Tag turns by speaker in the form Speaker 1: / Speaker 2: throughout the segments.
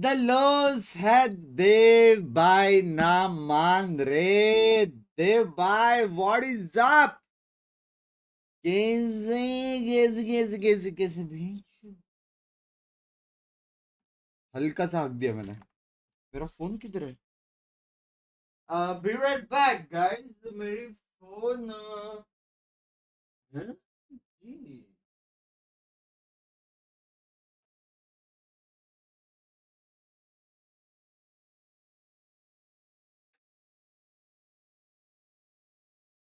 Speaker 1: the lows है देव भाई ना मान रे देव भाई what is up कैसे कैसे कैसे कैसे कैसे भी हल्का सा हक दिया मैंने मेरा फोन किधर है be right back guys मेरी फोन है जी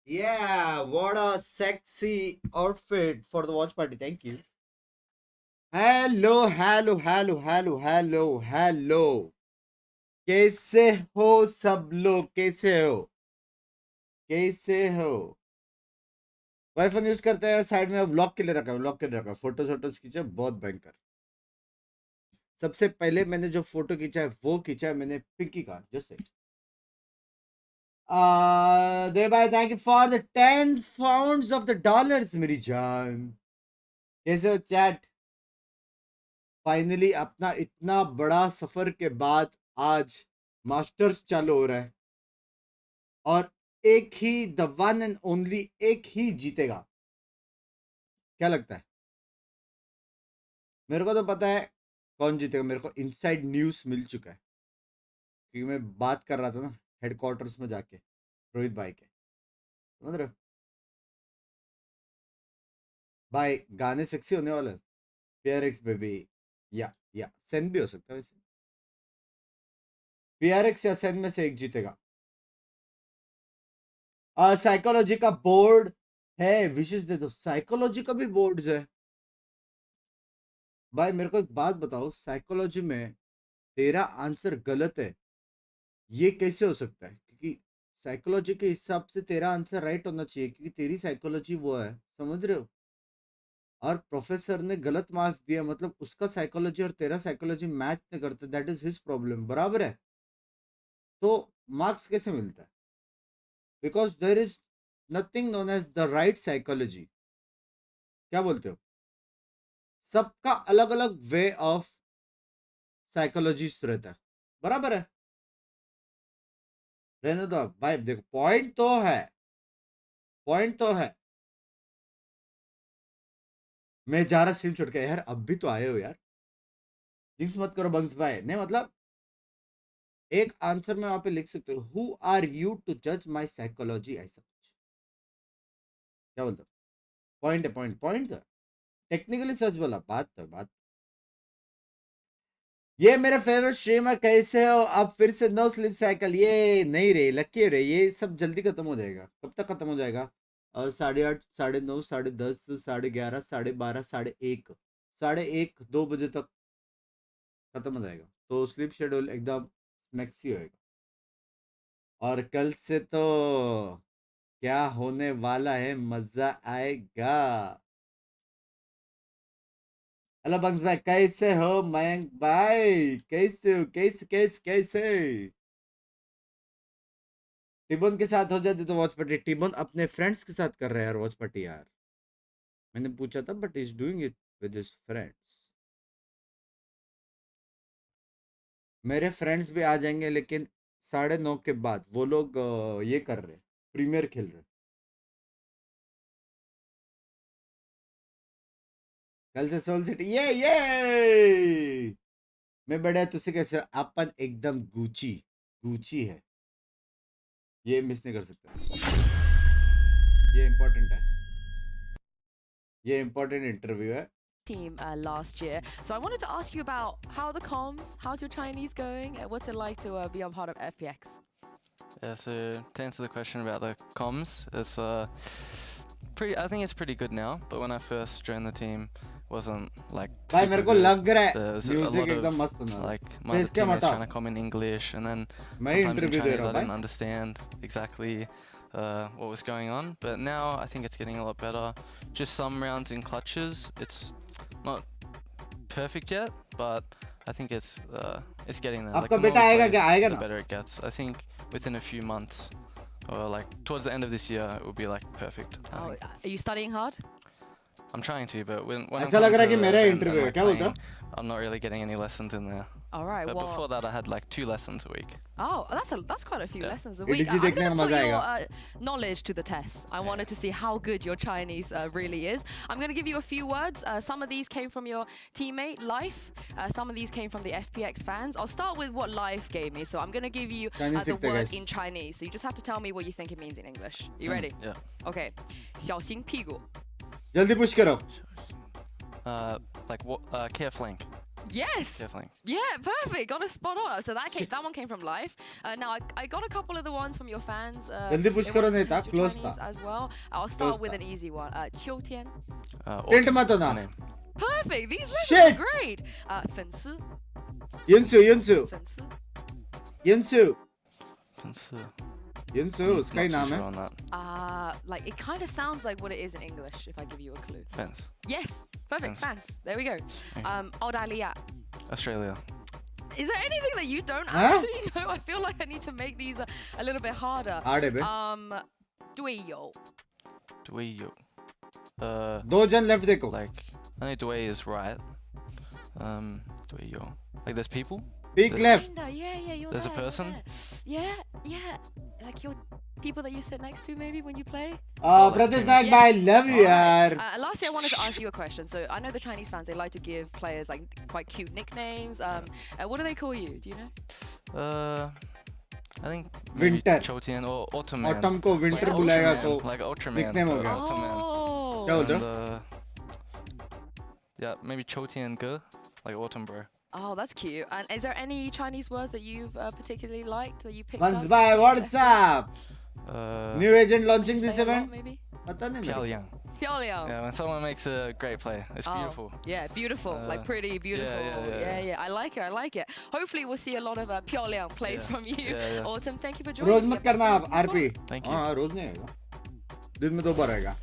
Speaker 1: Yeah, what a sexy outfit for the watch party. Thank you. Hello, hello, hello, hello, hello, hello. कैसे हो सब लोग कैसे हो कैसे हो वाईफाई यूज करते हैं साइड में व्लॉग के लिए रखा है व्लॉग के लिए रखा है फोटोज वोटोज खींचे बहुत भयंकर सबसे पहले मैंने जो फोटो खींचा है वो खींचा है मैंने पिंकी का जैसे दे भाई thank you for the 10 pounds of the dollars मेरी जान कैसे हो चैट फाइनली अपना इतना बड़ा सफर के बाद आज मास्टर्स चालू हो रहा है और एक ही द वन एंड ओनली एक ही जीतेगा क्या लगता है मेरे को तो पता है कौन जीतेगा मेरे को इनसाइड न्यूज़ मिल चुका है क्योंकि मैं बात कर रहा था ना हेडक्वार्टर्स में जाके रोहित भाई के समझ रहे हो भाई गाने सेक्सी होने वाले पीआरएक्स बेबी या सेन भी हो सकता है वैसे पीआरएक्स या सेन में से एक जीतेगा साइकोलॉजी का बोर्ड है विशेष दे दो साइकोलॉजी का भी बोर्ड्स है भाई मेरे को एक बात बताओ साइकोलॉजी में तेरा आंसर गलत है ये कैसे हो सकता है क्योंकि साइकोलॉजी के हिसाब से तेरा आंसर राइट होना चाहिए क्योंकि तेरी साइकोलॉजी वो है समझ रहे हो और प्रोफेसर ने गलत मार्क्स दिया मतलब उसका साइकोलॉजी और तेरा साइकोलॉजी मैच नहीं करते दैट इज हिज प्रॉब्लम बराबर है तो मार्क्स कैसे मिलता है because there is nothing known as the right psychology क्या बोलते हो सबका अलग अलग वे ऑफ साइकोलॉजी रहता है बराबर है रहने दो भाई देखो पॉइंट तो है मैं जा रहा स्ट्रीम छोड़ के यार अब भी तो आए हो यार जिंक्स मत करो बंक्स भाई नहीं मतलब एक आंसर में वहां पे लिख सकते हो हु आर यू टू जज माय साइकोलॉजी ऐसा कुछ क्या बोलते हो पॉइंट है पॉइंट तो टेक्निकली सच बोला बात ये मेरे फेवरेट स्ट्रीमर कैसे हो अब फिर से नो स्लिप साइकिल ये नहीं रहे लकी रहे ये सब जल्दी खत्म हो जाएगा कब तक खत्म हो जाएगा 8:30 9:30 10:30 11:30 12:30 1:30 1:30 2 बजे तक खत्म हो जाएगा तो स्लीप शेड्यूल एकदम मैक्सी होएगा और कल से तो क्या होने वाला है मजा आएगा हेलो बंक्स भाई कैसे हो मयंक भाई कैसे हो कैसे टिबन के साथ हो जाती तो वॉच पार्टी टिबन अपने फ्रेंड्स के साथ कर रहे हैं यार वॉच पार्टी यार मैंने पूछा था but is doing it with his friends मेरे फ्रेंड्स भी आ जाएंगे लेकिन 9:30 के बाद वो लोग ये कर रहे प्रीमियर खेल रहे कल से सोल सिटी ये मैं बढ़िया तुझसे कैसे अपन एकदम गुची है ये मिस नहीं कर सकते ये इम्पोर्टेंट है ये इम्पोर्टेंट इंटरव्यू है
Speaker 2: team last year. So I wanted to ask you about how are the comms, how's your Chinese going, and what's it like to be on part of FPX?
Speaker 3: Yeah, so to answer the question about the comms, it's I think it's pretty good now. But when I first joined the team, wasn't like.
Speaker 1: भाई मेरे को लग रहा है
Speaker 3: There was a
Speaker 1: music
Speaker 3: lot
Speaker 1: एकदम
Speaker 3: of
Speaker 1: मस्त होना
Speaker 3: like my other teammates trying to comment in English, and then
Speaker 1: मैं
Speaker 3: sometimes in
Speaker 1: interview they
Speaker 3: Chinese
Speaker 1: रहा
Speaker 3: I
Speaker 1: हूँ
Speaker 3: didn't
Speaker 1: भाई
Speaker 3: understand exactly what was going on. But now I think it's getting a lot better. Just some rounds in clutches, it's not perfect yet, but I think it's getting there. Like
Speaker 1: आपका
Speaker 3: the more
Speaker 1: बेटा
Speaker 3: we
Speaker 1: आएगा
Speaker 3: play,
Speaker 1: क्या आएगा
Speaker 3: the
Speaker 1: ना
Speaker 3: better it gets. I think within a few months, or like towards the end of this year, it will be like perfect.
Speaker 2: Oh, are you studying hard?
Speaker 3: I'm trying to, but when I'm
Speaker 1: ऐसा लग
Speaker 3: coming
Speaker 1: रहा है
Speaker 3: to
Speaker 1: कि
Speaker 3: the
Speaker 1: मेरा
Speaker 3: event and
Speaker 1: interview है
Speaker 3: like
Speaker 1: क्या बोलता
Speaker 3: playing, I'm not really getting any lessons in there.
Speaker 2: All right.
Speaker 3: But
Speaker 2: Well.
Speaker 3: before that, I had like 2 lessons a week.
Speaker 2: Oh, that's quite a few
Speaker 3: Yeah.
Speaker 2: lessons a
Speaker 1: ADG
Speaker 2: week. I'm
Speaker 1: देखने
Speaker 2: gonna
Speaker 1: में
Speaker 2: put
Speaker 1: मजा
Speaker 2: your
Speaker 1: आएगा.
Speaker 2: knowledge to the test. I wanted to see how good your Chinese really is. I'm gonna give you a few words. Some of these came from your teammate Life. Some of these came from the FPX fans. I'll start with what Life gave me. So I'm gonna give you
Speaker 1: Chinese
Speaker 2: the
Speaker 1: सीखते
Speaker 2: word
Speaker 1: guys.
Speaker 2: in Chinese. So you just have to tell me what you think it means in English. You ready?
Speaker 3: Yeah.
Speaker 2: Okay. 小型屁股.
Speaker 1: जल्दी push करो.
Speaker 3: Like what? Care flank.
Speaker 2: Yes.
Speaker 3: Care flank.
Speaker 2: Yeah, perfect. Got a spot on. So that one came from Life. Now I got a couple of the ones from your fans.
Speaker 1: जल्दी push
Speaker 2: they
Speaker 1: करो
Speaker 2: wanted
Speaker 1: नहीं
Speaker 2: to
Speaker 1: था,
Speaker 2: test your
Speaker 1: close
Speaker 2: Chinese
Speaker 1: था.
Speaker 2: as well. I'll start
Speaker 1: Close
Speaker 2: with
Speaker 1: था.
Speaker 2: an easy one. 秋天.
Speaker 1: Print
Speaker 3: Autumn,
Speaker 1: मत होना.
Speaker 3: my name.
Speaker 2: Perfect. These lessons
Speaker 1: Shit.
Speaker 2: are great. 粉丝.
Speaker 1: यंसु
Speaker 2: 粉丝.
Speaker 1: यंसु
Speaker 3: Fancy.
Speaker 1: यंसु उसका ही
Speaker 3: Not
Speaker 1: नाम
Speaker 3: too sure
Speaker 1: है.
Speaker 3: on that.
Speaker 2: Like it kind of sounds like what it is in English if I give you a clue.
Speaker 3: Fence.
Speaker 2: Yes. Perfect.
Speaker 3: Fans.
Speaker 2: Fans. There we go. Australia.
Speaker 3: Australia.
Speaker 2: Is there anything that you don't
Speaker 1: Huh?
Speaker 2: actually know? I feel like I need to make these a little bit harder.
Speaker 1: Hard है बे.
Speaker 2: 队友.
Speaker 3: Dway.
Speaker 1: 2 जन left देखो.
Speaker 3: Like I know Dway is right. Dway. Like there's people.
Speaker 1: Peek
Speaker 3: There's-
Speaker 1: left.
Speaker 2: Kinda, yeah, you're
Speaker 3: There's a
Speaker 2: there, you're
Speaker 3: person?
Speaker 2: there. Yeah. Like your people that you sit next to maybe when you play.
Speaker 1: Pradesh Nayak bhai, I love you
Speaker 2: Alright.
Speaker 1: yaar.
Speaker 2: Lastly, I wanted to ask you a question. So I know the Chinese fans, they like to give players like quite cute nicknames. What do they call you? Do you know?
Speaker 3: I think maybe
Speaker 1: Winter.
Speaker 3: Chotian or Autumn Man.
Speaker 1: Autumn को winter
Speaker 3: Like
Speaker 1: बुलाएगा
Speaker 3: Ultraman,
Speaker 1: तो
Speaker 3: like Ultraman.
Speaker 1: nickname हो गया.
Speaker 3: Ultraman.
Speaker 2: Oh.
Speaker 1: क्या बोलते
Speaker 3: And,
Speaker 1: हो?
Speaker 3: yeah, maybe Chotian Ge, like Autumn Bro.
Speaker 2: Oh, that's cute. And is there any Chinese words that you've particularly liked that you picked
Speaker 1: Once
Speaker 2: up?
Speaker 1: by what's up? New agent
Speaker 2: Can
Speaker 1: launching
Speaker 2: you
Speaker 1: this
Speaker 2: say a lot,
Speaker 1: event?
Speaker 2: maybe?
Speaker 1: पता नहीं मेरे को.
Speaker 3: Piaoliang.
Speaker 2: Piaoliang.
Speaker 3: Yeah, when someone makes a great play, it's
Speaker 2: Oh,
Speaker 3: beautiful.
Speaker 2: yeah, beautiful. Like pretty beautiful.
Speaker 3: yeah.
Speaker 2: I like it. Hopefully we'll see a lot of Piaoliang plays
Speaker 3: Yeah.
Speaker 2: from you.
Speaker 3: Yeah.
Speaker 2: Autumn, thank you for joining
Speaker 1: rose
Speaker 2: the
Speaker 1: मत करना आप
Speaker 2: episode as well.
Speaker 1: RP.
Speaker 3: Thank you.
Speaker 1: हाँ रोज नहीं आएगा. दिन में 2 बार आएगा.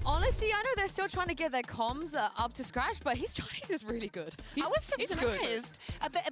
Speaker 2: Honestly, I know they're still trying to get their comms up to scratch, but his Chinese is really good.
Speaker 4: I was
Speaker 2: he's good.
Speaker 4: surprised,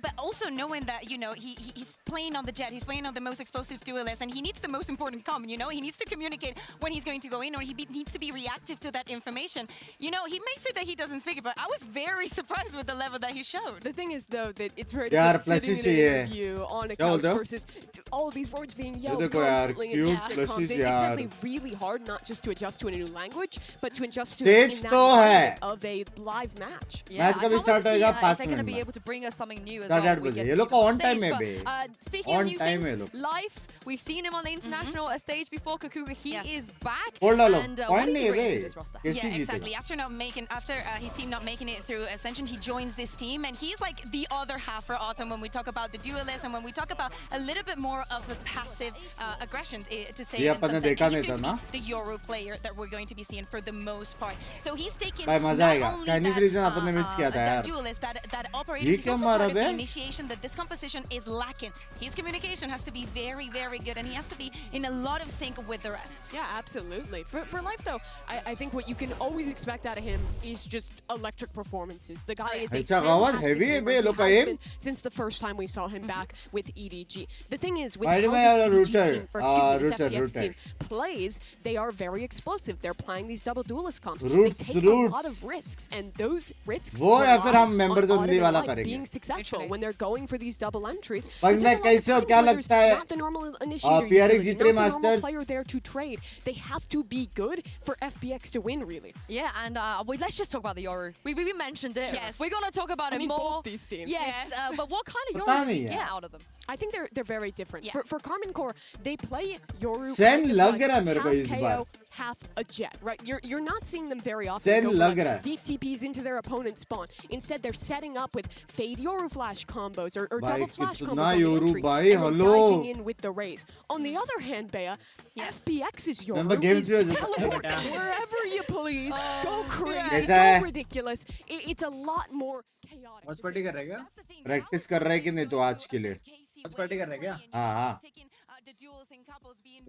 Speaker 4: but also knowing that he's playing on the jet, he's playing on the most explosive duelist, and he needs the most important comm. He needs to communicate when he's going to go in, or needs to be reactive to that information. He may say that he doesn't speak it, but I was very surprised with the level that he showed.
Speaker 5: The thing is, though, that it's very
Speaker 1: यार,
Speaker 5: different sitting
Speaker 1: pluses
Speaker 5: in an
Speaker 1: चाहिए.
Speaker 5: interview on a
Speaker 1: क्या
Speaker 5: couch
Speaker 1: बोलते हो?
Speaker 5: versus all these words being yelled
Speaker 1: देखो यार,
Speaker 5: constantly and
Speaker 1: cute
Speaker 5: the comms.
Speaker 1: pluses
Speaker 5: It's
Speaker 1: यार.
Speaker 5: certainly really hard not just to adjust to a new language, but to adjust to
Speaker 1: Tej
Speaker 5: in that
Speaker 1: तो है.
Speaker 5: environment of a live match.
Speaker 2: Yeah,
Speaker 1: Match
Speaker 2: I
Speaker 1: कभी
Speaker 2: can't
Speaker 1: start
Speaker 2: wait to see,
Speaker 1: होएगा
Speaker 2: if
Speaker 1: 5
Speaker 2: they're going to
Speaker 1: minute
Speaker 2: be
Speaker 1: में.
Speaker 2: able to bring us something new as
Speaker 1: 8
Speaker 2: well. when we
Speaker 1: बजे.
Speaker 2: get
Speaker 1: ये
Speaker 2: to
Speaker 1: लोग
Speaker 2: see
Speaker 1: को
Speaker 2: them
Speaker 1: on time
Speaker 2: stage,
Speaker 1: है
Speaker 2: but,
Speaker 1: बे.
Speaker 2: speaking
Speaker 1: On
Speaker 2: of new
Speaker 1: time है
Speaker 2: things,
Speaker 1: लोग.
Speaker 2: Life, we've seen him on the international stage before. Kakuga, he
Speaker 4: Yes.
Speaker 2: is back.
Speaker 1: Hold on,
Speaker 2: And
Speaker 1: point
Speaker 2: what is
Speaker 1: नहीं
Speaker 2: he
Speaker 1: है
Speaker 2: bringing
Speaker 1: बे.
Speaker 2: to this roster?
Speaker 1: कैसे
Speaker 4: Yeah, exactly.
Speaker 1: जीतेगा?
Speaker 4: After his team not making it through Ascension, he joins this team, and he's like the other half for Autumn when we talk about the duelist and when we talk about a little bit more of a passive aggression to say.
Speaker 1: ये
Speaker 4: in
Speaker 1: अपन ने
Speaker 4: Sunset.
Speaker 1: देखा
Speaker 4: And he's
Speaker 1: नहीं
Speaker 4: going
Speaker 1: था
Speaker 4: to be the Yoru player that we're going to be seeing for the most part. So he's taking
Speaker 1: भाई मजा
Speaker 4: not
Speaker 1: आएगा.
Speaker 4: only
Speaker 1: Chinese
Speaker 4: that,
Speaker 1: region अपन ने miss किया था
Speaker 4: that
Speaker 1: यार.
Speaker 4: duelist, that operator,
Speaker 1: ये
Speaker 4: he's
Speaker 1: क्या
Speaker 4: also
Speaker 1: मारा
Speaker 4: part of the
Speaker 1: bay?
Speaker 4: initiation that this composition is lacking. His communication has to be very, very good, and he has to be in a lot of sync with the rest.
Speaker 5: Yeah, absolutely. For Life, though, I think what you can always expect out of him is just electric performances. The guy is a
Speaker 1: अच्छा, गावत
Speaker 5: fantastic
Speaker 1: heavy है
Speaker 5: gamer.
Speaker 1: Bay,
Speaker 5: He
Speaker 1: लोग का
Speaker 5: has
Speaker 1: aim.
Speaker 5: been since the first time we saw him back with EDG. The thing is, with
Speaker 1: Why do
Speaker 5: how
Speaker 1: I
Speaker 5: this
Speaker 1: have a
Speaker 5: EDG
Speaker 1: router?
Speaker 5: team, or excuse me, this
Speaker 1: Router,
Speaker 5: FPX
Speaker 1: router.
Speaker 5: team plays, they are very explosive. They're playing these double duelist comps.
Speaker 1: Roots,
Speaker 5: they take
Speaker 1: roots.
Speaker 5: a lot of risks, and those risks
Speaker 1: वो या
Speaker 5: rely
Speaker 1: फिर हम members
Speaker 5: on
Speaker 1: only
Speaker 5: Autumn
Speaker 1: वाला
Speaker 5: and Life
Speaker 1: करेंगे.
Speaker 5: being successful
Speaker 4: Literally.
Speaker 5: when they're going for these double entries.
Speaker 1: पर
Speaker 5: Because
Speaker 1: मैं
Speaker 5: there's a lot of
Speaker 1: कैसे हो,
Speaker 5: times
Speaker 1: क्या
Speaker 5: where there's
Speaker 1: लगता है?
Speaker 5: not the normal initiator
Speaker 1: PRX
Speaker 5: utility,
Speaker 1: G3
Speaker 5: not the normal
Speaker 1: Masters.
Speaker 5: player there to trade. They have to be good for FPX to win, really.
Speaker 2: Yeah, and let's just talk about the Yoru. We mentioned it.
Speaker 4: Yes.
Speaker 2: We're going to talk about
Speaker 5: I
Speaker 2: it
Speaker 5: mean,
Speaker 2: more.
Speaker 5: both these teams.
Speaker 2: Yes, but what kind of
Speaker 1: पता
Speaker 2: Yoru do
Speaker 1: नहीं
Speaker 2: you get
Speaker 1: यार.
Speaker 2: out of them?
Speaker 5: I think they're very different.
Speaker 4: Yeah.
Speaker 5: For Carmen Core, they play Yoru
Speaker 1: Zen
Speaker 5: kind of
Speaker 1: लग
Speaker 5: like
Speaker 1: रहा है मेरे को
Speaker 5: half
Speaker 1: इस बार.
Speaker 5: KO, half a jet, right? You're not seeing them very often
Speaker 1: Zen
Speaker 5: go for
Speaker 1: लग
Speaker 5: like
Speaker 1: रहा है.
Speaker 5: deep TPs into their opponent's spawn. Instead, they're setting up with fade Yoru flash combos or
Speaker 1: भाई
Speaker 5: double flash
Speaker 1: कितना
Speaker 5: combos on the
Speaker 1: Yoru
Speaker 5: entry,
Speaker 1: भाई,
Speaker 5: and then
Speaker 1: hello.
Speaker 5: diving in with the raise. On the other hand, Bea,
Speaker 4: Yes.
Speaker 5: FPX's
Speaker 1: Remember
Speaker 5: Yoru
Speaker 1: games
Speaker 5: is
Speaker 1: में जो-
Speaker 5: teleport wherever you please, go crazy,
Speaker 1: कैसा
Speaker 5: go
Speaker 1: है?
Speaker 5: ridiculous. It's a lot more chaotic.
Speaker 6: Watch party कर रहे क्या?
Speaker 4: That's the thing.
Speaker 1: Practice कर रहा है कि नहीं तो आज के लिए?
Speaker 6: वॉच पार्टी कर रहे क्या?
Speaker 1: हाँ, हाँ.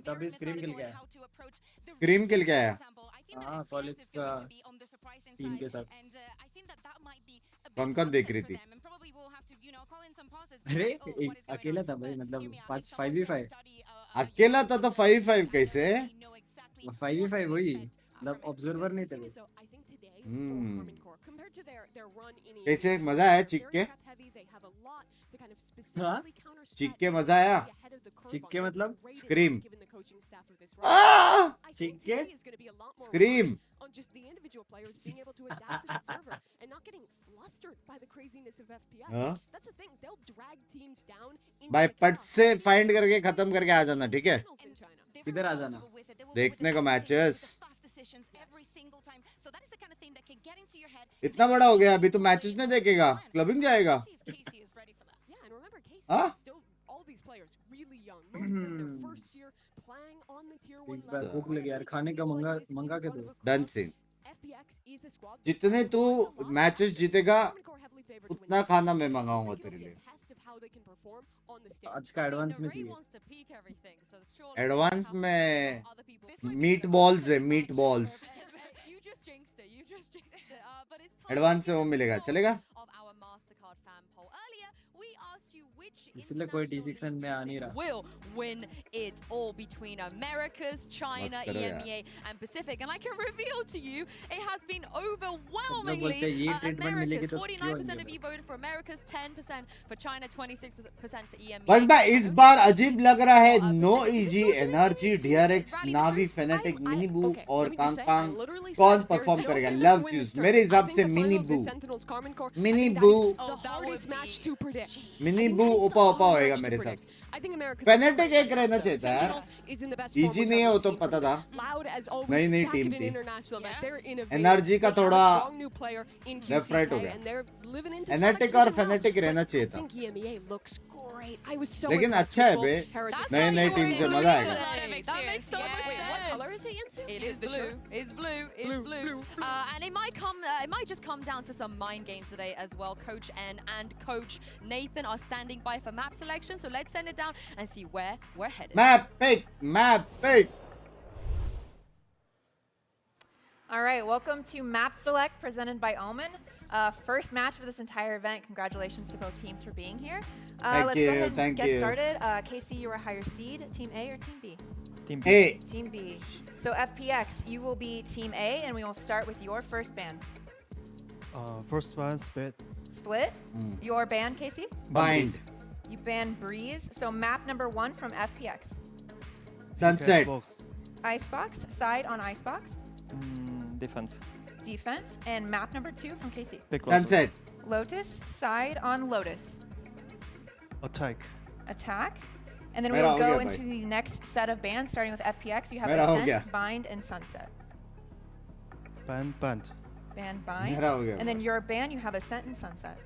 Speaker 6: तो अभी scream किल गया है?
Speaker 1: Scream किल गया है?
Speaker 6: हाँ, college का team के साथ.
Speaker 1: कौन-कौन देख रही थी?
Speaker 6: अरे एक अकेला था भाई, मतलब 5v5
Speaker 1: अकेला था तो 5v5 कैसे?
Speaker 6: 5v5 वही, मतलब ऑब्जर्वर नहीं थे वो.
Speaker 1: Hmm.
Speaker 5: Army Corps. Compared to their run in
Speaker 1: कैसे मजा आया चीख के?
Speaker 6: हाँ?
Speaker 1: चीख के मजा आया?
Speaker 6: चीख के मतलब?
Speaker 1: Scream.
Speaker 6: Ah! चीख के?
Speaker 1: Scream.
Speaker 5: On just the individual players being able to adapt to the server and not getting flustered by the craziness of FPS.
Speaker 1: हाँ?
Speaker 5: That's the thing, they'll drag teams down into
Speaker 1: भाई
Speaker 5: the
Speaker 1: पट
Speaker 5: chaos.
Speaker 1: से find करके खत्म करके आ जाना, ठीक है?
Speaker 5: In China.
Speaker 6: किधर आ जाना?
Speaker 1: देखने को मैचेस। इतना बड़ा हो गया, अभी तो मैचेस नहीं देखेगा, क्लबिंग जाएगा।
Speaker 5: Yeah, and remember, Casey
Speaker 1: Huh?
Speaker 5: is still all these players really young. Most of them their first year playing on the tier 1
Speaker 6: इस बार
Speaker 5: level.
Speaker 6: भूख लगी यार, खाने का मंगा के दो।
Speaker 1: Done Singh,
Speaker 5: FPX is a squad.
Speaker 1: जितने तू मैचेस जीतेगा
Speaker 5: Army Corps heavily favored to win
Speaker 1: उतना
Speaker 5: this.
Speaker 1: खाना मैं मंगाऊंगा
Speaker 5: I think
Speaker 1: तेरे
Speaker 5: it'll be
Speaker 1: लिए।
Speaker 5: a test of how they can perform on the stage.
Speaker 6: आज का एडवांस में चाहिए।
Speaker 1: एडवांस में मीट बॉल्स है, मीट बॉल्स। एडवांस से वो मिलेगा, चलेगा?
Speaker 6: इसलिए कोई D6 में आ नहीं रहा।
Speaker 2: Will win it all between Americas, China,
Speaker 1: मत करो यार।
Speaker 2: EMEA, and Pacific. And I can reveal to you, it has been overwhelmingly
Speaker 6: बोलते हैं ये treatment मिलेगी
Speaker 2: Americas.
Speaker 6: तो क्यों
Speaker 2: 49% of
Speaker 6: नहीं
Speaker 2: you voted for Americas, 10% for China, 26% for EMEA.
Speaker 1: बस भाई इस बार अजीब लग रहा है। नो इजी, एनर्जी, DRX, नावी, फेनेटिक, मिनी बू और कांग कौन परफॉर्म करेगा? लव यूज मेरे हिसाब से मिनी बू, मिनी बू,
Speaker 5: The hardest match to predict.
Speaker 1: Mini बू ऊपर होएगा मेरे हिसाब से।
Speaker 5: I think America's
Speaker 1: फेनेटिक एक रहना चाहिए था यार।
Speaker 5: is in the best
Speaker 1: easy
Speaker 5: form
Speaker 1: नहीं है वो
Speaker 5: we've
Speaker 1: तो
Speaker 5: ever
Speaker 1: पता
Speaker 5: seen
Speaker 1: था।
Speaker 5: from them. Loud as always,
Speaker 1: नई नई
Speaker 5: back
Speaker 1: टीम
Speaker 5: in an
Speaker 1: थी।
Speaker 5: international event. They're innovative.
Speaker 1: Energy का
Speaker 5: They have a
Speaker 1: थोड़ा
Speaker 5: strong new player in
Speaker 1: left right हो
Speaker 5: QCK,
Speaker 1: गया।
Speaker 5: and they're living into
Speaker 1: एनेटिक
Speaker 5: some
Speaker 1: और
Speaker 5: exception
Speaker 1: फेनेटिक
Speaker 5: well,
Speaker 1: रहना
Speaker 5: but
Speaker 1: चाहिए
Speaker 5: I
Speaker 1: था।
Speaker 5: think EMEA looks great. I was so
Speaker 1: लेकिन
Speaker 5: impressed
Speaker 1: अच्छा है
Speaker 5: with
Speaker 1: बे,
Speaker 5: both Heritage
Speaker 1: नई
Speaker 5: and
Speaker 1: नई
Speaker 5: Blue.
Speaker 1: टीम से मजा आएगा।
Speaker 2: That makes so much
Speaker 5: Wait, what
Speaker 2: sense.
Speaker 5: color is it into?
Speaker 2: It is
Speaker 5: the
Speaker 2: blue.
Speaker 5: shirt?
Speaker 2: It's blue. It's blue. And it might come. It might just come down to some mind games today as well. Coach N and Coach Nathan are standing by for map selection. So let's send it down and see where we're headed.
Speaker 1: Map pick.
Speaker 7: All right, welcome to Map Select presented by Omen. First match for this entire event. Congratulations to both teams for being here.
Speaker 1: Thank
Speaker 7: Let's
Speaker 1: you,
Speaker 7: go ahead and
Speaker 1: thank
Speaker 7: get
Speaker 1: you.
Speaker 7: started. Casey, you were higher seed, Team A or Team B?
Speaker 1: A
Speaker 7: Team B. So FPX, you will be Team A, and we will start with your first ban.
Speaker 8: First one, split.
Speaker 7: Split. Your ban, Casey?
Speaker 1: Bind,
Speaker 7: You ban Breeze. So map number 1 from FPX.
Speaker 1: Sunset,
Speaker 8: Box.
Speaker 7: Icebox, side on Icebox.
Speaker 8: Defense.
Speaker 7: Defense. And map number 2 from Casey.
Speaker 8: Big Lotus.
Speaker 1: Sunset,
Speaker 7: Lotus, side on Lotus.
Speaker 8: Attack.
Speaker 7: Attack. And then we
Speaker 1: मेरा
Speaker 7: will
Speaker 1: हो
Speaker 7: go
Speaker 1: गया
Speaker 7: into
Speaker 1: भाई।
Speaker 7: the next set of bans, starting with FPX. You have
Speaker 1: मेरा हो
Speaker 7: Ascent,
Speaker 1: गया।
Speaker 7: Bind, and Sunset.
Speaker 8: Band.
Speaker 7: Ban Bind.
Speaker 1: मेरा हो गया।
Speaker 7: And then your ban, you have Ascent and Sunset.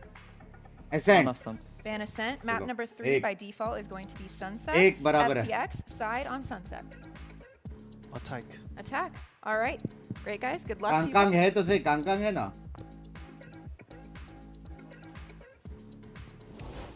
Speaker 1: Ascent,
Speaker 8: Understand.
Speaker 7: Ban Ascent. Map
Speaker 1: चलो,
Speaker 7: number 3
Speaker 1: एक।
Speaker 7: by default is going to be Sunset.
Speaker 1: एक बराबर है।
Speaker 7: FPX, side on Sunset.
Speaker 8: Attack.
Speaker 7: Attack. All right. Great, guys. Good luck to you.
Speaker 1: कांग है तो सही, Kong है ना?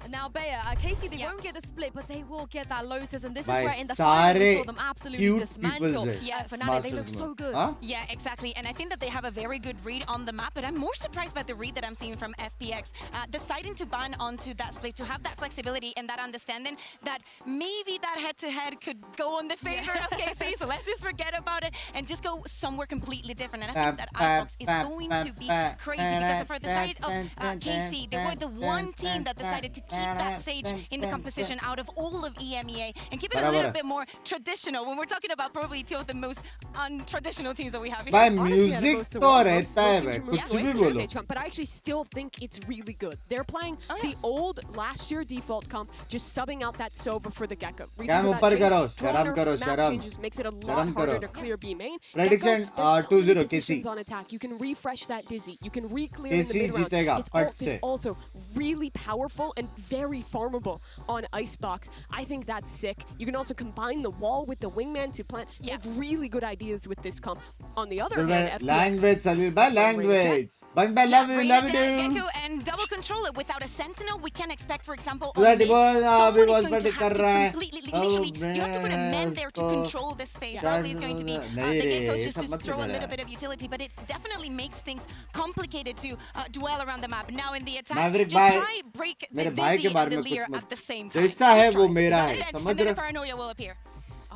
Speaker 2: Now, Bea, Casey, they won't get the split, but they will get that Lotus, and this is
Speaker 1: भाई
Speaker 2: where in the final we
Speaker 1: सारे
Speaker 2: saw them absolutely
Speaker 1: cute
Speaker 2: dismantle.
Speaker 1: peoples है।
Speaker 4: Yes.
Speaker 2: Fnatic, they look
Speaker 1: Masters
Speaker 2: so
Speaker 1: में।
Speaker 2: good.
Speaker 1: हाँ?
Speaker 4: Yeah, exactly. And I think that they have a very good read on the map, but I'm more surprised by the read that I'm seeing from FPX. Deciding to ban onto that split, to have that flexibility and that understanding that maybe that head-to-head could go on the favor of KC, so let's just forget about it and just go somewhere completely different. And I think that Icebox is going to be crazy because for the side of KC, they were the one team that decided to keep that Sage in the composition out of all of EMEA and keep it a little bit more traditional when we're talking about probably two of the most untraditional teams that we have here.
Speaker 1: भाई
Speaker 5: Honestly, yeah,
Speaker 1: music
Speaker 5: most to
Speaker 1: तो
Speaker 5: one,
Speaker 1: रहता है भाई,
Speaker 5: most
Speaker 1: कुछ
Speaker 5: to
Speaker 1: भी
Speaker 5: move
Speaker 1: बोलो।
Speaker 5: away from, but I actually still think it's really good. They're playing
Speaker 4: Oh, yeah.
Speaker 5: the old last year default comp, just subbing out that Sova for the Gecko. Reason
Speaker 1: क्या
Speaker 5: for
Speaker 1: ऊपर
Speaker 5: that
Speaker 1: करो,
Speaker 5: change, draw
Speaker 1: शर्म
Speaker 5: nerf,
Speaker 1: करो,
Speaker 5: map
Speaker 1: शर्म।
Speaker 5: changes makes it a lot
Speaker 1: शर्म
Speaker 5: harder
Speaker 1: करो।
Speaker 5: to clear B main.
Speaker 1: Prediction,
Speaker 5: Gecko, there's so
Speaker 1: 2-0
Speaker 5: many
Speaker 1: KC.
Speaker 5: positions on attack. You can refresh that Dizzy. You can re-clear in the
Speaker 1: KC
Speaker 5: mid round.
Speaker 1: जीतेगा,
Speaker 5: His
Speaker 1: फट
Speaker 5: ult is
Speaker 1: से।
Speaker 5: also really powerful and very farmable on Icebox. I think that's sick. You can also combine the wall with the wingman to plant. You have really good ideas with this comp. On the other hand, FPX
Speaker 1: language Salil भाई, language बंद भाई, love you
Speaker 4: Gecko and double control it without a sentinel. We can expect, for example, on
Speaker 1: Bloody
Speaker 4: mid,
Speaker 1: boy,
Speaker 4: someone
Speaker 1: अभी
Speaker 4: is
Speaker 1: बहुत
Speaker 4: going to
Speaker 1: बड़ी
Speaker 4: have
Speaker 1: कर
Speaker 4: to
Speaker 1: रहा है।
Speaker 4: completely, literally, you have to put a man there to
Speaker 1: तो
Speaker 4: control the space. Probably is going to be
Speaker 1: नहीं
Speaker 4: the
Speaker 1: रे,
Speaker 4: Geckos
Speaker 1: ये
Speaker 4: just
Speaker 1: सब
Speaker 4: to
Speaker 1: मत
Speaker 4: throw a
Speaker 1: करो
Speaker 4: little
Speaker 1: यार।
Speaker 4: bit of utility, but it definitely makes things complicated to dwell around the map. Now in the attack,
Speaker 1: Maverick
Speaker 4: just
Speaker 1: भाई,
Speaker 4: try break the
Speaker 1: मेरे भाई
Speaker 4: Dizzy
Speaker 1: के बारे
Speaker 4: and the
Speaker 1: में कुछ
Speaker 4: Lear
Speaker 1: मत-
Speaker 4: at the same time.
Speaker 1: जैसा है
Speaker 4: Just
Speaker 1: वो
Speaker 4: try.
Speaker 1: मेरा
Speaker 4: And
Speaker 1: है,
Speaker 4: then-
Speaker 1: समझ
Speaker 4: and then
Speaker 1: रहे
Speaker 4: a paranoia will appear.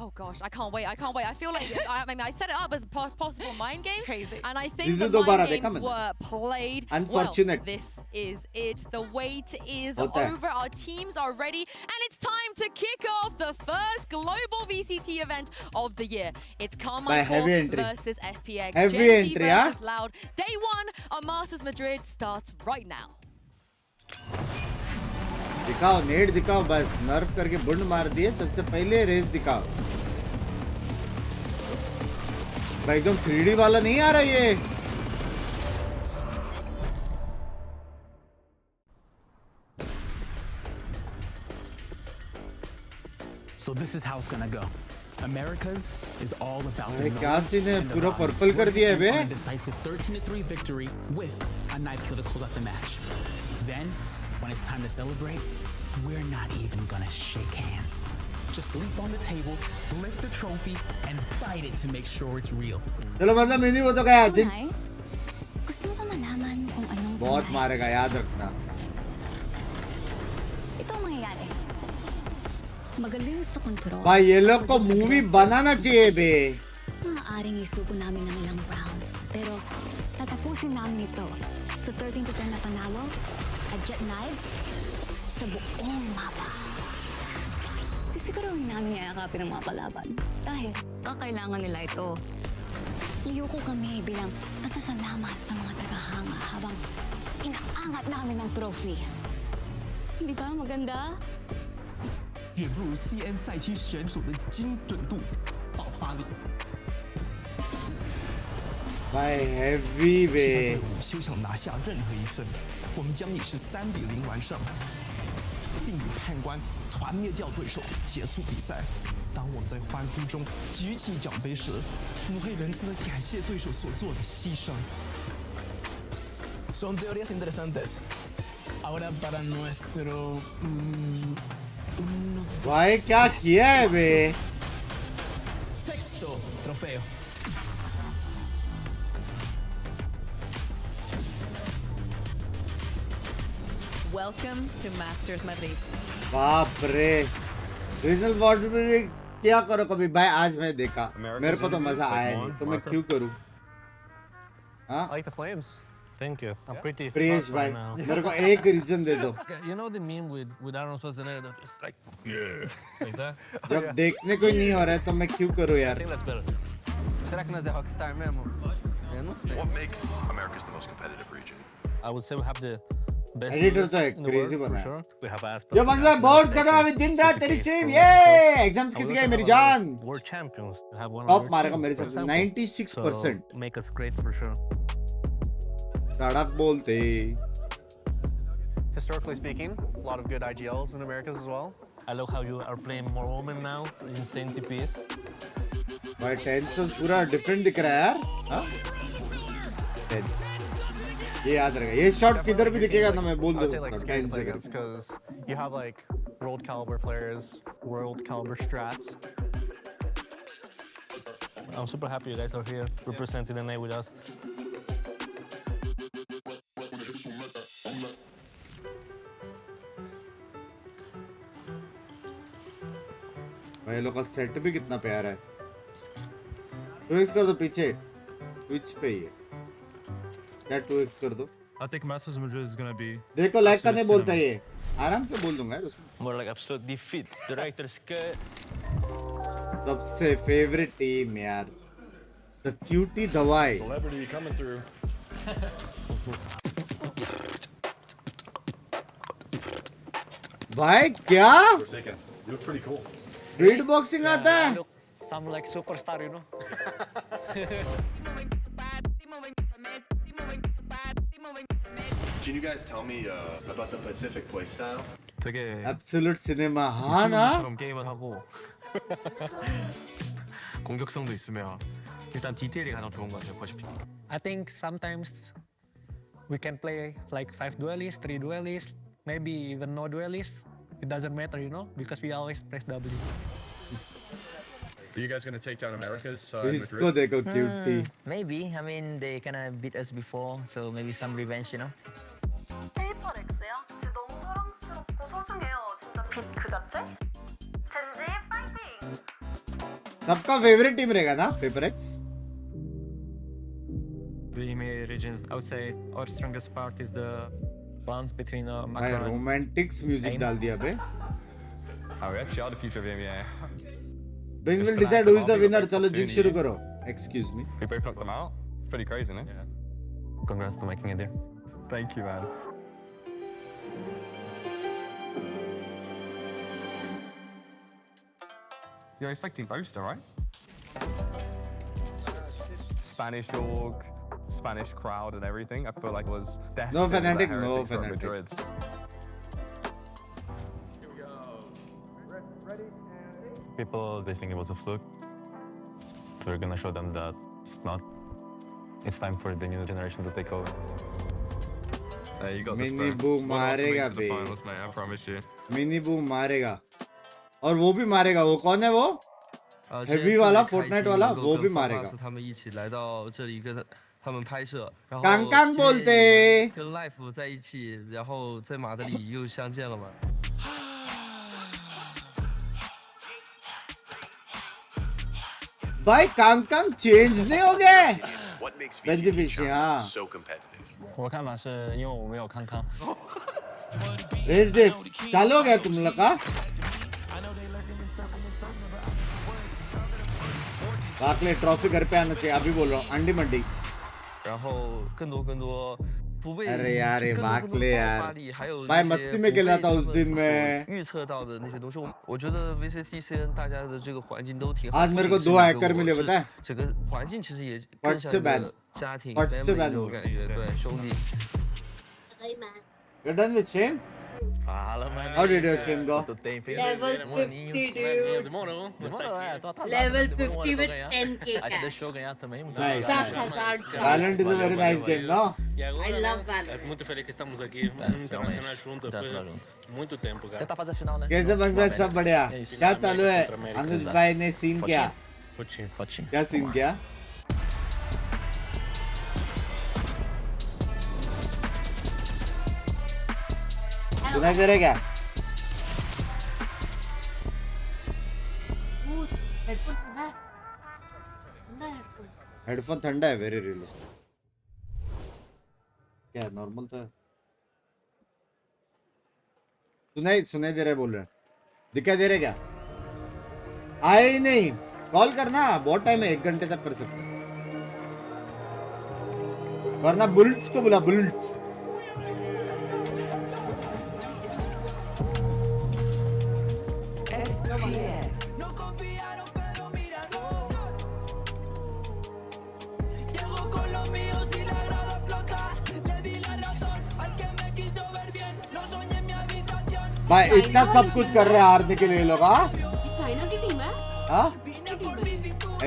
Speaker 2: Oh gosh, I can't wait. I can't wait. I feel like I mean I set it up as possible mind games.
Speaker 4: Crazy.
Speaker 2: And I think
Speaker 1: Zizu
Speaker 2: the
Speaker 1: dobara
Speaker 2: mind
Speaker 1: dekha
Speaker 2: games
Speaker 1: maine.
Speaker 2: were played.
Speaker 1: Unfortunate.
Speaker 2: Well, this is it. The wait is
Speaker 1: Hota hai.
Speaker 2: over. Our teams are ready. And it's time to kick off the first global VCT event of the year. It's
Speaker 1: By
Speaker 2: Carmichael
Speaker 1: heavy entry.
Speaker 2: versus FPX.
Speaker 1: Heavy
Speaker 2: Gen Z
Speaker 1: entry, huh?
Speaker 2: versus Loud. Day 1 of Masters Madrid starts right now.
Speaker 1: दिखाओ net दिखाओ बस नर्फ करके बुंड मार दिए सबसे पहले race दिखाओ भाई एकदम 3D वाला नहीं आ रहा ये
Speaker 9: So this is how it's gonna go. Americas is all about the
Speaker 1: अरे क्या
Speaker 9: noise
Speaker 1: सीन है
Speaker 9: and the
Speaker 1: पूरा
Speaker 9: vibe.
Speaker 1: पर्पल कर दिया है बे
Speaker 9: On a decisive 13-3 victory with a knife kill to close out the match. Then, when it's time to celebrate, we're not even gonna shake hands. Just leap on the table, lift the trophy, and fight it to make sure it's real.
Speaker 1: चलो मतलब mini वो तो गया jinx
Speaker 10: Tunay, gusto mo ba malaman kung anong
Speaker 1: बहुत
Speaker 10: tunay?
Speaker 1: मारेगा याद रखना
Speaker 10: Ito ang mangyayari. Magaling sa control.
Speaker 1: भाई ये लोग को मूवी बनाना चाहिए बे
Speaker 10: Maaaring isuko namin ng ilang rounds. Pero tatapusin namin ito sa 13-10 na panalo at jet knives sa buong mapa. Sisiguruhin namin yayakapin ang mga kalaban. Dahil kakailangan nila ito. Iyuko kami bilang pasasalamat sa mga tagahanga habang inaangat namin ang trophy. Hindi ba maganda?
Speaker 9: 也不如 CN 赛区选手的精准度、爆发力。
Speaker 1: भाई heavy बे
Speaker 9: 休想拿下任何一分，我们将以是3-0完胜，并与判官团灭掉对手，结束比赛。当我们在欢呼中举起奖杯时，我们会仁慈地感谢对手所做的牺牲。Son teorías interesantes. Ahora para nuestro
Speaker 1: भाई क्या किया है बे
Speaker 9: sexto trofeo.
Speaker 11: Welcome to Masters Madrid.
Speaker 1: बाप रे regional ward में क्या करो कभी भाई आज मैं देखा मेरे को तो मजा आया नहीं तो मैं क्यों करूं हाँ
Speaker 12: I like the flames.
Speaker 13: Thank you. I'm pretty
Speaker 1: Priyesh
Speaker 13: fucked
Speaker 1: भाई
Speaker 13: right now.
Speaker 1: मेरे को एक रीजन दे दो
Speaker 13: You know the meme with Arnold Schwarzenegger that is like, yeah, like that?
Speaker 1: जब देखने को ही नहीं हो रहा है तो मैं क्यों करूं
Speaker 13: I
Speaker 1: यार
Speaker 13: think that's better.
Speaker 12: Será que nós é Rockstar mesmo? Eu não sei.
Speaker 14: What makes America's the most competitive region?
Speaker 13: I would say we have the best
Speaker 1: Editor
Speaker 13: leaders
Speaker 1: तो है
Speaker 13: in the
Speaker 1: crazy
Speaker 13: world,
Speaker 1: बना
Speaker 13: for
Speaker 1: है
Speaker 13: sure. We have Ascent.
Speaker 1: जो मतलब board खत्म अभी दिन रात तेरी स्ट्रीम ये एग्जाम्स किस गए मेरी जान
Speaker 13: World champions. We have one
Speaker 1: top
Speaker 13: on
Speaker 1: मारेगा
Speaker 13: our
Speaker 1: मेरे
Speaker 13: team, for
Speaker 1: साथ
Speaker 13: example.
Speaker 1: 96%
Speaker 13: So make us great for sure.
Speaker 1: सड़क बोलते
Speaker 12: Historically speaking, a lot of good IGLs in Americas as well.
Speaker 13: I love how you are playing more women now in Saint piece.
Speaker 1: भाई 10 तो पूरा different दिख रहा है यार हाँ 10 ये याद रहेगा ये शॉट किधर भी दिखेगा तो मैं बोल
Speaker 12: I'd say like
Speaker 1: दूंगा
Speaker 12: scary
Speaker 1: 10
Speaker 12: to play
Speaker 1: second
Speaker 12: against because you have like world caliber players, world caliber strats.
Speaker 13: I'm super happy you guys are here representing the night with us.
Speaker 1: भाई लोग का सेट भी कितना प्यारा है 2x कर दो पीछे ट्विच पे ही है क्या 2x कर दो
Speaker 15: I think Masters Madrid is gonna be.
Speaker 1: देखो लाइक करने बोलता है ये आराम से बोल दूंगा यार उसमें
Speaker 3: More like absolute defeat. Director's cut.
Speaker 1: सबसे फेवरेट टीम यार द क्यूटी दवाई
Speaker 14: Celebrity coming through.
Speaker 1: भाई क्या
Speaker 14: Forsaken. You look pretty cool.
Speaker 1: Beat boxing आता है
Speaker 13: Some like superstar, you know.
Speaker 14: Can you guys tell me about the Pacific playstyle?
Speaker 15: 되게
Speaker 1: Absolute cinema हाँ ना
Speaker 15: 미친놈처럼 게임을 하고 공격성도 있으며 일단 디테일이 가장 좋은 것 같아요. 퍼시픽.
Speaker 13: I think sometimes we can play like 5 duelists, 3 duelists, maybe even no duelists. It doesn't matter, you know, because we always press W.
Speaker 14: Are you guys gonna take down America's in
Speaker 1: इसको
Speaker 14: Madrid?
Speaker 1: देखो cutie
Speaker 6: Maybe. I mean, they kind of beat us before, so maybe some revenge, you know?
Speaker 11: 페이퍼 렉스야? 진짜 너무 사랑스럽고 소중해요. 진짜 빛 그 자체? 젠지 파이팅!
Speaker 1: सबका favourite team रहेगा ना Paperex?
Speaker 16: The EMEA regions, I would say our strongest part is the balance between
Speaker 1: भाई
Speaker 16: Macron.
Speaker 1: Romantics music डाल दिया बे.
Speaker 16: Oh, we actually are the future of EMEA.
Speaker 1: Binks will decide who is the winner. चलो zinc शुरू करो. Excuse me.
Speaker 16: We both knocked them out. It's pretty crazy, isn't it? Yeah. Congrats to making it there. Thank you, man. You're expecting Boaster, right? Spanish org, Spanish crowd and everything. I feel like it was destined.
Speaker 1: No fanatic,
Speaker 16: for that
Speaker 1: no
Speaker 16: heritage from
Speaker 1: fanatic.
Speaker 16: Madrid's.
Speaker 17: People, they think it was a fluke. We're gonna show them that it's not. It's time for the new generation to take over.
Speaker 16: Hey, you got
Speaker 1: Mini
Speaker 16: this, bro.
Speaker 1: boom
Speaker 16: We'll also make
Speaker 1: मारेगा
Speaker 16: it to the
Speaker 1: बे.
Speaker 16: finals, mate. I promise you.
Speaker 1: Mini boom मारेगा. और वो भी मारेगा. वो कौन है वो? हेवी वाला फोर्टनाइट वाला वो भी मारेगा.
Speaker 18: 他们一起来到这里跟他们拍摄，然后
Speaker 1: 刚刚बोलते
Speaker 18: 今天也跟 Life 在一起，然后在马德里又相见了嘛。
Speaker 1: भाई कांग चेंज नहीं हो गए. बेंजीफिश हाँ.
Speaker 6: 我的看法是因为我没有康康。
Speaker 1: रेस डे चालू हो गया तुम लोग का? वाकले ट्रॉफी घर पे आना चाहिए. अभी बोल रहा हूँ अंडी मंडी.
Speaker 18: 然后更多不被
Speaker 1: अरे यार ये
Speaker 18: 更多
Speaker 1: वाकले
Speaker 18: 爆
Speaker 1: यार.
Speaker 18: 发力，还有
Speaker 1: भाई
Speaker 18: 那
Speaker 1: मस्ती
Speaker 18: 些
Speaker 1: में
Speaker 18: 不
Speaker 1: खेला
Speaker 18: 被
Speaker 1: था
Speaker 18: 他
Speaker 1: उस
Speaker 18: 们
Speaker 1: दिन
Speaker 18: 所
Speaker 1: में.
Speaker 18: 预测到的那些东西，我觉得 VCTC 大家的这个环境都挺好。
Speaker 1: आज मेरे को
Speaker 18: 不仅
Speaker 1: दो
Speaker 18: 是
Speaker 1: हैकर
Speaker 18: 我
Speaker 1: मिले
Speaker 18: 是
Speaker 1: पता है?
Speaker 18: 整个环境其实也
Speaker 1: फट
Speaker 18: 更像
Speaker 1: से
Speaker 18: 一
Speaker 1: बैन.
Speaker 18: 个家庭
Speaker 1: फट से
Speaker 18: family
Speaker 1: बैन
Speaker 18: 那
Speaker 1: हो
Speaker 18: 种感觉，对兄弟。
Speaker 1: You're done with stream? How did your stream go?
Speaker 11: Level 50, dude. Level 50 with 10k cash.
Speaker 1: Nice.
Speaker 11: 10,000
Speaker 1: Valorant is a very nice game, no?
Speaker 11: I love Valorant.
Speaker 19: Muito feliz que estamos aqui internacional juntos depois de muito tempo, cara.
Speaker 6: Tentar fazer a final, né?
Speaker 1: कैसे बंगबैट सब बढ़िया? क्या चालू है? अनुज भाई ने scene क्या? क्या सीन किया? सुनाई दे रहा है क्या?
Speaker 11: हेडफोन ठंडा है. ठंडा है हेडफोन.
Speaker 1: हेडफोन ठंडा है वेरी रियलिस्टिक. क्या नॉर्मल तो है. सुनाई दे रहा है बोल रहे हैं. दिखाई दे रहा है क्या? आए ही नहीं. कॉल करना बहुत टाइम है. 1 घंटे तक कर सकते हैं. वरना बुल्ट्स को बुला. बुल्ट्स भाई इतना सब कुछ कर रहे हैं हारने के लिए लोग. हाँ
Speaker 11: चाइना की टीम है.
Speaker 1: हाँ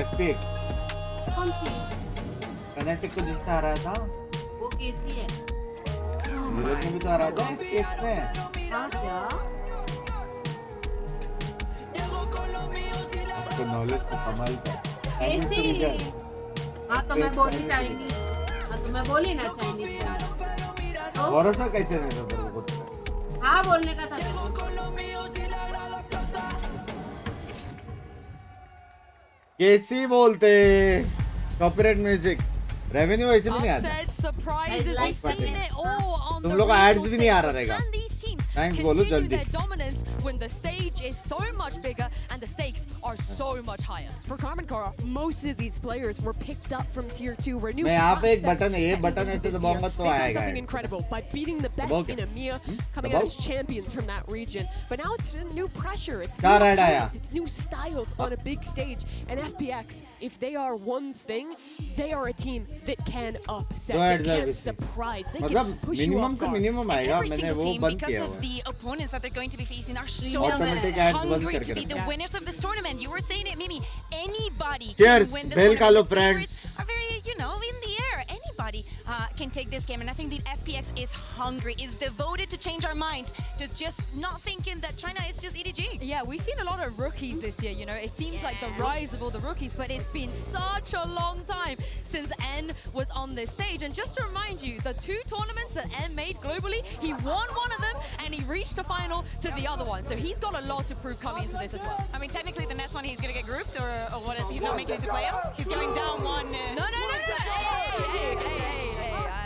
Speaker 11: FP. कौन सी?
Speaker 1: फैनेटिक को जिसने हराया था
Speaker 11: वो कैसी है?
Speaker 1: नीरज ने भी तो हराया था FPX में.
Speaker 11: हाँ क्या?
Speaker 1: आपको नॉलेज तो कमाल का.
Speaker 11: कैसी? हाँ तो मैं बोली चाइनीज. हाँ तो मैं बोली ना चाइनीज. तो
Speaker 1: भरोसा कैसे नहीं था तेरे को?
Speaker 11: हाँ बोलने का था.
Speaker 1: कैसी बोलते कॉपीराइट म्यूजिक रेवेन्यू ऐसे भी नहीं आता.
Speaker 2: Upsets, surprises, we've seen it all on
Speaker 1: तुम
Speaker 2: the
Speaker 1: लोग को एड्स
Speaker 2: regional
Speaker 1: भी नहीं आ रहा
Speaker 2: stage.
Speaker 1: रहेगा.
Speaker 2: Can these teams
Speaker 1: थैंक्स बोलो
Speaker 2: continue
Speaker 1: जल्दी.
Speaker 2: their dominance when the stage is so much bigger and the stakes are so much higher?
Speaker 5: For Carmen Cara, most of these players were picked up from Tier 2, were new
Speaker 1: मैं यहाँ पे एक
Speaker 5: prospects
Speaker 1: button है. ये
Speaker 5: heading
Speaker 1: button
Speaker 5: into
Speaker 1: ऐसे
Speaker 5: this
Speaker 1: दबाऊंगा
Speaker 5: year.
Speaker 1: तो
Speaker 5: They've done
Speaker 1: आएगा.
Speaker 5: something incredible by beating the best
Speaker 1: दबाओ
Speaker 5: in
Speaker 1: क्या?
Speaker 5: EMEA, coming
Speaker 1: दबाओ?
Speaker 5: out as champions from that region. But now it's new pressure, it's
Speaker 1: क्या
Speaker 5: new
Speaker 1: राइड आया?
Speaker 5: opponents, it's new styles on a big stage. And FPX, if they are one thing, they are a team that can upset,
Speaker 1: दो
Speaker 5: they
Speaker 1: heads are
Speaker 5: can
Speaker 1: missing.
Speaker 5: surprise, they
Speaker 1: मतलब
Speaker 5: can push you
Speaker 1: minimum
Speaker 5: off
Speaker 1: से
Speaker 5: guard.
Speaker 1: Minimum आएगा.
Speaker 4: Every
Speaker 1: मैंने
Speaker 4: single
Speaker 1: वो
Speaker 4: team,
Speaker 1: बंद
Speaker 4: because
Speaker 1: किया
Speaker 4: of
Speaker 1: हुआ है.
Speaker 4: the opponents that they're going to be facing, are so
Speaker 1: Automatic ads बंद
Speaker 4: hungry
Speaker 1: करके
Speaker 4: to be the
Speaker 1: रखो.
Speaker 4: winners of this tournament. You were saying it, Mimi. Anybody
Speaker 1: Cheers.
Speaker 4: can win this
Speaker 1: Bell
Speaker 4: tournament.
Speaker 1: Carlo
Speaker 4: The favorites
Speaker 1: friends.
Speaker 4: are very, in the air. Anybody can take this game, and I think the FPX is hungry, is devoted to change our minds, to just not thinking that China is just EDG.
Speaker 2: Yeah, we've seen a lot of rookies this year, you know. It seems like the rise of all the rookies, but it's been such a long time since N was on this stage. And just to remind you, the 2 tournaments that N made globally, he won one of them and he reached the final to the other one. So he's got a lot to prove coming into this as well.
Speaker 4: I mean, technically the next one he's going to get grouped, or what is he's not making it to playoffs? He's going down one.
Speaker 2: No.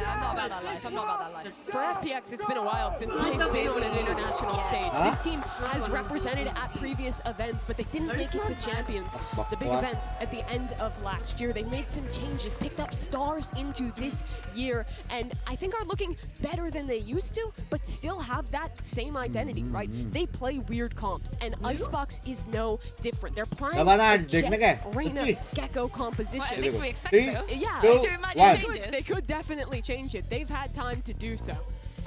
Speaker 2: I'm not about that life. I'm not about that life.
Speaker 5: For FPX, it's been a while since they've been on an international stage. This team has represented at previous events, but they didn't make it to Champions, the big event at the end of last year. They made some changes, picked up stars into this year, and I think are looking better than they used to, but still have that same identity, right? They play weird comps, and Icebox is no different. They're playing a Jet, Reina, Gecko composition.
Speaker 4: Well, at least we expect so.
Speaker 5: Yeah, they could definitely change it. They've had time to do so.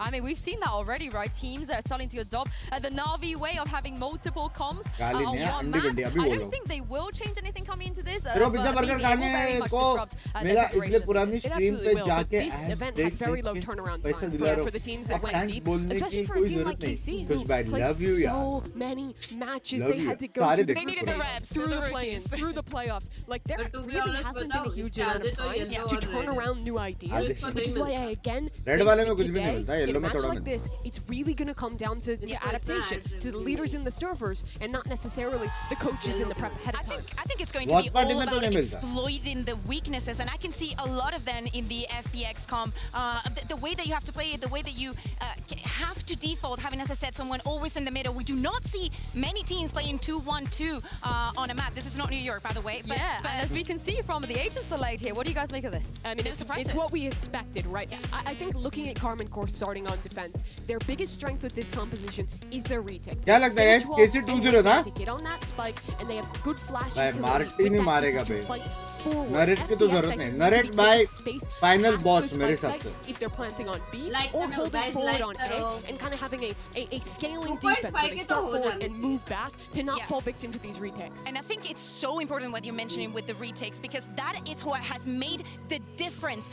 Speaker 2: I mean, we've seen that already, right? Teams are starting to adopt the Na'Vi way of having multiple comms on one map. I don't think they will change anything coming into this. But it will very much disrupt the preparation.
Speaker 5: It absolutely will. But this event had very low turnaround time for the teams that went deep, especially for a team like KC, who played so many matches. They had to go
Speaker 4: they needed the reps
Speaker 5: through the play-ins, through the playoffs. Like, there really hasn't been a huge amount of time to turn around new ideas, which is why I, again, think in a match like this, it's really going to come down to adaptation, to the leaders in the servers, and not necessarily the coaches in the prep ahead of time.
Speaker 4: I think it's going to be all about exploiting the weaknesses, and I can see a lot of them in the FPX comp. The way that you have to play it, the way that you have to default, having, as I said, someone always in the middle. We do not see many teams playing 2-1-2 on a map. This is not New York, by the way. But,
Speaker 2: and as we can see from the agent select here, what do you guys make of this?
Speaker 5: I mean, it's what we expected, right? I think looking at Carmen Core starting on defense, their biggest strength with this composition is their retakes.
Speaker 1: क्या लगता है कैसे 2-0 था?
Speaker 5: To get on that spike, and they have good flash
Speaker 1: भाई Marty नहीं मारेगा भाई.
Speaker 5: forward.
Speaker 1: Narrate की तो जरूरत नहीं. नरेट भाई फाइनल बॉस मेरे हिसाब से.
Speaker 5: If they're planting on B or holding forward on A and kind of having a scaling defense where they start forward and move back to not fall victim to these retakes.
Speaker 4: And I think it's so important what you're mentioning with the retakes, because that is what has made the difference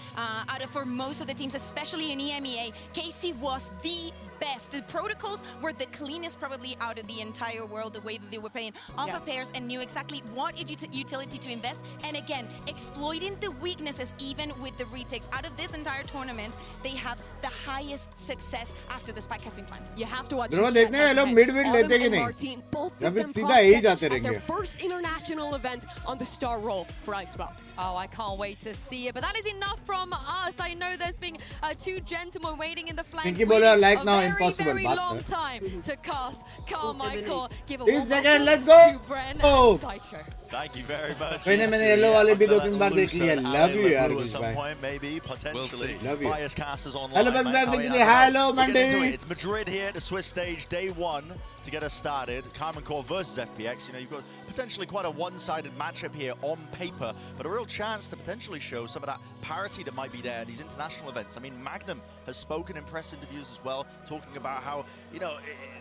Speaker 4: for most of the teams, especially in EMEA. KC was the best. The protocols were the cleanest probably out of the entire world, the way that they were playing off of pairs and knew exactly what utility to invest. And again, exploiting the weaknesses even with the retakes. Out of this entire tournament, they have the highest success after the spike has been planted.
Speaker 5: You have to watch
Speaker 1: Bro, देखने हैं लोग mid win लेते कि नहीं?
Speaker 5: Martin, both
Speaker 1: या
Speaker 5: of
Speaker 1: फिर
Speaker 5: them
Speaker 1: सीधा यही
Speaker 5: prospect
Speaker 1: जाते
Speaker 5: at
Speaker 1: रहेंगे?
Speaker 5: their first international event on the star roll for Icebox.
Speaker 2: Oh, I can't wait to see it. But that is enough from us. I know there's been two gentlemen waiting in the flanks.
Speaker 1: Pinky बोला like now impossible.
Speaker 2: Very long time to cast Carmichael. Give a
Speaker 1: 30 seconds, let's go.
Speaker 2: To Bren
Speaker 1: Oh.
Speaker 2: and Sideshow.
Speaker 20: Thank you very much.
Speaker 1: मैंने yellow वाले भी 2-3 बार देख लिया. Love you यार
Speaker 20: at
Speaker 1: Binks
Speaker 20: some
Speaker 1: भाई.
Speaker 20: point, maybe potentially.
Speaker 1: Love you.
Speaker 20: Bias casters online.
Speaker 1: Hello Binks
Speaker 20: mate.
Speaker 1: भाई, Binks
Speaker 20: Oh,
Speaker 1: ji.
Speaker 20: yeah.
Speaker 1: Hello
Speaker 20: We'll get into
Speaker 1: Monday.
Speaker 20: it. It's Madrid here at the Swiss stage, day one to get us started. Carmen Core versus FPX. You know, you've got potentially quite a one-sided matchup here on paper, but a real chance to potentially show some of that parity that might be there at these international events. I mean, Magnum has spoken in press interviews as well, talking about how, you know,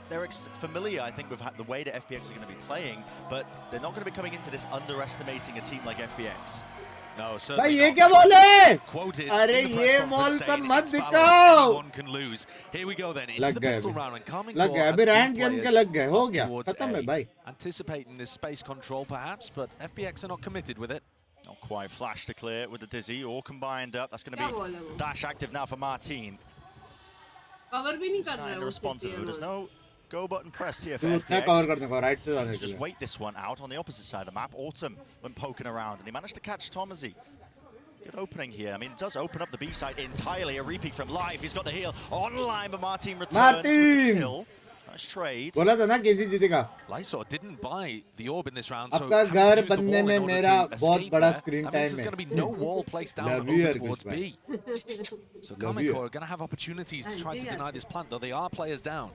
Speaker 20: they're familiar, I think, with the way that FPX are going to be playing, but they're not going to be coming into this underestimating a team like FPX.
Speaker 21: No,
Speaker 1: भाई
Speaker 21: certainly
Speaker 1: ये
Speaker 21: not.
Speaker 1: क्या बोले?
Speaker 21: Quoted
Speaker 1: अरे
Speaker 21: in the
Speaker 1: ये
Speaker 21: press conference
Speaker 1: ball
Speaker 21: saying
Speaker 1: सब मत
Speaker 21: it's Valorant,
Speaker 1: दिखाओ.
Speaker 21: anyone can lose. Here we go then into
Speaker 1: लग
Speaker 21: the
Speaker 1: गए
Speaker 21: pistol
Speaker 1: अभी.
Speaker 21: round and Carmen
Speaker 1: लग
Speaker 21: Core
Speaker 1: गए
Speaker 21: have
Speaker 1: अभी
Speaker 21: two
Speaker 1: रैंक गेम के
Speaker 21: players
Speaker 1: लग गए. हो
Speaker 21: up
Speaker 1: गया.
Speaker 21: towards
Speaker 1: खत्म है
Speaker 21: A,
Speaker 1: भाई.
Speaker 21: anticipating this space control perhaps, but FPX are not committed with it.
Speaker 20: Not quite flash to clear with the Dizzy, all combined up. That's going to be dash active now for Martin.
Speaker 11: Cover भी नहीं कर रहा
Speaker 20: Trying
Speaker 11: है
Speaker 20: to
Speaker 11: वो
Speaker 20: respond to
Speaker 11: city
Speaker 20: it. There's no go button pressed here for
Speaker 1: तू उतना
Speaker 20: FPX.
Speaker 1: Cover करने को राइट से जाने के
Speaker 20: Just
Speaker 1: लिए.
Speaker 20: wait this one out on the opposite side of the map. Autumn went poking around and he managed to catch Tomazi. Good opening here. I mean, it does open up the B side entirely. A repeat from live. He's got the heal online, but Martin returns.
Speaker 1: Martin!
Speaker 20: Kill. Nice trade.
Speaker 1: बोला था ना केसी जीतेगा.
Speaker 21: Lysor didn't buy the orb in this round, so
Speaker 1: आपका
Speaker 21: having
Speaker 1: घर
Speaker 21: used the
Speaker 1: बनने
Speaker 21: wall
Speaker 1: में
Speaker 21: in order
Speaker 1: मेरा
Speaker 21: to
Speaker 1: बहुत
Speaker 21: escape
Speaker 1: बड़ा
Speaker 21: there,
Speaker 1: screen
Speaker 21: that means
Speaker 1: time
Speaker 21: there's
Speaker 1: है.
Speaker 21: going to be no wall placed down
Speaker 1: Love you,
Speaker 21: over towards
Speaker 1: Argus
Speaker 21: B. So
Speaker 1: Love
Speaker 21: Carmen
Speaker 1: you.
Speaker 21: Core are going to have opportunities to try to deny this plant, though they are players down.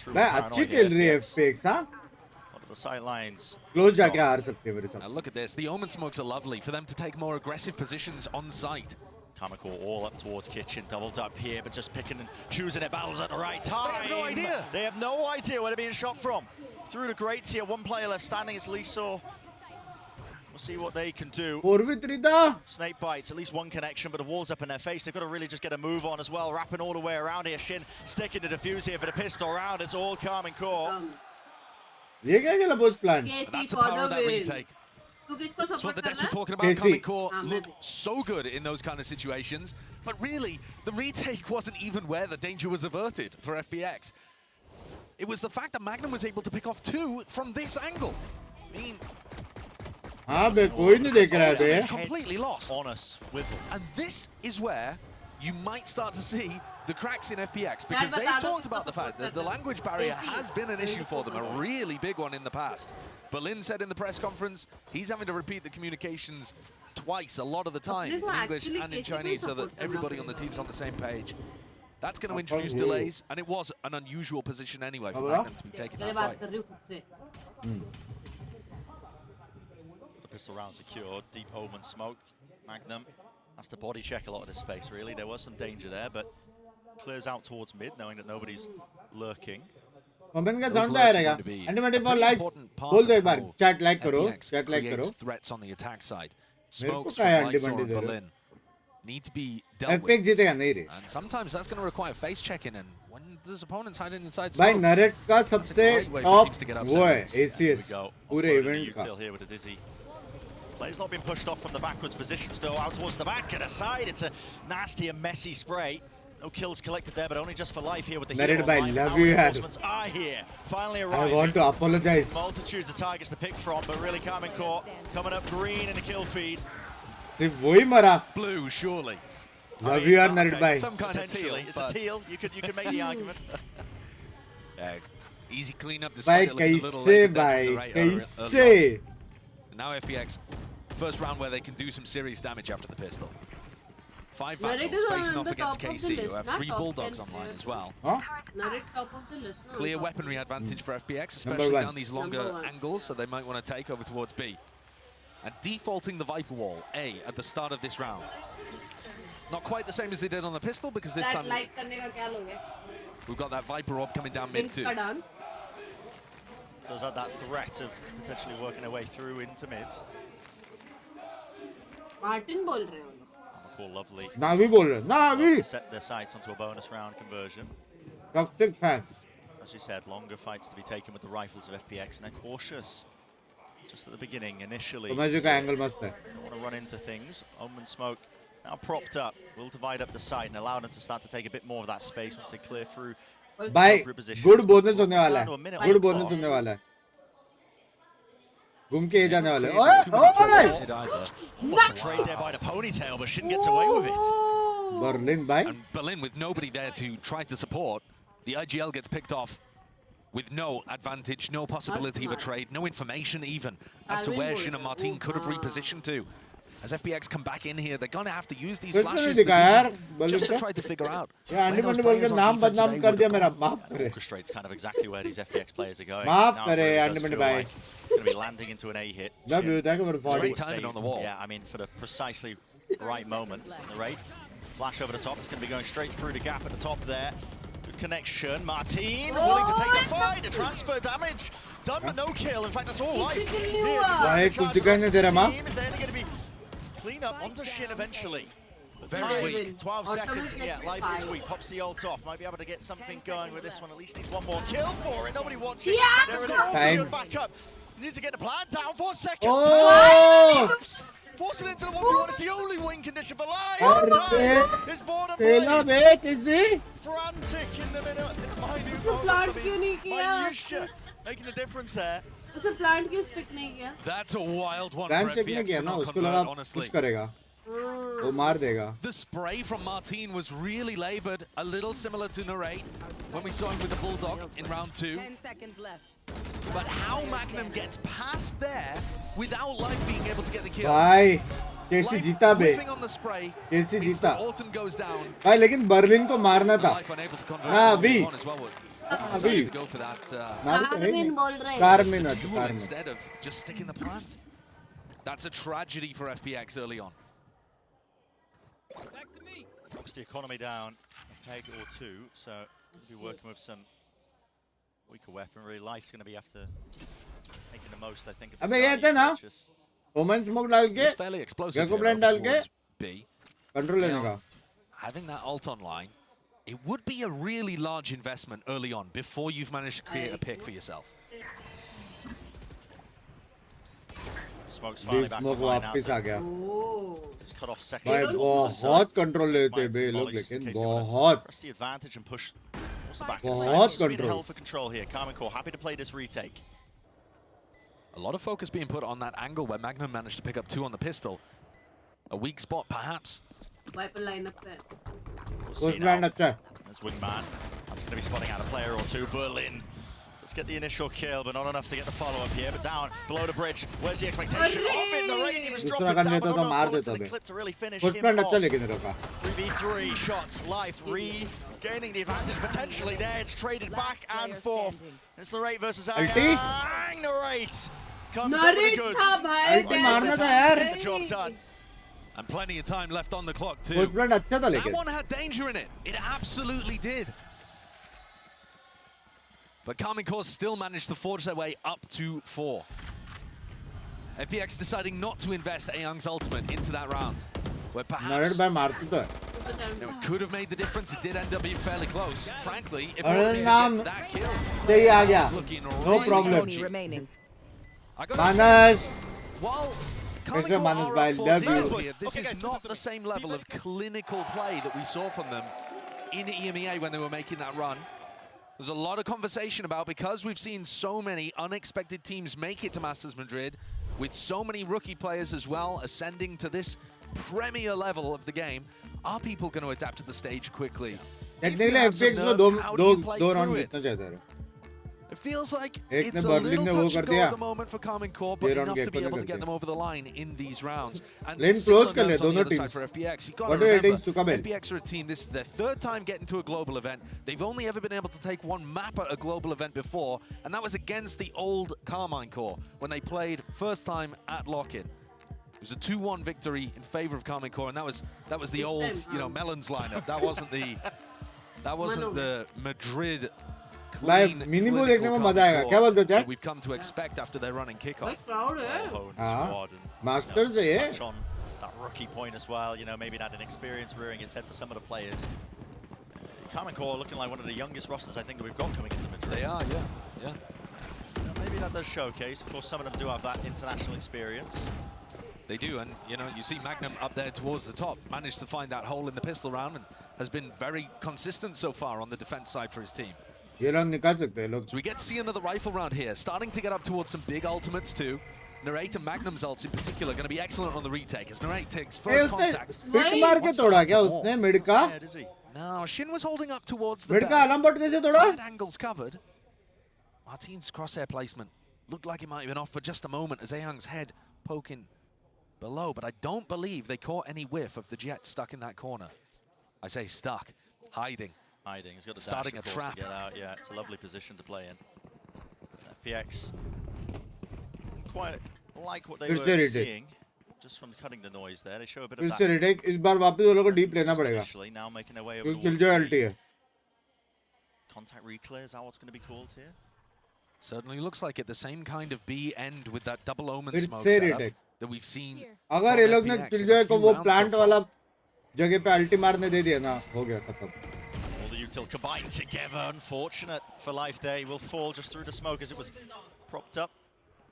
Speaker 1: भाई अच्छी खेल रही है FPX हाँ.
Speaker 20: The sight lines.
Speaker 1: Close जाके हार सकते हैं मेरे साथ.
Speaker 21: Now look at this. The Omen smokes are lovely for them to take more aggressive positions on site.
Speaker 20: Carmen Core all up towards kitchen, doubled up here, but just picking and choosing their battles at the right time.
Speaker 21: They have no idea.
Speaker 20: They have no idea where they're being shot from. Through the grates here, one player left standing. It's Lysor. We'll see what they can do.
Speaker 1: 4v3 था.
Speaker 20: Snake bites, at least one connection, but the wall's up in their face. They've got to really just get a move on as well, wrapping all the way around here. Shin sticking the defuse here for the pistol round. It's all Carmen Core.
Speaker 1: ये क्या खेला post plan?
Speaker 11: KC
Speaker 21: That's the
Speaker 11: for
Speaker 21: power
Speaker 11: the
Speaker 21: of that
Speaker 11: win.
Speaker 21: retake.
Speaker 11: तू किसको
Speaker 21: That's what
Speaker 11: support
Speaker 21: the
Speaker 11: कर
Speaker 21: Deaths
Speaker 11: रहा
Speaker 21: were
Speaker 11: है?
Speaker 21: talking about.
Speaker 1: KC.
Speaker 21: Common Core
Speaker 11: हाँ, मैं
Speaker 21: look so good in those kind of situations. But really, the retake wasn't even where the danger was averted for FPX. It was the fact that Magnum was able to pick off 2 from this angle. I mean,
Speaker 1: हाँ बे कोई नहीं देख रहा है बे.
Speaker 21: it's completely lost.
Speaker 20: On us with them.
Speaker 21: And this is where you might start to see the cracks in FPX, because
Speaker 11: Dad,
Speaker 21: they've
Speaker 11: बता दो
Speaker 21: talked
Speaker 11: किसको
Speaker 21: about the fact that the
Speaker 11: support
Speaker 21: language
Speaker 11: करना है?
Speaker 21: barrier
Speaker 11: KC.
Speaker 21: has been an issue for them, a really big one in the past. Berlin said in the press conference he's having to repeat the communications twice a lot of the time, in
Speaker 11: अपने को
Speaker 21: English
Speaker 11: actually
Speaker 21: and in
Speaker 11: KC को
Speaker 21: Chinese, so that
Speaker 11: support करना
Speaker 21: everybody on the
Speaker 11: पड़ेगा.
Speaker 21: team's on the same page. That's going to
Speaker 1: Apart
Speaker 21: introduce
Speaker 1: from
Speaker 21: delays, and it was an unusual position anyway for
Speaker 1: Abra?
Speaker 21: Magnum to be taking
Speaker 11: तेरे
Speaker 21: that
Speaker 11: बात
Speaker 21: fight.
Speaker 11: कर रही हूँ खुद से.
Speaker 20: The pistol round secured, deep home and smoke. Magnum has to body check a lot of this space, really. There was some danger there, but clears out towards mid, knowing that nobody's lurking.
Speaker 1: Comment का
Speaker 21: Those
Speaker 1: sound
Speaker 21: lurks
Speaker 1: आया
Speaker 21: are
Speaker 1: रहेगा.
Speaker 21: going to be
Speaker 1: and
Speaker 21: a
Speaker 1: for
Speaker 21: pretty
Speaker 1: likes
Speaker 21: important part
Speaker 1: बोल
Speaker 21: of
Speaker 1: दो एक बार.
Speaker 21: how
Speaker 1: chat like करो.
Speaker 21: FPX
Speaker 1: chat like
Speaker 21: creates
Speaker 1: करो.
Speaker 21: threats on the attack side.
Speaker 1: मेरे को
Speaker 21: Smokes
Speaker 1: क्या है
Speaker 21: from
Speaker 1: अंडी
Speaker 21: Mysore
Speaker 1: बंडी
Speaker 21: and
Speaker 1: दे रहे हो?
Speaker 21: Berlin need to be dealt with.
Speaker 1: एफपीएक्स जीतेगा नहीं रे.
Speaker 21: And sometimes that's going to require face checking, and when there's opponents hiding inside
Speaker 1: भाई
Speaker 21: smokes,
Speaker 1: नरेट का
Speaker 21: that's a
Speaker 1: सबसे
Speaker 21: great way for
Speaker 1: top
Speaker 21: teams to get
Speaker 1: वो है
Speaker 21: upset.
Speaker 1: ACS
Speaker 20: Here we go.
Speaker 1: पूरे
Speaker 20: Offloading
Speaker 1: event
Speaker 20: the
Speaker 1: का.
Speaker 20: util here with a dizzy. Play's not been pushed off from the backwards positions though, out towards the back and aside. It's a nasty and messy spray. No kills collected there, but only just for life here with the
Speaker 1: Narrate
Speaker 20: hero
Speaker 1: by
Speaker 20: line.
Speaker 1: love
Speaker 20: Now
Speaker 1: you, Had.
Speaker 20: reinforcements are here, finally
Speaker 1: I
Speaker 20: arriving.
Speaker 1: want to apologize.
Speaker 20: Multitudes of targets to pick from, but really Carmen Court coming up green in the kill feed.
Speaker 1: सिर्फ वही मरा.
Speaker 21: Blue, surely.
Speaker 1: Love you यार narrate भाई.
Speaker 21: Some kind of teal.
Speaker 20: Potentially, it's a teal. You could make the argument.
Speaker 21: Easy cleanup.
Speaker 1: भाई
Speaker 21: despite it looking a little
Speaker 1: कैसे
Speaker 21: later there
Speaker 1: भाई
Speaker 21: from the right early
Speaker 1: कैसे.
Speaker 21: on. Now FPX, first round where they can do some serious damage after the pistol. 5
Speaker 11: Narrate
Speaker 21: battles
Speaker 11: is
Speaker 21: facing
Speaker 11: on
Speaker 21: off
Speaker 11: the
Speaker 21: against
Speaker 11: top of the
Speaker 21: KC, who
Speaker 11: list,
Speaker 21: have
Speaker 11: not
Speaker 21: 3
Speaker 11: top
Speaker 21: bulldogs
Speaker 11: 10
Speaker 21: online
Speaker 11: players.
Speaker 21: as well.
Speaker 1: Huh?
Speaker 11: Narrate top of the list. not
Speaker 21: Clear
Speaker 11: top.
Speaker 21: weaponry advantage for FPX,
Speaker 1: Number
Speaker 21: especially
Speaker 1: one.
Speaker 21: down these longer
Speaker 11: Number one.
Speaker 21: angles, so they might want to take over towards B. And defaulting the Viper wall, A, at the start of this round. Not quite the same as they did on the pistol, because this
Speaker 11: That
Speaker 21: time
Speaker 11: like करने का क्या लोगे?
Speaker 21: we've got that Viper orb coming down mid
Speaker 11: Binks
Speaker 21: too.
Speaker 11: का dance.
Speaker 20: Does have that threat of potentially working their way through into mid.
Speaker 11: Martin बोल रहे हो.
Speaker 20: Cool, lovely.
Speaker 1: नावी बोल रहे. नावी.
Speaker 20: Set their sights onto a bonus round conversion.
Speaker 1: Toxic fan.
Speaker 20: As you said, longer fights to be taken with the rifles of FPX, and they're cautious. Just at the beginning, initially.
Speaker 1: तो मैं का angle मस्त है.
Speaker 20: Don't want to run into things. Omen smoke now propped up. Will divide up the site and allow them to start to take a bit more of that space once they clear through.
Speaker 1: भाई good bonus होने वाला है. Good bonus होने वाला है. घूम के जाने वाले. ओए ओए.
Speaker 20: Almost betrayed there by the ponytail, but Shin gets away with it.
Speaker 1: Berlin भाई.
Speaker 21: And Berlin with nobody there to try to support. The IGL gets picked off with no advantage, no possibility of a trade, no information even as to where Shin and Martin could have repositioned to. As FPX come back in here, they're going to have to use these flashes just to try to figure out.
Speaker 1: Yeah, Andy Mandy बोल के नाम बदनाम कर दिया मेरा. माफ करे.
Speaker 20: Orchestrates kind of exactly where these FPX players are going.
Speaker 1: माफ
Speaker 20: Now it
Speaker 1: करे
Speaker 20: really does
Speaker 1: Andy Mandy
Speaker 20: feel
Speaker 1: भाई.
Speaker 20: like it's going to be landing into an A hit.
Speaker 1: Love you, thank you for the follow.
Speaker 21: Great timing on the wall.
Speaker 20: Yeah, I mean, for the precisely right moment in the raid. Flash over the top. It's going to be going straight through the gap at the top there. Good connection. Martin willing to take the fight. The transfer damage done, but no kill. In fact, that's all right.
Speaker 1: भाई कुछ जगह नहीं दे रहा माँ.
Speaker 20: Is there going to be clean up onto Shin eventually? Very weak. 12 seconds to get life is sweet. Pops the ult off. Might be able to get something going with this one. At least needs one more kill for it. Nobody watching. They're in a back up. Needs to get the plan down. 4 seconds.
Speaker 1: Oh!
Speaker 20: Force it into the 1v1. It's the only win condition for life. It's born and
Speaker 1: तेला
Speaker 20: blazed.
Speaker 1: बे किसी.
Speaker 20: Frantic in the minute.
Speaker 11: उसने plant क्यों नहीं किया?
Speaker 20: Minutiaia making a difference there.
Speaker 11: उसने plant क्यों stick नहीं किया?
Speaker 21: That's a wild one
Speaker 1: Rand
Speaker 21: for
Speaker 1: check नहीं
Speaker 21: FPX
Speaker 1: किया
Speaker 21: to
Speaker 1: ना.
Speaker 21: not
Speaker 1: उसको
Speaker 21: convert,
Speaker 1: लगा
Speaker 21: honestly.
Speaker 1: पुश करेगा. वो मार देगा.
Speaker 21: The spray from Martin was really laboured, a little similar to Narrate when we saw him with the Bulldog in round 2.
Speaker 8: 10 seconds left.
Speaker 21: But how Magnum gets past there without Life being able to get the kill.
Speaker 1: भाई कैसी जीता बे.
Speaker 21: Whiffing on the spray,
Speaker 1: कैसी जीता.
Speaker 21: Autumn goes down.
Speaker 1: भाई लेकिन Berlin को मारना था.
Speaker 21: Life unable to convert
Speaker 1: अभी.
Speaker 21: on as well.
Speaker 1: अभी.
Speaker 21: Go for that.
Speaker 11: Carmen बोल रहे हैं.
Speaker 1: Carmen अच्छा
Speaker 21: duel
Speaker 1: Carmen.
Speaker 21: instead of just sticking the plant. That's a tragedy for FPX early on.
Speaker 20: Knocks the economy down a peg or two, so going to be working with some weaker weaponry. Life's going to be after making the most, I think, of this
Speaker 1: अबे ये थे ना. ओमन smoke डाल के.
Speaker 21: It's fairly explosive.
Speaker 1: गैको blind डाल के.
Speaker 21: B.
Speaker 1: Control लेने का.
Speaker 21: Having that ult online, it would be a really large investment early on before you've managed to create a pick for yourself.
Speaker 20: Smoke's finally
Speaker 1: Deep
Speaker 20: back
Speaker 1: smoke
Speaker 20: online now.
Speaker 1: वापस आ गया
Speaker 20: This cut off section.
Speaker 1: भाई बहुत control लेते हैं बे लोग लेकिन बहुत
Speaker 20: Press the advantage and push also back in
Speaker 1: बहुत
Speaker 20: the
Speaker 1: control.
Speaker 20: hell for control here. Carmen Core happy to play this retake.
Speaker 21: A lot of focus being put on that angle where Magnum managed to pick up 2 on the pistol. A weak spot, perhaps.
Speaker 11: Viper lineup पे
Speaker 1: Postman अच्छा है
Speaker 20: There's Wingman. That's going to be spotting out a player or two. Berlin. Let's get the initial kill, but not enough to get the follow-up here. But down below the bridge. Where's the expectation of it? The raid, he was dropping
Speaker 1: दूसरा
Speaker 20: down,
Speaker 1: करने
Speaker 20: but
Speaker 1: तो
Speaker 20: not enough
Speaker 1: मार
Speaker 20: bullets
Speaker 1: देता
Speaker 20: in the
Speaker 1: bay
Speaker 20: clip to really finish
Speaker 1: Postman
Speaker 20: him
Speaker 1: अच्छा
Speaker 20: off.
Speaker 1: लेकिन रखा
Speaker 20: 3v3 shots. Life regaining the advantage potentially there. It's traded back and forth. It's the raid versus
Speaker 1: Ulti?
Speaker 20: Ang. The raid comes up with the
Speaker 11: Narrate
Speaker 20: goods.
Speaker 11: था भाई
Speaker 1: Ulti मारना था यार
Speaker 20: Get the job done.
Speaker 21: And plenty of time left on the clock, too.
Speaker 1: Postman अच्छा था
Speaker 21: That
Speaker 1: लेकिन
Speaker 21: one had danger in it. It absolutely did. But Carmen Core still managed to forge their way up to 4. FPX deciding not to invest Ayoung's ultimate into that round. Where perhaps
Speaker 1: Narrate भाई मारती तो है
Speaker 21: it could have made the difference. It did end up being fairly close. Frankly, if
Speaker 1: अरे
Speaker 21: Orlando
Speaker 1: नाम
Speaker 21: gets that kill,
Speaker 1: सही आ गया
Speaker 21: it's looking
Speaker 1: no
Speaker 21: really
Speaker 1: problem
Speaker 21: dodgy. I gotta
Speaker 1: Manas
Speaker 21: say, while
Speaker 1: कैसे Manas
Speaker 21: Carmen
Speaker 1: भाई
Speaker 21: Core
Speaker 1: love
Speaker 21: are
Speaker 1: you
Speaker 21: here, this is not the same level of clinical play that we saw from them in EMEA when they were making that run. There's a lot of conversation about, because we've seen so many unexpected teams make it to Masters Madrid, with so many rookie players as well ascending to this premier level of the game, are people going to adapt to the stage quickly?
Speaker 1: technically FPX को दो round जीतना चाहता है
Speaker 21: It feels like
Speaker 1: एक ने
Speaker 21: it's a
Speaker 1: Berlin
Speaker 21: little
Speaker 1: ने वो
Speaker 21: touch
Speaker 1: कर
Speaker 21: and go
Speaker 1: दिया
Speaker 21: at the moment for Carmen Core, but
Speaker 1: ये round
Speaker 21: enough
Speaker 1: के
Speaker 21: to be
Speaker 1: ऊपर
Speaker 21: able to
Speaker 1: करते
Speaker 21: get them
Speaker 1: हैं
Speaker 21: over the line in these rounds. And
Speaker 1: Lane
Speaker 21: similar
Speaker 1: close कर ले
Speaker 21: notes on the
Speaker 1: दोनों
Speaker 21: other side
Speaker 1: teams
Speaker 21: for FPX. You got
Speaker 1: What
Speaker 21: to
Speaker 1: are
Speaker 21: remember,
Speaker 1: ratings Sukabel?
Speaker 21: FPX are a team, this is their 3rd time getting to a global event. They've only ever been able to take one map at a global event before, and that was against the old Carmine Core when they played first time at Lock-In. It was a 2-1 victory in favor of Carmine Core, and that was the old, Melons lineup. That wasn't the Madrid
Speaker 1: भाई मिनिमो देखने में मजा आएगा क्या बोलते हो chat
Speaker 21: we've come to expect after their running kickoff.
Speaker 11: crowd है
Speaker 1: हाँ मास्टर्स है ये
Speaker 20: Touch on that rookie point as well, maybe that inexperience rearing its head for some of the players. Carmen Core looking like one of the youngest rosters I think that we've got coming into Madrid.
Speaker 21: They are, yeah.
Speaker 20: Maybe that does showcase. Of course, some of them do have that international experience.
Speaker 21: They do, and you see Magnum up there towards the top, managed to find that hole in the pistol round and has been very consistent so far on the defense side for his team.
Speaker 1: ये round निकाल सकते हैं लोग
Speaker 21: So we get to see another rifle round here, starting to get up towards some big ultimates too. Narrate and Magnum's ults in particular going to be excellent on the retake as Narrate takes first contact.
Speaker 1: Spit मार के तोड़ा क्या उसने mid का
Speaker 21: No, Shin was holding up towards the
Speaker 1: mid का alarm but कैसे तोड़ा
Speaker 21: Bad angles covered. Martin's crosshair placement looked like it might have been off for just a moment as Ayoung's head poking below, but I don't believe they caught any whiff of the jet stuck in that corner. I say stuck, hiding.
Speaker 20: He's got the
Speaker 21: starting
Speaker 20: dash,
Speaker 21: a
Speaker 20: of course,
Speaker 21: trap.
Speaker 20: to get out. Yeah, it's a lovely position to play in. FPX quite like what they were seeing, just from cutting the noise there. They show a bit of
Speaker 1: फिर से retake इस बार वापस वो लोगों को deep लेना पड़ेगा
Speaker 20: now making their way over
Speaker 1: क्योंकि किलजॉय अल्टी है
Speaker 20: contact reclear. Is that what's going to be called here?
Speaker 21: Certainly looks like it. The same kind of B end with that double omen
Speaker 1: फिर
Speaker 21: smoke
Speaker 1: से
Speaker 21: setup
Speaker 1: retake
Speaker 21: that we've seen.
Speaker 1: अगर ये लोग ने killjoy को वो plant वाला जगह पे अल्टी मारने दे दिया ना हो गया खत्म
Speaker 20: All the util combined together. Unfortunate for Life there. He will fall just through the smoke as it was propped up,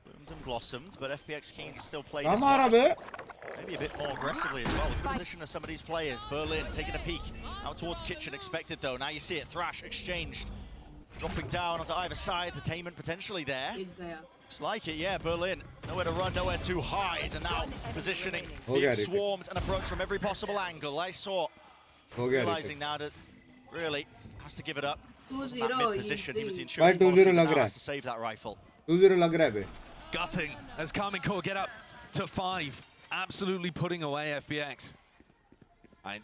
Speaker 20: bloomed and blossomed. But FPX keen to still play this one. Maybe a bit more aggressively as well. Look at the position of some of these players. Berlin taking a peek out towards Kitchen. Expected though. Now you see it. Thrash exchanged. Dropping down onto either side. Detainment potentially there. Looks like it, yeah. Berlin. Nowhere to run, nowhere to hide. And now positioning. Being swarmed and approached from every possible angle. I saw. Realizing now that really has to give it up.
Speaker 11: 2-0.
Speaker 20: That mid position. He was the insurance policy. Now has to save that rifle.
Speaker 1: 2-0 लग रहा है बे
Speaker 21: Gutting as Carmen Core get up to 5. Absolutely putting away FPX. And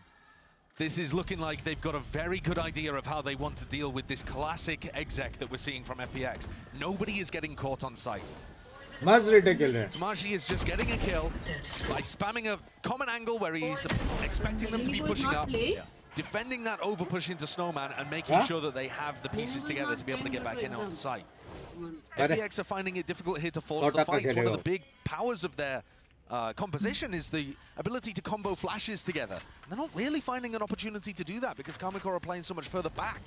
Speaker 21: this is looking like they've got a very good idea of how they want to deal with this classic exec that we're seeing from FPX. Nobody is getting caught on sight.
Speaker 1: मस्त retake खेल रहे हैं
Speaker 21: Tamashi is just getting a kill by spamming a common angle where he's expecting them to be pushing up. Defending that over push into Snowman and making sure that they have the pieces together to be able to get back in onto sight. FPX are finding it difficult here to force the fight. One of the big powers of their composition is the ability to combo flashes together. And they're not really finding an opportunity to do that because Carmen Core are playing so much further back.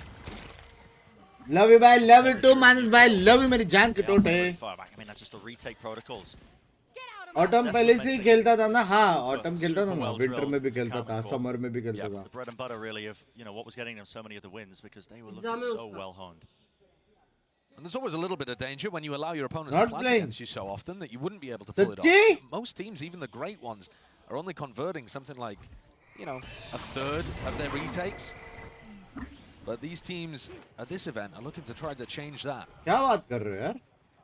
Speaker 1: Love you bhai, love you too, Manas bhai, love you मेरी जान की टोटे.
Speaker 20: I mean, that's just the retake protocols.
Speaker 1: Autumn पहले से ही खेलता था ना हाँ autumn खेलता था ना विंटर में भी खेलता था समर में भी खेलता था
Speaker 20: The bread and butter really of what was getting them so many of the wins because they were looking so well honed.
Speaker 21: And there's always a little bit of danger when you allow your opponents
Speaker 1: Not
Speaker 21: to plant
Speaker 1: playing.
Speaker 21: against you so often that you wouldn't be able to pull it
Speaker 1: Sachi?
Speaker 21: off. Most teams, even the great ones, are only converting something like, a third of their retakes. But these teams at this event are looking to try to change that.
Speaker 1: क्या बात कर रहे हो यार?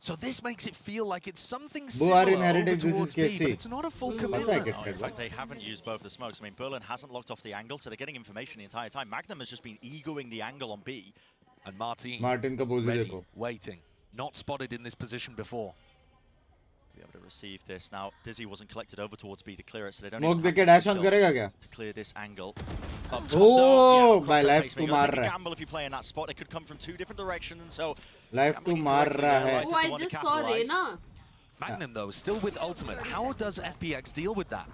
Speaker 21: So this makes it feel like it's something
Speaker 1: Who
Speaker 21: similar
Speaker 1: are inheriting
Speaker 21: over
Speaker 1: this
Speaker 21: towards
Speaker 1: is
Speaker 21: B,
Speaker 1: KC.
Speaker 21: but it's not a full commitment.
Speaker 20: In fact, they haven't used both the smokes. I mean, Berlin hasn't locked off the angle, so they're getting information the entire time. Magnum has just been egoing the angle on B.
Speaker 21: And Martin
Speaker 1: का pose
Speaker 21: ready,
Speaker 1: देखो.
Speaker 21: waiting, not spotted in this position before.
Speaker 20: Be able to receive this. Now, Dizzy wasn't collected over towards B to clear it, so they don't
Speaker 1: Smoke
Speaker 20: even
Speaker 1: देके
Speaker 20: have
Speaker 1: dash on
Speaker 20: themselves
Speaker 1: करेगा क्या?
Speaker 20: to clear this angle. Up top,
Speaker 1: Oh,
Speaker 20: though,
Speaker 1: by
Speaker 20: cross
Speaker 1: life
Speaker 20: face.
Speaker 1: to
Speaker 20: You're gonna take
Speaker 1: मार
Speaker 20: a
Speaker 1: रहा है.
Speaker 20: gamble if you play in that spot. It could come from two different directions, so
Speaker 1: Life to मार रहा है.
Speaker 11: Oh, I just saw Reina.
Speaker 21: Magnum, though, still with ultimate. How does FPX deal with that?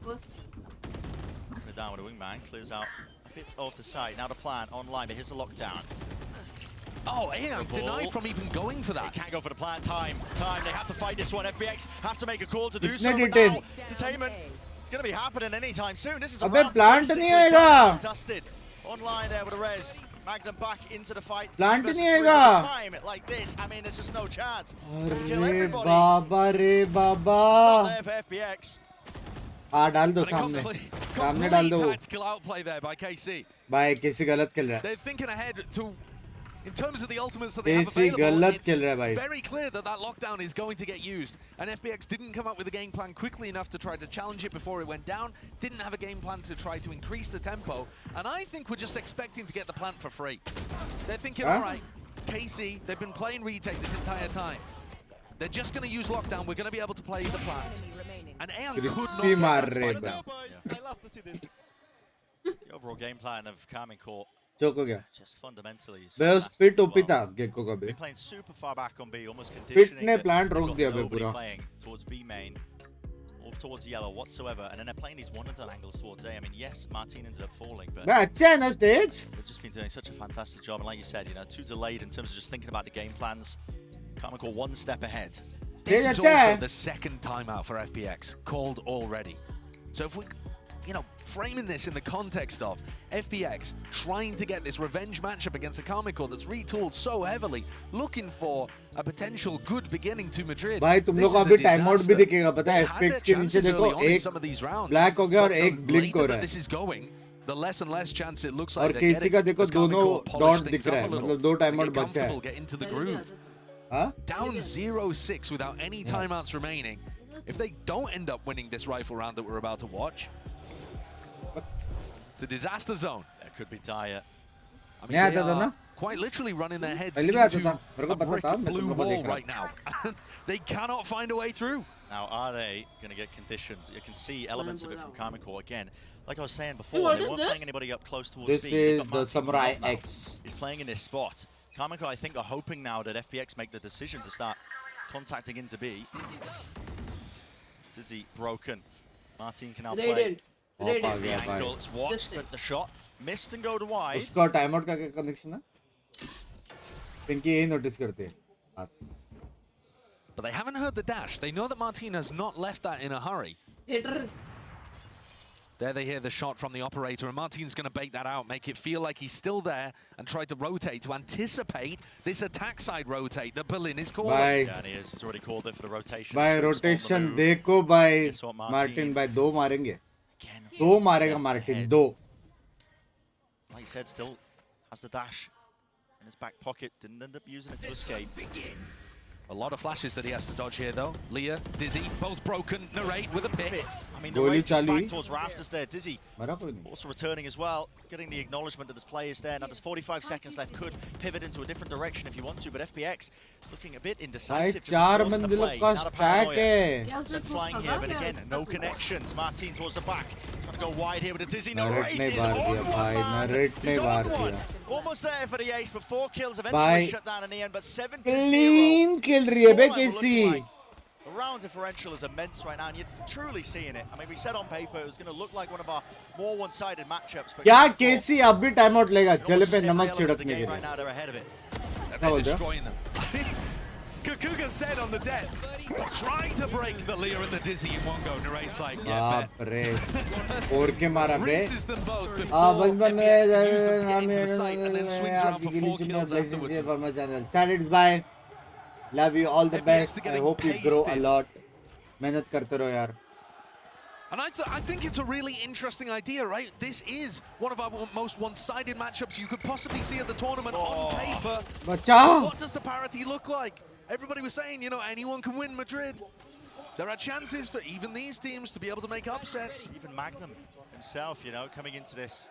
Speaker 20: Put it down with a wingman, clears out a bit of the site. Now the plan online, but here's the lockdown.
Speaker 21: Oh, AM denied from even going for that.
Speaker 20: They can't go for the plan. Time. They have to fight this one. FPX have to make a call to do so.
Speaker 1: Itne
Speaker 20: But
Speaker 1: detain.
Speaker 20: now, detainment. It's going to be happening anytime soon. This is a
Speaker 1: अबे
Speaker 20: round
Speaker 1: plant
Speaker 20: basically
Speaker 1: नहीं आएगा.
Speaker 20: dusted. Online there with a res. Magnum back into the fight.
Speaker 1: Plant
Speaker 20: Versus
Speaker 1: नहीं
Speaker 20: three
Speaker 1: आएगा.
Speaker 20: at a time like this. I mean, there's just no chance. Kill
Speaker 1: अरे
Speaker 20: everybody.
Speaker 1: बाबा रे
Speaker 20: It's
Speaker 1: Baba.
Speaker 20: not there for FPX.
Speaker 1: हाँ डाल दो
Speaker 21: But a
Speaker 1: सामने.
Speaker 21: complete
Speaker 1: सामने डाल दो.
Speaker 21: tactical outplay there by KC.
Speaker 1: भाई किसी गलत खेल रहा है.
Speaker 21: They're thinking ahead to, in terms of the ultimates that they have
Speaker 1: KC
Speaker 21: available,
Speaker 1: गलत
Speaker 21: it's
Speaker 1: खेल रहा है भाई.
Speaker 21: very clear that that lockdown is going to get used. And FPX didn't come up with a game plan quickly enough to try to challenge it before it went down. Didn't have a game plan to try to increase the tempo. And I think we're just expecting to get the plant for free. They're thinking, all right, KC, they've been playing retake this entire time. They're just going to use lockdown. We're going to be able to play the plant. And Aeon could not get that spike down.
Speaker 20: I love to see this. The overall game plan of Carmine Court.
Speaker 1: चौक हो गया.
Speaker 20: Just fundamentally. is
Speaker 1: बे उस
Speaker 20: fantastic
Speaker 1: पिट
Speaker 20: as
Speaker 1: OP
Speaker 20: well.
Speaker 1: था gecko का भी.
Speaker 20: Been playing super far back on B, almost
Speaker 1: pit
Speaker 20: conditioning.
Speaker 1: ने
Speaker 20: that
Speaker 1: plant
Speaker 20: they've
Speaker 1: रोक
Speaker 20: got
Speaker 1: दिया बे
Speaker 20: nobody
Speaker 1: पूरा.
Speaker 20: playing towards B main or towards yellow whatsoever, and then they're playing these one and done angles towards A. I mean, yes, Martin ended up falling, but
Speaker 1: बे अच्छा है ना stage.
Speaker 20: they've just been doing such a fantastic job. And like you said, too delayed in terms of just thinking about the game plans. Carmine Court one step ahead.
Speaker 21: This is
Speaker 1: अच्छा
Speaker 21: also
Speaker 1: है.
Speaker 21: the second timeout for FPX, called already. So if we, framing this in the context of FPX trying to get this revenge matchup against a Carmine Court that's retooled so heavily, looking for a potential good beginning to Madrid.
Speaker 1: भाई तुम लोग को अभी time out भी दिखेगा पता है. FPX के नीचे देखो एक ब्लैक हो गया और एक ब्लिंक हो रहा
Speaker 21: This is going, the less and less chance it looks
Speaker 1: और
Speaker 21: like they
Speaker 1: KC
Speaker 21: get
Speaker 1: का
Speaker 21: it.
Speaker 1: देखो
Speaker 21: as Carmine
Speaker 1: दोनों
Speaker 21: Court polish
Speaker 1: डॉट
Speaker 21: things
Speaker 1: दिख रहा
Speaker 21: up
Speaker 1: है.
Speaker 21: a little,
Speaker 1: मतलब दो टाइम
Speaker 21: get
Speaker 1: आउट बचा
Speaker 21: comfortable,
Speaker 1: है.
Speaker 21: get into the groove.
Speaker 1: हाँ?
Speaker 21: Down 0-6 without any timeouts remaining. If they don't end up winning this rifle round that we're about to watch, it's a disaster zone.
Speaker 20: It could be dire.
Speaker 21: I mean,
Speaker 1: नहीं
Speaker 21: they
Speaker 1: आता था ना.
Speaker 21: are quite literally running their heads
Speaker 1: पहले भी आता
Speaker 21: into
Speaker 1: था. मेरे को
Speaker 21: a
Speaker 1: पता
Speaker 21: brick
Speaker 1: था. मैं
Speaker 21: blue
Speaker 1: तुमको
Speaker 21: wall
Speaker 1: देख रहा
Speaker 21: right now. They cannot find a way through.
Speaker 20: Now, are they going to get conditioned? You can see elements of it from Carmine Court again. Like I was saying before, they weren't playing anybody up close towards
Speaker 1: This
Speaker 20: B. They've
Speaker 1: is
Speaker 20: got
Speaker 1: the
Speaker 20: Martin
Speaker 1: Samurai
Speaker 20: Milot now.
Speaker 1: X.
Speaker 20: He's playing in this spot. Carmine Court, I think, are hoping now that FPX make the decision to start contacting into B. Dizzy broken. Martin can now play.
Speaker 11: Radiant.
Speaker 20: The angle, it's watched, but the shot missed and go to wide.
Speaker 1: उसका time out का क्या connection है? इनकी यही notice करते हैं.
Speaker 21: But they haven't heard the dash. They know that Martin has not left that in a hurry.
Speaker 11: Hitters.
Speaker 21: There they hear the shot from the operator, and Martin's going to bait that out, make it feel like he's still there, and try to rotate to anticipate this attack side rotate that Berlin is calling.
Speaker 20: Yeah, and he is. He's already called it for the rotation.
Speaker 1: By rotation देखो by Martin by दो मारेंगे. दो मारेगा Martin दो.
Speaker 20: Like you said, still has the dash in his back pocket. Didn't end up using it to escape.
Speaker 21: A lot of flashes that he has to dodge here, though. Leah, Dizzy, both broken. Narrate with a pick.
Speaker 20: I mean, the way just back towards rafters there. Dizzy also returning as well, getting the acknowledgement that there's players there. Now there's 45 seconds left. Could pivot into a different direction if you want to, but FPX looking a bit indecisive. Just forcing the play. Not a paranoia. Ascent flying here, but again, no connections. Martin towards the back, trying to go wide here with a Dizzy. Narrate is on one. He's on one. Almost there for the ace, but 4 kills eventually shut down in the end, but 7-0.
Speaker 1: Clean kill रही है बे KC.
Speaker 20: The round differential is immense right now, and you're truly seeing it. I mean, we said on paper it was going to look like one of our more one-sided matchups. But
Speaker 1: क्या KC अब भी time out लेगा? जल पे नमक छिड़कने के लिए.
Speaker 20: right now they're ahead of it.
Speaker 21: They're destroying them. Kakuga said on the desk, trying to break the Lear and the Dizzy in one go. Narrate's like, yeah,
Speaker 1: बाप रे 4K मारा बे
Speaker 21: rinses them both before
Speaker 1: बचपन
Speaker 21: FPX can use them to get into the site and then swings around for 4 kills afterwards.
Speaker 1: for my channel. Saturdays bye. Love you all the best. I hope you grow a lot. मेहनत करते रहो यार.
Speaker 21: And I think it's a really interesting idea, right? This is one of our most one-sided matchups you could possibly see at the tournament on paper.
Speaker 1: Bacha.
Speaker 21: What does the parity look like? Everybody was saying, you know, anyone can win Madrid. There are chances for even these teams to be able to make upsets.
Speaker 20: Even Magnum himself, you know, coming into this,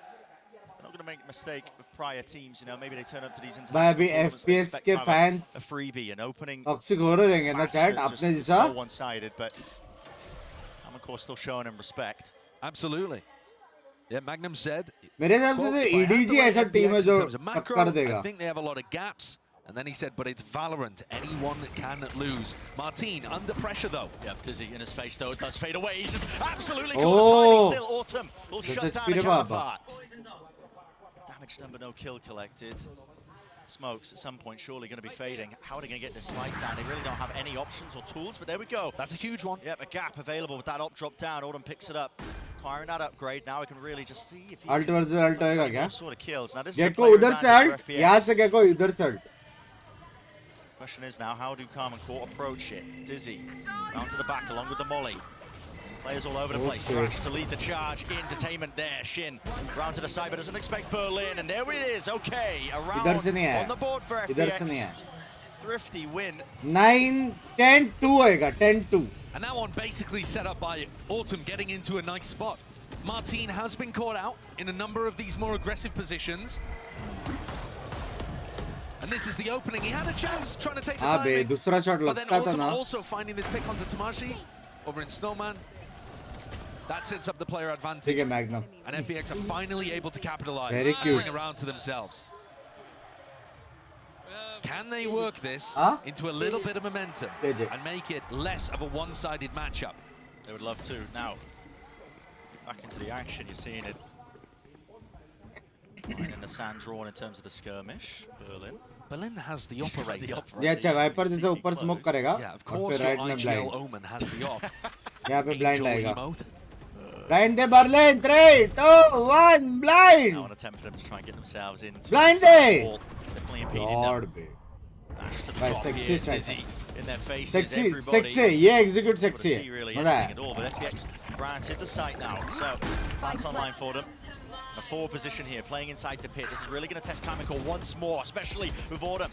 Speaker 20: they're not going to make a mistake with prior teams, you know, maybe they turn up to these international tournaments, they
Speaker 1: FPS
Speaker 20: expect
Speaker 1: के
Speaker 20: to have
Speaker 1: fans
Speaker 20: a freebie, an opening
Speaker 1: toxic हो रहेंगे ना
Speaker 20: match
Speaker 1: chat
Speaker 20: that
Speaker 1: अपने
Speaker 20: just
Speaker 1: जैसा
Speaker 20: so one-sided, but I'm of course still showing him respect.
Speaker 21: Absolutely. Yeah, Magnum said.
Speaker 1: मेरे हिसाब से तो EDG ऐसा टीम है जो टक्कर देगा.
Speaker 21: I think they have a lot of gaps. And then he said, but it's Valorant. Anyone can lose. Martin, under pressure, though.
Speaker 20: Yep, Dizzy in his face, though. It does fade away. He's just absolutely got the timing still. Autumn will shut down the counterpart. Damage done, but no kill collected. Smokes at some point surely going to be fading. How are they going to get this spike down? They really don't have any options or tools, but there we go.
Speaker 21: That's a huge one.
Speaker 20: Yep, a gap available with that op drop down. Autumn picks it up. Acquiring that upgrade. Now we can really just see if he
Speaker 1: Alt versus alt होएगा क्या?
Speaker 20: sort of kills. Now this
Speaker 1: Gecko
Speaker 20: is
Speaker 1: उधर से alt, यहाँ से Gecko इधर से alt.
Speaker 20: Question is now, how do Carmen Court approach it? Dizzy, round to the back along with the molly. Players all over the place. Thrash to lead the charge. Entertainment there. Shin round to the side, but doesn't expect Berlin. And there it is. Okay, a round on the board for FPX. Thrifty win.
Speaker 1: 9, 10, 2 होएगा. 10, 2.
Speaker 21: And that one basically set up by Autumn getting into a nice spot. Martin has been caught out in a number of these more aggressive positions. And this is the opening. He had a chance trying to take the timing.
Speaker 1: दूसरा shot
Speaker 21: But then
Speaker 1: लगता था
Speaker 21: Autumn
Speaker 1: ना.
Speaker 21: also finding this pick onto Tamashi over in Snowman. That sets up the player advantage.
Speaker 1: ठीक है Magnum.
Speaker 21: And FPX are finally able to capitalize.
Speaker 1: Very cute.
Speaker 21: Bring around to themselves. Can they work this into a little bit of momentum and make it less of a one-sided matchup?
Speaker 20: They would love to. Now, back into the action, you're seeing it. Finding the sand drawn in terms of the skirmish.
Speaker 21: Berlin has the operator.
Speaker 1: ये अच्छा wiper जैसे ऊपर smoke करेगा.
Speaker 21: Yeah, of
Speaker 1: और
Speaker 21: course
Speaker 1: फिर
Speaker 21: your
Speaker 1: right में
Speaker 21: IGL
Speaker 1: blind.
Speaker 21: Omen has the op.
Speaker 1: यहाँ पे ब्लाइंड
Speaker 21: Angel
Speaker 1: लाएगा.
Speaker 21: emote.
Speaker 1: Blind they Berlin. 3, 2, 1 blind.
Speaker 20: Now an attempt for them to try and get themselves into
Speaker 1: Blind
Speaker 20: the
Speaker 1: they.
Speaker 20: definitely impeding
Speaker 1: Lord
Speaker 20: them.
Speaker 1: be.
Speaker 20: Dash to the
Speaker 1: भाई
Speaker 20: top
Speaker 1: sexy
Speaker 20: here,
Speaker 1: strike.
Speaker 20: Dizzy in their faces,
Speaker 1: Sexy,
Speaker 20: everybody.
Speaker 1: sexy. ये execute sexy
Speaker 20: See
Speaker 1: है.
Speaker 20: really
Speaker 1: मजा
Speaker 20: anything
Speaker 1: है.
Speaker 20: at all, but FPX granted the site now. So that's online for them. A forward position here, playing inside the pit. This is really going to test Chemical once more, especially with Autumn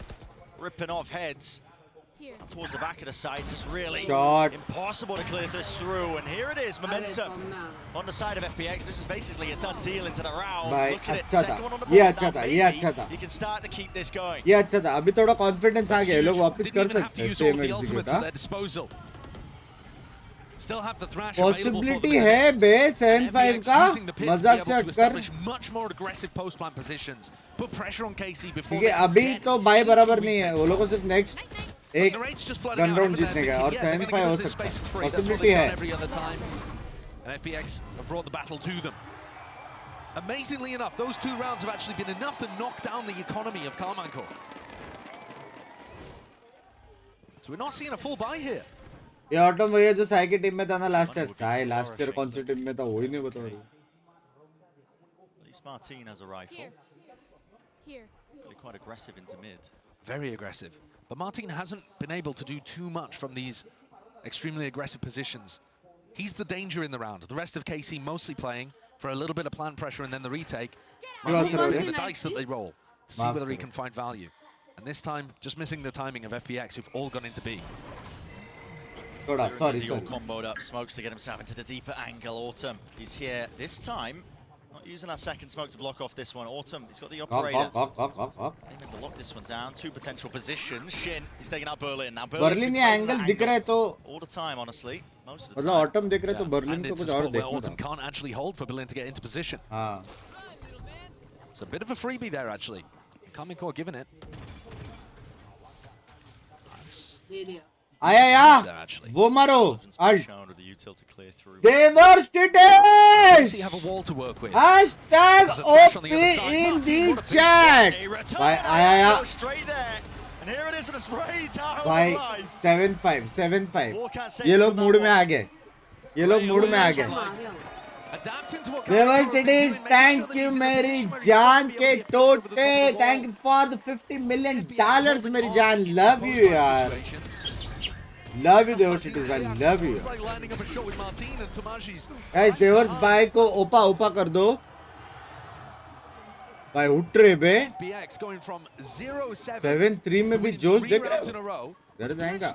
Speaker 20: ripping off heads. And towards the back of the site, just really impossible to clear this through. And here it is, momentum on the side of FPX. This is basically a done deal into the round.
Speaker 1: भाई
Speaker 20: Look at it,
Speaker 1: अच्छा था.
Speaker 20: second one on the
Speaker 1: ये
Speaker 20: board.
Speaker 1: अच्छा
Speaker 20: Now
Speaker 1: था. ये अच्छा था.
Speaker 20: maybe you can start to keep this going.
Speaker 1: ये अच्छा था. अभी थोड़ा confidence आ गया. ये लोग वापस कर
Speaker 21: Didn't even have to
Speaker 1: सकते हैं.
Speaker 21: use all
Speaker 1: Same
Speaker 21: the
Speaker 1: execute
Speaker 21: ultimates at
Speaker 1: हाँ.
Speaker 21: their disposal. Still have the thrash available for
Speaker 1: Possibility
Speaker 21: them.
Speaker 1: है बे 7-5
Speaker 21: FPX
Speaker 1: का.
Speaker 21: using the pit to be
Speaker 1: मजाक
Speaker 21: able
Speaker 1: से
Speaker 21: to
Speaker 1: हटकर.
Speaker 21: establish much more aggressive post-plant positions. Put pressure on KC before
Speaker 1: क्योंकि अभी तो by बराबर नहीं है. वो लोगों को सिर्फ next एक गन राउंड जीतने का और 7-5 हो सकता है. Possibility है.
Speaker 21: Every other time. And FPX have brought the battle to them. Amazingly enough, those 2 rounds have actually been enough to knock down the economy of Carmanco. So we're not seeing a full buy here.
Speaker 1: ये autumn भैया जो साई की team में था ना last year. Sai last year कौन सी team में था वो ही नहीं बता रही.
Speaker 20: At least Martin has a rifle. Really quite aggressive into mid.
Speaker 21: Very aggressive. But Martin hasn't been able to do too much from these extremely aggressive positions. He's the danger in the round. The rest of KC mostly playing for a little bit of plant pressure and then the retake. Martin's playing the dice that they roll to see whether he can find value. And this time, just missing the timing of FPX, who've all gone into B.
Speaker 1: Sorry.
Speaker 20: All comboed up, smokes to get himself into the deeper angle. Autumn, he's here this time. Not using that second smoke to block off this one. Autumn, he's got the operator. Aiming to lock this one down. 2 potential positions. Shin, he's taking out Berlin. Now
Speaker 1: Berlin ये angle दिख रहा है तो
Speaker 20: all the time, honestly. Most of the
Speaker 1: मतलब
Speaker 20: time.
Speaker 1: Autumn देख रहे तो Berlin को कुछ और देखना
Speaker 21: Autumn can't actually hold for Berlin to get into position.
Speaker 1: हाँ.
Speaker 21: It's a bit of a freebie there, actually. Carmanco giving it.
Speaker 1: आया या वो मारो alt. Diversities.
Speaker 21: You have a wall to work with.
Speaker 1: Hashtag OP in the chat. भाई आया या.
Speaker 20: And here it is with a spray down
Speaker 1: भाई
Speaker 20: live.
Speaker 1: 7-5 7-5 ये लोग मूड में आ गए ये लोग मूड में आ गए Devastated, thank you मेरी जान के टोटे thank you for the $50 million मेरी जान love you यार love you Devastated भाई love you guys Devers भाई को ओपा कर दो भाई उठ रहे बे 7-3 में भी जोश देख रहे हो डर जाएगा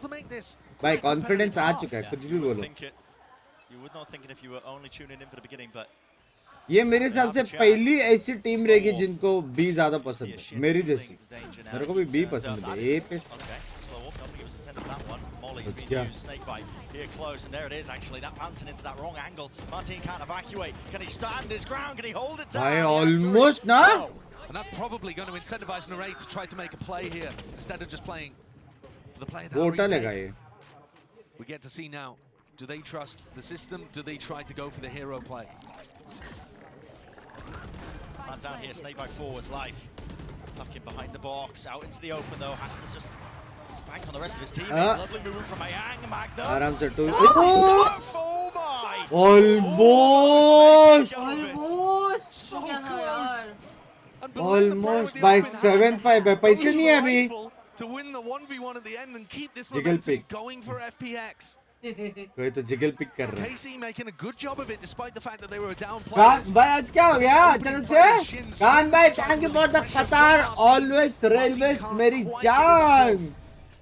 Speaker 1: भाई कॉन्फिडेंस आ चुका है कुछ भी बोलो
Speaker 20: You would not think it if you were only tuning in for the beginning, but
Speaker 1: ये मेरे हिसाब से पहली ऐसी टीम रहेगी जिनको बी ज्यादा पसंद है मेरी जैसी मेरे को भी बी पसंद है ए पे
Speaker 20: here close, and there it is actually, that bouncing into that wrong angle. Martin can't evacuate. Can he stand his ground? Can he hold it down?
Speaker 1: भाई almost ना
Speaker 21: And that's probably going to incentivize Narrate to try to make a play here instead of just playing for the play that we get to see now. Do they trust the system? Do they try to go for the hero play?
Speaker 20: Man down here, snake bite forwards, life. Tucking behind the box, out into the open though. Has to just spank on the rest of his teammates. Lovely move from Ayang, Magnum.
Speaker 1: आराम से to almost by 7-5 है पैसे नहीं है अभी
Speaker 21: To win the 1v1 at the end and keep this
Speaker 1: Jiggle
Speaker 21: momentum
Speaker 1: pick.
Speaker 21: going for FPX.
Speaker 1: कोई तो jiggle pick कर रहा है
Speaker 21: KC making a good job of it despite the fact that they were down
Speaker 1: can't
Speaker 21: players.
Speaker 1: भाई आज क्या हो गया अचानक से कान भाई थैंक यू फॉर द कतार ऑलवेज रेलवेज मेरी जान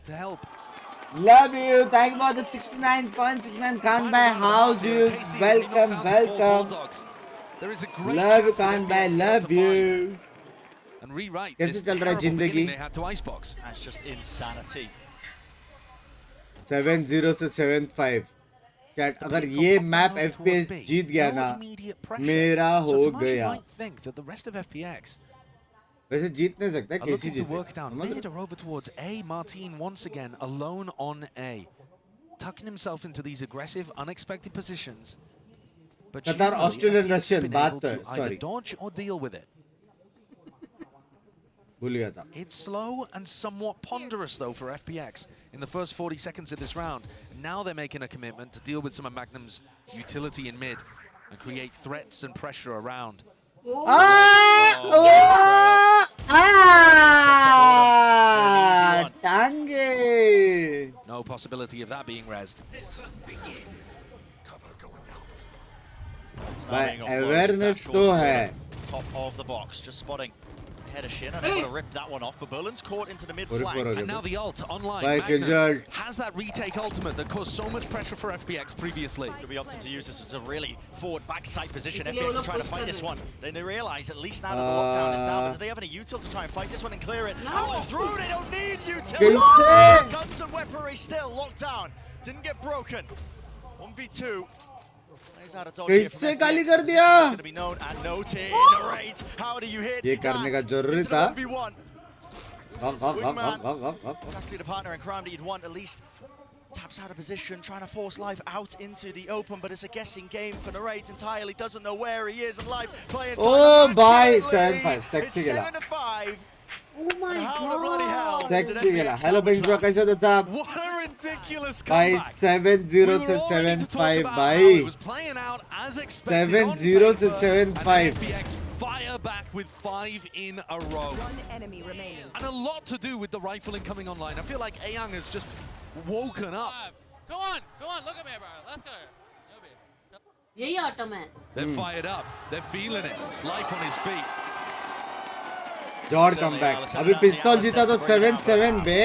Speaker 21: To help.
Speaker 1: love you thank you for the 69.69 कान भाई how's you welcome
Speaker 21: There is a great
Speaker 1: love you
Speaker 21: chance that
Speaker 1: कान भाई
Speaker 21: FPX
Speaker 1: love
Speaker 21: have to
Speaker 1: you
Speaker 21: find and rewrite
Speaker 1: कैसे
Speaker 21: this
Speaker 1: चल रहा है
Speaker 21: terrible
Speaker 1: जिंदगी
Speaker 21: beginning they had to Icebox.
Speaker 20: That's just insanity.
Speaker 1: 7-0 से 7-5 chat अगर ये मैप FPS जीत गया ना मेरा हो गया
Speaker 21: Might think that the rest of FPX
Speaker 1: वैसे जीत नहीं सकता
Speaker 21: are
Speaker 1: कैसी
Speaker 21: looking to
Speaker 1: जीते
Speaker 21: work down. Mid are over towards A. Martin once again alone on A, tucking himself into these aggressive, unexpected positions. But
Speaker 1: Qatar,
Speaker 21: generally,
Speaker 1: Australian,
Speaker 21: FPX have
Speaker 1: Russian,
Speaker 21: been
Speaker 1: बात
Speaker 21: able
Speaker 1: तो
Speaker 21: to
Speaker 1: है,
Speaker 21: either
Speaker 1: sorry.
Speaker 21: dodge or deal with it.
Speaker 1: भूल गया था
Speaker 21: It's slow and somewhat ponderous though for FPX in the first 40 seconds of this round. Now they're making a commitment to deal with some of Magnum's utility in mid and create threats and pressure around.
Speaker 1: टांगे
Speaker 21: No possibility of that being rezzed.
Speaker 1: भाई awareness तो है
Speaker 20: Top of the box, just spotting header shin and able to rip that one off. But Berlin's caught into the mid flank.
Speaker 21: And now the ult online.
Speaker 1: By
Speaker 21: Magnum
Speaker 1: Killjoy.
Speaker 21: has that retake ultimate that caused so much pressure for FPX previously.
Speaker 20: Could be opting to use this as a really forward backside position.
Speaker 11: Isliye
Speaker 20: FPX
Speaker 11: wo
Speaker 20: is trying to
Speaker 11: log
Speaker 20: fight
Speaker 11: push
Speaker 20: this
Speaker 11: kar
Speaker 20: one. Then they realize at least now that the lockdown is down, but do they have any util to try and fight this one and clear it? Out and through, they don't need util. Guns and weaponry still locked down. Didn't get broken. 1v2.
Speaker 1: कैसे गाली कर दिया ये करने का जरूरी था
Speaker 20: Exactly the partner in crime that you'd want. At least taps out of position, trying to force Life out into the open, but it's a guessing game for Narrate entirely. Doesn't know where he is, and Life playing.
Speaker 1: Oh, bye. 7-5. Sexy gala.
Speaker 20: 7-5.
Speaker 11: Oh my
Speaker 20: God.
Speaker 1: Sexy gala. Hello, Binks bro. कैसे हो सब?
Speaker 20: What a ridiculous
Speaker 1: भाई
Speaker 20: comeback.
Speaker 1: 7-0 से 7-5 भाई. 7-0 से 7-5.
Speaker 21: Fire back with 5 in a row.
Speaker 8: One enemy remaining.
Speaker 21: And a lot to do with the rifling coming online. I feel like Ayang has just woken up.
Speaker 22: Go on, look at me, bro. Let's go.
Speaker 11: यही auto में
Speaker 21: They're fired up. They're feeling it. Life on his feet.
Speaker 1: Jord comeback. अभी पिस्तौल जीता तो 7-7 बे.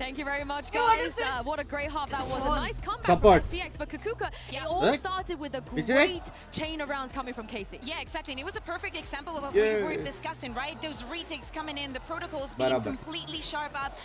Speaker 2: Thank you very much, guys. What a great half that was. A nice comeback
Speaker 1: Support.
Speaker 2: from FPX, but Kukuka, it all started with a
Speaker 1: Piche?
Speaker 2: great chain of rounds coming from Casey.
Speaker 4: Yeah, exactly. And it was a perfect example of what we were discussing, right? Those retakes coming in, the protocols being
Speaker 1: Barabar.
Speaker 4: completely sharp up,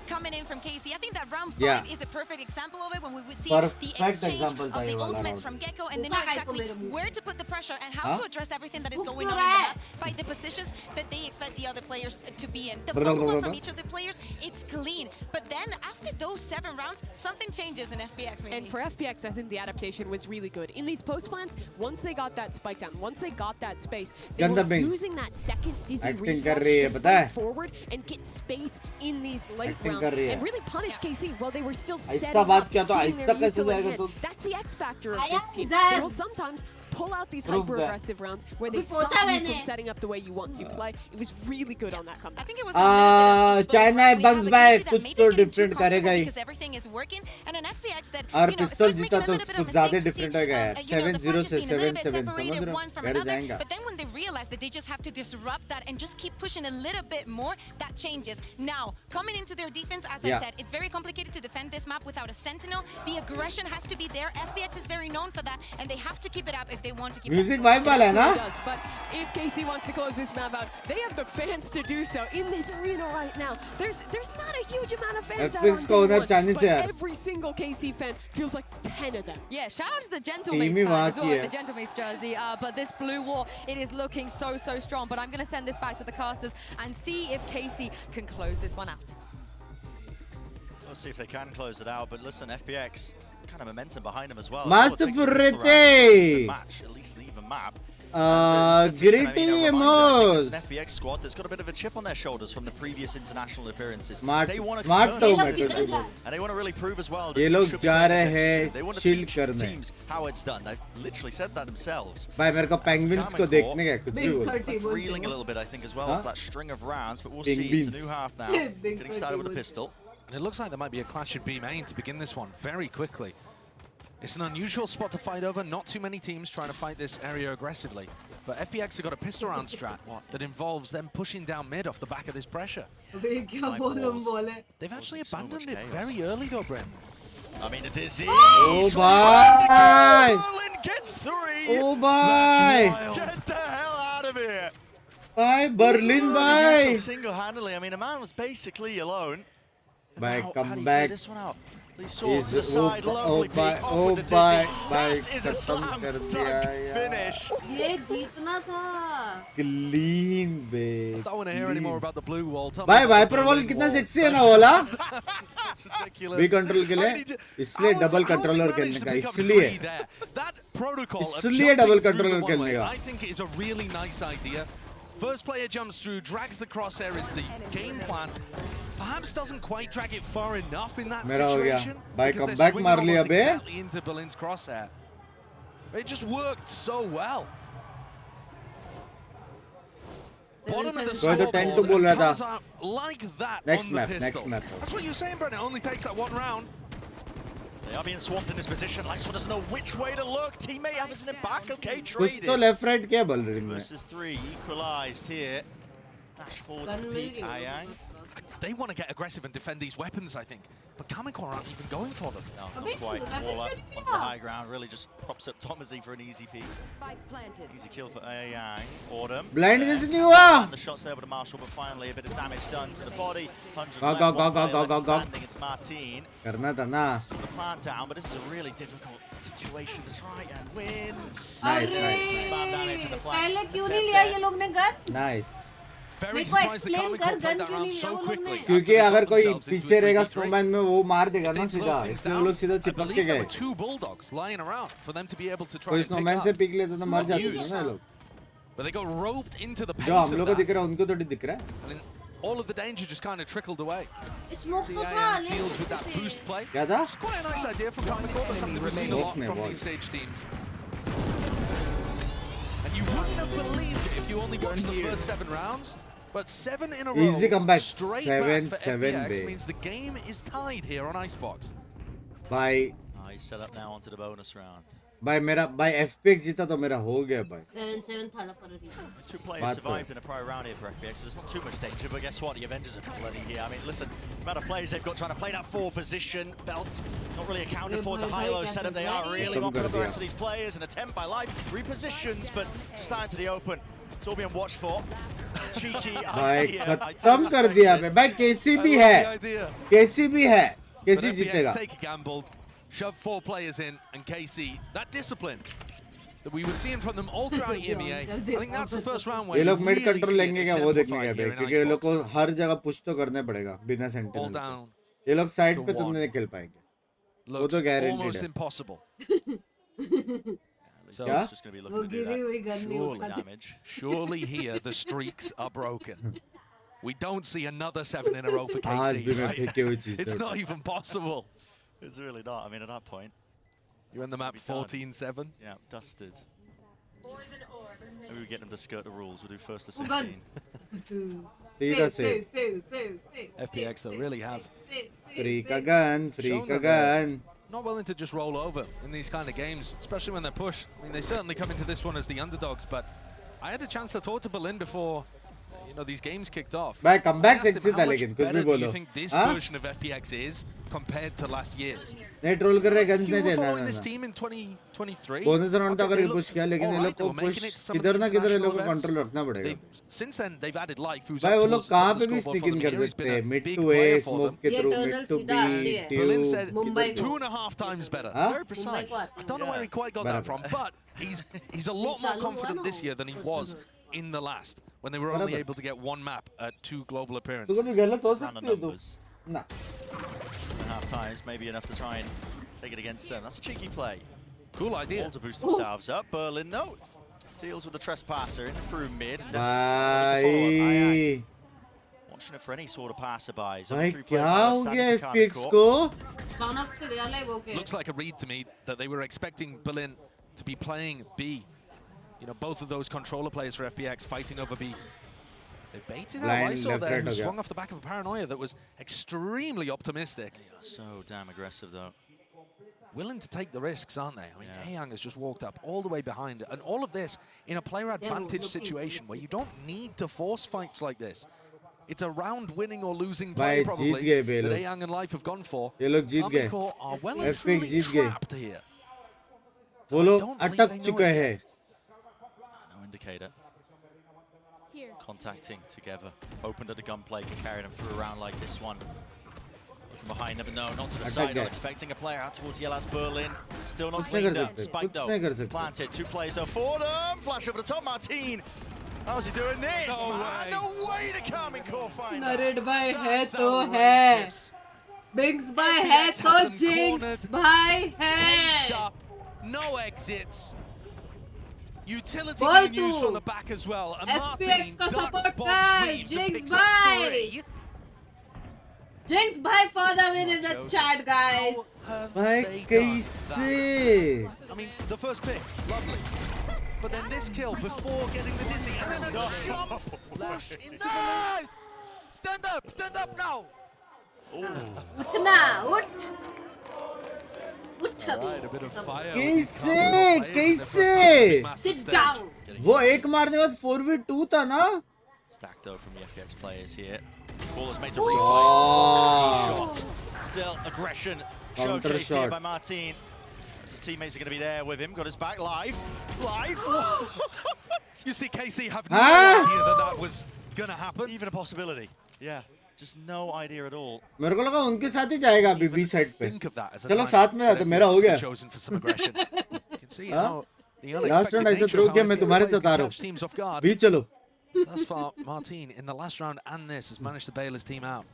Speaker 4: coming in from Casey. I think that round 5
Speaker 1: Yeah.
Speaker 4: is a perfect example of it when we would see
Speaker 1: Perfect
Speaker 4: the exchange
Speaker 1: example
Speaker 4: of
Speaker 1: था
Speaker 4: the
Speaker 1: ये वाला
Speaker 4: ultimates
Speaker 1: round.
Speaker 4: from Gecko and they know exactly where to put the pressure and how
Speaker 1: Huh?
Speaker 4: to address everything that is going on in the map by the positions that they expect the other players to be in. The Pokemon from each of the players, it's clean, but But then after those 7 rounds, something changes in FPX. Maybe.
Speaker 5: And for FPX, I think the adaptation was really good. In these post plants, once they got that spike down, once they got that space, they were using that second dizzy refresh to fight forward and get space in these late rounds and really punish KC while they were still setting up, getting their lead to late hand. That's the X factor of this team. They will sometimes pull out these hyper-aggressive rounds where they stop you from setting up the way you want to play. It was really good on that comeback.
Speaker 4: I think it was
Speaker 1: China bunks back कुछ तो different करेगा ही
Speaker 4: because everything is working and an FPX that
Speaker 1: और
Speaker 4: you know
Speaker 1: पिस्तौल
Speaker 4: starts
Speaker 1: जीता
Speaker 4: making a
Speaker 1: तो
Speaker 4: little bit of
Speaker 1: कुछ ज़्यादा
Speaker 4: mistakes.
Speaker 1: different हो गया 7-0 से 7-7 समझ रहे हो घर जाएगा
Speaker 4: But then when they realize that they just have to disrupt that and just keep pushing a little bit more, that changes. Now, coming into their defense, as I said, it's very complicated to defend this map without a sentinel. The aggression has to be there. FPX is very known for that, and they have to keep it up if they want to keep
Speaker 1: Music
Speaker 4: it
Speaker 1: vibe वाला है ना?
Speaker 5: But if KC wants to close this map out, they have the fans to do so in this arena right now. There's not a huge amount of fans out on day one, but every single KC fan feels like 10 of them.
Speaker 2: Yeah, shout out to the Gentlemates fan as well, the Gentlemates jersey. But this blue wall, it is looking so strong. But I'm going to send this back to the casters and see if KC can close this one out.
Speaker 20: We'll see if they can close it out. But listen, FPX, kind of momentum behind them as well.
Speaker 1: Master Furrete!
Speaker 20: Match, at least an even map.
Speaker 1: Gritty Emos!
Speaker 20: An FPX squad that's got a bit of a chip on their shoulders from the previous international appearances.
Speaker 1: Smart,
Speaker 20: they want to
Speaker 1: smart
Speaker 20: turn
Speaker 1: to
Speaker 20: and they want to really prove as well that
Speaker 1: ये लोग जा रहे हैं
Speaker 20: they want to
Speaker 1: chill
Speaker 20: teach
Speaker 1: करने
Speaker 20: teams how it's done. They literally said that themselves.
Speaker 1: भाई मेरे को penguins को देखने का कुछ भी बोल
Speaker 20: Reeling a little bit, I think, as well off that string of rounds, but we'll see. It's a new half now. Getting started with a pistol.
Speaker 21: And it looks like there might be a clash in B main to begin this one very quickly. It's an unusual spot to fight over. Not too many teams trying to fight this area aggressively. But FPX have got a pistol round strat that involves them pushing down mid off the back of this pressure. They've actually abandoned it very early though, Brent.
Speaker 20: I mean, a dizzy.
Speaker 1: Oh, bye!
Speaker 20: Berlin gets 3.
Speaker 1: Oh, bye!
Speaker 20: Get the hell out of here!
Speaker 1: Bye, Berlin, bye!
Speaker 20: Single-handedly, I mean, a man was basically alone.
Speaker 1: Bye,
Speaker 20: How
Speaker 1: come
Speaker 20: do you
Speaker 1: back.
Speaker 20: this one out? He saw to the side, lovely peek off with the
Speaker 1: bye,
Speaker 20: dizzy.
Speaker 1: bye,
Speaker 20: That is a slam dunk finish.
Speaker 11: ये जीतना था.
Speaker 1: Clean, babe.
Speaker 21: I don't want to hear any more about the blue wall.
Speaker 1: भाई wiper wall कितना sexy है ना वाला?
Speaker 20: That's ridiculous.
Speaker 1: B control के लिए इसलिए डबल कंट्रोलर खेलने का इसलिए डबल कंट्रोलर खेलने का.
Speaker 21: I think it is a really nice idea. First player jumps through, drags the crosshair is the game plan. Perhaps doesn't quite drag it far enough in that situation.
Speaker 1: By
Speaker 21: because
Speaker 1: comeback
Speaker 21: they're
Speaker 1: मार
Speaker 21: swinging
Speaker 1: लिया
Speaker 21: almost
Speaker 1: bay.
Speaker 21: exactly into Berlin's crosshair. It just worked so well. Bottom of the scoreboard,
Speaker 1: 10 to बोल रहा था.
Speaker 21: comes out like that
Speaker 1: Next
Speaker 21: on
Speaker 1: map,
Speaker 21: the
Speaker 1: next
Speaker 21: pistol.
Speaker 1: map.
Speaker 21: That's what you're saying, Brent. It only takes that one round.
Speaker 20: They are being swamped in this position. Lifeswan doesn't know which way to look. Teammate hammers it back. Okay,
Speaker 1: कुछ
Speaker 20: traded.
Speaker 1: तो left right क्या बोल रही मैं?
Speaker 20: Versus 3, equalized here. Dash forward to the peak, Ayang.
Speaker 21: They want to get aggressive and defend these weapons, I think. But Kamikor aren't even going for them.
Speaker 20: No, not quite. Wall up onto the high ground. Really just props up Thomasy for an easy peek. Easy kill for Ayang. Autumn.
Speaker 1: Blind कैसे नहीं हुआ?
Speaker 20: And the shots there with the Marshall, but finally a bit of damage done to the body. 100
Speaker 1: Go,
Speaker 20: left,
Speaker 1: go,
Speaker 20: one
Speaker 1: go,
Speaker 20: player
Speaker 1: go,
Speaker 20: left
Speaker 1: go, go.
Speaker 20: standing. It's Martin.
Speaker 1: करना था ना.
Speaker 20: Still the plant down, but this is a really difficult situation to try and win.
Speaker 1: Nice,
Speaker 11: अरे,
Speaker 1: nice.
Speaker 20: Spam damage to the flank.
Speaker 11: पहले क्यों नहीं लिया ये लोग ने गन?
Speaker 1: Nice.
Speaker 21: Very
Speaker 11: मेरे को
Speaker 21: surprised that
Speaker 11: explain कर
Speaker 21: Kamikor
Speaker 11: गन
Speaker 21: played that
Speaker 11: क्यों
Speaker 21: round
Speaker 11: नहीं लिया
Speaker 21: so
Speaker 11: वो लोग
Speaker 21: quickly.
Speaker 11: ने?
Speaker 1: क्योंकि अगर कोई
Speaker 21: Themselves into
Speaker 1: पीछे रहेगा
Speaker 21: 3v3.
Speaker 1: स्नोमैन में वो मार देगा ना
Speaker 21: They
Speaker 1: सीधा.
Speaker 21: slow things
Speaker 1: इसलिए वो
Speaker 21: down.
Speaker 1: लोग सीधा
Speaker 21: I
Speaker 1: चिपक
Speaker 21: believe
Speaker 1: के
Speaker 21: there
Speaker 1: गए.
Speaker 21: were 2 bulldogs lying around for them to be able to try
Speaker 1: कोई
Speaker 21: and pick
Speaker 1: स्नोमैन
Speaker 21: up.
Speaker 1: से पिक लेते तो मर जाते थे ना ये लोग.
Speaker 21: But they got roped into the pace
Speaker 1: जो हम
Speaker 21: of
Speaker 1: लोग को
Speaker 21: that.
Speaker 1: दिख रहा है उनको थोड़ी दिख रहा है.
Speaker 21: And then all of the danger just kind of trickled away.
Speaker 11: Smoke तो था
Speaker 21: CIM
Speaker 11: ले
Speaker 21: deals with that boost play.
Speaker 1: क्या था?
Speaker 21: It's quite a nice idea from Kamikor, but something we've seen a lot
Speaker 1: Smoke
Speaker 21: from
Speaker 1: में
Speaker 21: these Sage teams. And you wouldn't have believed it if you only watched the first 7 rounds. But 7 in a row,
Speaker 1: Easy comeback.
Speaker 21: straight
Speaker 1: 7-7
Speaker 21: back for FPX
Speaker 1: babe.
Speaker 21: means the game is tied here on Icebox.
Speaker 1: भाई
Speaker 20: He's set up now onto the bonus round.
Speaker 1: भाई मेरा भाई FPX जीता तो मेरा हो गया भाई.
Speaker 11: 7-7 था ला पर अभी.
Speaker 20: 2 players survived in a prior round here for FPX, so there's not too much danger, but guess what? The Avengers are bloody here. I mean, listen, the amount of players they've got trying to play that 4 position, belt not really accounted for. It's a high-low setup. They are really on for the rest of these players. An attempt by Life, repositions, but just out into the open. It's all being watched for. Cheeky
Speaker 1: भाई
Speaker 20: idea.
Speaker 1: खत्म कर दिया बे. भाई केसी भी है. केसी भी है.
Speaker 21: But
Speaker 1: KC
Speaker 21: FPX
Speaker 1: जीतेगा.
Speaker 21: take a gamble, shove 4 players in, and KC, that discipline that we were seeing from them all throughout EMEA, I think that's the first round where
Speaker 1: ये
Speaker 21: you
Speaker 1: लोग mid
Speaker 21: really
Speaker 1: control
Speaker 21: see it
Speaker 1: लेंगे क्या वो देखने
Speaker 21: exemplified
Speaker 1: का
Speaker 21: here
Speaker 1: bay.
Speaker 21: in
Speaker 1: क्योंकि ये लोग को
Speaker 21: Icebox.
Speaker 1: हर जगह पुश तो करना पड़ेगा बिना
Speaker 21: Ball
Speaker 1: सेंटिनल.
Speaker 21: down
Speaker 1: ये लोग साइड
Speaker 21: to
Speaker 1: पे
Speaker 21: one.
Speaker 1: तुमने नहीं खेल पाएंगे वो
Speaker 21: Looks
Speaker 1: तो guaranteed
Speaker 21: almost
Speaker 1: है
Speaker 21: impossible. So
Speaker 1: क्या
Speaker 20: Just going to be
Speaker 11: वो
Speaker 20: looking to do
Speaker 11: गिरी हुई
Speaker 20: that.
Speaker 11: गन नहीं
Speaker 20: Surely
Speaker 11: उठाती
Speaker 20: damage.
Speaker 21: surely here the streaks are broken. We don't see another 7 in a row for
Speaker 1: आज भी
Speaker 21: KC,
Speaker 1: मैं
Speaker 21: right?
Speaker 1: फेंके हुई चीज
Speaker 21: It's
Speaker 1: नहीं
Speaker 21: not even possible.
Speaker 20: It's really not. I mean, at that point,
Speaker 21: You're in the map
Speaker 20: be done.
Speaker 21: 14-7.
Speaker 20: yeah, dusted. Maybe we get them to skirt the rules. We'll do first to
Speaker 11: Oh, gun.
Speaker 20: 16.
Speaker 1: सीधा से
Speaker 21: FPX though really have
Speaker 1: free का gun free
Speaker 21: shown
Speaker 1: का
Speaker 21: that they're
Speaker 1: gun
Speaker 21: not willing to just roll over in these kind of games, especially when they're pushed. I mean, they certainly come into this one as the underdogs, but I had a chance to talk to Berlin before, these games kicked off.
Speaker 1: भाई
Speaker 21: I
Speaker 1: comeback
Speaker 21: asked him,
Speaker 1: sexy
Speaker 21: how
Speaker 1: था
Speaker 21: much
Speaker 1: लेकिन कुछ
Speaker 21: better
Speaker 1: भी
Speaker 21: do you
Speaker 1: बोलो
Speaker 21: think this
Speaker 1: हाँ
Speaker 21: version of FPX is compared to last year's?
Speaker 1: नहीं troll कर रहे गन्स
Speaker 21: You
Speaker 1: नहीं
Speaker 21: were
Speaker 1: देना
Speaker 21: following
Speaker 1: ना
Speaker 21: this
Speaker 1: ना
Speaker 21: team in 2023.
Speaker 1: बोनस राउंड तक
Speaker 21: Okay,
Speaker 1: अगर
Speaker 21: they
Speaker 1: ये
Speaker 21: look
Speaker 1: पुश किया लेकिन ये
Speaker 21: alright,
Speaker 1: लोग
Speaker 21: they
Speaker 1: को
Speaker 21: were making
Speaker 1: push
Speaker 21: it to some of the
Speaker 1: किधर ना किधर ये
Speaker 21: international
Speaker 1: लोग को
Speaker 21: events.
Speaker 1: कंट्रोल रखना पड़ेगा
Speaker 21: Since then, they've added life. Who's
Speaker 1: भाई
Speaker 21: up
Speaker 1: वो लोग
Speaker 21: towards the top
Speaker 1: कहाँ
Speaker 21: of
Speaker 1: पे
Speaker 21: the
Speaker 1: भी
Speaker 21: scoreboard for
Speaker 1: sneak in
Speaker 21: them
Speaker 1: कर
Speaker 21: here. He's
Speaker 1: सकते
Speaker 21: been
Speaker 1: हैं
Speaker 21: a
Speaker 1: मिड
Speaker 21: big
Speaker 1: टू ए
Speaker 21: player for
Speaker 1: स्मोक
Speaker 21: them.
Speaker 1: के
Speaker 11: ये
Speaker 1: थ्रू
Speaker 11: टनल
Speaker 1: मिड टू
Speaker 11: सीधा आगे
Speaker 1: बी
Speaker 11: है
Speaker 21: Berlin
Speaker 1: ट्यूब
Speaker 21: said
Speaker 11: मुंबई को
Speaker 21: 2.5 times better.
Speaker 1: हाँ
Speaker 20: Very
Speaker 11: मुंबई
Speaker 20: precise.
Speaker 11: को आती
Speaker 21: I don't know where he quite got that from, but he's a lot more confident this year than he was in the last, when they were only able to get one map at 2 global
Speaker 1: तो
Speaker 21: appearances.
Speaker 1: कभी गलत हो
Speaker 20: Random
Speaker 1: सकती है तो
Speaker 20: numbers.
Speaker 1: ना
Speaker 20: 2.5 times, maybe enough to try and take it against them. That's a cheeky play.
Speaker 21: Cool idea.
Speaker 20: All to boost themselves up. Berlin, no. Deals with the trespasser in through mid. And there's the follow-up.
Speaker 1: भाई
Speaker 20: Watching it for any sort of passerbys.
Speaker 1: भाई
Speaker 20: Only 3 players
Speaker 1: क्या
Speaker 20: now
Speaker 1: हो
Speaker 20: standing
Speaker 1: गया
Speaker 20: for
Speaker 1: FPX
Speaker 20: Carmen
Speaker 1: को
Speaker 20: Court.
Speaker 11: अचानक से अलग हो के
Speaker 21: Looks like a read to me that they were expecting Berlin to be playing B. Both of those controller players for FPX fighting over B. They baited out
Speaker 1: Blind
Speaker 21: Iso
Speaker 1: left
Speaker 21: there,
Speaker 1: right
Speaker 21: who
Speaker 1: हो गया
Speaker 21: swung off the back of a paranoia that was extremely optimistic.
Speaker 20: They are so damn aggressive, though.
Speaker 21: Willing to take the risks, aren't they? I mean, Ayoung has just walked up all the way behind, and all of this in a player advantage situation where you don't need to force fights like this. It's a round winning or losing play
Speaker 1: भाई
Speaker 21: probably
Speaker 1: जीत गए ये
Speaker 21: that
Speaker 1: लोग
Speaker 21: Ayoung and Life have gone for.
Speaker 1: ये लोग जीत
Speaker 21: Army
Speaker 1: गए
Speaker 21: Corps are well and
Speaker 1: FPX
Speaker 21: truly
Speaker 1: जीत गए
Speaker 21: trapped here.
Speaker 1: वो लोग अटक चुके हैं
Speaker 20: No indicator. Contacting together. Opened at the gunplay, can carry them through a round like this one. Looking behind, never know, not to the side. Not expecting a player out towards Yelas Berlin. Still not cleaned up. Spike though. Planted. 2 players though for them. Flash over the top, Martin. How's he doing this?
Speaker 21: No
Speaker 20: man?
Speaker 21: way.
Speaker 20: No way to come in core find that.
Speaker 11: Narrate भाई है
Speaker 20: That's
Speaker 11: तो है
Speaker 20: outrageous.
Speaker 11: Binks भाई है
Speaker 21: FPX
Speaker 11: तो
Speaker 21: has them
Speaker 11: jinx
Speaker 21: cornered,
Speaker 11: भाई
Speaker 21: caged
Speaker 11: है
Speaker 21: up, no exits. Utility
Speaker 11: Ball
Speaker 21: being used
Speaker 11: two.
Speaker 21: from the back as well. And
Speaker 11: FPX
Speaker 21: Martin
Speaker 11: का
Speaker 21: ducks,
Speaker 11: support
Speaker 21: bobs,
Speaker 11: guy,
Speaker 21: weaves, and
Speaker 11: Jinx
Speaker 21: picks up
Speaker 11: bye.
Speaker 21: 3.
Speaker 11: Jinx भाई for the win in the chat guys
Speaker 1: भाई कैसे
Speaker 21: I mean, the first pick, lovely. But then this kill before getting the dizzy, and then a jump flash into the left. Stand up now.
Speaker 11: उठना उठ उठ
Speaker 21: Right, a bit of fire.
Speaker 1: कैसे कैसे
Speaker 11: sit down
Speaker 1: वो एक मारने के बाद 4v2 था ना
Speaker 20: Stacked though from the FPX players here. Ball is made to replay. Shots. Still aggression
Speaker 1: Counter
Speaker 20: showcased here
Speaker 1: shot.
Speaker 20: by Martin. His teammates are going to be there with him. Got his back live. Live.
Speaker 21: You see, KC have no
Speaker 1: Huh?
Speaker 21: idea that that was gonna happen.
Speaker 20: Even a possibility. Yeah. Just no idea at all.
Speaker 1: मेरे को लगा उनके साथ ही जाएगा अभी B side पे
Speaker 21: Think of that as a
Speaker 1: चलो
Speaker 21: time
Speaker 1: साथ में
Speaker 21: that
Speaker 1: जाते मेरा हो
Speaker 21: FPX
Speaker 1: गया
Speaker 21: chosen for some aggression. You can see
Speaker 1: हाँ?
Speaker 21: how the
Speaker 1: last
Speaker 21: unexpected
Speaker 1: round ऐसे
Speaker 21: nature
Speaker 1: थ्रो
Speaker 21: of
Speaker 1: किया
Speaker 21: how
Speaker 1: मैं
Speaker 21: FPX
Speaker 1: तुम्हारे
Speaker 21: players
Speaker 1: साथ आ
Speaker 21: can
Speaker 1: रहा
Speaker 21: catch teams off guard.
Speaker 1: हूँ बी चलो
Speaker 21: Thus far, Martin in the last round and this has managed to bail his team out.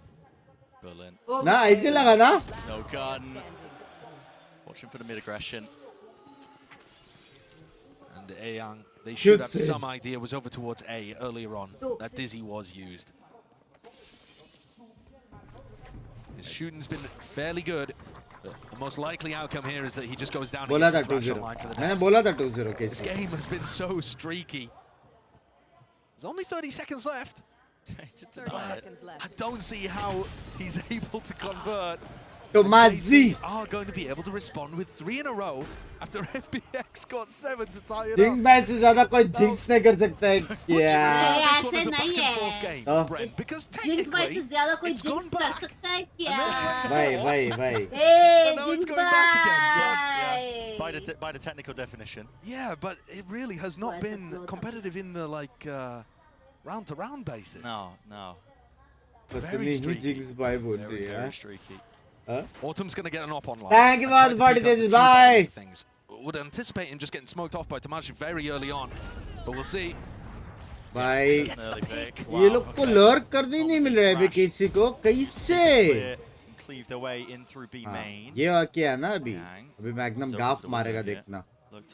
Speaker 20: Berlin.
Speaker 1: ना ऐसे लगा ना
Speaker 20: No gun. Watching for the mid aggression.
Speaker 21: And Ayoung, they should have
Speaker 1: Good
Speaker 21: some
Speaker 1: save.
Speaker 21: idea, was over towards A earlier on. That dizzy was used. His shooting's been fairly good. The most likely outcome here is that he just goes down and
Speaker 1: बोला
Speaker 21: gets
Speaker 1: था
Speaker 21: the flash
Speaker 1: 2-0
Speaker 21: online for the
Speaker 1: मैंने
Speaker 21: next.
Speaker 1: बोला था 2-0
Speaker 21: This
Speaker 1: कैसे
Speaker 21: game has been so streaky. There's only 30 seconds left. I don't see how he's able to convert.
Speaker 1: Tomazi
Speaker 21: Are going to be able to respond with 3 in a row after FPX got 7 to tie it
Speaker 1: zinc
Speaker 21: up.
Speaker 1: भाई से ज्यादा कोई jinx नहीं कर सकता है क्या
Speaker 11: ऐसे नहीं है जिंक्स भाई से ज्यादा कोई जिंक्स कर सकता है क्या
Speaker 1: भाई
Speaker 11: ए
Speaker 20: No, it's
Speaker 11: jinx
Speaker 20: going back
Speaker 11: भाई
Speaker 20: By the technical definition.
Speaker 21: Yeah, but it really has not been competitive in the round to round basis.
Speaker 20: No, no.
Speaker 1: पता नहीं ही जिंक्स भाई बोल रही है
Speaker 20: Very streaky.
Speaker 21: Autumn's going to get an op online.
Speaker 1: Thank you for the party, bye.
Speaker 21: Things. Would anticipate him just getting smoked off by Tamashi very early on, but we'll see.
Speaker 1: भाई
Speaker 20: Early pick.
Speaker 1: ये लोग को lurk करने ही नहीं मिल रहा है अभी किसी को कैसे
Speaker 20: cleave their way in through B main.
Speaker 1: ये किया ना अभी Magnum गाफ मारेगा देखना.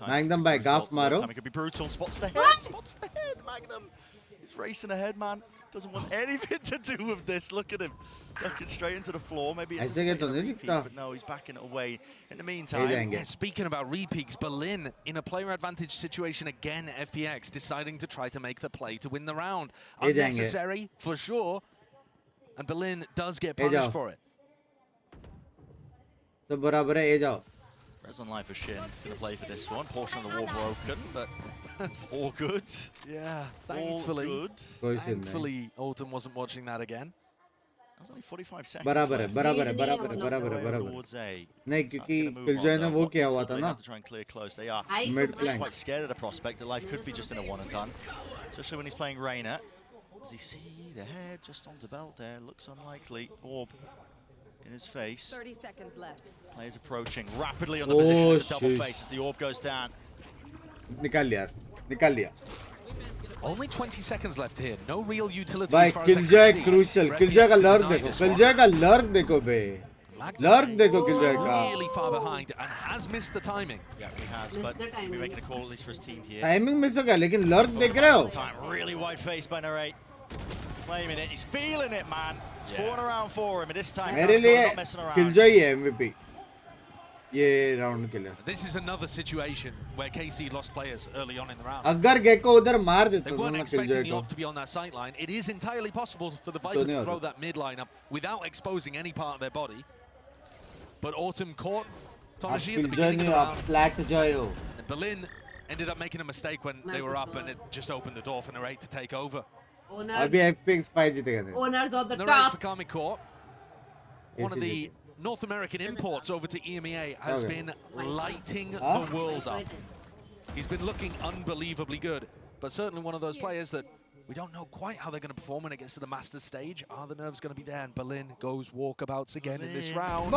Speaker 1: Magnum भाई गाफ मारो.
Speaker 20: It could be brutal. Spots the head. Spots the head. Magnum is racing ahead, man. Doesn't want anything to do with this. Look at him. Ducking straight into the floor. Maybe it's but no, he's backing it away. In the meantime,
Speaker 21: yeah, speaking about repeaks, Berlin in a player advantage situation again. FPX deciding to try to make the play to win the round. Unnecessary for sure, and Berlin does get punished for it.
Speaker 1: So बराबर है, जाओ.
Speaker 20: Res on life for Shin. He's going to play for this one. Portion of the wall broken, but that's all good.
Speaker 21: Yeah, thankfully.
Speaker 20: All good.
Speaker 21: Thankfully, Autumn wasn't watching that again.
Speaker 20: That was only 45 seconds.
Speaker 1: बराबर है. नहीं क्योंकि Killjoy ने वो किया हुआ था ना.
Speaker 20: To try and clear close. They are
Speaker 1: mid flank.
Speaker 20: Quite scared of the prospect. The life could be just in a one and done, especially when he's playing Reyna. Does he see the head just onto belt there? Looks unlikely. Orb in his face.
Speaker 11: 30 seconds left.
Speaker 20: Players approaching rapidly on the position. It's a double face as the orb goes down.
Speaker 1: निकाल लिया.
Speaker 21: Only 20 seconds left here. No real utility.
Speaker 1: भाई
Speaker 21: as far as I can
Speaker 1: Killjoy
Speaker 21: see.
Speaker 1: crucial. Killjoy का lurk देखो. Killjoy का lurk देखो बे. Lurk देखो Killjoy का.
Speaker 21: Really far behind and has missed the timing.
Speaker 20: Yeah, he has, but we're making a call at least for his team here.
Speaker 1: Timing miss हो गया लेकिन lurk देख रहे हो?
Speaker 20: Time really wide faced by Narrate. Claiming it. He's feeling it, man. It's falling around for him, and this time
Speaker 1: मेरे लिए
Speaker 20: not messing around.
Speaker 1: Killjoy है MVP. ये round के लिए.
Speaker 21: This is another situation where KC lost players early on in the round.
Speaker 1: अगर Gecko उधर मार देता
Speaker 21: They
Speaker 1: तो
Speaker 21: weren't
Speaker 1: ना
Speaker 21: expecting
Speaker 1: Killjoy
Speaker 21: the
Speaker 1: को.
Speaker 21: AWP to be on that sight line. It is entirely possible for the Viper to throw that mid line up without exposing any part of their body. But Autumn caught Tomashi at the beginning of the round.
Speaker 1: Flat Joyo.
Speaker 21: And Berlin ended up making a mistake when they were up, and it just opened the door for Narrate to take over.
Speaker 1: अभी FPX 5 जीतेगा.
Speaker 11: Owners of the
Speaker 21: Narrate
Speaker 11: top.
Speaker 21: for Karmic Court. One of the North American imports over to EMEA has been lighting the world up. He's been looking unbelievably good, but certainly one of those players that we don't know quite how they're going to perform when it gets to the Masters stage. Are the nerves going to be there? And Berlin goes walkabouts again in this round.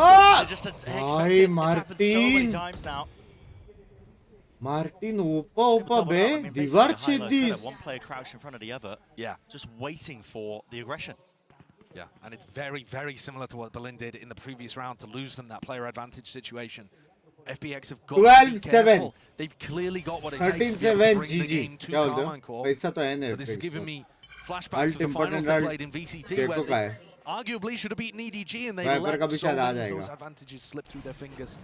Speaker 1: Hey, Martin.
Speaker 20: Times now.
Speaker 1: Martin, opa be. Divar chedis.
Speaker 20: One player crouched in front of the other.
Speaker 21: Yeah.
Speaker 20: Just waiting for the aggression.
Speaker 21: Yeah, and it's very, very similar to what Berlin did in the previous round to lose them that player advantage situation. FPX have got
Speaker 1: 12-7.
Speaker 21: They've clearly got what it takes to
Speaker 1: 13-7
Speaker 21: bring the game to Karman Core. But this is giving me flashbacks to the finals they played in VCT where they arguably should have beaten EDG and they let so many of those advantages slip through their fingers.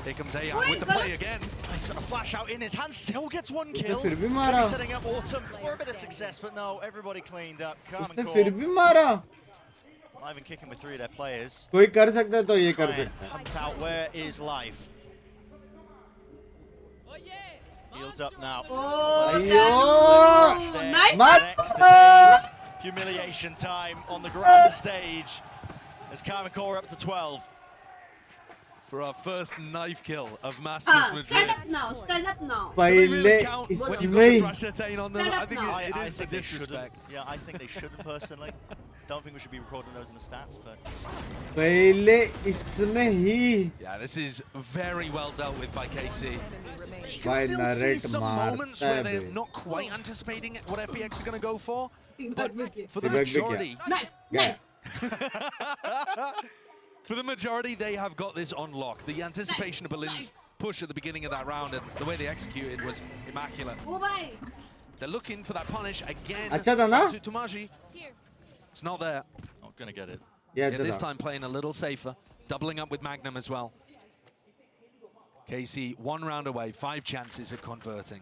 Speaker 21: Here comes AI with the play again.
Speaker 20: He's got a flash out in his hand, still gets one kill.
Speaker 1: Maybe
Speaker 20: setting up Autumn for a bit of success, but no, everybody cleaned up. Karman Core.
Speaker 1: फिर भी मारा.
Speaker 20: Not even kicking with 3 of their players.
Speaker 1: कोई कर सकता है तो ये कर सकता है.
Speaker 20: Hunt out, where is life? Healed up now.
Speaker 11: Nice.
Speaker 20: Humiliation time on the grand stage as Karman Core up to 12.
Speaker 21: For our first knife kill of Masters Madrid.
Speaker 11: Stand up now. Stand up now.
Speaker 1: पहले इसमें
Speaker 21: I think it is the disrespect.
Speaker 20: Yeah, I think they shouldn't personally. Don't think we should be recording those in the stats, but
Speaker 1: पहले इसमें ही.
Speaker 21: Yeah, this is very well dealt with by KC. You
Speaker 1: By
Speaker 21: can still see
Speaker 1: Narrate
Speaker 21: some moments where they're
Speaker 1: मारता
Speaker 21: not quite anticipating what FPX are going to go for, but for the
Speaker 1: Teabag भी
Speaker 21: majority,
Speaker 1: क्या?
Speaker 21: for the majority, they have got this on lock. The anticipation of Berlin's push at the beginning of that round and the way they executed was immaculate. They're looking for that punish again.
Speaker 1: अच्छा था ना?
Speaker 21: To Tomashi. It's not there.
Speaker 20: Not gonna get it.
Speaker 1: Yeah,
Speaker 21: this time playing a little safer, doubling up with Magnum as well. KC 1 round away, 5 chances of converting.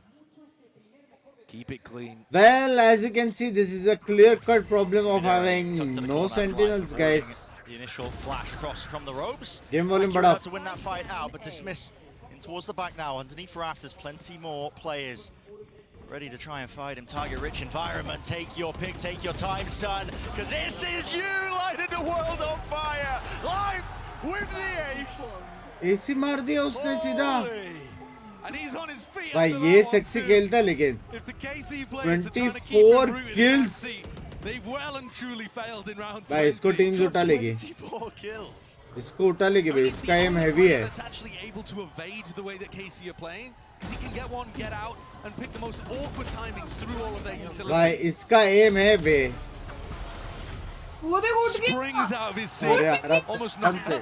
Speaker 21: Keep it clean.
Speaker 1: Well, as you can see, this is a clear-cut problem of having no sentinels, guys.
Speaker 20: The initial flash cross from the ropes.
Speaker 1: Game volume
Speaker 20: Accurate
Speaker 1: बढ़ाओ.
Speaker 20: to win that fight out, but dismiss in towards the back now. Underneath rafters, plenty more players ready to try and fight him. Target-rich environment. Take your pick, take your time, son, because this is you lighting the world on fire. Live with the ace.
Speaker 1: AC मार दिया उसने सीधा.
Speaker 21: And he's on his feet.
Speaker 1: भाई ये sexy खेलता लेकिन 24 kills.
Speaker 21: They've well and truly failed in round 20.
Speaker 1: भाई इसको टीम उठा लेगी.
Speaker 20: 24 kills.
Speaker 1: इसको उठा लेगी भाई. इसका एम हेवी है.
Speaker 21: That's actually able to evade the way that KC are playing, because he can get one, get out, and pick the most awkward timings through all of their utilities.
Speaker 1: भाई इसका M है बे.
Speaker 11: वो देखो उठ गया
Speaker 21: Springs out of his
Speaker 1: अरे
Speaker 21: seat.
Speaker 1: आराम
Speaker 21: Almost
Speaker 1: से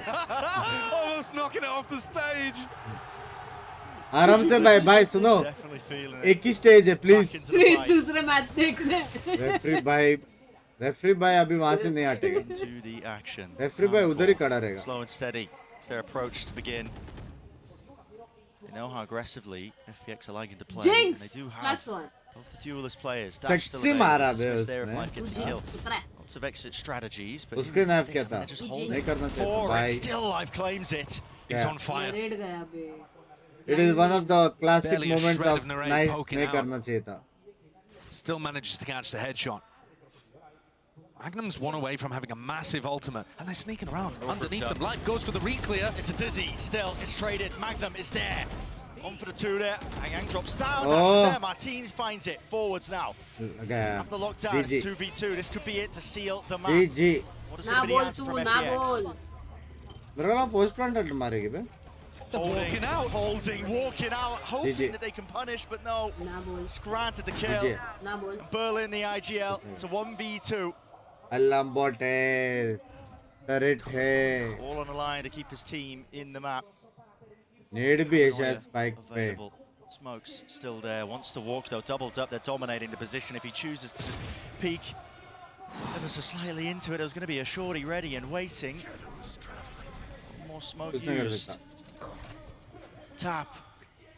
Speaker 21: almost knocking it off the stage.
Speaker 1: आराम से भाई भाई सुनो
Speaker 20: Definitely feeling it.
Speaker 1: एक ही स्टेज है प्लीज
Speaker 11: प्लीज दूसरे मैच देखने
Speaker 1: रेफरी भाई अभी वहां से नहीं हटेगा
Speaker 20: Into the action.
Speaker 1: रेफरी भाई उधर ही खड़ा रहेगा
Speaker 20: Slow and steady. It's their approach to begin. They know how aggressively FPX are liking to play.
Speaker 11: Jinx!
Speaker 20: And they do have
Speaker 11: +1.
Speaker 20: both the duelist players. Dash still
Speaker 1: Sexy मारा
Speaker 20: available.
Speaker 1: बे
Speaker 20: Dismiss there if
Speaker 1: उसने
Speaker 20: life gets a kill. Lots of exit strategies. But
Speaker 1: उसके knife क्या था
Speaker 20: they're just holding
Speaker 1: नहीं करना चाहिए
Speaker 20: four.
Speaker 1: भाई
Speaker 20: And still life claims it.
Speaker 21: He's
Speaker 1: Yeah.
Speaker 21: on fire.
Speaker 11: Red गया बे
Speaker 1: It is one of the classic
Speaker 21: Barely a
Speaker 1: moments
Speaker 21: shred
Speaker 1: of
Speaker 21: of Narade
Speaker 1: nice
Speaker 21: poking
Speaker 1: नहीं
Speaker 21: out.
Speaker 1: करना चाहिए था
Speaker 21: Still manages to catch the headshot. Magnum's one away from having a massive ultimate, and they're sneaking around underneath them. Life goes for the re-clear.
Speaker 20: It's a dizzy. Still, it's traded. Magnum is there. On for the two there. Yang drops down.
Speaker 1: Oh.
Speaker 20: Dashes there. Martins finds it. Forwards now.
Speaker 1: गया
Speaker 20: After the lockdown,
Speaker 1: GG
Speaker 20: it's 2v2. This could be it to seal the map.
Speaker 1: GG
Speaker 20: What is
Speaker 11: ना
Speaker 20: going to be the
Speaker 11: बोल
Speaker 20: answer
Speaker 11: तू
Speaker 20: from
Speaker 11: ना
Speaker 20: FPX?
Speaker 11: बोल
Speaker 1: मेरे को post plant मारेगी बे
Speaker 20: Walking out, walking out, hoping
Speaker 1: GG.
Speaker 20: that they can punish, but no.
Speaker 11: ना बोल
Speaker 20: It's granted the kill.
Speaker 1: GG.
Speaker 11: ना बोल
Speaker 20: Berlin, the IGL. It's a 1v2.
Speaker 1: अल्लाह बॉट है टरेट है
Speaker 20: All on the line to keep his team in the map.
Speaker 1: नेड भी है
Speaker 20: Neuer
Speaker 1: शायद स्पाइक पे
Speaker 20: available. Smoke's still there. Wants to walk though. Doubled up. They're dominating the position. If he chooses to just peek ever so slightly into it, there was going to be a shorty ready and waiting. More smoke
Speaker 1: कुछ नहीं कर
Speaker 20: used.
Speaker 1: सकता
Speaker 20: Tap.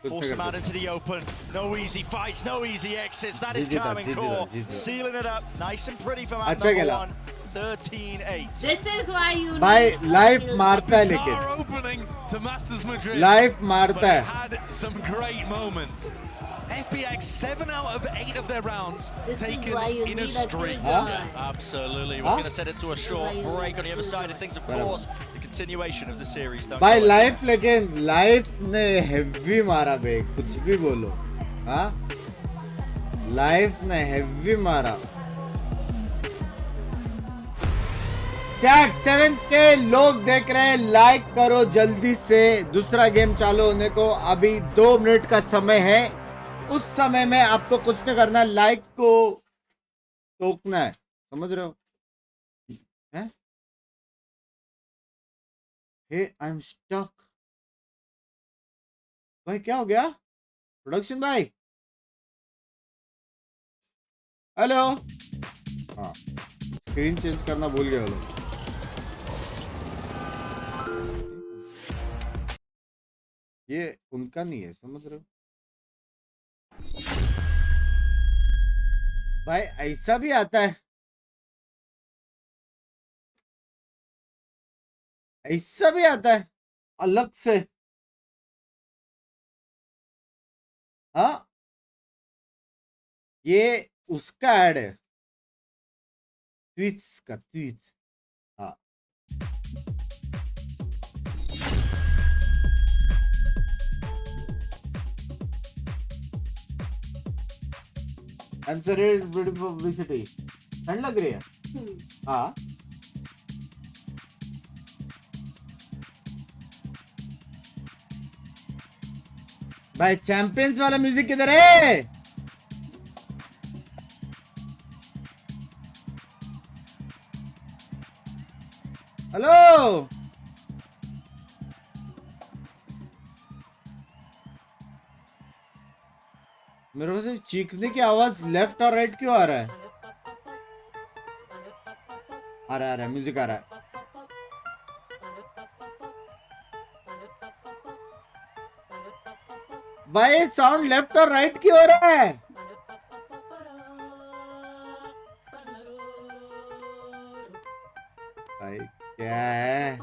Speaker 1: कुछ
Speaker 20: Force
Speaker 1: नहीं
Speaker 20: him
Speaker 1: कर
Speaker 20: out into the open. No easy fights, no easy exits. That is
Speaker 1: Jeet
Speaker 20: Carmen
Speaker 1: Jeet
Speaker 20: Core.
Speaker 1: Jeet
Speaker 20: Sealing it up. Nice and pretty for map
Speaker 1: अच्छा
Speaker 20: number
Speaker 1: खेला
Speaker 20: 1. 13-8.
Speaker 11: This is why you
Speaker 1: भाई
Speaker 11: need
Speaker 1: life
Speaker 11: skills.
Speaker 1: मारता है
Speaker 21: Bizarre
Speaker 1: लेकिन
Speaker 21: opening to Masters Madrid.
Speaker 1: Life
Speaker 21: But
Speaker 1: मारता
Speaker 21: it
Speaker 1: है
Speaker 21: had some great moments. FPX 7 out of 8 of their rounds
Speaker 11: This is
Speaker 21: taken
Speaker 11: why you
Speaker 21: in a
Speaker 11: need a
Speaker 21: streak.
Speaker 11: killjoy.
Speaker 20: Absolutely. We're
Speaker 1: Huh?
Speaker 20: going to send it to a short
Speaker 11: you
Speaker 20: break
Speaker 11: need
Speaker 20: on the other side of things. Of
Speaker 1: Barabar.
Speaker 20: course, the continuation of the series. Don't
Speaker 1: भाई
Speaker 20: go anywhere.
Speaker 1: Life लेकिन life ने heavy मारा बे कुछ भी बोलो हाँ life ने heavy मारा चैट 7 के लोग देख रहे हैं लाइक करो जल्दी से दूसरा गेम चालू होने को अभी 2 मिनट का समय है उस समय में आपको कुछ नहीं करना लाइक को टोकना है समझ रहे हो हैं हे आई एम स्टक भाई क्या हो गया प्रोडक्शन भाई हेलो हाँ स्क्रीन चेंज करना भूल गए वो लोग ये उनका नहीं है समझ रहे हो भाई ऐसा भी आता है ऐसा भी आता है अलग से हाँ ये उसका ऐड है ट्वीट्स का ट्वीट्स हाँ I'm sorry, publicity. ठंड लग रही है हाँ भाई चैंपियंस वाला म्यूजिक किधर है हेलो मेरे को से चीखने की आवाज लेफ्ट और राइट क्यों आ रहा है आ रहा है म्यूजिक आ रहा है भाई साउंड लेफ्ट और राइट क्यों हो रहा है भाई क्या है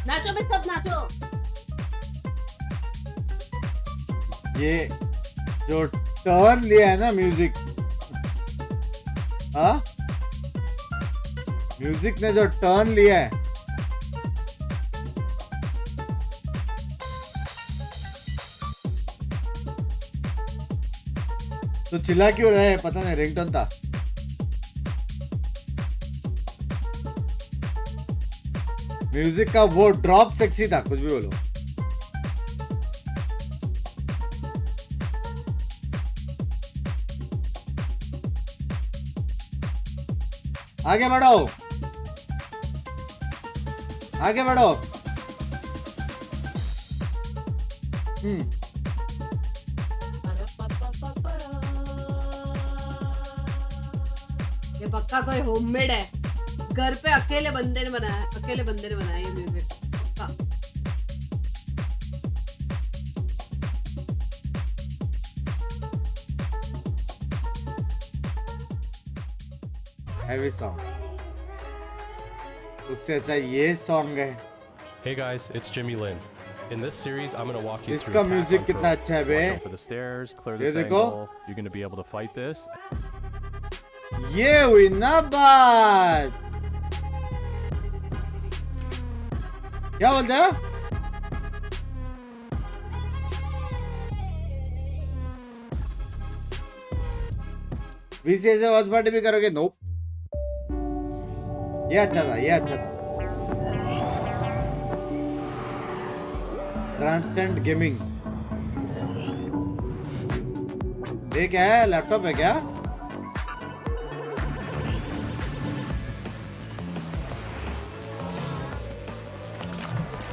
Speaker 11: नाचो बे सब नाचो
Speaker 1: ये जो टर्न लिया है ना म्यूजिक हाँ म्यूजिक ने जो टर्न लिया है तो चिल्ला क्यों रहे पता नहीं रिंगटोन था म्यूजिक का वो ड्रॉप सेक्सी था, कुछ भी बोलो। आगे बढ़ो, आगे बढ़ो।
Speaker 11: ये पक्का कोई होममेड है, घर पे अकेले बंदे ने बनाया, अकेले बंदे ने बनाया ये म्यूजिक पक्का।
Speaker 1: हैवी सॉन्ग, उससे अच्छा ये सॉन्ग है।
Speaker 7: Hey guys, it's Jimmy Lin. In this series, I'm going to walk you
Speaker 1: इसका
Speaker 7: through
Speaker 1: म्यूजिक कितना अच्छा है बे।
Speaker 7: for the stairs, clear
Speaker 1: ये
Speaker 7: this
Speaker 1: देखो।
Speaker 7: angle. You're going to be able to fight this.
Speaker 1: ये हुई ना बात। क्या बोलते हो? VCS से वॉच पार्टी भी करोगे? नोप। ये अच्छा था, ये अच्छा था। Transcend gaming. ये क्या है? लैपटॉप है क्या?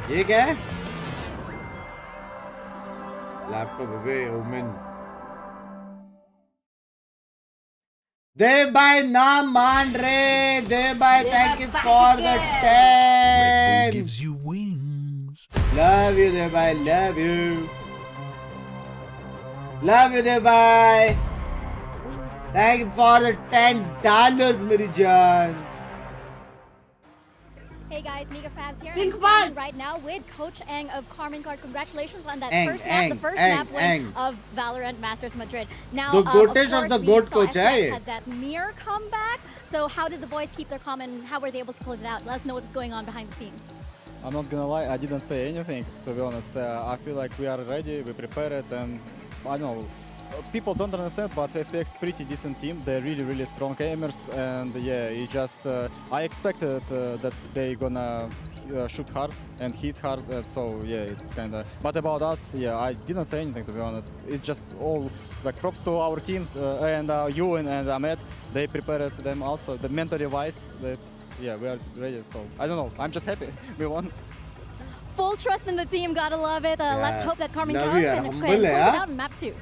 Speaker 1: ये क्या है? लैपटॉप है ओमेन। दे भाई ना मान रहे, दे भाई thank you for the 10
Speaker 9: gives you wings.
Speaker 1: Love you दे भाई, लव यू, लव यू दे भाई, थैंक यू फॉर द $10 मेरी जान।
Speaker 8: Hey guys, Mika Fabs here.
Speaker 11: Binks
Speaker 8: I'm standing right now with Coach Eng of Carmen Card. Congratulations on that
Speaker 1: Eng,
Speaker 8: first map,
Speaker 1: Eng,
Speaker 8: the first
Speaker 1: Eng,
Speaker 8: map win
Speaker 1: Eng.
Speaker 8: of Valorant Masters Madrid. Now,
Speaker 1: The
Speaker 8: of
Speaker 1: goatest of
Speaker 8: course,
Speaker 1: the
Speaker 8: we
Speaker 1: goat
Speaker 8: saw
Speaker 1: coach है
Speaker 8: FPX
Speaker 1: ये।
Speaker 8: had that near comeback. So how did the boys keep their calm and how were they able to close it out? Let us know what's going on behind the scenes.
Speaker 23: I'm not gonna lie, I didn't say anything, to be honest. I feel like we are ready, we prepared, and I don't know. People don't understand, but FPX pretty decent team. They're really, really strong aimers, and yeah, it just I expected that they gonna shoot hard and hit hard. So yeah, it's kind of. But about us, yeah, I didn't say anything, to be honest. It's just all like props to our teams and Ewan and Ahmed. They prepared them also. The mentally wise, that's yeah, we are ready. So I don't know. I'm just happy we won.
Speaker 8: Full trust in the team, gotta love it. Let's hope that Carmen
Speaker 1: Love
Speaker 8: Card
Speaker 1: you,
Speaker 8: can
Speaker 1: humble
Speaker 8: close it
Speaker 1: है,
Speaker 8: out in map 2.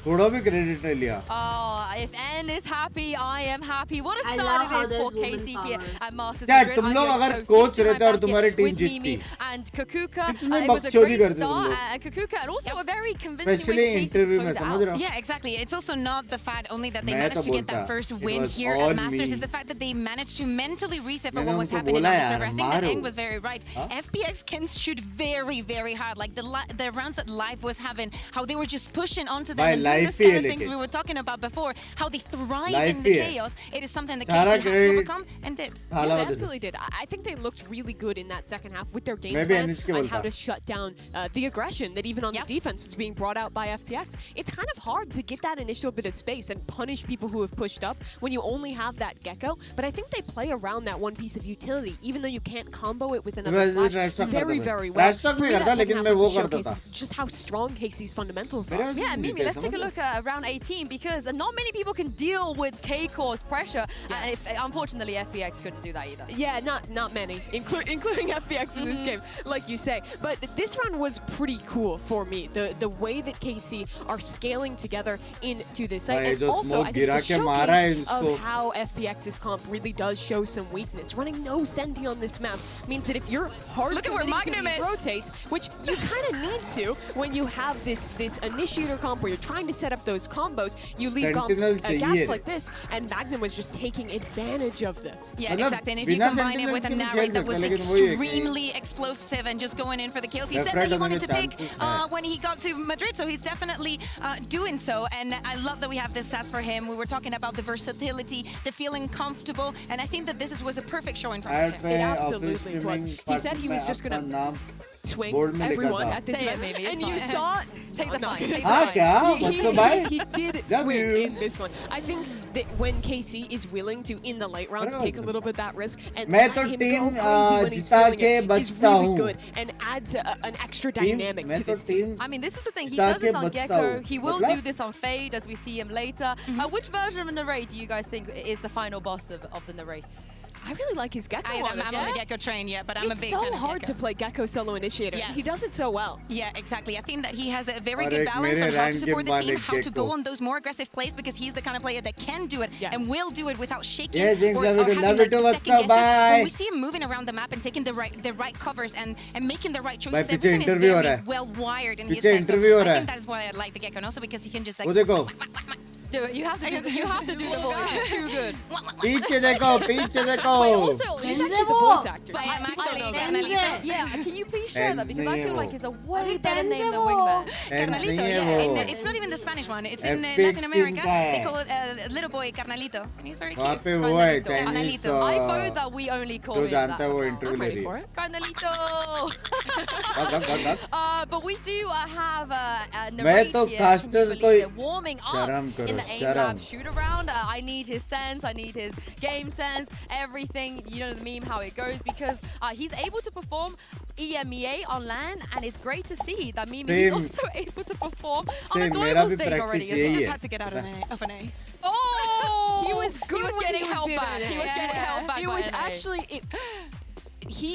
Speaker 1: थोड़ा भी credit नहीं लिया।
Speaker 2: Oh, if N is happy, I am happy. What a
Speaker 11: I
Speaker 2: start
Speaker 11: love how
Speaker 2: it is
Speaker 11: there's
Speaker 2: for
Speaker 11: woman
Speaker 2: KC here
Speaker 11: power.
Speaker 2: at Masters
Speaker 1: क्या
Speaker 2: Madrid.
Speaker 1: तुम
Speaker 2: I'm
Speaker 1: लोग
Speaker 2: going
Speaker 1: अगर
Speaker 2: to
Speaker 1: coach
Speaker 2: sit
Speaker 1: रहते और
Speaker 2: right back
Speaker 1: तुम्हारी
Speaker 2: here
Speaker 1: team
Speaker 2: with
Speaker 1: जीतती,
Speaker 2: Mimi and Kakuka.
Speaker 1: कितने
Speaker 2: It was a
Speaker 1: बकचोदी
Speaker 2: great
Speaker 1: करते तुम
Speaker 2: start.
Speaker 1: लोग।
Speaker 2: Kakuka and also a very convincing
Speaker 1: Especially
Speaker 2: way for KC to
Speaker 1: interview में,
Speaker 2: close it
Speaker 1: समझ
Speaker 2: out.
Speaker 1: रहे हो?
Speaker 4: Yeah, exactly. It's also not the fact only that they
Speaker 1: मैं
Speaker 4: managed
Speaker 1: तो
Speaker 4: to get that
Speaker 1: बोलता,
Speaker 4: first
Speaker 1: it
Speaker 4: win
Speaker 1: was
Speaker 4: here
Speaker 1: all
Speaker 4: at Masters
Speaker 1: me.
Speaker 4: is the fact that they managed to mentally reset for
Speaker 1: मैंने
Speaker 4: what was
Speaker 1: उनको
Speaker 4: happening on
Speaker 1: बोला
Speaker 4: the
Speaker 1: यार,
Speaker 4: server. I think that
Speaker 1: मारो।
Speaker 4: Eng was very right.
Speaker 1: हाँ?
Speaker 4: FPX can shoot very, very hard. Like the rounds that Live was having, how they were just pushing onto them
Speaker 1: भाई
Speaker 4: and doing
Speaker 1: life
Speaker 4: this
Speaker 1: ही है
Speaker 4: kind of things
Speaker 1: लेकिन।
Speaker 4: we were talking about before, how they thrive
Speaker 1: Life
Speaker 4: in the
Speaker 1: ही है।
Speaker 4: chaos. It is something that
Speaker 1: सारा
Speaker 4: KC had to
Speaker 1: credit
Speaker 4: overcome and did.
Speaker 1: थाला
Speaker 5: Yeah, they
Speaker 1: वाले से।
Speaker 5: absolutely did. I think they looked really good in that second half with their game
Speaker 1: मैं भी
Speaker 5: plan
Speaker 1: NH के
Speaker 5: on
Speaker 1: बोलता।
Speaker 5: how to shut down the aggression that even on the defense is being brought out by FPX. It's kind of hard to get that initial bit of space and punish people who have pushed up when you only have that Gecko, but I think they play around that one piece of utility, even though you can't combo it with another
Speaker 1: वैसे
Speaker 5: flash
Speaker 1: trash talk
Speaker 5: very,
Speaker 1: करता था।
Speaker 5: very well.
Speaker 1: Trash talk
Speaker 5: For
Speaker 1: भी
Speaker 5: me,
Speaker 1: करता,
Speaker 5: that second
Speaker 1: लेकिन
Speaker 5: half
Speaker 1: मैं
Speaker 5: was
Speaker 1: वो
Speaker 5: a
Speaker 1: करता
Speaker 5: showcase
Speaker 1: था।
Speaker 5: of just how strong KC's fundamentals
Speaker 1: मेरे
Speaker 5: are.
Speaker 1: वैसे
Speaker 2: Yeah,
Speaker 1: से
Speaker 2: Mimi,
Speaker 1: जीते,
Speaker 2: let's take a
Speaker 1: समझ
Speaker 2: look at round 18 because not many people can deal with K-Core's pressure. And if, unfortunately, FPX couldn't do that either.
Speaker 5: Yeah, not many, including FPX in this game, like you say. But this round was pretty cool for me. The way that KC are scaling together into this site,
Speaker 1: भाई
Speaker 5: and
Speaker 1: जो
Speaker 5: also
Speaker 1: smoke
Speaker 5: I think
Speaker 1: गिरा
Speaker 5: it's a
Speaker 1: के मारा है
Speaker 5: showcase
Speaker 1: इसको।
Speaker 5: of how FPX's comp really does show some weakness. Running no Senti on this map means that if you're hard
Speaker 2: Look at where
Speaker 5: committing to
Speaker 2: Magnum
Speaker 5: these
Speaker 2: is.
Speaker 5: rotates, which you kind of need to when you have this initiator comp where you're trying to set up those combos, you leave
Speaker 1: Sentinel चाहिए
Speaker 5: gaps
Speaker 1: रे।
Speaker 5: like this, and Magnum was just taking advantage of this.
Speaker 4: Yeah,
Speaker 1: मतलब
Speaker 4: exactly. And if you
Speaker 1: बिना
Speaker 4: combine it
Speaker 1: Sentinels
Speaker 4: with a
Speaker 1: के भी खेल
Speaker 4: narrate that
Speaker 1: सकता
Speaker 4: was
Speaker 1: है, लेकिन वही है कि
Speaker 4: extremely explosive and just going in for the kills, he said
Speaker 1: Left
Speaker 4: that
Speaker 1: right
Speaker 4: he
Speaker 1: होने
Speaker 4: wanted
Speaker 1: के
Speaker 4: to pick
Speaker 1: chances हैं।
Speaker 4: when he got to Madrid, so he's definitely doing so. And I love that we have this stats for him. We were talking about the versatility, the feeling comfortable, and I think that this was a perfect showing from
Speaker 1: add
Speaker 4: him.
Speaker 1: पे
Speaker 5: It
Speaker 1: office
Speaker 5: absolutely was.
Speaker 1: Streaming
Speaker 5: He said he was just
Speaker 1: अपना
Speaker 5: gonna
Speaker 1: नाम
Speaker 5: swing
Speaker 1: Board में लिखा
Speaker 5: everyone
Speaker 1: था।
Speaker 5: at this
Speaker 2: Say it,
Speaker 5: event,
Speaker 2: Mimi,
Speaker 5: and
Speaker 2: it's
Speaker 5: you
Speaker 2: fine.
Speaker 5: saw.
Speaker 2: Take the
Speaker 5: I'm not
Speaker 2: fight,
Speaker 5: gonna
Speaker 2: take
Speaker 5: say
Speaker 2: the
Speaker 5: it.
Speaker 2: fight.
Speaker 1: क्या?
Speaker 5: He-
Speaker 1: What's
Speaker 5: he-
Speaker 1: the fight?
Speaker 5: He did
Speaker 1: W.
Speaker 5: swing in this one. I think that when KC is willing to, in the late rounds, take a little bit that risk and
Speaker 1: मैं
Speaker 5: let
Speaker 1: तो
Speaker 5: him
Speaker 1: team,
Speaker 5: go crazy when he's
Speaker 1: जिता
Speaker 5: feeling
Speaker 1: के
Speaker 5: it, is
Speaker 1: बचता
Speaker 5: really
Speaker 1: हूँ।
Speaker 5: good and adds an extra
Speaker 1: Team,
Speaker 5: dynamic
Speaker 1: मैं
Speaker 5: to
Speaker 1: तो
Speaker 5: this team.
Speaker 1: team
Speaker 2: I mean, this is the thing. He
Speaker 1: जिता
Speaker 2: does
Speaker 1: के
Speaker 2: this on
Speaker 1: बचता
Speaker 2: Gecko.
Speaker 1: हूँ।
Speaker 2: He will
Speaker 1: मतलब?
Speaker 2: do this on Fade, as we see him later. Which version of Narrate do you guys think is the final boss of the Narrate?
Speaker 5: I really like his Gecko.
Speaker 4: I'm
Speaker 5: honestly.
Speaker 4: on the Gecko train, yeah, but I'm a
Speaker 5: It's
Speaker 4: big
Speaker 5: so
Speaker 4: fan of
Speaker 5: hard
Speaker 4: Gecko.
Speaker 5: to play Gecko solo initiator.
Speaker 4: Yes.
Speaker 5: He does it so well.
Speaker 4: Yeah, exactly. I think that he has a very
Speaker 1: और
Speaker 4: good
Speaker 1: एक
Speaker 4: balance
Speaker 1: मेरे
Speaker 4: on how to
Speaker 1: rank
Speaker 4: support the
Speaker 1: के
Speaker 4: team,
Speaker 1: वाले
Speaker 4: how to go
Speaker 1: Gecko।
Speaker 4: on those more aggressive plays, because he's the kind of player that can do it and will do it without shaking
Speaker 1: Yeah, Jinx,
Speaker 4: or
Speaker 1: love you too,
Speaker 4: having
Speaker 1: love
Speaker 4: like
Speaker 1: you too,
Speaker 4: the
Speaker 1: what's
Speaker 4: second
Speaker 1: up,
Speaker 4: guesses.
Speaker 1: bye.
Speaker 4: When we see him moving around the map and taking the right covers and making the right choices,
Speaker 1: पीछे
Speaker 4: everything is
Speaker 1: interview हो रहा
Speaker 4: very
Speaker 1: है।
Speaker 4: well wired in his
Speaker 1: पीछे
Speaker 4: head. So
Speaker 1: interview हो
Speaker 4: I
Speaker 1: रहा
Speaker 4: think
Speaker 1: है।
Speaker 4: that is why I like the Gecko, and also because he can just like
Speaker 1: वो देखो
Speaker 2: Do it. You have to do. You have to do the voice. It's too good.
Speaker 1: पीछे देखो पीछे देखो
Speaker 2: Also,
Speaker 5: She's
Speaker 2: actually
Speaker 5: actually the voice actor.
Speaker 4: But I'm
Speaker 5: People don't
Speaker 4: actually
Speaker 5: know that.
Speaker 4: Carnalito.
Speaker 2: Yeah, can you please share that, because I feel like it's a way
Speaker 11: अरे
Speaker 2: better
Speaker 11: tense
Speaker 2: name
Speaker 11: है
Speaker 2: than
Speaker 11: वो।
Speaker 2: Wingman.
Speaker 4: Carnalito,
Speaker 1: नहीं है
Speaker 4: yeah.
Speaker 1: वो।
Speaker 4: It's not even the Spanish one. It's in
Speaker 1: FPX
Speaker 4: Latin America.
Speaker 1: का है।
Speaker 4: They call it little boy Carnalito, and he's very
Speaker 1: वहाँ
Speaker 4: cute.
Speaker 1: पे वो है
Speaker 4: Carnalito.
Speaker 1: Chinese
Speaker 2: I vote that we only call
Speaker 1: जो
Speaker 2: him
Speaker 1: जानता
Speaker 2: that
Speaker 1: है वो
Speaker 2: for now.
Speaker 1: इंटरव्यू
Speaker 5: I'm
Speaker 1: ले
Speaker 5: ready
Speaker 1: रही
Speaker 5: for
Speaker 1: है
Speaker 5: it.
Speaker 2: Carnalito. But we do have a
Speaker 1: मैं
Speaker 2: narrate
Speaker 1: तो
Speaker 2: here. Can you
Speaker 1: caster
Speaker 2: believe
Speaker 1: को
Speaker 2: it? Warming up
Speaker 1: शर्म करो,
Speaker 2: in the aim
Speaker 1: शर्म।
Speaker 2: lab shoot around. I need his sense. I need his game sense. Everything. You know the meme how it goes, because he's able to perform EMEA on LAN, and it's great to see that Mimi is
Speaker 1: Same.
Speaker 2: also able to perform on a
Speaker 1: Same, मेरा
Speaker 2: global
Speaker 1: भी
Speaker 2: stage already.
Speaker 1: practice
Speaker 2: as well.
Speaker 1: यही
Speaker 4: Just
Speaker 1: है।
Speaker 4: had to get out of an A.
Speaker 2: Oh!
Speaker 5: He was good.
Speaker 2: He was
Speaker 5: when
Speaker 2: getting
Speaker 5: he
Speaker 2: held
Speaker 5: in
Speaker 2: back.
Speaker 5: NA.
Speaker 2: He was getting held back
Speaker 5: It
Speaker 2: by
Speaker 5: was
Speaker 2: NA.
Speaker 5: actually. He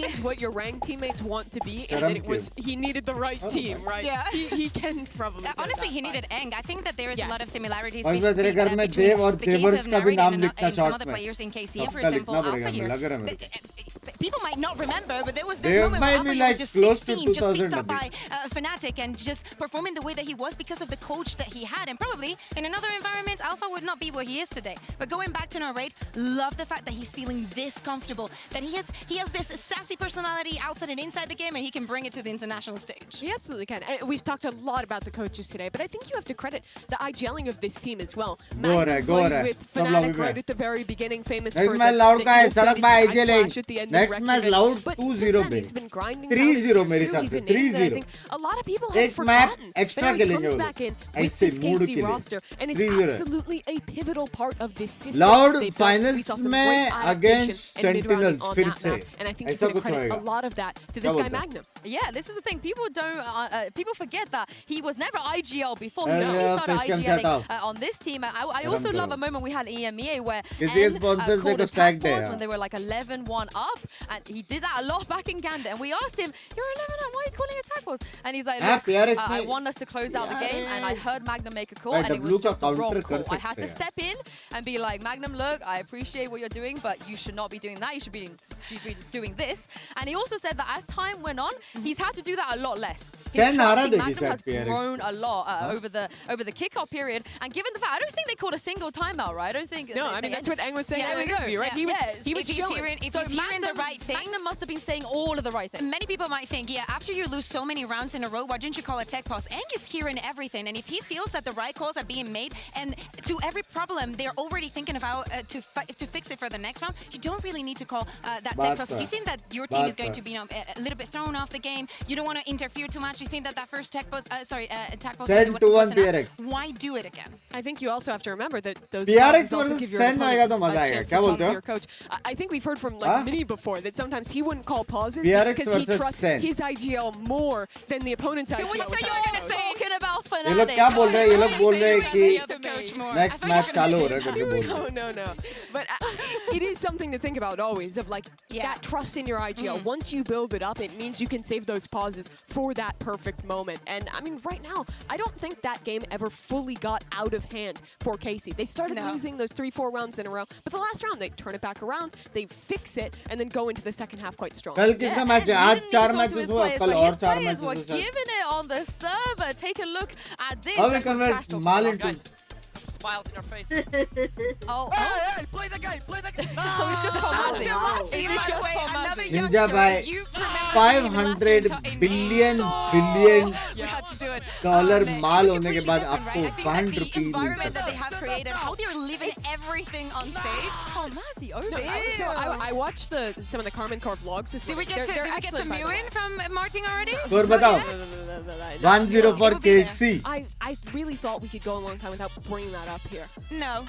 Speaker 5: is what your ranked teammates want to be, and
Speaker 1: Shut
Speaker 5: then
Speaker 1: up,
Speaker 5: it was he needed the right team, right?
Speaker 4: Yeah.
Speaker 5: He can probably. get
Speaker 4: Honestly,
Speaker 5: that
Speaker 4: he
Speaker 5: far.
Speaker 4: needed Eng. I think that there is a lot of
Speaker 5: Yes.
Speaker 4: similarities
Speaker 1: और
Speaker 4: between
Speaker 1: मैं तेरे घर में
Speaker 4: between
Speaker 1: देव और
Speaker 4: the case
Speaker 1: देवर्स
Speaker 4: of
Speaker 1: का भी
Speaker 4: Narrate
Speaker 1: नाम
Speaker 4: and
Speaker 1: लिखना
Speaker 4: some
Speaker 1: शॉर्ट
Speaker 4: other
Speaker 1: में
Speaker 4: players in KC. For
Speaker 1: सबका
Speaker 4: example,
Speaker 1: लिखना पड़ेगा
Speaker 4: Alpha
Speaker 1: मुझे
Speaker 4: here.
Speaker 1: लग रहा है मेरे को
Speaker 4: People might not remember, but there was this
Speaker 1: Dev
Speaker 4: moment
Speaker 1: might
Speaker 4: where
Speaker 1: be
Speaker 4: Alpha
Speaker 1: like
Speaker 4: was just
Speaker 1: close to
Speaker 4: 16, just picked
Speaker 1: 2000
Speaker 4: up by Fnatic and just performing the way that he was because of the coach that he had. And probably in another environment, Alpha would not be where he is today. But going back to Narrate, love the fact that he's feeling this comfortable, that he has this sassy personality outside and inside the game, and he can bring it to the international stage.
Speaker 5: He absolutely can. We've talked a lot about the coaches today, but I think you have to credit the IGLing of this team as well.
Speaker 1: Go रहा है, go
Speaker 5: played
Speaker 1: रहा है।
Speaker 5: with
Speaker 1: सब
Speaker 5: Fnatic
Speaker 1: lobby में।
Speaker 5: right at the very beginning, famous
Speaker 1: Next
Speaker 5: for
Speaker 1: match
Speaker 5: the
Speaker 1: loud का है,
Speaker 5: ill-fated
Speaker 1: सड़क में
Speaker 5: sky
Speaker 1: IGLing।
Speaker 5: flash at the end of
Speaker 1: Next
Speaker 5: Wrecking
Speaker 1: match
Speaker 5: It.
Speaker 1: loud
Speaker 5: But
Speaker 1: 2-0
Speaker 5: since then,
Speaker 1: पे।
Speaker 5: he's been grinding
Speaker 1: 3-0
Speaker 5: down
Speaker 1: मेरे
Speaker 5: too.
Speaker 1: हिसाब
Speaker 5: He's
Speaker 1: से,
Speaker 5: an ace, and I
Speaker 1: 3-0।
Speaker 5: think a lot of people have
Speaker 1: एक match
Speaker 5: forgotten.
Speaker 1: Extra
Speaker 5: But now he
Speaker 1: खेलेंगे
Speaker 5: comes
Speaker 1: वो
Speaker 5: back in
Speaker 1: लोग
Speaker 5: with
Speaker 1: ऐसे
Speaker 5: this
Speaker 1: mood
Speaker 5: KC
Speaker 1: के लिए
Speaker 5: roster and is
Speaker 1: 3-0
Speaker 5: absolutely a pivotal part of this system.
Speaker 1: Loud
Speaker 5: They built- we
Speaker 1: finals
Speaker 5: saw some
Speaker 1: में
Speaker 5: great adaptation
Speaker 1: against
Speaker 5: and mid-rounding
Speaker 1: Sentinels
Speaker 5: on
Speaker 1: फिर
Speaker 5: that
Speaker 1: से
Speaker 5: map, and I think you
Speaker 1: ऐसा
Speaker 5: can
Speaker 1: कुछ
Speaker 5: credit a
Speaker 1: होएगा
Speaker 5: lot of that to
Speaker 1: क्या
Speaker 5: this guy
Speaker 1: बोलते हो?
Speaker 5: Magnum.
Speaker 2: Yeah, this is the thing. People don't. People forget that he was never IGL before. He
Speaker 1: Yeah,
Speaker 2: only
Speaker 1: yeah,
Speaker 2: started
Speaker 1: face cam
Speaker 2: IGLing
Speaker 1: setup.
Speaker 2: on this team. I
Speaker 1: Shut
Speaker 2: also
Speaker 1: up,
Speaker 2: love
Speaker 1: bro.
Speaker 2: a moment we had in EMEA where
Speaker 1: किसी के
Speaker 2: N,
Speaker 1: sponsors
Speaker 2: called
Speaker 1: देखो
Speaker 2: a
Speaker 1: stacked
Speaker 2: tag
Speaker 1: है
Speaker 2: pause
Speaker 1: यार।
Speaker 2: when they were like 11-1 up, and he did that a lot back in Ganda. And we asked him, "You're 11 up. Why are you calling a tag pause?" And he's like,
Speaker 1: हाँ,
Speaker 2: "Look,
Speaker 1: PRX
Speaker 2: I
Speaker 1: में-
Speaker 2: want us to close out the game, and I heard Magnum make a call,
Speaker 1: भाई,
Speaker 2: and it
Speaker 1: W
Speaker 2: was
Speaker 1: का
Speaker 2: just the wrong
Speaker 1: counter
Speaker 2: call.
Speaker 1: कर
Speaker 2: I had to
Speaker 1: सकते हैं।
Speaker 2: step in and be like, Magnum, look, I appreciate what you're doing, but you should not be doing that. You should be doing this." And he also said that as time went on, he's had to do that a lot less. His
Speaker 1: Sen हारा
Speaker 2: trusting
Speaker 1: देगी
Speaker 2: Magnum
Speaker 1: शायद
Speaker 2: has
Speaker 1: PRX
Speaker 2: grown a lot over the kickoff period. And given the fact, I don't think they called a single timeout, right? I don't think.
Speaker 5: No, I mean, that's what Eng was saying in the interview, right? He was
Speaker 4: If he's
Speaker 5: chilling.
Speaker 4: hearing, if
Speaker 2: So
Speaker 4: he's hearing the
Speaker 2: Magnum-
Speaker 4: right thing,
Speaker 2: Magnum must have been saying all of the right things.
Speaker 4: many people might think, yeah, after you lose so many rounds in a row, why didn't you call a tech pause? Eng is hearing everything, and if he feels that the right calls are being made, and to every problem they're already thinking of how to fix it for the next round, you don't really need to call that tech pause. Do you think that your team is going to be a little bit thrown off the game? You don't want to interfere too much. You think that first tech pause, attack pause
Speaker 1: Sen to one
Speaker 4: wasn't enough?
Speaker 1: PRX
Speaker 4: Why do it again?
Speaker 5: I think you also have to remember that those
Speaker 1: PRX
Speaker 5: pauses also
Speaker 1: versus
Speaker 5: give your
Speaker 1: Sen
Speaker 5: opponent
Speaker 1: आएगा तो
Speaker 5: a
Speaker 1: मजा आएगा।
Speaker 5: chance
Speaker 1: क्या
Speaker 5: to talk
Speaker 1: बोलते
Speaker 5: to
Speaker 1: हो?
Speaker 5: your coach. I think we've heard from like
Speaker 1: हाँ?
Speaker 5: Mini before that sometimes he wouldn't call pauses
Speaker 1: PRX
Speaker 5: because he
Speaker 1: versus
Speaker 5: trusts
Speaker 1: Sen.
Speaker 5: his IGL more than the opponent's IGL.
Speaker 2: We
Speaker 5: with
Speaker 2: thought you
Speaker 5: that
Speaker 2: were going to
Speaker 5: code.
Speaker 2: say talking about
Speaker 1: ये लोग क्या बोल रहे हैं ये लोग बोल रहे हैं
Speaker 4: Coach
Speaker 1: कि
Speaker 4: more.
Speaker 1: नेक्स्ट मैच चालू हो रहा है करके बोल रहे हैं
Speaker 5: No. But it is something to think about always of like that trust in your IGL. Once you build it up, it means you can save those pauses for that perfect moment. And I mean, right now, I don't think that game ever fully got out of hand for Casey. They started losing those 3-4 rounds in a row, but the last round, they turn it back around, they fix it, and then go into the second half quite strong.
Speaker 1: कल किसका match है आज 4 matches हुआ कल और 4 matches
Speaker 2: We're
Speaker 1: हुआ
Speaker 2: giving it on the server. Take a look at this.
Speaker 1: How we
Speaker 2: That's some
Speaker 1: convert
Speaker 2: trash talk
Speaker 1: Mal
Speaker 2: from
Speaker 1: into
Speaker 2: us.
Speaker 3: smiles in her face.
Speaker 2: Oh,
Speaker 3: hey, play the game, play the game.
Speaker 2: So it's just Tomasi.
Speaker 4: Tomasi,
Speaker 2: It's
Speaker 4: by the
Speaker 2: just
Speaker 4: way,
Speaker 2: Tomasi.
Speaker 4: another
Speaker 1: Ninja
Speaker 4: youngster.
Speaker 1: by
Speaker 4: You remember
Speaker 1: 500 billion
Speaker 4: we had to do it.
Speaker 1: dollar
Speaker 4: It's
Speaker 1: माल होने के
Speaker 4: completely
Speaker 1: बाद
Speaker 4: different,
Speaker 1: आपको
Speaker 4: right? I think
Speaker 1: 1
Speaker 4: that
Speaker 1: rupee
Speaker 4: the
Speaker 1: mill
Speaker 4: environment that
Speaker 1: सकता
Speaker 4: they have created, how they're living everything on stage.
Speaker 2: Tomasi, oh,
Speaker 5: No, so I watched some of the Carmen Core vlogs this
Speaker 4: Did we
Speaker 5: week.
Speaker 4: get
Speaker 5: They're
Speaker 4: some
Speaker 5: excellent, by the way.
Speaker 4: viewing from Martin already?
Speaker 1: Score बताओ 1-0 for KC.
Speaker 5: I really thought we could go a long time without bringing that up here.
Speaker 4: No.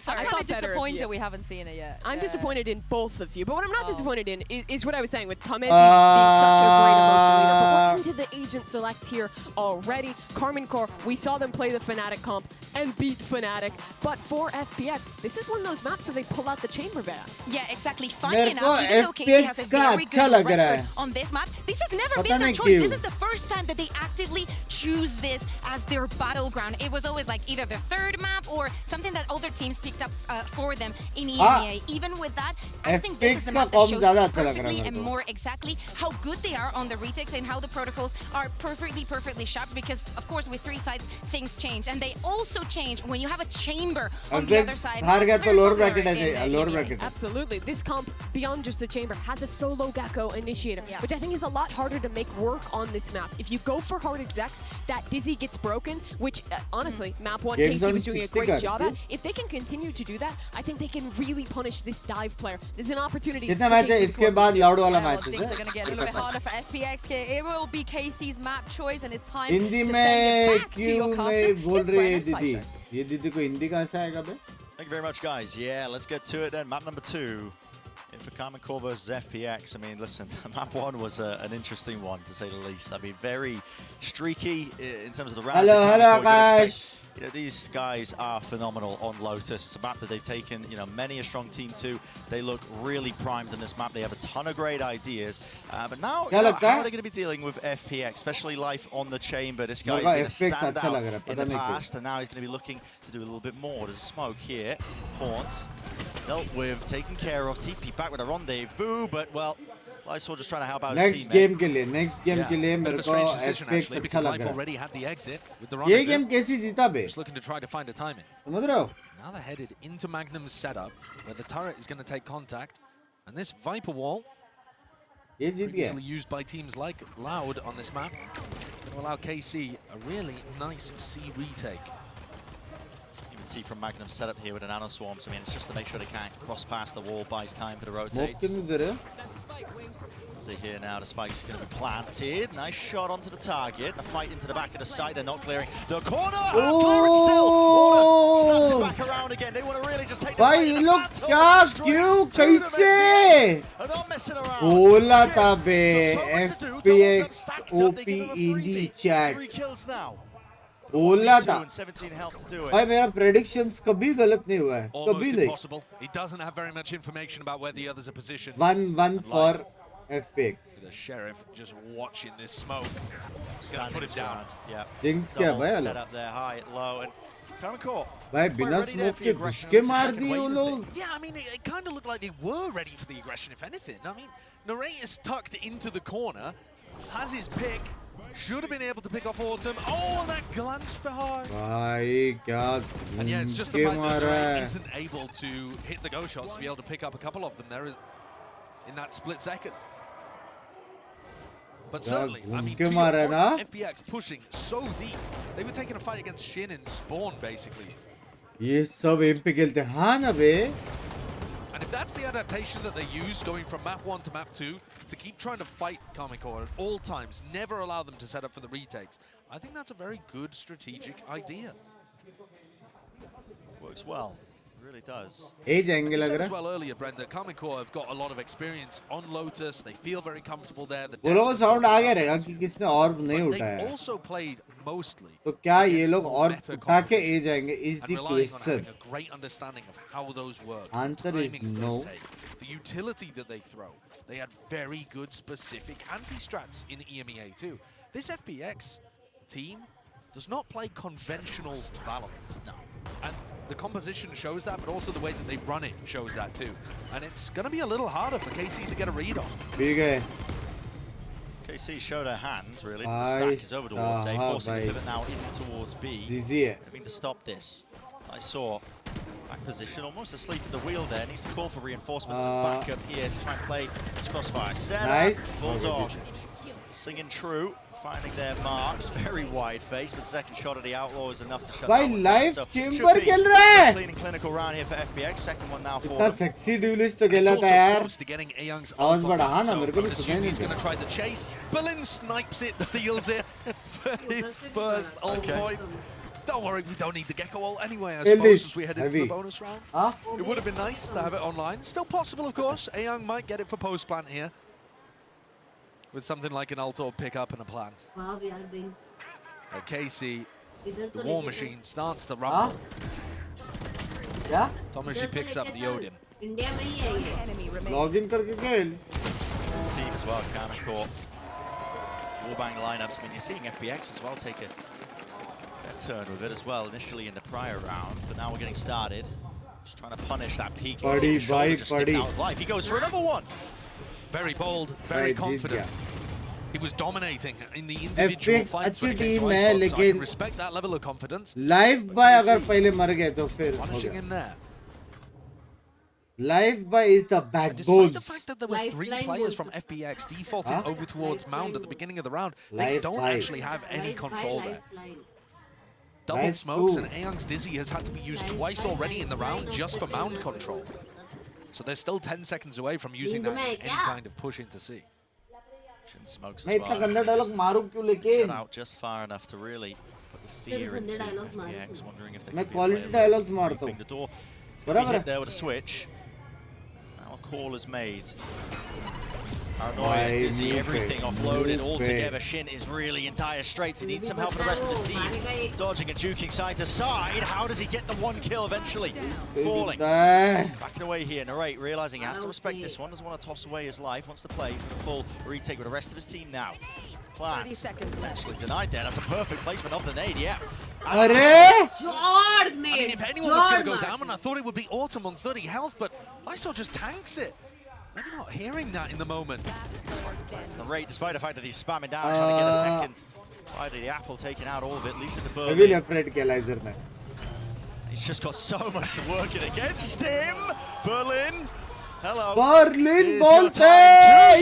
Speaker 2: I'm
Speaker 5: I
Speaker 2: kind
Speaker 5: thought
Speaker 2: of
Speaker 5: better of
Speaker 2: disappointed
Speaker 5: you.
Speaker 2: we haven't seen it yet.
Speaker 5: I'm
Speaker 2: Yeah.
Speaker 5: disappointed in both of you, but what I'm not
Speaker 2: Oh.
Speaker 5: disappointed in is what I was saying with Tomasi being such a great emotional leader. But we're into the agent select here already. Carmen Core, we saw them play the Fnatic comp and beat Fnatic, but for FPX, this is one of those maps where they pull out the chamber ban.
Speaker 4: Yeah, exactly. Funny
Speaker 1: मेरे को
Speaker 4: enough, even though KC has a
Speaker 1: FPX का
Speaker 4: very
Speaker 1: अच्छा
Speaker 4: good
Speaker 1: लग रहा
Speaker 4: record
Speaker 1: है.
Speaker 4: on this map, this has never
Speaker 1: पता
Speaker 4: been their
Speaker 1: नहीं
Speaker 4: choice.
Speaker 1: क्यों.
Speaker 4: This is the first time that they actively choose this as their battleground. It was always like either the third map or something that other teams picked up for them in EMEA. Even with that, I think this is the
Speaker 1: FPX
Speaker 4: map
Speaker 1: का
Speaker 4: that
Speaker 1: comp ज़्यादा
Speaker 4: shows
Speaker 1: अच्छा लग रहा है
Speaker 4: perfectly
Speaker 1: मेरे
Speaker 4: and
Speaker 1: को.
Speaker 4: more exactly how good they are on the retakes and how the protocols are perfectly sharp, because of course with 3 sides things change, and they also change when you have a chamber on the other
Speaker 1: FPX
Speaker 4: side.
Speaker 1: हार गया तो
Speaker 4: Very
Speaker 1: lower
Speaker 4: popular
Speaker 1: bracket है
Speaker 4: in
Speaker 1: lower
Speaker 4: EMEA.
Speaker 1: bracket.
Speaker 5: Absolutely. This comp, beyond just the chamber, has a solo Gecko initiator, which I think is a lot harder to make work on this map. If you go for hard execs, that Dizzy gets broken, which honestly, map 1
Speaker 1: Game
Speaker 5: KC
Speaker 1: zone
Speaker 5: was doing a
Speaker 1: 60
Speaker 5: great
Speaker 1: कर
Speaker 5: job
Speaker 1: the.
Speaker 5: at. If they can continue to do that, I think they can really punish this dive player. There's an opportunity.
Speaker 1: कितना
Speaker 5: for
Speaker 1: match है
Speaker 5: KC to
Speaker 1: इसके
Speaker 5: close
Speaker 1: बाद
Speaker 5: this
Speaker 1: loud
Speaker 5: game.
Speaker 1: वाला
Speaker 2: Well,
Speaker 1: match
Speaker 2: things are going to get a little bit harder for FPX here. It will be KC's map choice, and it's time
Speaker 1: Hindi
Speaker 2: to
Speaker 1: में
Speaker 2: send it back to your
Speaker 1: क्यों नहीं
Speaker 2: casters.
Speaker 1: बोल
Speaker 2: It's
Speaker 1: रही है
Speaker 2: Brennan
Speaker 1: दीदी?
Speaker 2: Slicer.
Speaker 1: ये दीदी को हिंदी कहाँ से आएगा बे?
Speaker 20: Thank you very much, guys. Yeah, let's get to it then. Map number 2. In for Carmen Core versus FPX. I mean, listen, map 1 was an interesting one, to say the least. I mean, very streaky in terms of the rounds.
Speaker 1: Hello, guys.
Speaker 20: You know, these guys are phenomenal on Lotus. It's a map that they've taken, you know, many a strong team to. They look really primed in this map. They have a ton of great ideas. But now, you know, how are they going to be dealing with FPX, especially life on the chamber? This guy is going to stand out in the past, and now he's going to be looking to do a little bit more. There's a smoke here. Haunt dealt with, taken care of. TP back with a rendezvous, but, well, Lysol just trying to help out his
Speaker 1: Next
Speaker 20: teammate.
Speaker 1: game के लिए
Speaker 21: Bit
Speaker 1: मेरे
Speaker 21: of a
Speaker 1: को
Speaker 21: strange decision
Speaker 1: FPX
Speaker 21: actually,
Speaker 1: अच्छा
Speaker 21: because
Speaker 1: लग
Speaker 21: Life
Speaker 1: रहा
Speaker 21: already had the exit with the
Speaker 1: है. ये
Speaker 21: rendezvous.
Speaker 1: Game कैसी जीता बे?
Speaker 21: Just looking to try to find a timing.
Speaker 1: समझ रहे हो?
Speaker 21: Now they're headed into Magnum's setup, where the turret is going to take contact, and this Viper wall,
Speaker 1: ये जीत गया.
Speaker 21: easily used by teams like Loud on this map, going to allow KC a really nice C retake.
Speaker 20: You can see from Magnum's setup here with an Nano Swarms. I mean, it's just to make sure they can't cross past the wall, buys time for the rotates.
Speaker 1: क्यों नहीं दे रहे?
Speaker 20: As they hear now, the spike's going to be planted. Nice shot onto the target. The fight into the back of the site. They're not clearing the corner. Clearing still. Order snaps it back around again. They want to really just take the
Speaker 1: भाई ये लोग क्या क्यों कैसे? बोला था बे FPX OP indie chat.
Speaker 20: 3 kills now.
Speaker 1: बोला था.
Speaker 20: 17 health to do it.
Speaker 1: भाई मेरा predictions कभी गलत नहीं हुआ है.
Speaker 21: Almost
Speaker 1: कभी नहीं.
Speaker 21: impossible. He doesn't have very much information about where the others are positioned.
Speaker 1: 1-1 for FPX.
Speaker 21: The Sheriff just watching this smoke. Gonna put it down.
Speaker 20: Yeah.
Speaker 1: Jinx क्या भाई
Speaker 20: Set
Speaker 1: अलग?
Speaker 20: up there high, low, and Carmen Core.
Speaker 1: भाई बिना smoke के घुसके मार दिए वो लोग.
Speaker 21: Yeah, I mean, it kind of looked like they were ready for the aggression, if anything. I mean, Narrate is tucked into the corner, has his pick, should have been able to pick off Autumn. Oh, that glance behind.
Speaker 1: भाई क्या
Speaker 21: And yeah, it's just the
Speaker 1: घूम
Speaker 21: fact
Speaker 1: के
Speaker 21: that
Speaker 1: मारा
Speaker 21: Narrate
Speaker 1: है.
Speaker 21: isn't able to hit the go shots to be able to pick up a couple of them there in that split second. But
Speaker 1: क्या
Speaker 21: certainly, I
Speaker 1: घूम
Speaker 21: mean,
Speaker 1: के
Speaker 21: to your
Speaker 1: मारा है ना?
Speaker 21: point, FPX pushing so deep. They were taking a fight against Shin in Spawn, basically.
Speaker 1: ये सब M पे खेलते हैं. हाँ ना बे.
Speaker 21: And if that's the adaptation that they use, going from map 1 to map 2, to keep trying to fight Carmen Core at all times, never allow them to set up for the retakes, I think that's a very good strategic idea.
Speaker 20: Works well. It really does.
Speaker 1: Edge angle
Speaker 21: You
Speaker 1: लग
Speaker 21: said
Speaker 1: रहा
Speaker 21: as
Speaker 1: है.
Speaker 21: well earlier, Brenda, Carmen Core have got a lot of experience on Lotus. They feel very comfortable there.
Speaker 1: वो लोगों को sound आ गया रहेगा कि किसने और नहीं
Speaker 21: They've
Speaker 1: उठाया.
Speaker 21: also played mostly
Speaker 1: तो क्या ये
Speaker 21: against
Speaker 1: लोग
Speaker 21: more
Speaker 1: और
Speaker 21: better
Speaker 1: उठा के
Speaker 21: competition
Speaker 1: ए जाएंगे? Is
Speaker 21: and
Speaker 1: the
Speaker 21: relying on
Speaker 1: question.
Speaker 21: having a great understanding of how those work,
Speaker 1: Answer
Speaker 21: the
Speaker 1: is
Speaker 21: timings
Speaker 1: no.
Speaker 21: those take, the utility that they throw. They had very good specific anti-strats in EMEA too. This FPX team does not play conventional Valorant. No. And the composition shows that, but also the way that they run it shows that too. And it's going to be a little harder for KC to get a read on.
Speaker 1: ठीक है.
Speaker 20: KC showed her hands, really. The stack is over towards A, forcing the pivot now in towards B. Having to stop this. I saw back position, almost asleep at the wheel there. Needs to call for reinforcements and backup here to try and play this crossfire. Nice. Bulldog singing true, finding their marks. Very wide face, but the second shot of the Outlaw is enough to shut that one down. So chamber खेल रहा है. Clean and clinical round here for FPX. Second one now for them.
Speaker 1: Sexy duelist तो खेला था यार.
Speaker 21: To getting Ayoung's
Speaker 1: आवाज बढ़ा ना मेरे को भी सुनाई नहीं.
Speaker 21: He's going to try the chase. Berlin snipes it, steals it for his first ult point. Don't worry, we don't need the Gecko ult anyway, I suppose, as we head into the bonus round. It would have been nice to have it online. Still possible, of course. Ayong might get it for post-plant here. With something like an ult or pick-up and a plant.
Speaker 11: Wow, we are Binks.
Speaker 21: KC, the war machine, starts to rumble.
Speaker 1: Yeah?
Speaker 21: Tomashi picks up the Odin.
Speaker 11: India में ही है ये.
Speaker 1: Login करके खेल.
Speaker 20: This team as well, Cannon Court. Warbang lineups. I mean, you're seeing FPX as well take a turn with it as well initially in the prior round, but now we're getting started. Just trying to punish that peak.
Speaker 1: Buddy,
Speaker 20: just sticking out of life. He goes for another one.
Speaker 21: Very bold, very confident. He was dominating in the individual fights when it came to Icebox, so I can respect that level of confidence.
Speaker 1: Live by अगर पहले मर गए तो फिर
Speaker 21: punishing him there.
Speaker 1: Live by is the backbone.
Speaker 21: Despite the fact that there were 3 players from FPX defaulting over towards Mound at the beginning of the round, they don't actually have any control there. Double smokes and Ayoung's Dizzy has had to be used twice already in the round just for Mound control. So they're still 10 seconds away from using that in any kind of push into C.
Speaker 20: Shin smokes as well. Shut out just far enough to really put the fear into FPX, wondering if they can
Speaker 1: quality dialogues मारता हूँ.
Speaker 20: the door. Hit there with a switch. Now a call is made. Paranoia, Dizzy, everything offloaded all together. Shin is really in dire straits. He needs some help from the rest of his team. Dodging and juking side to side. How does he get the 1 kill eventually? Falling. Backing away here. Narrate realizing he has to respect this one. Doesn't want to toss away his life. Wants to play for the full retake with the rest of his team now. Plans. Actually denied there. That's a perfect placement of the nade, yeah.
Speaker 11: George,
Speaker 21: I mean, if anyone was going to go down, and I thought it would be Autumn on 30 health, but Lysol just tanks it. Maybe not hearing that in the moment.
Speaker 20: The rate, despite the fact that he's spamming down, trying to get a second. Finally, the apple taking out all of it, leaves it to Berlin. He's just got so much to work it against him. Berlin, hello.
Speaker 1: Berlin bolte.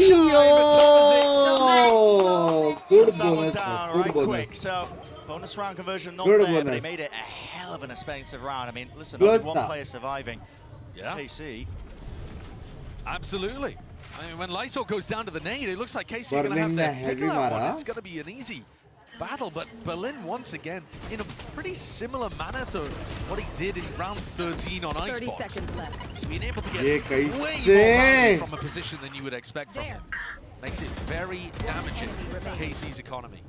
Speaker 1: Good bonus.
Speaker 20: Right quick. So bonus round conversion not there, but they made it a hell of an expensive round. I mean, listen, only one player surviving.
Speaker 21: Yeah.
Speaker 20: KC.
Speaker 21: Absolutely. I mean, when Lysol goes down to the nade, it looks like KC are going to have their pick of that one. It's going to be an easy battle, but Berlin once again in a pretty similar manner to what he did in round 13 on Icebox.
Speaker 2: 30 seconds left.
Speaker 21: So being able to get way more value from a position than you would expect from him makes it very damaging to KC's economy.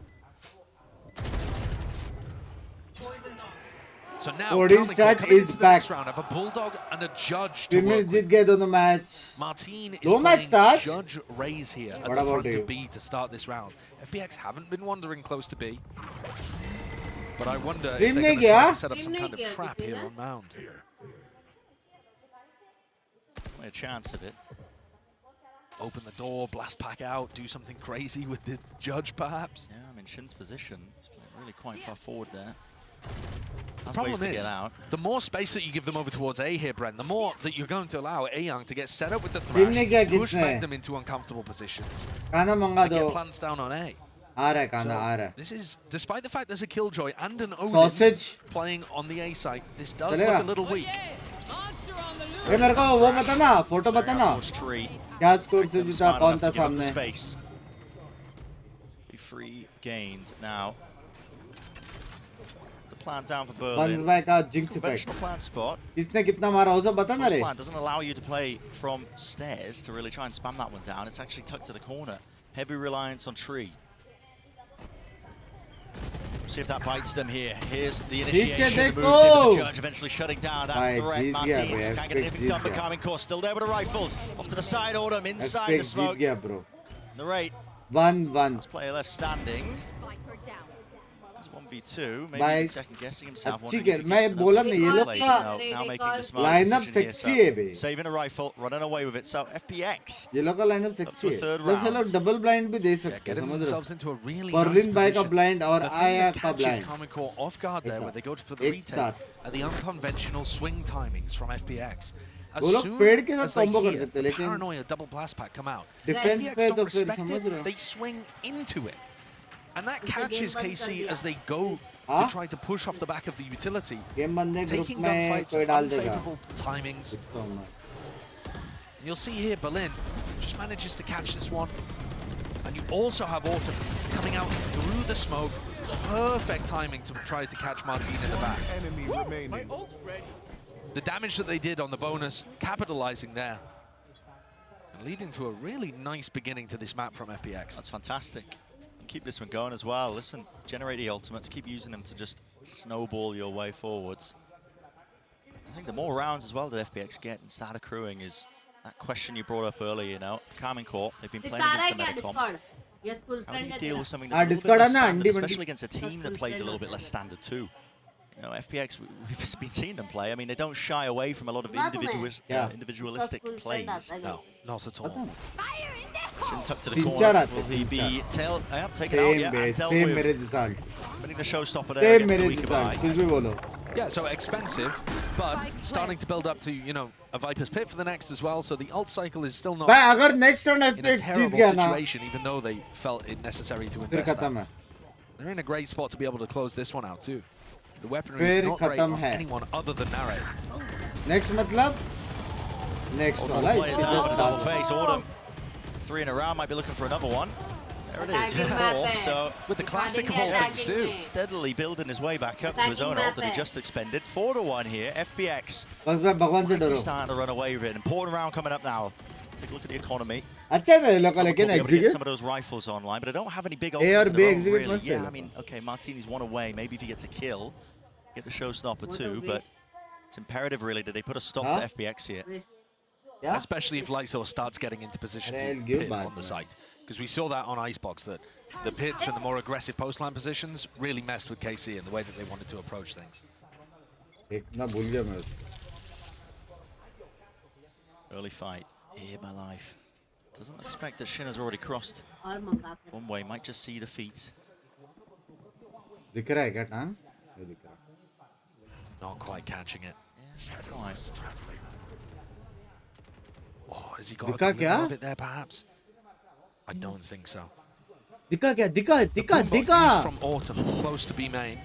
Speaker 21: So now
Speaker 1: Stat is back.
Speaker 21: Round have a Bulldog and a Judge to
Speaker 1: work with. Match.
Speaker 21: Martin is playing Judge Raze here at the front of B to start this round. FPX haven't been wandering close to B, but I wonder if they're going to set up some kind of trap here on Mound.
Speaker 20: A chance of it.
Speaker 21: Open the door, blast pack out, do something crazy with the Judge perhaps.
Speaker 20: Yeah, I mean Shin's position is playing really quite far forward there.
Speaker 21: The problem is, the more space that you give them over towards A here, Brent, the more that you're going to allow Ayoung to get set up with the thrash, push back them into uncomfortable positions, and get plants down on A. This is, despite the fact there's a Killjoy and an Odin playing on the A site, this does look a little weak.
Speaker 1: मेरे को वो बताना, photo बताना, क्या score से जीता, कौन था सामने?
Speaker 20: Free gained now. Plan down for Berlin. Conventional plan spot.
Speaker 1: इसने कितना मारा हो सब बता ना रे.
Speaker 20: Plan doesn't allow you to play from stairs to really try and spam that one down. It's actually tucked to the corner. Heavy reliance on tree. See if that bites them here. Here's the initiation. The moves in for the Judge, eventually shutting down that threat. Martin can't get anything done, but Carmine Course still there with the rifles. Off to the side, Autumn inside the smoke. Narrate.
Speaker 1: 1-1.
Speaker 20: Player left standing. 1v2. Maybe
Speaker 1: भाई
Speaker 20: he's second guessing himself.
Speaker 1: अच्छी खेल मैं बोला नहीं ये लोग का
Speaker 20: now making the smart
Speaker 1: lineup
Speaker 20: decision here,
Speaker 1: sexy है बे
Speaker 20: saving a rifle, running away with it. So FPX.
Speaker 1: ये लोग का लाइनअप सेक्सी है प्लस ये लोग डबल ब्लाइंड भी दे सकते हैं समझ रहे हो पर्लिन भाई का ब्लाइंड और आया का blind
Speaker 21: off guard there when they go for the retake are the unconventional swing timings from FPX.
Speaker 1: वो लोग फेड के साथ कॉम्बो कर सकते हैं लेकिन
Speaker 21: paranoia double blast pack come out.
Speaker 1: Defence पे तो फिर समझ रहे हो
Speaker 21: they swing into it. And that catches KC as they go to try to push off the back of the utility. Taking gunfights, unfavorable timings. And you'll see here Berlin just manages to catch this one. And you also have Autumn coming out through the smoke. Perfect timing to try to catch Martin in the back. The damage that they did on the bonus, capitalizing there. And leading to a really nice beginning to this map from FPX.
Speaker 20: That's fantastic. Keep this one going as well. Listen, generate the ultimates, keep using them to just snowball your way forwards. I think the more rounds as well that FPX get and start accruing is that question you brought up earlier, you know. Carmine Court, they've been playing against the Metacomps.
Speaker 11: Yes, cool
Speaker 20: How do
Speaker 11: friend.
Speaker 20: you deal with something that's a little bit less standard, especially against a team that plays a little bit less standard too? You know, FPX, we've been seeing them play. I mean, they don't shy away from a lot of individualistic plays.
Speaker 21: No, not at all.
Speaker 20: Shin tucked to the corner. Will he be taken out? Yeah, and dealt
Speaker 1: same
Speaker 20: with.
Speaker 1: मेरे result.
Speaker 20: Winning the showstopper there against the weaker
Speaker 1: result. कुछ भी बोलो.
Speaker 21: Yeah, so expensive, but starting to build up to, you know, a Viper's Pit for the next as well. So the ult cycle is still not
Speaker 1: भाई अगर next turn
Speaker 21: in a
Speaker 1: FPX Jeet
Speaker 21: terrible
Speaker 1: गया ना
Speaker 21: situation, even though they felt it necessary to
Speaker 1: फिर
Speaker 21: invest
Speaker 1: खत्म
Speaker 21: that.
Speaker 1: है.
Speaker 21: They're in a great spot to be able to close this one out too. The weaponry
Speaker 1: फिर
Speaker 21: is not great
Speaker 1: खत्म
Speaker 21: on
Speaker 1: है.
Speaker 21: anyone other than Nare.
Speaker 1: Next मतलब next वाला
Speaker 20: Players now with a double face. Autumn 3 in a row, might be looking for another one. There it is, fourth. So
Speaker 21: with the classic of all things too.
Speaker 20: Steadily building his way back up to his own ult that he just expended. 4-1 here. FPX
Speaker 1: बस मैं भगवान से डरो.
Speaker 20: starting to run away with it. Important round coming up now. Take a look at the economy.
Speaker 1: अच्छा था ये लोग का लेकिन
Speaker 20: Get
Speaker 1: execute.
Speaker 20: some of those rifles online, but I don't have any big
Speaker 1: A
Speaker 20: ultimates
Speaker 1: और
Speaker 20: of
Speaker 1: B
Speaker 20: their own,
Speaker 1: execute
Speaker 20: really.
Speaker 1: मस्त है
Speaker 20: Yeah, I
Speaker 1: लोग.
Speaker 20: mean, okay, Martini's one away. Maybe if he gets a kill, get the showstopper too, but it's imperative really that they put a stop to FPX here.
Speaker 1: Yeah?
Speaker 21: Especially if Lysor starts getting into position
Speaker 1: I'll
Speaker 21: to
Speaker 1: give
Speaker 21: pit
Speaker 1: back,
Speaker 21: on the
Speaker 1: man.
Speaker 21: site. Because we saw that on Icebox, that the pits and the more aggressive post-line positions really messed with KC and the way that they wanted to approach things.
Speaker 1: एक ना भूल गया मैं.
Speaker 20: Early fight. Here, my life. Doesn't expect that Shin has already crossed. One way, might just see the feet.
Speaker 1: दिख रहा है क्या टांग? ये दिख रहा है.
Speaker 21: Not quite catching it.
Speaker 20: Yeah, quite.
Speaker 21: Oh, has he got a
Speaker 1: दिखा
Speaker 21: glimmer
Speaker 1: क्या?
Speaker 21: of it there, perhaps? I don't think so.
Speaker 1: दिखा क्या? दिखा
Speaker 21: The
Speaker 1: दिखा
Speaker 21: boom bot
Speaker 1: दिखा.
Speaker 21: used from Autumn, close to B main,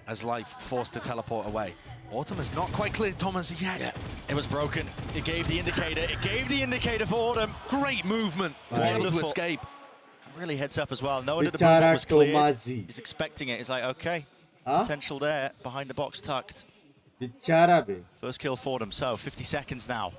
Speaker 21: as Life forced to teleport away. Autumn has not quite cleared Thomas yet.
Speaker 20: Yeah, it was broken. It gave the indicator. It gave the indicator for Autumn.
Speaker 21: Great movement to be able to
Speaker 20: Wonderful.
Speaker 21: escape.
Speaker 20: Really heads up as well. Knowing that the boom bot was cleared,
Speaker 1: Tomasi.
Speaker 20: he's expecting it. He's like, okay,
Speaker 1: Huh?
Speaker 20: potential there, behind the box tucked.
Speaker 1: बेचारा बे.
Speaker 20: First kill for them, so 50 seconds now.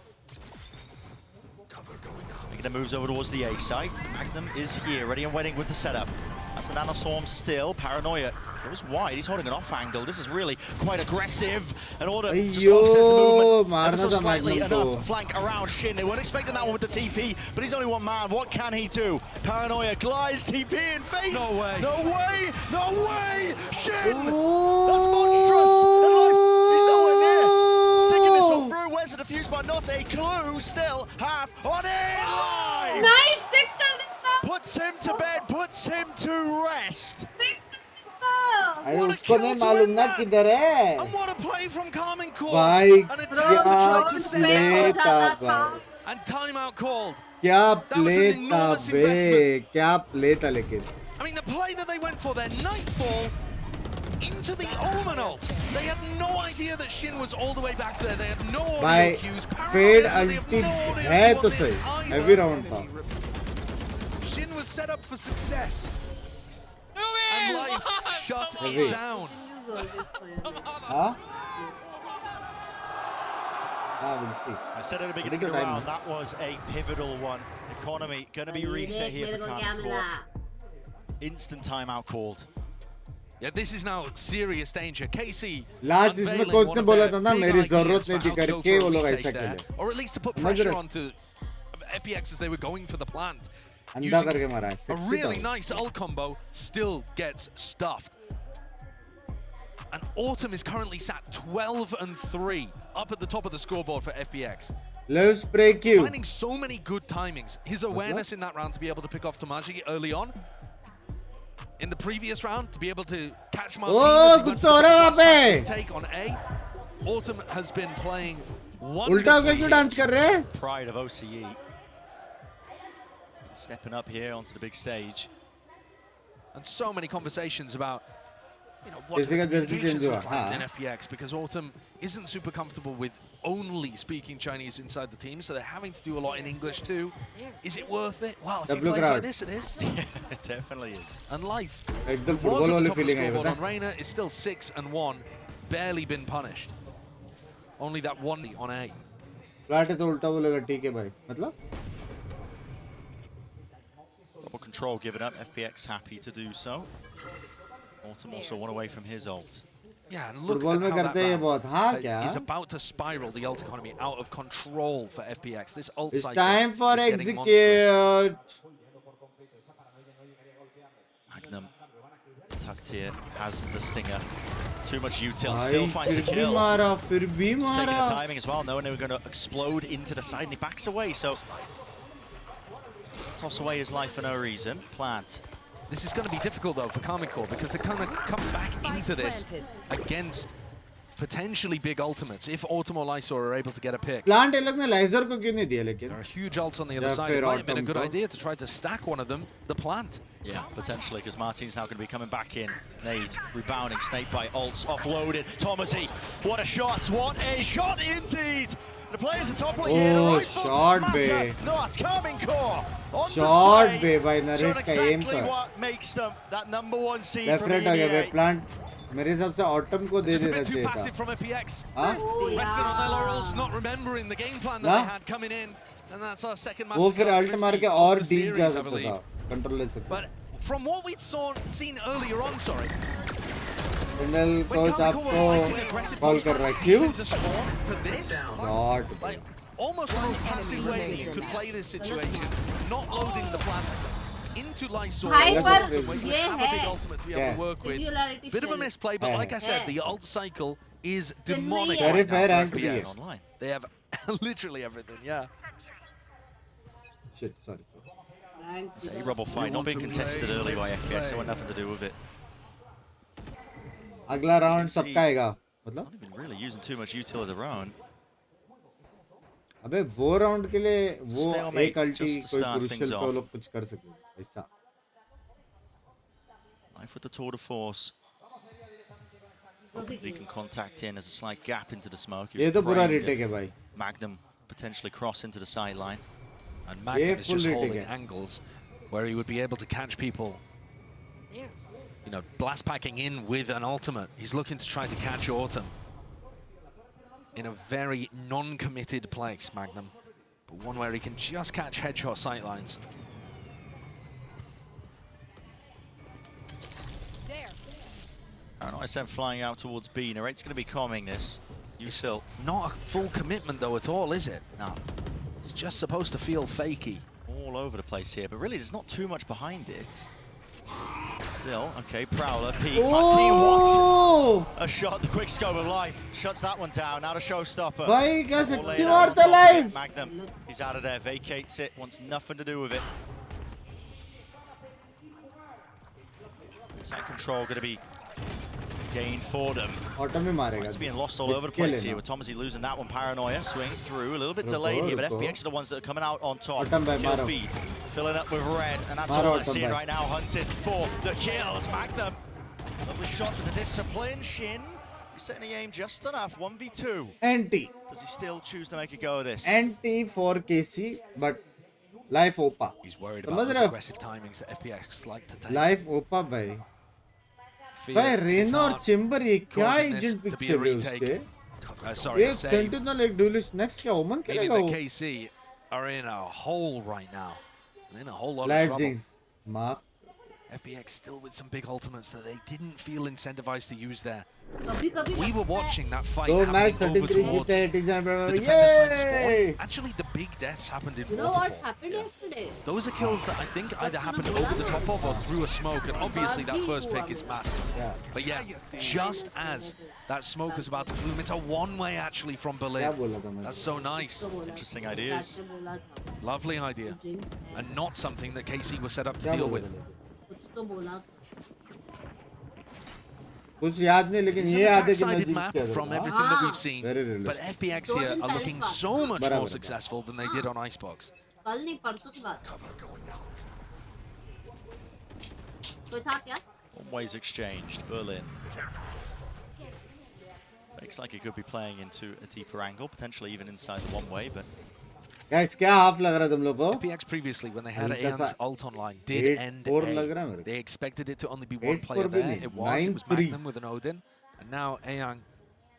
Speaker 20: Making the moves over towards the A site. Magnum is here, ready and waiting with the setup. That's the nanoswarm still. Paranoia goes wide. He's holding an off angle. This is really quite aggressive. And Order just offsets the movement. Ever so slightly enough flank around Shin. They weren't expecting that one with the TP, but he's only one man. What can he do? Paranoia glides TP in face.
Speaker 21: No way.
Speaker 20: No way. No way. Shin. That's monstrous. And Life, he's nowhere near. Sticking this one through. Where's the defuse bar? Not a clue. Still half on it. Live.
Speaker 11: Nice stick कर देता.
Speaker 20: Puts him to bed. Puts him to rest.
Speaker 1: अरे उसको नहीं मालूम ना किधर है.
Speaker 21: And what a play from Carmine Court.
Speaker 1: भाई
Speaker 21: And a
Speaker 1: क्या प्ले था भाई.
Speaker 21: And timeout called.
Speaker 1: क्या
Speaker 21: That was
Speaker 1: प्ले
Speaker 21: an
Speaker 1: था
Speaker 21: enormous
Speaker 1: बे.
Speaker 21: investment.
Speaker 1: क्या प्ले था लेकिन.
Speaker 21: I mean, the play that they went for their Nightfall into the Omen ult. They had no idea that Shin was all the way back there. They had no audio
Speaker 1: भाई
Speaker 21: cues.
Speaker 1: Fade
Speaker 21: Paranoia, so they have
Speaker 1: ulti
Speaker 21: no audio
Speaker 1: है
Speaker 21: cue
Speaker 1: तो
Speaker 21: on this
Speaker 1: सही.
Speaker 21: either.
Speaker 1: Heavy round था.
Speaker 21: Shin was set up for success. And Life shut
Speaker 1: Heavy.
Speaker 21: it down.
Speaker 1: हाँ? हाँ we'll see.
Speaker 20: I said at the beginning
Speaker 1: Take
Speaker 20: of the
Speaker 1: your time,
Speaker 20: round, that was a pivotal one. Economy going to be reset here for Carmine Court. Instant timeout called.
Speaker 21: Yeah, this is now serious danger. KC
Speaker 1: Last इसमें
Speaker 21: unveiling
Speaker 1: coach
Speaker 21: one
Speaker 1: ने
Speaker 21: of
Speaker 1: बोला
Speaker 21: their
Speaker 1: था ना
Speaker 21: big
Speaker 1: मेरी
Speaker 21: ideas
Speaker 1: जरूरत
Speaker 21: for
Speaker 1: नहीं थी
Speaker 21: how to go
Speaker 1: करके
Speaker 21: for a
Speaker 1: वो लोग
Speaker 21: retake
Speaker 1: ऐसा
Speaker 21: there.
Speaker 1: खेले.
Speaker 21: Or at least to put
Speaker 1: समझ
Speaker 21: pressure
Speaker 1: रहे?
Speaker 21: onto FPX as they were going for the plant.
Speaker 1: अंडा
Speaker 21: Using
Speaker 1: करके मारा है.
Speaker 21: a
Speaker 1: Sexy
Speaker 21: really
Speaker 1: था.
Speaker 21: nice ult combo still gets stuffed. And Autumn is currently sat 12-3, up at the top of the scoreboard for FPX.
Speaker 1: Let's break you.
Speaker 21: Finding so many good timings. His awareness in that round to be able to pick off Tomaji early on. In the previous round, to be able to catch Martin.
Speaker 1: Oh, good
Speaker 21: take on A. Autumn has been playing
Speaker 1: Ulta होके क्यों dance कर रहे हैं?
Speaker 20: Pride of OCE. Stepping up here onto the big stage.
Speaker 21: And so many conversations about, you know, what
Speaker 1: Basically,
Speaker 21: the
Speaker 1: just the
Speaker 21: communications
Speaker 1: change
Speaker 21: look like
Speaker 1: हुआ,
Speaker 21: within FPX, because Autumn isn't super comfortable with only speaking Chinese inside the team, so they're having to do a lot in English too. Is it worth it? Well, if he plays like this, it is.
Speaker 20: It definitely is.
Speaker 21: And life.
Speaker 1: एकदम
Speaker 21: Was
Speaker 1: football
Speaker 21: at the
Speaker 1: वाली
Speaker 21: top of the
Speaker 1: feeling I
Speaker 21: scoreboard
Speaker 1: बता.
Speaker 21: on Reina is still 6-1, barely been punished. Only that one on A.
Speaker 1: Flat है तो उल्टा बोलेगा ठीक है भाई. मतलब?
Speaker 20: Double control given up. FPX happy to do so. Autumn also one away from his ult.
Speaker 21: Yeah, and look
Speaker 1: Football
Speaker 21: at
Speaker 1: में
Speaker 21: how that
Speaker 1: करते हैं बहुत. हाँ
Speaker 21: round
Speaker 1: क्या?
Speaker 21: is about to spiral the ult economy out of control for FPX. This ult
Speaker 1: It's
Speaker 21: cycle
Speaker 1: time for
Speaker 21: is getting monstrous.
Speaker 1: execute.
Speaker 20: Magnum is tucked here, has the stinger. Too much util,
Speaker 1: भाई
Speaker 20: still finds the
Speaker 1: फिर भी
Speaker 20: kill.
Speaker 1: मारा, फिर भी
Speaker 20: Just taking
Speaker 1: मारा.
Speaker 20: the timing as well, knowing they were going to explode into the side, and he backs away, so toss away his life for no reason. Plant.
Speaker 21: This is going to be difficult though for Karmine Corp because they're going to come back into this against potentially big ultimates if Autumn or Lysor are able to get a pick.
Speaker 1: Plant अलग ने Laser को क्यों नहीं दिया लेकिन?
Speaker 21: There are huge ults on the other
Speaker 1: Yeah,
Speaker 21: side.
Speaker 1: fair
Speaker 21: It might have been a
Speaker 1: Autumn
Speaker 21: good
Speaker 1: को.
Speaker 21: idea to try to stack one of them, the Plant.
Speaker 20: Yeah, potentially, because Martin's now going to be coming back in. Nade, rebounding, snake by ults, offloaded. Thomasy, what a shot, what a shot indeed! The players are toppling here, the
Speaker 1: Oh,
Speaker 20: right foot
Speaker 1: shot
Speaker 20: matter.
Speaker 1: bay.
Speaker 20: No, it's Karmine Corp on
Speaker 1: Shot
Speaker 20: display.
Speaker 1: bay by Naresh
Speaker 20: Showing
Speaker 1: का aim
Speaker 20: exactly
Speaker 1: पर.
Speaker 20: what makes them that #1 seed from
Speaker 1: Definite आ गया भाई.
Speaker 20: EDA.
Speaker 1: Plant मेरे हिसाब से Autumn को दे
Speaker 21: Just a
Speaker 1: देना
Speaker 21: bit too
Speaker 1: चाहिए
Speaker 21: passive
Speaker 1: था.
Speaker 21: from FPX.
Speaker 1: हाँ?
Speaker 21: Resting on their laurels, not remembering the game plan that
Speaker 1: Nah.
Speaker 21: they had coming in. And that's our second
Speaker 1: वो
Speaker 21: master
Speaker 1: फिर
Speaker 21: kill,
Speaker 1: ult मार
Speaker 21: 50
Speaker 1: के
Speaker 21: of
Speaker 1: और
Speaker 21: the
Speaker 1: deep जा
Speaker 21: series, I
Speaker 1: सकता
Speaker 21: believe.
Speaker 1: था. Control ले सकता.
Speaker 21: But from what we'd seen earlier on, sorry,
Speaker 1: Kendall
Speaker 21: when
Speaker 1: coach
Speaker 21: Karmine Corp were
Speaker 1: आपको
Speaker 21: fighting aggressive
Speaker 1: call
Speaker 21: post
Speaker 1: कर रहा है.
Speaker 21: fight,
Speaker 1: क्यों?
Speaker 21: even to spawn to this,
Speaker 1: Shot.
Speaker 21: like almost the most passive way that you could play this situation, not loading the plan into Lysor.
Speaker 11: Hyper,
Speaker 21: Where you
Speaker 11: ये
Speaker 21: have a big
Speaker 11: है.
Speaker 21: ultimate to be able to work with.
Speaker 11: Singularity
Speaker 21: Bit of a
Speaker 11: shell.
Speaker 21: misplay, but
Speaker 1: Yeah.
Speaker 21: like I said,
Speaker 11: Yeah.
Speaker 21: the ult cycle is
Speaker 11: Chinmay
Speaker 21: demonic
Speaker 11: है.
Speaker 21: right
Speaker 1: Fair
Speaker 21: now
Speaker 1: rank
Speaker 21: for
Speaker 1: भी है.
Speaker 21: FPX.
Speaker 20: Online.
Speaker 21: They have literally everything, yeah.
Speaker 1: Shit, sorry.
Speaker 20: It's a rubble fight, not being contested early by FPX, they want nothing to do with it.
Speaker 1: अगला round सबका आएगा. मतलब?
Speaker 20: Not even really using too much util of their own.
Speaker 1: अबे वो round के लिए वो
Speaker 20: Stalemate
Speaker 1: एक ulti
Speaker 20: just to
Speaker 1: कोई
Speaker 20: start
Speaker 1: crucial
Speaker 20: things
Speaker 1: पे
Speaker 20: off.
Speaker 1: वो लोग कुछ कर सकते ऐसा.
Speaker 20: Life with the tour de force. Leaking contact in as a slight gap into the smoke. He
Speaker 1: ये
Speaker 20: was
Speaker 1: तो पूरा
Speaker 20: praying
Speaker 1: retake
Speaker 20: that
Speaker 1: है भाई.
Speaker 20: Magnum potentially cross into the sideline.
Speaker 21: And Magnum is just
Speaker 1: full
Speaker 21: holding
Speaker 1: retake है.
Speaker 21: angles where he would be able to catch people. You know, blast packing in with an ultimate. He's looking to try to catch Autumn in a very non-committed place, Magnum. But one where he can just catch headshot sightlines.
Speaker 20: And Ascent flying out towards B. Narrate's going to be calming this. You still.
Speaker 21: Not a full commitment though at all, is it?
Speaker 20: No.
Speaker 21: It's just supposed to feel fakey.
Speaker 20: All over the place here, but really there's not too much behind it. Still, okay, Prowler, peek, Martin
Speaker 1: Oh!
Speaker 20: Watts. A shot, the quick scope of life. Shuts that one down, now a showstopper.
Speaker 1: भाई क्या
Speaker 20: All laid
Speaker 1: sexy
Speaker 20: out on
Speaker 1: मारता
Speaker 20: top of
Speaker 1: live.
Speaker 20: it. Magnum, he's out of there, vacates it, wants nothing to do with it. Side control going to be gained for them.
Speaker 1: Autumn में मारेगा.
Speaker 20: It's being lost all over the place here with Thomasy losing that one. Paranoia swinging through, a little bit delayed here, but FPX are the ones that are coming out on top.
Speaker 1: Autumn by
Speaker 20: Kill
Speaker 1: Maro.
Speaker 20: feed, filling up with red, and that's
Speaker 1: Maro
Speaker 20: all they're
Speaker 1: Autumn
Speaker 20: seeing
Speaker 1: by.
Speaker 20: right now, hunted for the kills. Magnum, lovely shot with the discipline. Shin, resetting the aim just enough, 1v2.
Speaker 1: NT.
Speaker 20: Does he still choose to make a go of this?
Speaker 1: NT for KC, but life OPA.
Speaker 21: He's worried
Speaker 1: समझ
Speaker 21: about
Speaker 1: रहे
Speaker 21: those
Speaker 1: हो?
Speaker 21: aggressive timings that FPX like to take.
Speaker 1: Life OPA भाई.
Speaker 21: Feel
Speaker 1: भाई
Speaker 21: it,
Speaker 1: Raina और
Speaker 21: it's
Speaker 1: chamber ये क्या
Speaker 21: causing this
Speaker 1: agent
Speaker 21: to be
Speaker 1: picture
Speaker 21: a
Speaker 1: है
Speaker 21: retake.
Speaker 1: उसके?
Speaker 21: Sorry, a
Speaker 1: ये
Speaker 21: save.
Speaker 1: सेंटिनल एक डुलिस्ट नेक्स्ट क्या ओमन
Speaker 21: Meaning
Speaker 1: करेगा
Speaker 21: that
Speaker 1: वो?
Speaker 21: KC are in a hole right now. And in a whole lot of
Speaker 1: Live
Speaker 21: trouble.
Speaker 1: Jinx. माफ.
Speaker 21: FPX still with some big ultimates that they didn't feel incentivized to use there.
Speaker 11: कभी-कभी
Speaker 21: We were watching that fight
Speaker 1: दो match
Speaker 21: happening over
Speaker 1: 33
Speaker 21: towards
Speaker 1: जीते
Speaker 21: the
Speaker 1: टीजन
Speaker 21: defender side spawn.
Speaker 1: ये
Speaker 21: Actually, the big deaths happened in
Speaker 11: You know what
Speaker 21: Waterfall.
Speaker 11: happened yesterday?
Speaker 21: Those are kills that I think either happened over the top of or through a smoke, and obviously that first pick is massive.
Speaker 1: Yeah.
Speaker 21: But yeah, just as that smoke was about to bloom, it's a one-way actually from Berlin. That's so nice.
Speaker 20: Interesting ideas.
Speaker 21: Lovely idea. And not something that KC was set up to deal with.
Speaker 1: कुछ याद नहीं लेकिन
Speaker 21: It's
Speaker 1: ये
Speaker 21: an
Speaker 1: याद है कि मैं
Speaker 21: attack-sided
Speaker 1: jinx
Speaker 21: map
Speaker 1: किया था।
Speaker 21: from everything that we've seen,
Speaker 1: Very realistic.
Speaker 21: but FPX here are looking so much more successful than they did on Icebox.
Speaker 11: कल नहीं परसों की बात कोई था क्या
Speaker 20: One ways exchanged. Berlin. Looks like he could be playing into a deeper angle, potentially even inside the one way, but
Speaker 1: Guys, क्या half लग रहा है तुम लोग को?
Speaker 21: FPX previously, when they had
Speaker 1: हल्का
Speaker 21: Aeon's
Speaker 1: सा
Speaker 21: ult online, did end
Speaker 1: 8-4 लग रहा है
Speaker 21: A.
Speaker 1: मेरे को।
Speaker 21: They expected it to only be one
Speaker 1: 8-4
Speaker 21: player
Speaker 1: भी
Speaker 21: there.
Speaker 1: नहीं,
Speaker 21: It was
Speaker 1: 9-3.
Speaker 21: Magnum with an Odin, and now Aeon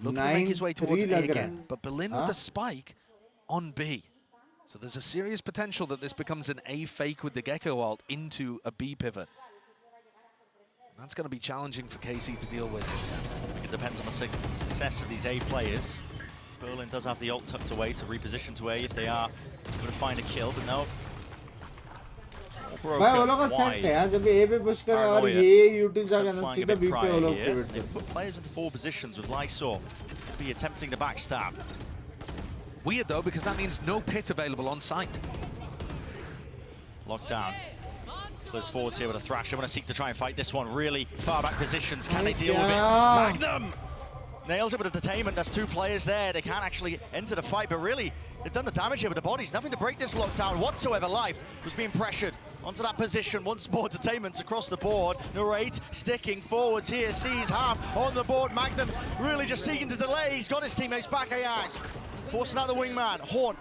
Speaker 21: looking to make his way towards A
Speaker 1: 9-3 लग रहा
Speaker 21: again.
Speaker 1: है।
Speaker 21: But Berlin with the spike on B. So there's a serious potential that this becomes an A fake with the Gecko ult into a B pivot. That's going to be challenging for KC to deal with.
Speaker 20: it depends on the success of these A players. Berlin does have the ult tucked away to reposition to A if they are going to find a kill, but no.
Speaker 1: भाई वो लोग का set है यार जब ये A पे push करे और ये यूटिल जाके ना
Speaker 20: Flying a
Speaker 1: सीधा
Speaker 20: bit
Speaker 1: B पे वो
Speaker 20: prior
Speaker 1: लोग
Speaker 20: here.
Speaker 1: पिवट
Speaker 20: They
Speaker 1: करते
Speaker 20: put players into 4 positions with Lysor. Be attempting the backstab.
Speaker 21: Weird though, because that means no pit available on site.
Speaker 20: Locked down. Close forwards here with a thrash. They want to seek to try and fight this one. Really far back positions. Can they deal with it? Magnum nails it with a detainment. There's 2 players there. They can't actually enter the fight, but really, they've done the damage here with the bodies. Nothing to break this lockdown whatsoever. Life was being pressured onto that position. Once more, detainments across the board. Narrate sticking forwards here. Sees half on the board. Magnum really just seeking to delay. He's got his teammates back, Ayang. Forcing out the wingman. Horn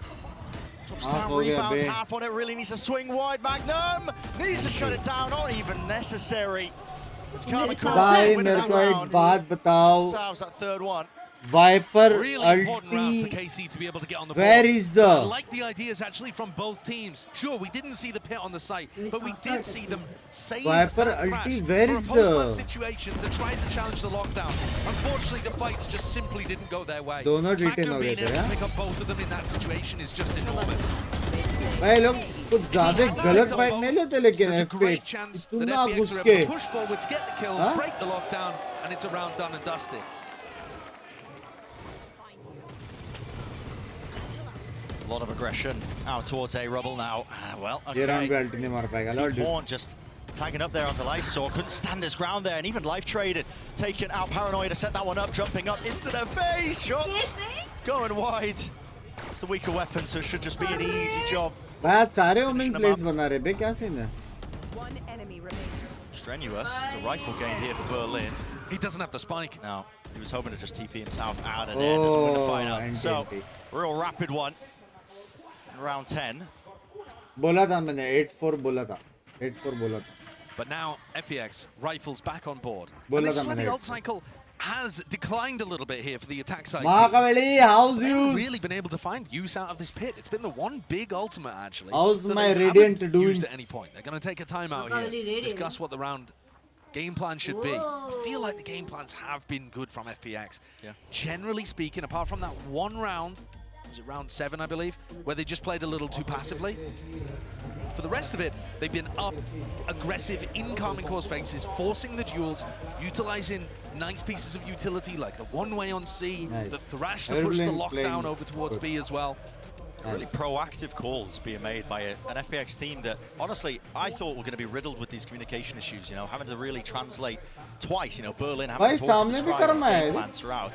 Speaker 20: drops down, rebounds half on it. Really needs to swing wide. Magnum needs to shut it down. Not even necessary. It's Carmen
Speaker 1: भाई
Speaker 20: winning
Speaker 1: मेरे
Speaker 20: that
Speaker 1: को एक
Speaker 20: round.
Speaker 1: बात बताओ
Speaker 20: Salves that third one.
Speaker 1: Viper
Speaker 21: Really important round for
Speaker 1: ulti
Speaker 21: KC to be able to get on the
Speaker 1: where
Speaker 21: board.
Speaker 1: is the
Speaker 21: I like the ideas actually from both teams. Sure, we didn't see the pit on the site, but we did see them save
Speaker 1: Viper
Speaker 21: that
Speaker 1: ulti,
Speaker 21: crash
Speaker 1: where
Speaker 21: for
Speaker 1: is
Speaker 21: a post-plant
Speaker 1: the-
Speaker 21: situation to try to challenge the lockdown. Unfortunately, the fights just simply didn't go their way.
Speaker 1: दोनों retain
Speaker 21: Magnum
Speaker 1: हो
Speaker 21: being
Speaker 1: गए
Speaker 21: able
Speaker 1: थे,
Speaker 21: to
Speaker 1: हाँ?
Speaker 21: pick up both of them in that situation is just enormous.
Speaker 1: भाई लोग कुछ ज़्यादा गलत फाइट नहीं लेते लेकिन
Speaker 21: There's a great
Speaker 1: FPX
Speaker 21: chance
Speaker 1: तुम
Speaker 21: that
Speaker 1: ना
Speaker 21: FPX
Speaker 1: घुस
Speaker 21: are
Speaker 1: के
Speaker 21: able to push forwards, get the kills,
Speaker 1: Huh?
Speaker 21: break the lockdown, and it's a round done and dusted.
Speaker 20: A lot of aggression out towards A Rubble now. Well,
Speaker 1: ये round पे
Speaker 20: okay.
Speaker 1: अल्टी नहीं मार पाएगा Lord
Speaker 20: Team Horn just tagging up there onto Lysor. Couldn't stand his ground there, and even life traded. Taken out Paranoia to set that one up, jumping up into their face. Shots going wide. It's the weaker weapon, so it should just be an easy job.
Speaker 1: बात सारे ओमिंग place बना रहे बे क्या scene है
Speaker 20: Strenuous. The rifle game here for Berlin.
Speaker 21: He doesn't have the spike.
Speaker 20: No, he was hoping to just TP himself out of there. Doesn't win the fight out.
Speaker 1: NTNT.
Speaker 20: So, real rapid one. In round 10.
Speaker 1: बोला था मैंने 8-4 बोला था 8-4 बोला था
Speaker 21: But now FPX rifles back on board.
Speaker 1: बोला
Speaker 21: And this
Speaker 1: था
Speaker 21: is where
Speaker 1: मैंने
Speaker 21: the ult cycle has declined a little bit here for the attack side.
Speaker 1: महाकावेली how's
Speaker 21: They
Speaker 1: you
Speaker 21: haven't really been able to find use out of this pit. It's been the one big ultimate actually.
Speaker 1: How's
Speaker 21: that
Speaker 1: my
Speaker 21: they
Speaker 1: Radiant
Speaker 21: haven't
Speaker 1: doing?
Speaker 21: used at any point. They're going to take a timeout
Speaker 11: Mahakavali
Speaker 21: here.
Speaker 11: Radiant.
Speaker 21: Discuss what the round game plan should be. I feel like the game plans have been good from FPX.
Speaker 20: Yeah.
Speaker 21: Generally speaking, apart from that one round, was it round 7 I believe, where they just played a little too passively. For the rest of it, they've been up, aggressive in Carmen Core's faces, forcing the duels, utilizing nice pieces of utility like the one-way on C,
Speaker 1: Nice.
Speaker 21: the thrash to push the
Speaker 1: Everyone
Speaker 21: lockdown
Speaker 1: playing
Speaker 21: over towards
Speaker 1: good.
Speaker 21: B as well.
Speaker 20: Really proactive calls being made by an FPX team that, honestly, I thought were going to be riddled with these communication issues, you know, having to really translate twice, you know, Berlin having
Speaker 1: भाई
Speaker 20: to talk
Speaker 1: सामने
Speaker 20: and
Speaker 1: भी
Speaker 20: describe
Speaker 1: करना
Speaker 20: his
Speaker 1: है
Speaker 20: game plans throughout.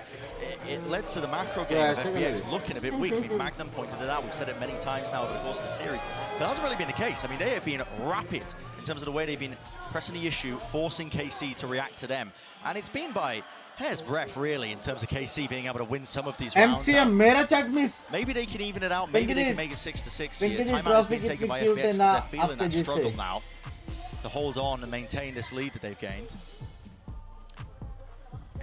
Speaker 20: It led to the macro game
Speaker 1: Yeah,
Speaker 20: of
Speaker 1: it's
Speaker 20: FPX
Speaker 1: taken
Speaker 20: looking a bit weak. I mean, Magnum pointed it out, we've said it many times now over the course of the series, but that hasn't really been the case. I mean, they have been rapid in terms of the way they've been pressing the issue, forcing KC to react to them, and it's been by hair's breadth, really, in terms of KC being able to win some of these rounds.
Speaker 1: MCM मेरा chat miss
Speaker 20: Maybe they can even it out. Maybe they can make it 6-6 here.
Speaker 1: Pinkity
Speaker 20: Timeout has
Speaker 1: trophy
Speaker 20: been taken by
Speaker 1: कितनी
Speaker 20: FPX
Speaker 1: cute है
Speaker 20: because
Speaker 1: ना
Speaker 20: they're feeling
Speaker 1: आपके
Speaker 20: that struggle
Speaker 1: जैसे
Speaker 20: now to hold on and maintain this lead that they've gained.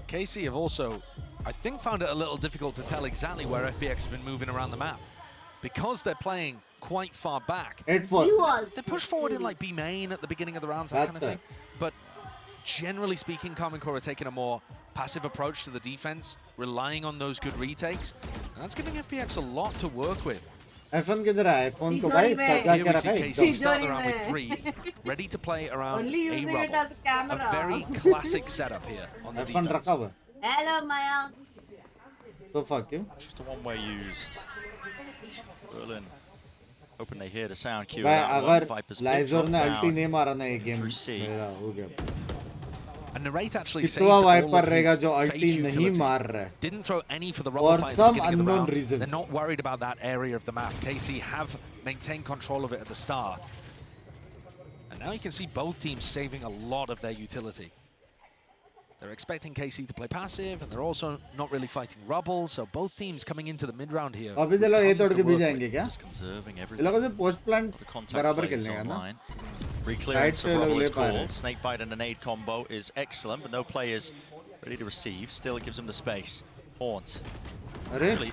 Speaker 21: KC have also, I think, found it a little difficult to tell exactly where FPX have been moving around the map. Because they're playing quite far back.
Speaker 1: 8-4
Speaker 21: They push forward in like B main at the beginning of the rounds, that kind of thing. But generally speaking, Carmen Core are taking a more passive approach to the defense, relying on those good retakes. And that's giving FPX a lot to work with.
Speaker 1: iPhone किधर है? iPhone को
Speaker 11: तिजोरी
Speaker 1: भाई
Speaker 11: में।
Speaker 1: क्या
Speaker 21: Here
Speaker 1: क्या
Speaker 21: we
Speaker 1: रखा
Speaker 21: see
Speaker 1: है?
Speaker 21: KC
Speaker 11: तिजोरी
Speaker 21: starting around with
Speaker 11: में।
Speaker 21: 3, ready to play around
Speaker 11: Only
Speaker 21: a
Speaker 11: using it
Speaker 21: rubble.
Speaker 11: as a camera.
Speaker 21: A very classic setup here on the
Speaker 1: iPhone
Speaker 21: defense.
Speaker 1: रखा हुआ है.
Speaker 11: Hello, Maya.
Speaker 1: So fuck you.
Speaker 20: Just a one-way used. Berlin. Hoping they hear the sound cue.
Speaker 1: भाई
Speaker 20: of that one.
Speaker 1: अगर
Speaker 20: Viper's
Speaker 1: लाइजर
Speaker 20: big
Speaker 1: ने
Speaker 20: drop
Speaker 1: अल्टी
Speaker 20: down.
Speaker 1: नहीं मारा ना ये गेम
Speaker 20: through C.
Speaker 1: मेरा हो गया.
Speaker 21: And Narrate actually saved
Speaker 1: कितना
Speaker 21: all
Speaker 1: वाइपर
Speaker 21: of
Speaker 1: रहेगा
Speaker 21: his
Speaker 1: जो
Speaker 21: phase
Speaker 1: अल्टी नहीं
Speaker 21: utility.
Speaker 1: मार रहा है.
Speaker 21: Didn't throw any for the
Speaker 1: For
Speaker 21: rubble fight at the
Speaker 1: some
Speaker 21: beginning of the
Speaker 1: unknown
Speaker 21: round.
Speaker 1: reason.
Speaker 21: They're not worried about that area of the map. KC have maintained control of it at the start. And now you can see both teams saving a lot of their utility. They're expecting KC to play passive, and they're also not really fighting rubble, so both teams coming into the mid-round here.
Speaker 1: अभी ये लोग ये तोड़ के भी जाएंगे क्या?
Speaker 20: Just conserving
Speaker 1: ये
Speaker 20: everything.
Speaker 1: लोगों से पोस्ट प्लान
Speaker 20: Contact
Speaker 1: बराबर
Speaker 20: plays
Speaker 1: खेलने का ना?
Speaker 20: online. Re-clearance
Speaker 1: Right
Speaker 20: of
Speaker 1: पे लोग
Speaker 20: rubble
Speaker 1: ले
Speaker 20: is
Speaker 1: पा रहे
Speaker 20: called.
Speaker 1: हैं.
Speaker 20: Snakebite and a nade combo is excellent, but no players ready to receive. Still, it gives them the space. Haunt.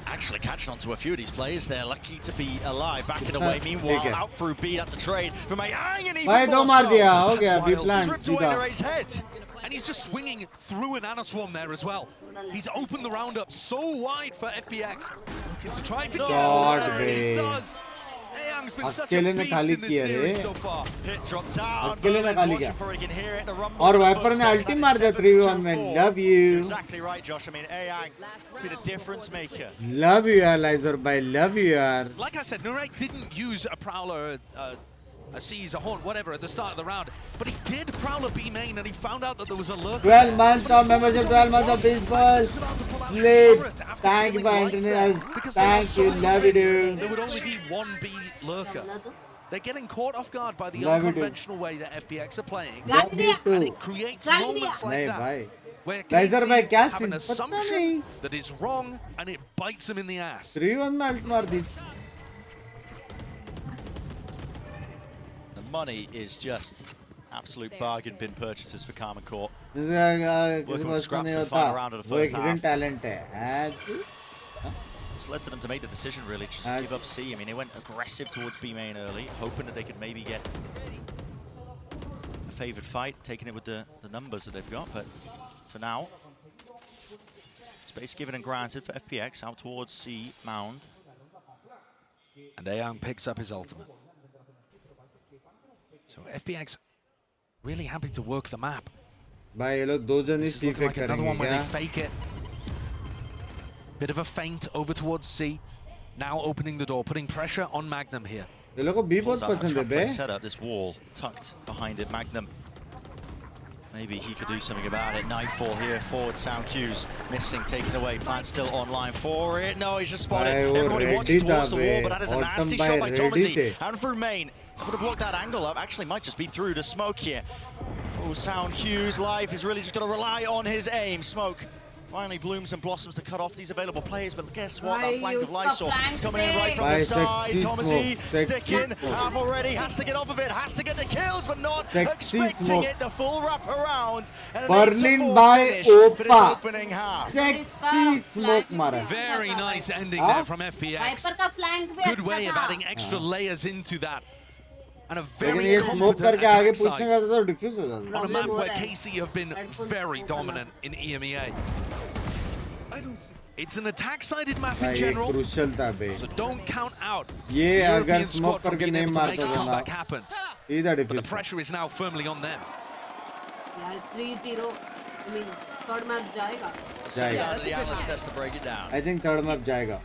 Speaker 20: Actually catching onto a few of these players. They're lucky to be alive, backing away. Meanwhile, out through B, that's a trade from AANG, and he
Speaker 1: भाई दो मार दिया हो गया B plan
Speaker 20: Ripped away
Speaker 1: सीधा.
Speaker 20: Narrate's head.
Speaker 21: And he's just swinging through an Anaswarm there as well. He's opened the round up so wide for FPX. Looking to try to get
Speaker 1: God,
Speaker 21: there, and he
Speaker 1: bhai.
Speaker 21: does. Aang's been such a
Speaker 1: अकेले ने
Speaker 21: beast
Speaker 1: खाली
Speaker 21: in this
Speaker 1: किया रे.
Speaker 21: series so far.
Speaker 20: Hit drop down.
Speaker 1: अकेले ने
Speaker 20: Berlin's
Speaker 1: खाली
Speaker 20: watching
Speaker 1: किया.
Speaker 20: for it, he can hear it. The rumble
Speaker 1: और
Speaker 20: of the
Speaker 1: वाइपर ने
Speaker 20: footsteps.
Speaker 1: अल्टी
Speaker 20: That
Speaker 1: मार
Speaker 20: is
Speaker 1: दिया 3v1 में.
Speaker 20: 7-4.
Speaker 1: Love you.
Speaker 20: Exactly right, Josh. I mean, Aang been a difference maker.
Speaker 1: Love you यार लाइजर भाई. Love you यार.
Speaker 21: Like I said, Narate didn't use a Prowler, a Seize, a Haunt, whatever, at the start of the round. But he did Prowler B main, and he found out that there was a lurker.
Speaker 1: 12 months of membership, 12 months of baseball. Sleep. Thank you for entering us. Thank you. Love you, dude.
Speaker 21: There would only be one B lurker. They're getting caught off guard by the
Speaker 1: Love you, dude.
Speaker 21: unconventional way that FPX are playing.
Speaker 1: Love you too.
Speaker 21: And it creates moments like
Speaker 1: नहीं
Speaker 21: that.
Speaker 1: भाई.
Speaker 21: Where
Speaker 1: लाइजर भाई
Speaker 21: KC
Speaker 1: क्या
Speaker 21: have an
Speaker 1: scene? पता
Speaker 21: assumption
Speaker 1: नहीं.
Speaker 21: that is wrong, and it bites them in the ass.
Speaker 1: 3v1 में alt मार दी.
Speaker 20: The money is just absolute bargain bin purchases for Carmen Court.
Speaker 1: किसी
Speaker 20: Working
Speaker 1: को
Speaker 20: with
Speaker 1: इसको
Speaker 20: scraps
Speaker 1: नहीं
Speaker 20: in the
Speaker 1: होता.
Speaker 20: final round of the
Speaker 1: वो
Speaker 20: first
Speaker 1: एक hidden
Speaker 20: half.
Speaker 1: talent है.
Speaker 20: It's led to them to make the decision really, just give up C. I mean, they went aggressive towards B main early, hoping that they could maybe get a favoured fight, taking it with the numbers that they've got, but for now, space given and granted for FPX out towards C mound.
Speaker 21: And Aang picks up his ultimate. So FPX really happy to work the map.
Speaker 1: भाई ये लोग दो जन ही
Speaker 21: This is
Speaker 1: C
Speaker 21: looking
Speaker 1: fake
Speaker 21: like another
Speaker 1: करेंगे
Speaker 21: one where they
Speaker 1: क्या?
Speaker 21: fake it. Bit of a feint over towards C. Now opening the door, putting pressure on Magnum here.
Speaker 1: ये लोग को B बहुत
Speaker 20: Pulls out a
Speaker 1: पसंद है
Speaker 20: trap
Speaker 1: bay.
Speaker 20: play setup, this wall tucked behind it. Magnum, maybe he could do something about it. Nightfall here, forward sound cues missing, taken away. Plan still online for it. No, he's just spotted.
Speaker 1: भाई वो
Speaker 20: Everybody
Speaker 1: ready
Speaker 20: watching towards
Speaker 1: था
Speaker 20: the wall,
Speaker 1: बे.
Speaker 20: but that is a
Speaker 1: Autumn
Speaker 20: nasty
Speaker 1: भाई
Speaker 20: shot by
Speaker 1: ready
Speaker 20: Thomasy.
Speaker 1: थे.
Speaker 20: And through main, would have blocked that angle up. Actually, might just be through the smoke here. Oh, sound cues live. He's really just got to rely on his aim. Smoke finally blooms and blossoms to cut off these available players, but guess what? That flank of Lysol is coming in right from the side. Thomasy sticking, half already, has to get off of it, has to get the kills, but not expecting it, the full wrap around. And
Speaker 1: Berlin by Opa.
Speaker 20: Opening half.
Speaker 1: Sexy smoke मारा.
Speaker 21: Very nice ending there from FPX.
Speaker 11: Viper का flank भी
Speaker 21: Good
Speaker 11: अच्छा
Speaker 21: way of
Speaker 11: था.
Speaker 21: adding extra layers into that. And a
Speaker 1: लेकिन
Speaker 21: very
Speaker 1: ये smoke
Speaker 21: competent
Speaker 1: करके आगे
Speaker 21: attack
Speaker 1: push नहीं
Speaker 21: side
Speaker 1: करता तो डिफ्यूज हो जाता.
Speaker 21: on a map where KC have been very dominant in EMEA. It's an attack-sided map in
Speaker 1: भाई ये
Speaker 21: general,
Speaker 1: क्रूशियल था बे.
Speaker 21: so don't count out
Speaker 1: ये
Speaker 21: the
Speaker 1: अगर
Speaker 21: European
Speaker 1: स्मोक
Speaker 21: squad from
Speaker 1: करके
Speaker 21: being
Speaker 1: नहीं
Speaker 21: able to make
Speaker 1: मारता
Speaker 21: a
Speaker 1: था ना.
Speaker 21: comeback happen.
Speaker 1: इधर
Speaker 21: But the
Speaker 1: defuse.
Speaker 21: pressure is now firmly on them.
Speaker 11: यार 3-0 I mean थर्ड मैच जाएगा.
Speaker 1: जाएगा.
Speaker 20: The analyst has to break it down.
Speaker 1: I think third map जाएगा.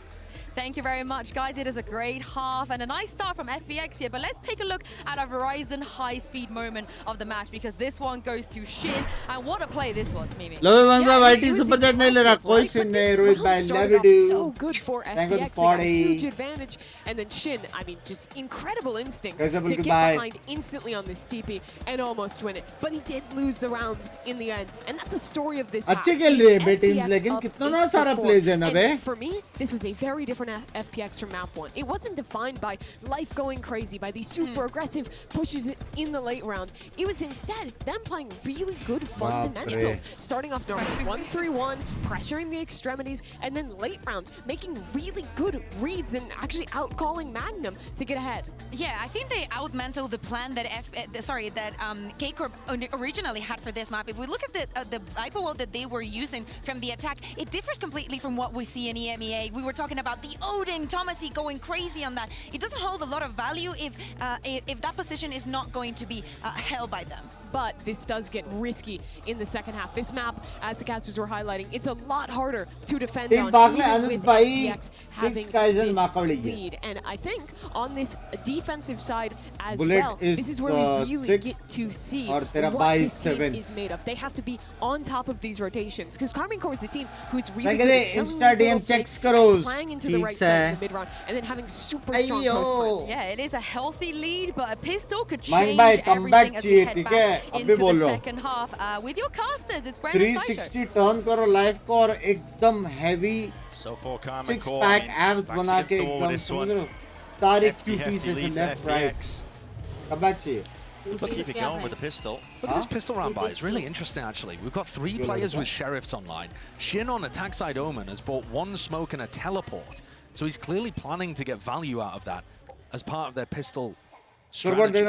Speaker 2: Thank you very much, guys. It is a great half and a nice start from FPX here. But let's take a look at a Verizon high-speed moment of the match, because this one goes to Shin. And what a play this was, Mimi.
Speaker 1: Love you, man. YT super chat नहीं ले रहा. कोई scene नहीं. रोहित भाई, love you, dude.
Speaker 5: So good for
Speaker 1: Thank you
Speaker 5: FPX.
Speaker 1: for
Speaker 5: They got a
Speaker 1: 40.
Speaker 5: huge advantage. And then Shin, I mean, just incredible instincts
Speaker 1: Guys,
Speaker 5: to
Speaker 1: everyone,
Speaker 5: get
Speaker 1: goodbye.
Speaker 5: behind instantly on this TP and almost win it. But he did lose the round in the end. And that's the story of this half.
Speaker 1: अच्छे खेल रहे हैं बे
Speaker 5: FPX
Speaker 1: teams, लेकिन
Speaker 5: up
Speaker 1: कितना ना
Speaker 5: 8-4.
Speaker 1: सारा plays है ना बे.
Speaker 5: And for me, this was a very different FPX from map 1. It wasn't defined by life going crazy, by these super aggressive pushes in the late round. It was instead them playing really good fundamentals. Starting off normal 1-3-1, pressuring the extremities, and then late round making really good reads and actually out-calling Magnum to get ahead.
Speaker 4: Yeah, I think they outmentaled the plan that K-Corp originally had for this map. If we look at the Viper wall that they were using from the attack, it differs completely from what we see in EMEA. We were talking about the Odin, Thomasy going crazy on that. It doesn't hold a lot of value if that position is not going to be held by them.
Speaker 5: But this does get risky in the second half. This map, as the casters were highlighting, it's a lot harder to defend on, even with FPX having this lead. And I think on this defensive side as well, this is where we really get to see what this team is made of. They have to be on top of these rotations, because Karmine Corp is a team who's really good at playing into the right side of the mid-round and then having super strong post-sprints.
Speaker 2: Yeah, it is a healthy lead, but a pistol could change everything as we head back into the second half. With your casters, it's Brendan
Speaker 1: 360 turn करो live को और एकदम heavy
Speaker 20: so for
Speaker 1: six pack abs बना के एकदम समझ रहे हो सारे QTs से left right comeback चाहिए.
Speaker 20: But keep it going with the pistol.
Speaker 21: Look at this pistol round by. It's really interesting, actually. We've got 3 players with Sheriffs online. Shin on attack side Omen has bought 1 smoke and a teleport. So he's clearly planning to get value out of that as part of their pistol strategy.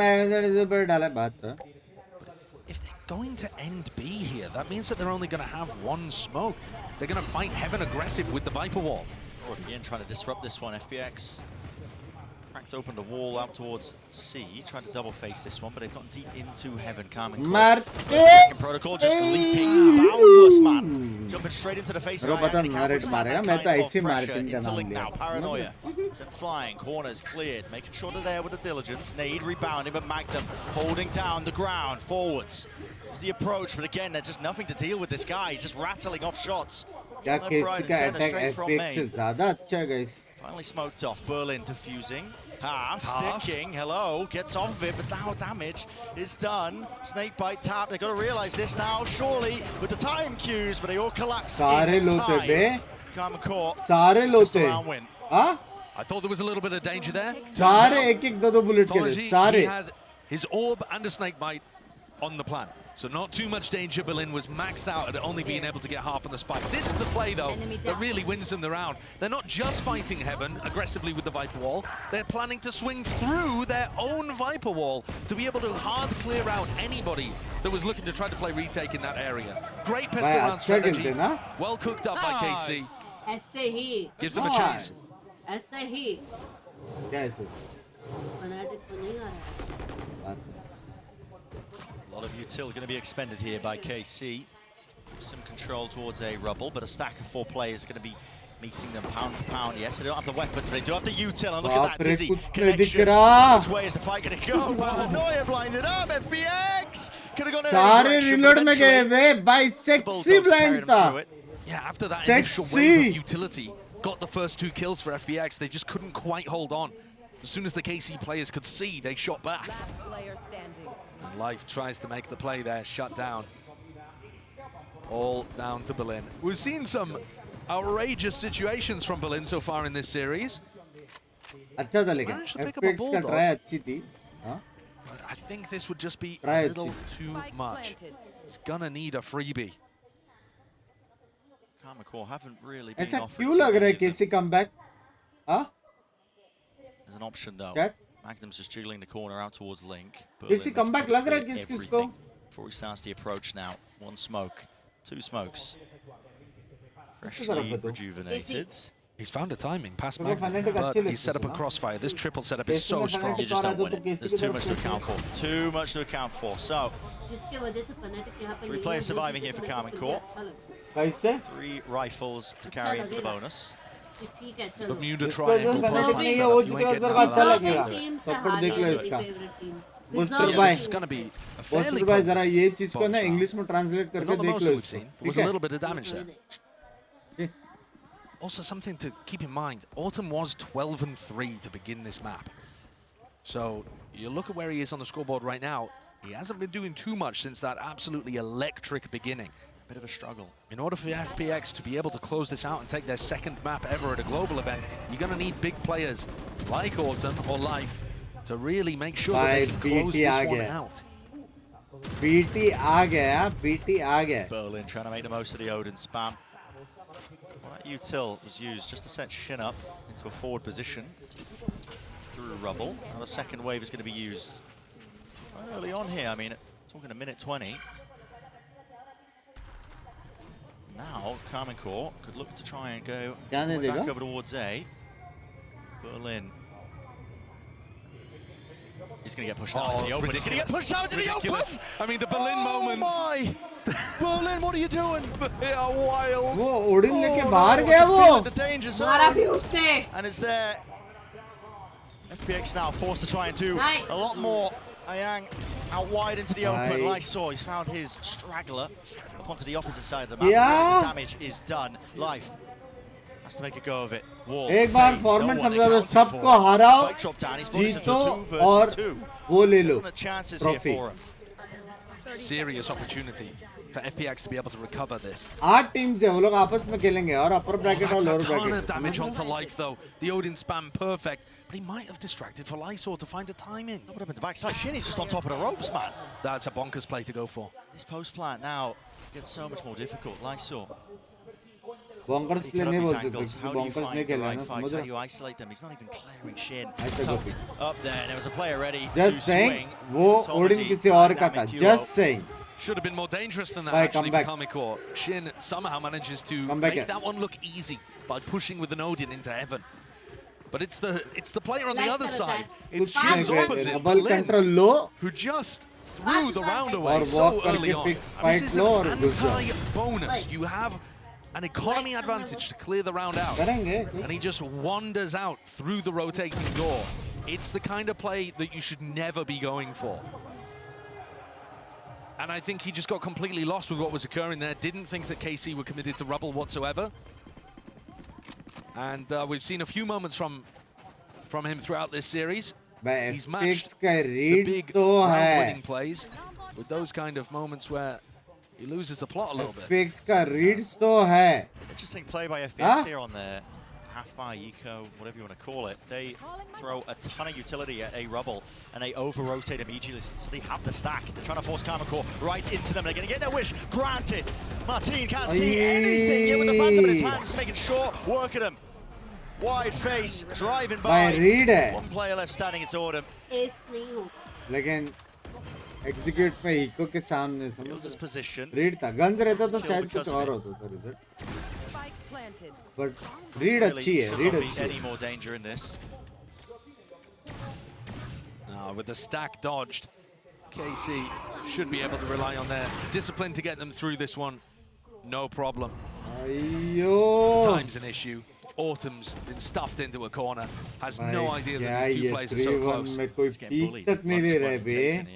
Speaker 21: If they're going to end B here, that means that they're only going to have 1 smoke. They're going to fight Heaven aggressive with the Viper Wall.
Speaker 20: Or again, trying to disrupt this one. FPX cracked open the wall out towards C, trying to double face this one, but they've gotten deep into Heaven. Karmine Corp. Second protocol just leaping, boundless man, jumping straight into the face of Interlink now, Paranoia. Sent flying, corners cleared, making sure they're there with the diligence. Nade rebounding, but Magnum holding down the ground forwards. It's the approach, but again, there's just nothing to deal with this guy. He's just rattling off shots. Left, right, and center, straight from main. Finally smoked off. Berlin diffusing. Half, sticking, hello, gets off of it, but now damage is done. Snakebite tap, they've got to realize this now, surely, with the time cues, but they all collapse in time. Karmine Corp, just a round win.
Speaker 21: I thought there was a little bit of danger there.
Speaker 1: He
Speaker 21: had his orb and a snakebite on the plan. So not too much danger. Berlin was maxed out at only being able to get half on the spike. This is the play, though, that really wins them the round. They're not just fighting Heaven aggressively with the Viper Wall. They're planning to swing through their own Viper Wall to be able to hard clear out anybody that was looking to try to play retake in that area. Great pistol round strategy. Well cooked up by KC. Gives them a chance.
Speaker 20: A lot of util going to be expended here by KC. Some control towards a rubble, but a stack of 4 players are going to be meeting them pound for pound. Yes, they don't have the weapons, but they do have the util. And look at that dizzy connection. Which way is the fight going to go? Paranoia blinded up. FPX could have gone in
Speaker 21: Yeah, after that initial wave of utility, got the first 2 kills for FPX. They just couldn't quite hold on. As soon as the KC players could see, they shot back. And Life tries to make the play there, shut down. All down to Berlin. We've seen some outrageous situations from Berlin so far in this series. Managed to pick up a bulldog. I think this would just be a little too much. He's gonna need a freebie.
Speaker 20: Karmine Corp haven't really been
Speaker 1: ऐसा
Speaker 20: offered
Speaker 1: क्यों लग रहा है KC comeback?
Speaker 20: There's an option though. Magnum's just jiggling the corner out towards Link.
Speaker 1: KC comeback लग रहा है किसको?
Speaker 20: Before he starts the approach now. 1 smoke, 2 smokes. Freshly rejuvenated.
Speaker 21: He's found a timing past Magnum, but he's set up a crossfire. This triple setup is so strong.
Speaker 20: You just don't win it. There's too much to account for. Too much to account for. So, 3 players surviving here for Karmine Corp. 3 rifles to carry into the bonus.
Speaker 21: Bermuda Triangle crossfire setup. You ain't getting out of that. It's going to be a fairly
Speaker 1: जरा ये चीज को ना English में translate करके देख लो इसको.
Speaker 21: There was a little bit of damage there. Also, something to keep in mind, Autumn was 12-3 to begin this map. So you look at where he is on the scoreboard right now, he hasn't been doing too much since that absolutely electric beginning.
Speaker 20: Bit of a struggle.
Speaker 21: In order for FPX to be able to close this out and take their 2nd map ever at a global event, you're going to need big players like Autumn or Life to really make sure that they can close this one out.
Speaker 1: BT आ गया, BT आ गया.
Speaker 20: Berlin trying to make the most of the Odin spam. Well, that util was used just to set Shin up into a forward position through rubble. Now the 2nd wave is going to be used quite early on here. I mean, talking a minute 20. Now, Karmine Corp could look to try and go back over towards A. Berlin. He's going to get pushed out into the open. He's going to get pushed out into the open!
Speaker 21: I mean, the Berlin moments.
Speaker 20: Oh my! Berlin, what are you doing?
Speaker 21: They are wild.
Speaker 1: वो Odin लेके बाहर गया वो.
Speaker 20: The danger zone.
Speaker 11: मारा भी उसने.
Speaker 20: And it's there. FPX now forced to try and do
Speaker 11: Nice.
Speaker 20: a lot more. Ayang out wide into the open. Lysor, he's found his straggler up onto the opposite side of the map.
Speaker 1: Yeah.
Speaker 20: The damage is done. Life has to make a go of it. Wall.
Speaker 1: एक बार format समझा दो, सबको हराओ, जीतो और वो ले लो trophy.
Speaker 21: Serious opportunity for FPX to be able to recover this.
Speaker 1: 8 teams है, वो लोग आपस में खेलेंगे और अपर ब्रैकेट और lower
Speaker 21: That's a ton of
Speaker 1: bracket.
Speaker 21: damage onto Life though. The Odin spam perfect, but he might have distracted for Lysor to find a timing.
Speaker 20: What happened to backside? Shinny's just on top of the ropes, man.
Speaker 21: That's a bonkers play to go for.
Speaker 20: This post plant now gets so much more difficult. Lysor.
Speaker 1: Bonkers play नहीं बोल सकते क्योंकि bonkers नहीं खेल रहा है ना, समझ रहे हो?
Speaker 20: You isolate them. He's not even clearing Shin.
Speaker 1: Tucked
Speaker 20: Up there, and there was a player ready.
Speaker 1: Just saying, वो ओडिन किसी और का था. Just saying.
Speaker 21: Should have been more dangerous than that
Speaker 1: Bye,
Speaker 21: actually
Speaker 1: come
Speaker 21: for Kamikor. Shin somehow manages to
Speaker 1: Come back
Speaker 21: make
Speaker 1: here.
Speaker 21: that one look easy by pushing with an Odin into heaven. But it's the player on the
Speaker 11: Like
Speaker 21: other
Speaker 11: that
Speaker 21: side.
Speaker 11: attack.
Speaker 21: It's Shin's opposite,
Speaker 1: double
Speaker 21: Berlin,
Speaker 1: control लो
Speaker 21: who just threw the round
Speaker 1: और
Speaker 21: away so
Speaker 1: walk
Speaker 21: early
Speaker 1: करके
Speaker 21: on.
Speaker 1: Pick
Speaker 21: And this
Speaker 1: spike
Speaker 21: is
Speaker 1: लो और
Speaker 21: an
Speaker 1: घुस जाओ.
Speaker 21: anti-bonus. You have an economy advantage to clear the round out.
Speaker 1: करेंगे.
Speaker 21: And he just wanders out through the rotating door. It's the kind of play that you should never be going for. And I think he just got completely lost with what was occurring there. Didn't think that KC were committed to rubble whatsoever. And we've seen a few moments from him throughout this series. He's matched the big round-winning plays with those kind of moments where he loses the plot a little bit.
Speaker 1: FPX का reads तो है.
Speaker 20: Interesting play by FPX here on their half-bar, eco, whatever you want to call it. They throw a ton of utility at a rubble, and they over-rotate immediately, so they have the stack. They're trying to force Kamikor right into them. They're going to get their wish granted. Martin can't see anything yet with the Phantom in his hands, making sure, work at him. Wide face, driving by. One player left standing, it's Autumn.
Speaker 11: S नहीं हो.
Speaker 1: लेकिन execute में eco के सामने
Speaker 20: Feels his position.
Speaker 1: Read था. Guns रहता तो शायद कुछ और होता था रिजल्ट. बट रीड अच्छी है, रीड अच्छी है.
Speaker 20: Any more danger in this?
Speaker 21: With the stack dodged, KC should be able to rely on their discipline to get them through this one. No problem. Time's an issue. Autumn's been stuffed into a corner. Has no idea that these two players are so close.
Speaker 1: में कोई peak तक नहीं दे रहे बे.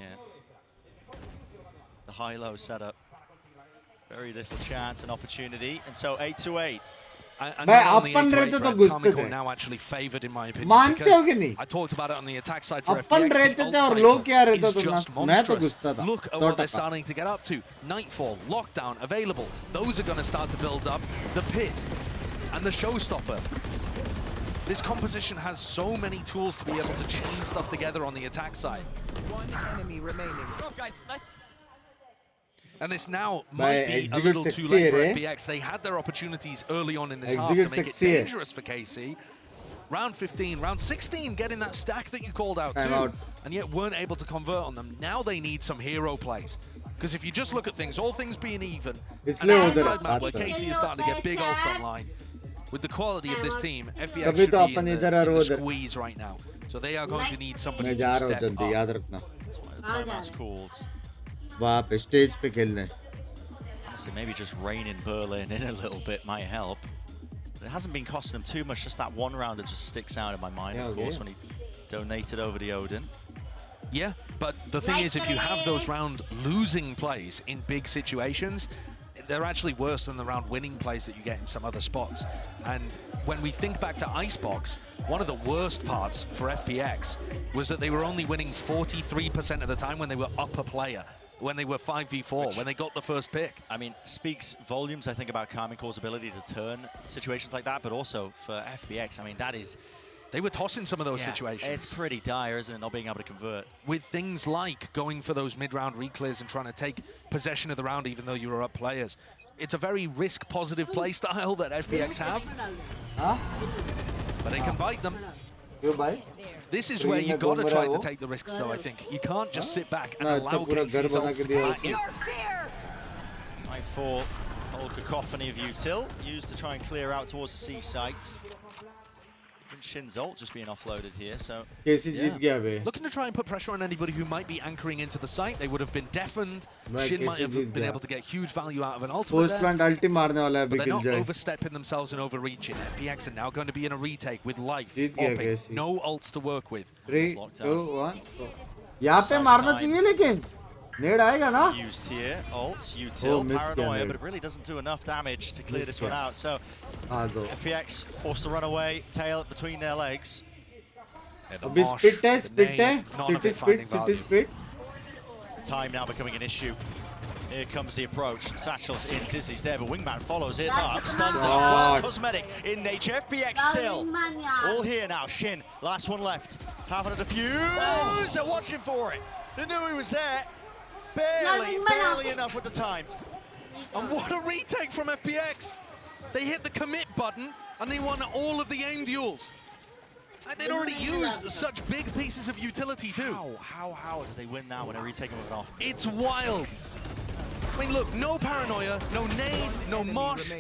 Speaker 20: The high-low setup. Very little chance and opportunity, and so 8-8.
Speaker 21: And not only 8-8, but Kamikor now actually favoured in my opinion.
Speaker 1: मानते हो कि नहीं?
Speaker 21: I talked about it on the attack side for
Speaker 1: upon
Speaker 21: FPX.
Speaker 1: रहते थे और लोग क्या रहता
Speaker 21: It's
Speaker 1: था
Speaker 21: just
Speaker 1: ना, मैं तो
Speaker 21: monstrous.
Speaker 1: घुसता था.
Speaker 21: Look at what they're starting to get up to. Nightfall, lockdown, available. Those are going to start to build up. The pit and the showstopper. This composition has so many tools to be able to chain stuff together on the attack side.
Speaker 3: One enemy remaining. Go, guys. Nice.
Speaker 21: And this now might be a little too late for FPX. They had their opportunities early on in this half to make it dangerous for KC. Round 15, round 16, getting that stack that you called out too, and yet weren't able to convert on them. Now they need some hero plays. Because if you just look at things, all things being even, and outside map where KC is starting to get big ults online, with the quality of this team, FPX should be in the squeeze right now. So they are going to need somebody to step up.
Speaker 1: याद रखना.
Speaker 20: Timeout's called.
Speaker 1: वहाँ पे stage पे खेलने.
Speaker 20: Honestly, maybe just reining Berlin in a little bit might help. It hasn't been costing them too much, just that one round that just sticks out in my mind, of course, when he donated over the Odin.
Speaker 21: Yeah, but the thing is, if you have those round losing plays in big situations, they're actually worse than the round winning plays that you get in some other spots. And when we think back to Icebox, one of the worst parts for FPX was that they were only winning 43% of the time when they were up a player, when they were 5v4, when they got the first pick.
Speaker 20: I mean, speaks volumes, I think, about Kamikor's ability to turn situations like that, but also for FPX, I mean, that is...
Speaker 21: They were tossing some of those situations.
Speaker 20: It's pretty dire, isn't it, not being able to convert.
Speaker 21: With things like going for those mid-round reclears and trying to take possession of the round even though you were up players. It's a very risk-positive play style that FPX have. But they can bite them. This is where you got to try to take the risks, though, I think. You can't just sit back and allow KC's ults to come at you.
Speaker 20: 9-4, whole cacophony of util, used to try and clear out towards the C site. Shin's ult just being offloaded here, so...
Speaker 1: KC जीत गया बे.
Speaker 21: Looking to try and put pressure on anybody who might be anchoring into the site. They would have been deafened.
Speaker 1: Bhai,
Speaker 21: Shin might
Speaker 1: KC
Speaker 21: have
Speaker 1: Jeet
Speaker 21: been
Speaker 1: गया.
Speaker 21: able to get huge value out of an ultimate
Speaker 1: Post
Speaker 21: there.
Speaker 1: plant ulti मारने वाला है
Speaker 21: But they're
Speaker 1: Big
Speaker 21: not
Speaker 1: Enjoy.
Speaker 21: overstepping themselves and overreaching. FPX are now going to be in a retake with life.
Speaker 1: जीत गया
Speaker 21: Opping.
Speaker 1: KC.
Speaker 21: No ults to work with.
Speaker 1: 3, 2, 1. यहाँ पे मारना चाहिए लेकिन. Nade आएगा ना?
Speaker 20: Used here, ults, util,
Speaker 1: missed
Speaker 20: paranoia,
Speaker 1: nade.
Speaker 20: but it really doesn't do enough damage to clear
Speaker 1: Missed
Speaker 20: this one
Speaker 1: it.
Speaker 20: out. So
Speaker 1: go.
Speaker 20: FPX forced to run away, tail between their legs.
Speaker 1: अभी spit है, city spit.
Speaker 20: Time now becoming an issue. Here comes the approach. Satchel's in, Dizzy's there, but Wingman follows it up. Stunned up. Well, cosmetic in nature. FPX still. All here now. Shin, last one left. Having a defuse. They're watching for it. They knew he was there. Barely enough with the time.
Speaker 21: And what a retake from FPX. They hit the commit button and they won all of the aim duels. And they'd already used such big pieces of utility too.
Speaker 20: How did they win now when they're retaking with it off?
Speaker 21: It's wild. I mean, look, no paranoia, no nade, no mosh.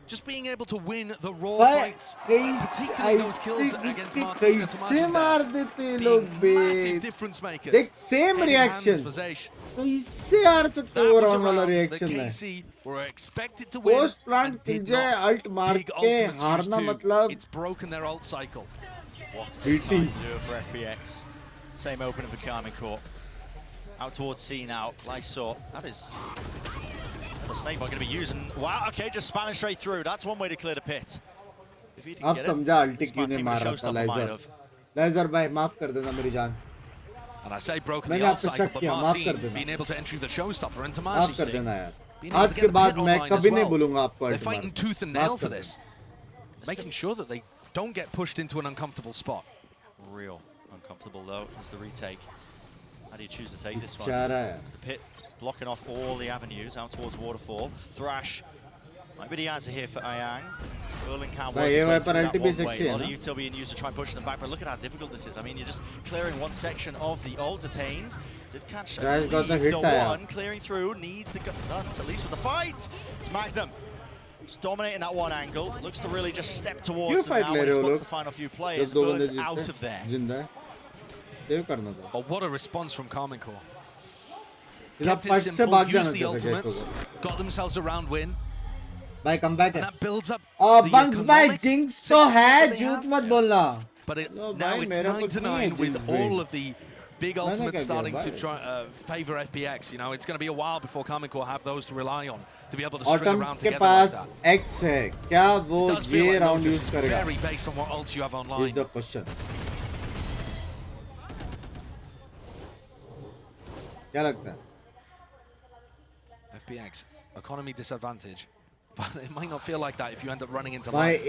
Speaker 21: Just being able to win the raw fights, particularly those kills against Martin and
Speaker 1: कैसे मार देते हैं लोग बे.
Speaker 21: massive difference makers.
Speaker 1: देख same reaction. कैसे हार सकते हो round वाला reaction में.
Speaker 21: Were expected to win.
Speaker 1: Post plant Killjoy ult मार के हारना मतलब.
Speaker 21: It's broken their ult cycle.
Speaker 20: What a time to do it for FPX. Same opening for Carmine Court. Out towards C now. Lysor. That is. The snake bot going to be using. Wow. Okay, just spamming straight through. That's one way to clear the pit. If he didn't
Speaker 1: अब
Speaker 20: get
Speaker 1: समझा
Speaker 20: it,
Speaker 1: ulti
Speaker 20: smart
Speaker 1: क्यों नहीं
Speaker 20: team
Speaker 1: मार
Speaker 20: with
Speaker 1: रहा था
Speaker 20: showstopper might
Speaker 1: Laser.
Speaker 20: have.
Speaker 1: Laser भाई माफ कर देना मेरी जान.
Speaker 21: And I say broken
Speaker 1: मैंने
Speaker 21: the ult
Speaker 1: आपसे
Speaker 21: cycle,
Speaker 1: शक
Speaker 21: but
Speaker 1: किया, माफ कर
Speaker 21: Martin
Speaker 1: देना.
Speaker 21: being able to entry the showstopper and
Speaker 1: माफ
Speaker 21: Tamasi
Speaker 1: कर देना यार. आज के बाद मैं कभी नहीं बोलूँगा आपको
Speaker 21: They're
Speaker 1: ult
Speaker 21: fighting
Speaker 1: मार.
Speaker 21: tooth and nail for this, making sure that they don't get pushed into an uncomfortable spot.
Speaker 20: Real uncomfortable though as the retake. How do you choose to take this one?
Speaker 1: बेचारा यार.
Speaker 20: The pit blocking off all the avenues out towards Waterfall. Thrash. Might be the answer here for Ayang. Erling can't work his way through that one way. A lot of util being used to try and push them back, but look at how difficult this is. I mean, you're just clearing one section of the ult detained. Did catch the one, clearing through, need the guns, at least with the fight. It's Magnum. Just dominating that one angle. Looks to really just step towards them now when he spots the final few players. Birds out of there.
Speaker 21: Oh, what a response from Carmine Core.
Speaker 1: Kept
Speaker 21: it simple, used the ultimates, got themselves a round win.
Speaker 1: भाई come back है.
Speaker 21: And that builds up
Speaker 1: और Binks भाई Jinx तो है, झूठ मत बोलना.
Speaker 21: But now it's 9-9 with all of the big ultimates starting to try favor FPX. You know, it's going to be a while before Carmine Core have those to rely on to be able to string around together like that.
Speaker 1: X है. क्या वो ये round use करेगा?
Speaker 21: Very based on what ults you have online.
Speaker 1: Is the question. क्या लगता है?
Speaker 21: FPX economy disadvantage. But it might not feel like that if you end up running into
Speaker 1: By
Speaker 21: life.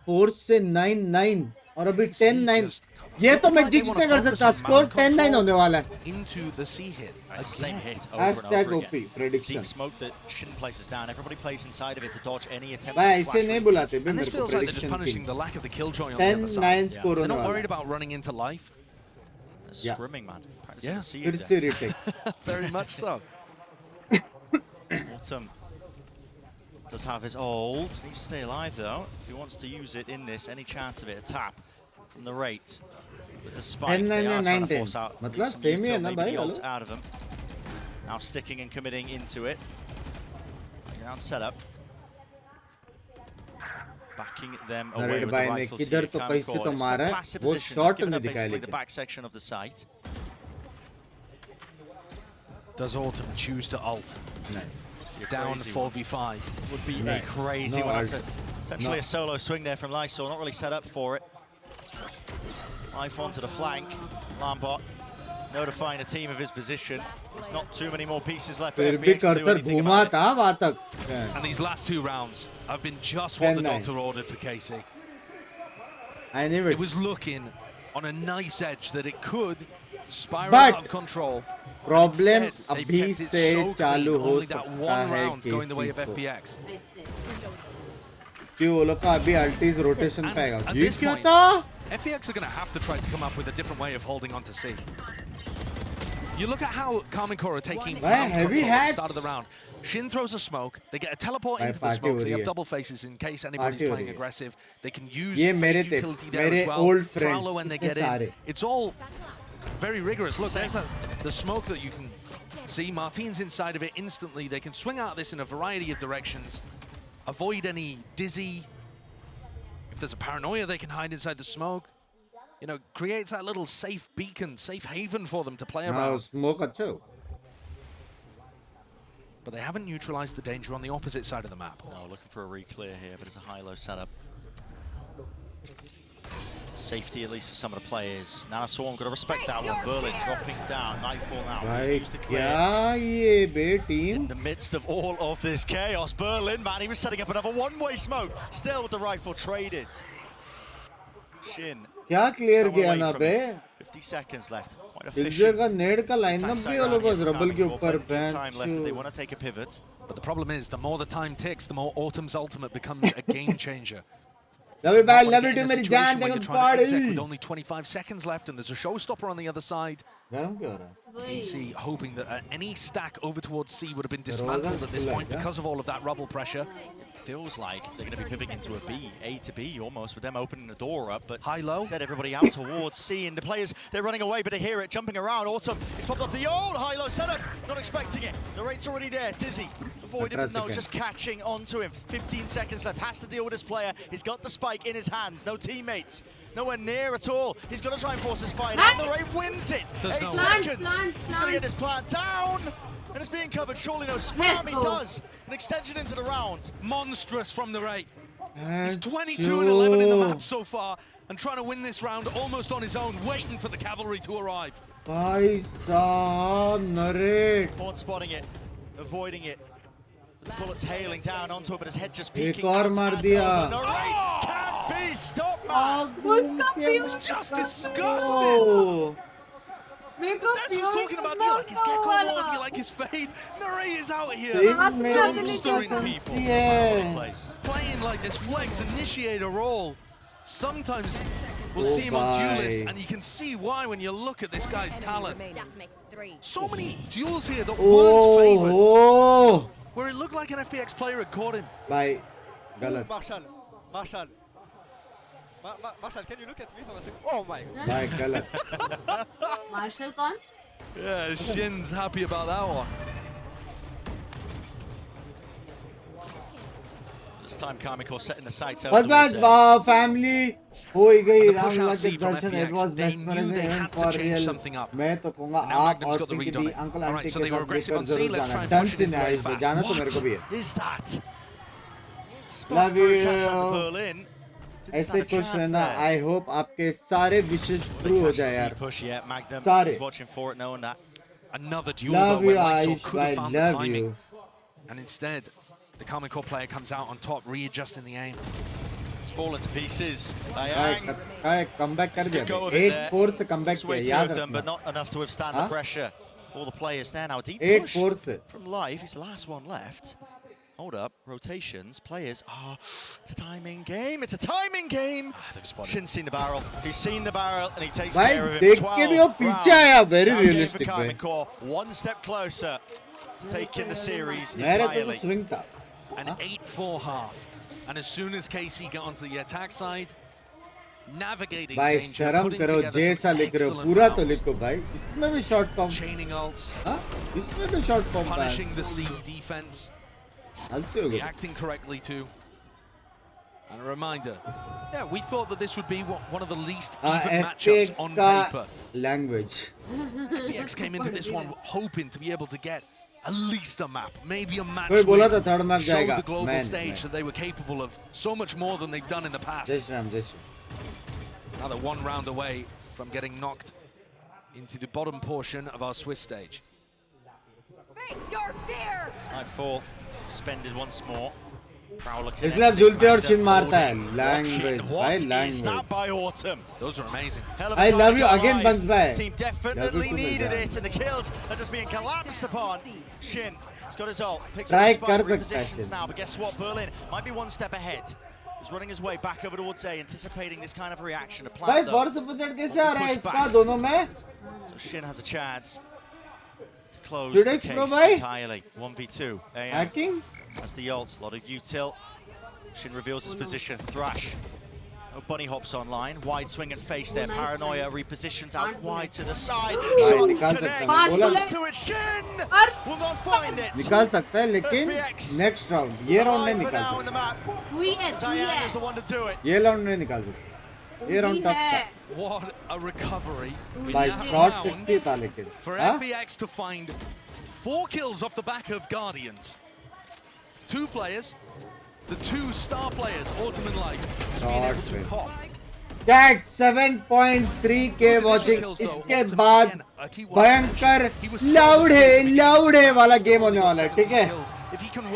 Speaker 1: 8-4 से 9-9 और अभी 10-9. ये तो मैं Jinx पे कर सकता. Score 10-9 होने वाला है.
Speaker 21: Into the C hit.
Speaker 20: That's the same hit over
Speaker 1: Hashtag
Speaker 20: and over
Speaker 1: OP
Speaker 20: again.
Speaker 1: prediction.
Speaker 20: Deep smoke that shouldn't place us down. Everybody plays inside of it to dodge any attempt.
Speaker 1: भाई ऐसे नहीं बुलाते.
Speaker 21: And this feels like they're just punishing the lack of the killjoy on the other
Speaker 1: 10-9
Speaker 21: side.
Speaker 1: score
Speaker 21: They're
Speaker 1: होने
Speaker 21: not
Speaker 1: वाला
Speaker 21: worried
Speaker 1: है.
Speaker 21: about running into life.
Speaker 20: They're scrimming, man.
Speaker 21: Yeah.
Speaker 1: फिर से retake.
Speaker 21: Very much so.
Speaker 20: Autumn does have his ult. Needs to stay alive though. If he wants to use it in this, any chance of it, a tap from the rate. With the spike, they are trying to force out
Speaker 1: मतलब
Speaker 20: some
Speaker 1: same ही है
Speaker 20: util,
Speaker 1: ना
Speaker 20: maybe
Speaker 1: भाई,
Speaker 20: the ult
Speaker 1: hello?
Speaker 20: out of them. Now sticking and committing into it. Ground setup. Backing them away
Speaker 1: नरेड
Speaker 20: with the
Speaker 1: भाई ने
Speaker 20: rifles
Speaker 1: किधर
Speaker 20: here.
Speaker 1: तो
Speaker 20: Carmine
Speaker 1: कैसे
Speaker 20: Core
Speaker 1: तो
Speaker 20: is
Speaker 1: मारा है,
Speaker 20: passive
Speaker 1: वो
Speaker 20: position,
Speaker 1: shot
Speaker 20: just giving
Speaker 1: नहीं
Speaker 20: up
Speaker 1: दिखाया
Speaker 20: basically the
Speaker 1: लेकिन.
Speaker 20: back section of the site.
Speaker 21: Does Autumn choose to ult?
Speaker 20: No.
Speaker 21: Down
Speaker 20: Crazy
Speaker 21: 4v5.
Speaker 20: Would be
Speaker 21: No.
Speaker 20: a crazy
Speaker 21: No
Speaker 20: one. That's
Speaker 21: ult.
Speaker 20: essentially
Speaker 21: No.
Speaker 20: a solo swing there from Lysor. Not really set up for it. Life onto the flank. Lambot notifying a team of his position. There's not too many more pieces left for
Speaker 1: फिर भी
Speaker 20: FPX to do
Speaker 1: cursor
Speaker 20: anything
Speaker 1: घूमा
Speaker 20: about it.
Speaker 1: था वहाँ तक.
Speaker 21: And these last two rounds have been just what the
Speaker 1: 10-9.
Speaker 21: doctor ordered for KC.
Speaker 1: I knew
Speaker 21: It was looking on a nice edge that it could spiral
Speaker 1: But
Speaker 21: out of control.
Speaker 1: Problem
Speaker 21: Instead, they've
Speaker 1: अभी
Speaker 21: kept it
Speaker 1: से
Speaker 21: so
Speaker 1: चालू
Speaker 21: clean,
Speaker 1: हो
Speaker 21: only that
Speaker 1: सकता
Speaker 21: one
Speaker 1: है
Speaker 21: round going the way of
Speaker 1: KC को.
Speaker 21: FPX.
Speaker 1: कि वो लोग का अभी अल्टीज रोटेशन पे आएगा.
Speaker 21: At
Speaker 1: ये
Speaker 21: this
Speaker 1: क्या
Speaker 21: point,
Speaker 1: था?
Speaker 21: FPX are going to have to try to come up with a different way of holding on to C. You look at how Carmine Core are taking
Speaker 1: Why,
Speaker 21: round
Speaker 1: heavy
Speaker 21: control at the
Speaker 1: hats?
Speaker 21: start of the round. Shin throws a smoke. They get a teleport
Speaker 1: भाई
Speaker 21: into the
Speaker 1: party
Speaker 21: smoke.
Speaker 1: हो
Speaker 21: They
Speaker 1: रही
Speaker 21: have
Speaker 1: है.
Speaker 21: double faces in case anybody's
Speaker 1: Party हो
Speaker 21: playing
Speaker 1: रही है.
Speaker 21: aggressive. They can use
Speaker 1: ये
Speaker 21: fake
Speaker 1: मेरे थे,
Speaker 21: utility there
Speaker 1: मेरे
Speaker 21: as well.
Speaker 1: old friends,
Speaker 21: Prowler when they
Speaker 1: इतने
Speaker 21: get in.
Speaker 1: सारे.
Speaker 21: It's all very rigorous. Look, there's the smoke that you can see. Martin's inside of it instantly. They can swing out this in a variety of directions. Avoid any dizzy. If there's a paranoia, they can hide inside the smoke. You know, creates that little safe beacon, safe haven for them to play
Speaker 1: Now
Speaker 21: around.
Speaker 1: smoke अच्छा.
Speaker 21: But they haven't neutralized the danger on the opposite side of the map.
Speaker 20: No, looking for a re-clear here, but it's a high-low setup. Safety at least for some of the players. Nanasorm got to respect that one. Berlin dropping down. Nightfall now.
Speaker 1: भाई
Speaker 20: Used to clear.
Speaker 1: क्या ये बे team?
Speaker 20: In the midst of all of this chaos, Berlin, man, he was setting up another one-way smoke. Still with the rifle traded. Shin.
Speaker 1: क्या clear
Speaker 20: somewhat
Speaker 1: किया
Speaker 20: away
Speaker 1: ना
Speaker 20: from
Speaker 1: bay?
Speaker 20: it. 50 seconds left. Quite
Speaker 1: Killjoy
Speaker 20: efficient.
Speaker 1: का नेड का lineup भी all of us rubble के ऊपर
Speaker 20: Time left if they want to take a pivot.
Speaker 21: But the problem is, the more the time ticks, the more Autumn's ultimate becomes a game changer.
Speaker 1: Love you, bye.
Speaker 21: You
Speaker 1: Love
Speaker 21: get
Speaker 1: you
Speaker 21: in
Speaker 1: too,
Speaker 21: a
Speaker 1: मेरी
Speaker 21: situation
Speaker 1: जान.
Speaker 21: where
Speaker 1: देखो
Speaker 21: you're trying to exec
Speaker 1: party.
Speaker 21: with only 25 seconds left, and there's a showstopper on the other side.
Speaker 1: गरम क्या हो रहा है?
Speaker 21: AC hoping that any stack over towards C would have been
Speaker 1: Rosa
Speaker 21: dismantled at this
Speaker 1: full
Speaker 21: point
Speaker 1: like
Speaker 21: because of all of that rubble pressure.
Speaker 20: Feels like they're going to be pivoting into a B, A to B almost, with them opening the door up, but
Speaker 21: high-low.
Speaker 20: Set everybody out towards C, and the players, they're running away, but they hear it jumping around. Autumn, he's popped off the old high-low setup, not expecting it. The rate's already there. Dizzy avoided, but no, just catching onto him. 15 seconds left, has to deal with this player. He's got the spike in his hands, no teammates. Nowhere near at all. He's got to try and force his fight, and the Raid wins it.
Speaker 21: There's
Speaker 20: 8
Speaker 21: no
Speaker 20: seconds. He's going to get this plant down, and it's being covered. Surely no spam. He does. An extension into the round.
Speaker 21: Monstrous from the Raid. He's
Speaker 1: And
Speaker 21: 22 and 11 in the map so far, and trying to win this round almost on his own, waiting for the cavalry to arrive.
Speaker 1: भाई साहब narrate.
Speaker 20: Horn spotting it, avoiding it. The bullets hailing down onto it, but his head just
Speaker 1: एक
Speaker 20: peeking
Speaker 1: और
Speaker 20: out.
Speaker 1: मार दिया.
Speaker 20: Can't be stopped, man.
Speaker 21: It's just disgusting.
Speaker 1: Oh.
Speaker 21: That's what's talking about. Do you like his Gecko Lord? Do you like his fade? Narray is out here. Dumpstering people. Playing like this flex initiator role. Sometimes we'll see him on Duelist, and you can see why when you look at this guy's talent. So many duels here that weren't favored. Where it looked like an FPX player had caught him.
Speaker 1: भाई गलत.
Speaker 10: Marshall, can you look at me for a second? Oh my god.
Speaker 1: भाई गलत.
Speaker 11: Marshall कौन?
Speaker 21: Yeah, Shin's happy about that one.
Speaker 20: This time Karmikor setting the sights out.
Speaker 1: बस बस वाह family हो ही गई
Speaker 21: And the push
Speaker 1: round
Speaker 21: out C from
Speaker 1: Darshan. It
Speaker 21: FPX,
Speaker 1: was
Speaker 21: they
Speaker 1: best
Speaker 21: knew they had to
Speaker 1: for
Speaker 21: change
Speaker 1: real.
Speaker 21: something up.
Speaker 1: मैं तो कहूँगा
Speaker 21: And now
Speaker 1: आप
Speaker 21: Magnum's
Speaker 1: और
Speaker 21: got the
Speaker 1: पिंकी
Speaker 21: read on
Speaker 1: दी
Speaker 21: it.
Speaker 1: Uncle
Speaker 21: All
Speaker 1: aunty
Speaker 21: right, so
Speaker 1: के
Speaker 21: they were
Speaker 1: साथ
Speaker 21: aggressive
Speaker 1: लेकर
Speaker 21: on C.
Speaker 1: जरूर
Speaker 21: Let's
Speaker 1: जाना.
Speaker 21: try and
Speaker 1: done
Speaker 21: push it
Speaker 1: से
Speaker 21: into
Speaker 1: नहीं
Speaker 21: very fast.
Speaker 1: जाना तो मेरे को भी है.
Speaker 20: What is that?
Speaker 1: Love you.
Speaker 20: Berlin.
Speaker 1: ऐसे खुश रहना. I hope आपके सारे wishes true हो जाए यार.
Speaker 20: Push yet, Magnum.
Speaker 1: सारे.
Speaker 20: He's watching for it, knowing that.
Speaker 21: Another duel
Speaker 1: Love
Speaker 21: though, where
Speaker 1: you,
Speaker 21: Lysol
Speaker 1: Aish,
Speaker 21: could have
Speaker 1: I
Speaker 21: found the
Speaker 1: love
Speaker 21: timing.
Speaker 1: you.
Speaker 21: And instead, the Karma Core player comes out on top, readjusting the aim.
Speaker 20: It's fallen to pieces.
Speaker 1: भाई comeback कर दिया.
Speaker 20: Go of it
Speaker 1: 8-4 से comeback
Speaker 20: Sway
Speaker 1: किया.
Speaker 20: two
Speaker 1: याद
Speaker 20: of them,
Speaker 1: रखना.
Speaker 20: but not enough to withstand the pressure. For the players there now. Deep
Speaker 1: 8-4
Speaker 20: push
Speaker 1: से.
Speaker 20: from Live. He's the last one left. Hold up. Rotations. Players. It's a timing game. It's a timing game. Shin's seen the barrel. He's seen the barrel, and he takes
Speaker 1: भाई
Speaker 20: care of it.
Speaker 1: देख के भी वो पीछे आया. Very
Speaker 20: Now game for
Speaker 1: realistic way.
Speaker 20: Karmikor. One step closer to taking the series
Speaker 1: मेरे तो
Speaker 20: entirely.
Speaker 1: swing था.
Speaker 21: An 8-4 half. And as soon as KC got onto the attack side, navigating
Speaker 1: भाई
Speaker 21: danger,
Speaker 1: शर्म
Speaker 21: putting
Speaker 1: करो
Speaker 21: together
Speaker 1: जैसा
Speaker 21: some
Speaker 1: लिख रहे हो
Speaker 21: excellent
Speaker 1: पूरा तो
Speaker 21: rounds.
Speaker 1: लिखो भाई. इसमें भी short form.
Speaker 21: Chaining ults.
Speaker 1: हाँ? इसमें भी short form था.
Speaker 21: Punishing the C defense.
Speaker 1: Halsey हो गए.
Speaker 21: Reacting correctly too. And a reminder, yeah, we thought that this would be one of the least even matchups
Speaker 1: FPX
Speaker 21: on
Speaker 1: का
Speaker 21: paper.
Speaker 1: language.
Speaker 21: FPX came into this one hoping to be able to get at least a map, maybe a match.
Speaker 1: कोई बोला था
Speaker 21: win,
Speaker 1: third map
Speaker 21: show
Speaker 1: जाएगा.
Speaker 21: the global
Speaker 1: Man,
Speaker 21: stage that they were capable of so much more than they've done in the past.
Speaker 1: जय श्री राम, जय Shri.
Speaker 21: Now they're one round away from getting knocked into the bottom portion of our Swiss stage.
Speaker 4: Face your fear.
Speaker 20: Nightfall suspended once more. Prowler
Speaker 1: इसलिए अब झूलते और चिन मारता है. Language, भाई
Speaker 20: What is
Speaker 1: language.
Speaker 20: that by Autumn?
Speaker 21: Those are amazing.
Speaker 20: Hell of a
Speaker 1: I
Speaker 20: time
Speaker 1: love
Speaker 20: to
Speaker 1: you
Speaker 20: go
Speaker 1: again,
Speaker 20: live.
Speaker 1: Buns Bhai.
Speaker 20: This team definitely needed it, and the kills are just being collapsed upon. Shin, he's got his ult. Picks up
Speaker 1: Try
Speaker 20: his spike,
Speaker 1: कर सकता है
Speaker 20: repositions
Speaker 1: Shin.
Speaker 20: now, but guess what? Berlin might be one step ahead. He's running his way back over towards A, anticipating this kind of reaction. A
Speaker 1: भाई
Speaker 20: plant, though.
Speaker 1: Force super chat कैसे आ रहा है इसका दोनों में?
Speaker 20: So Shin has a chance to close the
Speaker 1: Sudex
Speaker 20: case
Speaker 1: Pro bhai?
Speaker 20: entirely. 1v2. AM
Speaker 1: Hacking?
Speaker 20: as the ult. A lot of util. Shin reveals his position. Thrash. Oh, Bunny hops online. Wide swing and face there. Paranoia repositions out wide to the side. Shot connects. Comes to it. Shin will not find it.
Speaker 1: निकाल सकता है लेकिन next round ये round नहीं निकाल सकता.
Speaker 20: Diana is the one to do it.
Speaker 1: ये round नहीं निकाल सकता. ये round tough था.
Speaker 21: What a recovery.
Speaker 1: By shot 50 था लेकिन.
Speaker 21: For
Speaker 1: हाँ?
Speaker 21: FPX to find 4 kills off the back of Guardians. 2 players, the 2 star players, Autumn and Light, being able to pop.
Speaker 1: Cat 7.3k watching. इसके बाद भयंकर loud है वाला game होने वाला है, ठीक है?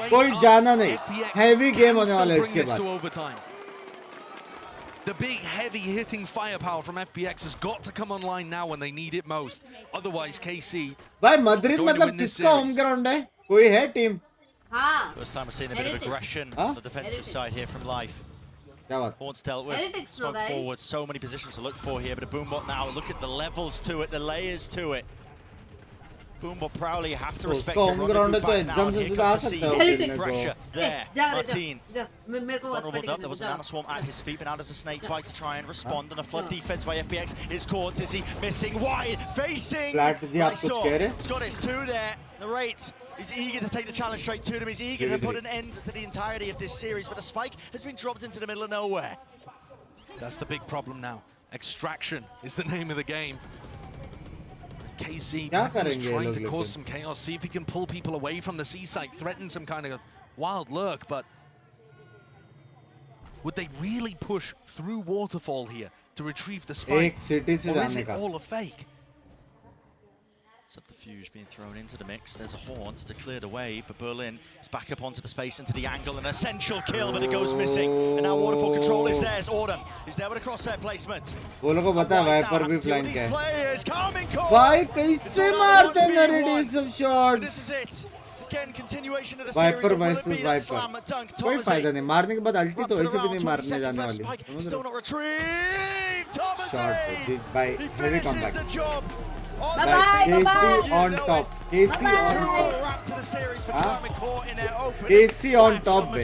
Speaker 1: कोई जाना नहीं. Heavy गेम होने वाला है इसके बाद.
Speaker 21: The big heavy hitting firepower from FPX has got to come online now when they need it most. Otherwise KC.
Speaker 1: भाई मद्रिद मतलब किसका home ground है? कोई है team?
Speaker 20: First time we're seeing a bit of aggression on the defensive side here from Life. Horns dealt with. Smoke forward. So many positions to look for here, but a Boombot now. Look at the levels to it, the layers to it. Boombot proudly have to respect it. Rendezvous back now, and here comes the siege. Pressure there. Martin. Vulnerable up. There was an Nano Swarm at his feet, but now there's a snake bite to try and respond. And a flood defense by FPX is caught. Dizzy missing wide, facing. Scott is 2 there. The rate is eager to take the challenge straight to them. He's eager to put an end to the entirety of this series, but a spike has been dropped into the middle of nowhere.
Speaker 21: That's the big problem now. Extraction is the name of the game. KC is trying to cause some chaos, see if he can pull people away from the seaside, threaten some kind of wild lurk, but would they really push through Waterfall here to retrieve the spike? Or is it all a fake?
Speaker 20: Subterfuge being thrown into the mix. There's a Haunt to clear the way, but Berlin is back up onto the space, into the angle, an essential kill, but it goes missing. And now Waterfall control is theirs. Autumn is there with a crosshair placement.
Speaker 1: वो लोगों को पता है Viper भी flank है. भाई कैसे मारते हैं radius shots?
Speaker 20: This is it. Again, continuation of the
Speaker 1: Viper
Speaker 20: series.
Speaker 1: versus Viper. कोई फायदा नहीं. मारने के बाद ulti तो ऐसे भी नहीं मारने जाने वाली.
Speaker 20: Still not retrieved.
Speaker 1: Shot by heavy comeback.
Speaker 8: Bye-bye.
Speaker 1: on top. KC on top. KC on top पे.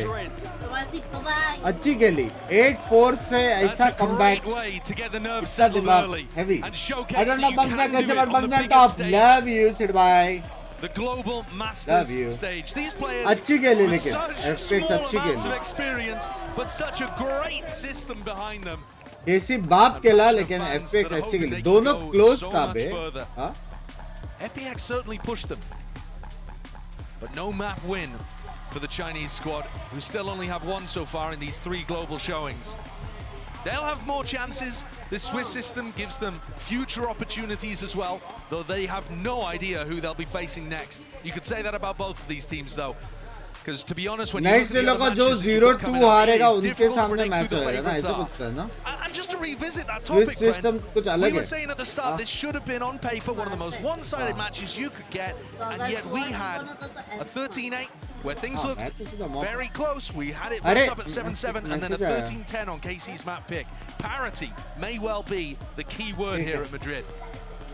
Speaker 1: अच्छी खेली. 8-4 से ऐसा comeback. इतना दिमाग heavy. I don't know bang back कैसे but bang back top. Love you Sidbhai.
Speaker 21: The global masters stage. These players
Speaker 1: अच्छी खेली
Speaker 21: with
Speaker 1: लेकिन.
Speaker 21: such
Speaker 1: FPX
Speaker 21: small
Speaker 1: अच्छी
Speaker 21: amounts of
Speaker 1: खेली.
Speaker 21: experience, but such a great system behind them.
Speaker 1: KC बाप खेला लेकिन FPX अच्छी खेली. दोनों close था बे. हाँ?
Speaker 21: FPX certainly pushed them, but no map win for the Chinese squad, who still only have 1 so far in these 3 global showings. They'll have more chances. This Swiss system gives them future opportunities as well, though they have no idea who they'll be facing next. You could say that about both of these teams, though. Because to be honest, when
Speaker 1: next
Speaker 21: you look
Speaker 1: का
Speaker 21: at the
Speaker 1: जो
Speaker 21: matches that could
Speaker 1: 0-2
Speaker 21: come in,
Speaker 1: हारेगा
Speaker 21: it is
Speaker 1: उनके
Speaker 21: difficult to
Speaker 1: सामने
Speaker 21: predict
Speaker 1: match
Speaker 21: who the
Speaker 1: होएगा ना
Speaker 21: favourites
Speaker 1: ऐसे
Speaker 21: are.
Speaker 1: कुछ है ना.
Speaker 21: And just to revisit that
Speaker 1: Swiss
Speaker 21: topic,
Speaker 1: system
Speaker 21: Brent,
Speaker 1: कुछ
Speaker 21: we
Speaker 1: अलग
Speaker 21: were
Speaker 1: है.
Speaker 21: saying at the start this should have been on paper one of the most one-sided matches you could get, and yet we had a 13-8 where things looked very close. We had it wrapped up at 7-7 and then a 13-10 on KC's map pick. Parity may well be the key word here at Madrid.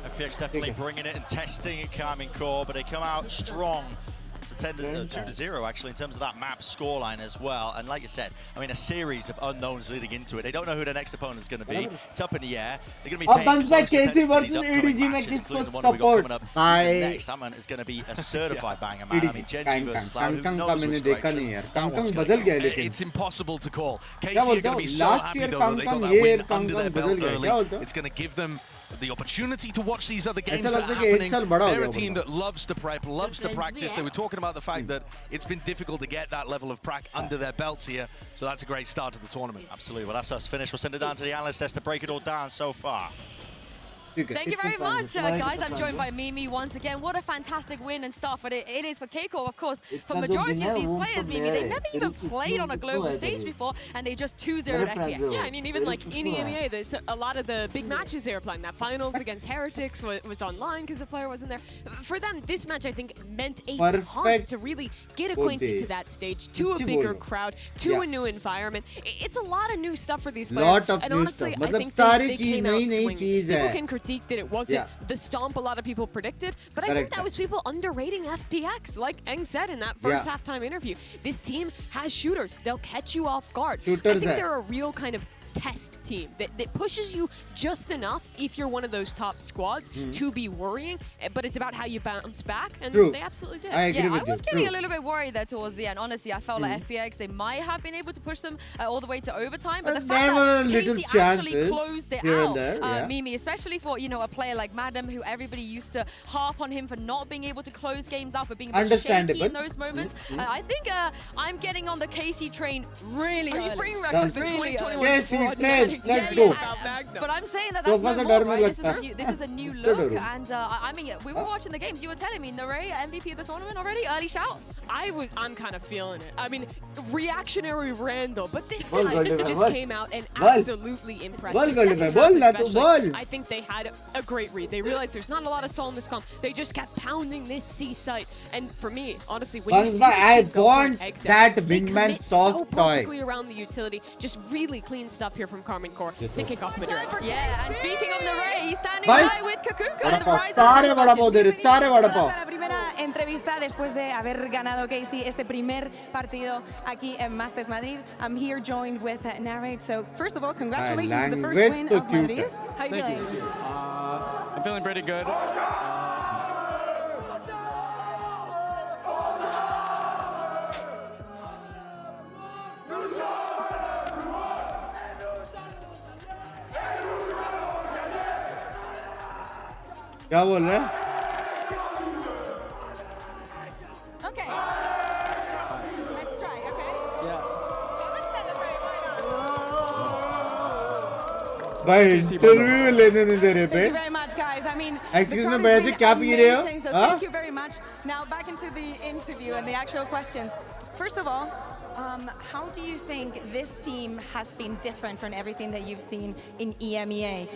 Speaker 20: FPX definitely bringing it and testing it, Carmine Core, but they come out strong. It's a 2-0 actually in terms of that map scoreline as well. And like you said, I mean, a series of unknowns leading into it. They don't know who their next opponent is going to be. It's up in the air. They're going to be paying close attention to these upcoming matches, including the one we got coming up. The next one is going to be a certified banger, man. I mean, GENG versus Loud. Who knows which direction that one's going to go?
Speaker 21: It's impossible to call. KC are going to be so happy though that they got that win under their belt early. It's going to give them the opportunity to watch these other games that are happening. They're a team that loves to prep, loves to practice. They were talking about the fact that it's been difficult to get that level of prac under their belts here, so that's a great start to the tournament.
Speaker 20: Absolutely. Well, that's us finished. We'll send it down to the analyst desk to break it all down so far.
Speaker 2: Thank you very much, guys. I'm joined by Mimi once again. What a fantastic win and start, but it is for Keiko, of course. For majority of these players, Mimi, they never even played on a global stage before, and they just 2-0'd FPX.
Speaker 5: Yeah, I mean, even like in EMEA, there's a lot of the big matches they were playing. That finals against Heretics was online because the player wasn't there. For them, this match, I think, meant a ton to really get acquainted to that stage, to a bigger crowd, to a new environment. It's a lot of new stuff for these players.
Speaker 1: Lot of
Speaker 5: and
Speaker 1: new
Speaker 5: honestly,
Speaker 1: stuff.
Speaker 5: I think
Speaker 1: सारी
Speaker 5: they
Speaker 1: चीज
Speaker 5: came out
Speaker 1: नई
Speaker 5: swinging.
Speaker 1: चीज
Speaker 5: People
Speaker 1: है.
Speaker 5: can critique critique that it wasn't the stomp a lot of people predicted, but I think that was people underrating FPX. Like Eng said in that first halftime interview, this team has shooters. They'll catch you off guard. I think they're a real kind of test team that pushes you just enough if you're one of those top squads to be worrying, but it's about how you bounce back, and they absolutely did.
Speaker 1: I agree with
Speaker 2: I was getting a little bit worried there towards the end. Honestly, I felt like FPX, they might have been able to push them all the way to overtime, but the fact that Casey actually closed it out, Mimi, especially for, you know, a player like Madam, who everybody used to harp on him for not being able to close games out, for being a bit shaky in those moments. I think I'm getting on the Casey train really early.
Speaker 5: Are you bringing record
Speaker 2: really
Speaker 5: 2021?
Speaker 2: early.
Speaker 1: Let's go.
Speaker 2: But I'm saying that that's no more, right? This is a new look, and I mean, we were watching the games. You were telling me, Naray, MVP of the tournament already, early shout.
Speaker 5: I'm kind of feeling it. I mean, reactionary Randall, but this guy just came out and absolutely impressed. I think they had a great read. They realized there's not a lot of soul in this comp. They just kept pounding this C site, and for me, honestly, when you see
Speaker 1: I want
Speaker 5: exit,
Speaker 1: that
Speaker 5: they
Speaker 1: wingman
Speaker 5: commit so
Speaker 1: soft toy.
Speaker 5: perfectly around the utility. Just really clean stuff here from Carmen Core to kick off mid-range.
Speaker 2: Yeah, and speaking of Naray, he's standing by with Kakuka and the Ryzen.
Speaker 12: La primera entrevista después de haber ganado Casey este primer partido aquí en Masters Madrid. I'm here joined with Narrate. So first of all, congratulations on the first win of Madrid. How are you feeling?
Speaker 23: I'm feeling pretty good.
Speaker 1: क्या बोल रहे हैं?
Speaker 12: Okay. Let's try, okay?
Speaker 1: भाई interview लेने नहीं दे रहे पे.
Speaker 12: Thank you very much, guys. I mean,
Speaker 1: Excuse me, भैया जी क्या पी रहे हो?
Speaker 12: So thank you very much. Now back into the interview and the actual questions. First of all, how do you think this team has been different from everything that you've seen in EMEA?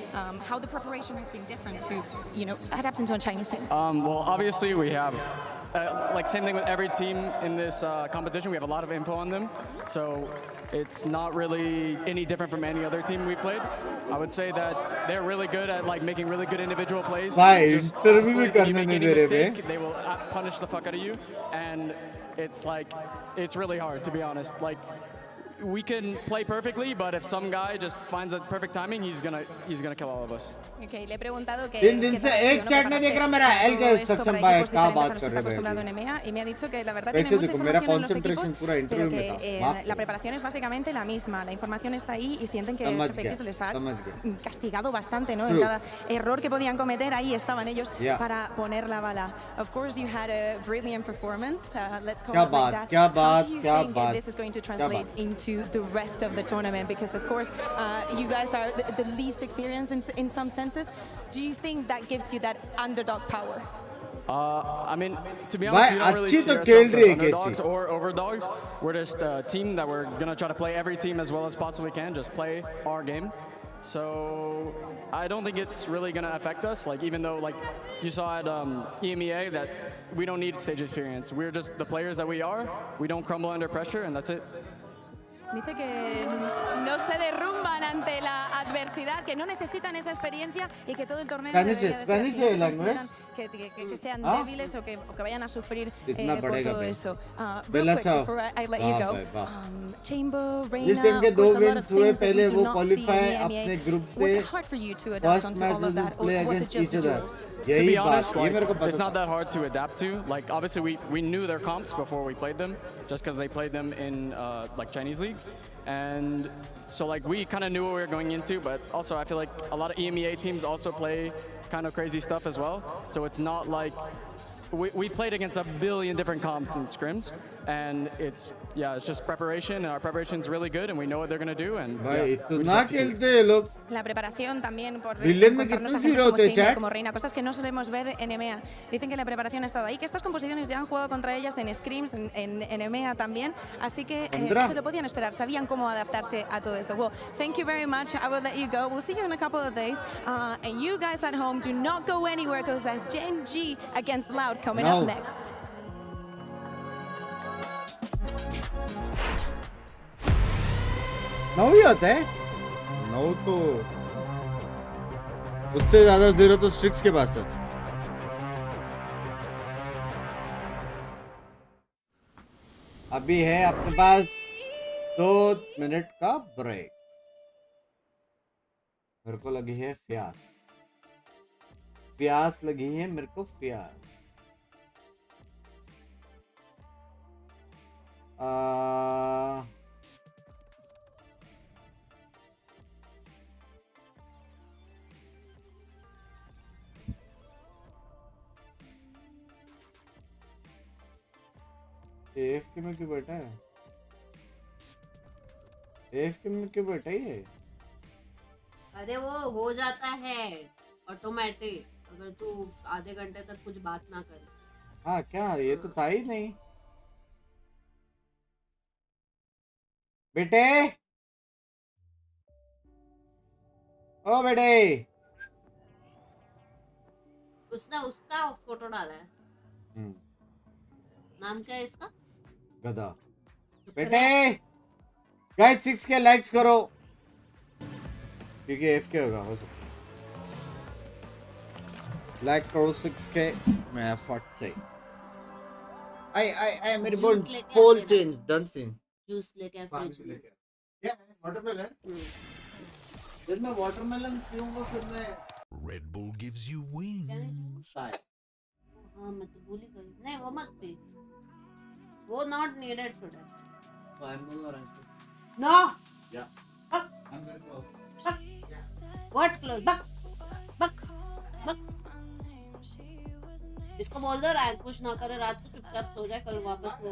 Speaker 12: How the preparation has been different to, you know, adapt into a Chinese team?
Speaker 23: Well, obviously we have, like same thing with every team in this competition. We have a lot of info on them, so it's not really any different from any other team we played. I would say that they're really good at like making really good individual plays. Just, honestly, if you make any mistake, they will punish the fuck out of you, and it's like, it's really hard, to be honest. Like, we can play perfectly, but if some guy just finds the perfect timing, he's gonna kill all of us.
Speaker 12: Okay, le he preguntado que
Speaker 1: दिन से एक chat नहीं देख रहा मेरा L का सक्षम भाई क्या बात कर रहे हैं
Speaker 12: y me ha dicho que la verdad tiene mucha información en los equipos, pero que la preparación es básicamente la misma, la información está ahí y sienten que FPX les ha castigado bastante, ¿no? En cada error que podían cometer, ahí estaban ellos para poner la bala. Of course, you had a brilliant performance. Let's call it like that. How do you think this is going to translate into the rest of the tournament? Because of course, you guys are the least experienced in some senses. Do you think that gives you that underdog power?
Speaker 23: I mean, to be honest, we don't really see ourselves as underdogs or overdogs. We're just a team that we're gonna try to play every team as well as possibly can, just play our game. So I don't think it's really gonna affect us. Like, even though, like you saw at EMEA, that we don't need stage experience. We're just the players that we are. We don't crumble under pressure, and that's it.
Speaker 12: Dice que no se derrumban ante la adversidad, que no necesitan esa experiencia y que todo el torneo debería de ser así, que sean débiles o que vayan a sufrir por todo eso. Real quick, before I let you go, Chamber, Reina, of course, a lot of things that we do not see in EMEA. Was it hard for you to adapt onto all of that, or was it just the duels?
Speaker 23: To be honest, like, it's not that hard to adapt to. Like, obviously, we knew their comps before we played them, just because they played them in like Chinese League, and so like we kind of knew what we were going into. But also, I feel like a lot of EMEA teams also play kind of crazy stuff as well. So it's not like we played against a billion different comps and scrims, and it's just preparation, and our preparation is really good, and we know what they're going to do. And
Speaker 12: la preparación también por encontrarnos a gente como Chamber, como Reina, cosas que no solemos ver en EMEA. Dicen que la preparación ha estado ahí, que estas composiciones ya han jugado contra ellas en scrims, en EMEA también, así que no se lo podían esperar, sabían cómo adaptarse a todo esto. Well, thank you very much. I will let you go. We'll see you in a couple of days. And you guys at home, do not go anywhere, because that's GENG against Loud coming up next.
Speaker 1: नौ ही होता है, नौ तो उससे ज्यादा zero तो स्ट्रिक्स के पास है। अभी है अपने पास 2 मिनट का ब्रेक। मेरे को लगी है प्यास लगी है मेरे को प्यास। AFK में क्यों बैठा है? AFK में क्यों बैठा है?
Speaker 11: अरे वो हो जाता है ऑटोमेटिक अगर तू आधे घंटे तक कुछ बात ना करे।
Speaker 1: हाँ क्या ये तो था ही नहीं बेटे। ओ बेटे
Speaker 11: उसने उसका फोटो डाला है। नाम क्या है इसका?
Speaker 1: गधा। बेटे गाइस 6 के लाइक्स करो क्योंकि FK होगा हो सकता लाइक करो 6 के। मैं फट से आई मेरी पोल चेंज डन सीन।
Speaker 11: जूस लेके फ्रिज में।
Speaker 1: क्या वाटरमेलन? जब मैं वाटरमेलन पीऊंगा फिर मैं
Speaker 13: Red Bull gives you wings.
Speaker 11: हाँ मैं तो भूल ही गई। नहीं वो मत पी वो not needed today.
Speaker 1: I'm VALORANT.
Speaker 11: No.
Speaker 1: Yeah.
Speaker 11: Buck.
Speaker 1: I'm very close.
Speaker 11: Buck. What close? Buck. Buck. Buck. इसको बोल दो रैंक पुश ना करे रात को चुपचाप सो जाए कल वापस वो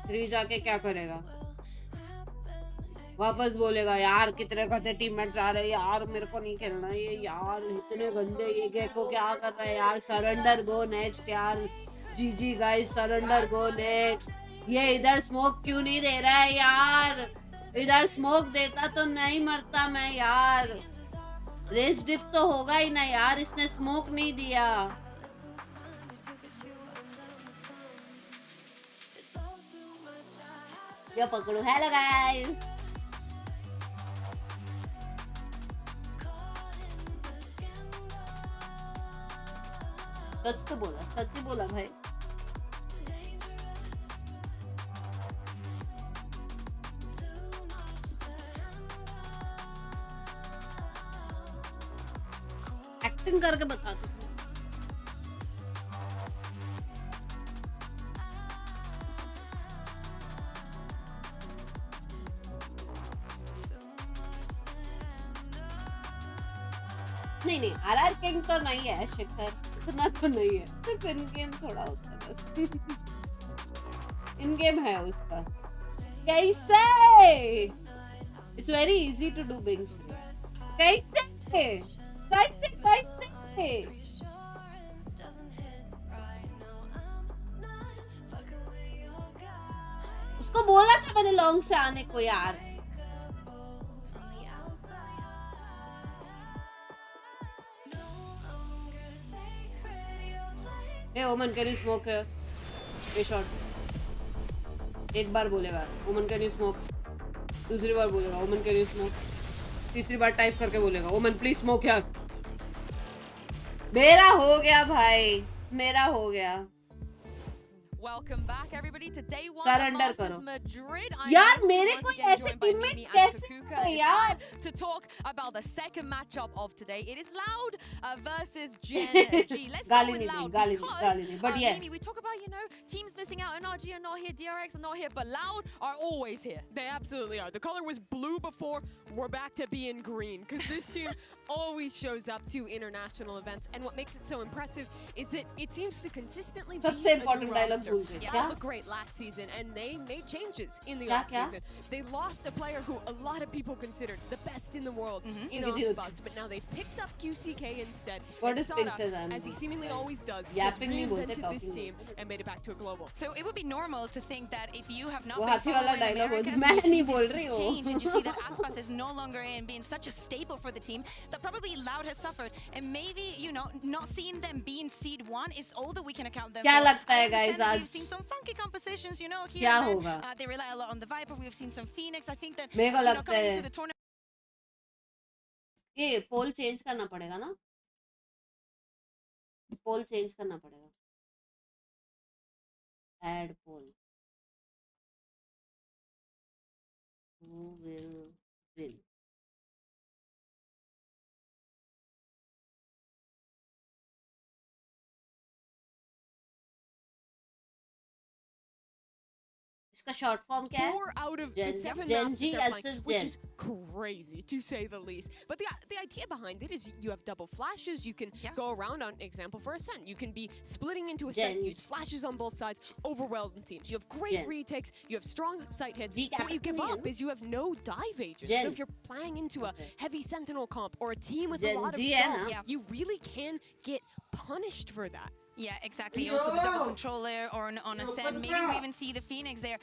Speaker 11: 3 जाके क्या करेगा? वापस बोलेगा यार कितने गंदे टीममेट्स आ रहे हैं यार मेरे को नहीं खेलना ये यार इतने गंदे ये गेको क्या कर रहा है यार सरेंडर गो नेक्स्ट यार जीजी गाइस सरेंडर गो नेक्स्ट। ये इधर स्मोक क्यों नहीं दे रहा है यार? इधर स्मोक देता तो नहीं मरता मैं यार। रेस डिफ तो होगा ही ना यार इसने स्मोक नहीं दिया। क्या पकड़ू? हेलो गाइस सच तो बोला सच ही बोला भाई। एक्टिंग करके बता दो। नहीं नहीं RR किंग तो नहीं है शिखर इतना तो नहीं है सिर्फ इन गेम थोड़ा होता है बस। इन गेम है उसका। कैसे? It's very easy to do Binks. कैसे? कैसे? कैसे? उसको बोला था मैंने लॉन्ग से आने को यार। ए ओमन can you smoke A shot. एक बार बोलेगा ओमन कैन यू स्मोक, दूसरी बार बोलेगा ओमन कैन यू स्मोक, तीसरी बार टाइप करके बोलेगा ओमन प्लीज स्मोक यार। मेरा हो गया भाई मेरा हो गया।
Speaker 2: Welcome back everybody to day 1
Speaker 11: Surrender
Speaker 2: of
Speaker 11: करो
Speaker 2: Madrid.
Speaker 11: यार मेरे को ऐसे टीममेट्स कैसे हैं यार?
Speaker 2: To talk about the second matchup of today, it is Loud versus GENG. Let's start with Loud because
Speaker 11: but yes,
Speaker 2: Amy, we talk about teams missing out. NRG are not here, DRX are not here, but Loud are always here.
Speaker 5: They absolutely are. The color was blue before. We're back to being green because this team always shows up to international events, and what makes it so impressive is that it seems to consistently be
Speaker 11: सबसे important dialogue भूल गए।
Speaker 5: They looked great last season, and they made changes in the off season. They lost a player who a lot of people considered the best in the world in Icebox, but now they picked up QCK instead.
Speaker 11: What is
Speaker 5: Binks, as he seemingly always does, he has reinvented this team and made it back to a global.
Speaker 4: So it would be normal to think that if you have not
Speaker 11: वो
Speaker 4: been
Speaker 11: हाथी वाला
Speaker 4: following
Speaker 11: dialogue
Speaker 4: Americas,
Speaker 11: मैं
Speaker 4: you see
Speaker 11: नहीं बोल
Speaker 4: this
Speaker 11: रही हूँ।
Speaker 4: change and you see that Aspas is no longer in being such a staple for the team, that probably Loud has suffered, and maybe not seeing them being seed 1 is all that we can account them
Speaker 11: क्या
Speaker 4: for.
Speaker 11: लगता है guys
Speaker 4: We've
Speaker 11: आज
Speaker 4: seen some funky compositions, here
Speaker 11: क्या
Speaker 4: and there.
Speaker 11: होगा?
Speaker 4: They rely a lot on the Viper. We've seen some Phoenix. I think that
Speaker 11: मेरे को लगता
Speaker 4: coming
Speaker 11: है
Speaker 4: into the tournament
Speaker 11: ये पोल चेंज करना पड़ेगा ना, पोल चेंज करना पड़ेगा, add poll, who will win? इसका शॉर्ट फॉर्म क्या है?
Speaker 5: 4 out of the 7
Speaker 11: Gen
Speaker 5: maps
Speaker 11: G,
Speaker 5: that they're
Speaker 11: Alpha
Speaker 5: playing,
Speaker 11: Gen.
Speaker 5: which is crazy to say the least. But the idea behind it is you have double flashes. You can go around. On example for Ascent, you can be splitting into Ascent,
Speaker 11: Gen.
Speaker 5: use flashes on both sides, overwhelm teams. You have great
Speaker 11: Gen.
Speaker 5: retakes. You have strong sight hits.
Speaker 11: G
Speaker 5: What you give
Speaker 11: capital
Speaker 5: up
Speaker 11: Gen.
Speaker 5: is you have no dive agents.
Speaker 11: Gen.
Speaker 5: So if you're playing into a heavy Sentinel comp or a team with
Speaker 11: Gen
Speaker 5: a lot of
Speaker 11: G है
Speaker 5: stuff,
Speaker 11: ना?
Speaker 5: you really can get punished for that.
Speaker 4: Yeah, exactly. Also the double controller or on Ascent. Maybe we even see the Phoenix there.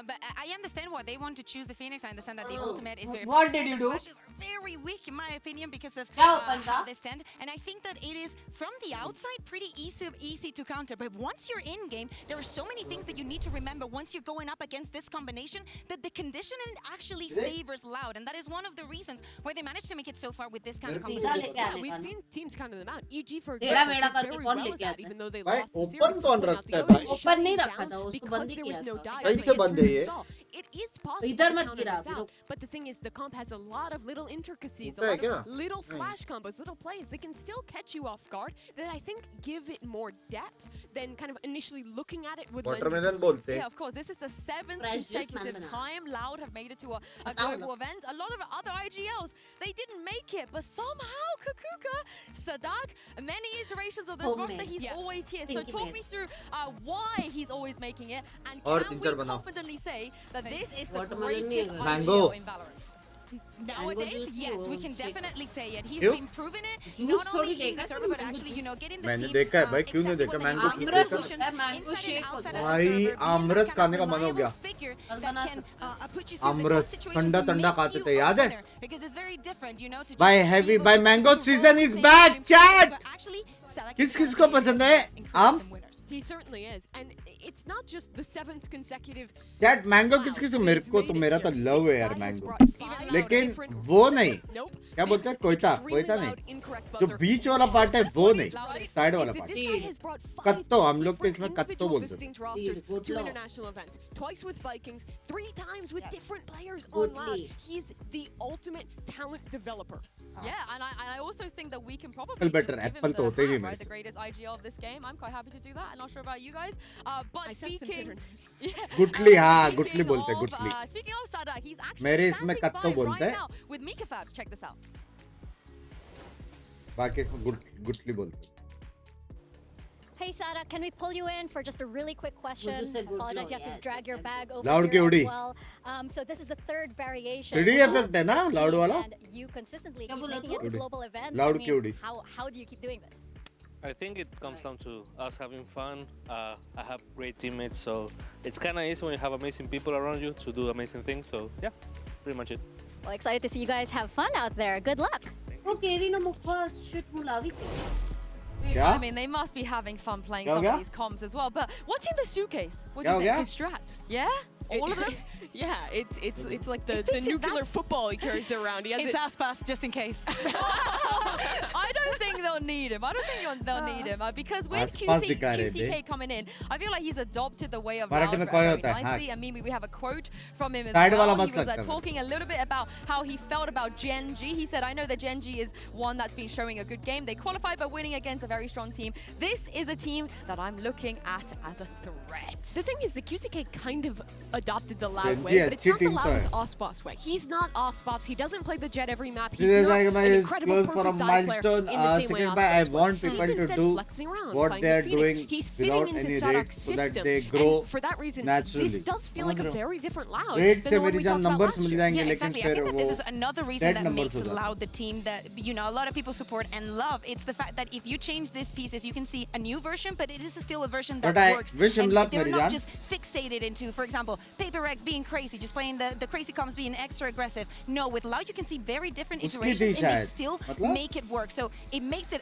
Speaker 4: But I understand why they want to choose the Phoenix. I understand that the ultimate is very
Speaker 11: What did you do?
Speaker 4: The flashes are very weak in my opinion because of
Speaker 11: क्या
Speaker 4: how they stand. And I think that it is from the outside pretty easy to counter. But once you're in game, there are so many things that you need to remember once you're going up against this combination that the conditioning actually favors Loud. And that is one of the reasons why they managed to make it so far with this kind of combination.
Speaker 5: Yeah, we've seen teams counter them out. EG, for
Speaker 11: टेढ़ा
Speaker 5: example,
Speaker 11: मेढ़ा
Speaker 5: did
Speaker 11: करके
Speaker 5: very
Speaker 11: कौन
Speaker 5: well
Speaker 11: लेके
Speaker 5: with that,
Speaker 11: आता है?
Speaker 5: even though they
Speaker 1: भाई
Speaker 5: lost the
Speaker 1: open
Speaker 5: series.
Speaker 1: कौन
Speaker 5: Now
Speaker 1: रखता
Speaker 5: the
Speaker 1: है
Speaker 5: others
Speaker 1: भाई?
Speaker 5: shut
Speaker 11: ओपन नहीं
Speaker 5: them
Speaker 11: रखा
Speaker 5: down
Speaker 11: था, उसको
Speaker 5: because
Speaker 11: बंद ही
Speaker 5: there was
Speaker 11: किया
Speaker 5: no
Speaker 11: था।
Speaker 5: dive
Speaker 1: कैसे
Speaker 5: to get
Speaker 1: बंद
Speaker 5: through
Speaker 1: है
Speaker 5: the
Speaker 1: ये?
Speaker 5: stall. It is possible
Speaker 11: इधर
Speaker 5: to
Speaker 11: मत
Speaker 5: counter
Speaker 11: गिरा,
Speaker 5: this out, but the thing is the comp has a lot of little intricacies, a
Speaker 1: होता है
Speaker 5: lot
Speaker 1: क्या?
Speaker 5: of little flash combos, little plays that can still catch you off guard that I think give it more depth than kind of initially looking at it would lend you.
Speaker 1: Watermelon बोलते
Speaker 2: Yeah,
Speaker 1: हैं.
Speaker 2: of course. This is the 7th
Speaker 11: Fresh juice
Speaker 2: consecutive
Speaker 11: man
Speaker 2: time Loud have made it to a
Speaker 11: बताओ
Speaker 2: global event. A lot of other IGLs, they didn't make it, but somehow Kukuka, Sadak, many iterations of this
Speaker 11: Homemade.
Speaker 2: roster, he's
Speaker 4: Yeah.
Speaker 2: always here. So
Speaker 11: Pinky
Speaker 2: talk
Speaker 11: made.
Speaker 2: me through why he's always making it, and
Speaker 1: और
Speaker 2: can
Speaker 1: तीन
Speaker 2: we
Speaker 1: चार बनाओ.
Speaker 2: confidently say that this is the
Speaker 11: Watermelon
Speaker 2: greatest
Speaker 11: नहीं है.
Speaker 1: Mango.
Speaker 2: IGL in Valorant?
Speaker 4: Nowadays,
Speaker 11: juice
Speaker 4: yes, we
Speaker 11: वो
Speaker 4: can
Speaker 11: shake
Speaker 4: definitely say it. He's
Speaker 1: क्यों?
Speaker 4: been proving it
Speaker 11: Juice
Speaker 4: not
Speaker 11: थोड़ी
Speaker 4: only in
Speaker 11: देखा
Speaker 4: the
Speaker 11: है
Speaker 4: server, but
Speaker 11: तुमने
Speaker 4: actually, you know, getting the
Speaker 1: मैंने
Speaker 4: team
Speaker 1: देखा है भाई, क्यों नहीं
Speaker 4: exactly
Speaker 1: देखा?
Speaker 4: what they
Speaker 1: mango
Speaker 4: need.
Speaker 1: की
Speaker 11: आमरस
Speaker 1: देखा।
Speaker 11: होता है, मैंगो
Speaker 4: Inside
Speaker 11: शेक
Speaker 4: and
Speaker 11: होता
Speaker 4: outside
Speaker 11: है।
Speaker 4: of the
Speaker 1: भाई,
Speaker 4: server, being
Speaker 1: आमरस
Speaker 4: that
Speaker 1: खाने
Speaker 4: kind
Speaker 1: का
Speaker 4: of
Speaker 1: मन हो
Speaker 4: reliable
Speaker 1: गया।
Speaker 4: figure
Speaker 11: कल
Speaker 4: that
Speaker 11: बना
Speaker 4: can,
Speaker 11: सकते हैं।
Speaker 4: put you through the
Speaker 1: aamras
Speaker 4: tough situations
Speaker 1: ठंडा
Speaker 4: and
Speaker 1: ठंडा
Speaker 4: make
Speaker 1: खाते
Speaker 4: you
Speaker 1: थे,
Speaker 4: a
Speaker 1: याद है?
Speaker 4: winner. Because it's very different, you know, to just
Speaker 1: By
Speaker 4: be
Speaker 1: heavy,
Speaker 4: able
Speaker 1: by
Speaker 4: to
Speaker 1: mango
Speaker 4: roll
Speaker 1: season
Speaker 4: the
Speaker 1: is
Speaker 4: same
Speaker 1: back,
Speaker 4: game,
Speaker 1: chat!
Speaker 4: but actually select
Speaker 1: किस
Speaker 4: the
Speaker 1: किस को
Speaker 4: strategy
Speaker 1: पसंद
Speaker 4: that
Speaker 1: है?
Speaker 4: increases
Speaker 1: आम?
Speaker 4: them winners.
Speaker 5: He certainly is, and it's not just the 7th consecutive.
Speaker 1: Chat mango किस किस मेरे को तो मेरा तो लव है यार मैंगो, लेकिन वो नहीं, क्या बोलते हैं, कोयता कोयता नहीं, जो बीच वाला पार्ट है वो नहीं, साइड वाला पार्ट, कत्तो, हम लोग के इसमें कत्तो बोलते हैं.
Speaker 5: Two international events, twice with Vikings, 3 times with different players on Loud. He's the ultimate talent developer.
Speaker 2: Yeah, and I also think that we can probably
Speaker 1: better,
Speaker 2: just give
Speaker 1: apple
Speaker 2: him
Speaker 1: तो
Speaker 2: the
Speaker 1: होते ही
Speaker 2: hat,
Speaker 1: मेरे
Speaker 2: right? The
Speaker 1: से.
Speaker 2: greatest IGL of this game. I'm quite happy to do that. I'm not sure about you guys. But
Speaker 5: I sense some
Speaker 2: speaking,
Speaker 5: bitterness.
Speaker 1: गुटली, हाँ
Speaker 2: speaking
Speaker 1: गुटली बोलते हैं,
Speaker 2: of,
Speaker 1: गुटली.
Speaker 2: speaking of Sadak, he's actually
Speaker 1: मेरे इसमें
Speaker 2: standing
Speaker 1: कत्तो
Speaker 2: by
Speaker 1: बोलते
Speaker 2: right
Speaker 1: हैं.
Speaker 2: now with Mika Fabs. Check this out.
Speaker 1: बाकी इसमें गुटली बोलते हैं.
Speaker 8: Hey Sada, can we pull you in for just a really quick question?
Speaker 11: just say good
Speaker 8: Apologize, you
Speaker 11: luck,
Speaker 8: have to
Speaker 11: yes,
Speaker 8: drag your bag over
Speaker 1: Loud
Speaker 8: here
Speaker 1: की
Speaker 8: as
Speaker 1: उड़ी.
Speaker 8: well. So this is the 3rd variation.
Speaker 1: 3D
Speaker 8: of
Speaker 1: effect है ना,
Speaker 8: this
Speaker 1: Loud
Speaker 8: team,
Speaker 1: वाला?
Speaker 8: and you consistently
Speaker 11: क्या
Speaker 8: keep
Speaker 11: बोला
Speaker 8: making
Speaker 11: तू?
Speaker 8: it to
Speaker 1: उड़ी.
Speaker 8: global events.
Speaker 1: Loud
Speaker 8: I
Speaker 1: की
Speaker 8: mean,
Speaker 1: उड़ी.
Speaker 8: how do you keep doing this?
Speaker 19: I think it comes down to us having fun. I have great teammates, so it's kind of easy when you have amazing people around you to do amazing things. So yeah, pretty much it.
Speaker 8: Well, excited to see you guys have fun out there. Good luck.
Speaker 11: वो केरी ना मुक्का shit मुलावी थी।
Speaker 2: I mean, they must be having fun playing
Speaker 1: क्या हो
Speaker 2: some
Speaker 1: गया?
Speaker 2: of these comps as well. But what's in the suitcase? What do
Speaker 1: क्या
Speaker 2: you
Speaker 1: हो
Speaker 2: think?
Speaker 1: गया?
Speaker 5: His strat.
Speaker 2: Yeah? All of them?
Speaker 5: Yeah, it's like the
Speaker 2: It's
Speaker 5: nuclear
Speaker 2: that's-
Speaker 5: football he carries around. He has
Speaker 4: It's
Speaker 5: it.
Speaker 4: Aspas, just in case.
Speaker 2: I don't think they'll need him. I don't think they'll need him because with
Speaker 1: आसपास दिखा रहे थे.
Speaker 2: QCK coming in, I feel like he's adopted the way of
Speaker 1: Marathi
Speaker 2: Loud
Speaker 1: में
Speaker 2: very
Speaker 1: कोई होता है,
Speaker 2: nicely.
Speaker 1: हाँ.
Speaker 2: I mean, we have a quote from him as
Speaker 1: Side
Speaker 2: well.
Speaker 1: वाला
Speaker 2: He
Speaker 1: मस्त
Speaker 2: was
Speaker 1: लगता है
Speaker 2: talking a little bit about how he felt about Gen G. He said, I know that Gen G is one that's been showing a good game. They qualified by winning against a very strong team. This is a team that I'm looking at as a threat.
Speaker 5: The thing is, the QCK kind of adopted the Loud
Speaker 1: Gen
Speaker 5: way,
Speaker 1: G
Speaker 5: but it's
Speaker 1: अच्छी
Speaker 5: not the
Speaker 1: team तो
Speaker 5: Loud
Speaker 1: है.
Speaker 5: with Osboss way. He's not Osboss. He doesn't play the Jet every map. He's
Speaker 1: This is
Speaker 5: not
Speaker 1: like my
Speaker 5: an incredible
Speaker 1: close for a
Speaker 5: perfect dive player
Speaker 1: milestone.
Speaker 5: in the same way
Speaker 1: Second by I
Speaker 5: Osboss was.
Speaker 1: want people
Speaker 5: He's
Speaker 1: to
Speaker 5: instead
Speaker 1: do
Speaker 5: flexing around,
Speaker 1: what
Speaker 5: finding
Speaker 1: they are
Speaker 5: Phoenix.
Speaker 1: doing
Speaker 5: He's
Speaker 1: without
Speaker 5: fitting into
Speaker 1: any
Speaker 5: Sadok's
Speaker 1: raids so that
Speaker 5: system,
Speaker 1: they grow
Speaker 5: and for that reason,
Speaker 1: naturally.
Speaker 5: this does feel like a very different Loud
Speaker 1: Raids
Speaker 5: than
Speaker 1: से
Speaker 5: the one
Speaker 1: मेरी
Speaker 5: we
Speaker 1: जान
Speaker 5: talked about
Speaker 1: numbers
Speaker 5: last
Speaker 1: mill
Speaker 5: year.
Speaker 1: जाएंगे,
Speaker 4: Yeah,
Speaker 1: लेकिन
Speaker 4: exactly. I
Speaker 1: फिर
Speaker 4: think that
Speaker 1: वो
Speaker 4: this is another reason
Speaker 1: dead
Speaker 4: that
Speaker 1: numbers
Speaker 4: makes
Speaker 1: हो जाते हैं.
Speaker 4: Loud the team that, you know, a lot of people support and love. It's the fact that if you change these pieces, you can see a new version, but it is still a version that
Speaker 1: But I
Speaker 4: works.
Speaker 1: wish him
Speaker 4: And
Speaker 1: luck,
Speaker 4: they're
Speaker 1: मेरी
Speaker 4: not
Speaker 1: जान.
Speaker 4: just fixated into, for example, Paper X being crazy, just playing the crazy comps being extra aggressive. No, with Loud, you can see very different
Speaker 1: उसकी
Speaker 4: iterations
Speaker 1: थी
Speaker 4: and they
Speaker 1: शायद.
Speaker 4: still
Speaker 1: मतलब?
Speaker 4: make it work. So it makes it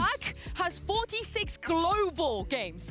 Speaker 2: Nayak has 46 global games.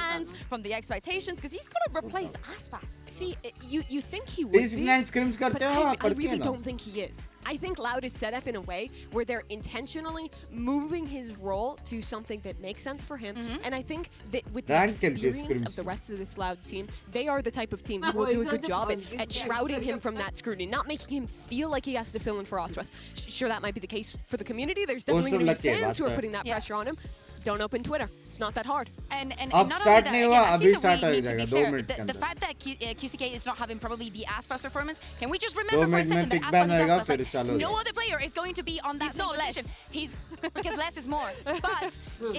Speaker 2: fans, from the expectations, because he's got to replace Aspas.
Speaker 5: See, you think he would be,
Speaker 1: screams
Speaker 5: but
Speaker 1: करते हो
Speaker 5: I really don't think he is. I think Loud is set up in a way where they're intentionally moving his role to something that makes sense for him, and I think that with the
Speaker 1: Rank can
Speaker 5: experience experience of the rest of this Loud team, they are the type of team who will do a good job at shrouding him from that scrutiny, not making him feel like he has to fill in for Aspas. Sure, that might be the case for the community. There's definitely going to be fans who are putting that pressure on him. Don't open Twitter. It's not that hard.
Speaker 4: And
Speaker 1: not
Speaker 4: start
Speaker 1: only that, again, I
Speaker 4: think that we need to be fair.
Speaker 1: fair.
Speaker 4: The fact that QCK is not having probably the Aspas performance, can we just remember for a second that Aspas is Aspas? Like, no other player is going to be on that same position. He's because less is more. But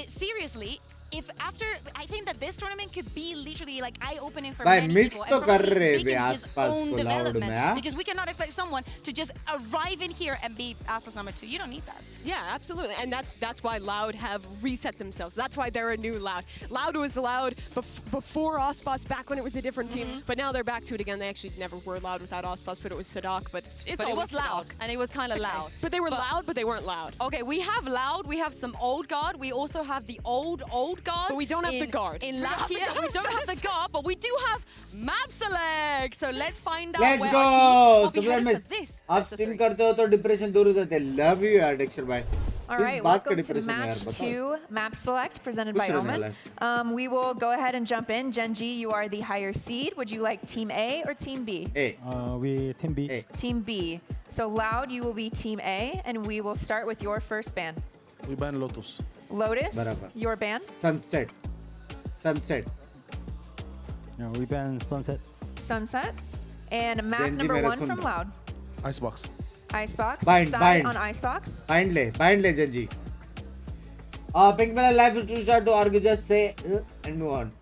Speaker 4: seriously, if after, I think that this tournament could be literally like eye-opening for many people and probably making his own development, because we cannot expect someone to just arrive in here and be Aspas number 2. You don't need that.
Speaker 5: Yeah, absolutely, and that's why Loud have reset themselves. That's why they're a new Loud. Loud was Loud before Aspas, back when it was a different team, but now they're back to it again. They actually never were Loud without Aspas, but it was Sadak. But it
Speaker 2: was loud, and it was kind of loud.
Speaker 5: But they were loud, but they weren't loud.
Speaker 2: Okay, we have Loud. We have some old guard. We also have the old guard.
Speaker 5: But we don't have the guard.
Speaker 2: In Latvia, we don't have the guard, but we do have map select. So let's find out
Speaker 1: Let's
Speaker 2: where
Speaker 1: go.
Speaker 2: our team will be headed for this.
Speaker 1: आप stream करते हो तो depression दूर हो जाते हैं. Love you यार Dexter भाई.
Speaker 14: All right, welcome to match 2 map select presented by Omen. We will go ahead and jump in. GENG, you are the higher seed. Would you like Team A or Team B?
Speaker 23: A. We Team B.
Speaker 1: A.
Speaker 14: Team B. So Loud, you will be Team A, and we will start with your first ban.
Speaker 23: We ban Lotus.
Speaker 14: Lotus,
Speaker 1: Barabar.
Speaker 14: your ban.
Speaker 1: Sunset.
Speaker 23: No, we ban Sunset.
Speaker 14: Sunset. And map
Speaker 1: GENG
Speaker 23: number
Speaker 1: मेरा
Speaker 14: 1
Speaker 1: सुन
Speaker 14: from
Speaker 1: low.
Speaker 14: Loud.
Speaker 23: Icebox.
Speaker 14: Icebox.
Speaker 1: Bind,
Speaker 14: Side
Speaker 1: bind.
Speaker 14: on Icebox.
Speaker 1: Bind le Genji. Pink Bella live to start to argue, just say and move on.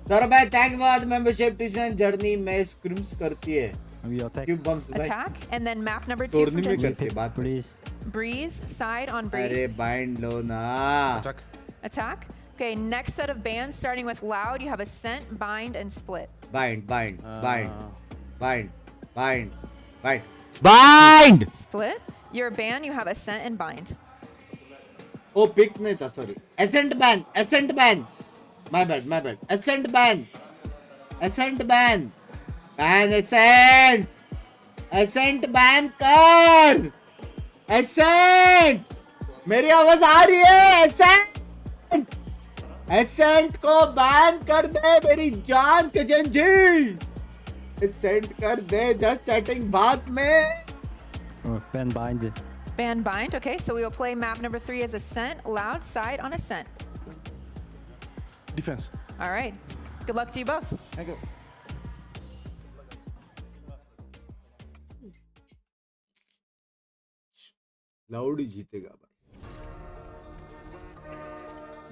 Speaker 1: Saurabh bhai, thank you for the membership. Tuition journey में scrims करती है.
Speaker 23: We attack.
Speaker 1: Cube bumps भाई.
Speaker 14: Attack. And then map number 2 from
Speaker 1: तोड़ने में
Speaker 14: GENG.
Speaker 1: करती है बात.
Speaker 23: Breeze.
Speaker 14: Breeze. Side on
Speaker 1: अरे
Speaker 14: Breeze.
Speaker 1: bind लो ना.
Speaker 23: Attack.
Speaker 14: Attack. Okay, next set of bans starting with Loud. You have Ascent, Bind, and Split.
Speaker 1: Bind.
Speaker 14: Split. Your ban, you have Ascent and Bind.
Speaker 1: Oh, pick नहीं था, sorry. Ascent ban. My bad. Ascent ban. Ban Ascent. Ascent ban कर. Ascent. मेरी आवाज आ रही है? Ascent. Ascent को ban कर दे मेरी जान के GENG. Ascent कर दे just chatting बात में.
Speaker 23: Ban Bind.
Speaker 14: Ban Bind. Okay, so we will play map number 3 as Ascent. Loud. Side on Ascent.
Speaker 23: Defense.
Speaker 14: All right. Good luck to you both.
Speaker 1: Thank you. Loud ही जीतेगा भाई.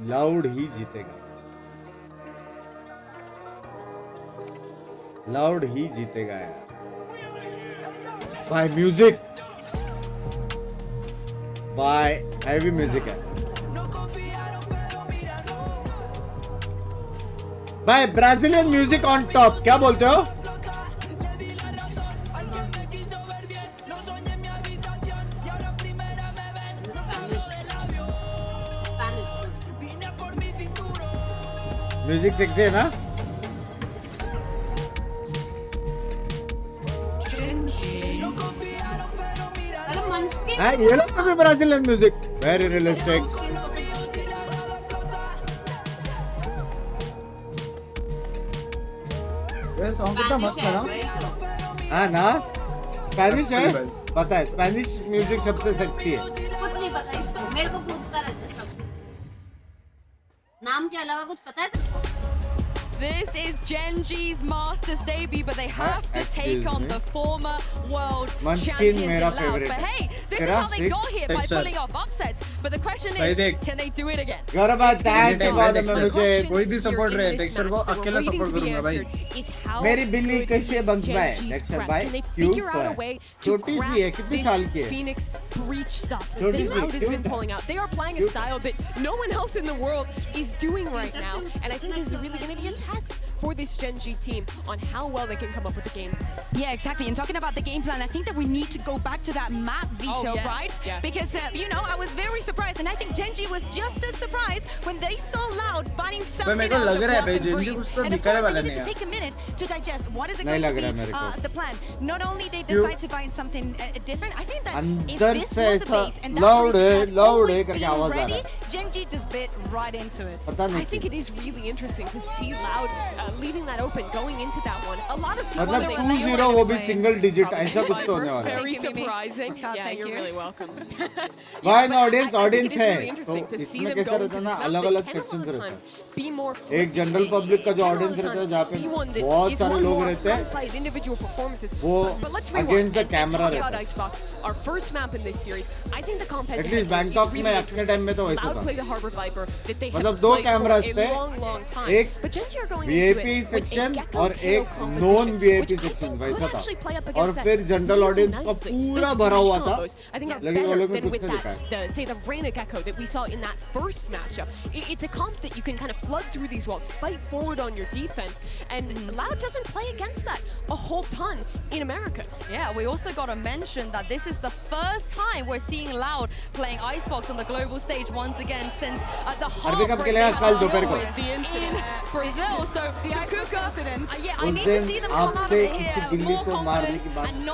Speaker 1: Loud ही जीतेगा. Loud ही जीतेगा यार. By music. By heavy music है. By Brazilian music on top. क्या बोलते हो? Music sexy है ना? ये लोग भी ब्राजीलियन म्यूजिक वेरी रियलिस्टिक.
Speaker 6: ये सॉन्ग कितना मस्त है ना?
Speaker 1: हाँ ना, स्पेनिश है, पता है स्पेनिश म्यूजिक सबसे सेक्सी है.
Speaker 11: कुछ नहीं पता इसको, मेरे को पूछता रहता है सब. नाम के अलावा कुछ पता है तुमको?
Speaker 2: This is GENG's Masters debut, but they have to take on the former world champions in Loud. But hey, this is how they got here, by pulling off upsets. But the question is, can they do it again?
Speaker 1: Gaurav thank you for the membership.
Speaker 6: कोई भी support रहे, Dexter को अकेला support करूंगा भाई.
Speaker 1: मेरी बिल्ली कैसे बंस है डेक्स्टर भाई? क्यूट है, छोटी सी है, कितने साल की है?
Speaker 5: Phoenix breach stuff that Loud has been pulling out. They are playing a style that no one else in the world is doing right now, and I think this is really going to be a test for this GENG team on how well they can come up with the game.
Speaker 4: Yeah, exactly. And talking about the game plan, I think that we need to go back to that map, Vito, right?
Speaker 5: Yeah.
Speaker 4: Because, you know, I was very surprised, and I think GENG was just as surprised when they saw Loud buying something
Speaker 6: मेरे को
Speaker 4: else
Speaker 6: लग रहा है
Speaker 4: that
Speaker 6: भाई
Speaker 4: wasn't
Speaker 6: GENG
Speaker 4: free.
Speaker 6: कुछ तो
Speaker 4: And of
Speaker 6: निकलने
Speaker 4: course,
Speaker 6: वाला
Speaker 4: they needed
Speaker 6: नहीं
Speaker 4: to
Speaker 6: है
Speaker 4: take a minute to digest what is it
Speaker 1: नहीं
Speaker 4: going to
Speaker 1: लग रहा
Speaker 4: be
Speaker 1: मेरे को
Speaker 4: the plan. Not only they
Speaker 1: क्यों?
Speaker 4: decide to buy something different, I think that if
Speaker 1: अंदर
Speaker 4: this
Speaker 1: से
Speaker 4: was a
Speaker 1: ऐसा
Speaker 4: bait and that
Speaker 1: loud
Speaker 4: person
Speaker 1: है
Speaker 4: had
Speaker 1: लाउड है
Speaker 4: always
Speaker 1: करके
Speaker 4: been
Speaker 1: आवाज आ
Speaker 4: ready,
Speaker 1: रहा है
Speaker 4: GENG just bit right into it.
Speaker 1: पता
Speaker 5: I
Speaker 1: नहीं
Speaker 5: think
Speaker 1: क्यों
Speaker 5: it is really interesting to see Loud leaving that open, going into that one. A lot of teams
Speaker 1: मतलब
Speaker 5: they
Speaker 1: 2-0 वो भी सिंगल डिजिट ऐसा कुछ तो होने वाला है
Speaker 5: very surprising. Yeah,
Speaker 4: thank
Speaker 5: you're
Speaker 4: you.
Speaker 5: really welcome.
Speaker 1: Wine audience
Speaker 5: I think
Speaker 1: audience
Speaker 5: it is
Speaker 1: है
Speaker 5: really
Speaker 1: तो
Speaker 5: interesting to see
Speaker 1: इसमें
Speaker 5: them
Speaker 1: कैसा
Speaker 5: go
Speaker 1: रहता है
Speaker 5: into
Speaker 1: ना
Speaker 5: this map.
Speaker 1: अलग
Speaker 5: They
Speaker 1: अलग
Speaker 5: can a lot
Speaker 1: sections
Speaker 5: of
Speaker 1: रहता
Speaker 5: times
Speaker 1: है
Speaker 5: be more
Speaker 1: एक जनरल पब्लिक का जो ऑडियंस रहता है जहाँ पे बहुत सारे लोग रहते हैं
Speaker 5: fight individual performances.
Speaker 1: वो
Speaker 5: But let's
Speaker 1: against the
Speaker 5: and
Speaker 1: camera
Speaker 5: talk
Speaker 1: रहता
Speaker 5: about
Speaker 1: है
Speaker 5: Icebox, our first map in this series. I think the competitive
Speaker 1: at least Bangkok में अपने टाइम में तो वैसा
Speaker 5: Loud
Speaker 1: था
Speaker 5: play the Harbor Viper that they have
Speaker 1: मतलब दो
Speaker 5: played for
Speaker 1: कैमरास
Speaker 5: a
Speaker 1: थे
Speaker 5: long time.
Speaker 1: एक
Speaker 5: But GENG are going
Speaker 1: VIP
Speaker 5: into it with a
Speaker 1: section
Speaker 5: Gecko
Speaker 1: और
Speaker 5: KO
Speaker 1: एक
Speaker 5: composition,
Speaker 1: non VIP
Speaker 5: which I
Speaker 1: section
Speaker 5: think
Speaker 1: वैसा
Speaker 5: could
Speaker 1: था
Speaker 5: actually play up
Speaker 1: और
Speaker 5: against
Speaker 1: फिर
Speaker 5: that
Speaker 1: जनरल
Speaker 5: really
Speaker 1: ऑडियंस का
Speaker 5: nicely.
Speaker 1: पूरा
Speaker 5: Those
Speaker 1: भरा
Speaker 5: flash
Speaker 1: हुआ था
Speaker 5: combos, I think are
Speaker 1: लेकिन वो
Speaker 5: better
Speaker 1: लोग ने
Speaker 5: than
Speaker 1: कुछ
Speaker 5: with
Speaker 1: नहीं दिखाया
Speaker 5: that, say the Reyna Gecko that we saw in that first matchup. It's a comp that you can kind of flood through these walls, fight forward on your defense, and Loud doesn't play against that a whole ton in Americas.
Speaker 2: Yeah, we also got to mention that this is the first time we're seeing Loud playing Icebox on the global stage once again since the heartbreak
Speaker 1: कब
Speaker 2: they
Speaker 1: खेलेगा
Speaker 2: had
Speaker 1: कल
Speaker 2: to
Speaker 1: दोपहर
Speaker 2: deal
Speaker 1: को
Speaker 2: with in Brazil. So
Speaker 4: The Icebox
Speaker 2: Kuka,
Speaker 4: incident.
Speaker 2: yeah, I
Speaker 1: उस
Speaker 2: need to
Speaker 1: दिन
Speaker 2: see them come out of
Speaker 1: आपसे
Speaker 2: it
Speaker 1: इसी
Speaker 2: here
Speaker 1: बिल्ली
Speaker 2: more
Speaker 1: को मारने की
Speaker 2: confident
Speaker 1: बात
Speaker 2: and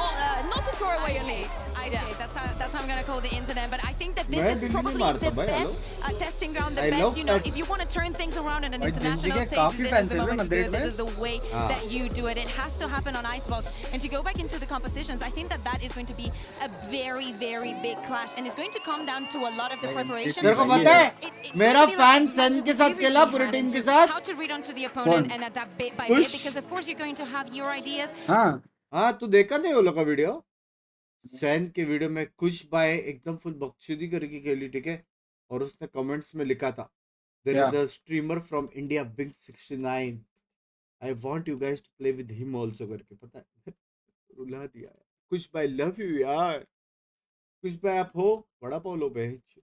Speaker 2: not to throw away your lead.
Speaker 4: Okay, that's how I'm gonna call the incident. But I think that this
Speaker 1: मैं
Speaker 4: is
Speaker 1: बिल्ली नहीं
Speaker 4: probably
Speaker 1: मारता
Speaker 4: the
Speaker 1: भाई hello
Speaker 4: best testing ground, the
Speaker 1: I love
Speaker 4: best. You know,
Speaker 1: pets.
Speaker 4: if you want to turn things around at an
Speaker 6: भाई
Speaker 4: international
Speaker 6: जिंदगी के
Speaker 4: stage,
Speaker 6: काफी
Speaker 4: this is
Speaker 6: fans
Speaker 4: the
Speaker 6: हैं
Speaker 4: moment to do
Speaker 6: Madrid
Speaker 4: it. This
Speaker 6: में
Speaker 4: is the way that you do it. It has to happen on Icebox. And to go back into the compositions, I think that that is going to be a very, very big clash, and it's going to come down to a lot of the preparation.
Speaker 1: तेरे को पता है मेरा fan सन के साथ खेला पूरी team के साथ
Speaker 4: How to read onto the opponent and adapt bit by bit, because of course you're going to have your ideas.
Speaker 1: हाँ तू देखा नहीं वो लोग का वीडियो सैन के वीडियो में खुश बाय एकदम फुल बकचोदी करके खेली ठीक है और उसने कमेंट्स में लिखा था there is the streamer from India Binks 69 I want you guys to play with him also करके पता है रुला दिया खुश बाय लव यू यार खुश बाय आप हो बड़ा पोलो बेंच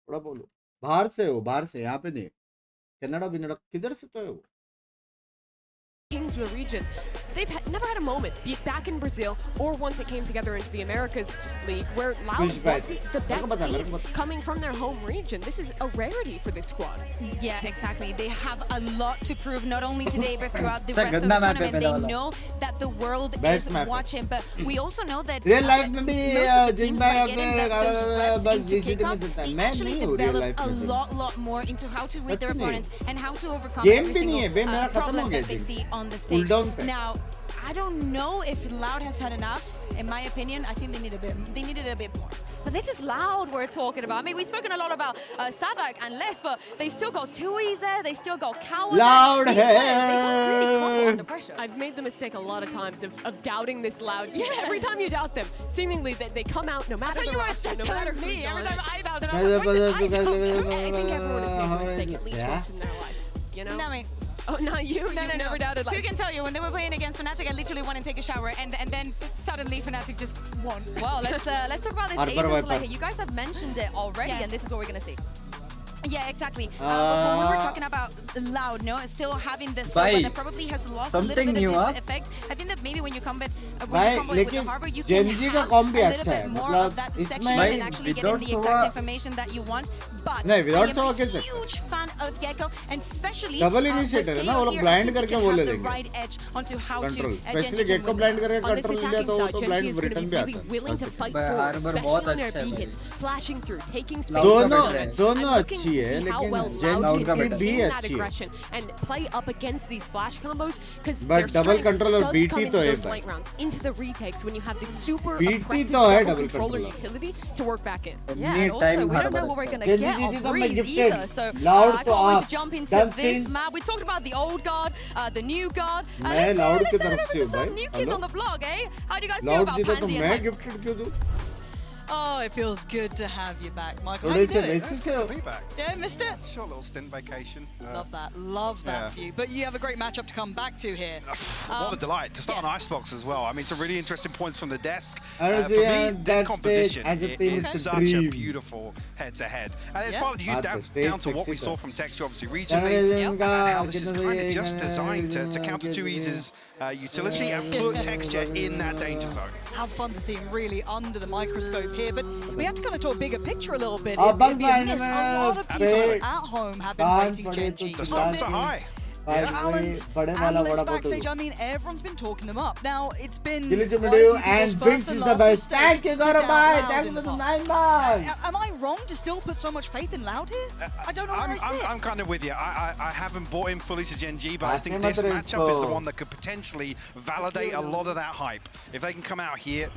Speaker 1: बड़ा पोलो बाहर से यहाँ पे नहीं कनाडा बिनाडा किधर से तो है वो
Speaker 5: Kings of the region, they've never had a moment, be it back in Brazil or once it came together into the Americas League, where Loud wasn't the best team coming from their home region. This is a rarity for this squad.
Speaker 4: Yeah, exactly. They have a lot to prove, not only today, but throughout the rest of the tournament. They know that the world is watching, but we also know that
Speaker 1: real life में भी
Speaker 4: teams by getting those reps into kickoff, they actually develop a lot more into how to read their opponents and how to overcome every single problem that they see on the stage. Now, I don't know if Loud has had enough. In my opinion, I think they needed a bit more.
Speaker 2: But this is Loud we're talking about. I mean, we've spoken a lot about Sadak and Les, but they still got Tui's there. They still got Coward.
Speaker 1: Loud
Speaker 2: They got really comfortable under pressure.
Speaker 5: I've made the mistake a lot of times of doubting this Loud team. Every time you doubt them, seemingly they come out no matter the roster, no matter who's on it.
Speaker 4: I doubt them.
Speaker 5: I think everyone has made a mistake at least once in their life. You know?
Speaker 4: Not me.
Speaker 5: Oh, not you?
Speaker 4: No,
Speaker 5: You've never doubted.
Speaker 4: Who can tell you, when they were playing against Fnatic, I literally went and take a shower, and then suddenly Fnatic just won.
Speaker 2: Well, let's talk about this Aces later. You guys have mentioned it already, and this is what we're going to see.
Speaker 4: Yeah, exactly. But we were talking about Loud, no? Still having the Sova that probably has lost a little bit of its effect. I think that maybe when you combo with the Harbor, you can have a little bit more of that section and actually get in the exact information that you want. But I am a huge fan of Gecko, and especially
Speaker 1: double initiator है ना वो लोग blind करके वो ले लेंगे
Speaker 4: right edge onto how
Speaker 1: control.
Speaker 4: to
Speaker 1: Especially Gecko blind करके
Speaker 5: on this
Speaker 1: control लिया
Speaker 5: attacking
Speaker 1: तो
Speaker 5: side,
Speaker 1: तो
Speaker 5: GENG
Speaker 1: blind
Speaker 5: is going to
Speaker 1: return
Speaker 5: be
Speaker 1: भी
Speaker 5: really
Speaker 1: आता
Speaker 5: willing to fight
Speaker 6: भाई
Speaker 5: forward,
Speaker 6: Harbor
Speaker 5: especially
Speaker 6: बहुत
Speaker 5: on their
Speaker 6: अच्छा है
Speaker 5: B hits, flashing through, taking space.
Speaker 1: दोनों
Speaker 5: I'm looking
Speaker 1: अच्छी
Speaker 5: to
Speaker 1: है
Speaker 5: see how
Speaker 1: लेकिन
Speaker 5: well
Speaker 1: GENG
Speaker 5: Loud
Speaker 1: की
Speaker 5: can
Speaker 1: भी
Speaker 5: maintain that
Speaker 1: अच्छी है
Speaker 5: aggression and play up against these flash combos, because
Speaker 1: But double control और
Speaker 5: does
Speaker 1: BT
Speaker 5: come into
Speaker 1: तो है
Speaker 5: those
Speaker 1: भाई
Speaker 5: late rounds, into the retakes when you have this super
Speaker 1: BT
Speaker 5: oppressive
Speaker 1: तो है
Speaker 5: double
Speaker 1: double
Speaker 5: controller
Speaker 1: controller
Speaker 5: utility to work back in.
Speaker 2: Yeah, and also we don't know what we're going to get
Speaker 1: GENG
Speaker 2: off
Speaker 1: तो मैं
Speaker 2: Breeze
Speaker 1: gifted
Speaker 2: either. So
Speaker 1: Loud
Speaker 2: I
Speaker 1: तो
Speaker 2: can't wait
Speaker 1: आप
Speaker 2: to jump into this map. We talked about the old guard, the new guard.
Speaker 1: मैं Loud की तरफ से हूँ
Speaker 2: Some
Speaker 1: भाई
Speaker 2: new kids on the block, eh? How do you guys feel
Speaker 1: Loud
Speaker 2: about
Speaker 1: जीता तो
Speaker 2: Pansy
Speaker 1: मैं
Speaker 2: and
Speaker 1: gifted क्यों दूँ
Speaker 15: Oh, it feels good to have you back, Michael. How
Speaker 1: थोड़े
Speaker 15: you
Speaker 1: से
Speaker 15: doing?
Speaker 1: वैसे से हो
Speaker 10: Be back.
Speaker 15: Yeah, missed it?
Speaker 10: Short little stint vacation.
Speaker 15: Love that for you. But you have a great matchup to come back to here.
Speaker 10: What a delight to start on Icebox as well. I mean, it's a really interesting points from the desk. For
Speaker 1: Honestly,
Speaker 10: me, this
Speaker 1: that
Speaker 10: composition
Speaker 1: stage as a team
Speaker 10: is
Speaker 1: is a
Speaker 10: such a
Speaker 1: dream.
Speaker 10: beautiful head-to-head. And it's
Speaker 15: Yeah.
Speaker 10: partly due
Speaker 1: the stage
Speaker 10: down to what we
Speaker 1: sexy
Speaker 10: saw
Speaker 1: था.
Speaker 10: from Texture, obviously regionally, and how this is kind of just designed to counter 2E's utility and put Texture in that danger zone.
Speaker 15: How fun to see him really under the microscope here, but we have to kind of talk bigger picture a little bit.
Speaker 1: Ab
Speaker 15: It'd be a
Speaker 1: bang
Speaker 15: miss. A
Speaker 1: mein
Speaker 15: lot of people
Speaker 1: pe-
Speaker 15: at home have been
Speaker 1: Daan
Speaker 15: rating
Speaker 1: pade
Speaker 15: GENG.
Speaker 1: to
Speaker 20: The stakes are high.
Speaker 15: Talent,
Speaker 1: Bade wala
Speaker 15: analysts
Speaker 1: bada
Speaker 15: backstage,
Speaker 1: photo.
Speaker 15: I mean, everyone's been talking them up. Now, it's been
Speaker 1: GEELI
Speaker 15: quite a
Speaker 1: video
Speaker 15: few
Speaker 1: and
Speaker 15: people's
Speaker 1: Binks
Speaker 15: first
Speaker 1: is
Speaker 15: and
Speaker 1: the
Speaker 15: last
Speaker 1: best.
Speaker 15: mistake
Speaker 1: Thank you,
Speaker 15: to doubt
Speaker 1: Gaurav.
Speaker 15: Loud
Speaker 1: Thanks
Speaker 15: in
Speaker 1: for
Speaker 15: the
Speaker 1: the
Speaker 15: past.
Speaker 1: 9 months.
Speaker 15: Am I wrong to still put so much faith in Loud here? I don't know where I sit.
Speaker 10: I'm kind of with you. I haven't bought him fully to GENG, but I think
Speaker 1: Ascent
Speaker 10: this matchup is the
Speaker 1: so-
Speaker 10: one that could potentially validate a lot of that hype. If they can come out here,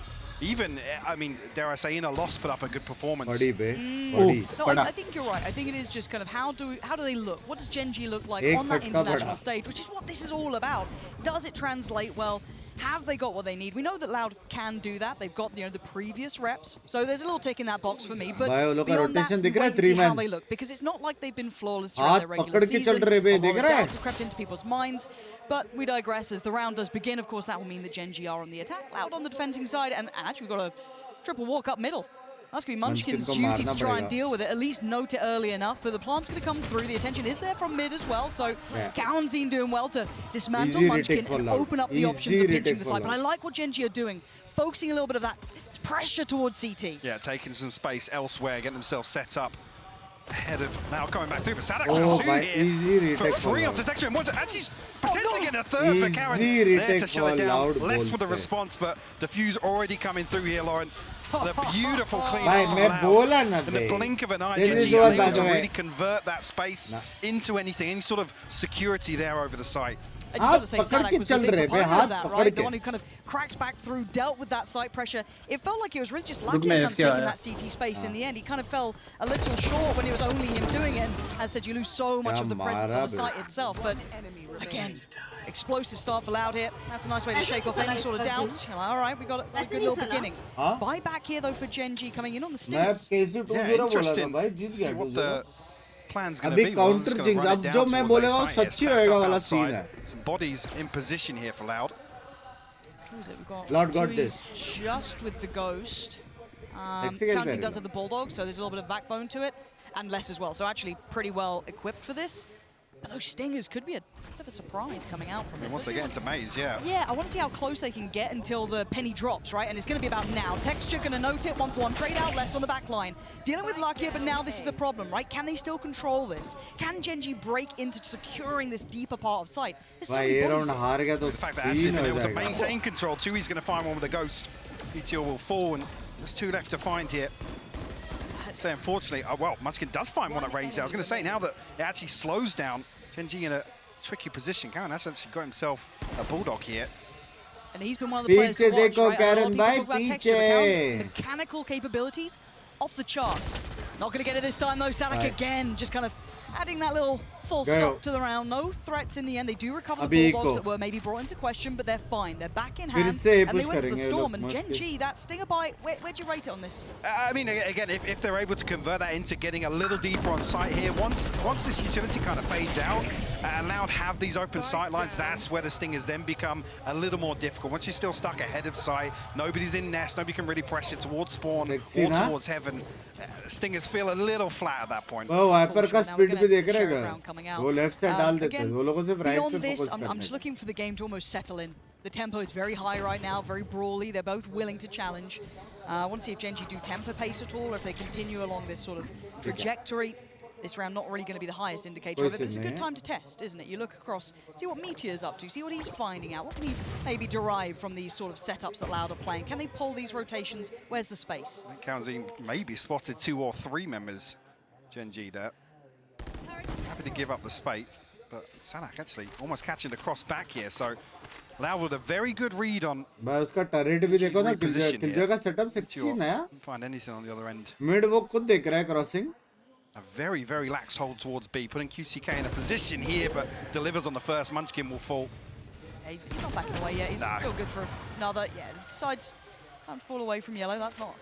Speaker 10: even, I mean, dare I say, in a loss, put up a good performance.
Speaker 1: Badi be.
Speaker 15: No,
Speaker 1: Badi.
Speaker 15: I think you're right. I think it is just kind of how do they look? What does GENG look like
Speaker 1: Ek
Speaker 15: on that
Speaker 1: fatka
Speaker 15: international
Speaker 1: bada.
Speaker 15: stage, which is what this is all about. Does it translate well? Have they got what they need? We know that Loud can do that. They've got the previous reps, so there's a little tick in that box for me. But
Speaker 1: Bhai, wo log ka
Speaker 15: beyond that,
Speaker 1: rotation
Speaker 15: we
Speaker 1: dikh raha hai,
Speaker 15: wait and
Speaker 1: three
Speaker 15: see how
Speaker 1: man.
Speaker 15: they look, because it's not like they've been flawless
Speaker 1: Haath
Speaker 15: throughout their regular
Speaker 1: pakad ke chal
Speaker 15: season.
Speaker 1: rahe be,
Speaker 15: A lot
Speaker 1: dikh
Speaker 15: of
Speaker 1: raha hai?
Speaker 15: doubts have crept into people's minds, but we digress. As the round does begin, of course, that will mean that GENG are on the attack, Loud on the defending side, and actually we've got a triple walk up middle. That's going to be Munchkin's
Speaker 1: Munchkin ko
Speaker 15: duty to
Speaker 1: marna
Speaker 15: try and
Speaker 1: padega.
Speaker 15: deal with it, at least note it early enough, but the plant's going to come through. The attention is there from mid as well, so
Speaker 1: Yeah.
Speaker 15: Kaunzine doing well to dismantle
Speaker 1: Easy
Speaker 15: Munchkin
Speaker 1: retake for
Speaker 15: and
Speaker 1: Loud.
Speaker 15: open up the
Speaker 1: Easy
Speaker 15: options of pinching
Speaker 1: retake
Speaker 15: the
Speaker 1: for
Speaker 15: side. But I
Speaker 1: Loud.
Speaker 15: like what GENG are doing, focusing a little bit of that pressure towards CT.
Speaker 10: Yeah, taking some space elsewhere, getting themselves set up ahead of now coming back through. But Sadak
Speaker 1: Oh,
Speaker 10: two
Speaker 1: by
Speaker 10: here
Speaker 1: easy retake
Speaker 10: for
Speaker 1: for
Speaker 10: free on
Speaker 1: Loud.
Speaker 10: detection. One actually potentially getting a third for Karen
Speaker 1: Easy
Speaker 10: there
Speaker 1: retake
Speaker 10: to shut it
Speaker 1: for
Speaker 10: down.
Speaker 1: Loud
Speaker 10: Less for the
Speaker 1: bolte.
Speaker 10: response, but the fuse already coming through here, Lauren. The beautiful clean
Speaker 1: Bhai,
Speaker 10: out for
Speaker 1: main
Speaker 10: Loud.
Speaker 1: bola na
Speaker 10: In the
Speaker 1: be.
Speaker 10: blink of an eye,
Speaker 1: There is
Speaker 10: GENG
Speaker 1: one,
Speaker 10: are
Speaker 1: by
Speaker 10: able
Speaker 1: the
Speaker 10: to
Speaker 1: way.
Speaker 10: really convert that space into anything, any sort of security there over the site.
Speaker 15: And you've got to say
Speaker 1: Haath pakad
Speaker 15: Sadak
Speaker 1: ke
Speaker 15: was a
Speaker 1: chal
Speaker 15: big
Speaker 1: rahe be,
Speaker 15: proponent of
Speaker 1: haath
Speaker 15: that,
Speaker 1: pakad
Speaker 15: right? The
Speaker 1: ke.
Speaker 15: one who kind of cracked back through, dealt with that site pressure. It felt like it was really just
Speaker 6: Look,
Speaker 15: lucky
Speaker 6: man,
Speaker 15: kind of
Speaker 6: if you-
Speaker 15: taking that CT space in the end. He kind of fell a little short when it was only him doing it. And as I said, you lose so much
Speaker 1: Kya
Speaker 15: of the presence on
Speaker 1: mara
Speaker 15: the
Speaker 1: be.
Speaker 15: site itself. But again, explosive start for Loud here. That's a nice way to shake off any sort of doubts. You're like, all right, we got a good little beginning.
Speaker 1: Huh?
Speaker 15: Buy back here though for GENG coming in on the
Speaker 1: मैं
Speaker 15: Stingers.
Speaker 1: KC 2-0
Speaker 10: Yeah,
Speaker 1: बोला था
Speaker 10: interesting.
Speaker 1: भाई, जीत
Speaker 10: See
Speaker 1: गया
Speaker 10: what
Speaker 1: 2-0.
Speaker 10: the plan's going to
Speaker 1: अभी
Speaker 10: be. Well,
Speaker 1: counter
Speaker 10: just gonna
Speaker 1: jinx,
Speaker 10: run it
Speaker 1: अब
Speaker 10: down
Speaker 1: जो मैं
Speaker 10: towards
Speaker 1: बोलेगा वो
Speaker 10: A site here,
Speaker 1: सच्ची
Speaker 10: stacked
Speaker 1: होएगा
Speaker 10: up
Speaker 1: वाला
Speaker 10: outside.
Speaker 1: scene है.
Speaker 10: Some bodies in position here for Loud.
Speaker 15: Who is it? We've got
Speaker 1: Loud got
Speaker 15: Tui's
Speaker 1: this.
Speaker 15: just with the Ghost.
Speaker 1: Mexican
Speaker 15: County
Speaker 1: player,
Speaker 15: does
Speaker 1: no?
Speaker 15: have the Bulldog, so there's a little bit of backbone to it, and less as well. So actually pretty well equipped for this. But those Stingers could be a bit of a surprise coming out from this.
Speaker 10: Once they
Speaker 15: Let's
Speaker 10: get
Speaker 15: see
Speaker 10: into Maze, yeah.
Speaker 15: yeah, I want to see how close they can get until the penny drops, right? And it's going to be about now. Texture going to note it, 1-for-1 trade out, less on the back line. Dealing with luck here, but now this is the problem, right? Can they still control this? Can GENG break into securing this deeper part of sight? There's so
Speaker 1: भाई
Speaker 15: many
Speaker 1: ये
Speaker 15: bodies
Speaker 1: round
Speaker 15: here.
Speaker 1: हार गया तो
Speaker 10: The fact that actually
Speaker 1: 3
Speaker 10: been
Speaker 1: हो
Speaker 10: able to
Speaker 1: जाएगा.
Speaker 10: maintain control too, he's going to find one with a Ghost. ETL will fall, and there's 2 left to find here. So unfortunately, well, Munchkin does find one at range there. I was going to say now that it actually slows down GENG in a tricky position. Karen has actually got himself a Bulldog here.
Speaker 15: And he's been one of the players to
Speaker 1: पीछे
Speaker 15: watch,
Speaker 1: देखो
Speaker 15: right? A lot of
Speaker 1: Karen
Speaker 15: people
Speaker 1: भाई,
Speaker 15: talk about Texture, but Karen's
Speaker 1: पीछे.
Speaker 15: mechanical capabilities off the charts. Not going to get it this time though. Sadak
Speaker 1: Right.
Speaker 15: again, just kind of adding that little full
Speaker 1: Go.
Speaker 15: stop to the round. No threats in the end. They do recover the
Speaker 1: Abhi
Speaker 15: Bulldogs
Speaker 1: ko.
Speaker 15: that were maybe brought into question, but they're fine. They're back in
Speaker 1: फिर
Speaker 15: hand,
Speaker 1: से
Speaker 15: and they
Speaker 1: push
Speaker 15: went for the
Speaker 1: करेंगे ये
Speaker 15: storm.
Speaker 1: लोग
Speaker 15: And
Speaker 1: मस्त के.
Speaker 15: GENG, that Stinger bite, where'd you rate it on this?
Speaker 10: I mean, again, if they're able to convert that into getting a little deeper on site here, once this utility kind of fades out, and Loud have these open sight lines, that's where the Stingers then become a little more difficult. Once you're still stuck ahead of sight, nobody's in nest, nobody can really pressure towards spawn or
Speaker 1: ना?
Speaker 10: towards heaven. Stingers feel a little flat at that point.
Speaker 1: वो wiper का
Speaker 15: Now we're
Speaker 1: speed भी
Speaker 15: gonna
Speaker 1: देख
Speaker 15: share
Speaker 1: रहे
Speaker 15: a
Speaker 1: हैं
Speaker 15: round coming out.
Speaker 1: वो left से डाल देते हैं
Speaker 15: Again,
Speaker 1: वो लोगों से राइट
Speaker 15: beyond
Speaker 1: पे
Speaker 15: this,
Speaker 1: फोकस
Speaker 15: I'm
Speaker 1: करने
Speaker 15: just looking for the game to almost settle in. The tempo is very high right now, very brawly. They're both willing to challenge. I want to see if GENG do tempo pace at all, or if they continue along this sort of trajectory. This round not really going to be the highest indicator of it, but it's a good time to test, isn't it? You look across, see what Meteor's up to, see what he's finding out. What can he maybe derive from these sort of setups that Loud are playing? Can they pull these rotations? Where's the space?
Speaker 10: Kaunzine maybe spotted 2 or 3 members, GENG there. Happy to give up the spate, but Sadak actually almost catching the cross back here, so Loud with a very good read on.
Speaker 1: भाई उसका turret भी देखो ना killjoy का setup sexy
Speaker 10: Sure.
Speaker 1: नया
Speaker 10: Didn't find anything on the other end.
Speaker 1: Mid वो खुद देख रहा है crossing
Speaker 10: A very, very lax hold towards B, putting QCK in a position here, but delivers on the first. Munchkin will fall.
Speaker 15: Yeah, he's not backing away yet. He's still good for another. Yeah, decides can't fall away from yellow. That's not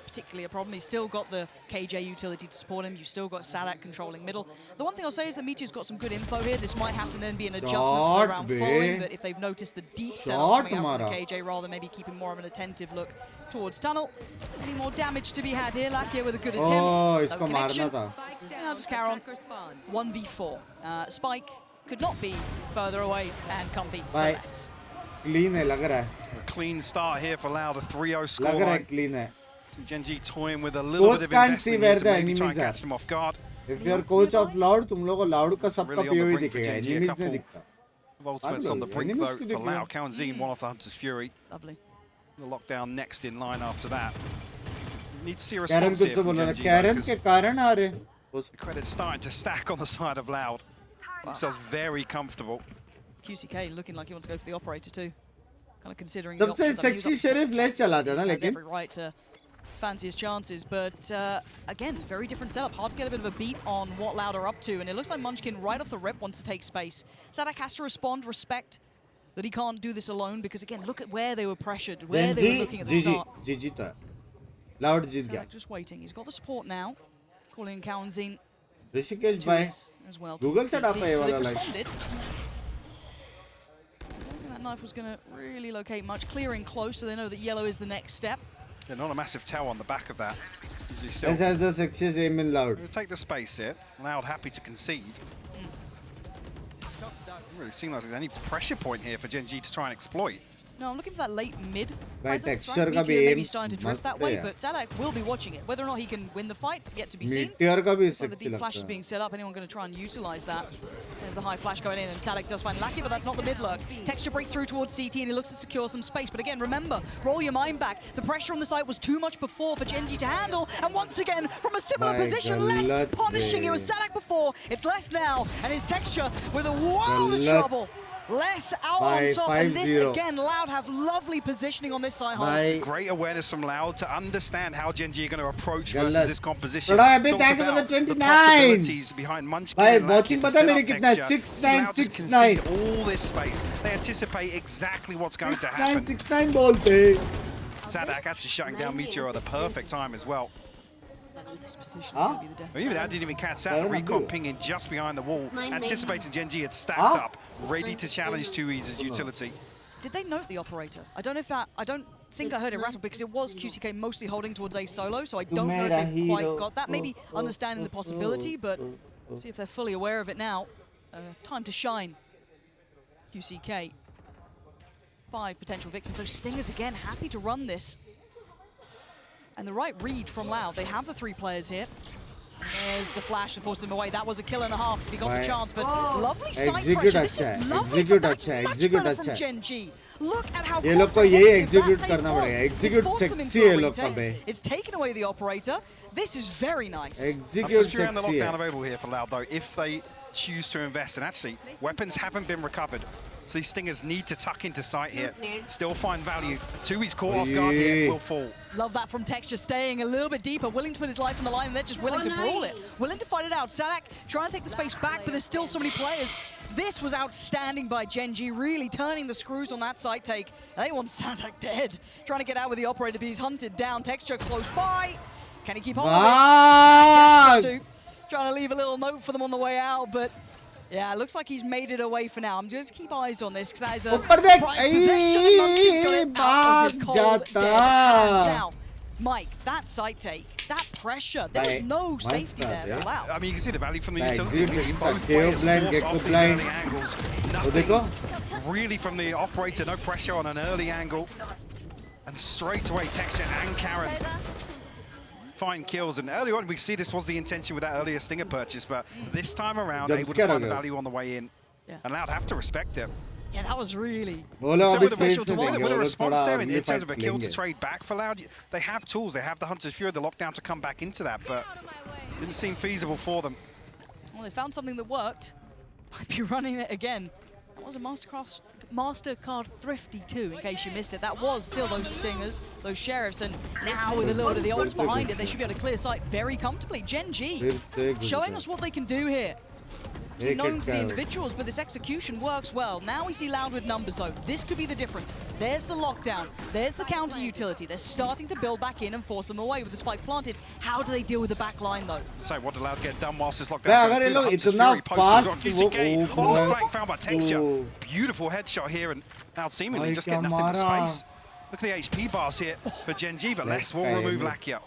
Speaker 15: particularly a problem. He's still got the KJ utility to support him. You've still got Sadak controlling middle. The one thing I'll say is that Meteor's got some good info here. This might have to then be an adjustment for the round following, that if they've noticed the deep setup coming out from the KJ, rather than maybe keeping more of an attentive look towards tunnel. Any more damage to be had here? Lakia with a good attempt.
Speaker 1: Oh,
Speaker 15: No
Speaker 1: इसको
Speaker 15: connection.
Speaker 1: मारना था
Speaker 15: Now just carry on. 1v4. Spike could not be further away, and Comfy for
Speaker 1: भाई
Speaker 15: less.
Speaker 1: Clean है लग रहा है
Speaker 10: A clean start here for Loud, a 3-0
Speaker 1: लग रहा है
Speaker 10: scoreline.
Speaker 1: क्लीन है
Speaker 10: GENG toying with a little bit of investment here to maybe try and catch them off guard.
Speaker 1: If you're coach of Loud, तुम लोगों को Loud का सबका
Speaker 10: Really on the
Speaker 1: POV
Speaker 10: brink for
Speaker 1: दिखेगा,
Speaker 10: GENG, a
Speaker 1: enemies
Speaker 10: couple
Speaker 1: नहीं दिखता.
Speaker 10: of ultimates on the brink though for Loud. Kawanzin, one off the Hunter's Fury.
Speaker 15: Lovely.
Speaker 10: The lockdown next in line after that. Need to see a
Speaker 1: Karen
Speaker 10: response here
Speaker 1: कुछ तो
Speaker 10: from
Speaker 1: बोला था,
Speaker 10: GENG,
Speaker 1: Karen
Speaker 10: because
Speaker 1: के कारण आ रहे.
Speaker 10: the credit's starting to stack on the side of Loud. Themselves very comfortable.
Speaker 15: QCK looking like he wants to go for the operator too. Kind of considering
Speaker 1: सबसे sexy sheriff less चला था ना
Speaker 15: has
Speaker 1: लेकिन.
Speaker 15: every right to fancy his chances, but again, very different setup. Hard to get a bit of a beat on what Loud are up to, and it looks like Munchkin right off the rip wants to take space. Sadak has to respond, respect that he can't do this alone, because again, look at where they were pressured, where they were looking at the start.
Speaker 1: GG था. Loud जीत गया.
Speaker 15: Sadak just waiting. He's got the support now. Calling in Kawanzin.
Speaker 1: Rishikesh भाई.
Speaker 15: As well.
Speaker 1: Google से डापा ये
Speaker 15: So they've
Speaker 1: वाला like.
Speaker 15: responded. I don't think that knife was going to really locate much. Clearing close, so they know that yellow is the next step.
Speaker 10: Yeah, not a massive tell on the back of that. Still,
Speaker 1: This has the sexiest aim in Loud.
Speaker 10: we'll take the space here. Loud happy to concede. Doesn't really seem like there's any pressure point here for GENG to try and exploit.
Speaker 15: No, I'm looking for that late mid.
Speaker 1: By
Speaker 15: presence,
Speaker 1: texture
Speaker 15: right?
Speaker 1: का भी
Speaker 15: Meteor maybe
Speaker 1: aim
Speaker 15: starting to drift
Speaker 1: मस्त
Speaker 15: that
Speaker 1: है
Speaker 15: way,
Speaker 1: यार.
Speaker 15: but Sadak will be watching it. Whether or not he can win the fight, yet to be seen.
Speaker 1: Meteor का भी
Speaker 15: So the
Speaker 1: sexy
Speaker 15: deep flash
Speaker 1: लगता
Speaker 15: is
Speaker 1: है.
Speaker 15: being set up. Anyone going to try and utilize that? There's the high flash going in, and Sadak does find Lucky, but that's not the mid lurk. Texture break through towards CT, and he looks to secure some space. But again, remember, roll your mind back. The pressure on the site was too much before for GENG to handle, and once again, from a similar position, less punishing. It was Sadak before, it's less now, and his Texture with a world of trouble. Less out on top, and this again, Loud have lovely positioning on this side.
Speaker 10: Great awareness from Loud to understand how GENG are going to approach versus this composition.
Speaker 1: But I've been
Speaker 10: Talked
Speaker 1: thank you for the
Speaker 10: about
Speaker 1: 29.
Speaker 10: possibilities behind Munchkin
Speaker 1: भाई
Speaker 10: and Lucky
Speaker 1: watching
Speaker 10: to
Speaker 1: पता
Speaker 10: set
Speaker 1: मेरे
Speaker 10: up
Speaker 1: कितना
Speaker 10: Texture.
Speaker 1: 6-9
Speaker 10: Loud just
Speaker 1: 6-9
Speaker 10: concede all this space. They anticipate exactly what's going to
Speaker 1: 6-9
Speaker 10: happen.
Speaker 1: 6-9 बोलते.
Speaker 10: Sadak actually shutting down Meteor at the perfect time as well.
Speaker 15: This position is
Speaker 1: Huh?
Speaker 15: going to be the death.
Speaker 10: But even that didn't even catch that. The recon pinging just behind the wall, anticipating GENG had stacked
Speaker 1: Huh?
Speaker 10: up, ready to challenge 2E's utility.
Speaker 15: Did they note the operator? I don't know if that. I don't think I heard it rattle because it was QCK mostly holding towards A solo, so I don't know if they've quite got that. Maybe understanding the possibility, but see if they're fully aware of it now. Time to shine. QCK. 5 potential victims. So Stingers again happy to run this. And the right read from Loud. They have the 3 players here. There's the flash to force him away. That was a kill and a half if he got the chance, but lovely side pressure. This is lovely, but that's much better from GENG. Look at how
Speaker 1: ये लोग को ये execute करना पड़ेगा. Execute sexy है लोग का बे.
Speaker 15: It's taken away the operator. This is very nice.
Speaker 1: Execute
Speaker 10: Fury and the
Speaker 1: sexy
Speaker 10: lockdown
Speaker 1: है.
Speaker 10: available here for Loud though, if they choose to invest. And actually, weapons haven't been recovered. So these Stingers need to tuck into sight here. Still find value. 2E's caught off guard here, will fall.
Speaker 15: Love that from Texture, staying a little bit deeper, willing to put his life on the line, and they're just willing to brawl it. Willing to fight it out. Sadak trying to take the space back, but there's still so many players. This was outstanding by GENG, really turning the screws on that side take. They want Sadak dead. Trying to get out with the operator, but he's hunted down. Texture close by. Can he keep hold of this? Trying to leave a little note for them on the way out, but yeah, it looks like he's made it away for now. I'm just keep eyes on this because that is a prized possession. And Munchkin's got it out of his cold dead hands. Now, Mike, that side take, that pressure, there was no safety there for Loud.
Speaker 10: I mean, you can see the value from the
Speaker 1: Like,
Speaker 10: utility.
Speaker 1: execute
Speaker 10: Both
Speaker 1: KO
Speaker 10: players
Speaker 1: blind,
Speaker 10: force
Speaker 1: get
Speaker 10: off
Speaker 1: to
Speaker 10: these
Speaker 1: blind.
Speaker 10: early angles.
Speaker 1: वो देखो.
Speaker 10: Nothing really from the operator, no pressure on an early angle. And straight away, Texture and Karen find kills. And early on, we see this was the intention with that earlier Stinger purchase, but this time around, able to find the value on the way in. And Loud have to respect it.
Speaker 15: Yeah, that was really...
Speaker 1: बोलो अभी space में
Speaker 10: With
Speaker 1: देंगे.
Speaker 10: a
Speaker 1: वो
Speaker 10: response
Speaker 1: थोड़ा
Speaker 10: there in
Speaker 1: अगली
Speaker 10: terms
Speaker 1: fight
Speaker 10: of a kill to
Speaker 1: लेंगे.
Speaker 10: trade back for Loud, they have tools. They have the Hunter's Fury, the lockdown to come back into that, but didn't seem feasible for them.
Speaker 15: Well, they found something that worked. Might be running it again. That was a MasterCard Thrifty too, in case you missed it. That was still those Stingers, those Sheriffs, and now with a little bit of the ults behind it, they should be able to clear sight very comfortably. GENG showing us what they can do here. It's known for the individuals, but this execution works well. Now we see Loud with numbers though. This could be the difference. There's the lockdown. There's the counter utility. They're starting to build back in and force them away with the spike planted. How do they deal with the back line though?
Speaker 10: So what did Loud get done whilst this lockdown?
Speaker 1: Yeah, अगर ये लोग इतना fast
Speaker 10: Oh, the flank found by Texture. Beautiful headshot here, and Loud seemingly just get nothing but space. Look at the HP bars here for GENG, but less will remove Lakia.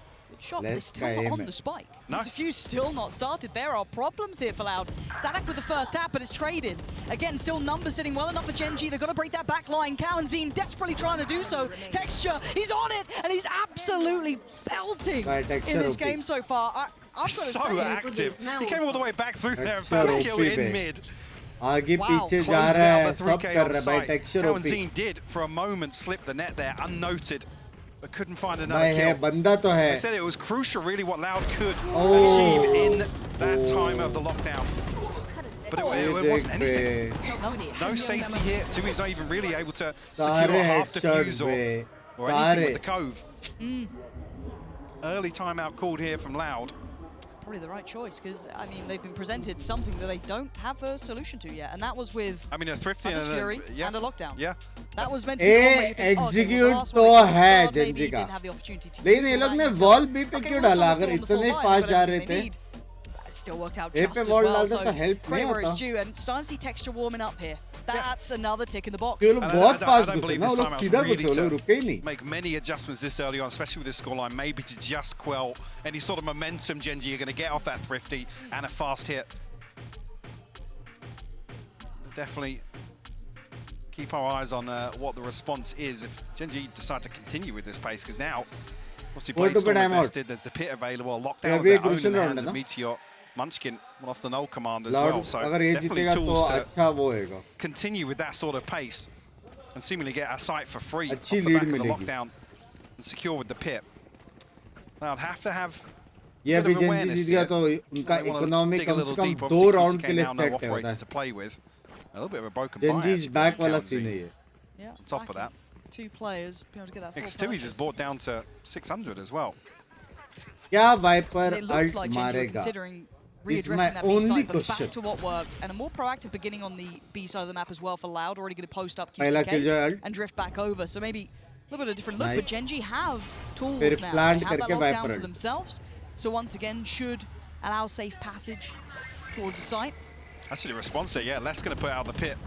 Speaker 15: shot, but it's still not on the spike. No. The defuse still not started. There are problems here for Loud. Sadak with the first tap, but it's traded. Again, still numbers sitting well enough for GENG. They've got to break that back line. Kawanzine desperately trying to do so. Texture, he's on it, and he's absolutely belting in this game so far. I've got to
Speaker 10: so
Speaker 15: say,
Speaker 10: active. He came all the way back through there and found a kill in mid.
Speaker 1: आगे पीछे जा रहा है सब कर रहा है भाई texture OP
Speaker 10: Kawanzine did for a moment slip the net there unnoted but couldn't find another
Speaker 1: भाई है
Speaker 10: kill.
Speaker 1: बंदा तो है
Speaker 10: They said it was crucial really what Loud could achieve in that time of the lockdown. But it wasn't anything. No safety here. Tumi's not even really able to secure half defuse or anything with the cove. Early timeout called here from Loud.
Speaker 15: Probably the right choice, because I mean they've been presented something that they don't have a solution to yet, and that was with
Speaker 10: a thrifty and
Speaker 15: a lockdown.
Speaker 10: Yeah,
Speaker 15: that was meant to be one where you think,
Speaker 1: execute तो है Gen Z का, लेकिन ये लोग ने wall B पे क्यों डाला? अगर इतने फास्ट जा रहे थे,
Speaker 15: still worked out just as well. So great where it's due, and starting to see texture warming up here. That's another tick in the box.
Speaker 10: I don't believe this time I was really to make many adjustments this early on, especially with this scoreline, maybe to just quell any sort of momentum GENG are going to get off that thrifty and a fast hit. Definitely keep our eyes on what the response is if GENG decide to continue with this pace, because now obviously Blade invested, there's the pit available, lockdown of their own in the hands of Meteor. Munchkin off the null command as well, so definitely tools to continue with that sort of pace and seemingly get our site for free off the back of the lockdown and secure with the pit. Now I'd have to have
Speaker 1: ये भी Gen Z जीत गया तो उनका economy कम से कम 2 round के लिए set है
Speaker 10: to play with. A little bit of a broken
Speaker 1: Genji's back वाला सीन है ये.
Speaker 15: Yeah,
Speaker 10: on top of that,
Speaker 15: 2 players be able to get that.
Speaker 10: X2's is brought down to 600 as well.
Speaker 1: क्या wiper alt मारेगा?
Speaker 15: Readdressing that B side, but back to what worked, and a more proactive beginning on the B side of the map as well for Loud. Already going to post up QCK and drift back over, so maybe a little bit of a different look. But GENG have tools now. They have that lockdown for themselves, so once again should allow safe passage towards the site.
Speaker 10: That's the response there. Yeah, Les going to put out the pit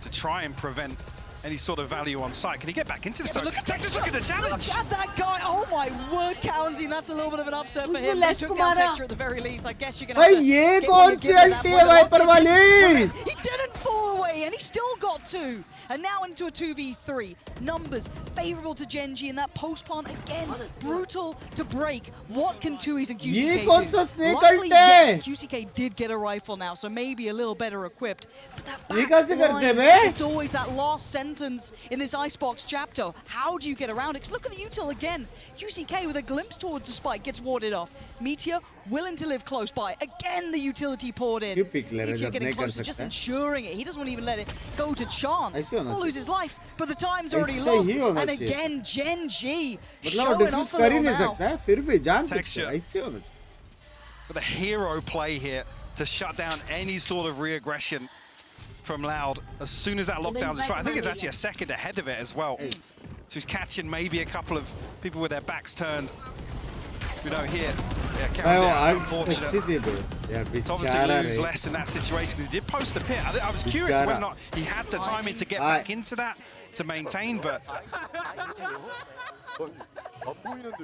Speaker 10: to try and prevent any sort of value on site. Can he get back into the zone? Texas, look at the challenge!
Speaker 15: Look at that guy! Oh my word, Kawanzine, that's a little bit of an upset for him. He took down Texture at the very least. I guess you're going to have to
Speaker 1: ये कौन सी अल्टी है wiper वाली?
Speaker 15: He didn't fall away, and he still got 2. And now into a 2v3. Numbers favorable to GENG, and that post plant again, brutal to break. What can Tui's and QCK do? Luckily, yes, QCK did get a rifle now, so maybe a little better equipped. But that back line, it's always that last sentence in this Icebox chapter. How do you get around it? Look at the util again. QCK with a glimpse towards the spike gets warded off. Meteor willing to live close by. Again, the utility poured in. Meteor getting closer, just ensuring it. He doesn't want to even let it go to chance. He'll lose his life, but the time's already lost. And again, GENG showing off a little now.
Speaker 10: With a hero play here to shut down any sort of re-aggression from Loud as soon as that lockdown is right. I think it's actually a second ahead of it as well. So he's catching maybe a couple of people with their backs turned. We know here, yeah, unfortunate. To obviously lose less in that situation because he did post the pit. I was curious whether or not he had the timing to get back into that to maintain, but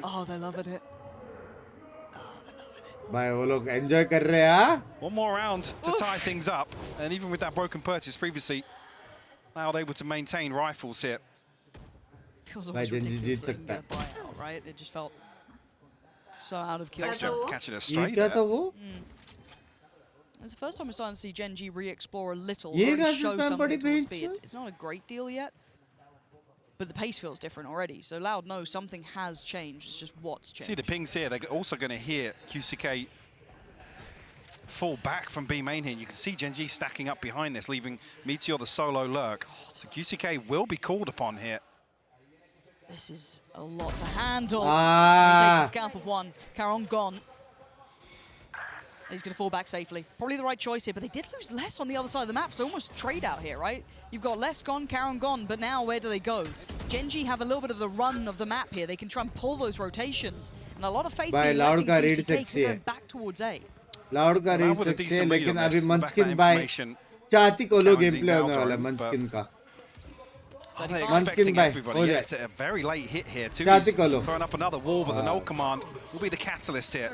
Speaker 15: oh, they're loving it.
Speaker 1: भाई वो लोग enjoy कर रहे हैं.
Speaker 10: One more round to tie things up, and even with that broken purchase previously, Loud able to maintain rifles here.
Speaker 15: Feels almost ridiculous that you get a buyout, right? It just felt so out of kilter.
Speaker 10: Catching a straight there.
Speaker 15: It's the first time we're starting to see GENG re-explore a little, or show something towards B. It's not a great deal yet, but the pace feels different already. So Loud knows something has changed. It's just what's changed.
Speaker 10: See the pings here. They're also going to hear QCK fall back from B main here. You can see GENG stacking up behind this, leaving Meteor the solo lurk. So QCK will be called upon here.
Speaker 15: This is a lot to handle. He takes a scalp of 1. Caron gone. He's going to fall back safely. Probably the right choice here, but they did lose less on the other side of the map, so almost trade out here, right? You've got less gone, Caron gone, but now where do they go? GENG have a little bit of the run of the map here. They can try and pull those rotations, and a lot of faith being left in QCK going back towards A.
Speaker 1: Loud का read sexy है, लेकिन अभी Munchkin by चाहती को लो game play होने वाला Munchkin का.
Speaker 10: Are they
Speaker 4: 35.
Speaker 10: expecting
Speaker 1: by.
Speaker 10: everybody?
Speaker 1: Oh,
Speaker 10: Yeah,
Speaker 1: yeah.
Speaker 10: it's a very late hit here. Too.
Speaker 1: Chati
Speaker 10: He's
Speaker 1: kalo.
Speaker 10: throwing up another wall, but the null command will be the catalyst here.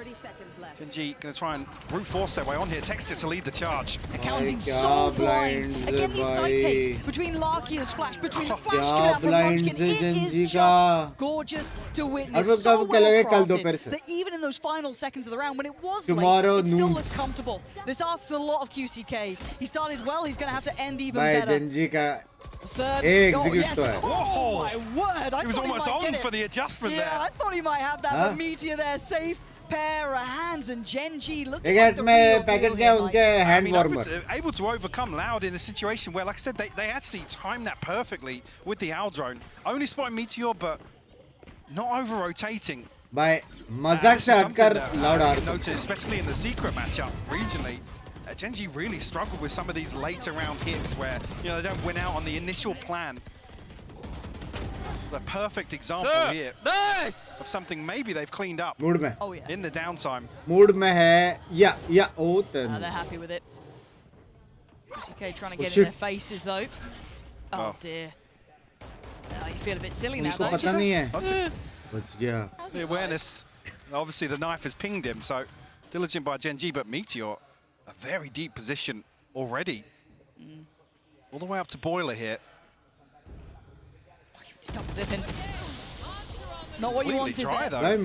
Speaker 10: GENG going to try and brute force their way on here. Texture to lead the charge.
Speaker 15: Accounting so blind. Again, these side takes between Larkia's flash, between the flash coming out from Munchkin. It is just gorgeous to witness. So well crafted that even in those final seconds of the round, when it was late, it still looks comfortable. This asks a lot of QCK. He started well. He's going to have to end even better. Third goal, yes. Oh my word!
Speaker 10: He was almost on for the adjustment there.
Speaker 15: Yeah, I thought he might have that, but Meteor there, safe pair of hands, and GENG looking like the real deal here, Mike.
Speaker 10: Able to overcome Loud in a situation where, like I said, they actually timed that perfectly with the owl drone. Only spotting Meteor, but not over-rotating.
Speaker 1: By Mazak se hatkar Loud
Speaker 10: noticed, especially in the secret matchup regionally. GENG really struggled with some of these later round hits where, you know, they don't win out on the initial plan. The perfect example here of something maybe they've cleaned up in the downtime.
Speaker 1: Mood mein hai. Yeah. Oh, then.
Speaker 15: They're happy with it. QCK trying to get in their faces though. Oh dear. You feel a bit silly now, don't you?
Speaker 10: The awareness, obviously the knife has pinged him, so diligent by GENG, but Meteor, a very deep position already. All the way up to Boiler here.
Speaker 15: Stop dipping. Not what you wanted
Speaker 10: dry,
Speaker 15: there.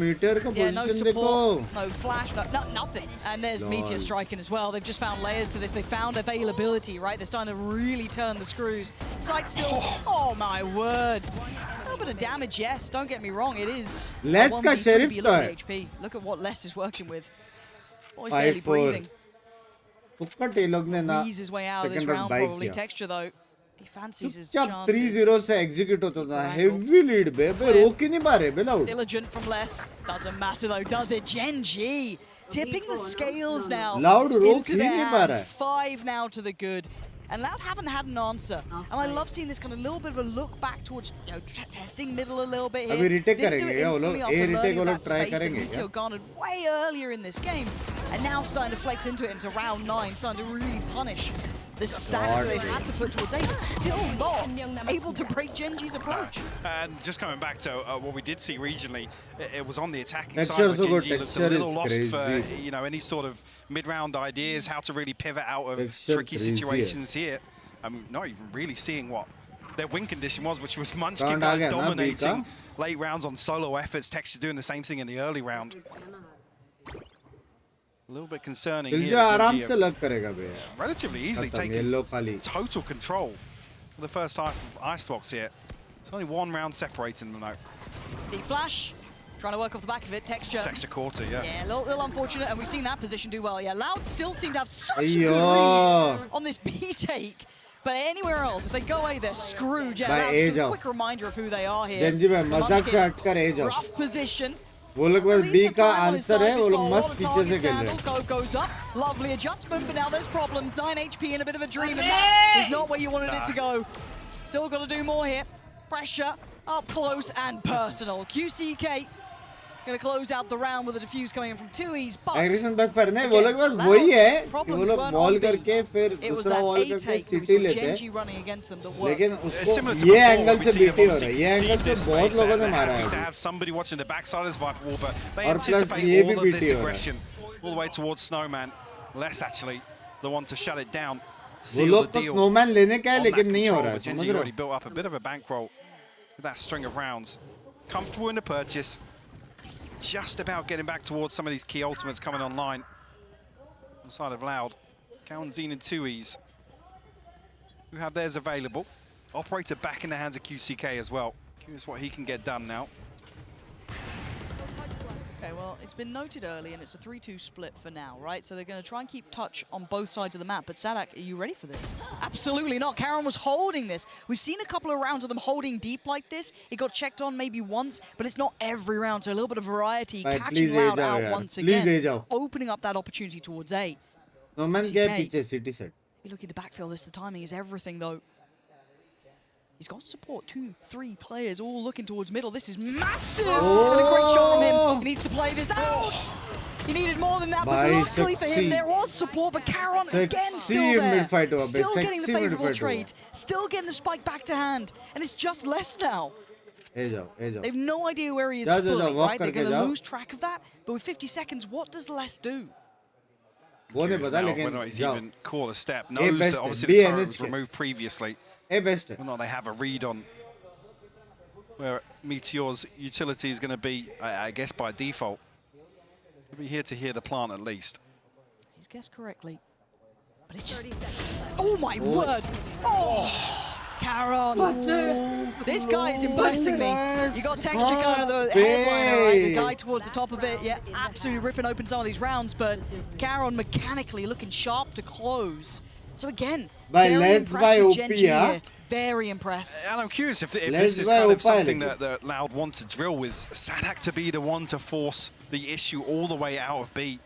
Speaker 1: Yeah,
Speaker 15: no support, no flash, nothing. And there's Meteor striking as well. They've just found layers to this. They found availability, right? They're starting to really turn the screws. Sight still, oh my word. A little bit of damage, yes. Don't get me wrong, it is.
Speaker 1: Let's go, Sheriff.
Speaker 15: Look at the HP. Look at what Les is working with. Boy's barely breathing. Ease his way out of this round, probably. Texture, though. He fancies his chances.
Speaker 1: 3-0 से execute होता था. Heavy lead बे रोक ही नहीं पा रहे बे Loud.
Speaker 15: Diligent from Les. Doesn't matter though, does it? GENG tipping the scales now.
Speaker 1: Loud रोक
Speaker 15: into
Speaker 1: he
Speaker 15: their
Speaker 1: नहीं पा रहा
Speaker 15: hands.
Speaker 1: है.
Speaker 15: 5 now to the good. And Loud haven't had an answer. And I love seeing this kind of little bit of a look back towards, you know, testing middle a little bit here.
Speaker 1: अभी retake
Speaker 15: Didn't do
Speaker 1: करेंगे
Speaker 15: it
Speaker 1: क्या वो
Speaker 15: instantly
Speaker 1: लोग?
Speaker 15: after
Speaker 1: retake
Speaker 15: learning
Speaker 1: वो लोग
Speaker 15: that
Speaker 1: try
Speaker 15: space that
Speaker 1: करेंगे
Speaker 15: Meteor
Speaker 1: क्या?
Speaker 15: garnered way earlier in this game. And now starting to flex into it into round 9, starting to really punish the stack they've had to put towards 8, but still not able to break GENG's approach.
Speaker 10: And just coming back to what we did see regionally, it was on the attacking
Speaker 1: Texture
Speaker 10: side where
Speaker 1: so
Speaker 10: GENG looked a little lost for, you know, any sort of mid-round ideas, how to really pivot out of tricky situations here. I'm not even really seeing what their win condition was, which was Munchkin dominating late rounds on solo efforts, Texture doing the same thing in the early round. A little bit concerning here. Relatively easily taking total control for the first half of Icebox here. It's only 1 round separating them though.
Speaker 15: Deep flash, trying to work off the back of it. Texture quarter,
Speaker 10: yeah.
Speaker 15: Yeah, a little unfortunate, and we've seen that position do well. Yeah, Loud still seem to have such a good read on this B take. But anywhere else, if they go away, they're screwed. Yeah, that's a quick reminder of who they are here. Rough position.
Speaker 1: वो लोग बस B का answer है वो लोग मस्त पीछे से खेल रहे हैं.
Speaker 15: Goes up, lovely adjustment, but now there's problems. 9 HP and a bit of a dream, and that is not where you wanted it to go. Still got to do more here. Pressure up close and personal. QCK going to close out the round with a defuse coming in from 2Es, but
Speaker 1: aggression back पर नहीं वो लोग बस वही है कि वो लोग wall करके फिर दूसरा wall करके city लेते हैं. लेकिन उसको ये angle से BT हो रहा है. ये angle से बहुत लोगों ने मारा है.
Speaker 10: To have somebody watching the backside of this Viper wall, but they anticipate all of this aggression all the way towards Snowman. Less actually the one to shut it down.
Speaker 1: वो लोग तो Snowman लेने का है लेकिन नहीं हो रहा है.
Speaker 10: GENG already built up a bit of a bankroll with that string of rounds. Comfortable in the purchase. Just about getting back towards some of these key ultimates coming online. On the side of Loud, Kaunzine and 2Es, who have theirs available. Operator back in the hands of QCK as well. Curious what he can get done now.
Speaker 15: Okay, well, it's been noted early, and it's a 3-2 split for now, right? So they're going to try and keep touch on both sides of the map. But Sadak, are you ready for this? Absolutely not. Karen was holding this. We've seen a couple of rounds of them holding deep like this. It got checked on maybe once, but it's not every round, so a little bit of variety. Catching Loud out once again, opening up that opportunity towards A.
Speaker 1: No man gap पीछे city set.
Speaker 15: You look at the backfield. The timing is everything, though. He's got support, 2-3 players all looking towards middle. This is massive! And a great shot from him. He needs to play this out. He needed more than that, but
Speaker 1: Bhai,
Speaker 15: luckily for him,
Speaker 1: sexy.
Speaker 15: there was support. But Caron again
Speaker 1: Sexy
Speaker 15: still there,
Speaker 1: mid-fight हुआ,
Speaker 15: still
Speaker 1: bhai,
Speaker 15: getting the
Speaker 1: sexy
Speaker 15: favorable
Speaker 1: mid-fight हुआ.
Speaker 15: trade, still getting the spike back to hand, and it's just less now.
Speaker 1: जाओ.
Speaker 15: They've no idea where he is
Speaker 1: जाओ,
Speaker 15: fully,
Speaker 1: walk
Speaker 15: right? They're
Speaker 1: करके
Speaker 15: going to
Speaker 1: जाओ.
Speaker 15: lose track of that. But with 50 seconds, what does Les do?
Speaker 1: वो नहीं
Speaker 10: Curious
Speaker 1: पता
Speaker 10: now
Speaker 1: लेकिन
Speaker 10: whether he's
Speaker 1: जाओ.
Speaker 10: even called a step.
Speaker 1: A
Speaker 10: Knows
Speaker 1: best
Speaker 10: that obviously
Speaker 1: B
Speaker 10: the turret
Speaker 1: and
Speaker 10: was
Speaker 1: it's
Speaker 10: removed previously.
Speaker 1: A best
Speaker 10: Whether or not they have a read on where Meteor's utility is going to be, I guess by default. We'll be here to hear the plant at least.
Speaker 15: He's guessed correctly. But it's just... Oh my word! Oh! Caron! This guy is impressing me. You got texture going on the headline, all right? The guy towards the top of it, yeah, absolutely ripping open some of these rounds, but Caron mechanically looking sharp to close. So again, very impressed with Gen G here. Very impressed.
Speaker 10: And I'm curious if this is kind of something that Loud want to drill with Sadak to be the one to force the issue all the way out of B.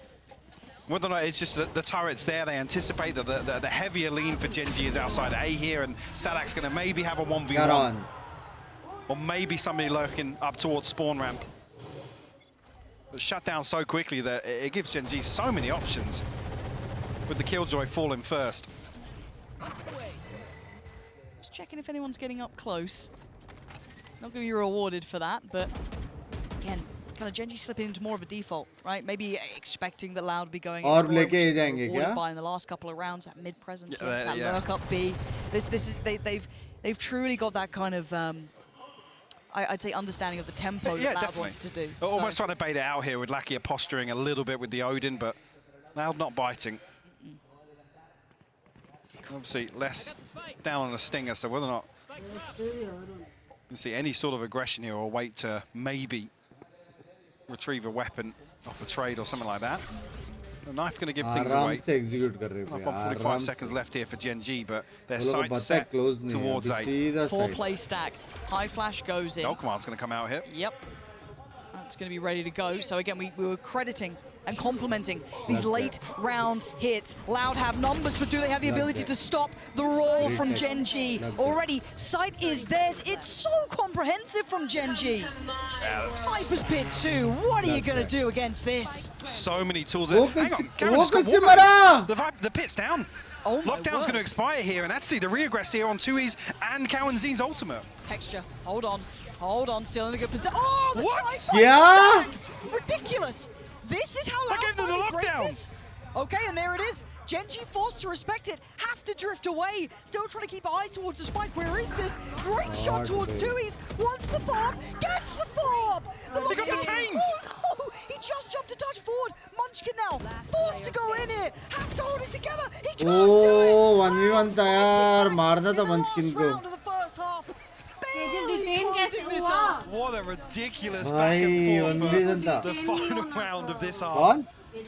Speaker 10: Whether or not it's just that the turret's there, they anticipate that the heavier lean for Gen G is outside A here, and Sadak's going to maybe have a 1v1. Or maybe somebody lurking up towards spawn ramp. But shut down so quickly that it gives Gen G so many options, with the Killjoy falling first.
Speaker 15: Just checking if anyone's getting up close. Not going to be rewarded for that, but again, kind of Gen G slipping into more of a default, right? Maybe expecting that Loud be going
Speaker 1: और
Speaker 15: into
Speaker 1: लेके जाएंगे क्या?
Speaker 15: by in the last couple of rounds, that mid presence,
Speaker 10: Yeah,
Speaker 15: that
Speaker 10: yeah.
Speaker 15: lurk up B. This is they've truly got that kind of I'd say understanding of the tempo that Loud wants to do.
Speaker 10: Almost trying to bait it out here with Lakia posturing a little bit with the Odin, but Loud not biting. Obviously less down on a stinger, so whether or not you see any sort of aggression here or wait to maybe retrieve a weapon off a trade or something like that. The knife going to give things away.
Speaker 1: Execute कर रहे
Speaker 10: I've got 45 seconds left here for Gen G, but their sights set towards A.
Speaker 15: Four-play stack. High flash goes in.
Speaker 10: Command's going to come out here.
Speaker 15: Yep. That's going to be ready to go. So again, we were crediting and complimenting these late round hits. Loud have numbers, but do they have the ability to stop the roll from Gen G? Already, sight is theirs. It's so comprehensive from Gen G. Hyper Spit 2, what are you going to do against this?
Speaker 10: So many tools.
Speaker 1: Hang
Speaker 10: on, the pit's down.
Speaker 15: Oh
Speaker 10: Lockdown's going to expire here, and actually the regress here on Tui's and Cowan Z's ultimate.
Speaker 15: Texture, hold on, still in a good position. Oh, the
Speaker 10: what?
Speaker 1: Yeah.
Speaker 15: Ridiculous. This is how Loud
Speaker 10: gave them the lockdown.
Speaker 15: this. Okay, and there it is. Gen G forced to respect it, have to drift away. Still trying to keep eyes towards the spike. Where is this? Great shot towards Tui's. Wants the fob, gets the fob.
Speaker 10: They got detained.
Speaker 15: Oh no, he just jumped a touch forward. Munchkin now, forced to go in it. Has to hold it together. He can't do it.
Speaker 1: 1v1 था यार, मारना था Munchkin को.
Speaker 15: Round of the first half.
Speaker 10: What a ridiculous
Speaker 1: Bhai,
Speaker 10: back and forth.
Speaker 1: 1v1 था.
Speaker 10: The final round of this half.
Speaker 1: कौन?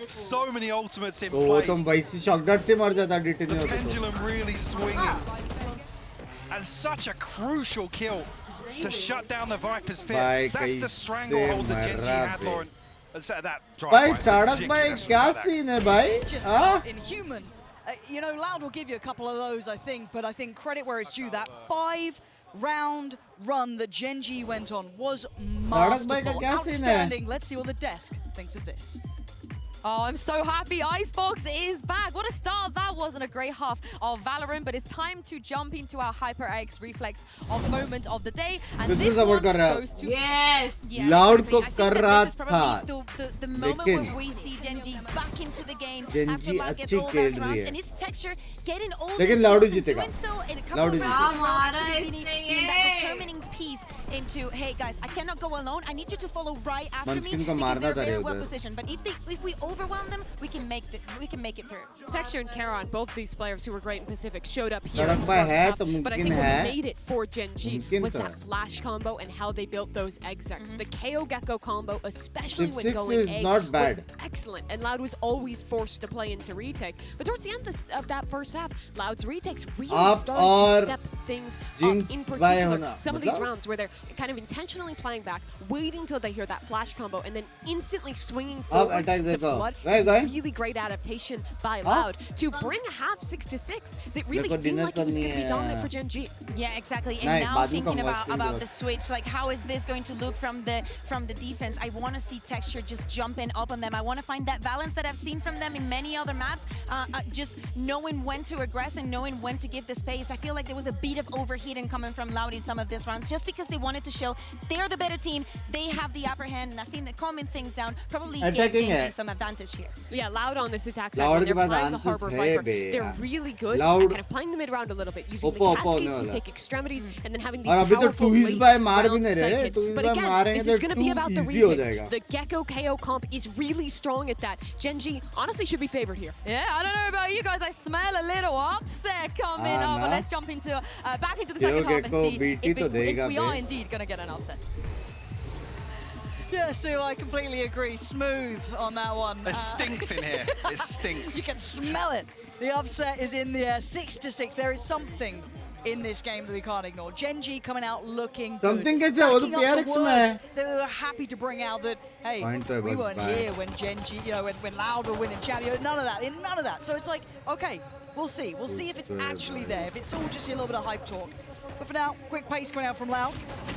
Speaker 10: So many ultimates in
Speaker 1: तो वो
Speaker 10: play.
Speaker 1: तो वैसी शॉक डॉट से मर जाता डिटेन
Speaker 10: The
Speaker 1: नहीं होता तो.
Speaker 10: pendulum really swinging. And such a crucial kill to shut down the Viper's pit.
Speaker 1: Bhai,
Speaker 10: That's the stranglehold that Gen G had, Lauren. That drive
Speaker 1: भाई
Speaker 10: by,
Speaker 1: सड़क भाई
Speaker 10: ridiculous
Speaker 1: क्या
Speaker 10: from Sadak.
Speaker 1: सीन है भाई?
Speaker 15: Just
Speaker 1: हाँ?
Speaker 15: inhuman. You know, Loud will give you a couple of those, I think, but I think credit where it's due. That 5-round run that Gen G went on was masterful, outstanding. Let's see what the desk thinks of this.
Speaker 2: Oh, I'm so happy Icebox is back. What a start that was, and a great half of Valorant. But it's time to jump into our HyperX Reflex of moment of the day. And this one goes to
Speaker 1: Loud को कर रहा था.
Speaker 4: The moment where we see Gen G back into the game after Mark gets
Speaker 1: अच्छी
Speaker 4: all
Speaker 1: खेल
Speaker 4: those
Speaker 1: रही
Speaker 4: rounds
Speaker 1: है.
Speaker 4: and his texture getting all
Speaker 1: लेकिन
Speaker 4: these
Speaker 1: Loud
Speaker 4: kills
Speaker 1: he
Speaker 4: and
Speaker 1: जीतेगा.
Speaker 4: doing so in a couple
Speaker 1: Loud
Speaker 4: of
Speaker 1: he
Speaker 4: rounds
Speaker 1: जीतेगा.
Speaker 4: being that determining piece into, hey guys, I cannot go alone. I need you to follow right after
Speaker 1: Munchkin
Speaker 4: me
Speaker 1: को
Speaker 4: because
Speaker 1: मारना
Speaker 4: they're
Speaker 1: था
Speaker 4: very
Speaker 1: रे
Speaker 4: well
Speaker 1: उधर.
Speaker 4: positioned. But if we overwhelm them, we can make it through.
Speaker 5: Texture and Caron, both these players who were great in Pacific, showed up here in
Speaker 1: सड़क
Speaker 5: the
Speaker 1: पर
Speaker 5: first
Speaker 1: है
Speaker 5: half.
Speaker 1: तो
Speaker 5: But I
Speaker 1: मुमकिन
Speaker 5: think what
Speaker 1: है.
Speaker 5: made it for Gen G
Speaker 1: मुमकिन
Speaker 5: was
Speaker 1: तो
Speaker 5: that
Speaker 1: है.
Speaker 5: flash combo and how they built those execs. The KO Gecko combo, especially when
Speaker 1: 6-6
Speaker 5: going
Speaker 1: is
Speaker 5: A,
Speaker 1: not bad.
Speaker 5: was excellent. And Loud was always forced to play into retake. But towards the end of that first half, Loud's retakes really
Speaker 1: Up
Speaker 5: started
Speaker 1: or
Speaker 5: to step things
Speaker 1: Jinx
Speaker 5: up. In
Speaker 1: by
Speaker 5: particular,
Speaker 1: होना,
Speaker 5: some of these
Speaker 1: मतलब?
Speaker 5: rounds where they're kind of intentionally playing back, waiting till they hear that flash combo, and then instantly swinging
Speaker 1: Up,
Speaker 5: forward
Speaker 1: attack
Speaker 5: to
Speaker 1: देखो.
Speaker 5: flood.
Speaker 1: Where
Speaker 5: It's
Speaker 1: going?
Speaker 5: really great adaptation by Loud to bring a half 6-6 that really
Speaker 1: देखो,
Speaker 5: seemed
Speaker 1: dinner
Speaker 5: like it was going to be
Speaker 1: करनी
Speaker 5: dominant
Speaker 1: है.
Speaker 5: for Gen G.
Speaker 4: Yeah, exactly. And
Speaker 1: Nice,
Speaker 4: now
Speaker 1: बाद में
Speaker 4: thinking
Speaker 1: कहूँगा, screen
Speaker 4: about
Speaker 1: growth.
Speaker 4: the switch, like how is this going to look from the defense? I want to see Texture just jumping up on them. I want to find that balance that I've seen from them in many other maps. Just knowing when to aggress and knowing when to give the space. I feel like there was a bit of overheating coming from Loud in some of these rounds, just because they wanted to show they're the better team, they have the upper hand, and I think that calming things down probably gave
Speaker 1: Attacking
Speaker 4: Gen G
Speaker 1: है.
Speaker 4: some advantage here.
Speaker 5: Yeah, Loud on this attack side.
Speaker 1: Loud
Speaker 5: When they're
Speaker 1: के पास
Speaker 5: playing the
Speaker 1: answers
Speaker 5: Harbor
Speaker 1: है
Speaker 5: Viper,
Speaker 1: बे
Speaker 5: they're
Speaker 1: यार.
Speaker 5: really good
Speaker 1: Loud-
Speaker 5: at kind of playing the mid round a little bit, using the
Speaker 1: Oppo
Speaker 5: cascades
Speaker 1: नहीं
Speaker 5: to
Speaker 1: होला.
Speaker 5: take extremities, and then having these
Speaker 1: और अभी तो
Speaker 5: powerful
Speaker 1: 2 hits
Speaker 5: late
Speaker 1: by मार भी
Speaker 5: round
Speaker 1: नहीं
Speaker 5: side
Speaker 1: रहे.
Speaker 5: hits.
Speaker 1: 2 hits
Speaker 5: But
Speaker 1: by
Speaker 5: again,
Speaker 1: मारेंगे
Speaker 5: this
Speaker 1: तो
Speaker 5: is going to be
Speaker 1: too
Speaker 5: about the
Speaker 1: easy हो
Speaker 5: refix.
Speaker 1: जाएगा.
Speaker 5: The Gecko KO comp is really strong at that. Gen G honestly should be favored here.
Speaker 2: Yeah, I don't know about you guys. I smell a little upset coming up. But
Speaker 1: ना.
Speaker 2: let's jump into back into the
Speaker 1: Yo,
Speaker 2: second half and
Speaker 1: Gecko
Speaker 2: see
Speaker 1: BT
Speaker 2: if,
Speaker 1: तो
Speaker 2: if
Speaker 1: देगा
Speaker 2: we
Speaker 1: bay.
Speaker 2: are indeed going to get an upset.
Speaker 15: Yeah, Sue, I completely agree. Smooth on that one.
Speaker 10: It stinks in here. It stinks.
Speaker 15: You can smell it. The upset is in the air. 6-6. There is something in this game that we can't ignore. Gen G coming out looking good.
Speaker 1: Something कैसे वो तो
Speaker 15: Backing up the
Speaker 1: PRX में है.
Speaker 15: words that we were happy to bring out that, hey,
Speaker 1: Point to
Speaker 15: we
Speaker 1: Bugs
Speaker 15: weren't
Speaker 1: back.
Speaker 15: here when Gen G, you know, when Loud were winning champion. None of that. None of that. So it's like, okay, we'll see. We'll see if it's actually there. If it's all just a little bit of hype talk. But for now, quick pace coming out from Loud.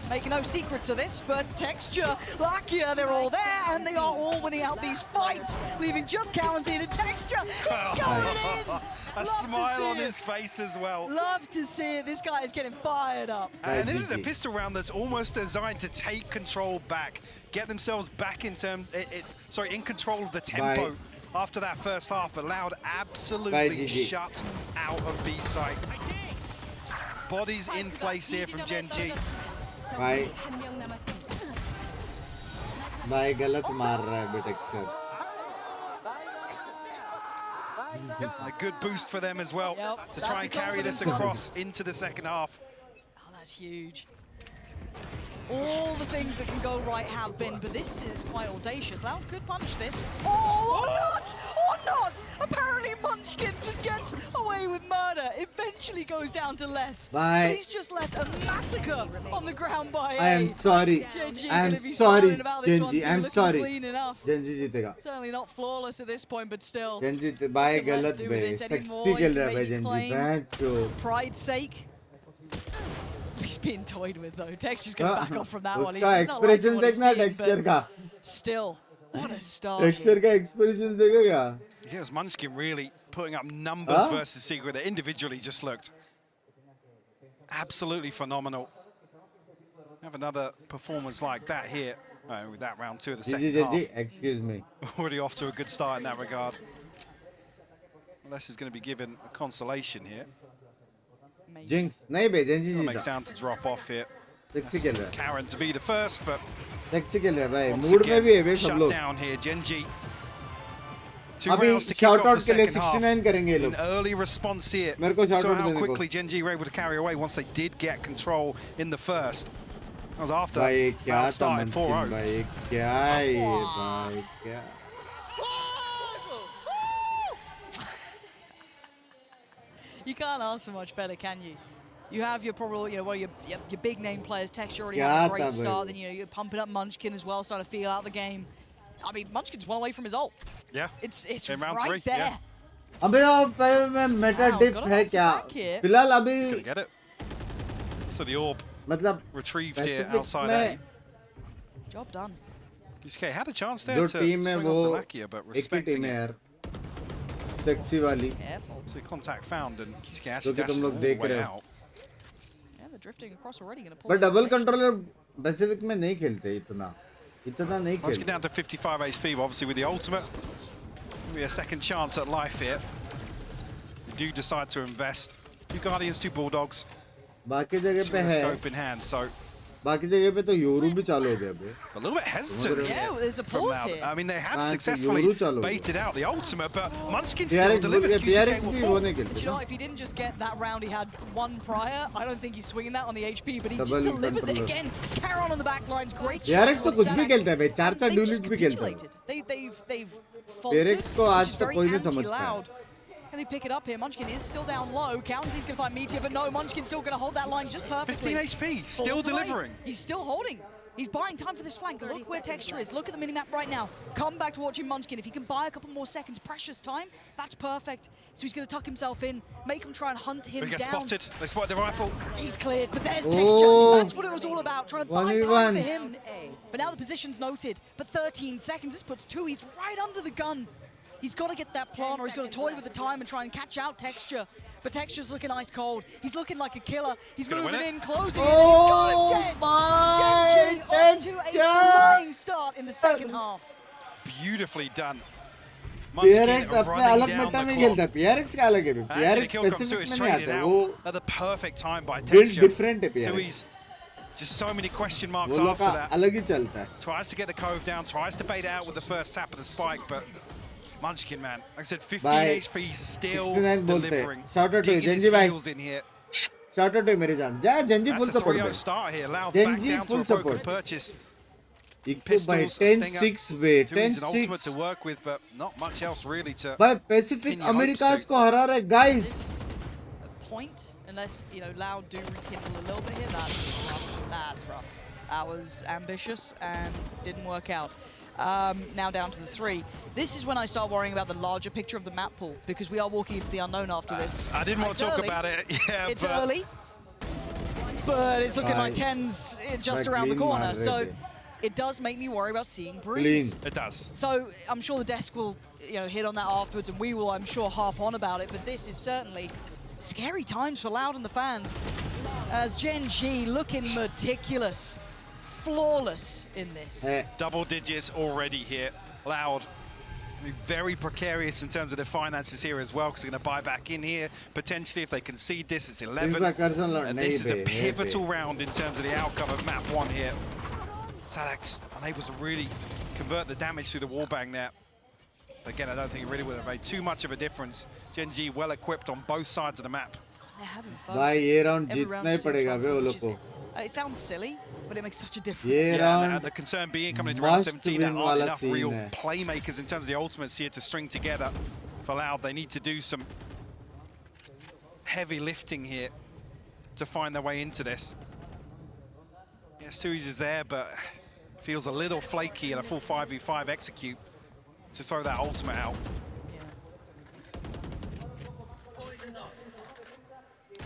Speaker 15: Making no secrets of this, but Texture, Lakia, they're all there, and they are all winning out these fights, leaving just Quarantine and Texture. He's going in!
Speaker 10: A smile on his face as well.
Speaker 15: Love to see it. This guy is getting fired up.
Speaker 10: And this is a pistol round that's almost designed to take control back, get themselves back in control of the tempo after that first half. But Loud absolutely shut out of B site. Bodies in place here from Gen G.
Speaker 1: भाई भाई गलत मार रहा है बेटेक्सर.
Speaker 10: A good boost for them as well to try and carry this across into the second half.
Speaker 15: Oh, that's huge. All the things that can go right have been, but this is quite audacious. Loud could punish this. Oh, or not! Or not! Apparently Munchkin just gets away with murder. Eventually goes down to less.
Speaker 1: Bye.
Speaker 15: But he's just left a massacre on the ground by
Speaker 1: I am sorry. I am sorry, Genji. I am sorry. Genji जीतेगा.
Speaker 15: Certainly not flawless at this point, but still.
Speaker 1: Genji भाई गलत
Speaker 15: do
Speaker 1: bay.
Speaker 15: this anymore.
Speaker 1: Sexy खेल
Speaker 15: You
Speaker 1: रहा है
Speaker 15: can
Speaker 1: भाई
Speaker 15: maybe
Speaker 1: Genji.
Speaker 15: claim
Speaker 1: Thank
Speaker 15: pride's sake. He's being toyed with though. Texture's gonna back off from that one.
Speaker 1: उसका
Speaker 15: He's not liking
Speaker 1: expression
Speaker 15: what he's
Speaker 1: देखना
Speaker 15: seeing,
Speaker 1: texture
Speaker 15: but
Speaker 1: का.
Speaker 15: Still, what a start.
Speaker 1: Texture का expression देखो क्या?
Speaker 10: Yeah, it was Munchkin really putting up numbers versus Secret that individually just looked absolutely phenomenal. Have another performance like that here with that round 2 of the second half.
Speaker 1: Excuse me.
Speaker 10: Already off to a good start in that regard. Les is going to be given a consolation here.
Speaker 1: Jinx नहीं बे Genji
Speaker 10: Make
Speaker 1: जीता.
Speaker 10: sound to drop off here.
Speaker 1: Sexy खेल रहा
Speaker 10: It's
Speaker 1: है.
Speaker 10: Karen to be the first, but
Speaker 1: Sexy खेल रहा है भाई.
Speaker 10: once
Speaker 1: Mood में
Speaker 10: again,
Speaker 1: भी है बे सब
Speaker 10: shut
Speaker 1: लोग.
Speaker 10: down here. Gen G. 2
Speaker 1: अभी
Speaker 10: rounds to kick
Speaker 1: shout
Speaker 10: off
Speaker 1: out
Speaker 10: the
Speaker 1: के लिए
Speaker 10: second half.
Speaker 1: 69 करेंगे ये
Speaker 10: An
Speaker 1: लोग.
Speaker 10: early response here.
Speaker 1: मेरे को shout
Speaker 10: Saw
Speaker 1: out
Speaker 10: how
Speaker 1: देने को.
Speaker 10: quickly Gen G were able to carry away once they did get control in the first. That was after
Speaker 1: भाई क्या
Speaker 10: round
Speaker 1: था
Speaker 10: started
Speaker 1: Munchkin
Speaker 10: 4-0.
Speaker 1: भाई क्या है ये भाई क्या.
Speaker 15: You can't ask for much better, can you? You have your probably, one of your big name players. Texture already had a
Speaker 1: क्या
Speaker 15: great
Speaker 1: था
Speaker 15: start.
Speaker 1: भाई.
Speaker 15: Then you're pumping up Munchkin as well, starting to feel out the game. I mean, Munchkin's one away from his ult.
Speaker 10: Yeah.
Speaker 15: It's
Speaker 10: In round
Speaker 15: right
Speaker 10: 3,
Speaker 15: there.
Speaker 10: yeah.
Speaker 1: अबे अब मैं Meta
Speaker 15: Wow,
Speaker 1: dip
Speaker 15: gotta
Speaker 1: है
Speaker 15: bounce
Speaker 1: क्या?
Speaker 15: back here.
Speaker 1: फिलहाल अभी
Speaker 10: Gonna get it. So the orb
Speaker 1: मतलब
Speaker 10: retrieved here
Speaker 1: Pacific
Speaker 10: outside
Speaker 1: में
Speaker 10: A.
Speaker 15: Job done.
Speaker 10: Kiske had a chance there
Speaker 1: जो
Speaker 10: to
Speaker 1: टीम है
Speaker 10: swing
Speaker 1: वो
Speaker 10: off the Lakia, but
Speaker 1: एक ही टीम
Speaker 10: respecting
Speaker 1: है
Speaker 10: it.
Speaker 1: यार. Sexy वाली.
Speaker 15: Careful.
Speaker 10: So contact found and Kiske
Speaker 1: जो
Speaker 10: actually
Speaker 1: कि
Speaker 10: dashed
Speaker 1: तुम
Speaker 10: all
Speaker 1: लोग
Speaker 10: the
Speaker 1: देख
Speaker 10: way
Speaker 1: रहे हो.
Speaker 10: out.
Speaker 15: Yeah, they're drifting across already. Gonna pull
Speaker 1: पर
Speaker 15: the
Speaker 1: double
Speaker 15: information.
Speaker 1: Controller Pacific में नहीं खेलते इतना नहीं
Speaker 10: Let's
Speaker 1: खेलते.
Speaker 10: get down to 55 HP, but obviously with the ultimate. Maybe a second chance at life here. They do decide to invest. 2 Guardians, 2 Bulldogs.
Speaker 1: बाकी जगह पे है.
Speaker 10: Scope in hand, so
Speaker 1: बाकी जगह पे तो योरू भी चालू हो गया बे.
Speaker 10: a little bit hesitant.
Speaker 15: Yeah, well, there's a
Speaker 10: from
Speaker 15: pause
Speaker 10: Loud.
Speaker 15: here.
Speaker 10: I mean, they have
Speaker 1: हाँ, तो
Speaker 10: successfully
Speaker 1: योरू चालू हो गया.
Speaker 10: baited out the ultimate, but Munchkin
Speaker 1: PRX
Speaker 10: still delivers.
Speaker 1: PRX
Speaker 10: QCK
Speaker 1: भी
Speaker 10: will
Speaker 1: वो
Speaker 10: fall.
Speaker 1: नहीं
Speaker 15: But
Speaker 1: खेलते
Speaker 15: you know,
Speaker 1: ना.
Speaker 15: if he didn't just get that round, he had one prior. I don't think he's swinging that on the HP, but he just
Speaker 1: Double
Speaker 15: delivers it
Speaker 1: controller.
Speaker 15: again. Caron on the back lines, great
Speaker 1: PRX
Speaker 15: shot
Speaker 1: तो
Speaker 15: from
Speaker 1: कुछ भी
Speaker 15: Sadak.
Speaker 1: खेलता है भाई. 4-4
Speaker 15: They've
Speaker 1: ड्यूलिट
Speaker 15: just
Speaker 1: भी खेलता है.
Speaker 15: capitulated. They've faltered,
Speaker 1: PRX को
Speaker 15: which
Speaker 1: आज
Speaker 15: is
Speaker 1: तक
Speaker 15: very
Speaker 1: कोई नहीं समझ
Speaker 15: anti-Loud. Can they pick it up here? Munchkin is still down low. County's going to find Meteor, but no, Munchkin's still going to hold that line just perfectly.
Speaker 10: 15 HP, still delivering.
Speaker 15: He's still holding. He's buying time for this flank. Look where Texture is. Look at the minimap right now. Come back to watching Munchkin. If he can buy a couple more seconds, precious time, that's perfect. So he's going to tuck himself in, make him try and hunt him down.
Speaker 10: He gets spotted. They spotted the rifle.
Speaker 15: He's cleared, but there's Texture. That's what it was all about, trying to buy time for him. But now the position's noted. But 13 seconds, this puts Tui's right under the gun. He's got to get that plant, or he's got to toy with the time and try and catch out Texture. But Texture's looking ice cold. He's looking like a killer. He's moving in, closing in. He's got him dead. GENG off to a flying start in the second half.
Speaker 10: Beautifully done.
Speaker 1: PRX अपने अलग मट्टा में खेलता है. PRX का अलग है. PRX specific में नहीं आता है. वो
Speaker 10: at the perfect time by
Speaker 1: build
Speaker 10: Texture.
Speaker 1: different है PRX.
Speaker 10: Tui's just so many question marks
Speaker 1: वो लोग
Speaker 10: after
Speaker 1: का
Speaker 10: that.
Speaker 1: अलग ही चलता है.
Speaker 10: Tries to get the cove down, tries to bait it out with the first tap of the spike, but Munchkin, man, like I said, 15 HP still delivering.
Speaker 1: Shout out to you, Genji bhai. Shout out to you, मेरे जान. जा Genji full support.
Speaker 10: That's a 3-0 start here. Loud back down to a broken purchase.
Speaker 1: Pistols, 10-6 way, 10-6.
Speaker 10: Ultimate to work with, but not much else really to.
Speaker 1: भाई Pacific Americas को हरा रहे, guys.
Speaker 15: Point, unless Loud do rekindle a little bit here. That's rough. That's rough. That was ambitious and didn't work out. Now down to the 3. This is when I start worrying about the larger picture of the map pool, because we are walking into the unknown after this.
Speaker 10: I didn't want to talk about it. Yeah,
Speaker 15: it's early, but it's looking like 10's just around the corner. So it does make me worry about seeing Breeze.
Speaker 10: It does.
Speaker 15: So I'm sure the desk will hit on that afterwards, and we will, I'm sure, harp on about it. But this is certainly scary times for Loud and the fans, as GENG looking meticulous. Flawless in this.
Speaker 10: Double digits already here. Loud. Very precarious in terms of their finances here as well, because they're going to buy back in here. Potentially, if they concede this, it's 11. And this is a pivotal round in terms of the outcome of map 1 here. Sadak's unable to really convert the damage through the wallbang there. Again, I don't think it really would have made too much of a difference. GENG well equipped on both sides of the map.
Speaker 15: They're having fun.
Speaker 1: भाई ये round जीतना ही पड़ेगा वे वो लोग को.
Speaker 15: It sounds silly, but it makes such a difference.
Speaker 10: Yeah, and the concern being coming into round 17, there aren't enough real playmakers in terms of the ultimates here to string together. For Loud, they need to do some heavy lifting here to find their way into this. Yes, Tui's is there, but feels a little flaky in a full 5v5 execute to throw that ultimate out.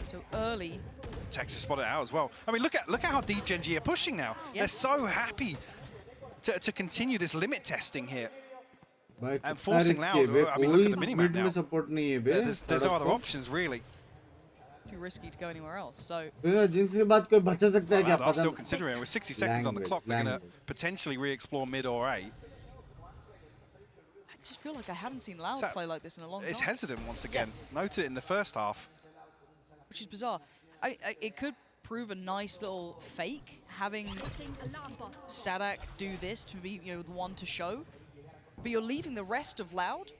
Speaker 15: So early.
Speaker 10: Texas spotted it out as well. I mean, look at how deep GENG are pushing now. Yep. They're so happy to continue this limit testing here. And forcing Loud. I mean, look at the minimap now. There's no other options, really.
Speaker 15: Too risky to go anywhere else, so...
Speaker 10: Loud are still considering it. With 60 seconds on the clock, they're going to potentially re-explore mid or A.
Speaker 15: I just feel like I haven't seen Loud play like this in a long time.
Speaker 10: It's hesitant once again. Noted it in the first half.
Speaker 15: Which is bizarre. It could prove a nice little fake, having Sadak do this to be the one to show, but you're leaving the rest of Loud,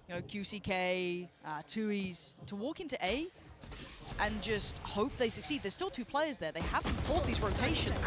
Speaker 15: QCK, Tui's, to walk into A and just hope they succeed. There's still 2 players there. They haven't pulled these rotations.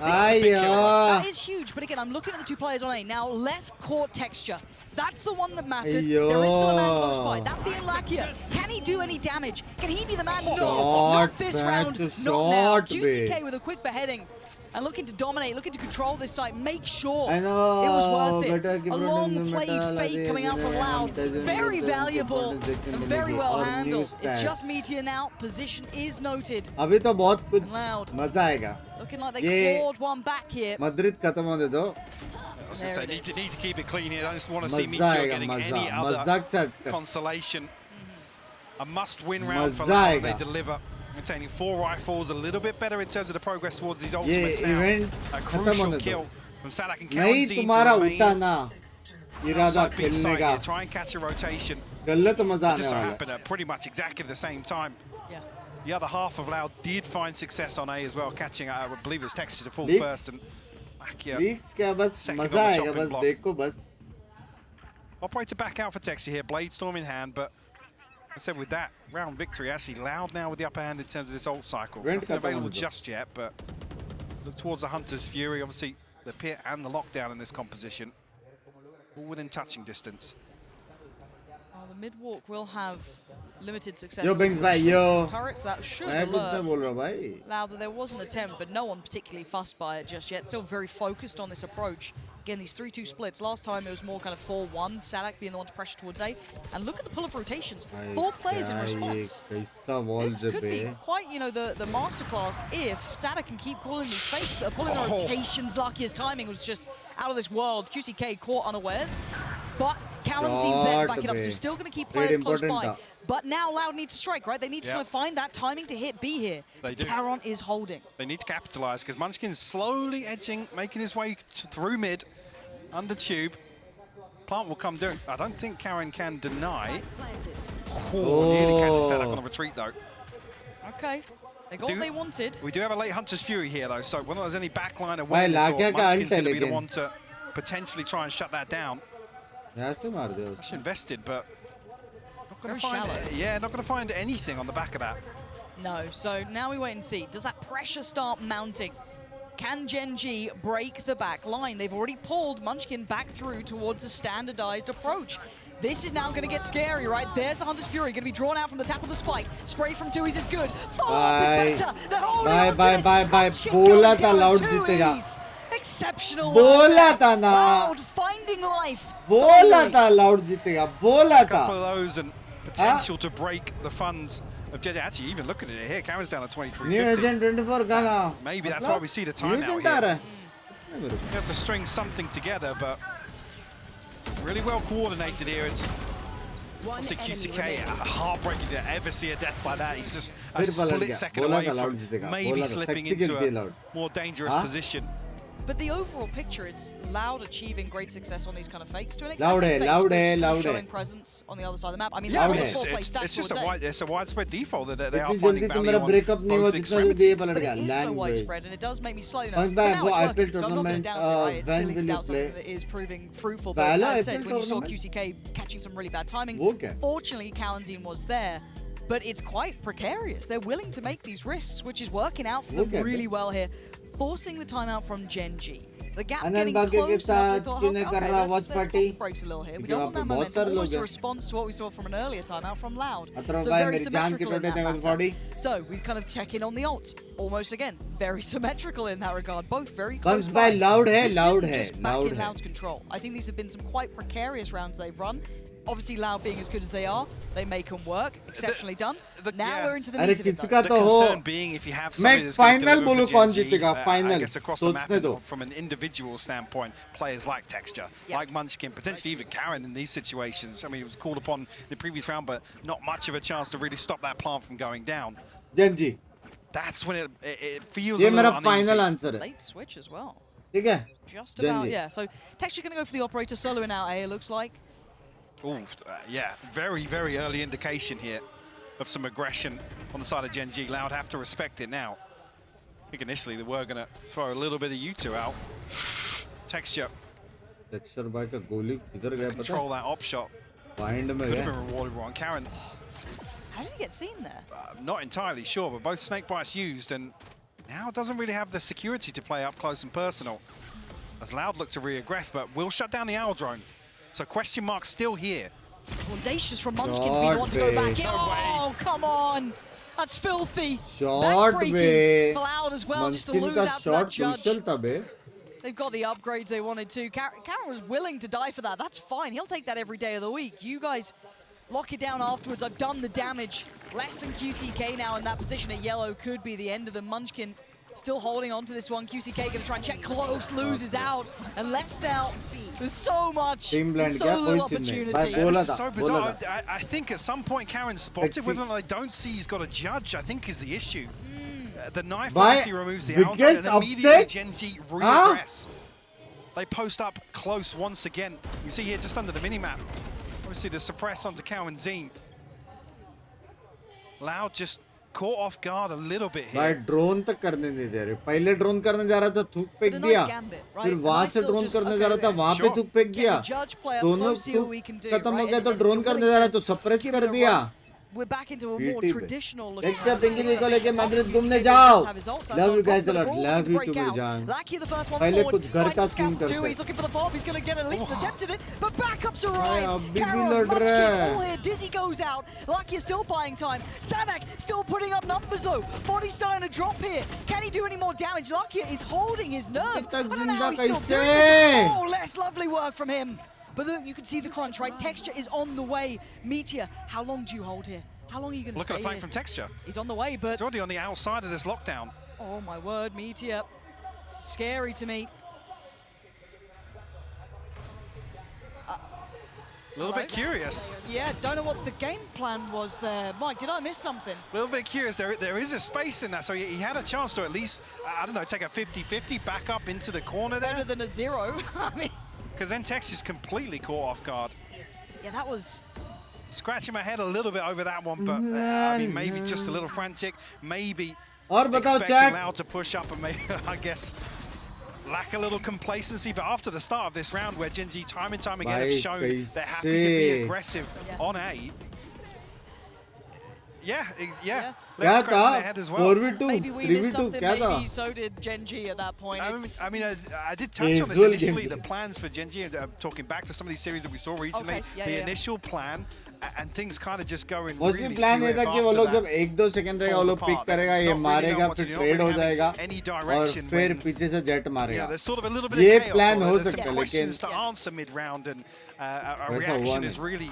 Speaker 15: That is huge, but again, I'm looking at the 2 players on A. Now, less court texture. That's the one that mattered. There is still a man close by. That being Lakia. Can he do any damage? Can he be the man? No, not this round. Not now. QCK with a quick beheading. And looking to dominate, looking to control this site, make sure it was worth it. A long played fake coming out from Loud. Very valuable and very well handled. It's just Meteor now. Position is noted.
Speaker 1: अभी तो बहुत कुछ
Speaker 15: मजा आएगा. Looking like they clawed one back here.
Speaker 1: Madrid खत्म होने दो.
Speaker 10: I was going to say, need to keep it clean here. I just want to see Meteor getting any other consolation. A must-win round for Loud. They deliver. Obtaining 4 rifles, a little bit better in terms of the progress towards these ultimates now. A crucial kill from Sadak and Kalanzine to remain. Try and catch a rotation. It just so happened at pretty much exactly the same time.
Speaker 15: Yeah.
Speaker 10: The other half of Loud did find success on A as well, catching, I believe it was Texture to fall first. And Operator back out for Texture here, Blade Storm in hand, but I said with that round victory, actually Loud now with the upper hand in terms of this ult cycle. Nothing available just yet, but look towards the Hunter's Fury. Obviously, the pit and the lockdown in this composition, all within touching distance.
Speaker 15: Well, the Mid-walk will have limited success.
Speaker 1: Yo, Binks bhai, yo.
Speaker 15: Turrets that should
Speaker 1: मैं कुछ नहीं
Speaker 15: alert
Speaker 1: बोल रहा भाई.
Speaker 15: Loud that there was an attempt, but no one particularly fussed by it just yet. Still very focused on this approach. Again, these 3-2 splits. Last time it was more kind of 4-1, Sadak being the one to pressure towards A. And look at the pull of rotations. 4 players in response. This could be quite, you know, the masterclass if Sadak can keep calling these fakes that are pulling the rotations. Lucky his timing was just out of this world. QCK caught unawares. But Cowan seems there to back it up, so still going to keep players close by. But now Loud need to strike, right? They need to kind of find that timing to hit B here.
Speaker 10: They do.
Speaker 15: Caron is holding.
Speaker 10: They need to capitalize because Munchkin's slowly edging, making his way through mid, under tube. Plant will come down. I don't think Karen can deny. Nearly catches Sadak on the retreat though.
Speaker 15: Okay. They got what they wanted.
Speaker 10: We do have a late Hunter's Fury here though, so when there's any backline awareness, Munchkin's going to be the one to potentially try and shut that down. Much invested, but not going to find not going to find anything on the back of that.
Speaker 15: No, so now we wait and see. Does that pressure start mounting? Can GENG break the back line? They've already pulled Munchkin back through towards a standardized approach. This is now going to get scary, right? There's the Hunter's Fury, going to be drawn out from the tap of the spike. Spray from Tui's is good. Follow-up is better. They're holding on to this.
Speaker 1: बोला था Loud जीतेगा.
Speaker 15: Exceptional.
Speaker 1: बोला था ना.
Speaker 15: Loud finding life.
Speaker 1: बोला था Loud जीतेगा. बोला था.
Speaker 10: A couple of those and potential to break the funds of Jedi. Actually, even looking at it here, Cameron's down to 23.50.
Speaker 1: New Agent 24 का.
Speaker 10: Maybe that's why we see the timeout here. You have to string something together, but really well coordinated here. It's obviously QCK, heartbreaking to ever see a death like that. He's just a split second away from maybe slipping into a more dangerous position.
Speaker 15: But the overall picture, it's Loud achieving great success on these kind of fakes to an
Speaker 1: Loud
Speaker 15: extent. Showing presence on the other side of the map. I mean,
Speaker 10: it's just a widespread default that they are finding value on both extremities.
Speaker 15: But it is so widespread, and it does make me slightly nervous. For now, it's working, so I'm not going to doubt it, right? It's silly to doubt something that is proving fruitful. But as I said, when you saw QCK catching some really bad timing, fortunately, Kalanzine was there. But it's quite precarious. They're willing to make these risks, which is working out for them really well here. Forcing the timeout from GENG. The gap getting close enough, they thought, let's breaks a little here. We don't want that momentum. Almost a response to what we saw from an earlier timeout from Loud. So very symmetrical in that matter. So we kind of check in on the ult. Almost again, very symmetrical in that regard. Both very close by. This isn't just back in Loud's control. I think these have been some quite precarious rounds they've run. Obviously, Loud being as good as they are, they make them work. Exceptionally done. Now we're into the meat of it.
Speaker 10: The concern being if you have somebody that's going to deliver for GENG, I guess across the map from an individual standpoint, players like Texture, like Munchkin, potentially even Karen in these situations. I mean, it was called upon in the previous round, but not much of a chance to really stop that plant from going down.
Speaker 1: GENG.
Speaker 10: That's when it feels a little uneasy.
Speaker 1: Final answer.
Speaker 15: Late switch as well.
Speaker 1: Just
Speaker 15: about, yeah. So Texture going to go for the operator, soloing out A, it looks like.
Speaker 10: Oh, yeah, very, very early indication here of some aggression on the side of GENG. Loud have to respect it now. I think initially they were going to throw a little bit of U2 out. Texture. Control that op shot. Could have been rewarded wrong. Karen.
Speaker 15: How did he get seen there?
Speaker 10: Not entirely sure, but both snake bites used, and now doesn't really have the security to play up close and personal. As Loud look to re-aggress, but will shut down the owl drone. So question mark still here.
Speaker 15: Audacious from Munchkin to be the one to go back in. Oh, come on. That's filthy.
Speaker 1: Backbreaking
Speaker 15: for Loud as well, just to lose out to that judge. They've got the upgrades they wanted to. Karen was willing to die for that. That's fine. He'll take that every day of the week. You guys lock it down afterwards. I've done the damage. Less than QCK now in that position at yellow. Could be the end of the Munchkin. Still holding on to this one. QCK going to try and check close, loses out. And less now. There's so much, so little opportunity.
Speaker 10: This is so bizarre. I think at some point Karen spotted whether or not they don't see he's got a judge, I think is the issue. The knife obviously removes the outlet and immediately GENG re-aggress. They post up close once again. You see here just under the mini-map. Obviously the suppress onto Kalanzine. Loud just caught off guard a little bit here.
Speaker 1: भाई drone तक करने नहीं दे रहे. पहले drone करने जा रहा था, थूक फेंक दिया. फिर वहां से ड्रोन करने जा रहा था, वहां पे थूक फेंक दिया. दोनों खत्म हो गया तो ड्रोन करने जा रहा तो सप्रेस कर दिया.
Speaker 15: we're back into a more traditional looking.
Speaker 1: Next up, Pinky को लेके मद्रिद घूमने जाओ. Love you guys a lot. Love you too, मेरी जान.
Speaker 15: Lucky the first one
Speaker 1: पहले
Speaker 15: forward.
Speaker 1: कुछ घर का scene करते हैं.
Speaker 15: He's looking for the follow-up. He's going to get at least attempted it, but backups arrive.
Speaker 1: अभी भी
Speaker 15: Carol,
Speaker 1: लड़ रहा
Speaker 15: Munchkin, all
Speaker 1: है.
Speaker 15: here. Dizzy goes out. Lucky is still buying time. Sanak still putting up numbers though. Body's starting to drop here. Can he do any more damage? Lucky is holding his nerve. I don't know how he's still doing this. Oh, less lovely work from him. But look, you can see the crunch, right? Texture is on the way. Meteor, how long do you hold here? How long are you going to
Speaker 10: Look
Speaker 15: stay
Speaker 10: at the flank
Speaker 15: here?
Speaker 10: from Texture.
Speaker 15: He's on the way, but...
Speaker 10: He's already on the outside of this lockdown.
Speaker 15: Oh my word, Meteor. Scary to me.
Speaker 10: A little bit curious.
Speaker 15: Yeah, don't know what the game plan was there. Mike, did I miss something?
Speaker 10: A little bit curious. There is a space in that, so he had a chance to at least, I don't know, take a 50-50 back up into the corner there.
Speaker 15: Better than a 0. I mean...
Speaker 10: Because then Texture's completely caught off guard.
Speaker 15: Yeah, that was...
Speaker 10: Scratching my head a little bit over that one, but I mean, maybe just a little frantic. Maybe expecting Loud to push up and maybe, I guess, lack a little complacency. But after the start of this round, where GENG time and time again have shown they're happy to be aggressive on A. Yeah. Let's scratch their head as well.
Speaker 15: Maybe we missed something, maybe so did GENG at that point.
Speaker 10: I mean, I did touch on this initially, the plans for GENG, talking back to some of these series that we saw recently, the initial plan, and things kind of just going really
Speaker 1: plan ये था कि वो लोग जब 1-2 second रहेगा वो लोग pick करेगा ये मारेगा फिर ट्रेड हो जाएगा और फिर पीछे से जेट मारेगा ये प्लान हो सकता है लेकिन
Speaker 10: to answer mid-round and a reaction is really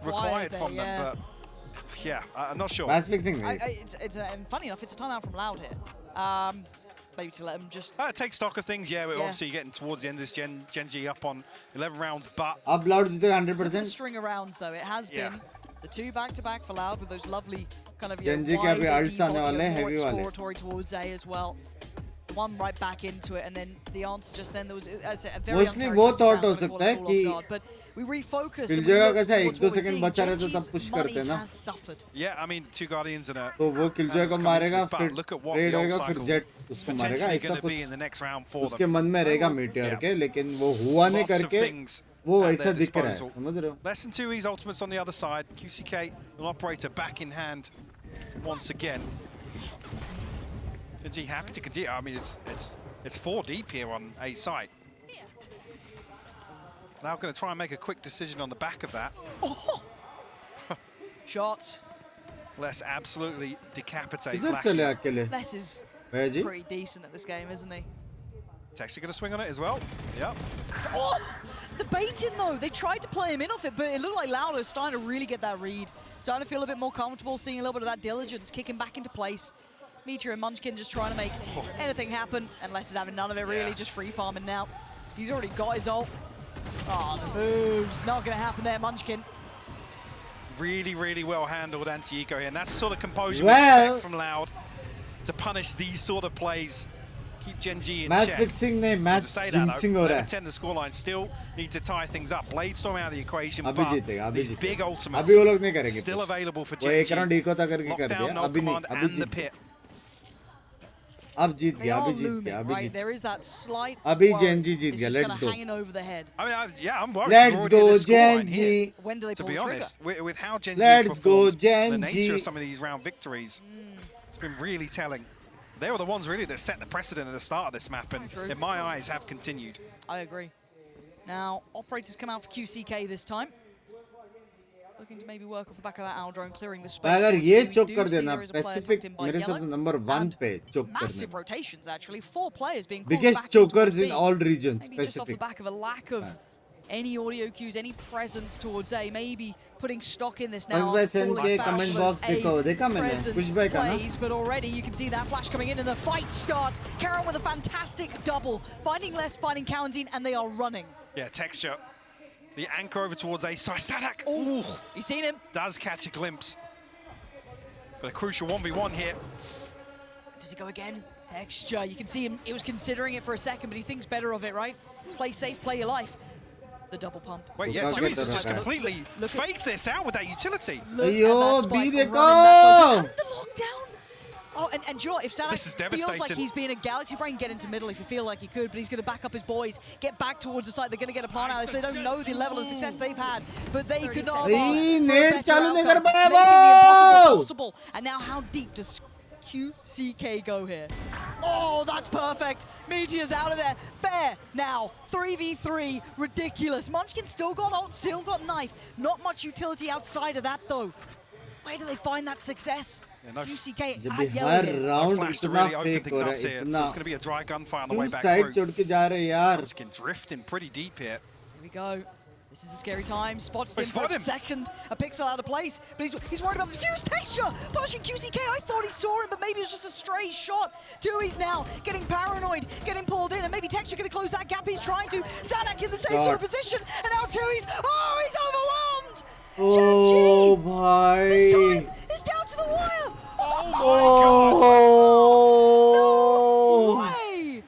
Speaker 10: required from them, but yeah, I'm not sure.
Speaker 1: Match fixing.
Speaker 15: And funny enough, it's a timeout from Loud here. Maybe to let them just...
Speaker 10: take stock of things, yeah. We're obviously getting towards the end of this GENG up on 11 rounds, but...
Speaker 1: Up Loud is 100%.
Speaker 15: The string of rounds, though. It has been the 2 back-to-back for Loud with those lovely kind of,
Speaker 1: GENG के अभी ults आने वाले हैं, heavy वाले.
Speaker 15: Exploratory towards A as well. One right back into it, and then the answer just then, there was a very
Speaker 1: mostly वो thought हो सकता है कि
Speaker 15: but we refocused.
Speaker 1: Killjoy कैसा 1-2 सेकंड बचा रहे तो तब push करते हैं ना.
Speaker 10: Yeah, I mean 2 Guardians and a.
Speaker 1: तो वो Killjoy को मारेगा फिर trade होएगा फिर Jet उसको मारेगा ऐसा कुछ उसके मन में रहेगा Meteor के लेकिन वो हुआ नहीं करके वो ऐसा दिख रहा है समझ रहे हो.
Speaker 10: Less than 2 E's ultimates on the other side. QCK, an operator back in hand once again. GENG happy to continue. I mean, it's 4 deep here on A site. Now going to try and make a quick decision on the back of that.
Speaker 15: Oh! Shots.
Speaker 10: Les absolutely decapitates
Speaker 15: Les is pretty decent at this game, isn't he?
Speaker 10: Texture going to swing on it as well. Yep.
Speaker 15: Oh! The baiting though, they tried to play him in off it, but it looked like Lauder starting to really get that read. Starting to feel a bit more comfortable, seeing a little bit of that diligence, kicking back into place. Meteor and Munchkin just trying to make anything happen, and Les is having none of it really, just free farming now. He's already got his ult. Oh, the moves, not gonna happen there, Munchkin.
Speaker 10: Really, really well handled anti-eco here, and that's the sort of composure we expect from Loud to punish these sort of plays. Keep GENG in
Speaker 1: match
Speaker 10: check.
Speaker 1: Fixing नहीं, match jinxing हो रहा है.
Speaker 10: 10 the scoreline, still need to tie things up. Bladestorm out of the equation,
Speaker 1: अभी
Speaker 10: but
Speaker 1: जीतेगा,
Speaker 10: these big ultimates
Speaker 1: अभी वो लोग नहीं करेंगे.
Speaker 10: still available for
Speaker 1: वो एक
Speaker 10: GENG.
Speaker 1: राउंड इको तक करके कर दिया.
Speaker 10: No
Speaker 1: अभी नहीं,
Speaker 10: command
Speaker 1: अभी
Speaker 10: and the
Speaker 1: जीत
Speaker 10: pit.
Speaker 1: अब जीत
Speaker 15: They
Speaker 1: गया,
Speaker 15: are
Speaker 1: अभी जीत
Speaker 15: looming,
Speaker 1: गया, अभी
Speaker 15: right?
Speaker 1: Jeet.
Speaker 15: There is that slight
Speaker 1: अभी
Speaker 15: worry.
Speaker 1: GENG जीत
Speaker 15: It's
Speaker 1: गया.
Speaker 15: just
Speaker 1: Let's
Speaker 15: kinda
Speaker 1: go.
Speaker 15: hanging over the head.
Speaker 10: I mean, I'm worried.
Speaker 1: Let's go, GENG.
Speaker 15: When do they
Speaker 10: to
Speaker 15: pull
Speaker 10: be
Speaker 15: the trigger?
Speaker 10: honest, with how GENG
Speaker 1: Let's go,
Speaker 10: performed, the nature
Speaker 1: GENG.
Speaker 10: of some of these round victories, it's been really telling. They were the ones really that set the precedent at the start of this map, and in my eyes have continued.
Speaker 15: I agree. Now, operators come out for QCK this time. Looking to maybe work off the back of that owl drone, clearing the space.
Speaker 1: अगर
Speaker 15: towards
Speaker 1: ये
Speaker 15: B. We
Speaker 1: choke
Speaker 15: do
Speaker 1: कर
Speaker 15: see
Speaker 1: देना
Speaker 15: there is a player
Speaker 1: Pacific
Speaker 15: tucked in by
Speaker 1: मेरे
Speaker 15: yellow.
Speaker 1: साथ number 1 पे चोक
Speaker 15: Massive
Speaker 1: करना.
Speaker 15: rotations, actually. 4 players being called
Speaker 1: Biggest
Speaker 15: back into
Speaker 1: chokers in
Speaker 15: B.
Speaker 1: all regions.
Speaker 15: Maybe just off the
Speaker 1: Pacific.
Speaker 15: back of a lack of any audio cues, any presence towards A. Maybe putting stock in this now.
Speaker 1: बस के comment box देखो, देखा मैंने कुछ भाई का ना.
Speaker 15: But already you can see that flash coming in and the fight starts. Karen with a fantastic double, finding Les, finding Cowanzine, and they are running.
Speaker 10: Yeah, Texture. The anchor over towards A side. Sadak.
Speaker 15: Ooh, he's seen him.
Speaker 10: Does catch a glimpse. But a crucial 1v1 here.
Speaker 15: Does he go again? Texture. You can see him. He was considering it for a second, but he thinks better of it, right? Play safe, play your life. The double pump.
Speaker 10: Wait, yeah, Tui's just completely faked this out with that utility.
Speaker 15: Look at that spike running. That's over. And the lockdown. Oh, and do you know what? If
Speaker 10: This is
Speaker 15: Sadak feels like
Speaker 10: devastating.
Speaker 15: he's being a Galaxy Brain, get into middle if you feel like he could, but he's going to back up his boys, get back towards the side. They're going to get a plant out. They don't know the level of success they've had, but they could not have asked for a better outcome, making the impossible possible. And now how deep does QCK go here? Oh, that's perfect. Meteor's out of there. Fair now. 3v3. Ridiculous. Munchkin still got ult, still got knife. Not much utility outside of that, though. Where do they find that success? QCK at yellow here.
Speaker 1: round
Speaker 10: Flash to
Speaker 1: इतना
Speaker 10: really open
Speaker 1: fake
Speaker 10: things
Speaker 1: हो
Speaker 10: up
Speaker 1: रहा है
Speaker 10: here. So
Speaker 1: इतना
Speaker 10: it's going to be a dry gunfire on the way
Speaker 1: two
Speaker 10: back
Speaker 1: side
Speaker 10: through.
Speaker 1: छोड़ के जा रहे हैं यार
Speaker 10: Munchkin drifting pretty deep here.
Speaker 15: Here we go. This is a scary time. Spots
Speaker 10: Oh,
Speaker 15: him for
Speaker 10: spot
Speaker 15: a
Speaker 10: him.
Speaker 15: second. A pixel out of place, but he's worried about the fuse texture. Punishing QCK. I thought he saw him, but maybe it was just a stray shot. Tui's now getting paranoid, getting pulled in, and maybe Texture going to close that gap. He's trying to. Sadak in the same sort of position, and now Tui's. Oh, he's overwhelmed.
Speaker 1: oh bhai
Speaker 15: This time is down to the wire.
Speaker 1: oh
Speaker 15: Way.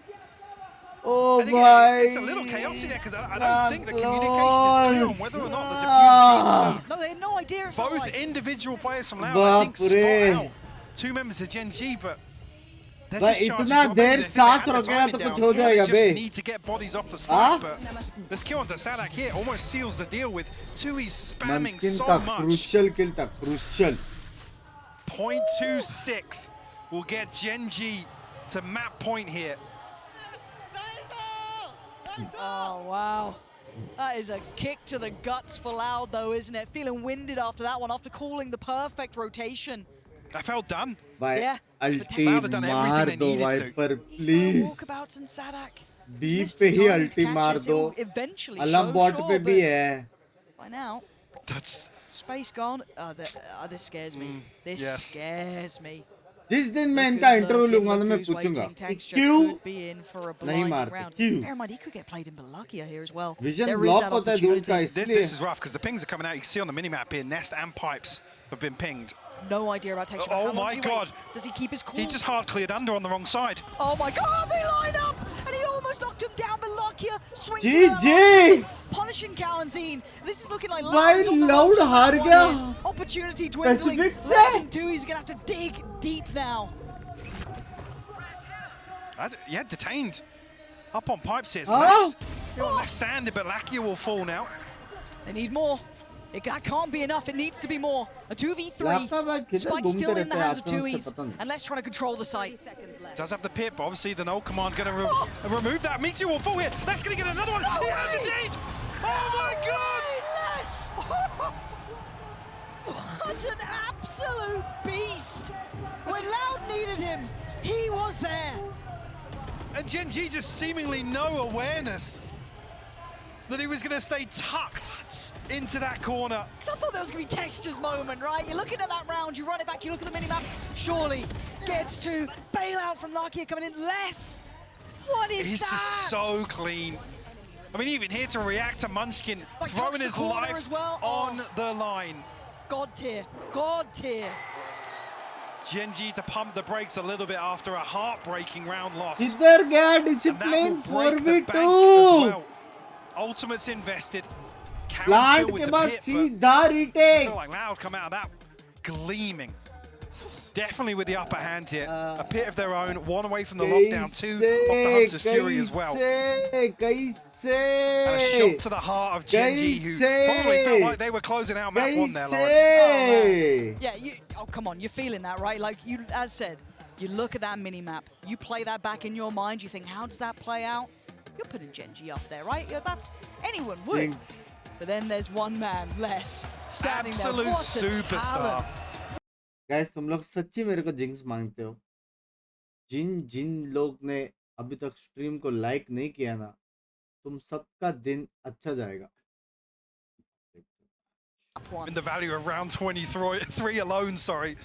Speaker 1: oh
Speaker 10: And again,
Speaker 1: bhai
Speaker 10: it's a little chaotic there because I don't think the communication is clear on whether or not the defuse.
Speaker 15: No, they had no idea. If
Speaker 10: Both
Speaker 15: like.
Speaker 10: individual players from Loud, I think, spot out 2 members of Gen G, but they're
Speaker 1: भाई
Speaker 10: just charging
Speaker 1: इतना
Speaker 10: top
Speaker 1: there
Speaker 10: end. They
Speaker 1: सांस
Speaker 10: had the
Speaker 1: रोक गया
Speaker 10: timing
Speaker 1: तो
Speaker 10: down.
Speaker 1: कुछ हो
Speaker 10: They
Speaker 1: जाएगा
Speaker 10: just
Speaker 1: bay
Speaker 10: need to get bodies off the
Speaker 1: हाँ?
Speaker 10: spot, but this kill onto Sadak here almost seals the deal with Tui's spamming
Speaker 1: Munchkin
Speaker 10: so
Speaker 1: का
Speaker 10: much.
Speaker 1: crucial kill था crucial
Speaker 10: 0.26 will get Gen G to map point here.
Speaker 15: Oh, wow. That is a kick to the guts for Loud, though, isn't it? Feeling winded after that one, after calling the perfect rotation.
Speaker 10: I felt done.
Speaker 15: Yeah.
Speaker 1: ulti
Speaker 10: Loud had done everything
Speaker 1: मार
Speaker 10: they
Speaker 1: दो
Speaker 10: needed to.
Speaker 1: Viper please
Speaker 15: Walkabouts and Sadak.
Speaker 1: B पे ही ulti मार दो
Speaker 15: Eventually
Speaker 1: alarm
Speaker 15: show,
Speaker 1: bot
Speaker 15: sure,
Speaker 1: पे
Speaker 15: but
Speaker 1: भी है
Speaker 15: by now,
Speaker 10: That's
Speaker 15: space gone. This scares me. This
Speaker 10: yes.
Speaker 15: scares me.
Speaker 1: जिस दिन मैं इनका इंटरव्यू लूंगा तो मैं पूछूंगा क्यों नहीं मारते क्यों
Speaker 15: Bear in mind, he could get played in Balakia here as well.
Speaker 1: Vision
Speaker 15: There is
Speaker 1: block
Speaker 15: that
Speaker 1: होता है दूर का
Speaker 10: This
Speaker 1: इसलिए
Speaker 10: is rough because the pings are coming out. You can see on the minimap here, Nest and Pipes have been pinged.
Speaker 15: No idea about texture.
Speaker 10: Oh
Speaker 15: How long
Speaker 10: my
Speaker 15: does he
Speaker 10: god.
Speaker 15: wait? Does he keep his cool?
Speaker 10: He just hard cleared under on the wrong side.
Speaker 15: Oh my god, they line up! And he almost knocked him down, but Lakia swings
Speaker 1: GG!
Speaker 15: punishing Kalanzine. This is looking like
Speaker 1: भाई
Speaker 15: Loud's on the
Speaker 1: Loud
Speaker 15: ropes.
Speaker 1: हार गया
Speaker 15: Opportunity dwindling.
Speaker 1: Pacific से
Speaker 15: Less than 2, he's gonna have to dig deep now.
Speaker 10: Yeah, detained. Up on Pipes here.
Speaker 1: Oh.
Speaker 10: Left-standed, but Lakia will fall now.
Speaker 15: They need more. That can't be enough. It needs to be more. A 2v3. Spike still in the hands of Tui's. And let's try to control the site.
Speaker 10: Does have the pip. Obviously, the null command going to remove that. Meteor will fall here. That's going to get another one.
Speaker 15: No
Speaker 10: He has
Speaker 15: way.
Speaker 10: indeed. Oh my god.
Speaker 15: Yes! What an absolute beast! When Loud needed him, he was there.
Speaker 10: And Gen G just seemingly no awareness that he was going to stay tucked into that corner.
Speaker 15: Because I thought there was going to be Texture's moment, right? You're looking at that round, you run it back, you look at the minimap, surely gets to bail out from Lakia coming in less. What is
Speaker 10: He's
Speaker 15: that?
Speaker 10: just so clean. I mean, even here to react to Munchkin,
Speaker 15: Like,
Speaker 10: throwing
Speaker 15: tucks the
Speaker 10: his
Speaker 15: corner
Speaker 10: life
Speaker 15: as well.
Speaker 10: on the line.
Speaker 15: God tier, God tier.
Speaker 10: Gen G to pump the brakes a little bit after a heartbreaking round loss.
Speaker 1: किधर गया
Speaker 10: And that
Speaker 1: discipline
Speaker 10: will break the
Speaker 1: 4v2
Speaker 10: bank as well. Ultimate's invested. Cowan
Speaker 1: plant
Speaker 10: still with
Speaker 1: के
Speaker 10: the
Speaker 1: बाद
Speaker 10: pit, but
Speaker 1: सीधा retake
Speaker 10: feel like Loud come out of that gleaming. Definitely with the upper hand here. A pit of their own, one away from the lockdown, two off the Hunter's Fury as well. And a shot to the heart of Gen G, who probably felt like they were closing out map one there, Lauren.
Speaker 15: Yeah, come on, you're feeling that, right? Like, you, as said, you look at that mini-map, you play that back in your mind, you think, how does that play out? You're putting Gen G up there, right? That's, anyone would.
Speaker 1: Binks.
Speaker 15: But then there's one man less standing
Speaker 10: Absolute
Speaker 15: there. What a
Speaker 10: superstar.
Speaker 15: talent.
Speaker 1: Guys तुम लोग सच्ची मेरे को jinx मांगते हो जिन लोग ने अभी तक स्ट्रीम को लाइक नहीं किया ना तुम सबका दिन अच्छा जाएगा
Speaker 10: In the value of round 23 alone, sorry.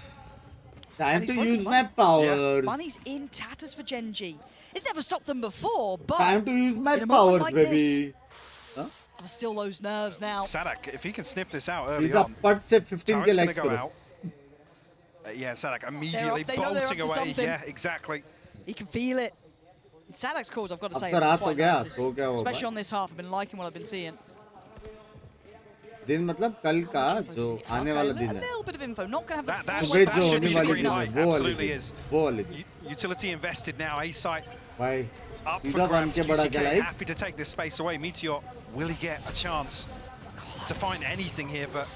Speaker 1: Time to use my powers.
Speaker 15: Money's in tatters for Gen G. It's never stopped them before, but
Speaker 1: Time to use my
Speaker 15: in a moment
Speaker 1: powers,
Speaker 15: like
Speaker 1: baby.
Speaker 15: This, still those nerves now.
Speaker 10: Sadak, if he can sniff this out early
Speaker 1: He's a
Speaker 10: on,
Speaker 1: put से 15 के
Speaker 10: Turret's
Speaker 1: likes
Speaker 10: gonna go
Speaker 1: करो.
Speaker 10: out. Yeah, Sadak immediately
Speaker 15: They know they're up
Speaker 10: bolting
Speaker 15: to
Speaker 10: away.
Speaker 15: something.
Speaker 10: Yeah, exactly.
Speaker 15: He can feel it. And Sadak's calls, I've got to say,
Speaker 1: अब तो रात हो
Speaker 15: quite
Speaker 1: गया,
Speaker 15: nice,
Speaker 1: सो क्या होगा?
Speaker 15: especially on this half. I've been liking what I've been seeing.
Speaker 1: दिन मतलब कल का जो आने वाला दिन है
Speaker 15: little bit of info. Not going to have
Speaker 10: That
Speaker 1: सुबह जो
Speaker 10: should
Speaker 1: होने
Speaker 10: be
Speaker 1: वाली
Speaker 10: green
Speaker 1: दिन
Speaker 10: light.
Speaker 1: है वो वाली
Speaker 10: Absolutely
Speaker 1: दिन
Speaker 10: is.
Speaker 1: वो वाली दिन
Speaker 10: Utility invested now. A site
Speaker 1: भाई
Speaker 10: up for
Speaker 1: सीधा बन
Speaker 10: grabs.
Speaker 1: के बड़ा
Speaker 10: QCK
Speaker 1: चला
Speaker 10: happy to take this space away. Meteor, will he get a chance to find anything here? But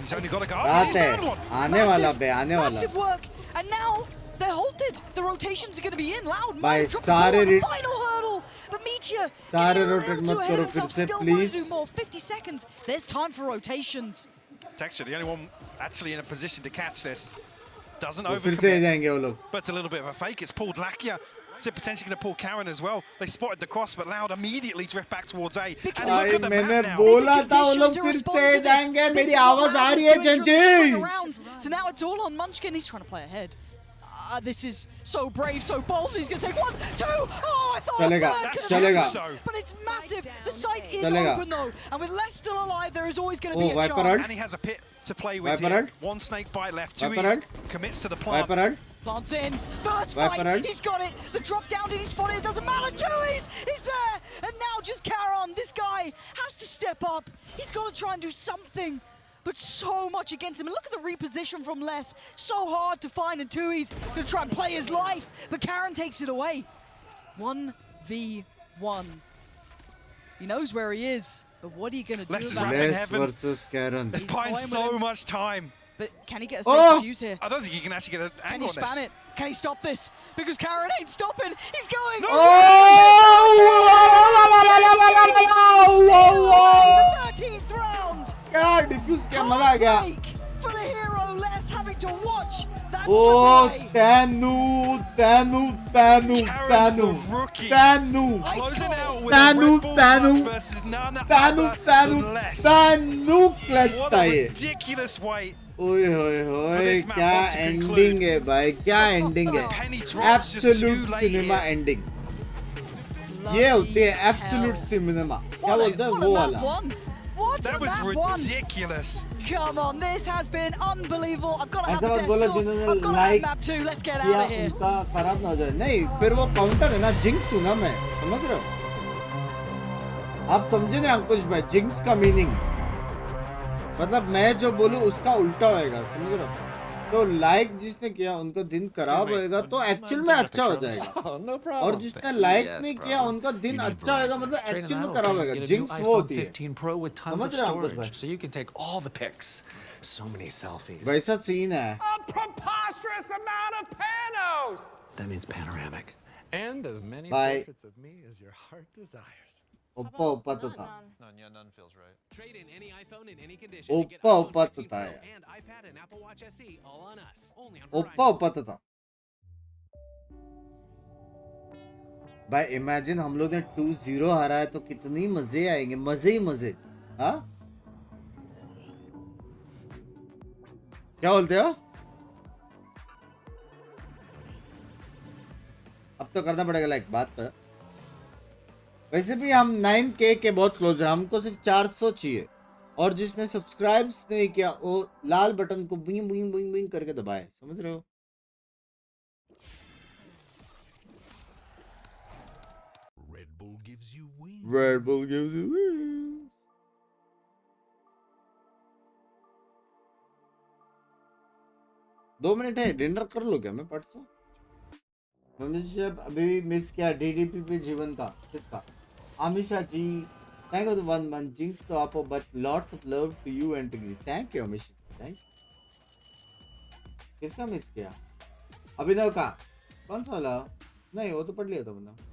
Speaker 10: he's only got a guard.
Speaker 1: रात
Speaker 10: He's
Speaker 1: है
Speaker 10: down one.
Speaker 1: आने वाला बे आने वाला
Speaker 15: massive work. And now they're halted. The rotations are going to be in. Loud.
Speaker 1: भाई
Speaker 15: Might drop the ball
Speaker 1: सारे
Speaker 15: on the final hurdle. But Meteor
Speaker 1: सारे
Speaker 15: getting a
Speaker 1: rotate
Speaker 15: little
Speaker 1: मत
Speaker 15: too ahead
Speaker 1: करो
Speaker 15: of
Speaker 1: फिर
Speaker 15: himself.
Speaker 1: से
Speaker 15: Still want to
Speaker 1: please
Speaker 15: do more. 50 seconds. There's time for rotations.
Speaker 10: Texture, the only one actually in a position to catch this. Doesn't
Speaker 1: तो फिर से
Speaker 10: overcommit.
Speaker 1: जाएंगे वो लोग
Speaker 10: But it's a little bit of a fake. It's pulled Lakia. Is it potentially going to pull Karen as well? They spotted the cross, but Loud immediately drift back towards A. And look
Speaker 1: भाई
Speaker 10: at the
Speaker 1: मैंने
Speaker 10: map now.
Speaker 1: बोला था वो लोग फिर से जाएंगे मेरी आवाज आ रही है जंजी
Speaker 15: So now it's all on Munchkin. He's trying to play ahead. This is so brave, so bold. He's going to take 1, 2. Oh, I thought
Speaker 1: चलेगा
Speaker 15: a third
Speaker 1: चलेगा
Speaker 15: could have happened, but it's massive. The site is
Speaker 1: चलेगा
Speaker 15: open though, and with Les still alive, there is always going to
Speaker 1: Oh,
Speaker 15: be a
Speaker 1: Viper
Speaker 15: chance.
Speaker 10: And he has a pit to play with
Speaker 1: Viper
Speaker 10: here.
Speaker 1: Red.
Speaker 10: One snake bite left. Two
Speaker 1: Viper
Speaker 10: east
Speaker 1: Red.
Speaker 10: commits to the plant.
Speaker 1: Viper Red.
Speaker 15: Plants in. First
Speaker 1: Viper
Speaker 15: fight.
Speaker 1: Red.
Speaker 15: He's got it. The drop down. Did he spot it? It doesn't matter. Tui's is there. And now just Caron. This guy has to step up. He's got to try and do something. But so much against him. And look at the reposition from Les. So hard to find. And Tui's going to try and play his life. But Karen takes it away. 1v1. He knows where he is. But what are you going to do
Speaker 10: Les is
Speaker 15: about
Speaker 10: wrapped in
Speaker 15: it?
Speaker 1: Les
Speaker 10: heaven.
Speaker 1: versus Karen
Speaker 10: He's buying
Speaker 15: toying with
Speaker 10: so
Speaker 15: him.
Speaker 10: much time.
Speaker 15: But can he get a
Speaker 1: Oh!
Speaker 15: safe fuse here?
Speaker 10: I don't think you can actually get an
Speaker 15: Can
Speaker 10: angle
Speaker 15: he
Speaker 10: on this.
Speaker 15: span it? Can he stop this? Because Karen ain't stopping. He's going.
Speaker 1: Oh!
Speaker 15: 13th round.
Speaker 1: क्या diffuse क्या मजा आ गया
Speaker 15: Break for the hero. Les having to watch. That's
Speaker 1: O
Speaker 15: the play.
Speaker 1: तैनू तैनू तैनू तैनू
Speaker 10: rookie.
Speaker 1: तैनू
Speaker 10: Closing out with
Speaker 1: तैनू
Speaker 10: a Red Bull
Speaker 1: तैनू
Speaker 10: clutch versus none
Speaker 1: तैनू
Speaker 10: other
Speaker 1: तैनू
Speaker 10: than Les.
Speaker 1: तैनू क्लच
Speaker 10: What
Speaker 1: था
Speaker 10: a
Speaker 1: ये
Speaker 10: ridiculous way.
Speaker 1: ओए होए होए
Speaker 10: this map
Speaker 1: क्या
Speaker 10: want to
Speaker 1: एंडिंग
Speaker 10: conclude.
Speaker 1: है भाई क्या एंडिंग है
Speaker 10: Penny drops just too
Speaker 1: absolute
Speaker 10: late
Speaker 1: cinema
Speaker 10: here.
Speaker 1: Ending ये होती है एब्सोल्यूट सिनेमा क्या बोलते हैं वो वाला
Speaker 15: What
Speaker 10: That
Speaker 15: a
Speaker 10: was
Speaker 15: map one.
Speaker 10: ridiculous.
Speaker 15: Come on, this has been unbelievable. I've got to have
Speaker 1: ऐसा
Speaker 15: the
Speaker 1: मत
Speaker 15: death
Speaker 1: बोलो
Speaker 15: swords.
Speaker 1: जिन्होंने
Speaker 15: I've got to have
Speaker 1: like
Speaker 15: map 2. Let's get
Speaker 1: किया
Speaker 15: out of here.
Speaker 1: उनका खराब ना हो जाए नहीं फिर वो काउंटर है ना जिंक्स हूँ ना मैं समझ रहे हो आप समझे ना अंकुश भाई जिंक्स का मीनिंग मतलब मैं जो बोलूँ उसका उल्टा होएगा समझ रहे हो तो लाइक जिसने किया उनका दिन खराब होएगा तो एक्चुअल में अच्छा हो जाएगा और जिसने लाइक नहीं किया उनका दिन अच्छा होएगा मतलब एक्चुअल में खराब होएगा जिंक्स वो होती है
Speaker 16: 15 Pro with tons
Speaker 1: समझ
Speaker 16: of
Speaker 1: रहे हो अंकुश
Speaker 16: storage,
Speaker 1: भाई
Speaker 16: so you can take all the pics. So many selfies.
Speaker 1: वैसा सीन है
Speaker 16: A preposterous amount of panos! That means panoramic.
Speaker 13: And as many
Speaker 1: Bye.
Speaker 13: portraits of me as your heart desires.
Speaker 1: ओप्पा ओप्पा तो था
Speaker 20: None feels right.
Speaker 17: Trade in any iPhone in any condition to get
Speaker 1: ओप्पा
Speaker 17: iPhone
Speaker 1: ओप्पा
Speaker 17: 15
Speaker 1: तो था
Speaker 17: Pro
Speaker 1: यार
Speaker 17: and iPad and Apple Watch SE all on us. Only on
Speaker 1: ओप्पा ओप्पा तो था भाई imagine हम लोग ने 2-0 हारा है तो कितनी मजे आएंगे मजे ही मजे हाँ क्या बोलते हो अब तो करना पड़ेगा लाइक बात तो है। वैसे भी हम 9K के बहुत क्लोज है हमको सिर्फ 400 चाहिए और जिसने सब्सक्राइब नहीं किया वो लाल बटन को बिंग बिंग बिंग बिंग करके दबाए समझ रहे हो
Speaker 13: Red Bull gives you wings.
Speaker 1: Red Bull gives you wings. दो मिनट है डिनर कर लो क्या मैं पट से मेंबरशिप अभी भी मिस किया डीडीपी पे जीवन का किसका Amisha ji thank you for 1 month जिंक्स तो आपको but lots of love to you and to thank you Amisha thank किसका मिस किया अभिनव का कौन सा वाला नहीं वो तो पढ़ लिया था मैंने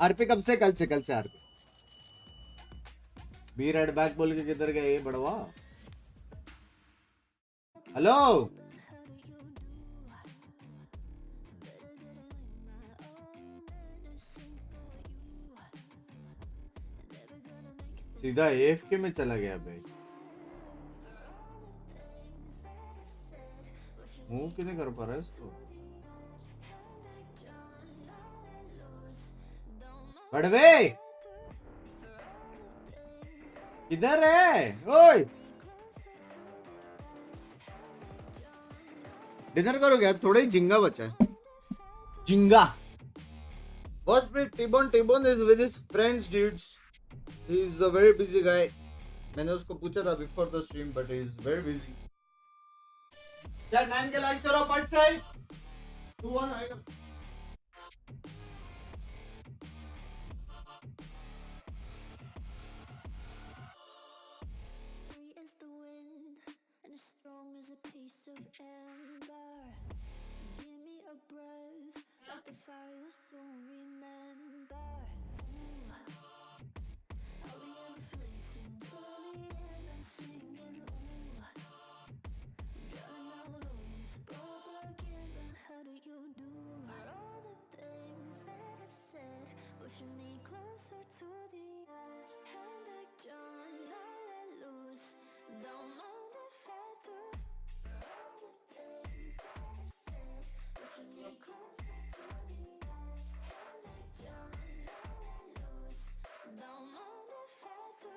Speaker 1: आरपी कब से कल से आरपी बी रेड बैक बोल के किधर गए बड़वा हेलो सीधा एएफके में चला गया भाई मूव कितने कर पा रहा है इसको बड़वे किधर है ओए डिनर करोगे थोड़ा ही झिंगा बचा है झिंगा Watch me, T-Bone is with his friends, dudes. He's a very busy guy. मैंने उसको पूछा था before the stream, but he's very busy. क्या 9 के likes और up side? 2-1 आएगा.
Speaker 7: Free as the wind and as strong as a piece of amber. Give me a breath, like the fire you'll soon remember. Ooh. I'll be inflating till the end. I'm singing. Ooh. Drowning out all this broke again. But how do you do? For all the things that I've said, pushing me closer to the edge. Hand back, John, now let loose. Don't mind if I do. For all the things that I've said, pushing me closer to the edge. Hand back, John, now let loose. Don't mind if I do.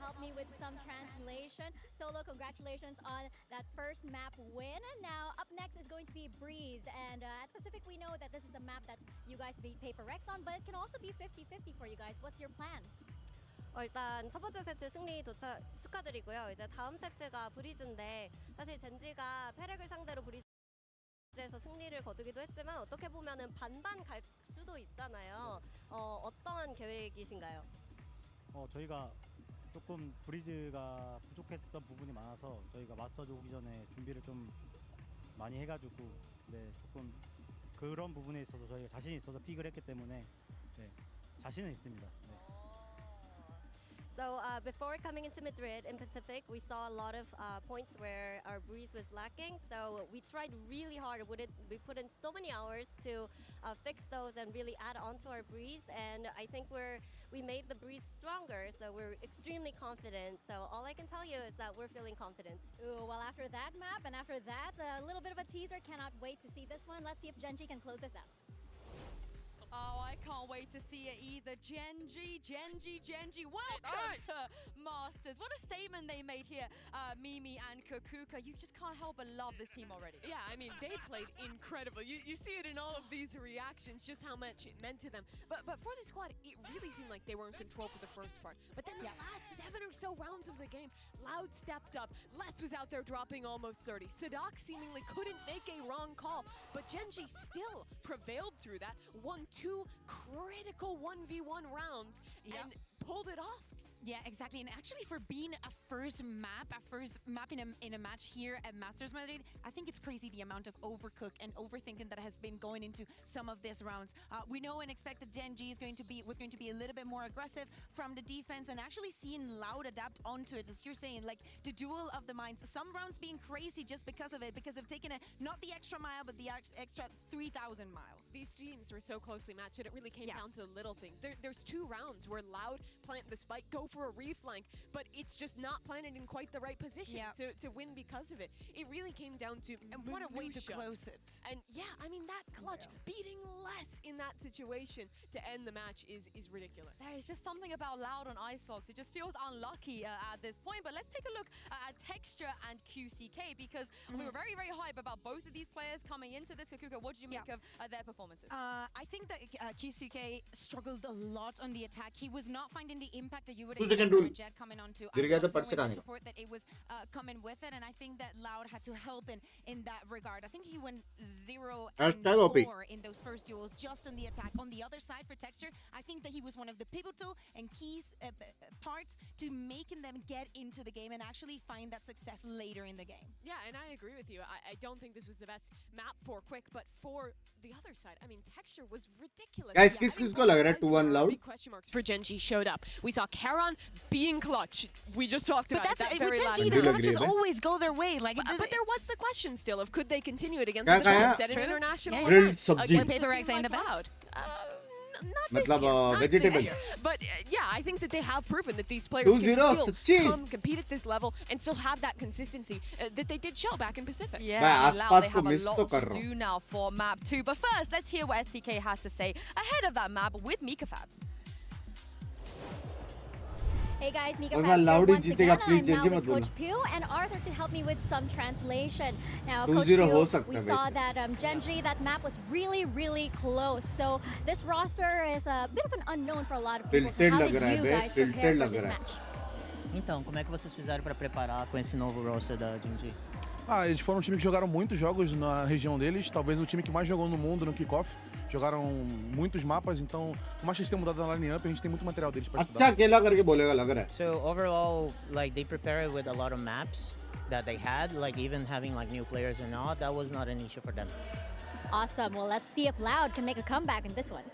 Speaker 8: Help me with some translation. Solo, congratulations on that first map win. And now up next is going to be Breeze. And at Pacific, we know that this is a map that you guys beat Paper Rex on, but it can also be 50-50 for you guys. What's your plan?
Speaker 18: 일단 첫 번째 세트 승리 축하드리고요. 이제 다음 세트가 브리즈인데 사실 젠지가 페렉을 상대로 브리즈에서 승리를 거두기도 했지만 어떻게 보면은 반반 갈 수도 있잖아요. 어떠한 계획이신가요?
Speaker 23: 저희가 조금 브리즈가 부족했던 부분이 많아서 저희가 마스터즈 오기 전에 준비를 좀 많이 해가지고 네, 조금 그런 부분에 있어서 저희가 자신이 있어서 픽을 했기 때문에 네, 자신은 있습니다. 네.
Speaker 18: So before coming into Madrid in Pacific, we saw a lot of points where our breeze was lacking. So we tried really hard. We put in so many hours to fix those and really add on to our breeze. And I think we made the breeze stronger. So we're extremely confident. So all I can tell you is that we're feeling confident.
Speaker 8: Ooh, well, after that map and after that, a little bit of a teaser. Cannot wait to see this one. Let's see if GENG can close this out.
Speaker 2: Oh, I can't wait to see it either. GENG, welcome to Masters. What a statement they made here, Mimi and Kukuka. You just can't help but love this team already.
Speaker 5: Yeah, I mean, they played incredible. You see it in all of these reactions, just how much it meant to them. But for the squad, it really seemed like they were in control for the first part. But then the last 7 or so rounds of the game, Loud stepped up. Les was out there dropping almost 30. Sadak seemingly couldn't make a wrong call, but GENG still prevailed through that, won 2 critical 1v1 rounds and pulled it off.
Speaker 12: Yeah, exactly. And actually, for being a first map in a match here at Masters Madrid, I think it's crazy the amount of overcook and overthinking that has been going into some of these rounds. We know and expect that GENG was going to be a little bit more aggressive from the defense, and actually seeing Loud adapt onto it, as you're saying, like the duel of the minds. Some rounds being crazy just because of it, because they've taken not the extra mile, but the extra 3,000 miles.
Speaker 5: These teams were so closely matched that it really came down to the little things. There's 2 rounds where Loud plant the spike, go for a reflank, but it's just not planted in quite the right position to win because of it. It really came down to
Speaker 12: what a way to close it.
Speaker 5: And yeah, I mean, that clutch, beating Les in that situation to end the match is ridiculous.
Speaker 2: There is just something about Loud on Icebox. It just feels unlucky at this point. But let's take a look at Texture and QCK, because we were very, very hype about both of these players coming into this. Kukuka, what did you make of their performances?
Speaker 12: I think that QCK struggled a lot on the attack. He was not finding the impact that you would
Speaker 1: 2 second rule.
Speaker 4: Jet coming onto
Speaker 1: गिर गया तो
Speaker 4: Icebox
Speaker 1: पट से
Speaker 4: with the
Speaker 1: खाने का.
Speaker 4: support that it was coming with it, and I think that Loud had to help in that regard. I think he went 0 and
Speaker 1: Hashtag OP.
Speaker 4: 4 in those first duels just on the attack. On the other side for Texture, I think that he was one of the pivotal and keys parts to making them get into the game and actually find that success later in the game.
Speaker 5: Yeah, and I agree with you. I don't think this was the best map for Quick, but for the other side, I mean, Texture was ridiculous.
Speaker 1: Guys, किसको लग रहा है 2-1 Loud?
Speaker 5: Big question marks for GENG showed up. We saw Karan being clutch. We just talked
Speaker 4: But
Speaker 5: about
Speaker 4: that's
Speaker 5: it.
Speaker 4: with
Speaker 5: Very
Speaker 4: GENG, the clutches always go their way. Like,
Speaker 5: but there was the question still of could they continue it against
Speaker 1: क्या
Speaker 5: the
Speaker 1: कहा?
Speaker 5: instead of international
Speaker 1: Yeah. Grilled
Speaker 5: event
Speaker 1: सब्जी.
Speaker 5: against a
Speaker 4: Paper
Speaker 5: team
Speaker 4: eggs ain't
Speaker 5: like
Speaker 4: the best.
Speaker 5: Loud. Not this
Speaker 1: मतलब
Speaker 5: year, not this
Speaker 1: vegetables.
Speaker 5: year. But yeah, I think that they have proven that these players
Speaker 1: 2-0,
Speaker 5: can still
Speaker 1: सच्ची.
Speaker 5: come compete at this level and still have that consistency that they did show back in Pacific.
Speaker 2: Yeah,
Speaker 1: मैं
Speaker 2: Loud,
Speaker 1: आसपास
Speaker 2: they
Speaker 1: को
Speaker 2: have a
Speaker 1: miss
Speaker 2: lot
Speaker 1: तो
Speaker 2: to
Speaker 1: कर रहा हूँ.
Speaker 2: do now for map 2. But first, let's hear what STK has to say ahead of that map with Mika Fabs.
Speaker 8: Hey guys, Mika
Speaker 1: और
Speaker 8: Fabs
Speaker 1: मैं
Speaker 8: here
Speaker 1: Loud he
Speaker 8: once
Speaker 1: जीतेगा,
Speaker 8: again.
Speaker 1: please
Speaker 8: I'm now
Speaker 1: JJ मत
Speaker 8: with Coach
Speaker 1: बोलना.
Speaker 8: Pew and Arthur to help me with some translation. Now,
Speaker 1: 2-0
Speaker 8: Coach Pew,
Speaker 1: हो सकता
Speaker 8: we
Speaker 1: है
Speaker 8: saw
Speaker 1: वैसे.
Speaker 8: that GENG, that map was really, really close. So this roster is a bit of an unknown for a lot of people. So
Speaker 1: Tilted
Speaker 8: how
Speaker 1: लग
Speaker 8: did
Speaker 1: रहा है
Speaker 8: you
Speaker 1: bay,
Speaker 8: guys prepare
Speaker 1: tilted
Speaker 8: for
Speaker 1: लग
Speaker 8: this
Speaker 1: रहा है.
Speaker 8: match?
Speaker 6: Então, como é que vocês fizeram para preparar com esse novo roster da GENG?
Speaker 3: Ah, eles foram um time que jogaram muitos jogos na região deles, talvez o time que mais jogou no mundo no kickoff. Jogaram muitos mapas, então, por mais que eles tenham mudado na line-up, a gente tem muito material deles para
Speaker 1: अच्छा अकेला करके बोलेगा लग रहा है.
Speaker 6: So overall, like they prepared with a lot of maps that they had, like even having like new players or not, that was not an issue for them.
Speaker 8: Awesome. Well, let's see if Loud can make a comeback in this one.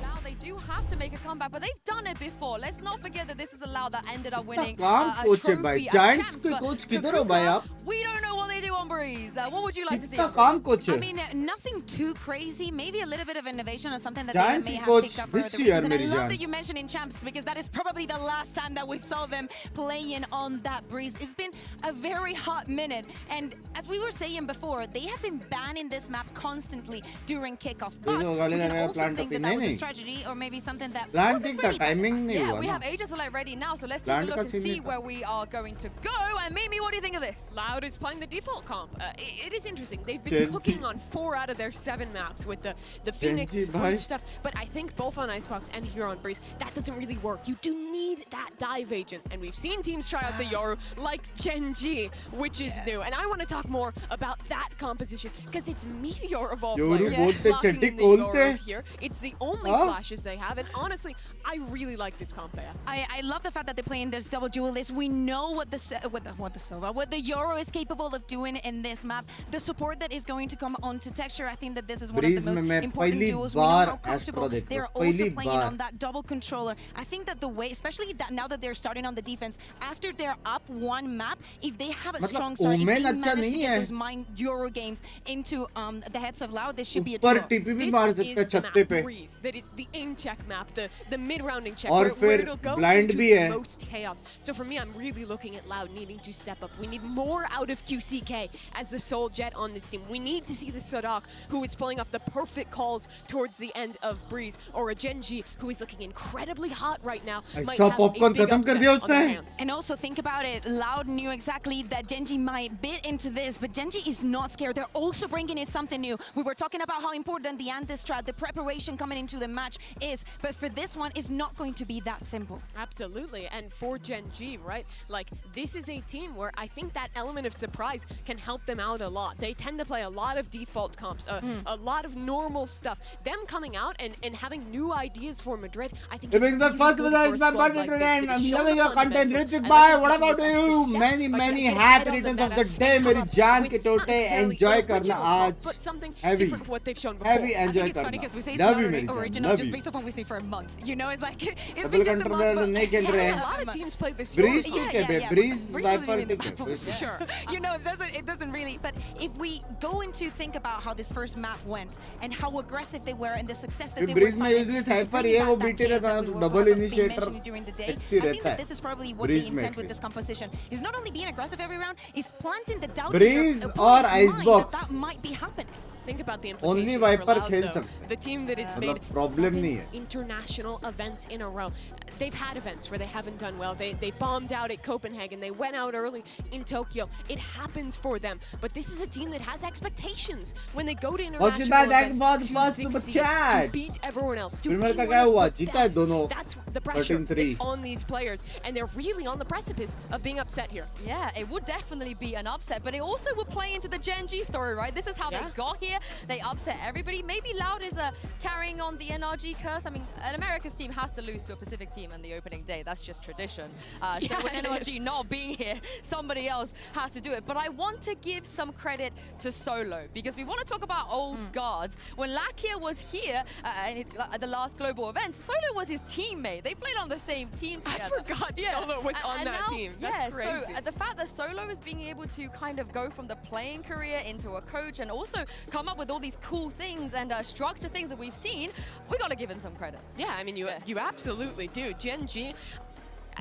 Speaker 2: Now they do have to make a comeback, but they've done it before. Let's not forget that this is a Loud that ended up winning
Speaker 1: काम
Speaker 2: a
Speaker 1: coach है
Speaker 2: trophy,
Speaker 1: भाई.
Speaker 2: a
Speaker 1: Giants
Speaker 2: champs,
Speaker 1: के
Speaker 2: but
Speaker 1: coach किधर हो भाई आप?
Speaker 2: we don't know what they do on Breeze. What would you like to see?
Speaker 1: किसका
Speaker 2: on
Speaker 1: काम
Speaker 2: Breeze?
Speaker 1: कोच है?
Speaker 4: I mean, nothing too crazy. Maybe a little bit of innovation or something that
Speaker 1: Giants
Speaker 4: they may
Speaker 1: की
Speaker 4: have
Speaker 1: coach
Speaker 4: picked up for
Speaker 1: miss
Speaker 4: the
Speaker 1: यार
Speaker 4: reasons. And I
Speaker 1: मेरी
Speaker 4: love
Speaker 1: जान.
Speaker 4: that you mentioned in champs because that is probably the last time that we saw them playing on that Breeze. It's been a very hot minute, and as we were saying before, they have been banning this map constantly during kickoff. But we can also think that that was a strategy or maybe something that
Speaker 1: Planting का timing नहीं
Speaker 2: Yeah,
Speaker 1: हुआ
Speaker 2: we
Speaker 1: ना.
Speaker 2: have Aegis Select ready now, so let's take
Speaker 1: Plant
Speaker 2: a look
Speaker 1: का
Speaker 2: and
Speaker 1: scene
Speaker 2: see
Speaker 1: नहीं था.
Speaker 2: where we are going to go. And Mimi, what do you think of this?
Speaker 5: Loud is playing the default comp. It is interesting. They've been
Speaker 1: GENG.
Speaker 5: cooking on 4 out of their 7 maps with the Phoenix
Speaker 1: GENG,
Speaker 5: Breach
Speaker 1: bhai.
Speaker 5: stuff. But I think both on Icebox and here on Breeze, that doesn't really work. You do need that dive agent. And we've seen teams try out the Yoru like GENG, which is new. And I want to talk more about that composition because it's Meteor of all
Speaker 1: Yoru
Speaker 5: players.
Speaker 1: बोलते
Speaker 5: locking
Speaker 1: चड्डी
Speaker 5: in the
Speaker 1: खोलते.
Speaker 5: Yoru here. It's the only
Speaker 1: हाँ?
Speaker 5: flashes they have. And honestly, I really like this comp there.
Speaker 4: I love the fact that they're playing this double duelist. We know what the Yoru is capable of doing in this map. The support that is going to come onto Texture, I think that this is one
Speaker 1: Breeze
Speaker 4: of the most
Speaker 1: में मैं
Speaker 4: important
Speaker 1: पहली
Speaker 4: duels. We know
Speaker 1: bar
Speaker 4: how comfortable
Speaker 1: Astro देख
Speaker 4: they're
Speaker 1: रहा हूँ.
Speaker 4: also
Speaker 1: पहली
Speaker 4: playing
Speaker 1: bar.
Speaker 4: on that double controller. I think that the way, especially that now that they're starting on the defense, after they're up one map, if they have a
Speaker 1: मतलब
Speaker 4: strong start, if they
Speaker 1: Omen अच्छा
Speaker 4: manage to
Speaker 1: नहीं
Speaker 4: get
Speaker 1: है.
Speaker 4: those mind Euro games into the heads of Loud, this should be a
Speaker 1: ऊपर
Speaker 4: draw.
Speaker 1: TP भी
Speaker 5: This
Speaker 1: मार
Speaker 5: is
Speaker 1: सकता है
Speaker 5: the
Speaker 1: छत्ते
Speaker 5: map
Speaker 1: पे.
Speaker 5: Breeze. That is the aim check map, the mid-rounding check,
Speaker 1: और
Speaker 5: where
Speaker 1: फिर
Speaker 5: it'll go
Speaker 1: blind
Speaker 5: into
Speaker 1: भी
Speaker 5: the
Speaker 1: है.
Speaker 5: most chaos. So for me, I'm really looking at Loud needing to step up. We need more out of QCK as the sole jet on this team. We need to see the Sadak, who is pulling off the perfect calls towards the end of Breeze, or a GENG, who is looking incredibly hot right now. Might
Speaker 1: ऐसा
Speaker 5: have a
Speaker 1: popcorn
Speaker 5: big
Speaker 1: खत्म कर
Speaker 5: upset
Speaker 1: दिया
Speaker 5: on their
Speaker 1: उसने.
Speaker 5: hands.
Speaker 4: And also think about it, Loud knew exactly that GENG might bit into this, but GENG is not scared. They're also bringing in something new. We were talking about how important the anti-strat, the preparation coming into the match is, but for this one, it's not going to be that simple.
Speaker 5: Absolutely, and for GENG, right? Like, this is a team where I think that element of surprise can help them out a lot. They tend to play a lot of default comps, a lot of normal stuff. Them coming out and having new ideas for Madrid, I think
Speaker 1: It
Speaker 5: is
Speaker 1: is my
Speaker 5: really
Speaker 1: first
Speaker 5: good
Speaker 1: visit,
Speaker 5: for a
Speaker 1: it's my
Speaker 5: squad
Speaker 1: birthday
Speaker 5: like
Speaker 1: today,
Speaker 5: this.
Speaker 1: and I'm
Speaker 5: It showed
Speaker 1: loving
Speaker 5: the
Speaker 1: your content.
Speaker 5: fundamentals,
Speaker 1: Ritik
Speaker 5: and
Speaker 1: bhai,
Speaker 5: then
Speaker 1: what
Speaker 5: taking
Speaker 1: about
Speaker 5: this extra
Speaker 1: you?
Speaker 5: step
Speaker 1: Many,
Speaker 5: by
Speaker 1: many
Speaker 5: getting
Speaker 1: happy
Speaker 5: ahead
Speaker 1: returns of
Speaker 5: meta
Speaker 1: the day,
Speaker 5: and
Speaker 1: मेरी
Speaker 5: come up
Speaker 1: जान
Speaker 5: with
Speaker 1: के
Speaker 5: not
Speaker 1: टोटे.
Speaker 5: necessarily
Speaker 1: Enjoy
Speaker 5: the
Speaker 1: करना
Speaker 5: original comp,
Speaker 1: आज.
Speaker 5: but something
Speaker 1: Heavy.
Speaker 5: different from what they've shown before.
Speaker 1: Heavy
Speaker 4: I
Speaker 1: enjoy
Speaker 4: think it's
Speaker 1: करना.
Speaker 4: funny because we say it's
Speaker 1: Love you
Speaker 4: not
Speaker 1: मेरी जान.
Speaker 4: original
Speaker 1: Love
Speaker 4: just
Speaker 1: you.
Speaker 4: based off when we say for a month. You know, it's like, it's
Speaker 1: Double
Speaker 4: been just a
Speaker 1: controller
Speaker 4: month.
Speaker 1: नहीं खेल
Speaker 5: Yeah,
Speaker 1: रहे
Speaker 5: a
Speaker 1: हैं.
Speaker 5: lot of teams played this
Speaker 1: Breeze
Speaker 5: story.
Speaker 1: ठीक है बे. Breeze Viper ठीक है.
Speaker 4: For sure. You know, it doesn't really, but if we go into think about how this first map went and how aggressive they were and the success that they were
Speaker 1: Breeze में
Speaker 4: finding,
Speaker 1: usually
Speaker 4: to
Speaker 1: Cypher
Speaker 4: bring
Speaker 1: ये
Speaker 4: back
Speaker 1: वो
Speaker 4: that
Speaker 1: beta
Speaker 4: chaos
Speaker 1: रहता है
Speaker 4: that we
Speaker 1: तो
Speaker 4: were
Speaker 1: double
Speaker 4: being
Speaker 1: initiator
Speaker 4: mentioned during the day.
Speaker 1: sexy
Speaker 4: I think
Speaker 1: रहता
Speaker 4: that
Speaker 1: है.
Speaker 4: this is probably what
Speaker 1: Breeze
Speaker 4: the
Speaker 1: में
Speaker 4: intent with
Speaker 1: at
Speaker 4: this composition is, not only being aggressive every round, is planting the doubt
Speaker 1: Breeze
Speaker 4: in your
Speaker 1: और
Speaker 4: opponent's mind
Speaker 1: Icebox.
Speaker 4: that might be happening.
Speaker 5: Think about the
Speaker 1: Only
Speaker 5: implications
Speaker 1: Viper
Speaker 5: for Loud,
Speaker 1: खेल
Speaker 5: though.
Speaker 1: सकता है.
Speaker 5: The team that has
Speaker 1: मतलब
Speaker 5: made
Speaker 1: problem
Speaker 5: 7
Speaker 1: नहीं है.
Speaker 5: international events in a row. They've had events where they haven't done well. They bombed out at Copenhagen. They went out early in Tokyo. It happens for them. But this is a team that has expectations when they go to international events to succeed, to beat everyone else, to be one of the best. That's the pressure that's on these players, and they're really on the precipice of being upset here.
Speaker 2: Yeah, it would definitely be an upset, but it also would play into the GENG story, right? This is how they got here. They upset everybody. Maybe Loud is carrying on the NRG curse. I mean, an America's team has to lose to a Pacific team in the opening day. That's just tradition. So with NRG not being here, somebody else has to do it. But I want to give some credit to Solo, because we want to talk about old guards. When Lakia was here at the last global event, Solo was his teammate. They played on the same team together.
Speaker 5: I forgot Solo was on that team. That's crazy.
Speaker 2: So the fact that Solo is being able to kind of go from the playing career into a coach and also come up with all these cool things and structure things that we've seen, we got to give him some credit.
Speaker 5: Yeah, I mean, you absolutely do. GENG,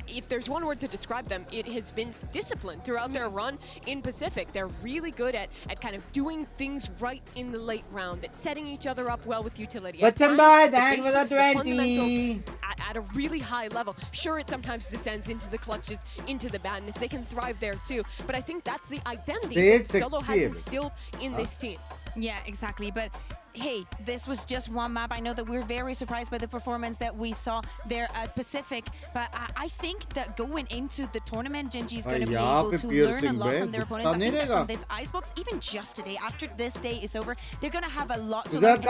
Speaker 5: if there's one word to describe them, it has been discipline throughout their run in Pacific. They're really good at kind of doing things right in the late round, at setting each other up well with utility. At times, the basics, the fundamentals at a really high level. Sure, it sometimes descends into the clutches, into the madness. They can thrive there too. But I think that's the identity that Solo has instilled in this team.
Speaker 4: Yeah, exactly. But hey, this was just one map. I know that we're very surprised by the performance that we saw there at Pacific, but I think that going into the tournament, GENG is going to be able to learn a lot from their opponents. I think that from this Icebox, even just today, after this day is over, they're going to have a lot to learn.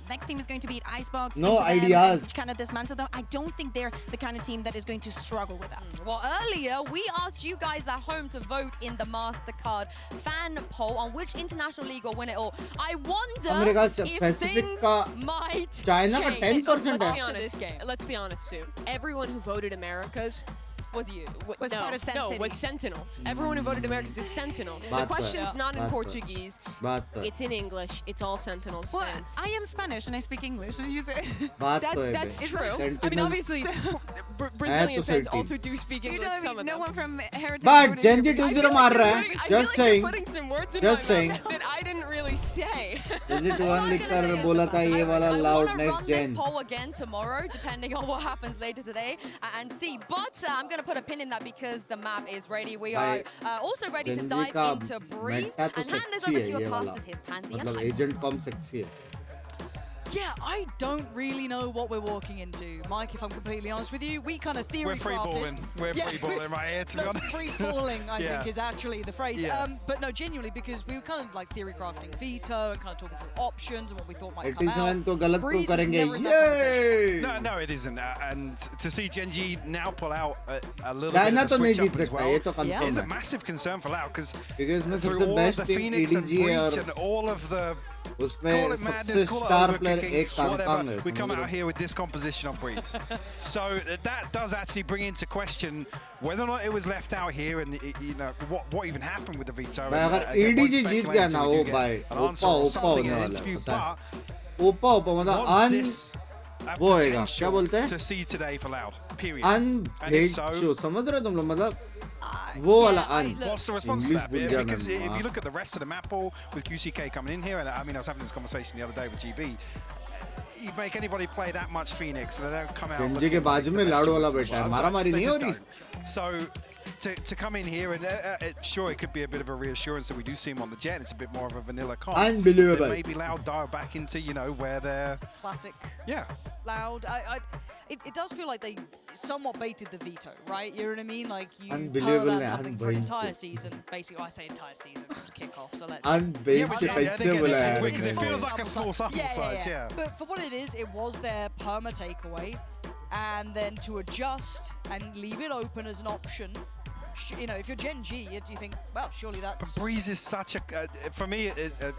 Speaker 4: Next team is going to beat Icebox.
Speaker 1: No ideas.
Speaker 4: Kind of dismantle them. I don't think they're the kind of team that is going to struggle with that.
Speaker 2: Well, earlier we asked you guys at home to vote in the MasterCard fan poll on which international league will win it all. I wonder if things might
Speaker 1: China
Speaker 2: change.
Speaker 1: 10%
Speaker 5: Let's be honest, Sue. Everyone who voted Americas
Speaker 2: was you.
Speaker 4: Was part of Sen City.
Speaker 5: Was Sentinels. Everyone who voted Americas is Sentinels. The question's not in Portuguese. It's in English. It's all Sentinels fans.
Speaker 4: I am Spanish and I speak English. And you say
Speaker 5: that's true. I mean, obviously, Brazilian fans also do speak English. Some of them.
Speaker 4: No one from Heritage.
Speaker 1: But GENG 2-0 maar raha hai. Just saying.
Speaker 5: You're putting some words in
Speaker 1: Just
Speaker 5: my
Speaker 1: saying.
Speaker 5: mouth that I didn't really say.
Speaker 1: GENG 2-1 लिखकर मैं बोला था ये वाला Loud next gen.
Speaker 2: Poll again tomorrow, depending on what happens later today, and see. But I'm going to put a pin in that because the map is ready. We are also ready to dive into Breeze and hand this over to your pastors, his pansy.
Speaker 1: मतलब agent com sexy है.
Speaker 15: Yeah, I don't really know what we're walking into, Mike, if I'm completely honest with you. We kind of theory crafted.
Speaker 10: We're free balling right here, to be honest.
Speaker 15: Free falling, I think, is actually the phrase.
Speaker 10: Yeah.
Speaker 15: But no, genuinely, because we were kind of like theory crafting veto and kind of talking through options and what we thought might come out.
Speaker 1: को गलत
Speaker 15: Breeze
Speaker 1: को
Speaker 15: was
Speaker 1: करेंगे.
Speaker 15: never in that
Speaker 1: Yay!
Speaker 10: No, it isn't. And to see GENG now pull out a little
Speaker 1: China
Speaker 10: bit of
Speaker 1: तो
Speaker 10: a
Speaker 1: नहीं
Speaker 10: switch
Speaker 1: जीत
Speaker 10: up as
Speaker 1: सकता.
Speaker 10: well
Speaker 1: ये तो confirm
Speaker 10: is a
Speaker 1: है.
Speaker 10: massive concern for Loud because
Speaker 1: इसमें
Speaker 10: through
Speaker 1: सबसे
Speaker 10: all of
Speaker 1: best
Speaker 10: the
Speaker 1: team
Speaker 10: Phoenix and
Speaker 1: EDG है
Speaker 10: Breach
Speaker 1: और
Speaker 10: and all of the
Speaker 1: उसमें
Speaker 10: call it madness,
Speaker 1: सबसे
Speaker 10: call it
Speaker 1: star player
Speaker 10: overcooking,
Speaker 1: एक काम
Speaker 10: whatever.
Speaker 1: है.
Speaker 10: We come out here with this composition on Breeze. So that does actually bring into question whether or not it was left out here and you know what even happened with the veto.
Speaker 1: अगर EDG जीत गया ना वो भाई ओपा होने वाला है. ओपा मतलब वो होएगा क्या बोलते हैं?
Speaker 10: To see today for Loud. Period.
Speaker 1: Unbreakable. समझ रहे हो तुम लोग मतलब वो वाला
Speaker 10: What's the response to that? Because if you look at the rest of the map pool with QCK coming in here, and I mean I was having this conversation the other day with GB. You make anybody play that much Phoenix and they don't come out.
Speaker 1: GENG के बाजू में Loud वाला बैठा है. मारामारी नहीं हो रही.
Speaker 10: So to come in here and sure it could be a bit of a reassurance that we do see him on the jet. It's a bit more of a vanilla comp.
Speaker 1: Unbelievable.
Speaker 10: Maybe Loud dial back into where they're
Speaker 15: classic.
Speaker 10: Yeah.
Speaker 15: Loud. It does feel like they somewhat baited the veto, right? You know what I mean? Like you heard
Speaker 1: Unbelievable
Speaker 15: about something for an entire season. Basically, I say entire season. It was kickoff, so let's.
Speaker 10: Because it feels like a small sample size. Yeah.
Speaker 15: But for what it is, it was their perma takeaway, and then to adjust and leave it open as an option. You know, if you're GENG, you think, well, surely that's...
Speaker 10: Breeze is such a... for me,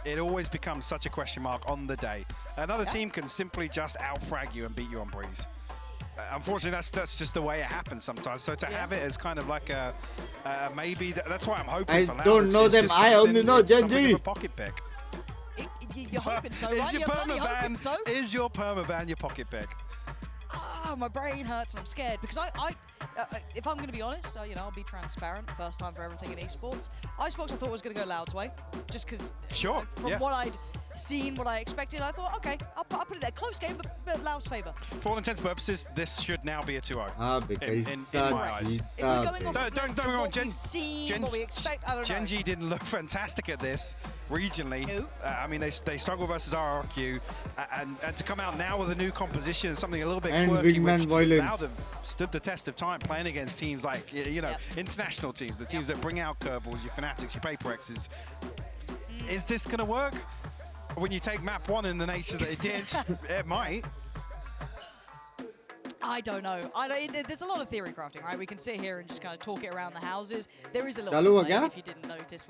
Speaker 10: it always becomes such a question mark on the day. Another team can simply just out-frag you and beat you on Breeze. Unfortunately, that's just the way it happens sometimes. So to have it as kind of like a... maybe... That's why I'm hoping for Loud.
Speaker 1: I don't know them. I only know GENG.
Speaker 10: A pocket pick.
Speaker 15: You're hoping so, right?
Speaker 10: Is your permaban your pocket pick?
Speaker 15: my brain hurts and I'm scared because if I'm going to be honest, you know, I'll be transparent. First time for everything in esports. Icebox I thought was going to go Loud's way, just because from what I'd seen, what I expected, I thought, okay, I'll put it there. Close game, but Loud's favour.
Speaker 10: For all intents and purposes, this should now be a 2-0.
Speaker 1: Because
Speaker 10: in my eyes.
Speaker 15: If we're going off
Speaker 10: Don't get me wrong,
Speaker 15: what we've seen, what we expect, I don't know.
Speaker 10: GENG didn't look fantastic at this regionally. I mean, they struggle versus RRQ, and to come out now with a new composition and something a little bit quirky, which Loud have stood the test of time playing against teams like, you know, international teams, the teams that bring out curveballs, your Fanatics, your Paper X's. Is this going to work? When you take map 1 in the nature that it did, it might.
Speaker 15: I don't know. There's a lot of theory crafting, right? We can sit here and just kind of talk it around the houses. There is a little delay, if you didn't notice.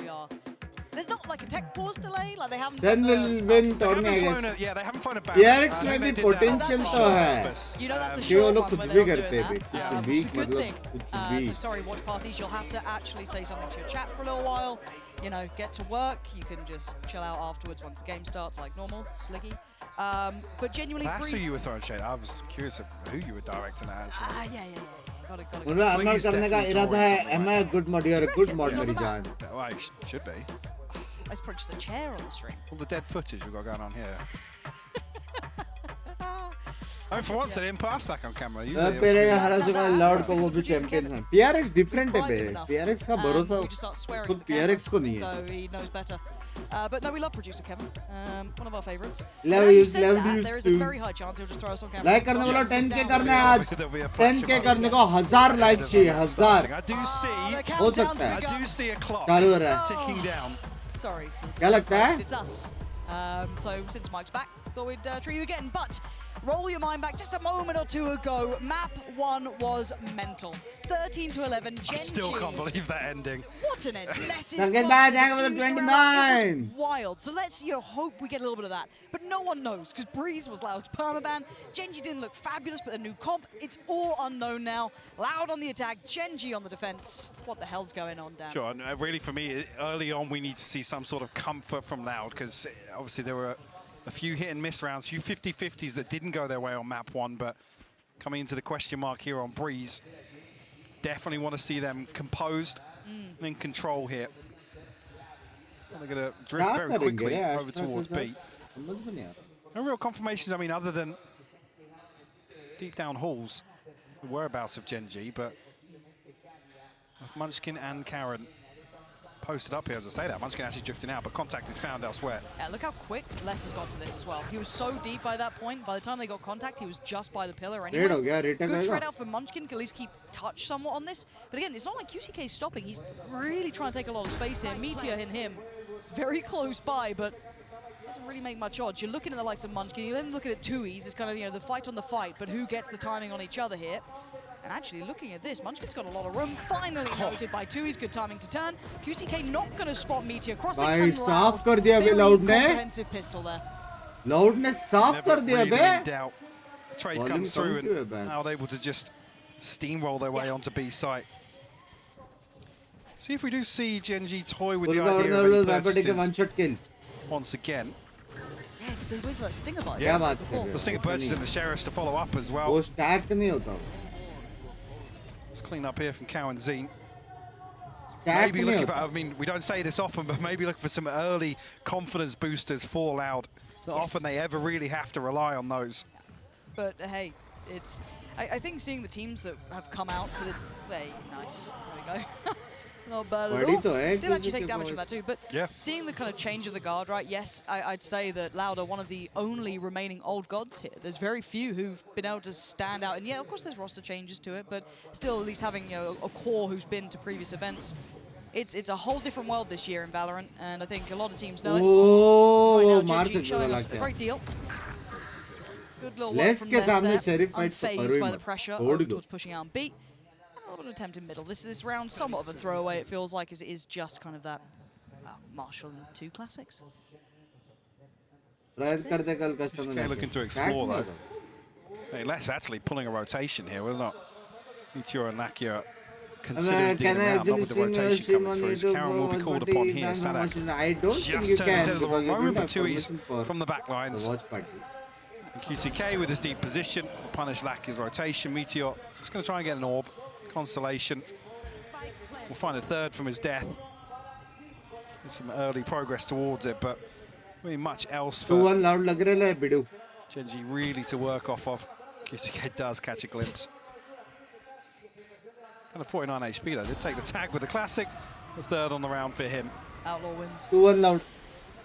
Speaker 15: There's not like a tech pause delay, like they haven't.
Speaker 1: Then we'll win tournament, I guess.
Speaker 10: Yeah, they haven't flown a ban.
Speaker 1: PRX में भी potential तो है.
Speaker 15: You know, that's a
Speaker 1: कि वो
Speaker 15: short
Speaker 1: लोग
Speaker 15: one
Speaker 1: कुछ
Speaker 15: where
Speaker 1: भी
Speaker 15: they're not
Speaker 1: करते
Speaker 15: doing
Speaker 1: हैं,
Speaker 15: that.
Speaker 1: कुछ
Speaker 15: Which is
Speaker 1: भी
Speaker 15: a good
Speaker 1: मतलब
Speaker 15: thing.
Speaker 1: कुछ भी.
Speaker 15: So sorry, watch parties. You'll have to actually say something to your chat for a little while. You know, get to work. You can just chill out afterwards once the game starts, like normal, sliggy. But genuinely,
Speaker 10: that's who you were throwing shade. I was curious of who you were directing at. Actually.
Speaker 15: Yeah. Got it.
Speaker 1: अमल करने का इरादा है. Am I a good mod? You're a good mod, मेरी जान.
Speaker 10: Well, you should be.
Speaker 15: That's probably just a chair on the stream.
Speaker 10: All the dead footage we've got going on here. I mean, for once, they didn't pass back on camera. Usually
Speaker 1: पहले हरा जगह Lord को वो भी champion हैं. PRX different है बे. PRX का भरोसा खुद PRX को नहीं है.
Speaker 15: So he knows better. But no, we love producer Kevin. One of our favorites.
Speaker 1: There is
Speaker 15: a very high chance he'll just throw us on camera.
Speaker 1: Like करने वाला 10K करने आज. 10K करने को 1000 like चाहिए. 1000.
Speaker 10: I do see.
Speaker 1: हो सकता है.
Speaker 10: I do see a clock
Speaker 1: चालू हो रहा है.
Speaker 10: ticking down.
Speaker 15: Sorry.
Speaker 1: क्या लगता है?
Speaker 15: It's us. So since Mike's back, thought we'd treat you again. But roll your mind back just a moment or two ago. Map 1 was mental. 13-11. GENG.
Speaker 10: I still can't believe that ending.
Speaker 15: What an end!
Speaker 1: Get back down with 29.
Speaker 15: Wild. So let's hope we get a little bit of that. But no one knows because Breeze was Loud's permaban. GENG didn't look fabulous, but the new comp. It's all unknown now. Loud on the attack, GENG on the defense. What the hell's going on, Dan?
Speaker 10: Sure. And really, for me, early on, we need to see some sort of comfort from Loud because obviously there were a few hit and miss rounds, a few 50-50s that didn't go their way on map 1, but coming into the question mark here on Breeze, definitely want to see them composed and in control here. They're going to drift very quickly over towards B. No real confirmations, I mean, other than deep down halls, the whereabouts of GENG, but Munchkin and Karen posted up here, as I say that. Munchkin actually drifting out, but contact is found elsewhere.
Speaker 15: Yeah, look how quick Les has got to this as well. He was so deep by that point. By the time they got contact, he was just by the pillar anyway. Good trade out for Munchkin, can at least keep touch somewhat on this. But again, it's not like QCK is stopping. He's really trying to take a lot of space here. Meteor and him very close by, but doesn't really make much odds. You're looking at the likes of Munchkin. You're then looking at Tui's. It's kind of, the fight on the fight, but who gets the timing on each other here? And actually, looking at this, Munchkin's got a lot of room. Finally noted by Tui's. Good timing to turn. QCK not going to spot Meteor crossing.
Speaker 1: भाई साफ कर दिया बे Loud ने.
Speaker 15: Comprehensive pistol there.
Speaker 1: Loud ने साफ कर दिया बे.
Speaker 10: Trade comes through and Loud able to just steamroll their way onto B site. See if we do see GENG toy with the idea of any purchases once again.
Speaker 15: Yeah, because they went for that Stinger buy.
Speaker 1: क्या बात कर
Speaker 10: रहे हो? Stinger purchasing the Sheriffs to follow up as well.
Speaker 1: वो stack नहीं होता.
Speaker 10: Let's clean up here from Cow and Zine.
Speaker 1: Stack
Speaker 10: Maybe looking for, I mean, we don't say this often, but maybe looking for some early confidence boosters for Loud. It's not often they ever really have to rely on those.
Speaker 15: But hey, it's I think seeing the teams that have come out to this, hey, nice, there we go. Not bad at all. Did actually take damage from that too, but seeing the kind of change of the guard, right? Yes, I'd say that Loud are one of the only remaining old gods here. There's very few who've been able to stand out, and yeah, of course there's roster changes to it, but still at least having a core who's been to previous events. It's a whole different world this year in Valorant, and I think a lot of teams know it. Right now, GG showing us a great deal. Good little work from Les there, unfazed by the pressure over towards pushing out on B. A little bit of attempt in middle. This round, somewhat of a throwaway, it feels like, as it is just kind of that Marshall 2 classics.
Speaker 10: Okay, looking to explore though. Hey, Les actually pulling a rotation here, will not Meteor and Nakia considering digging out, not with the rotation coming through. So Karen will be called upon here. Sadak just turns into the wrong moment, but Tui's from the back lines. QCK with his deep position will punish Lackey's rotation. Meteor just going to try and get an orb. Constellation will find a third from his death. There's some early progress towards it, but really much else for GENG really to work off of. QCK does catch a glimpse. And a 49 HP though. Did take the tag with the classic. The third on the round for him.
Speaker 15: Outlaw wins.
Speaker 1: 2-1 loud.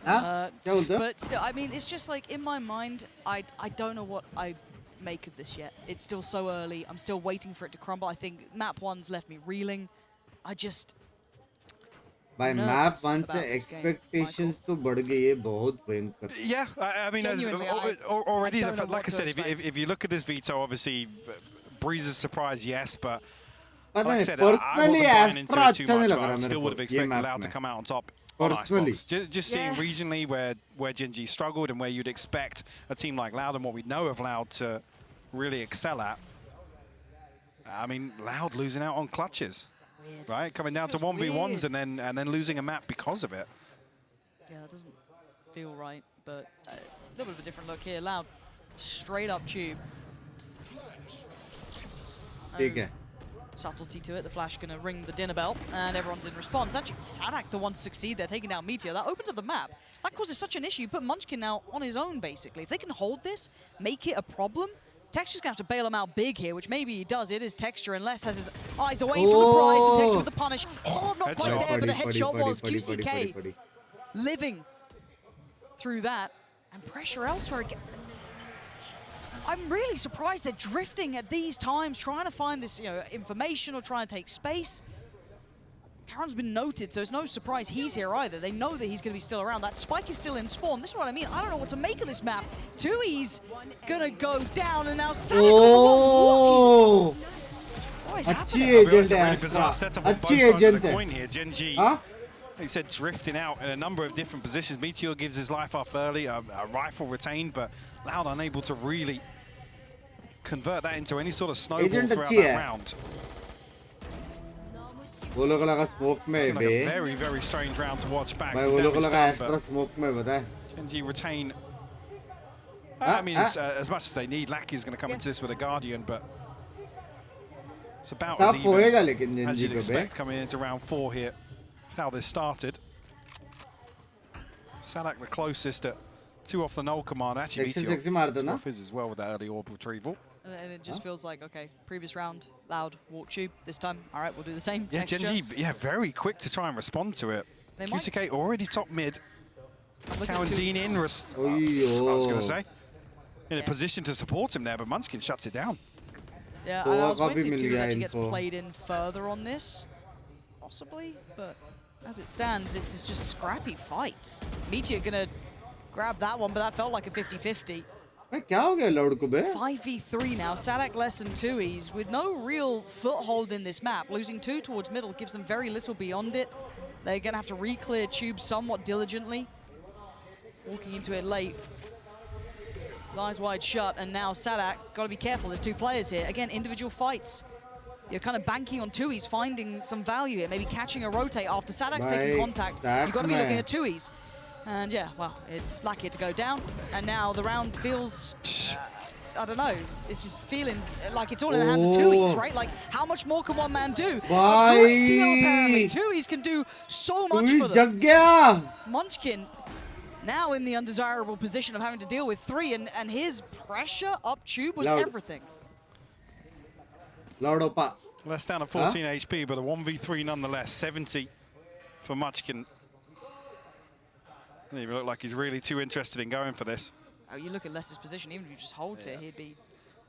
Speaker 15: But still, I mean, it's just like in my mind, I don't know what I make of this yet. It's still so early. I'm still waiting for it to crumble. I think map 1's left me reeling. I just
Speaker 1: by map 1 से expectations तो बढ़ गई है बहुत भयंकर.
Speaker 10: Yeah, I mean, already, like I said, if you look at this veto, obviously, Breeze's surprise, yes, but like I said, I wasn't buying into it too much, but I still would have expected Loud to come out on top.
Speaker 1: Personally,
Speaker 10: just seeing regionally where GENG struggled and where you'd expect a team like Loud and what we know of Loud to really excel at. I mean, Loud losing out on clutches, right? Coming down to 1v1s and then losing a map because of it.
Speaker 15: Yeah, that doesn't feel right, but a little bit of a different look here. Loud, straight up tube.
Speaker 1: Okay.
Speaker 15: Subtlety to it. The Flash going to ring the dinner bell, and everyone's in response. Actually, Sadak the one to succeed there, taking down Meteor. That opens up the map. That causes such an issue. You put Munchkin now on his own, basically. If they can hold this, make it a problem, Texture's going to have to bail him out big here, which maybe he does. It is Texture, and Les has his eyes away from the prize. And Texture with the punish. Oh, not quite there, but the headshot was QCK living through that. And pressure elsewhere again. I'm really surprised they're drifting at these times, trying to find this, information or trying to take space. Karen's been noted, so it's no surprise he's here either. They know that he's going to be still around. That spike is still in spawn. This is what I mean. I don't know what to make of this map. Tui's going to go down, and now Sadak on the one. What is happening?
Speaker 10: Really bizarre setup on both sides of the coin here. GENG, he said, drifting out in a number of different positions. Meteor gives his life up early, a rifle retained, but Loud unable to really convert that into any sort of snowball throughout that round.
Speaker 1: वो लोग लगा smoke में
Speaker 10: Seemed like a very, very strange round to watch back.
Speaker 1: भाई वो लोग लगा extra smoke में बताए.
Speaker 10: GENG retain. I mean, as much as they need, Lackey's going to come into this with a Guardian, but it's about as even as you'd expect coming into round 4 here. That's how this started. Sadak the closest at 2 off the null command. Actually, Meteor off his as well with that early orb retrieval.
Speaker 15: And it just feels like, okay, previous round, Loud, walk tube. This time, all right, we'll do the same.
Speaker 10: Yeah, GENG, very quick to try and respond to it. QCK already top mid. Karanzine in, I was going to say, in a position to support him there, but Munchkin shuts it down.
Speaker 15: Yeah, I was waiting to actually gets played in further on this, possibly, but as it stands, this is just scrappy fights. Meteor going to grab that one, but that felt like a 50-50. 5v3 now. Sadak less than Tui's with no real foothold in this map. Losing 2 towards middle gives them very little beyond it. They're going to have to re-clear tube somewhat diligently. Walking into it late. Eyes wide shut, and now Sadak, got to be careful. There's 2 players here. Again, individual fights. You're kind of banking on Tui's finding some value here, maybe catching a rotate after Sadak's taking contact. You've got to be looking at Tui's. And yeah, well, it's lucky to go down. And now the round feels, I don't know, this is feeling like it's all in the hands of Tui's, right? Like, how much more can one man do? A great deal, apparently. Tui's can do so much for them. Munchkin now in the undesirable position of having to deal with 3, and his pressure up tube was everything.
Speaker 10: Less down at 14 HP, but a 1v3 nonetheless. 70 for Munchkin. Doesn't even look like he's really too interested in going for this.
Speaker 15: Oh, you look at Les's position, even if you just hold it, he'd be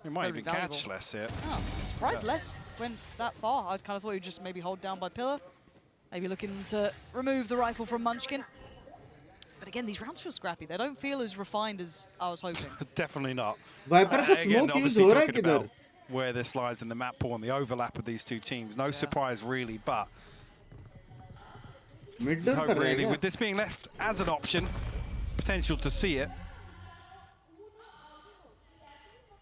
Speaker 10: He might even catch Les here.
Speaker 15: Oh, I'm surprised Les went that far. I kind of thought he'd just maybe hold down by pillar. Maybe looking to remove the rifle from Munchkin. But again, these rounds feel scrappy. They don't feel as refined as I was hoping.
Speaker 10: Definitely not.
Speaker 1: Again,
Speaker 10: obviously talking about where this lies in the map pool and the overlap of these 2 teams. No surprise really, but hope really, with this being left as an option, potential to see it,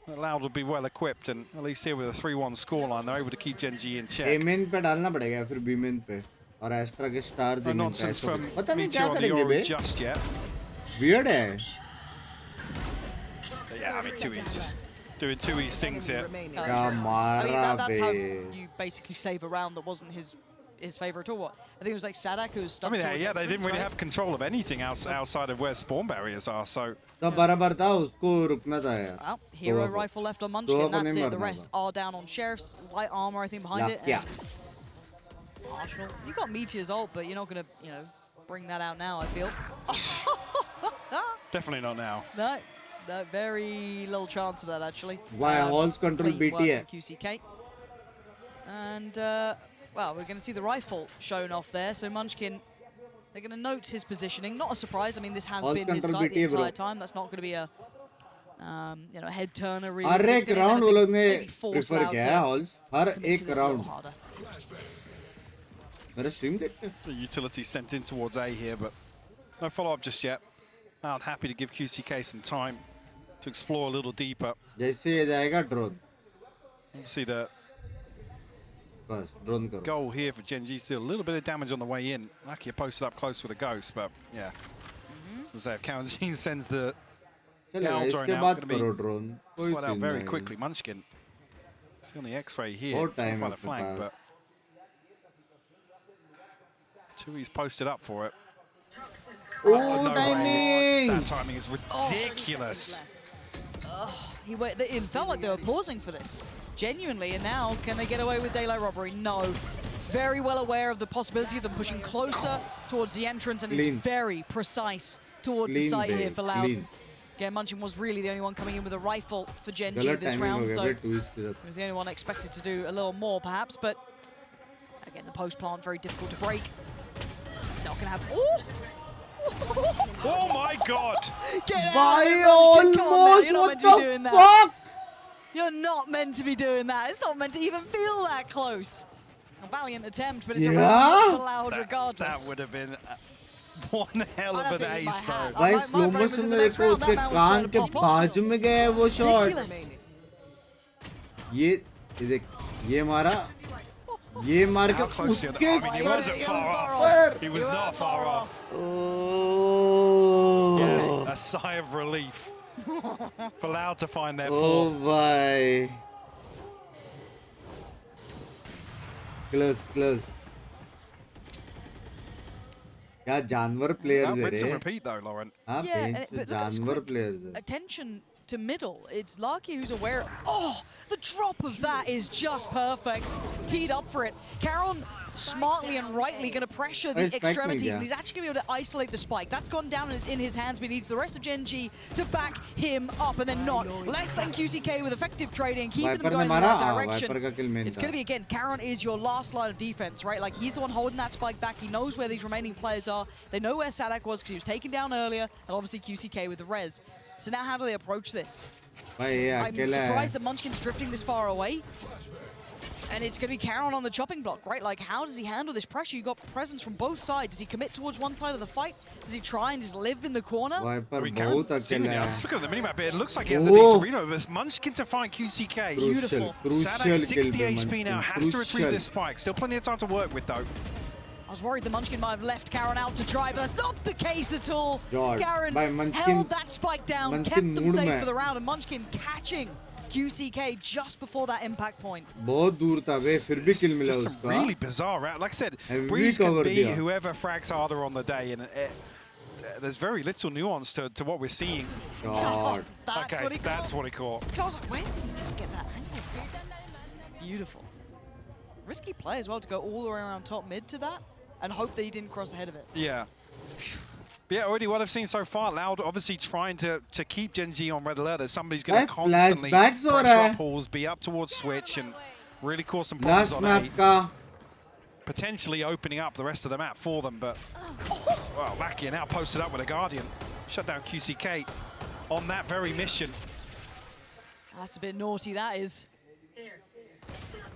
Speaker 10: Loud will be well equipped, and at least here with a 3-1 scoreline, they're able to keep GENG in check.
Speaker 1: A main पे डालना पड़ेगा फिर B main पे और Astra के stars
Speaker 10: no nonsense from
Speaker 1: पता नहीं
Speaker 10: Meteor
Speaker 1: क्या
Speaker 10: on the
Speaker 1: करेंगे बे
Speaker 10: just yet.
Speaker 1: Weird है.
Speaker 10: Yeah, I mean, 2E's just doing 2E's things here.
Speaker 15: I mean, that's how you basically save a round that wasn't his favor at all. What? I think it was like Sadak who was stuck.
Speaker 10: I mean,
Speaker 15: towards
Speaker 10: yeah, they didn't really
Speaker 15: right?
Speaker 10: have control of anything outside of where spawn barriers are, so...
Speaker 1: तो बराबर था उसको रुकना था यार.
Speaker 15: Well, hero rifle left on Munchkin, that's it. The rest are down on Sheriff's. Light armor, I think, behind it.
Speaker 1: Yeah.
Speaker 15: Arsenal. You got Meteor's ult, but you're not going to, you know, bring that out now, I feel.
Speaker 10: Definitely not now.
Speaker 15: No, very little chance of that, actually.
Speaker 1: Why Halls control
Speaker 15: clean work
Speaker 1: BT?
Speaker 15: from QCK. And, well, we're going to see the rifle shown off there. So Munchkin, they're going to note his positioning. Not a surprise. I mean, this has
Speaker 1: Halls
Speaker 15: been his
Speaker 1: control
Speaker 15: site the
Speaker 1: BT, bro.
Speaker 15: entire time. That's not going to be a, you know, head turner really.
Speaker 1: Her
Speaker 15: It's
Speaker 1: एक
Speaker 15: gonna
Speaker 1: round वो लोग ने
Speaker 15: maybe force
Speaker 1: prefer
Speaker 15: Loud
Speaker 1: किया
Speaker 15: to
Speaker 1: है halls her
Speaker 15: commit to
Speaker 1: एक
Speaker 15: this a little
Speaker 1: round.
Speaker 15: harder.
Speaker 1: मेरा stream देखते.
Speaker 10: The utility sent in towards A here, but no follow-up just yet. Loud happy to give QCK some time to explore a little deeper.
Speaker 1: जैसे ये जाएगा drone.
Speaker 10: See the
Speaker 1: बस drone करो.
Speaker 10: goal here for GENG to do a little bit of damage on the way in. Lucky posted up close with a ghost, but yeah. As if Karanzine sends the
Speaker 1: चलेगा
Speaker 10: L drone
Speaker 1: इसके
Speaker 10: out,
Speaker 1: बाद
Speaker 10: gonna be
Speaker 1: करो drone. कोई
Speaker 10: spot out
Speaker 1: scene
Speaker 10: very
Speaker 1: नहीं.
Speaker 10: quickly. Munchkin, see on the X-ray here,
Speaker 1: More time
Speaker 10: by the
Speaker 1: अपने
Speaker 10: flank,
Speaker 1: pass.
Speaker 10: but 2E's posted up for it.
Speaker 1: Oh,
Speaker 10: no
Speaker 1: timing!
Speaker 10: way. That timing is ridiculous.
Speaker 15: It felt like they were pausing for this. Genuinely, and now, can they get away with daylight robbery? No. Very well aware of the possibility of them pushing closer towards the entrance, and
Speaker 1: Clean.
Speaker 15: it's very precise towards the
Speaker 1: Clean,
Speaker 15: site here
Speaker 1: babe,
Speaker 15: for Loud.
Speaker 1: clean.
Speaker 15: Again, Munchkin was really the only one coming in with a rifle for GENG
Speaker 1: गलत
Speaker 15: this
Speaker 1: timing हो
Speaker 15: round,
Speaker 1: गया
Speaker 15: so
Speaker 1: बे twist के साथ.
Speaker 15: he was the only one expected to do a little more, perhaps, but again, the post plant very difficult to break. Not gonna have. Oh!
Speaker 10: Oh my God!
Speaker 15: Get out
Speaker 1: Why
Speaker 15: of there, Munchkin. Come on,
Speaker 1: almost?
Speaker 15: man. You're not
Speaker 1: What
Speaker 15: meant to be
Speaker 1: the
Speaker 15: doing that.
Speaker 1: fuck?
Speaker 15: You're not meant to be doing that. It's not meant to even feel that close. A valiant attempt, but it's a round for Loud regardless.
Speaker 10: That would have been one hell
Speaker 15: I'd
Speaker 10: of
Speaker 15: have
Speaker 10: an
Speaker 15: to eat my
Speaker 10: ace,
Speaker 15: hat.
Speaker 10: though.
Speaker 1: भाई
Speaker 15: My
Speaker 1: slow
Speaker 15: brain was
Speaker 1: motion
Speaker 15: in
Speaker 1: में
Speaker 15: the next
Speaker 1: देखो
Speaker 15: round.
Speaker 1: उसके
Speaker 15: That man was
Speaker 1: कान
Speaker 15: trying to
Speaker 1: के
Speaker 15: pop off.
Speaker 1: बाजू में गया है वो शॉट.
Speaker 15: Ridiculous.
Speaker 1: ये देख ये मारा ये मार के
Speaker 10: How close to the,
Speaker 1: उसके
Speaker 10: I mean, he wasn't far off.
Speaker 1: पर.
Speaker 10: He was not far off.
Speaker 1: Oh.
Speaker 10: Yes, a sigh of relief for Loud to find their
Speaker 1: Oh
Speaker 10: fourth.
Speaker 1: भाई. Close, close. क्या जानवर प्लेयर्स
Speaker 10: That
Speaker 1: है
Speaker 10: wins and
Speaker 1: रे.
Speaker 10: repeat though, Lauren.
Speaker 1: हाँ
Speaker 15: Yeah,
Speaker 1: bench
Speaker 15: but that's
Speaker 1: जानवर
Speaker 15: quick.
Speaker 1: Players है.
Speaker 15: Attention to middle. It's Larky who's aware. Oh, the drop of that is just perfect. Teed up for it. Caron smartly and rightly going to pressure the
Speaker 1: Hey, spike
Speaker 15: extremities,
Speaker 1: mid, yeah.
Speaker 15: and he's actually going to be able to isolate the spike. That's gone down and it's in his hands, but he needs the rest of GENG to back him up, and then not. Less than QCK with effective trading, keeping them
Speaker 1: Viper
Speaker 15: going
Speaker 1: ने
Speaker 15: in the
Speaker 1: मारा.
Speaker 15: right
Speaker 1: हाँ,
Speaker 15: direction.
Speaker 1: Viper का kill main
Speaker 15: It's
Speaker 1: था.
Speaker 15: going to be, again, Caron is your last line of defense, right? Like, he's the one holding that spike back. He knows where these remaining players are. They know where Sadak was because he was taken down earlier, and obviously QCK with the res. So now how do they approach this?
Speaker 1: भाई ये
Speaker 15: I'm
Speaker 1: अकेला है.
Speaker 15: surprised that Munchkin's drifting this far away. And it's going to be Caron on the chopping block, right? Like, how does he handle this pressure? You got presence from both sides. Does he commit towards one side of the fight? Does he try and just live in the corner?
Speaker 1: Viper
Speaker 10: I mean,
Speaker 1: बहुत
Speaker 10: Caron, seemingly,
Speaker 1: अकेला
Speaker 10: I'm
Speaker 1: है.
Speaker 10: just looking at the minimap here. It looks like he has a
Speaker 1: Oh.
Speaker 10: decent read, but it's Munchkin to find QCK.
Speaker 15: Beautiful.
Speaker 10: Sadak, 60
Speaker 1: kill by
Speaker 10: HP now,
Speaker 1: Munchkin.
Speaker 10: has to retrieve
Speaker 1: Crucial.
Speaker 10: this spike. Still plenty of time to work with, though.
Speaker 15: I was worried the Munchkin might have left Caron out to try, but that's not the case at all.
Speaker 1: God,
Speaker 15: Caron
Speaker 1: by Munchkin-
Speaker 15: held that spike down,
Speaker 1: Munchkin
Speaker 15: kept them
Speaker 1: mood
Speaker 15: safe
Speaker 1: में.
Speaker 15: for the round, and Munchkin catching QCK just before that impact point.
Speaker 1: बहुत दूर था वे फिर भी kill मिला
Speaker 10: Just some
Speaker 1: उसको.
Speaker 10: really bizarre round. Like I said,
Speaker 1: Heavy
Speaker 10: Breeze can
Speaker 1: cover
Speaker 10: be
Speaker 1: दिया.
Speaker 10: whoever frags harder on the day, and there's very little nuance to what we're seeing.
Speaker 1: God.
Speaker 15: That's
Speaker 10: Okay,
Speaker 15: what he caught.
Speaker 10: that's what he caught.
Speaker 15: Because I was like, where did he just get that angle from? Beautiful. Risky play as well to go all the way around top mid to that and hope that he didn't cross ahead of it.
Speaker 10: Yeah. But yeah, already what I've seen so far, Loud obviously trying to keep GENG on red alert. That somebody's going to
Speaker 1: Hey,
Speaker 10: constantly
Speaker 1: flashbacks हो रहा
Speaker 10: pressure
Speaker 1: है.
Speaker 10: up pulls, be up towards switch, and really cause some problems
Speaker 1: Last
Speaker 10: on
Speaker 1: map
Speaker 10: A.
Speaker 1: का.
Speaker 10: Potentially opening up the rest of the map for them, but well, Lakia now posted up with a Guardian. Shut down QCK on that very mission.
Speaker 15: That's a bit naughty, that is.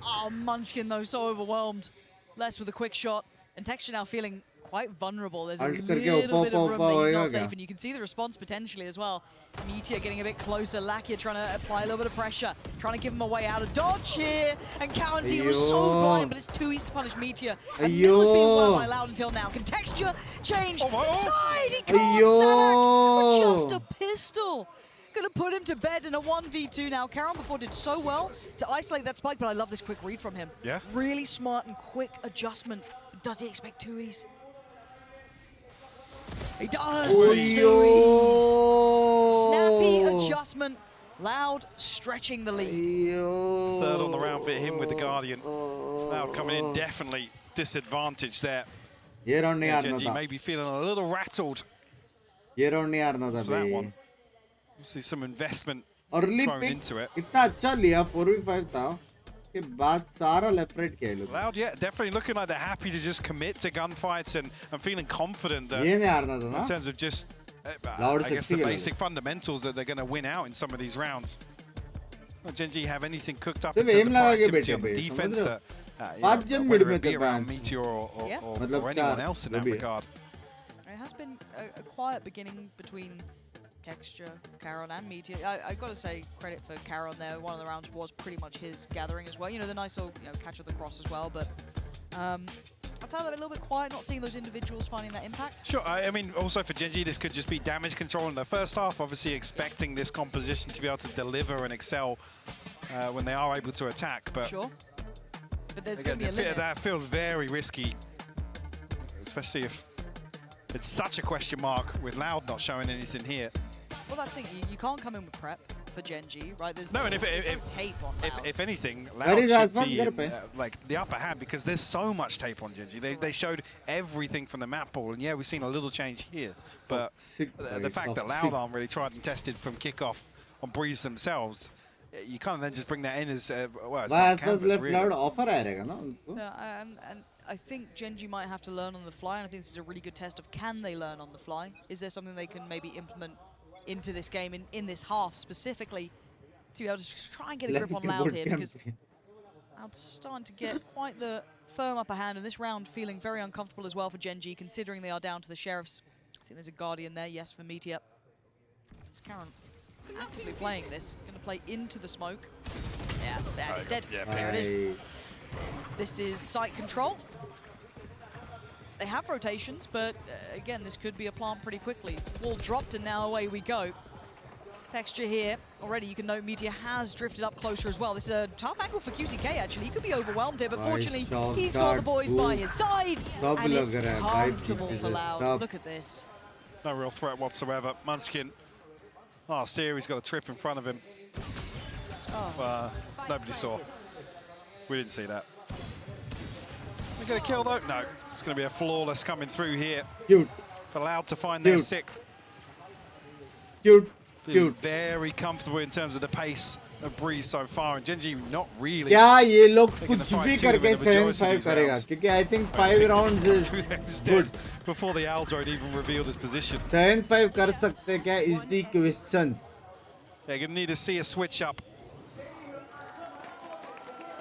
Speaker 15: Oh, Munchkin, though, so overwhelmed. Less with a quick shot. And Texture now feeling quite vulnerable. There's a
Speaker 1: Alt करके
Speaker 15: little bit of room that he's not
Speaker 1: होएगा
Speaker 15: safe,
Speaker 1: क्या?
Speaker 15: and you can see the response potentially as well. Meteor getting a bit closer. Lakia trying to apply a little bit of pressure, trying to give him a way out of dodge here. And Quarantine was so
Speaker 1: Ayyo.
Speaker 15: blind, but it's too easy to punish Meteor. And Middle has been well
Speaker 1: Ayyo.
Speaker 15: by Loud until now. Can Texture change
Speaker 10: Oh,
Speaker 15: side? He can't,
Speaker 1: Ayyo.
Speaker 15: Sadak, with just a pistol. Gonna put him to bed in a 1v2 now. Karon before did so well to isolate that spike, but I love this quick read from him.
Speaker 10: Yeah.
Speaker 15: Really smart and quick adjustment. Does he expect 2Es? He does with 2Es. Snappy adjustment. Loud stretching the lead.
Speaker 10: Third on the round for him with the Guardian. Loud coming in, definitely disadvantaged there. GENG maybe feeling a little rattled for that one. See some investment thrown into it.
Speaker 1: इतना अच्छा लिया 4v5 था के बाद सारा left right किया लोग.
Speaker 10: Loud, yeah, definitely looking like they're happy to just commit to gunfights and feeling confident that
Speaker 1: ये नहीं हारना था ना.
Speaker 10: in terms of just I guess the basic fundamentals that they're going to win out in some of these rounds. GENG have anything cooked up in terms of productivity on the defense that whether it be around Meteor or anyone else in that regard.
Speaker 15: It has been a quiet beginning between Texture, Karon and Meteor. I got to say credit for Karon there. One of the rounds was pretty much his gathering as well. You know, the nice little catch of the cross as well, but I'll tell them a little bit quiet, not seeing those individuals finding that impact.
Speaker 10: Sure, I mean, also for GENG, this could just be damage control in the first half. Obviously, expecting this composition to be able to deliver and excel when they are able to attack. But
Speaker 15: sure, but there's going to be a limit.
Speaker 10: That feels very risky, especially if it's such a question mark with Loud not showing anything here.
Speaker 15: Well, that's the thing. You can't come in with prep for GENG, right? There's
Speaker 10: no, and
Speaker 15: no tape on Loud.
Speaker 10: If anything, Loud should be like the upper hand because there's so much tape on GENG. They showed everything from the map pool, and yeah, we've seen a little change here. But the fact that Loud aren't really tried and tested from kickoff on Breeze themselves, you can't then just bring that in as well. As canvas, really.
Speaker 1: Loud offer आएगा ना उनको.
Speaker 15: Yeah, and I think GENG might have to learn on the fly, and I think this is a really good test of can they learn on the fly? Is there something they can maybe implement into this game in this half specifically to be able to try and get a grip on Loud here, because Loud's starting to get quite the firm upper hand, and this round feeling very uncomfortable as well for GENG, considering they are down to the Sheriffs. I think there's a Guardian there, yes, for Meteor. Is Karon actively playing this? Going to play into the smoke. Yeah, that is dead.
Speaker 10: Yeah,
Speaker 15: there it is. This is site control. They have rotations, but again, this could be a plant pretty quickly. Wall dropped, and now away we go. Texture here. Already, you can note Meteor has drifted up closer as well. This is a tough angle for QCK, actually. He could be overwhelmed here, but fortunately, he's got the boys by his side, and it's comfortable for Loud. Look at this.
Speaker 10: No real threat whatsoever. Munchkin. Oh, Steer, he's got a trip in front of him. Nobody saw. We didn't see that. They get a kill though? No. It's going to be a flawless coming through here. Allowed to find their sixth. Very comfortable in terms of the pace of Breeze so far, and GENG not really.
Speaker 1: क्या ये लोग कुछ भी करके 7-5 करेगा? क्योंकि I think 5 rounds is good.
Speaker 10: Before the Aldo had even revealed his position.
Speaker 1: 7-5 कर सकते क्या? Is the question.
Speaker 10: They're going to need to see a switch up.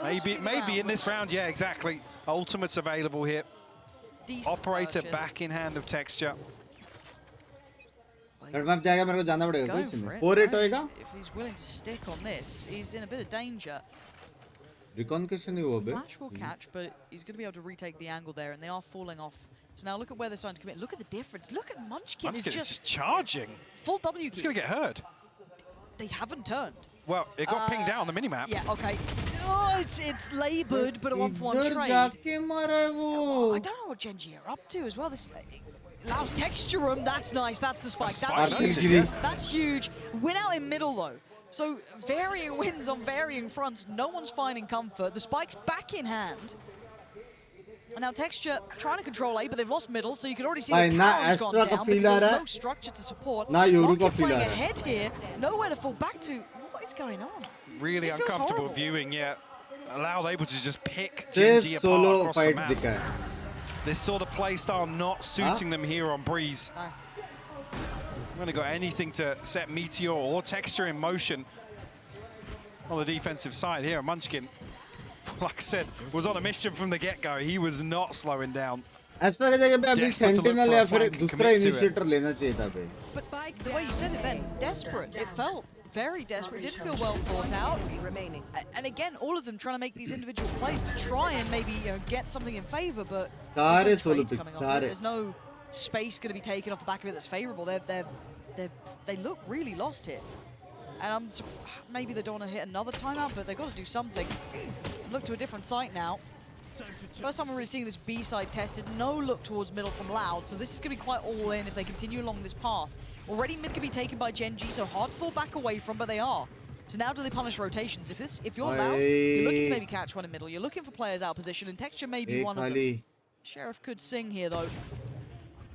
Speaker 10: Maybe in this round, yeah, exactly. Ultimate's available here. Operator back in hand of Texture.
Speaker 1: If
Speaker 15: he's willing to stick on this, he's in a bit of danger.
Speaker 1: Flash
Speaker 15: will catch, but he's going to be able to retake the angle there, and they are falling off. So now look at where they're starting to commit. Look at the difference. Look at Munchkin is
Speaker 10: just charging.
Speaker 15: Full W key.
Speaker 10: He's going to get hurt.
Speaker 15: They haven't turned.
Speaker 10: Well, it got pinged out on the minimap.
Speaker 15: Yeah, okay. Oh, it's laboured, but a 1-for-1 trade. I don't know what GENG are up to as well. This allows Texture room. That's nice. That's the spike. That's huge. That's huge. Win out in middle, though. So varying wins on varying fronts. No one's finding comfort. The spike's back in hand. And now Texture trying to control A, but they've lost middle, so you can already see the Karon's gone down because there's no structure to support. Locket playing ahead here. Nowhere to fall back to. What is going on?
Speaker 10: Really uncomfortable viewing, yeah. Allowed able to just pick GENG apart across the map. This sort of play style not suiting them here on Breeze. We've only got anything to set Meteor or Texture in motion on the defensive side here. Munchkin, like I said, was on a mission from the get-go. He was not slowing down.
Speaker 1: But the
Speaker 15: way you said it then, desperate. It felt very desperate. It did feel well thought out. And again, all of them trying to make these individual plays to try and maybe get something in favor, but there's no space going to be taken off the back of it that's favorable. They look really lost here. And maybe they don't want to hit another timeout, but they've got to do something. Look to a different site now. First time we're really seeing this B side tested. No look towards middle from Loud, so this is going to be quite all in if they continue along this path. Already mid can be taken by GENG, so hard to fall back away from, but they are. So now do they punish rotations? If you're Loud, you're looking to maybe catch one in middle. You're looking for players out of position, and Texture may be one of them. Sheriff could sing here though.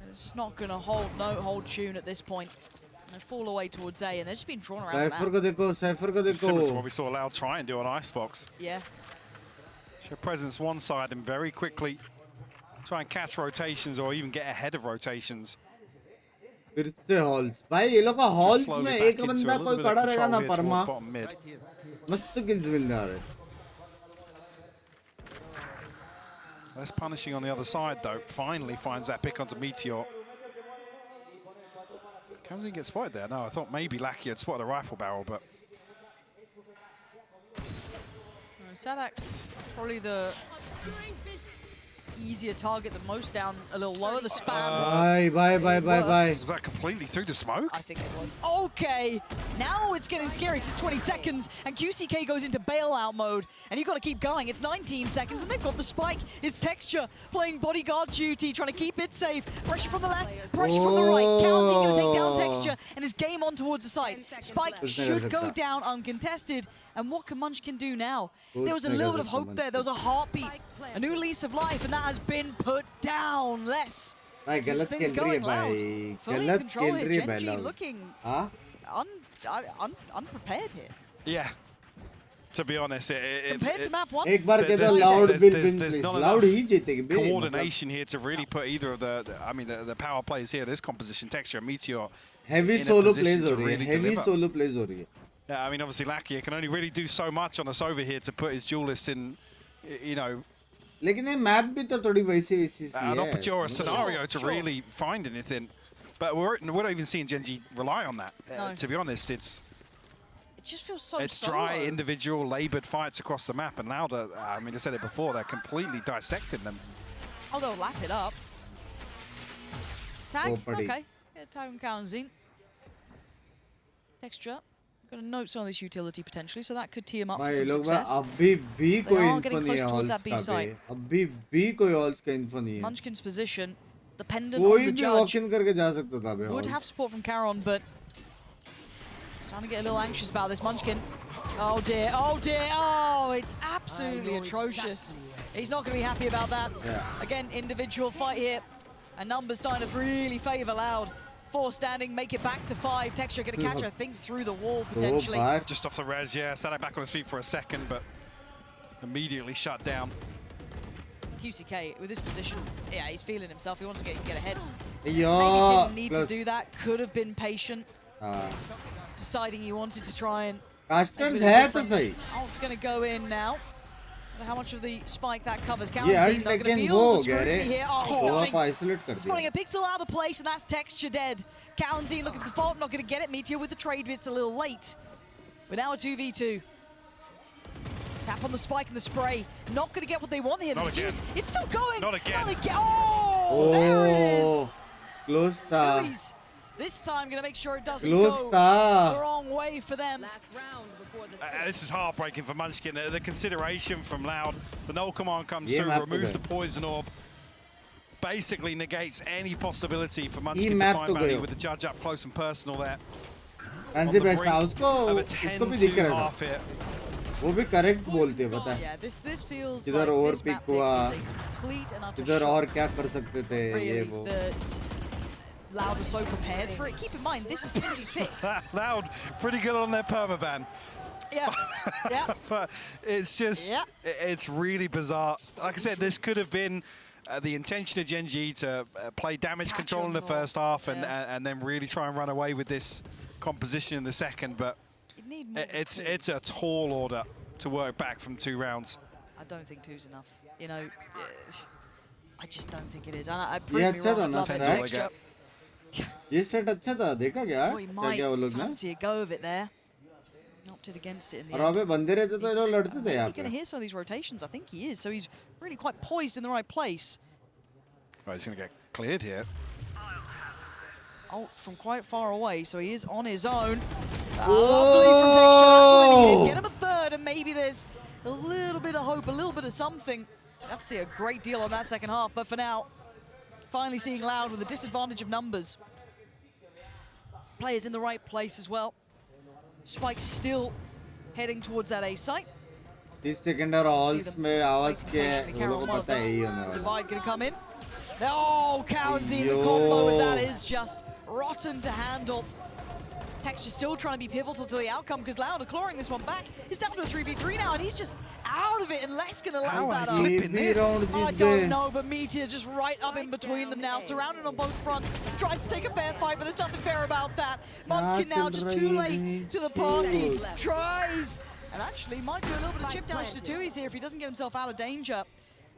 Speaker 15: And it's just not going to hold tune at this point. They fall away towards A, and they're just being drawn around the map.
Speaker 10: Similar to what we saw Loud try and do on Icebox.
Speaker 15: Yeah.
Speaker 10: Show presence one side and very quickly try and catch rotations or even get ahead of rotations.
Speaker 1: फिर से halls भाई ये लोग का halls में एक बंदा कोई खड़ा रहेगा ना परमा मस्त किल्स मिल जा रहे.
Speaker 10: Less punishing on the other side though. Finally finds that pick onto Meteor. Can he get spotted there? No, I thought maybe Lackey had spotted a rifle barrel, but
Speaker 15: Sadak, probably the easier target, the most down a little lower, the spam.
Speaker 1: Bye.
Speaker 10: Was that completely through the smoke?
Speaker 15: I think it was. Okay, now it's getting scary because it's 20 seconds and QCK goes into bailout mode and you've got to keep going. It's 19 seconds and they've got the spike. It's Texture playing bodyguard duty, trying to keep it safe. Pressure from the left, pressure from the right. Counting going to take down Texture and his game on towards the side. Spike should go down uncontested. And what can Munchkin do now? There was a little bit of hope there. There was a heartbeat, a new lease of life, and that has been put down. Less. Things going Loud. Fully in control here. GENG looking unprepared here.
Speaker 10: Yeah. To be honest,
Speaker 15: compared to map one,
Speaker 10: there's not enough coordination here to really put either of the power players here. This composition, Texture, Meteor.
Speaker 1: Heavy solo plays हो रही है. Heavy solo plays हो रही है.
Speaker 10: Yeah, I mean, obviously, Lackey can only really do so much on us over here to put his duelist in, you know.
Speaker 1: लेकिन ये map भी तो थोड़ी वैसी सी है.
Speaker 10: An opportunity or a scenario to really find anything, but we're not even seeing GENG rely on that. To be honest, it
Speaker 15: just feels so.
Speaker 10: It's dry, individual, laboured fights across the map, and Lauda. I mean, I said it before. They're completely dissecting them.
Speaker 15: Oh, they'll lap it up. Tag. Okay. Yeah, tag and Kaunzin. Texture. Going to note some of this utility potentially, so that could tee him up for some success. They are getting close towards that B side. Munchkin's position, dependent on the judge. Would have support from Caron, but starting to get a little anxious about this. Munchkin. Oh dear, oh dear, oh, it's absolutely atrocious. He's not going to be happy about that.
Speaker 1: Yeah.
Speaker 15: Again, individual fight here. And numbers starting to really favour Loud. 4 standing, make it back to 5. Texture going to catch, I think, through the wall, potentially.
Speaker 10: Just off the res, yeah. Sat back on his feet for a second, but immediately shut down.
Speaker 15: QCK, with this position, yeah, he's feeling himself. He wants to get ahead.
Speaker 1: Maybe
Speaker 15: didn't need to do that. Could have been patient. Deciding he wanted to try and...
Speaker 1: Casters है तो सही.
Speaker 15: Oh, going to go in now. How much of the spike that covers?
Speaker 1: Yeah,
Speaker 15: not going to feel the scrutiny here. Spotting a pixel out of the place, and that's Texture dead. Kaunzin looking for the fault, not going to get it. Meteor with the trade, but it's a little late. But now a 2v2. Tap on the spike and the spray. Not going to get what they want here.
Speaker 10: Not again.
Speaker 15: It's still going.
Speaker 10: Not again.
Speaker 15: Oh, there it is.
Speaker 1: Close ta.
Speaker 15: This time, going to make sure it doesn't go the wrong way for them.
Speaker 10: This is heartbreaking for Munchkin. The consideration from Loud. The null command comes through, removes the poison orb. Basically negates any possibility for Munchkin to find value with the judge up close and personal there.
Speaker 1: And the best उसको भी दिख रहा था. वो भी correct बोलते हैं पता है.
Speaker 15: Yeah, this feels
Speaker 1: इधर
Speaker 15: like
Speaker 1: और
Speaker 15: this
Speaker 1: pick
Speaker 15: map pick
Speaker 1: हुआ.
Speaker 15: is a complete and utter
Speaker 1: इधर
Speaker 15: shock.
Speaker 1: और क्या कर सकते थे ये वो.
Speaker 15: That Loud was so prepared for it. Keep in mind, this is GENG's pick.
Speaker 10: Loud, pretty good on their permaban.
Speaker 15: Yeah, yeah.
Speaker 10: But it's just, it's really bizarre. Like I said, this could have been the intention of GENG to play damage control in the first half and then really try and run away with this composition in the second. But it's a tall order to work back from 2 rounds.
Speaker 15: I don't think 2's enough. You know, I just don't think it is. I prove me wrong. Love it. Texture.
Speaker 1: ये set अच्छा था देखा क्या क्या वो लोग ना
Speaker 15: fancy a go of it there. Opted against it in the
Speaker 1: और अबे बंदे रहते तो ये लोग लड़ते थे यहाँ पे.
Speaker 15: He's going to hear some of these rotations. I think he is. So he's really quite poised in the right place.
Speaker 10: Right, he's going to get cleared here.
Speaker 15: Ult from quite far away, so he is on his own. Lovely from Texture, that's what they needed. Get him a third, and maybe there's a little bit of hope, a little bit of something. Have to see a great deal on that second half, but for now, finally seeing Loud with a disadvantage of numbers. Players in the right place as well. Spike still heading towards that A site.
Speaker 1: 30 second और ऑल्स में आवाज के वो लोगों को पता है ही होने वाला.
Speaker 15: Divide gonna come in. Oh, Cowanzy, the combo with that is just rotten to handle. Texture still trying to be pivotal to the outcome because Loud are clawing this one back. He's down to a 3v3 now, and he's just out of it, and Les gonna land that up. I don't know, but Meteor just right up in between them now, surrounded on both fronts. Tries to take a fair fight, but there's nothing fair about that. Munchkin now just too late to the party. Tries, and actually might do a little bit of chip damage to Tui's here if he doesn't get himself out of danger.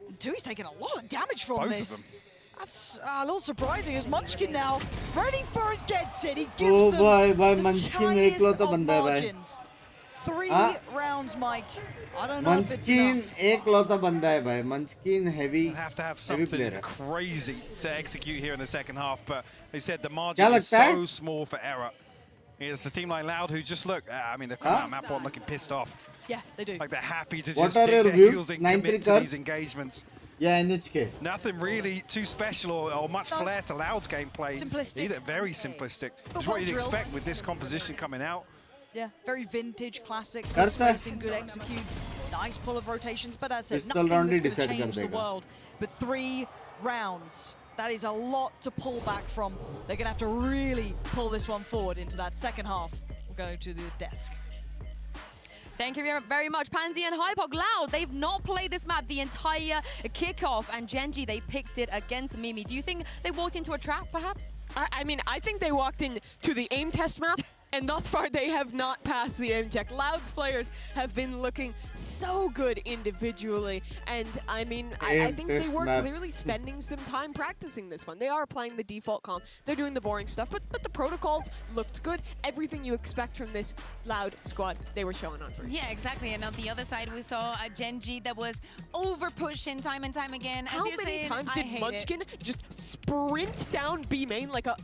Speaker 15: And Tui's taking a lot of damage from this. That's a little surprising as Munchkin now ready for it, gets it. He gives them the tiniest of margins. 3 rounds, Mike. I don't know if it's enough.
Speaker 1: एकलौता बंदा है भाई. Munchkin heavy.
Speaker 10: Have to have something crazy to execute here in the second half, but they said the margin is so small for error. It's a team like Loud who just look, I mean, they've come out map bot looking pissed off.
Speaker 15: Yeah, they do.
Speaker 10: Like they're happy to just dig their heels and commit to these engagements.
Speaker 1: Yeah, NHK.
Speaker 10: Nothing really too special or much flair to Loud's gameplay.
Speaker 15: Simplistic.
Speaker 10: Either. Very simplistic. It's what you'd expect with this composition coming out.
Speaker 15: Yeah, very vintage, classic, good spacing, good executes, nice pull of rotations, but as I said, nothing that's going to change the world. But 3 rounds, that is a lot to pull back from. They're going to have to really pull this one forward into that second half. We'll go to the desk.
Speaker 2: Thank you very much, Pansy and Hypok. Loud, they've not played this map the entire kickoff, and GENG, they picked it against Mimi. Do you think they walked into a trap, perhaps?
Speaker 5: I mean, I think they walked into the aim test map, and thus far they have not passed the aim check. Loud's players have been looking so good individually, and I mean, I think they were clearly spending some time practicing this one. They are playing the default comp, they're doing the boring stuff, but the protocols looked good. Everything you expect from this Loud squad, they were showing on for.
Speaker 4: Yeah, exactly. And on the other side, we saw a GENG that was over-pushing time and time again.
Speaker 5: How many times did Munchkin just sprint down B main like a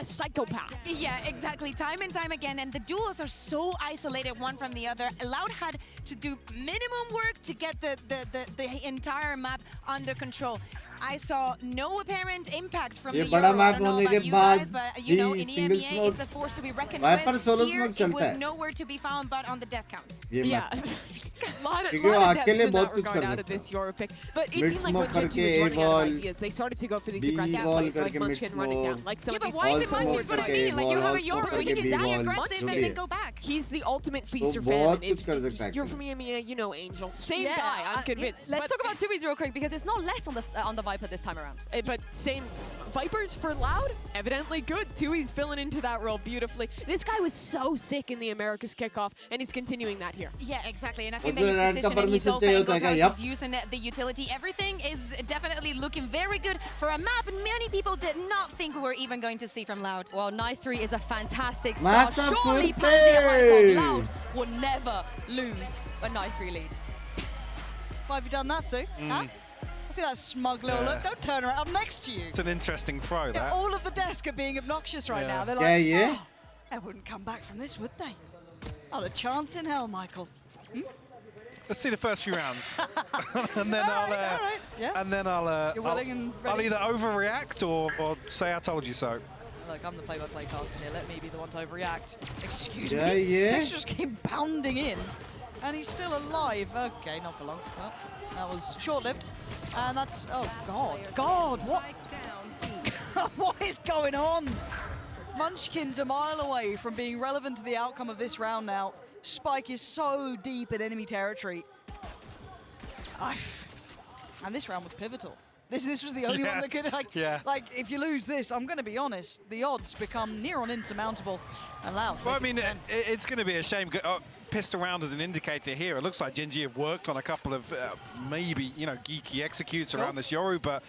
Speaker 5: psychopath?
Speaker 4: Yeah, exactly. Time and time again, and the duos are so isolated one from the other. Loud had to do minimum work to get the entire map under control. I saw no apparent impact from the Euro. I don't know about you guys, but you know, in EMEA, it's a force to be reckoned with. Here, it was nowhere to be found but on the death counts.
Speaker 5: Yeah. a lot of deaths in that regard out of this Euro pick. But it seemed like when GENG was running out of ideas, they started to go for these aggressive plays, like Munchkin running down, like some of these.
Speaker 4: But why is it Munchkin for me? Like, you have a Euro, you can be aggressive and then go back.
Speaker 5: He's the ultimate feast or famine. If you're from EMEA, you know Angel. Same guy, I'm convinced.
Speaker 2: Let's talk about Tui's real quick, because it's not less on the Viper this time around.
Speaker 5: But same Vipers for Loud, evidently good. Tui's filling into that role beautifully. This guy was so sick in the Americas kickoff, and he's continuing that here.
Speaker 4: Yeah, exactly. And I think that his position and his open goes out, he's using the utility. Everything is definitely looking very good for a map many people did not think we were even going to see from Loud.
Speaker 2: Well, Night 3 is a fantastic start. Surely Pansy and Hypok, Loud will never lose a Night 3 lead.
Speaker 15: Why have you done that, Sue? Huh? I see that smug little look. Don't turn around. I'm next to you.
Speaker 10: It's an interesting throw, that.
Speaker 15: All of the desk are being obnoxious right now. They're like,
Speaker 1: oh,
Speaker 15: they wouldn't come back from this, would they? Not a chance in hell, Michael.
Speaker 10: Let's see the first few rounds, and then I'll either overreact or say I told you so.
Speaker 15: Look, I'm the play-by-play caster here. Let me be the one to overreact. Excuse me.
Speaker 1: Yeah.
Speaker 15: Texture just came pounding in, and he's still alive. Okay, not for long. Well, that was short-lived. And that's, oh God, what? What is going on? Munchkin's a mile away from being relevant to the outcome of this round now. Spike is so deep in enemy territory. And this round was pivotal. This was the only one that could, like, if you lose this, I'm going to be honest, the odds become near on insurmountable and Loud.
Speaker 10: Well, I mean, it's going to be a shame. Pissed around as an indicator here. It looks like GENG have worked on a couple of maybe, you know, geeky executes around this Yoru, but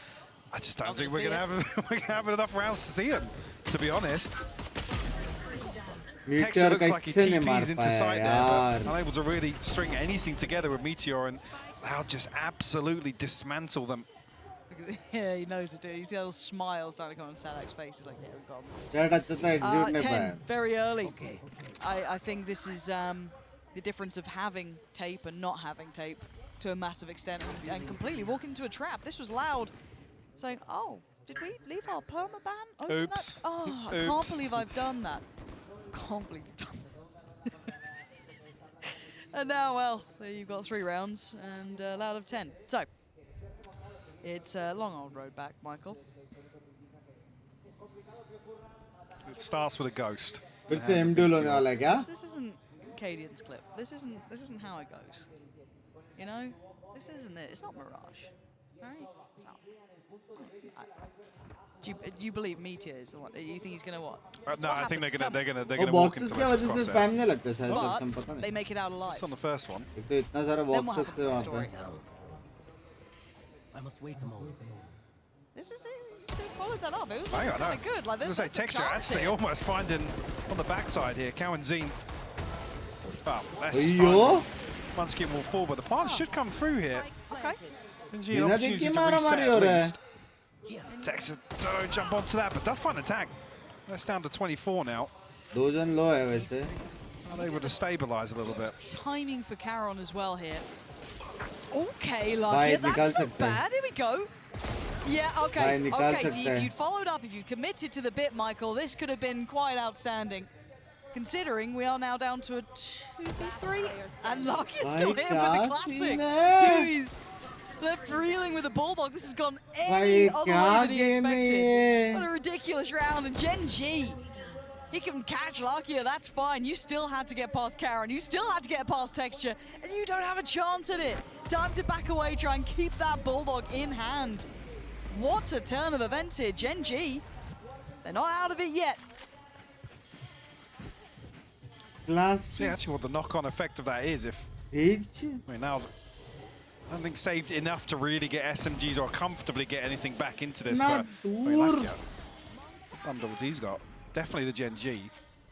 Speaker 10: I just don't think we're going to have enough rounds to see them, to be honest. Texture looks like he TPs into sight there, but unable to really string anything together with Meteor, and Loud just absolutely dismantle them.
Speaker 15: Yeah, he knows it, dude. You see that little smile starting to come on Sadak's face. He's like, yeah, we got him.
Speaker 1: That अच्छा था execute नहीं
Speaker 15: 10,
Speaker 1: पाया.
Speaker 15: very early. I think this is the difference of having tape and not having tape to a massive extent, and completely walking into a trap. This was Loud saying, oh, did we leave our permaban open?
Speaker 10: Oops.
Speaker 15: Oh, I can't believe I've done that. Can't believe you've done that. And now, well, there you've got 3 rounds and Loud of 10. So, it's a long old road back, Michael.
Speaker 10: It starts with a ghost.
Speaker 1: फिर से M-Duel होने वाला है क्या?
Speaker 15: This isn't Cadian's clip. This isn't how it goes. You know, this isn't it. It's not Mirage, right? It's not. Do you believe Meteor is the one? You think he's gonna what?
Speaker 10: No, I think they're gonna
Speaker 1: वो
Speaker 10: walk
Speaker 1: boxes
Speaker 10: into
Speaker 1: क्या
Speaker 10: Lotus
Speaker 1: वजह से
Speaker 10: crosshair.
Speaker 1: spam नहीं लगता शायद
Speaker 15: But
Speaker 1: सब पता नहीं.
Speaker 15: they make it out alive.
Speaker 10: It's on the first one.
Speaker 1: एक तो इतना सारा
Speaker 15: Then what
Speaker 1: boxes
Speaker 15: happens
Speaker 1: से
Speaker 15: to the
Speaker 1: वहाँ
Speaker 15: story?
Speaker 1: पे.
Speaker 17: I must wait a moment.
Speaker 15: This is it. They followed that up. It was
Speaker 10: Hang on,
Speaker 15: kind of good. Like
Speaker 10: I was
Speaker 15: this.
Speaker 10: gonna say Texture actually almost finding on the backside here. Cow and Zine. Oh, that's
Speaker 1: Yo.
Speaker 10: fine. Munchkin will fall, but the plant should come through here.
Speaker 15: Okay.
Speaker 10: Genji an
Speaker 1: बिना
Speaker 10: opportunity
Speaker 1: देखे
Speaker 10: to
Speaker 1: मारा
Speaker 10: reset
Speaker 1: मारी हो
Speaker 10: at
Speaker 1: रहा है.
Speaker 10: least. Texture don't jump onto that, but does find an attack. That's down to 24 now.
Speaker 1: दो जन लो है वैसे.
Speaker 10: Not able to stabilize a little bit.
Speaker 15: Timing for Caron as well here. Okay,
Speaker 1: भाई
Speaker 15: Lucky.
Speaker 1: निकाल
Speaker 15: That's not
Speaker 1: सकते हैं.
Speaker 15: bad. Here we go. Yeah, okay.
Speaker 1: भाई निकाल
Speaker 15: Okay, so
Speaker 1: सकते
Speaker 15: if
Speaker 1: हैं.
Speaker 15: you'd followed up, if you'd committed to the bit, Michael, this could have been quite outstanding. Considering we are now down to a 2v3, and Lucky's still
Speaker 1: भाई
Speaker 15: here with
Speaker 1: क्या
Speaker 15: the classic.
Speaker 1: scene है?
Speaker 15: He's left reeling with the Bulldog. This has gone
Speaker 1: भाई
Speaker 15: any other
Speaker 1: क्या
Speaker 15: way than he
Speaker 1: game है
Speaker 15: expected.
Speaker 1: ये?
Speaker 15: What a ridiculous round. And GENG, he can catch Luckier, that's fine. You still had to get past Karen. You still had to get past Texture. And you don't have a chance at it. Time to back away, try and keep that Bulldog in hand. What a turn of events here. GENG, they're not out of it yet.
Speaker 10: See actually what the knock-on effect of that is if...
Speaker 1: I
Speaker 10: mean, now... I don't think saved enough to really get SMGs or comfortably get anything back into this.
Speaker 1: Not
Speaker 10: Bundled he's got. Definitely the GENG.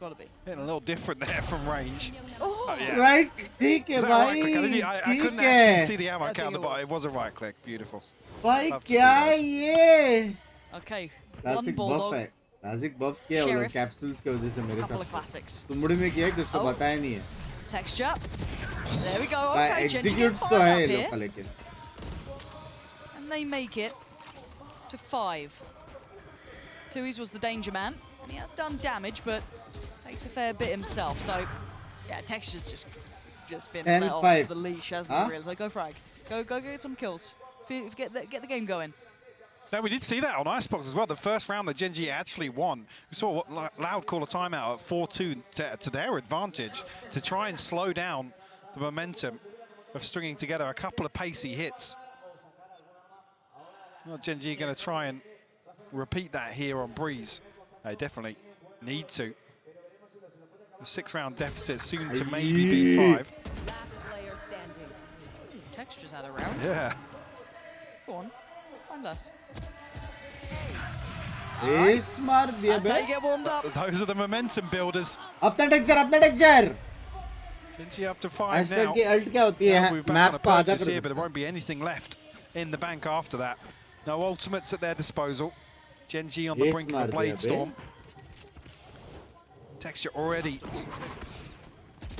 Speaker 15: Gotta be.
Speaker 10: Hitting a little different there from range.
Speaker 15: Oh,
Speaker 10: yeah.
Speaker 1: Right, ठीक है
Speaker 10: Was that a right click?
Speaker 1: भाई.
Speaker 10: I couldn't
Speaker 1: ठीक
Speaker 10: actually
Speaker 1: है.
Speaker 10: see the ammo
Speaker 15: I think
Speaker 10: counter,
Speaker 15: it
Speaker 10: but
Speaker 15: was.
Speaker 10: it was a right click. Beautiful.
Speaker 1: भाई
Speaker 10: Love to see
Speaker 1: क्या
Speaker 10: those.
Speaker 1: है ये?
Speaker 15: Okay, one
Speaker 1: Classic buff
Speaker 15: Bulldog.
Speaker 1: है. Classic buff किया वो लोग
Speaker 15: Sheriff.
Speaker 1: capsules के वजह से मेरे
Speaker 15: Couple of
Speaker 1: साथ.
Speaker 15: classics.
Speaker 1: तुमड़ी में किया है कि उसको
Speaker 15: Oh.
Speaker 1: पता ही नहीं है.
Speaker 15: Texture. There we go.
Speaker 1: भाई
Speaker 15: Okay, GENG
Speaker 1: executes
Speaker 15: get
Speaker 1: तो है
Speaker 15: fired
Speaker 1: ये
Speaker 15: up
Speaker 1: लोग
Speaker 15: here.
Speaker 1: का लेकिन.
Speaker 15: And they make it to 5. Tui's was the danger man, and he has done damage, but takes a fair bit himself. So, yeah, Texture's just been let off
Speaker 1: 10-5.
Speaker 15: the leash, hasn't
Speaker 1: Huh?
Speaker 15: he? Really? So go frag, go get some kills, get the game going.
Speaker 10: Now, we did see that on Icebox as well. The first round that GENG actually won. We saw what Loud call a timeout at 4-2 to their advantage to try and slow down the momentum of stringing together a couple of pacey hits. Well, GENG going to try and repeat that here on Breeze. They definitely need to. A 6-round deficit soon to maybe be 5.
Speaker 15: Texture's had a round.
Speaker 10: Yeah.
Speaker 15: Go on, find less.
Speaker 1: Ace मार दिया
Speaker 15: That's how you
Speaker 1: bay.
Speaker 15: get warmed up.
Speaker 10: Those are the momentum builders.
Speaker 1: अपना texture.
Speaker 10: GENG up to 5
Speaker 1: Hashtag
Speaker 10: now.
Speaker 1: की alt क्या होती
Speaker 10: Now
Speaker 1: है?
Speaker 10: we're back
Speaker 1: Map
Speaker 10: on a
Speaker 1: को आधा
Speaker 10: purchase
Speaker 1: कर
Speaker 10: here, but
Speaker 1: सकते
Speaker 10: there won't be anything left in the bank after that. No ultimates at their disposal. GENG on the
Speaker 1: Yes,
Speaker 10: brink of
Speaker 1: मार
Speaker 10: a
Speaker 1: दिया
Speaker 10: blade
Speaker 1: bay.
Speaker 10: storm. Texture already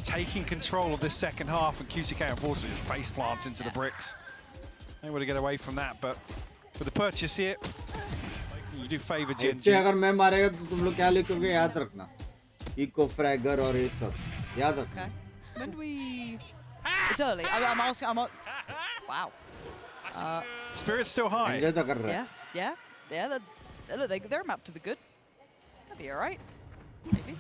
Speaker 10: taking control of this second half, and QCK unfortunately just face plants into the bricks. Able to get away from that, but with the purchase here, you do favour
Speaker 1: इससे
Speaker 10: GENG.
Speaker 1: अगर मैं मारेगा तो तुम लोग क्या लिखोगे याद रखना. Eco fragger और ये सब याद रखना.
Speaker 15: Okay. When do we? It's early. I'm asking. Wow.
Speaker 10: Spirit's still high.
Speaker 1: Enjoy तो कर रहा है.
Speaker 15: Yeah. They're mapped to the good. That'll be all right. Maybe.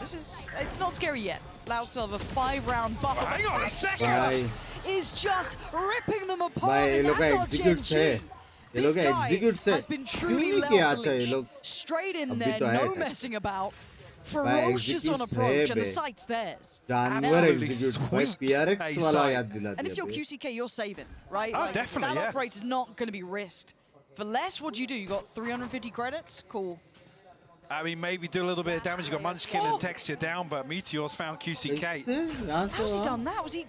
Speaker 15: It's not scary yet. Loud still have a 5-round buffer.
Speaker 10: Hang on a second.
Speaker 1: भाई
Speaker 15: Is just ripping them apart.
Speaker 1: भाई ये
Speaker 15: and
Speaker 1: लोग का
Speaker 15: that's our
Speaker 1: execute है.
Speaker 15: GENG.
Speaker 1: ये लोग
Speaker 15: This
Speaker 1: का
Speaker 15: guy
Speaker 1: execute से.
Speaker 15: has been
Speaker 1: क्यों
Speaker 15: truly
Speaker 1: नहीं
Speaker 15: let
Speaker 1: किया
Speaker 15: off the
Speaker 1: अच्छा ये
Speaker 15: leash.
Speaker 1: लोग.
Speaker 15: Straight in
Speaker 1: अभी
Speaker 15: there,
Speaker 1: तो है
Speaker 15: no
Speaker 1: टच.
Speaker 15: messing about.
Speaker 1: भाई
Speaker 15: Ferocious on
Speaker 1: execute
Speaker 15: approach,
Speaker 1: है
Speaker 15: and the
Speaker 1: बे.
Speaker 15: sight's theirs.
Speaker 1: जानवर
Speaker 10: Absolutely
Speaker 1: execute. भाई
Speaker 10: sweeps
Speaker 1: PRX
Speaker 10: a
Speaker 1: वाला
Speaker 10: side.
Speaker 1: याद दिला
Speaker 15: And if
Speaker 1: दिया
Speaker 15: you're
Speaker 1: bay.
Speaker 15: QCK, you're saving, right?
Speaker 10: Oh, definitely,
Speaker 15: That
Speaker 10: yeah.
Speaker 15: operator's not going to be risked. For less, what do? You got 350 credits? Cool.
Speaker 10: I mean, maybe do a little bit of damage. You got Munchkin
Speaker 15: Oh.
Speaker 10: and Texture down, but Meteor's found QCK.
Speaker 1: इससे यहाँ से
Speaker 15: How's he
Speaker 1: वहाँ.
Speaker 15: done that? Was he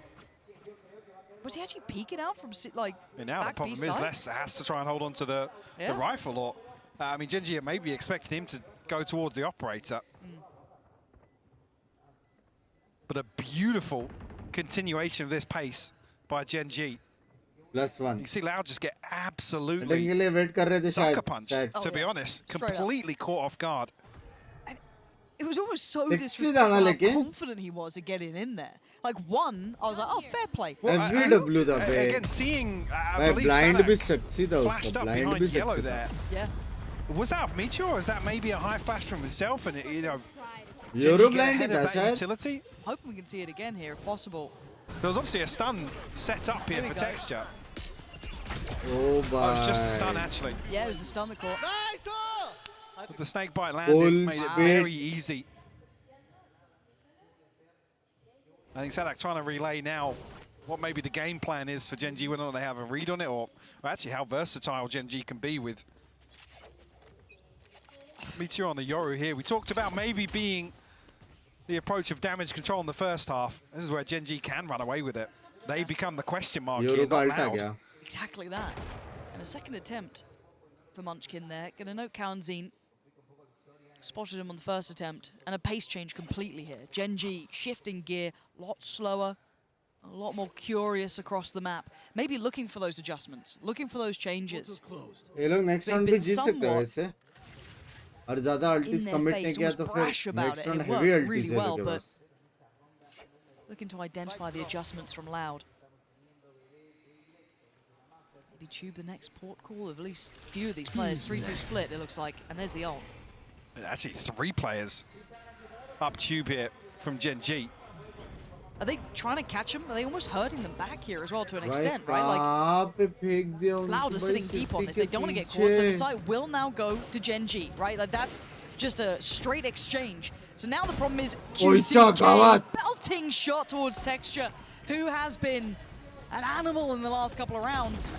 Speaker 15: Was he actually peeking out from like
Speaker 10: And now the
Speaker 15: back
Speaker 10: problem
Speaker 15: B
Speaker 10: is
Speaker 15: side?
Speaker 10: Les has to try and hold on to the rifle, or I mean, GENG maybe expecting him to go towards the operator. But a beautiful continuation of this pace by GENG.
Speaker 1: +1.
Speaker 10: You see Loud just get absolutely
Speaker 1: के लिए wait कर रहे थे
Speaker 10: sucker
Speaker 1: शायद.
Speaker 10: punched,
Speaker 1: शायद.
Speaker 10: to be honest.
Speaker 15: Straight up.
Speaker 10: Completely caught off guard.
Speaker 15: It was almost so
Speaker 1: Sexy
Speaker 15: disrespectful
Speaker 1: था
Speaker 15: how
Speaker 1: ना लेकिन.
Speaker 15: confident he was at getting in there. Like one, I was like, oh, fair play.
Speaker 1: MVW था बे.
Speaker 10: Again, seeing I
Speaker 1: भाई
Speaker 10: believe
Speaker 1: blind
Speaker 10: Sadak
Speaker 1: भी sexy था
Speaker 10: flashed
Speaker 1: उसका.
Speaker 10: up
Speaker 1: Blind
Speaker 10: behind
Speaker 1: भी
Speaker 10: yellow
Speaker 1: sexy
Speaker 10: there.
Speaker 1: था.
Speaker 15: Yeah.
Speaker 10: Was that off Meteor, or is that maybe a high flash from himself? And you know,
Speaker 1: Euro
Speaker 10: GENG get
Speaker 1: blind
Speaker 10: ahead
Speaker 1: था
Speaker 10: of that
Speaker 1: शायद.
Speaker 10: utility.
Speaker 15: Hoping we can see it again here if possible.
Speaker 10: There was obviously a stun set up here
Speaker 15: There we
Speaker 10: for
Speaker 15: go.
Speaker 10: Texture.
Speaker 1: Oh
Speaker 10: Oh, it was just a stun
Speaker 1: bye.
Speaker 10: actually.
Speaker 15: Yeah, it was the stun that caught.
Speaker 10: But the snake bite landed,
Speaker 1: Full
Speaker 10: made it
Speaker 1: speed.
Speaker 10: very easy. I think Sadak trying to relay now what maybe the game plan is for GENG, whether or not they have a read on it, or actually how versatile GENG can be with Meteor on the Yoru here. We talked about maybe being the approach of damage control in the first half. This is where GENG can run away with it. They become the question mark
Speaker 1: Euro
Speaker 10: here,
Speaker 1: का
Speaker 10: not
Speaker 1: अल्टा
Speaker 10: Loud.
Speaker 1: गया.
Speaker 15: Exactly that. And a second attempt for Munchkin there. Gonna note Kaunzine spotted him on the first attempt, and a pace change completely here. GENG shifting gear, a lot slower, a lot more curious across the map. Maybe looking for those adjustments, looking for those changes.
Speaker 1: ये लोग next
Speaker 15: They've
Speaker 1: round भी
Speaker 15: been
Speaker 1: जीत सकते हैं
Speaker 15: somewhat
Speaker 1: वैसे. और ज़्यादा
Speaker 15: in
Speaker 1: ultis
Speaker 15: their
Speaker 1: commit
Speaker 15: face,
Speaker 1: नहीं किया
Speaker 15: almost
Speaker 1: तो फिर
Speaker 15: brash about
Speaker 1: next
Speaker 15: it.
Speaker 1: round
Speaker 15: It
Speaker 1: heavy
Speaker 15: worked
Speaker 1: ultis
Speaker 15: really
Speaker 1: है
Speaker 15: well,
Speaker 1: उनके
Speaker 15: but
Speaker 1: pass.
Speaker 15: looking to identify the adjustments from Loud. Maybe tube the next port call of at least a few of these players. 3-2 split, it looks like, and there's the ult.
Speaker 10: Actually, 3 players up tube here from GENG.
Speaker 15: Are they trying to catch him? Are they almost hurting them back here as well to an
Speaker 1: भाई
Speaker 15: extent, right? Like,
Speaker 1: कहाँ पे फेंक दिया उनको
Speaker 15: Loud are
Speaker 1: भाई
Speaker 15: sitting deep on
Speaker 1: city
Speaker 15: this.
Speaker 1: के
Speaker 15: They don't want to get caught, so the
Speaker 1: पीछे.
Speaker 15: site will now go to GENG, right? Like, that's just a straight exchange. So now the problem is
Speaker 1: Oisha
Speaker 15: QCK
Speaker 1: Gawat.
Speaker 15: belting shot towards Texture, who has been an animal in the last couple of rounds.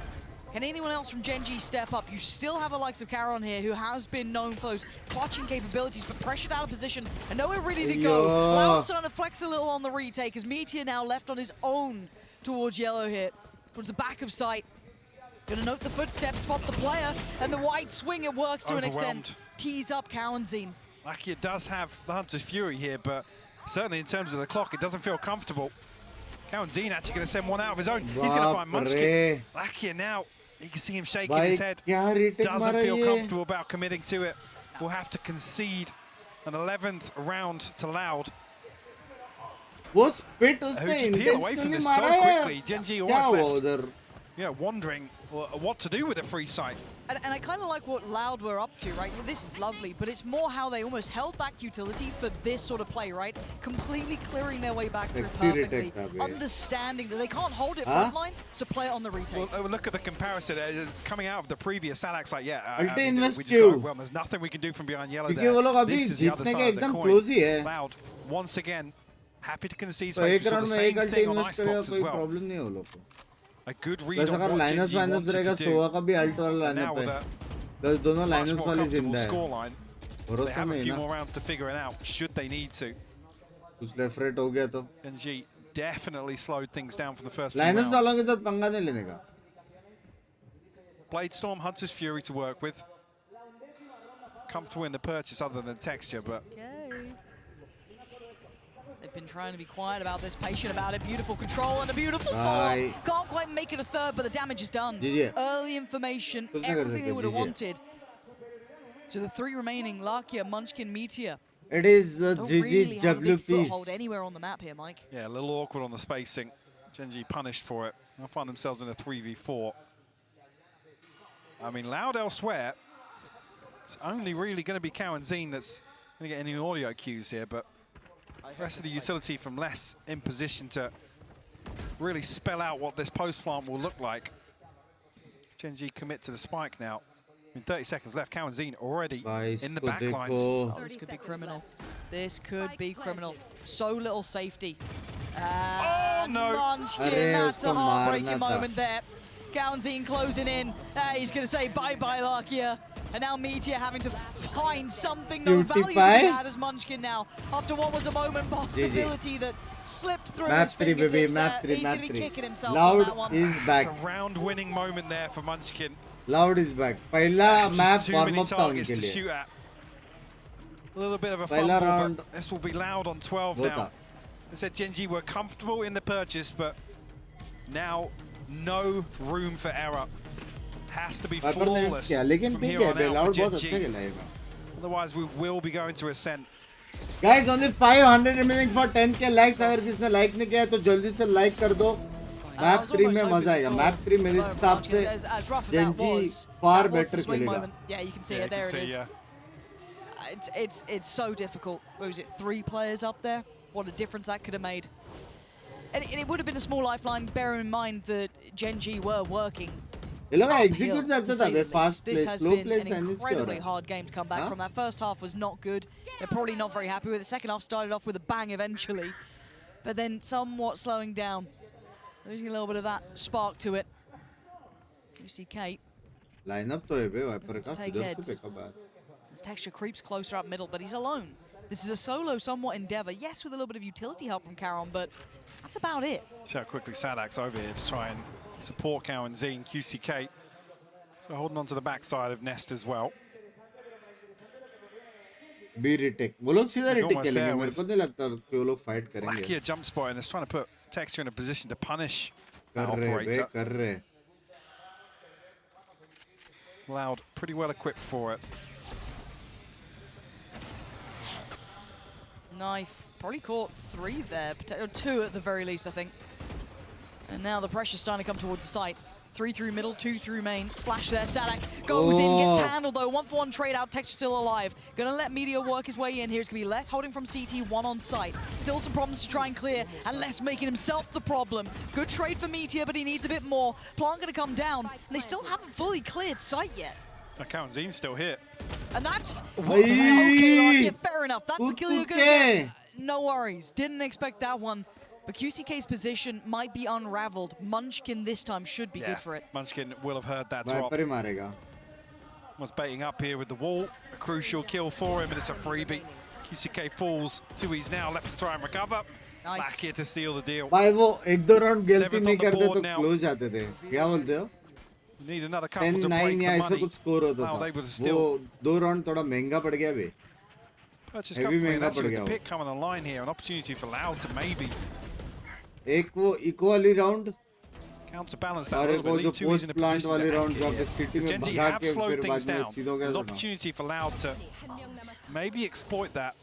Speaker 15: Can anyone else from GENG step up? You still have the likes of Caron here, who has been known for those clutching capabilities, but pressured out of position and nowhere really to go.
Speaker 1: Yeah.
Speaker 15: Loud starting to flex a little on the retake as Meteor now left on his own towards yellow here, towards the back of sight. Gonna note the footsteps, spot the player, and the wide swing, it works to an extent. Tease up Kaunzine.
Speaker 10: Lakia does have the Hunter's Fury here, but certainly in terms of the clock, it doesn't feel comfortable. Kaunzine actually going to send one out of his own. He's going to find Munchkin. Lakia now, you can see him shaking
Speaker 1: भाई
Speaker 10: his head.
Speaker 1: क्या retake
Speaker 10: Doesn't
Speaker 1: मारा
Speaker 10: feel
Speaker 1: ये?
Speaker 10: comfortable about committing to it. Will have to concede an 11th round to Loud.
Speaker 1: वो spit
Speaker 10: Who
Speaker 1: उसने
Speaker 10: just peel away from
Speaker 1: intentionally
Speaker 10: this so
Speaker 1: मारा है.
Speaker 10: quickly. GENG
Speaker 1: क्या
Speaker 10: almost
Speaker 1: हुआ
Speaker 10: left,
Speaker 1: उधर?
Speaker 10: wondering what to do with a free site.
Speaker 15: And I kind of like what Loud were up to, right? This is lovely, but it's more how they almost held back utility for this sort of play, right? Completely clearing their way back through
Speaker 1: Sexy
Speaker 15: perfectly,
Speaker 1: retake था बे.
Speaker 15: understanding that they can't hold it
Speaker 1: Huh?
Speaker 15: frontline, so play it on the retake.
Speaker 10: Well, look at the comparison coming out of the previous Sadak's like, yeah,
Speaker 1: Ulti
Speaker 10: we
Speaker 1: invest
Speaker 10: just got
Speaker 1: क्यों?
Speaker 10: overwhelmed. There's nothing we can do from behind yellow
Speaker 1: क्योंकि
Speaker 10: there.
Speaker 1: वो लोग अभी
Speaker 10: This is the other
Speaker 1: जीतने
Speaker 10: side
Speaker 1: के
Speaker 10: of the
Speaker 1: एकदम
Speaker 10: coin.
Speaker 1: close ही है.
Speaker 10: Loud, once again, happy to concede
Speaker 1: तो
Speaker 10: space.
Speaker 1: एक
Speaker 10: We saw
Speaker 1: round
Speaker 10: the
Speaker 1: में
Speaker 10: same
Speaker 1: एक ulti
Speaker 10: thing on
Speaker 1: invest करेगा
Speaker 10: Icebox as
Speaker 1: कोई
Speaker 10: well.
Speaker 1: problem नहीं है वो लोग को.
Speaker 10: A good read
Speaker 1: बस
Speaker 10: on
Speaker 1: अगर
Speaker 10: what
Speaker 1: lineups
Speaker 10: GENG
Speaker 1: वाइनअप्स
Speaker 10: wanted
Speaker 1: रहेगा
Speaker 10: to do.
Speaker 1: सोवा का भी अल्ट वाला
Speaker 10: And now
Speaker 1: लाइनअप
Speaker 10: with
Speaker 1: है.
Speaker 10: a
Speaker 1: प्लस दोनों
Speaker 10: much
Speaker 1: लाइनअप्स
Speaker 10: more
Speaker 1: वाली
Speaker 10: comfortable
Speaker 1: जिंदा है.
Speaker 10: scoreline, they
Speaker 1: भरोसा
Speaker 10: have a
Speaker 1: नहीं
Speaker 10: few
Speaker 1: ना.
Speaker 10: more rounds to figure it out, should they need to.
Speaker 1: कुछ लेफ्ट राइट हो गया तो.
Speaker 10: GENG definitely slowed things down from the first few
Speaker 1: line-ups वालों
Speaker 10: rounds.
Speaker 1: के साथ पंगा नहीं लेने का.
Speaker 10: Bladestorm, Hunter's Fury to work with. Comfortable in the purchase other than Texture, but
Speaker 15: Okay. They've been trying to be quiet about this, patient about it. Beautiful control and a beautiful
Speaker 1: Bye.
Speaker 15: follow. Can't quite make it a third, but the damage is done.
Speaker 1: GG.
Speaker 15: Early information,
Speaker 1: कुछ नहीं कर
Speaker 15: everything they
Speaker 1: सकते,
Speaker 15: would have
Speaker 1: GG.
Speaker 15: wanted. So the 3 remaining, Lakia, Munchkin, Meteor.
Speaker 1: It is the
Speaker 15: Don't really have a big
Speaker 1: GGWP.
Speaker 15: foothold anywhere on the map here, Mike.
Speaker 10: yeah, a little awkward on the spacing. GENG punished for it. They'll find themselves in a 3v4. I mean, Loud elsewhere. It's only really going to be Kaunzine that's going to get any audio cues here, but the rest of the utility from Les in position to really spell out what this post plant will look like. GENG commit to the spike now. In 30 seconds left, Kaunzine already in the back lines.
Speaker 15: Oh, this could be criminal. This could be criminal. So little safety. And
Speaker 10: no.
Speaker 15: Munchkin,
Speaker 1: Arre,
Speaker 15: that's a
Speaker 1: usko
Speaker 15: heartbreaking
Speaker 1: marna tha.
Speaker 15: moment there. Kaunzine closing in. He's going to say bye-bye, Lakia. And now Meteor having to find something no
Speaker 1: Cutie
Speaker 15: value to be
Speaker 1: pie.
Speaker 15: had as Munchkin now. After what was a moment possibility that slipped through
Speaker 1: Map
Speaker 15: his
Speaker 1: 3, baby,
Speaker 15: fingertips
Speaker 1: map
Speaker 15: there.
Speaker 1: 3,
Speaker 15: He's
Speaker 1: map
Speaker 15: going to be
Speaker 1: 3.
Speaker 15: kicking himself
Speaker 1: Loud
Speaker 15: on that one.
Speaker 1: is back.
Speaker 10: It's a round-winning moment there for Munchkin.
Speaker 1: Loud is back. पहला
Speaker 10: Just
Speaker 1: map
Speaker 10: too
Speaker 1: warm
Speaker 10: many
Speaker 1: up था
Speaker 10: targets
Speaker 1: उनके
Speaker 10: to
Speaker 1: लिए.
Speaker 10: shoot at. A little bit of a
Speaker 1: पहला
Speaker 10: fumble,
Speaker 1: round
Speaker 10: but this will be Loud on 12
Speaker 1: वो
Speaker 10: now.
Speaker 1: था.
Speaker 10: They said GENG were comfortable in the purchase, but now no room for error. Has to be
Speaker 1: Viper ने
Speaker 10: flawless
Speaker 1: किया लेकिन
Speaker 10: from
Speaker 1: ठीक
Speaker 10: here
Speaker 1: है
Speaker 10: on out
Speaker 1: Loud
Speaker 10: for
Speaker 1: बहुत अच्छा
Speaker 10: GENG.
Speaker 1: खेला है.
Speaker 10: Otherwise, we will be going to Ascent.
Speaker 1: Guys, only 500 remaining for 10k likes. अगर किसने like नहीं किया है तो जल्दी से like कर दो. Map 3 में मजा आएगा. Map 3 मेरे हिसाब से GENG far better खेलेगा.
Speaker 15: Yeah, you can see it. There it is. It's so difficult. What was it? 3 players up there. What a difference that could have made. And it would have been a small lifeline. Bearing in mind that GENG were working.
Speaker 1: ये लोग
Speaker 15: uphill,
Speaker 1: execute
Speaker 15: to
Speaker 1: अच्छा
Speaker 15: say
Speaker 1: था.
Speaker 15: the
Speaker 1: way fast
Speaker 15: least. This
Speaker 1: play,
Speaker 15: has
Speaker 1: slow
Speaker 15: been
Speaker 1: play,
Speaker 15: an
Speaker 1: and it's
Speaker 15: incredibly hard game to come back from. That first half was not good. They're probably not very happy with it. Second half started off with a bang eventually, but then somewhat slowing down, losing a little bit of that spark to it. UCK.
Speaker 1: Lineup तो है बे Viper का.
Speaker 15: Take
Speaker 1: इधर
Speaker 15: heads.
Speaker 1: से pick up है.
Speaker 15: His texture creeps closer up middle, but he's alone. This is a solo somewhat endeavor. Yes, with a little bit of utility help from Caron, but that's about it.
Speaker 10: See how quickly Sadak's over here to try and support Cow and Z and QCK. So holding on to the backside of Nest as well.
Speaker 1: B retake. वो लोग सीधा retake
Speaker 10: Almost
Speaker 1: खेलेंगे.
Speaker 10: there
Speaker 1: मेरे
Speaker 10: with
Speaker 1: को नहीं लगता कि वो लोग fight
Speaker 10: Lucky
Speaker 1: करेंगे.
Speaker 10: a jump spot and it's trying to put Texture in a position to punish that
Speaker 1: कर रहे बे
Speaker 10: operator.
Speaker 1: कर रहे.
Speaker 10: Loud, pretty well equipped for it.
Speaker 15: Knife probably caught 3 there, or 2 at the very least, I think. And now the pressure's starting to come towards the site. 3 through middle, 2 through main. Flash there, Sadak goes in, gets handled though. 1-for-1 trade out, Texture still alive. Gonna let Meteor work his way in. Here's gonna be less holding from CT, 1 on site. Still some problems to try and clear, and less making himself the problem. Good trade for Meteor, but he needs a bit more. Plant gonna come down, and they still haven't fully cleared site yet.
Speaker 10: Count Z's still here.
Speaker 15: And that's
Speaker 1: Hey!
Speaker 15: okay, fair enough. That's the kill you're gonna
Speaker 1: Okay.
Speaker 15: get. No worries. Didn't expect that one. But QCK's position might be unraveled. Munchkin this time should be good for it.
Speaker 10: Munchkin will have heard that drop.
Speaker 1: Viper ही मारेगा.
Speaker 10: Was baiting up here with the wall. A crucial kill for him, but it's a freebie. QCK falls. 2E's now left to try and recover.
Speaker 15: Nice.
Speaker 10: Back here to seal the deal.
Speaker 1: भाई वो 1-2 round गलती
Speaker 10: Seventh
Speaker 1: नहीं
Speaker 10: on the
Speaker 1: करते
Speaker 10: board
Speaker 1: तो
Speaker 10: now.
Speaker 1: close जाते थे. क्या बोलते हो?
Speaker 10: Need another couple to
Speaker 1: 10-9
Speaker 10: break
Speaker 1: या
Speaker 10: the
Speaker 1: ऐसा
Speaker 10: money.
Speaker 1: कुछ score होता
Speaker 10: Wow,
Speaker 1: था.
Speaker 10: they would
Speaker 1: वो
Speaker 10: still
Speaker 1: 2 round थोड़ा महंगा पड़ गया बे.
Speaker 10: purchase
Speaker 1: heavy
Speaker 10: company.
Speaker 1: महंगा
Speaker 10: That's
Speaker 1: पड़
Speaker 10: with
Speaker 1: गया
Speaker 10: the
Speaker 1: वो.
Speaker 10: pick coming online here. An opportunity for Loud to maybe
Speaker 1: एक वो eco वाली round
Speaker 10: counterbalance that
Speaker 1: और
Speaker 10: a
Speaker 1: एक
Speaker 10: little
Speaker 1: वो
Speaker 10: bit.
Speaker 1: जो
Speaker 10: Lead 2 is in
Speaker 1: post
Speaker 10: a
Speaker 1: plant
Speaker 10: position
Speaker 1: वाली
Speaker 10: to
Speaker 1: round
Speaker 10: act
Speaker 1: जो
Speaker 10: here.
Speaker 1: आपके city में
Speaker 10: GENG
Speaker 1: भगा
Speaker 10: have
Speaker 1: के
Speaker 10: slowed
Speaker 1: फिर
Speaker 10: things
Speaker 1: बाद में
Speaker 10: down.
Speaker 1: सीधों गया
Speaker 10: There's an
Speaker 1: था ना.
Speaker 10: opportunity for Loud to maybe exploit that.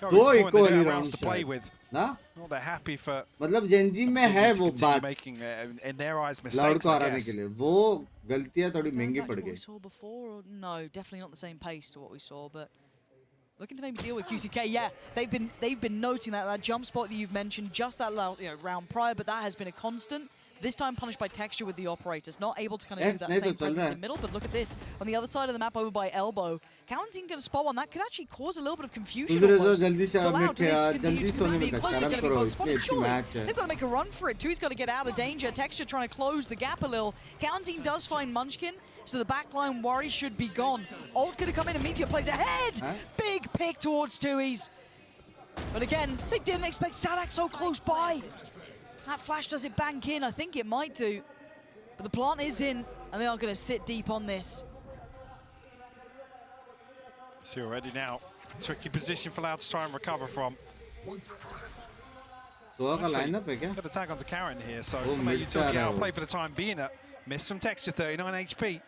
Speaker 1: दो eco वाली
Speaker 10: rounds
Speaker 1: round
Speaker 10: to play
Speaker 1: शायद.
Speaker 10: with.
Speaker 1: ना?
Speaker 10: Well, they're happy for
Speaker 1: मतलब GENG में है वो
Speaker 10: continue
Speaker 1: बात.
Speaker 10: making in their eyes
Speaker 1: Loud
Speaker 10: mistakes,
Speaker 1: को
Speaker 10: I
Speaker 1: हराने
Speaker 10: guess.
Speaker 1: के लिए. वो गलतियां थोड़ी महंगी
Speaker 15: Back to
Speaker 1: पड़
Speaker 15: what we
Speaker 1: गई.
Speaker 15: saw before, or no, definitely not the same pace to what we saw, but looking to maybe deal with QCK. Yeah, they've been noting that jump spot that you've mentioned, just that round prior, but that has been a constant. This time punished by Texture with the operators, not able to kind of do that same presence in middle, but look at this. On the other side of the map over by Elbow, Cowan's going to spot one. That could actually cause a little bit of confusion almost.
Speaker 1: जल्दी से
Speaker 15: For Loud,
Speaker 1: अपने
Speaker 15: this continue
Speaker 1: जल्दी
Speaker 15: to
Speaker 1: सोने
Speaker 15: be
Speaker 1: में
Speaker 15: close,
Speaker 1: शर्म
Speaker 15: they're gonna be
Speaker 1: करो.
Speaker 15: close.
Speaker 1: इसकी अच्छी
Speaker 15: Surely,
Speaker 1: मैच है.
Speaker 15: they've got to make a run for it. Two's got to get out of danger. Texture trying to close the gap a little. Cowanzine does find Munchkin, so the backline worry should be gone. Ult going to come in and Meteor plays ahead. Big pick towards 2E's. But again, they didn't expect Sadak so close by. That flash, does it bank in? I think it might do. But the plant is in, and they are going to sit deep on this.
Speaker 10: See already now. Tricky position for Loud to try and recover from.
Speaker 1: सोआ का lineup है क्या?
Speaker 10: Got the tag onto Karen here, so
Speaker 1: Oh,
Speaker 10: some of that
Speaker 1: mid
Speaker 10: utility
Speaker 1: side,
Speaker 10: outplay for the time being. A miss from Texture, 39 HP.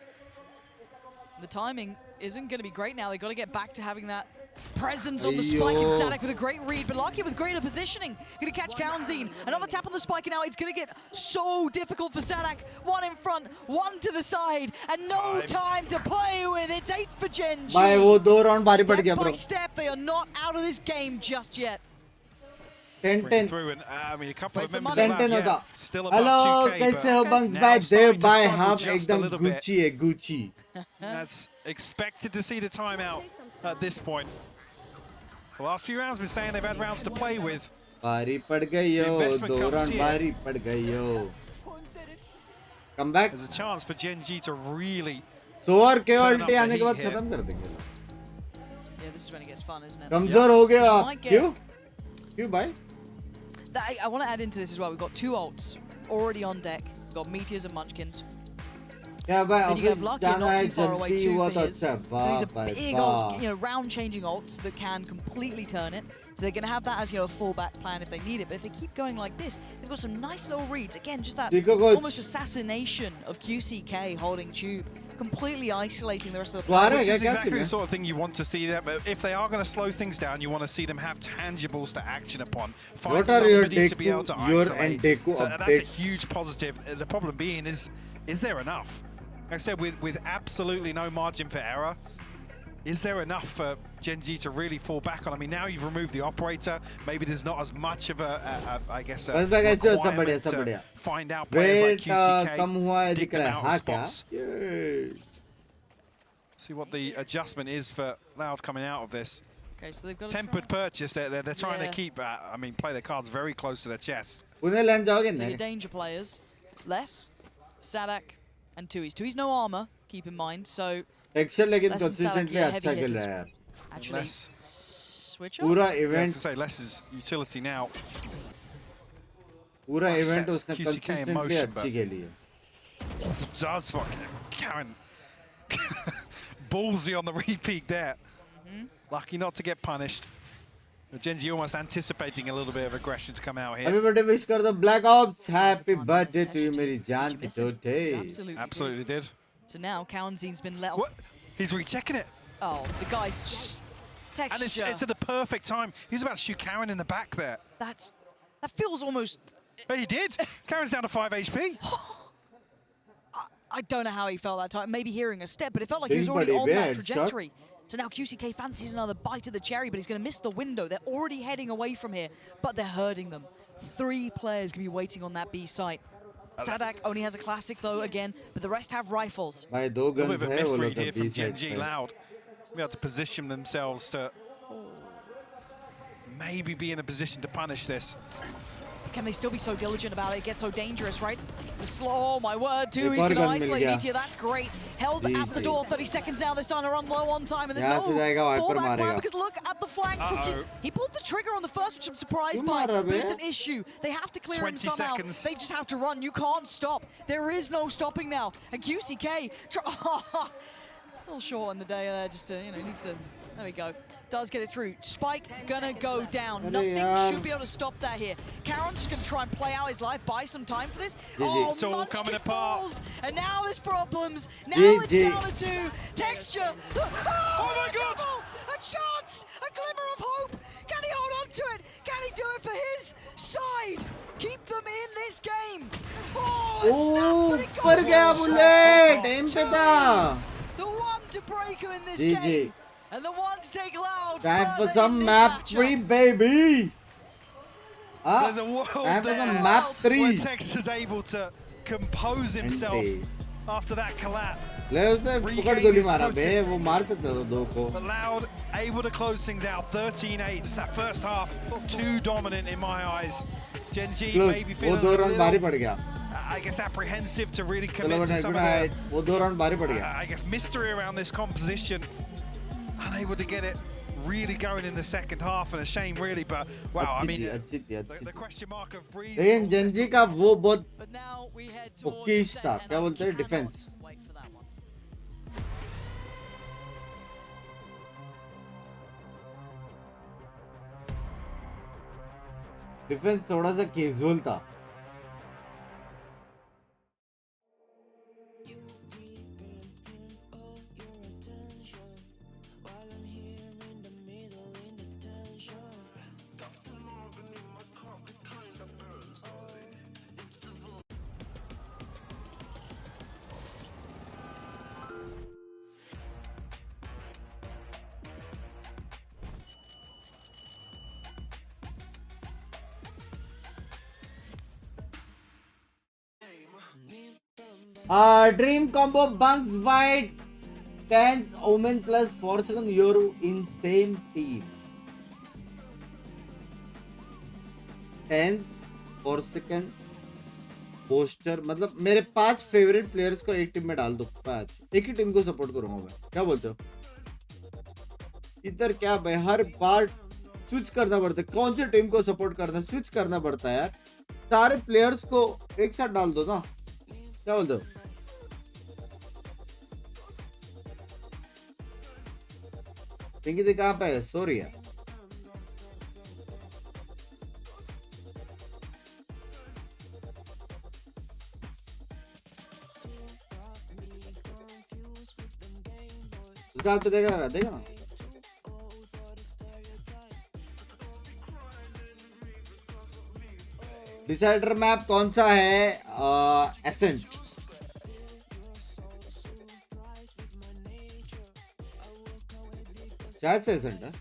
Speaker 15: The timing isn't going to be great now. They've got to get back to having that presence on the spike, and Sadak with a great read, but Lucky with greater positioning. Going to catch Cowanzine. Another tap on the spike, and now it's going to get so difficult for Sadak. One in front, one to the side, and no time to play with. It's 8 for GENG.
Speaker 1: भाई वो 2 round भारी पड़ गया
Speaker 15: Step by
Speaker 1: bro.
Speaker 15: step, they are not out of this game just yet.
Speaker 1: 10-10.
Speaker 10: Through and I mean a couple of members
Speaker 1: 10-10
Speaker 10: of Loud,
Speaker 1: होता.
Speaker 10: yeah, still above
Speaker 1: Hello,
Speaker 10: 2K,
Speaker 1: कैसे
Speaker 10: but
Speaker 1: हो Binks
Speaker 10: now
Speaker 1: भाई?
Speaker 10: starting
Speaker 1: Dev
Speaker 10: to
Speaker 1: भाई
Speaker 10: struggle
Speaker 1: हम
Speaker 10: just a
Speaker 1: एकदम
Speaker 10: little bit.
Speaker 1: Gucci है Gucci.
Speaker 10: That's expected to see the timeout at this point. The last few rounds, we've been saying they've had rounds to play with.
Speaker 1: भारी पड़ गई
Speaker 10: The
Speaker 1: yo.
Speaker 10: investment
Speaker 1: 2
Speaker 10: comes
Speaker 1: round
Speaker 10: here.
Speaker 1: भारी पड़ गई yo. Come back.
Speaker 10: There's a chance for GENG to really
Speaker 1: soar के ulti आने के बाद खत्म कर देंगे.
Speaker 15: Yeah, this is when it gets fun, isn't it?
Speaker 1: कमजोर हो गया आप.
Speaker 15: Might get-
Speaker 1: क्यों? क्यों भाई?
Speaker 15: I want to add into this as well. We've got 2 ults already on deck. We've got Meteors and Munchkins.
Speaker 1: क्या भाई
Speaker 15: Then you
Speaker 1: office
Speaker 15: have Lucky
Speaker 1: जाना
Speaker 15: not
Speaker 1: है
Speaker 15: too far away
Speaker 1: जल्दी
Speaker 15: too
Speaker 1: हुआ
Speaker 15: for
Speaker 1: तो
Speaker 15: his.
Speaker 1: अच्छा.
Speaker 15: So these
Speaker 1: वाह
Speaker 15: are
Speaker 1: भाई
Speaker 15: big
Speaker 1: वाह.
Speaker 15: ults, round-changing ults that can completely turn it. So they're going to have that as a fallback plan if they need it. But if they keep going like this, they've got some nice little reads. Again, just that
Speaker 1: देखो कुछ.
Speaker 15: almost assassination of QCK holding Tube, completely isolating the rest of the
Speaker 1: Why
Speaker 15: player.
Speaker 10: Which
Speaker 1: Yeah,
Speaker 10: is
Speaker 1: yeah,
Speaker 10: exactly
Speaker 1: yeah.
Speaker 10: the sort of thing you want to see there. But if they are going to slow things down, you want to see them have tangibles to action upon. Find
Speaker 1: What are your
Speaker 10: somebody to be able to
Speaker 1: Deku, your and
Speaker 10: isolate.
Speaker 1: Deku
Speaker 10: So that's a
Speaker 1: updates?
Speaker 10: huge positive. The problem being is there enough? Like I said, with absolutely no margin for error, is there enough for GENG to really fall back on? I mean, now you've removed the operator. Maybe there's not as much of I guess, a requirement to find out players like QCK,
Speaker 1: कम हुआ है
Speaker 10: dig
Speaker 1: दिख
Speaker 10: them
Speaker 1: रहा है.
Speaker 10: out
Speaker 1: हाँ
Speaker 10: of
Speaker 1: क्या?
Speaker 10: spots. See what the adjustment is for Loud coming out of this.
Speaker 15: Okay, so they've got
Speaker 10: Tempered purchase. They're trying to
Speaker 15: Yeah.
Speaker 10: keep, play their cards very close to their chest.
Speaker 1: उन्हें land जाओगे
Speaker 15: So
Speaker 1: नहीं?
Speaker 15: your danger players, Les, Sadak, and Tui's. Tui's no armor, keep in mind. So
Speaker 1: action लेकिन
Speaker 15: Les and Sadak,
Speaker 1: consistently
Speaker 15: yeah,
Speaker 1: अच्छा
Speaker 15: heavy
Speaker 1: खेल
Speaker 15: hitters.
Speaker 1: रहा है यार.
Speaker 15: Actually,
Speaker 10: Less.
Speaker 15: switch up.
Speaker 1: पूरा
Speaker 10: I was
Speaker 1: event
Speaker 10: to say less is utility now.
Speaker 1: पूरा
Speaker 10: That
Speaker 1: event
Speaker 10: sets
Speaker 1: उसने
Speaker 10: QCK in
Speaker 1: consistently
Speaker 10: motion,
Speaker 1: अच्छी खेली है.
Speaker 10: Does Karen ballsy on the repeat there. Lucky not to get punished. GENG almost anticipating a little bit of aggression to come out here.
Speaker 1: Happy birthday wish कर दो Black Ops. Happy birthday to you मेरी जान की चोटे.
Speaker 10: Absolutely did.
Speaker 15: So now Karenzine's been let off.
Speaker 10: What? He's rechecking it.
Speaker 15: Oh, the guy's just
Speaker 10: And
Speaker 15: texture.
Speaker 10: it's at the perfect time. He was about to shoot Karen in the back there.
Speaker 15: That feels almost.
Speaker 10: But he did. Karen's down to 5 HP.
Speaker 15: I don't know how he felt that time. Maybe hearing a step, but it felt like he was
Speaker 1: Big
Speaker 15: already
Speaker 1: buddy,
Speaker 15: on that
Speaker 1: bad
Speaker 15: trajectory. So now QCK fancies another bite of the cherry, but he's going to miss the window. They're already heading away from here, but they're hurting them. 3 players going to be waiting on that B site. Sadak only has a classic though again, but the rest have rifles.
Speaker 1: भाई दो
Speaker 10: A little
Speaker 1: guns
Speaker 10: bit of a
Speaker 1: है वो
Speaker 10: misread
Speaker 1: लोग
Speaker 10: here
Speaker 1: का
Speaker 10: from
Speaker 1: B side
Speaker 10: GENG
Speaker 1: पे.
Speaker 10: Loud. Be able to position themselves to maybe be in a position to punish this.
Speaker 15: Can they still be so diligent about it? It gets so dangerous, right? The slow, oh my word, too.
Speaker 1: एक
Speaker 15: He's
Speaker 1: और
Speaker 15: going to
Speaker 1: gun mill
Speaker 15: isolate
Speaker 1: गया.
Speaker 15: Meteor. That's great. Held at the
Speaker 1: Easy.
Speaker 15: door, 30 seconds now. They're starting to run low on time, and there's
Speaker 1: यहाँ
Speaker 15: no
Speaker 1: से जाएगा Viper
Speaker 15: fallback plan
Speaker 1: मारेगा.
Speaker 15: because look at the flank. From
Speaker 10: Uh-oh.
Speaker 15: He pulled the trigger on the first, which I'm surprised
Speaker 1: क्यों
Speaker 15: by,
Speaker 1: मार रहा
Speaker 15: but it's
Speaker 1: बे?
Speaker 15: an issue. They have to clear him
Speaker 10: 20
Speaker 15: somehow.
Speaker 10: seconds.
Speaker 15: They just have to run. You can't stop. There is no stopping now. And QCK, a little short on the day there, just to, needs to. There we go. Does get it through. Spike gonna go down.
Speaker 1: Arey
Speaker 15: Nothing
Speaker 1: yaar.
Speaker 15: should be able to stop that here. Karen's just gonna try and play out his life, buy some time for this.
Speaker 1: GG.
Speaker 15: Oh,
Speaker 10: It's all
Speaker 15: Munchkin
Speaker 10: coming apart.
Speaker 15: falls, and now there's problems. Now
Speaker 1: GG.
Speaker 15: it's down to 2. Texture. Oh
Speaker 10: my God.
Speaker 15: double! A chance! A glimmer of hope! Can he hold on to it? Can he do it for his side? Keep them in this game. Oh, a snap, but it
Speaker 1: ऊपर
Speaker 15: goes
Speaker 1: गया
Speaker 15: so
Speaker 1: bullet.
Speaker 15: short.
Speaker 1: M पे था.
Speaker 15: The one to break him in this
Speaker 1: GG.
Speaker 15: game. And the one to take Loud
Speaker 1: Time for
Speaker 15: further
Speaker 1: some
Speaker 15: in this
Speaker 1: map
Speaker 15: matchup.
Speaker 1: 3 baby. हाँ.
Speaker 10: There's a world
Speaker 1: Time for
Speaker 10: there
Speaker 1: some map
Speaker 10: where
Speaker 1: 3.
Speaker 10: Texas able to compose himself
Speaker 1: Empty.
Speaker 10: after that collapse.
Speaker 1: ले उसने फुकट
Speaker 10: Regain
Speaker 1: गोली
Speaker 10: his
Speaker 1: मारा बे.
Speaker 10: footing.
Speaker 1: वो मार सकता था दो को.
Speaker 10: But Loud able to close things out. 13-8. It's that first half too dominant in my eyes. GENG
Speaker 1: Close.
Speaker 10: maybe
Speaker 1: वो
Speaker 10: feeling a
Speaker 1: दो राउंड भारी
Speaker 10: little,
Speaker 1: पड़ गया.
Speaker 10: I guess, apprehensive to really
Speaker 1: चलो
Speaker 10: commit to
Speaker 1: बना
Speaker 10: some
Speaker 1: good
Speaker 10: of
Speaker 1: night.
Speaker 10: the,
Speaker 1: वो दो round भारी पड़ गया.
Speaker 10: I guess, mystery around this composition. Unable to get it really going in the second half, and a shame really, but wow, I mean, the question mark of Breeze.
Speaker 1: लेकिन Gen Z का वो बहुत
Speaker 15: But now we head towards
Speaker 1: ओकीश था.
Speaker 15: Ascent,
Speaker 1: क्या
Speaker 15: and I
Speaker 1: बोलते हैं?
Speaker 15: cannot
Speaker 1: defence.
Speaker 15: wait for that one.
Speaker 1: Defence थोड़ा सा कैजुअल था. Dream combo Bunks White 10's Omen plus 4 second Yoru in same team. 10's 4 second booster, मतलब मेरे 5 favourite players को एक टीम में डाल दो, 5 एक ही टीम को सपोर्ट करूंगा मैं, क्या बोलते हो? इधर क्या भाई, हर बार स्विच करना पड़ता है, कौन सी टीम को सपोर्ट करना, स्विच करना पड़ता है यार। सारे प्लेयर्स को एक साथ डाल दो ना, क्या बोलते हो? पिंकी दी कहाँ पे है? सॉरी यार, उसका हाथ पे देगा देगा ना। डिसाइडर मैप कौन सा है? एसेंट। शायद से एसेंट है।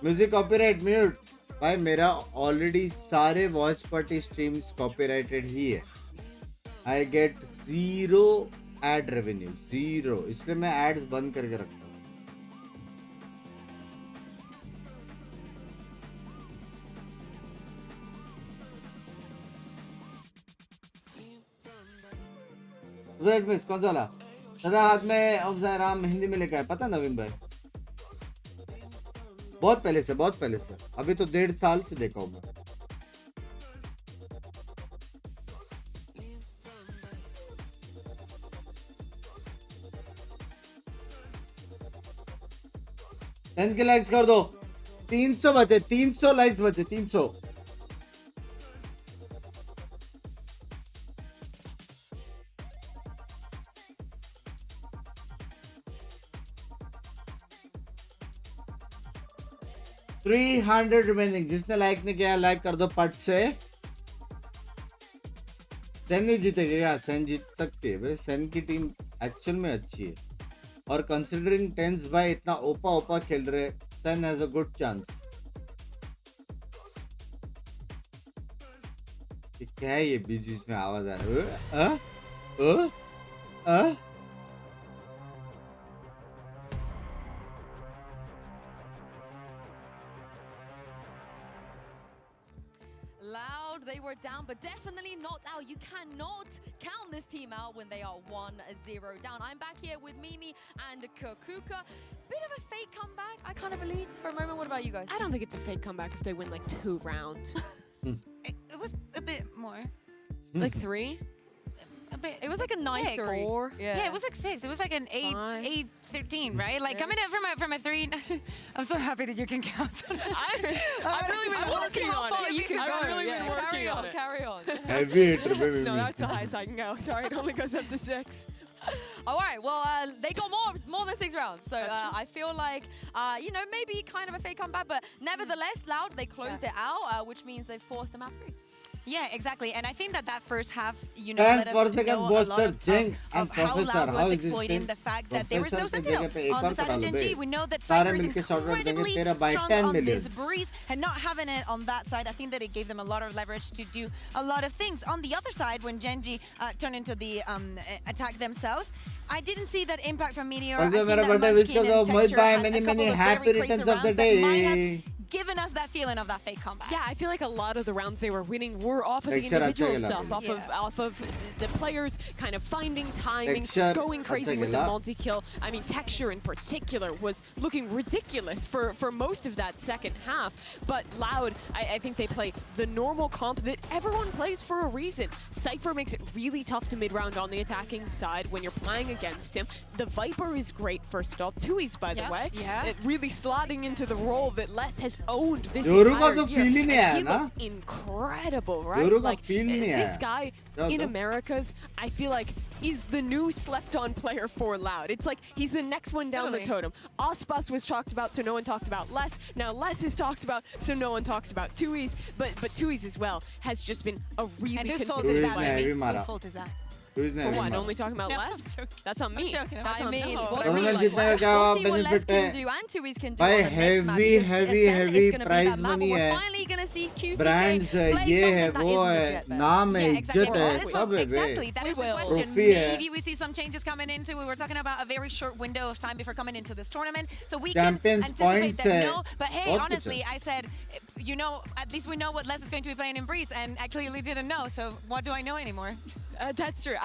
Speaker 1: म्यूजिक कॉपीराइट म्यूट भाई, मेरा ऑलरेडी सारे वॉच पार्टी स्ट्रीम्स कॉपीराइटेड ही है। आई गेट 0 एड रेवेन्यू, 0, इसलिए मैं एड्स बंद करके रखता हूँ। वेट मिस कौन सा वाला? सदा हाथ में अफजाराम हिंदी में लिखा है, पता नवीन भाई? बहुत पहले से, बहुत पहले से, अभी तो 1.5 साल से देखा हूँ मैं। टेन के लाइक्स कर दो, 300 बचे, 300 लाइक्स बचे, 300। रिमेनिंग। जिसने लाइक नहीं किया लाइक कर दो पट से। सेन नहीं जीतेगा यार, सेन जीत सकती है भाई, सेन की टीम एक्चुअल में अच्छी है, और कंसिडरिंग टेंस भाई इतना ओपा ओपा खेल रहे, Sen has a good chance. क्या है ये बीच बीच में आवाज आ रहा है?
Speaker 2: Loud, they were down, but definitely not out. You cannot count this team out when they are 1-0 down. I'm back here with Mimi and Kukuka. Bit of a fake comeback, I kind of believe for a moment. What about you guys?
Speaker 5: I don't think it's a fake comeback if they win like 2 rounds.
Speaker 4: It was a bit more.
Speaker 5: Like 3?
Speaker 4: A bit.
Speaker 2: It was like a 9-3.
Speaker 5: 4.
Speaker 4: Yeah, it was like 6. It was like an 8-13, right? Like coming in from a 3. I'm so happy that you can count.
Speaker 5: I've really been working on it.
Speaker 2: You can go.
Speaker 5: I've really been working on it.
Speaker 2: Carry on.
Speaker 1: Heavy hitter, baby.
Speaker 5: No, that's the highest I can go. Sorry, it only goes up to 6.
Speaker 2: All right, well, they got more than 6 rounds, so I feel like, you know, maybe kind of a fake comeback, but nevertheless, Loud, they closed it out, which means they forced a map 3.
Speaker 4: Yeah, exactly. And I think that first half, you know, let us know a lot of how Loud was exploiting the fact that there was no Sentinel on the side of GENG. We know that Cypher is incredibly strong on this breeze, and not having it on that side, I think that it gave them a lot of leverage to do a lot of things. On the other side, when GENG turned into the attack themselves, I didn't see that impact from Meteor. I think that Munchkin and Texture had a couple of very crazy rounds that might have given us that feeling of that fake comeback.
Speaker 5: Yeah, I feel like a lot of the rounds they were winning were off of the individual stuff, off of the players kind of finding timing, going crazy with the multi-kill. I mean, Texture in particular was looking ridiculous for most of that second half. But Loud, I think they play the normal comp that everyone plays for a reason. Cypher makes it really tough to mid-round on the attacking side when you're playing against him. The Viper is great first off. Tui's, by the way, really slotting into the role that Les has owned this entire year. And he looked incredible, right? Like, this guy in Americas, I feel like, is the new slept-on player for Loud. It's like he's the next one down the totem. Ospas was talked about, so no one talked about Les. Now Les is talked about, so no one talks about Tui's. But Tui's as well has just been a really consistent player.
Speaker 4: Whose fault is that?
Speaker 1: Who's
Speaker 5: For what? Only talking about less? That's on me. That's
Speaker 2: I
Speaker 5: on
Speaker 2: mean,
Speaker 5: me.
Speaker 2: what
Speaker 1: Tournament
Speaker 2: see
Speaker 1: जीतने का क्या
Speaker 2: what Les
Speaker 1: benefit
Speaker 2: can
Speaker 1: है?
Speaker 2: do and Tui's can do
Speaker 1: भाई
Speaker 2: on the next map,
Speaker 1: heavy
Speaker 2: because
Speaker 1: heavy
Speaker 2: Ascent
Speaker 1: heavy
Speaker 2: is gonna be
Speaker 1: prize
Speaker 2: that map,
Speaker 1: money
Speaker 2: and
Speaker 1: है.
Speaker 2: we're finally gonna see QCK
Speaker 1: Brands
Speaker 2: play
Speaker 1: ये है
Speaker 2: something that
Speaker 1: वो
Speaker 2: isn't
Speaker 1: है
Speaker 2: legit, man.
Speaker 1: नाम है
Speaker 4: Yeah,
Speaker 1: इज्जत
Speaker 4: exactly.
Speaker 1: है
Speaker 4: That is
Speaker 1: सब है बे.
Speaker 4: exactly. That is the question.
Speaker 1: Trophy है.
Speaker 4: Maybe we see some changes coming into. We were talking about a very short window of time before coming into this tournament, so we
Speaker 1: Champions
Speaker 4: can anticipate
Speaker 1: points
Speaker 4: that.
Speaker 1: है.
Speaker 4: No, but hey,
Speaker 1: बहुत कुछ
Speaker 4: honestly,
Speaker 1: है.
Speaker 4: I said, you know, at least we know what Les is going to be playing in Breeze, and I clearly didn't know. So what do I know anymore?
Speaker 5: That's true.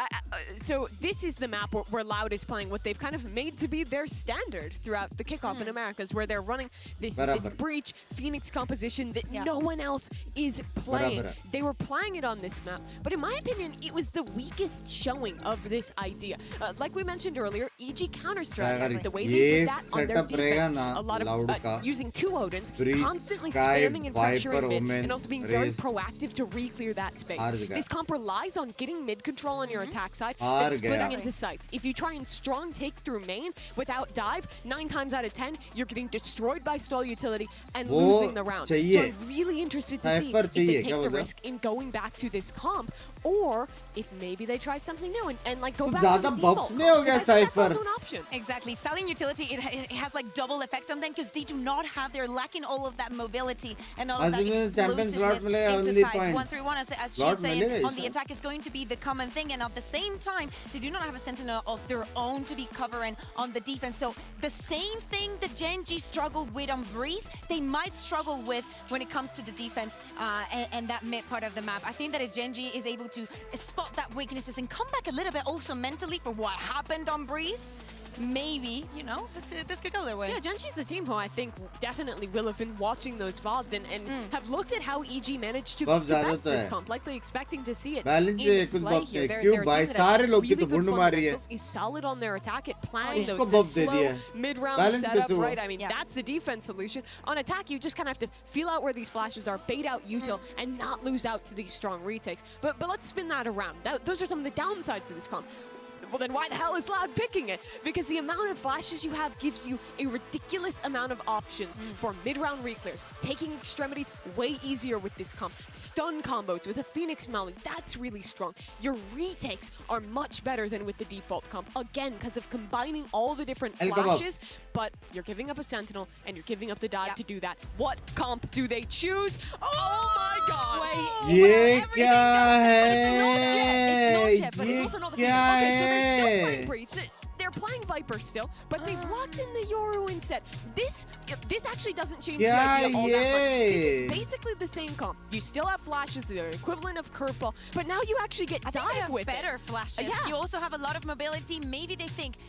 Speaker 5: So this is the map where Loud is playing what they've kind of made to be their standard throughout the kickoff in Americas, where they're running this Breach Phoenix composition that no one else is playing. They were playing it on this map, but in my opinion, it was the weakest showing of this idea. Like we mentioned earlier, EG Counter-Strike, the way they did that on their defense, a lot of using two Odins, constantly spamming and pressuring mid, and also being very proactive to re-clear that space. This comp relies on getting mid control on your attack side, then splitting into sites. If you try and strong take through main without dive, 9 times out of 10, you're getting destroyed by stall utility and losing the round. So I'm really interested to see if they take the risk in going back to this comp, or if maybe they try something new and like go back to the default. That's also an option.
Speaker 4: Exactly. Stalling utility, it has like double effect on them because they do not have, they're lacking all of that mobility and all of that explosiveness into sides. 1-3-1, as she's saying, on the attack is going to be the common thing, and at the same time, they do not have a sentinel of their own to be covering on the defense. So the same thing that GENG struggled with on Breeze, they might struggle with when it comes to the defense and that mid part of the map. I think that if GENG is able to spot that weaknesses and come back a little bit also mentally for what happened on Breeze, maybe, you know, this could go their way.
Speaker 5: Yeah, GENG's a team who I think definitely will have been watching those VODs and have looked at how EG managed to best this comp, likely expecting to see it in play here. They're a team that has really good fundamentals, is solid on their attack at planning those slow mid-round setup, right? I mean, that's the defense solution. On attack, you just kind of have to feel out where these flashes are, bait out util, and not lose out to these strong retakes. But let's spin that around. Those are some of the downsides of this comp. Well, then why the hell is Loud picking it? Because the amount of flashes you have gives you a ridiculous amount of options for mid-round reclears, taking extremities way easier with this comp, stun combos with a Phoenix Molly, that's really strong. Your retakes are much better than with the default comp, again, because of combining all the different flashes, but you're giving up a Sentinel, and you're giving up the dive to do that. What comp do they choose? Oh my god!
Speaker 1: ये क्या है?
Speaker 5: It's not Jet, but it's also not the Phoenix. Okay, so they're still playing Breach. They're playing Viper still, but they've locked in the Yoru instead. This actually doesn't change the idea all that much. This is basically the same comp. You still have flashes, they're equivalent of curveball, but now you actually get dive with
Speaker 4: better flashes. You also have a lot of mobility. Maybe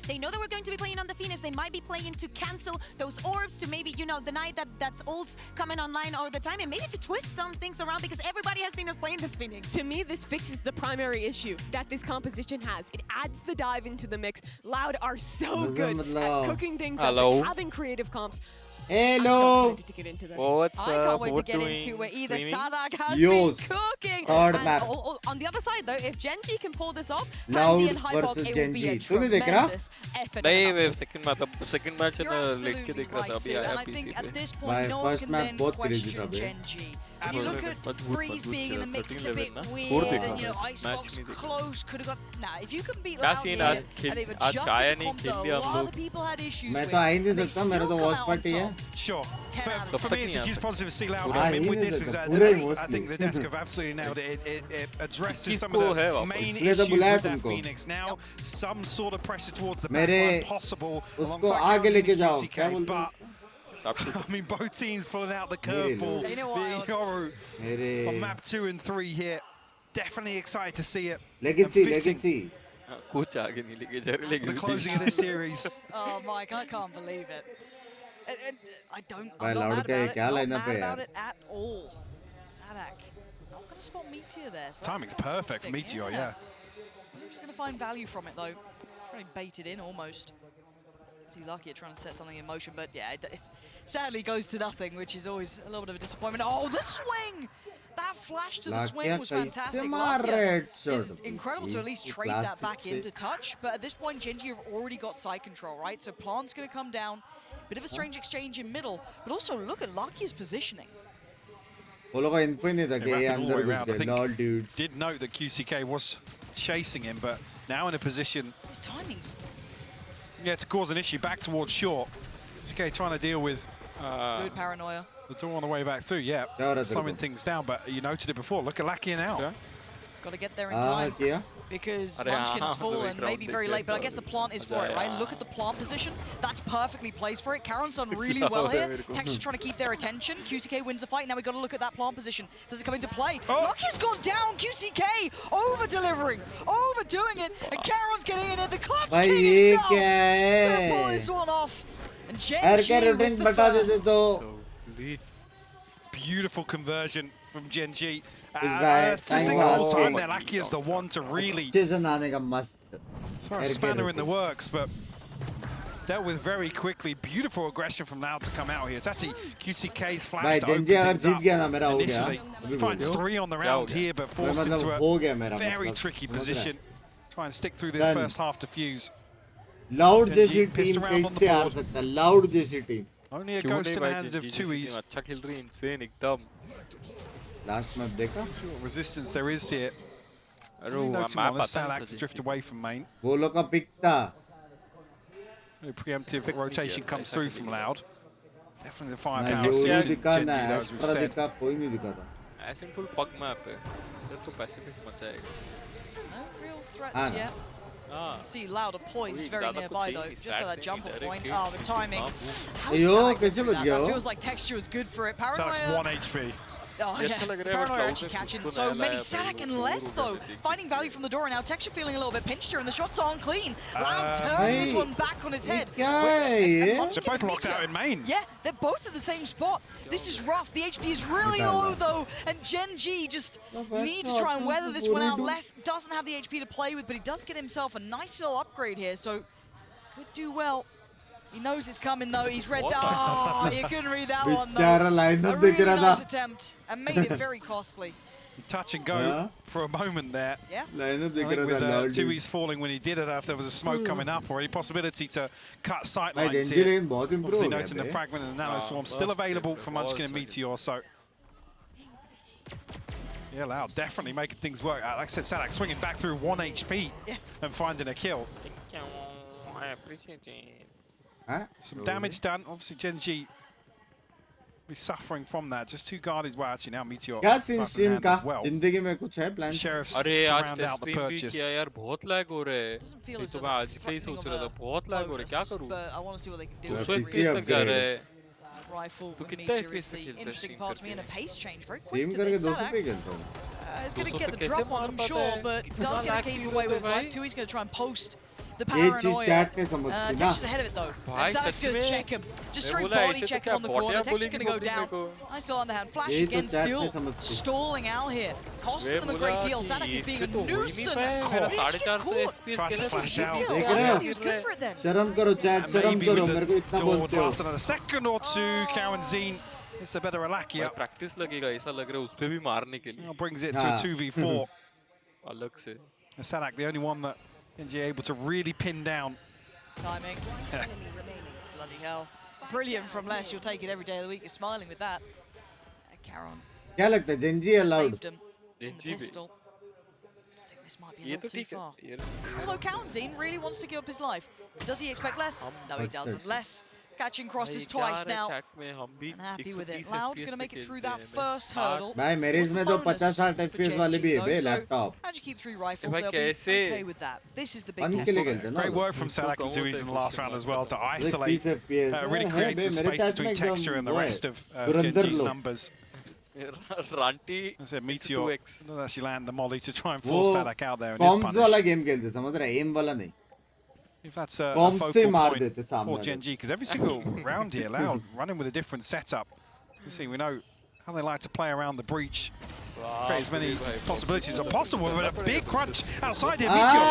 Speaker 4: they know that we're going to be playing on the Phoenix. They might be playing to cancel those orbs to maybe, you know, deny that's ults coming online all the time, and maybe to twist some things around because everybody has seen us playing this Phoenix.
Speaker 5: To me, this fixes the primary issue that this composition has. It adds the dive into the mix. Loud are so good at cooking things up and having creative comps.
Speaker 1: Hello.
Speaker 5: I'm so excited to get into this.
Speaker 2: I can't wait to get into it either. Sadak has been cooking. And on the other side though, if GENG can pull this off, Hansi and Highbog, it will be a tremendous effort.
Speaker 9: second match
Speaker 15: You're absolutely right, Sid, and I think at this point no one can then question GENG. And you look at Breeze being in the mix, it's a bit weird, and you know, Icebox close, could have got... Nah, if you can beat Loud here, and they've adjusted the comp that a lot of people had issues with, and they still come out on top.
Speaker 10: Sure.
Speaker 15: 10 out of
Speaker 10: For
Speaker 15: 10.
Speaker 10: me, it's a huge positive to see Loud come in with this because I think the desk have absolutely nailed it. It addresses some of the main issues with that Phoenix. Now, some sort of pressure towards the backline possible alongside QCK, but I mean, both teams pulling out the curveball. Being Yoru on map 2 and 3 here. Definitely excited to see it.
Speaker 1: Legacy.
Speaker 10: The closing of this series.
Speaker 15: Oh, Mike, I can't believe it. I'm
Speaker 1: By
Speaker 15: not
Speaker 1: Loud
Speaker 15: mad about it at all. Sadak, not going to spot Meteor there. So
Speaker 10: Timing's perfect for Meteor, yeah.
Speaker 15: We're just going to find value from it, though. Trying to bait it in, almost. Too lucky at trying to set something in motion, but yeah, it sadly goes to nothing, which is always a little bit of a disappointment. Oh, the swing! That flash to the swing was fantastic. It's incredible to at least trade that back into touch, but at this point, GENG have already got side control, right? So Plant's going to come down. Bit of a strange exchange in middle, but also look at Lucky's positioning.
Speaker 1: वो लोग infinite है कि ये अंदर घुस गए, lol dude.
Speaker 10: Did note that QCK was chasing him, but now in a position.
Speaker 15: His timings.
Speaker 10: Yeah, to cause an issue back towards short. Okay, trying to deal with
Speaker 15: Good paranoia.
Speaker 10: the door on the way back through. Yeah, slowing things down, but you noted it before. Look at Lakia now.
Speaker 15: He's got to get there in time. Because Munchkin's fallen, maybe very late, but I guess the plant is for it, right? Look at the plant position. That's perfectly placed for it. Karon's done really well here. Texture trying to keep their attention. QCK wins the fight. Now we got to look at that plant position. Does it come into play? Lucky's gone down. QCK over-delivering, overdoing it, and Karon's getting in it. The clutch king himself. Gonna pull this one off. And GENG with the first.
Speaker 10: Beautiful conversion from GENG. Just think the whole time there, Lakia is the one to really throw a spanner in the works, but dealt with very quickly. Beautiful aggression from Loud to come out here. It's actually QCK's flash to open things up initially. Finds 3 on the round here, but forced into a very tricky position. Try and stick through this first half defuse.
Speaker 1: Loud जैसी team कैसे हार सकता है? Loud जैसी team.
Speaker 10: Only a ghost in the hands of Tui's.
Speaker 9: अच्छा खेल रही है, insane एकदम.
Speaker 1: Last map देखा?
Speaker 10: See what resistance there is here.
Speaker 9: अरे
Speaker 10: Salak to drift away from main.
Speaker 1: वो लोग का pick था.
Speaker 10: Preemptive rotation comes through from Loud. Definitely the firepower.
Speaker 1: नहीं दिखा ना, एक्स्ट्रा दिखा कोई नहीं दिखा था.
Speaker 9: Ascent full pug map है. ये तो Pacific मचाएगा.
Speaker 15: No real threats yet. See Louder poised very nearby though, just at that jumper point. Oh, the timing. How is Salak gonna do that? That feels like texture was good for it. Paranoia.
Speaker 10: That's 1 HP.
Speaker 15: Oh yeah, Paranoia actually catching so many. Sadak and less though, finding value from the door, and now Texture feeling a little bit pinched here, and the shots aren't clean. Loud turning this one back on its head.
Speaker 10: They're both locked out in main.
Speaker 15: Yeah, they're both at the same spot. This is rough. The HP is really low though, and GENG just needs to try and weather this one out. Les doesn't have the HP to play with, but he does get himself a nice little upgrade here, so could do well. He knows it's coming though, he's read that. Oh, you couldn't read that one though. A really nice attempt, and made it very costly.
Speaker 10: Touch and go for a moment there.
Speaker 15: Yeah.
Speaker 10: I think with Tui's falling when he did it, if there was a smoke coming up or any possibility to cut sight lines here. Obviously noting the fragment and the nano swarm still available for Munchkin and Meteor, so. Yeah, Loud definitely making things work. Like I said, Sadak swinging back through 1 HP and finding a kill.
Speaker 9: I appreciate it.
Speaker 10: Some damage done. Obviously, GENG be suffering from that. Just 2 guarded. Well, actually now Meteor.
Speaker 1: क्या scene stream का जिंदगी में कुछ है plan?
Speaker 10: Sheriff's
Speaker 9: अरे आज
Speaker 10: round out the
Speaker 9: stream भी
Speaker 10: purchase.
Speaker 9: किया यार, बहुत लैग हो रहा है. ये तो मैं आज ही ही सोच रहा था, बहुत लैग हो रहा है, क्या करूं?
Speaker 15: But I want to see what they can do.
Speaker 9: 200 FPS तक जा रहा है.
Speaker 15: Rifle
Speaker 9: तो
Speaker 15: with
Speaker 9: कितना
Speaker 15: Meteor
Speaker 9: FPS
Speaker 15: is the
Speaker 9: तक खेलता है
Speaker 15: interesting
Speaker 9: stream
Speaker 15: part to me, and a pace change very quick
Speaker 1: Stream
Speaker 15: to
Speaker 1: करके
Speaker 15: this.
Speaker 1: 200 पे खेलता हूँ.
Speaker 15: He's going to
Speaker 9: 200
Speaker 15: get the
Speaker 9: पे
Speaker 15: drop
Speaker 9: कैसे
Speaker 15: on him,
Speaker 9: मार
Speaker 15: sure,
Speaker 9: पाता
Speaker 15: but
Speaker 9: है?
Speaker 15: does
Speaker 9: कितना
Speaker 15: get to
Speaker 9: lag
Speaker 15: keep
Speaker 9: feel
Speaker 15: away
Speaker 9: होता
Speaker 15: with his
Speaker 9: है
Speaker 15: life
Speaker 9: भाई?
Speaker 15: too. He's going to try and post the
Speaker 1: ये चीज
Speaker 15: paranoia.
Speaker 1: chat पे समझती ना.
Speaker 15: Texture's ahead of it though.
Speaker 9: भाई
Speaker 15: And Salak's
Speaker 9: such
Speaker 15: going to
Speaker 9: में
Speaker 15: check him. Just
Speaker 9: मैं
Speaker 15: straight
Speaker 9: बोला
Speaker 15: body
Speaker 9: ऐसे तो
Speaker 15: check him
Speaker 9: क्या
Speaker 15: on the corner.
Speaker 9: बॉटियां
Speaker 15: Texture's
Speaker 9: बोलेंगी
Speaker 15: going to go
Speaker 9: बॉटिंग
Speaker 15: down.
Speaker 9: मेरे को?
Speaker 15: Nice still underhand. Flash
Speaker 1: ये तो
Speaker 15: again,
Speaker 1: chat
Speaker 15: still
Speaker 1: पे समझती.
Speaker 15: stalling out here. Costing them a great deal. Sadak is being a nuisance.
Speaker 9: साढ़े
Speaker 15: He
Speaker 9: चार
Speaker 15: gets
Speaker 9: सौ
Speaker 15: caught.
Speaker 9: FPS
Speaker 10: Tries to
Speaker 9: कैसे
Speaker 10: flash
Speaker 9: खेलता
Speaker 10: out.
Speaker 9: है?
Speaker 1: देख रहे हो?
Speaker 15: He was good for it then.
Speaker 1: शर्म करो chat, शर्म
Speaker 10: Maybe
Speaker 1: करो
Speaker 10: with
Speaker 1: मेरे को
Speaker 10: the
Speaker 1: इतना
Speaker 10: door
Speaker 1: बोलते हो.
Speaker 10: blast another second or two. Karan Zine is the better Alakia.
Speaker 9: Practice लगेगा, ऐसा लग रहा है उस पे भी मारने के लिए.
Speaker 10: Now brings it to a 2v4.
Speaker 9: अलग से.
Speaker 10: And Sadak, the only one that GENG able to really pin down.
Speaker 15: Timing. Bloody hell. Brilliant from Les. You'll take it every day of the week. You're smiling with that. Karon
Speaker 1: क्या लगता है GENG या Loud?
Speaker 15: saved him.
Speaker 9: GENG भी.
Speaker 15: Pistol. I think this might be a
Speaker 9: ये
Speaker 15: little
Speaker 9: तो
Speaker 15: too
Speaker 9: ठीक है.
Speaker 15: far.
Speaker 9: ये
Speaker 15: Although Kaunzine really wants to give up his life. Does he expect less? No, he doesn't. Less. Catching crosses twice now. And happy with it. Loud going to make it through that first hurdle.
Speaker 1: भाई मेरे इसमें तो 50-60 FPS वाले भी है बे laptop.
Speaker 15: How'd you keep 3 rifles?
Speaker 9: भाई
Speaker 15: They'll be
Speaker 9: कैसे?
Speaker 15: okay with that. This is the big
Speaker 1: Fun
Speaker 15: test.
Speaker 1: के लिए खेलते हैं ना.
Speaker 10: Great work from Sadak and Tui's in the last round as well to isolate,
Speaker 1: 30 FPS.
Speaker 10: really
Speaker 1: है
Speaker 10: create
Speaker 1: बे
Speaker 10: some
Speaker 1: मेरे
Speaker 10: space
Speaker 1: chat
Speaker 10: between
Speaker 1: में
Speaker 10: Texture
Speaker 1: एकदम
Speaker 10: and the
Speaker 1: वो है.
Speaker 10: rest of
Speaker 1: धुरंधर
Speaker 10: GENG's
Speaker 1: लोग.
Speaker 10: numbers.
Speaker 9: Ranty.
Speaker 10: I said Meteor
Speaker 9: 2x.
Speaker 10: doesn't actually land the molly to try and
Speaker 1: वो
Speaker 10: force Sadak out there and is
Speaker 1: comms
Speaker 10: punished.
Speaker 1: वाला game खेलते समझ रहा है, aim वाला नहीं.
Speaker 10: If that's a
Speaker 1: Comms से
Speaker 10: focal
Speaker 1: मार
Speaker 10: point
Speaker 1: देते सामने
Speaker 10: for
Speaker 1: वाले.
Speaker 10: GENG, because every single round here, Loud running with a different setup. You see, we know how they like to play around the breach. Create as many possibilities as possible, but a big crunch outside here. Meteor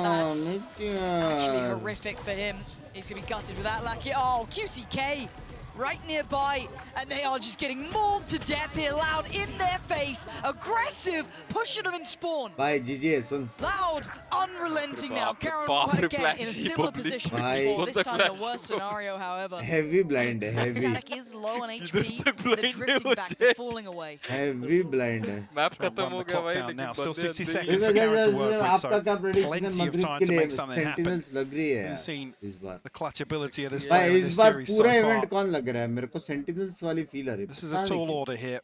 Speaker 15: That's actually horrific for him. He's going to be gutted with that. Lucky. Oh, QCK right nearby, and they are just getting mauled to death here. Loud in their face, aggressive, pushing them in spawn.
Speaker 1: Bye, GG, sun.
Speaker 15: Loud, unrelenting now. Karen again in a similar position to before. This time the worst scenario, however.
Speaker 1: Heavy blind, heavy.
Speaker 15: Static is low on HP. They're drifting back, they're falling away.
Speaker 1: Heavy blind.
Speaker 9: Map खत्म हो गया भाई.
Speaker 3: Now still 60 seconds for Karen to work with, so plenty of time to make something happen. We've seen the clutch ability of this player in this series so far.
Speaker 1: कौन लग रहा है मेरे को Sentinels वाली feel आ रही है.
Speaker 3: This is a tall order here.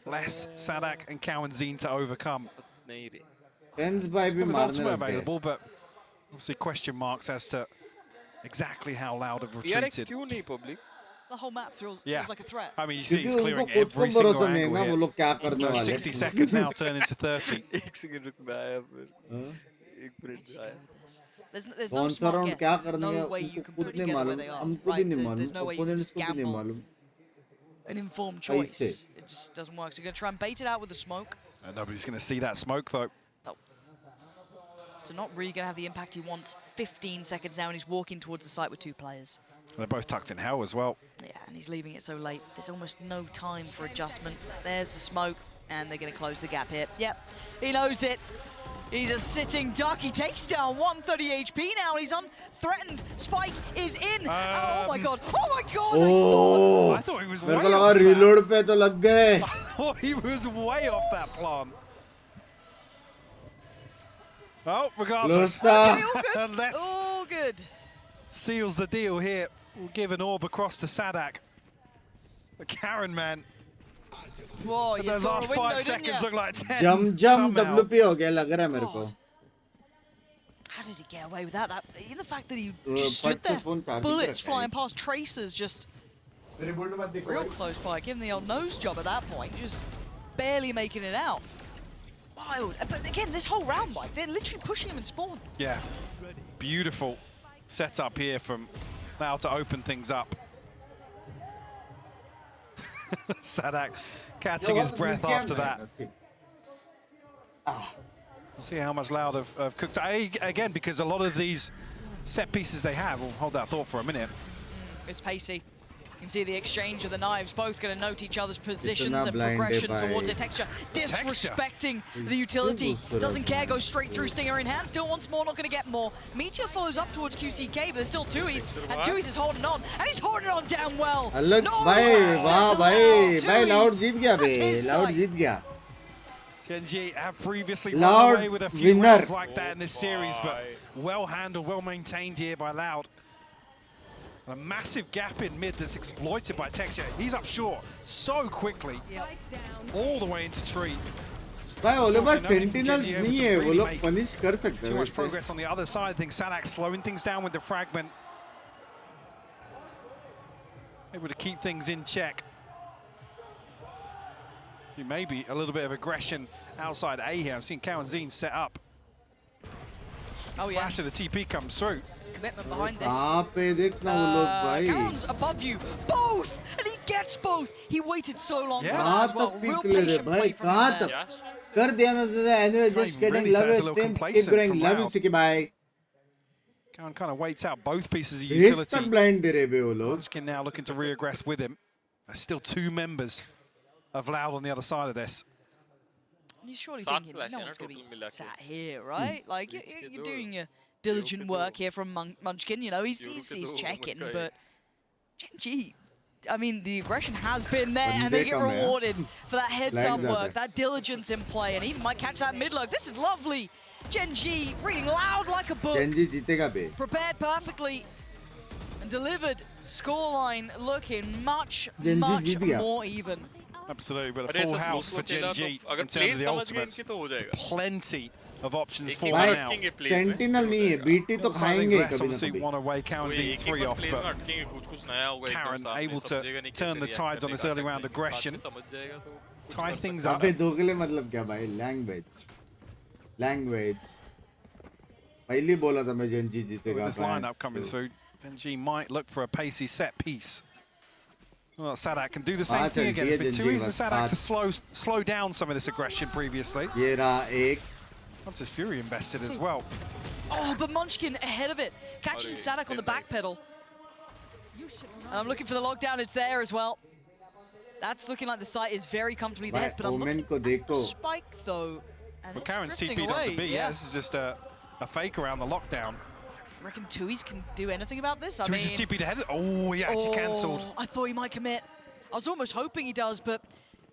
Speaker 3: Less Sadak and Cowanzine to overcome.
Speaker 1: Tens by भी
Speaker 3: There's
Speaker 1: मारने
Speaker 3: ultimate
Speaker 1: लगते हैं.
Speaker 3: available, but obviously question marks as to exactly how Loud have retreated.
Speaker 9: क्यों नहीं public?
Speaker 15: The whole map feels
Speaker 3: Yeah.
Speaker 15: like a threat.
Speaker 3: I mean, you see he's
Speaker 1: क्योंकि
Speaker 3: clearing
Speaker 1: उनको खुद को
Speaker 3: every single
Speaker 1: भरोसा नहीं है
Speaker 3: angle
Speaker 1: ना वो
Speaker 3: here.
Speaker 1: लोग क्या करने
Speaker 3: Those
Speaker 1: वाले
Speaker 3: 60 seconds now turn into 30.
Speaker 9: एक सेकंड रुक मैं आया फिर. एक मिनट आया.
Speaker 15: There's no
Speaker 1: कौन सा
Speaker 15: smart
Speaker 1: राउंड
Speaker 15: guess.
Speaker 1: क्या
Speaker 15: There's
Speaker 1: करने
Speaker 15: no
Speaker 1: है
Speaker 15: way you
Speaker 1: उनको
Speaker 15: can put
Speaker 1: खुद
Speaker 15: it
Speaker 1: नहीं
Speaker 15: together where
Speaker 1: मालूम
Speaker 15: they are.
Speaker 1: हमको भी
Speaker 15: Right?
Speaker 1: नहीं
Speaker 15: There's
Speaker 1: मालूम
Speaker 15: no way you can
Speaker 1: opponents
Speaker 15: just
Speaker 1: को भी नहीं
Speaker 15: gamble
Speaker 1: मालूम.
Speaker 15: an informed choice. It just doesn't work. So you're going to try and bait it out with the smoke.
Speaker 3: Nobody's going to see that smoke though.
Speaker 15: So not really going to have the impact he wants. 15 seconds now and he's walking towards the site with two players.
Speaker 3: They're both tucked in hell as well.
Speaker 15: Yeah, and he's leaving it so late. There's almost no time for adjustment. There's the smoke, and they're going to close the gap here. Yep, he knows it. He's a sitting duck. He takes down 130 HP now, and he's unthreatened. Spike is in. Oh my god! Oh my god!
Speaker 1: Oh,
Speaker 3: I thought he was way
Speaker 1: मेरे को
Speaker 3: off
Speaker 1: लगा reload पे तो लग गए.
Speaker 3: I thought he was way off that plan. Oh, regardless. Unless
Speaker 15: all good.
Speaker 3: Seals the deal here. We'll give an orb across to Sadak. The Karen man.
Speaker 15: Whoa,
Speaker 3: But
Speaker 15: you
Speaker 3: those
Speaker 15: saw
Speaker 3: last
Speaker 15: a window,
Speaker 3: 5
Speaker 15: didn't
Speaker 3: seconds
Speaker 15: you?
Speaker 3: look like 10.
Speaker 1: Jump
Speaker 3: somehow.
Speaker 1: WP हो गया लग रहा है मेरे को.
Speaker 15: How did he get away with that? The fact that he
Speaker 1: Uh,
Speaker 15: just stood
Speaker 1: but the
Speaker 15: there,
Speaker 1: phone charging
Speaker 15: bullets
Speaker 1: रखा है.
Speaker 15: flying past, tracers just real close by. Give him the old nose job at that point, just barely making it out. Wild. But again, this whole round, Mike, they're literally pushing him in spawn.
Speaker 3: Yeah, beautiful setup here from Loud to open things up. Sadak catching his breath after that. See how much Loud have cooked. Again, because a lot of these set pieces they have, we'll hold that thought for a minute.
Speaker 15: It's pacey. You can see the exchange of the knives, both going to note each other's positions and
Speaker 1: blind
Speaker 15: progression
Speaker 1: by
Speaker 15: towards the texture. Disrespecting the utility. Doesn't care, goes straight through Stinger in hand, still wants more, not going to get more. Meteor follows up towards QCK, but there's still Tui's, and Tui's is holding on, and he's holding on damn well.
Speaker 1: अलग
Speaker 15: No
Speaker 1: भाई
Speaker 15: access
Speaker 1: वाह
Speaker 15: allowed.
Speaker 1: भाई Loud
Speaker 15: Tui's,
Speaker 1: जीत गया
Speaker 15: that's
Speaker 1: bay
Speaker 15: his
Speaker 1: Loud
Speaker 15: site.
Speaker 1: जीत गया.
Speaker 3: GENG have previously
Speaker 1: Loud
Speaker 3: run away with a few
Speaker 1: winner.
Speaker 3: rounds like that in this series, but well handled, well maintained here by Loud. A massive gap in mid that's exploited by Texture. He's up short so quickly, all the way into tree.
Speaker 1: भाई वो लोग बस
Speaker 3: Unfortunately,
Speaker 1: Sentinels
Speaker 3: GENG able
Speaker 1: नहीं
Speaker 3: to
Speaker 1: है वो
Speaker 3: really
Speaker 1: लोग
Speaker 3: make
Speaker 1: punish कर सकते
Speaker 3: Too
Speaker 1: हैं
Speaker 3: much
Speaker 1: वैसे.
Speaker 3: progress on the other side. I think Sadak slowing things down with the fragment. Able to keep things in check. See, maybe a little bit of aggression outside A here. I've seen Cowanzine set up.
Speaker 15: Oh yeah.
Speaker 3: Flash of the TP comes through.
Speaker 15: Commitment behind this.
Speaker 1: कहाँ पे देखना वो लोग भाई.
Speaker 15: Karen's above you, both, and he gets both. He waited so long for that
Speaker 1: कहाँ
Speaker 15: as well.
Speaker 1: तक
Speaker 15: Real
Speaker 1: peak ले रहे
Speaker 15: patient
Speaker 1: भाई
Speaker 15: play from
Speaker 1: कहाँ
Speaker 15: him
Speaker 1: तक
Speaker 15: there.
Speaker 1: कर दिया ना तुझे anyway just kidding
Speaker 3: really
Speaker 1: love
Speaker 3: sounds
Speaker 1: you
Speaker 3: a little
Speaker 1: stream keep
Speaker 3: complacent
Speaker 1: going
Speaker 3: from
Speaker 1: love you
Speaker 3: Loud.
Speaker 1: Siki bye.
Speaker 3: Cowan kind of waits out both pieces of
Speaker 1: Race
Speaker 3: utility.
Speaker 1: तक blind दे रहे बे वो लोग.
Speaker 3: Munchkin now looking to re-aggress with him. There's still 2 members of Loud on the other side of this.
Speaker 15: You surely thinking no one's going to be sat here, right? Like you're doing your diligent work here from Munchkin. You know he's checking, but GENG. I mean, the aggression has been there, and they get rewarded for that heads-up work, that diligence in play, and even might catch that mid-lurk. This is lovely. GENG reading Loud like a book.
Speaker 1: GENG जीतेगा बे.
Speaker 15: Prepared perfectly and delivered. Scoreline looking much
Speaker 1: GENG जीत गया.
Speaker 15: more even.
Speaker 3: Absolutely, but a full house for GENG in terms of the ultimates. Plenty of options for
Speaker 1: भाई
Speaker 3: now.
Speaker 1: Sentinel नहीं है BT तो खाएंगे
Speaker 3: Less,
Speaker 1: कभी ना
Speaker 3: obviously
Speaker 1: कभी.
Speaker 3: one away, Cowanzine 3 off, but Karen able to turn the tides on this early round aggression, tie things up.
Speaker 1: अबे दो के लिए मतलब क्या भाई language पहली बोला था मैं GENG जीतेगा.
Speaker 3: This lineup coming through, GENG might look for a pacey set piece. Well, Sadak can do the same thing again. It's been too easy for Sadak to slow down some of this aggression previously.
Speaker 1: ये रहा एक.
Speaker 3: Once his Fury invested as well.
Speaker 15: Oh, but Munchkin ahead of it, catching Sadak on the back pedal. And I'm looking for the lockdown. It's there as well. That's looking like the site is very comfortably theirs, but I'm looking at the spike though. And
Speaker 3: But
Speaker 15: it's
Speaker 3: Karen's
Speaker 15: drifting
Speaker 3: TP'd onto
Speaker 15: away.
Speaker 3: B. Yeah, this is just a fake around the lockdown.
Speaker 15: I reckon Tui's can do anything about this. I
Speaker 3: Tui's just TP'd ahead. Oh, he actually cancelled.
Speaker 15: I thought he might commit. I was almost hoping he does, but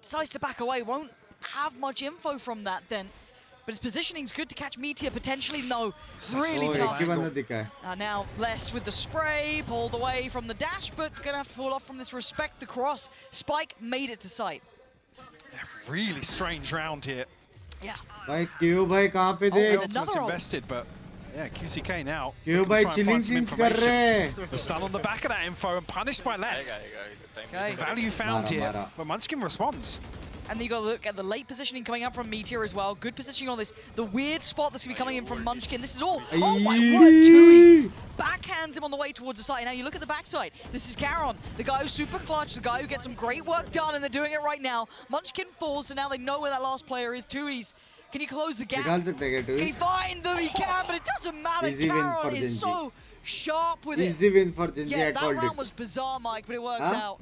Speaker 15: decides to back away. Won't have much info from that then. But his positioning's good to catch Meteor potentially. No, really tough. Now less with the spray, pulled away from the dash, but gonna have to fall off from this respect the cross. Spike made it to sight.
Speaker 3: Really strange round here.
Speaker 15: Yeah.
Speaker 1: भाई क्यों भाई कहाँ पे देख?
Speaker 3: Ultimate's invested, but yeah, QCK now.
Speaker 1: क्यों भाई chilling scenes कर रहे हैं?
Speaker 3: The stun on the back of that info and punished by less.
Speaker 15: Okay.
Speaker 3: Value found here, but Munchkin responds.
Speaker 15: And then you got to look at the late positioning coming up from Meteor as well. Good positioning on this. The weird spot that's going to be coming in from Munchkin. This is all. Oh my word, Tui's backhands him on the way towards the site. Now you look at the backside. This is Caron, the guy who's super clutch, the guy who gets some great work done, and they're doing it right now. Munchkin falls, so now they know where that last player is. Tui's. Can you close the gap? Can he find them? He can, but it doesn't matter. Caron is so sharp with it.
Speaker 1: Easy win for GENG.
Speaker 15: Yeah, that round was bizarre, Mike, but it works out.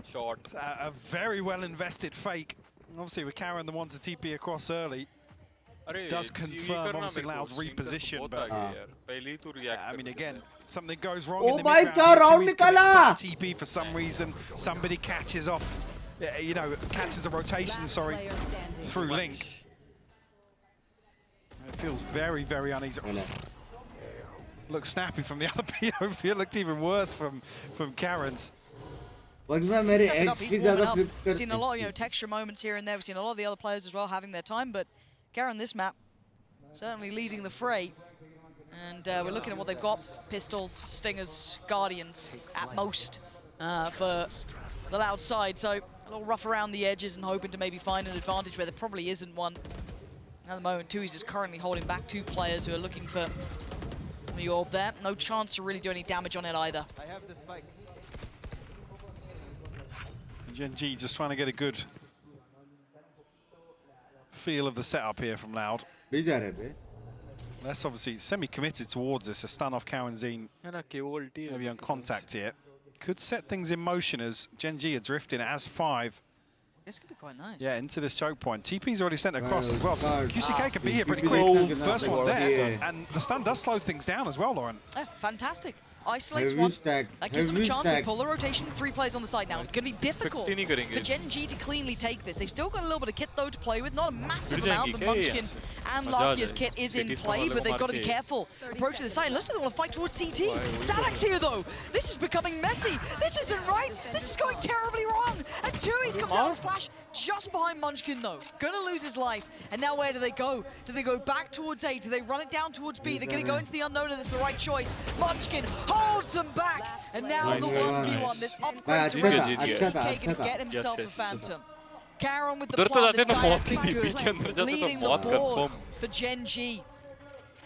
Speaker 9: Short.
Speaker 3: A very well invested fake. Obviously, with Karen the one to TP across early, does confirm obviously Loud's reposition. But I mean, again, something goes wrong.
Speaker 1: Oh
Speaker 3: in the
Speaker 1: my God! Round nikala.
Speaker 3: TP for some reason. Somebody catches off. You know, catches the rotation. Sorry, through Link. It feels very, very uneasy. Looks snappy from the other POV. It looked even worse from Karen's.
Speaker 15: He's stepping up, he's warming up. We've seen a lot of texture moments here and there. We've seen a lot of the other players as well having their time, but Karen this map certainly leading the fray. And we're looking at what they've got. Pistols, Stingers, Guardians at most for the Loud side. So a little rough around the edges and hoping to maybe find an advantage where there probably isn't one. At the moment, Tui's is currently holding back two players who are looking for the orb there. No chance to really do any damage on it either.
Speaker 19: I have the spike.
Speaker 3: GENG just trying to get a good feel of the setup here from Loud. That's obviously semi-committed towards this. A stun off Karanzine, maybe on contact here. Could set things in motion as GENG are drifting as 5.
Speaker 15: This could be quite nice.
Speaker 3: Yeah, into this choke point. TP's already sent across as well, so QCK could be here pretty quick. First one there, and the stun does slow things down as well, Lauren.
Speaker 15: Yeah, fantastic. Isolates one. That gives them a chance to pull the rotation. 3 players on the side now. It's going to be difficult for GENG to cleanly take this. They've still got a little bit of kit, though, to play with. Not a massive amount. The Munchkin and Lakia's kit is in play, but they've got to be careful approaching the side. It looks like they want to fight towards CT. Sadak's here, though. This is becoming messy. This isn't right. This is going terribly wrong. And Tui's comes out of flash just behind Munchkin, though. Going to lose his life. And now where do they go? Do they go back towards A? Do they run it down towards B? They're going to go into the unknown, and it's the right choice. Munchkin holds them back. And now the 1v1, this upgrade to CK can get himself a Phantom. Caron with the plan, this guy has been good, leading the board for GENG.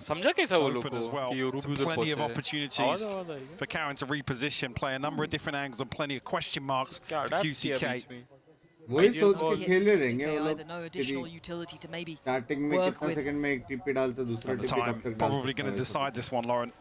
Speaker 9: समझा कैसा वो लोग
Speaker 3: as well. So plenty of opportunities for Karen to reposition, play a number of different angles and plenty of question marks for QCK.
Speaker 1: वही सोच के खेल रहे रहेंगे वो लोग
Speaker 15: no additional utility to maybe
Speaker 1: starting में कितना सेकंड में एक टिप्पी डालते दूसरा टिप्पी कब तक
Speaker 3: probably going to decide this one, Lauren.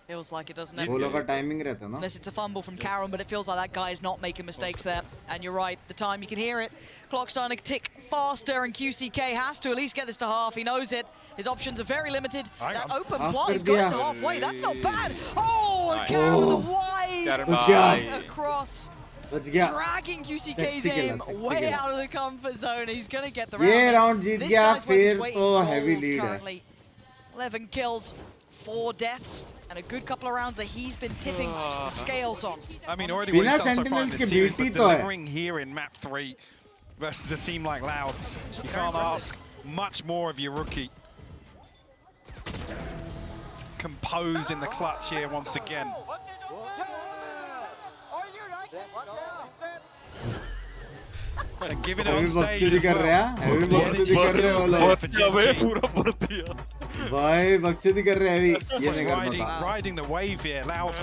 Speaker 15: Feels like it, doesn't it?
Speaker 1: वो लोग का टाइमिंग रहता ना.
Speaker 15: Unless it's a fumble from Caron, but it feels like that guy is not making mistakes there. And you're right, the time, you can hear it. Clock's starting to tick faster, and QCK has to at least get this to half. He knows it. His options are very limited. That open plot is going to halfway. That's not bad. Oh, and Caron with a wide across. Dragging QCK's aim way out of the comfort zone. He's going to get the round.
Speaker 1: ये round जीत गया फिर तो heavy lead
Speaker 15: है. 11 kills, 4 deaths. And a good couple of rounds that he's been tipping the scales on.
Speaker 3: I mean, already what he's done so far in this series, but delivering here in map 3 versus a team like Loud, you can't ask much more of your rookie. Composed in the clutch here once again. And giving it on stage as well.
Speaker 1: भाई बकचोदी कर रहे हैं अभी ये नहीं करना था.
Speaker 3: Riding the wave here, Loud.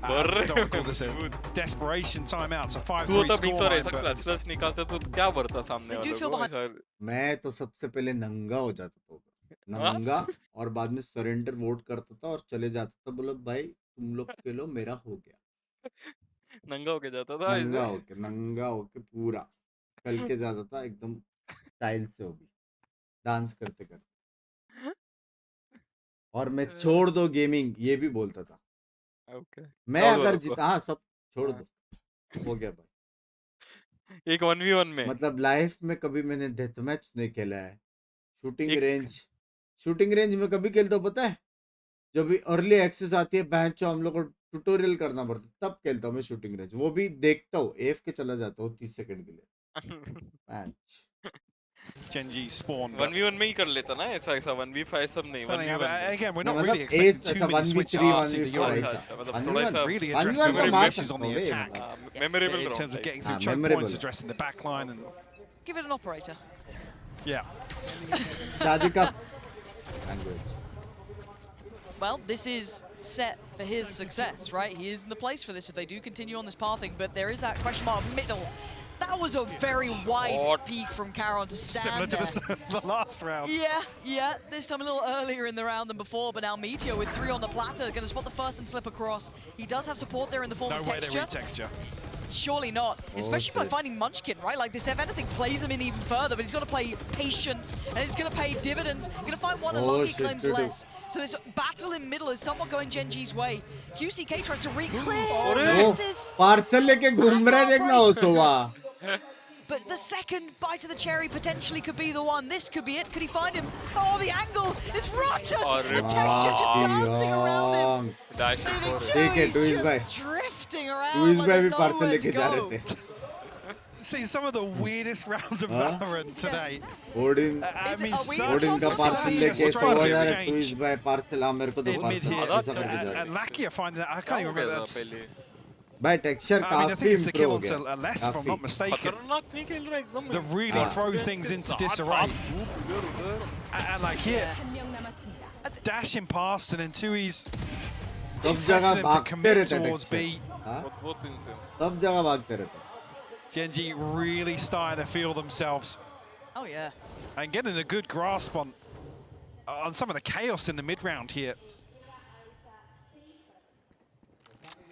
Speaker 3: I don't call this a desperation timeout. So 5-3 scoreline.
Speaker 9: Clutch निकालते तो क्या बढ़ता सामने वालों को.
Speaker 1: मैं तो सबसे पहले नंगा हो जाता था, नंगा, और बाद में सरेंडर वोट करता था और चले जाता था, बोलो भाई तुम लोग खेलो, मेरा हो गया.
Speaker 9: नंगा होके जाता था ऐसे।
Speaker 1: नंगा होके पूरा चल के जाता था एकदम स्टाइल से, वो भी डांस करते करते। और मैं छोड़ दो गेमिंग ये भी बोलता था।
Speaker 9: ओके
Speaker 1: मैं अगर जीता, हाँ सब छोड़ दो, हो गया भाई।
Speaker 9: एक 1v1 में
Speaker 1: मतलब लाइफ में कभी मैंने डेथ मैच नहीं खेला है। शूटिंग रेंज में कभी खेलता हूँ पता है, जब भी अर्ली एक्सेस आती है बैंच हम लोग को ट्यूटोरियल करना पड़ता है, तब खेलता हूँ मैं शूटिंग रेंज। वो भी देखता हूँ, एफ के चला जाता हूँ 30 सेकंड के लिए मैच।
Speaker 10: GENG spawn.
Speaker 9: 1v1 में ही कर लेता ना ऐसा 1v5 सब नहीं। 1v1
Speaker 10: again, we're not really expecting too many switch RC the Euros. Really addressing the issues on the attack.
Speaker 9: Memorable
Speaker 10: in terms of getting through choke
Speaker 1: memorable.
Speaker 10: points, addressing the back line, and
Speaker 15: Give it an operator.
Speaker 10: yeah.
Speaker 1: शादी का language.
Speaker 15: Well, this is set for his success, right? He is in the place for this if they do continue on this pathing, but there is that question mark middle. That was a very wide peak from Caron to stand
Speaker 10: Similar to the last round.
Speaker 15: Yeah. This time a little earlier in the round than before, but now Meteor with 3 on the platter, going to spot the first and slip across. He does have support there in the form of
Speaker 10: No way they
Speaker 15: texture.
Speaker 10: re-texture.
Speaker 15: Surely not, especially by finding Munchkin, right? Like this, if anything, plays him in even further, but he's got to play patience, and it's going to pay dividends. Going to find one, and Lucky claims less. So this battle in middle is somewhat going GENG's way. QCK tries to re-clear.
Speaker 1: Parcel लेके घूम रहा है, देखना हो तो वाह।
Speaker 15: But the second bite of the cherry potentially could be the one. This could be it. Could he find him? Oh, the angle! It's rotten! The texture just dancing around him. Leaving Tui just drifting around like there's nowhere to go.
Speaker 10: See some of the weirdest rounds of Valorant today.
Speaker 1: Odin,
Speaker 10: I mean,
Speaker 1: Odin का parcel लेके सो यार twist bye parcel आ मेरे को दो
Speaker 10: in mid here.
Speaker 1: Parcel
Speaker 10: And Lackey are finding that. I can't even remember that.
Speaker 1: भाई texture
Speaker 10: I mean, I
Speaker 1: काफी
Speaker 10: think it's the kill
Speaker 1: improve हो
Speaker 10: onto
Speaker 1: गया,
Speaker 10: less, if I'm not mistaken. That really throw things into disarray. And like here, dashing past, and then Tui's expecting them to commit towards B.
Speaker 1: सब जगह भागते रहते।
Speaker 10: GENG really starting to feel themselves.
Speaker 15: Oh yeah.
Speaker 10: And getting a good grasp on some of the chaos in the mid round here.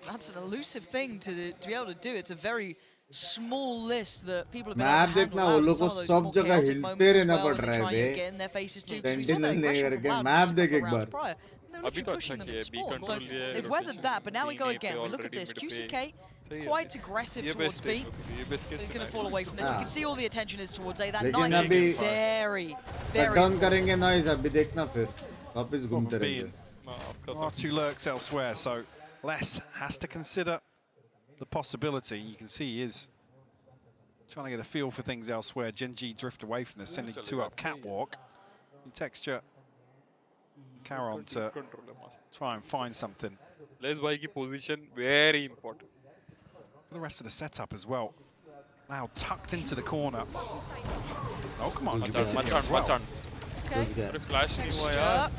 Speaker 15: That's an elusive thing to be able to do. It's a very small list that people have been
Speaker 1: map
Speaker 15: able to
Speaker 1: देखना,
Speaker 15: handle
Speaker 1: वो
Speaker 15: out.
Speaker 1: लोग
Speaker 15: Some
Speaker 1: को
Speaker 15: of those
Speaker 1: सब
Speaker 15: more
Speaker 1: जगह
Speaker 15: chaotic
Speaker 1: हिलते
Speaker 15: moments as
Speaker 1: रहना
Speaker 15: well
Speaker 1: पड़
Speaker 15: when
Speaker 1: रहा
Speaker 15: they're
Speaker 1: है
Speaker 15: trying to
Speaker 1: बे।
Speaker 15: get in their faces too. Because we saw that
Speaker 1: Sentinel नहीं
Speaker 15: aggression
Speaker 1: करके
Speaker 15: from Loud
Speaker 1: map
Speaker 15: just a
Speaker 1: देख
Speaker 15: couple
Speaker 1: एक
Speaker 15: rounds
Speaker 1: bar.
Speaker 15: prior. They were literally pushing them at spawn. So they've weathered that, but now we go again. We look at this. QCK quite aggressive towards B. But he's going to fall away from this. We can see all the attention is towards A. That
Speaker 1: लेकिन
Speaker 15: knife
Speaker 1: अभी
Speaker 15: is very,
Speaker 1: cut
Speaker 15: very
Speaker 1: down करेंगे noise, अभी देखना फिर वापस घूमते रहेंगे।
Speaker 10: R2 lurks elsewhere, so Les has to consider the possibility. You can see he is trying to get a feel for things elsewhere. GENG drift away from this, sending 2 up catwalk. In texture, Caron to try and find something.
Speaker 9: Les bhai ki position very important.
Speaker 10: For the rest of the setup as well. Now tucked into the corner. Oh, come on.
Speaker 9: Machan. Flash nahi hua yaar.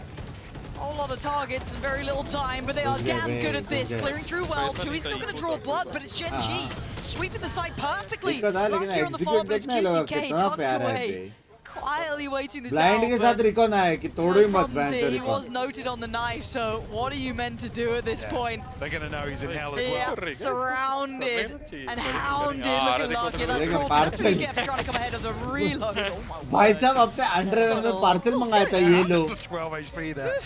Speaker 15: whole lot of targets and very little time, but they are damn good at this. Clearing through well, too. He's still going to draw blood, but it's GENG sweeping the site perfectly. Lucky on the fall, but it's QCK tucked away. Quietly waiting this out.
Speaker 1: के साथ recon आया कि तोड़ो ही मत
Speaker 15: Problems here. He
Speaker 1: recon.
Speaker 15: was noted on the knife, so what are you meant to do at this point?
Speaker 10: They're going to know he's in hell as well.
Speaker 15: Yeah, surrounded and hounded. Look at Lucky. That's cool. That's what you get for trying to come ahead of the reload. Oh
Speaker 1: भाई साहब अपने underwear में parcel मंगाया था ये लो।
Speaker 10: 12 HP there.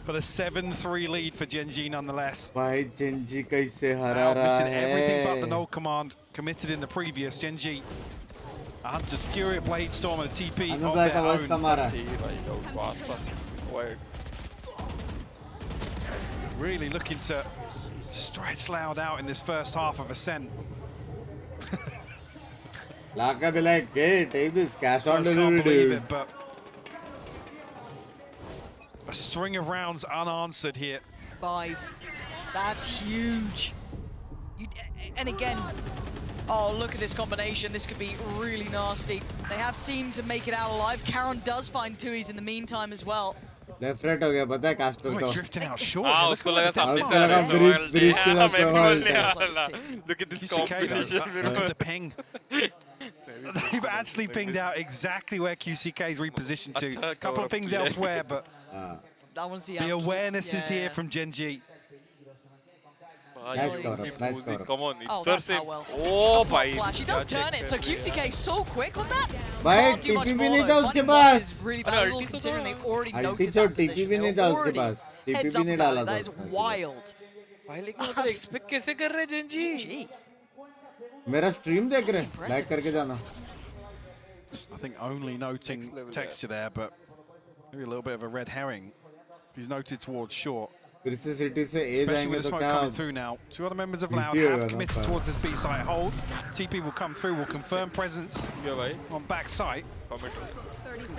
Speaker 10: But a 7-3 lead for GENG nonetheless.
Speaker 1: भाई GENG कैसे हरा रहा
Speaker 10: missing
Speaker 1: है?
Speaker 10: everything but the no command committed in the previous. GENG. A Hunter's Fury, a Blade Storm, and a TP of their own. Really looking to stretch Loud out in this first half of Ascent.
Speaker 1: Laka be like, hey, take this cash on
Speaker 10: Can't
Speaker 1: delivery,
Speaker 10: believe
Speaker 1: dude.
Speaker 10: it, but a string of rounds unanswered here.
Speaker 15: 5. That's huge. And again, oh, look at this combination. This could be really nasty. They have seemed to make it out alive. Caron does find Tui's in the meantime as well.
Speaker 1: Left right हो गया पता है caster
Speaker 10: Oh,
Speaker 1: का।
Speaker 10: it's drifting out short.
Speaker 9: उसको लगा सामने
Speaker 1: उसको लगा ब्रिज के साथ cover.
Speaker 9: Look at this
Speaker 10: QCK
Speaker 9: competition.
Speaker 10: though, look at the ping. They've actually pinged out exactly where QCK is repositioned to. A couple of pings elsewhere, but
Speaker 15: I want to see
Speaker 10: the awareness is here from GENG.
Speaker 1: Nice cover up, nice cover up.
Speaker 9: Come on,
Speaker 15: Oh,
Speaker 9: इधर
Speaker 15: that's
Speaker 9: से
Speaker 15: how well.
Speaker 9: ओ भाई
Speaker 15: Flash, he does turn it. So QCK so quick on that.
Speaker 1: भाई
Speaker 15: Can't do much
Speaker 1: TP भी
Speaker 15: more,
Speaker 1: नहीं
Speaker 15: though.
Speaker 1: था उसके
Speaker 15: Finding one
Speaker 1: pass
Speaker 15: is really valuable considering they've already
Speaker 1: अल्टी
Speaker 15: noted
Speaker 1: छोड़
Speaker 15: that
Speaker 1: TP
Speaker 15: position.
Speaker 1: भी नहीं
Speaker 15: They
Speaker 1: था
Speaker 15: were
Speaker 1: उसके
Speaker 15: already
Speaker 1: पास TP
Speaker 15: heads
Speaker 1: भी
Speaker 15: up
Speaker 1: नहीं
Speaker 15: about
Speaker 1: डाला
Speaker 15: it.
Speaker 1: था
Speaker 15: That is
Speaker 1: उसने।
Speaker 15: wild.
Speaker 9: भाई लेकिन उधर एक्सपेक्ट कैसे कर रहे हैं जेंजी
Speaker 1: मेरा स्ट्रीम देख रहे हैं लाइक करके जाना
Speaker 10: I think only noting texture there, but maybe a little bit of a red herring. He's noted towards short.
Speaker 1: क्रिसिसिटी से ए
Speaker 10: Especially
Speaker 1: जाएंगे
Speaker 10: with the
Speaker 1: तो
Speaker 10: smoke
Speaker 1: क्या
Speaker 10: coming through now. Two other members of Loud
Speaker 1: TP
Speaker 10: have
Speaker 1: होगा
Speaker 10: committed
Speaker 1: ना
Speaker 10: towards this B site hold. TP will come through, will confirm presence on back site.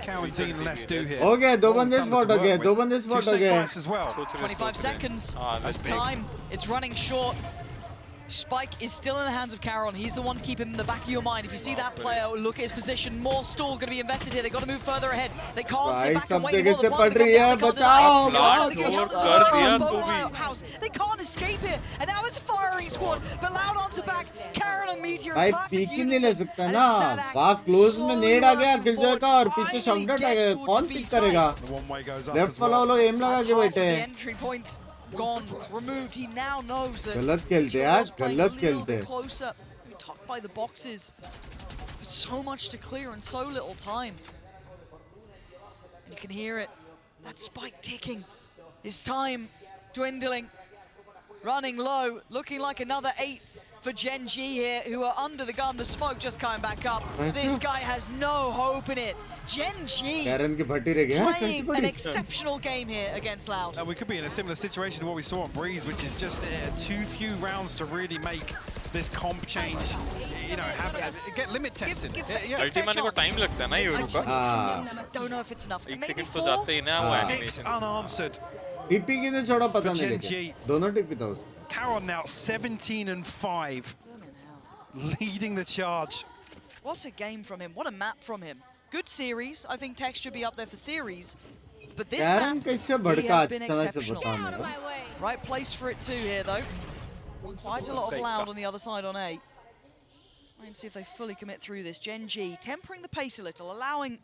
Speaker 10: Quarantine less do here.
Speaker 1: हो गया दो बंदे spot हो गए दो बंदे
Speaker 10: Two
Speaker 1: स्पॉट हो
Speaker 10: snake
Speaker 1: गए
Speaker 10: bites as well.
Speaker 15: 25 seconds
Speaker 10: That's
Speaker 15: of
Speaker 10: big.
Speaker 15: time. It's running short. Spike is still in the hands of Caron. He's the one to keep him in the back of your mind. If you see that player, look at his position. More stall going to be invested here. They've got to move further ahead. They can't sit back and wait anymore. The plant they got down. They can't deny it. House. They can't escape here. And now there's a firing squad. But Loud onto back. Caron and Meteor
Speaker 1: भाई
Speaker 15: in perfect
Speaker 1: peak ही नहीं ले
Speaker 15: unison.
Speaker 1: सकता ना वहाँ close में नेड आ गया killjoy का और पीछे शॉटगन आ गया कौन पिक करेगा लेफ्ट वाला वो लोग एम लगा के बैठे
Speaker 15: The
Speaker 1: हैं
Speaker 15: entry points gone, removed. He now knows that
Speaker 1: गलत खेलते यार गलत खेलते
Speaker 15: closer, tucked by the boxes. But so much to clear in so little time. And you can hear it. That spike ticking. His time dwindling. Running low, looking like another 8th for GENG here, who are under the gun. The smoke just coming back up. This guy has no hope in it. GENG
Speaker 1: कैरन की भट्टी रह गया
Speaker 15: playing an exceptional game here against Loud.
Speaker 10: We could be in a similar situation to what we saw on Breeze, which is just too few rounds to really make this comp change. You know, get limit tested.
Speaker 9: Ultimate को time लगता है ना ये का
Speaker 15: Don't know if it's enough.
Speaker 9: 1 second तो जाते ही ना वो
Speaker 10: 6
Speaker 9: एनिमेशन
Speaker 10: unanswered.
Speaker 1: टीपी की ने छोड़ा पता नहीं
Speaker 10: GENG.
Speaker 1: लेकिन दोनों टीपी था उसका
Speaker 10: Caron now 17 and 5, leading the charge.
Speaker 15: What a game from him. What a map from him. Good series. I think Tech should be up there for series. But this
Speaker 1: कैरन
Speaker 15: map,
Speaker 1: कैसे
Speaker 15: he
Speaker 1: भड़का
Speaker 15: has been
Speaker 1: अच्छा से
Speaker 15: exceptional.
Speaker 1: बताने
Speaker 15: Right place for it too here, though. Quite a lot of Loud on the other side on A. Wait and see if they fully commit through this. GENG tempering the pace a little, allowing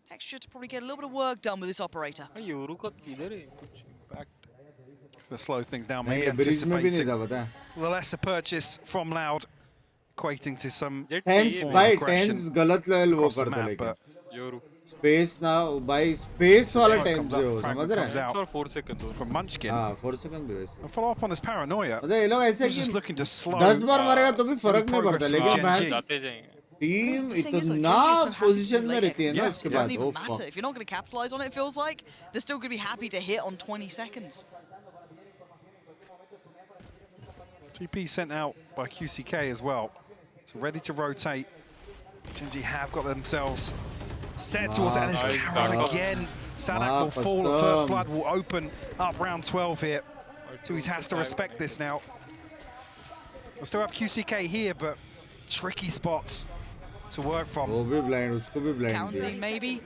Speaker 15: Texture to probably get a little bit of work done with this operator.
Speaker 9: Yoru का किधर है कुछ impact
Speaker 10: To slow things down,
Speaker 1: नहीं
Speaker 10: maybe
Speaker 1: bridge में भी नहीं
Speaker 10: anticipating
Speaker 1: था पता है
Speaker 10: the lesser purchase from Loud, equating to some
Speaker 1: tense
Speaker 10: form of
Speaker 1: भाई
Speaker 10: aggression
Speaker 1: टेंस गलत लेवल वो
Speaker 10: across the
Speaker 1: करते
Speaker 10: map,
Speaker 1: लेकिन
Speaker 10: but
Speaker 9: योरू
Speaker 1: स्पेस ना भाई स्पेस वाला
Speaker 10: Smoke
Speaker 1: टेंस
Speaker 10: comes
Speaker 1: जो
Speaker 10: up,
Speaker 1: समझ
Speaker 10: fragment
Speaker 1: रहे
Speaker 10: comes
Speaker 1: हैं
Speaker 10: out
Speaker 9: और 4 सेकंड
Speaker 10: from Munchkin.
Speaker 1: हाँ 4 सेकंड भी वैसे
Speaker 10: And follow up on this paranoia.
Speaker 1: मतलब ये लोग ऐसे
Speaker 10: He's just
Speaker 1: कि
Speaker 10: looking to slow
Speaker 1: 10 बार मारेगा तो भी
Speaker 10: any
Speaker 1: फर्क नहीं
Speaker 10: progress
Speaker 1: पड़ता
Speaker 10: from
Speaker 1: लेकिन
Speaker 10: GENG.
Speaker 9: जाते जाएंगे
Speaker 1: team
Speaker 15: The thing is, like,
Speaker 1: इतना
Speaker 15: GENG is so happy to
Speaker 1: position में
Speaker 15: lay
Speaker 1: रहती है ना
Speaker 15: X.
Speaker 1: उसके
Speaker 15: It doesn't
Speaker 1: बाद
Speaker 15: even
Speaker 1: of
Speaker 15: matter. If you're not going to capitalize on it, it feels like they're still going to be happy to hit on 20 seconds.
Speaker 10: TP sent out by QCK as well. So ready to rotate. GENG have got themselves set towards it. And there's Caron again. Sadak will fall. First blood will open up round 12 here. So he has to respect this now. We'll still have QCK here, but tricky spots to work from.
Speaker 1: वो भी blind उसको भी blind
Speaker 15: Counting maybe.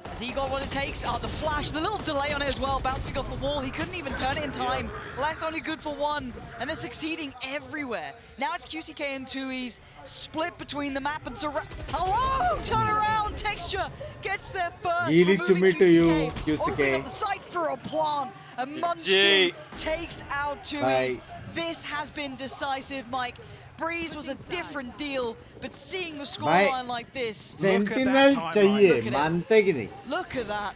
Speaker 15: Has he got what it takes? Oh, the flash, the little delay on it as well, bouncing off the wall. He couldn't even turn it in time. That's only good for one, and they're succeeding everywhere. Now it's QCK and Tui's split between the map and hello, turn around, Texture gets there first.
Speaker 1: GEELI
Speaker 15: removing
Speaker 1: chummi to you,
Speaker 15: Opening
Speaker 1: QCK.
Speaker 15: up the site for a plant, and Munchkin takes out Tui's. This has been decisive, Mike. Breeze was a different deal, but seeing the scoreline like this.
Speaker 1: Sentinel चाहिए मानते कि नहीं
Speaker 15: Look at that.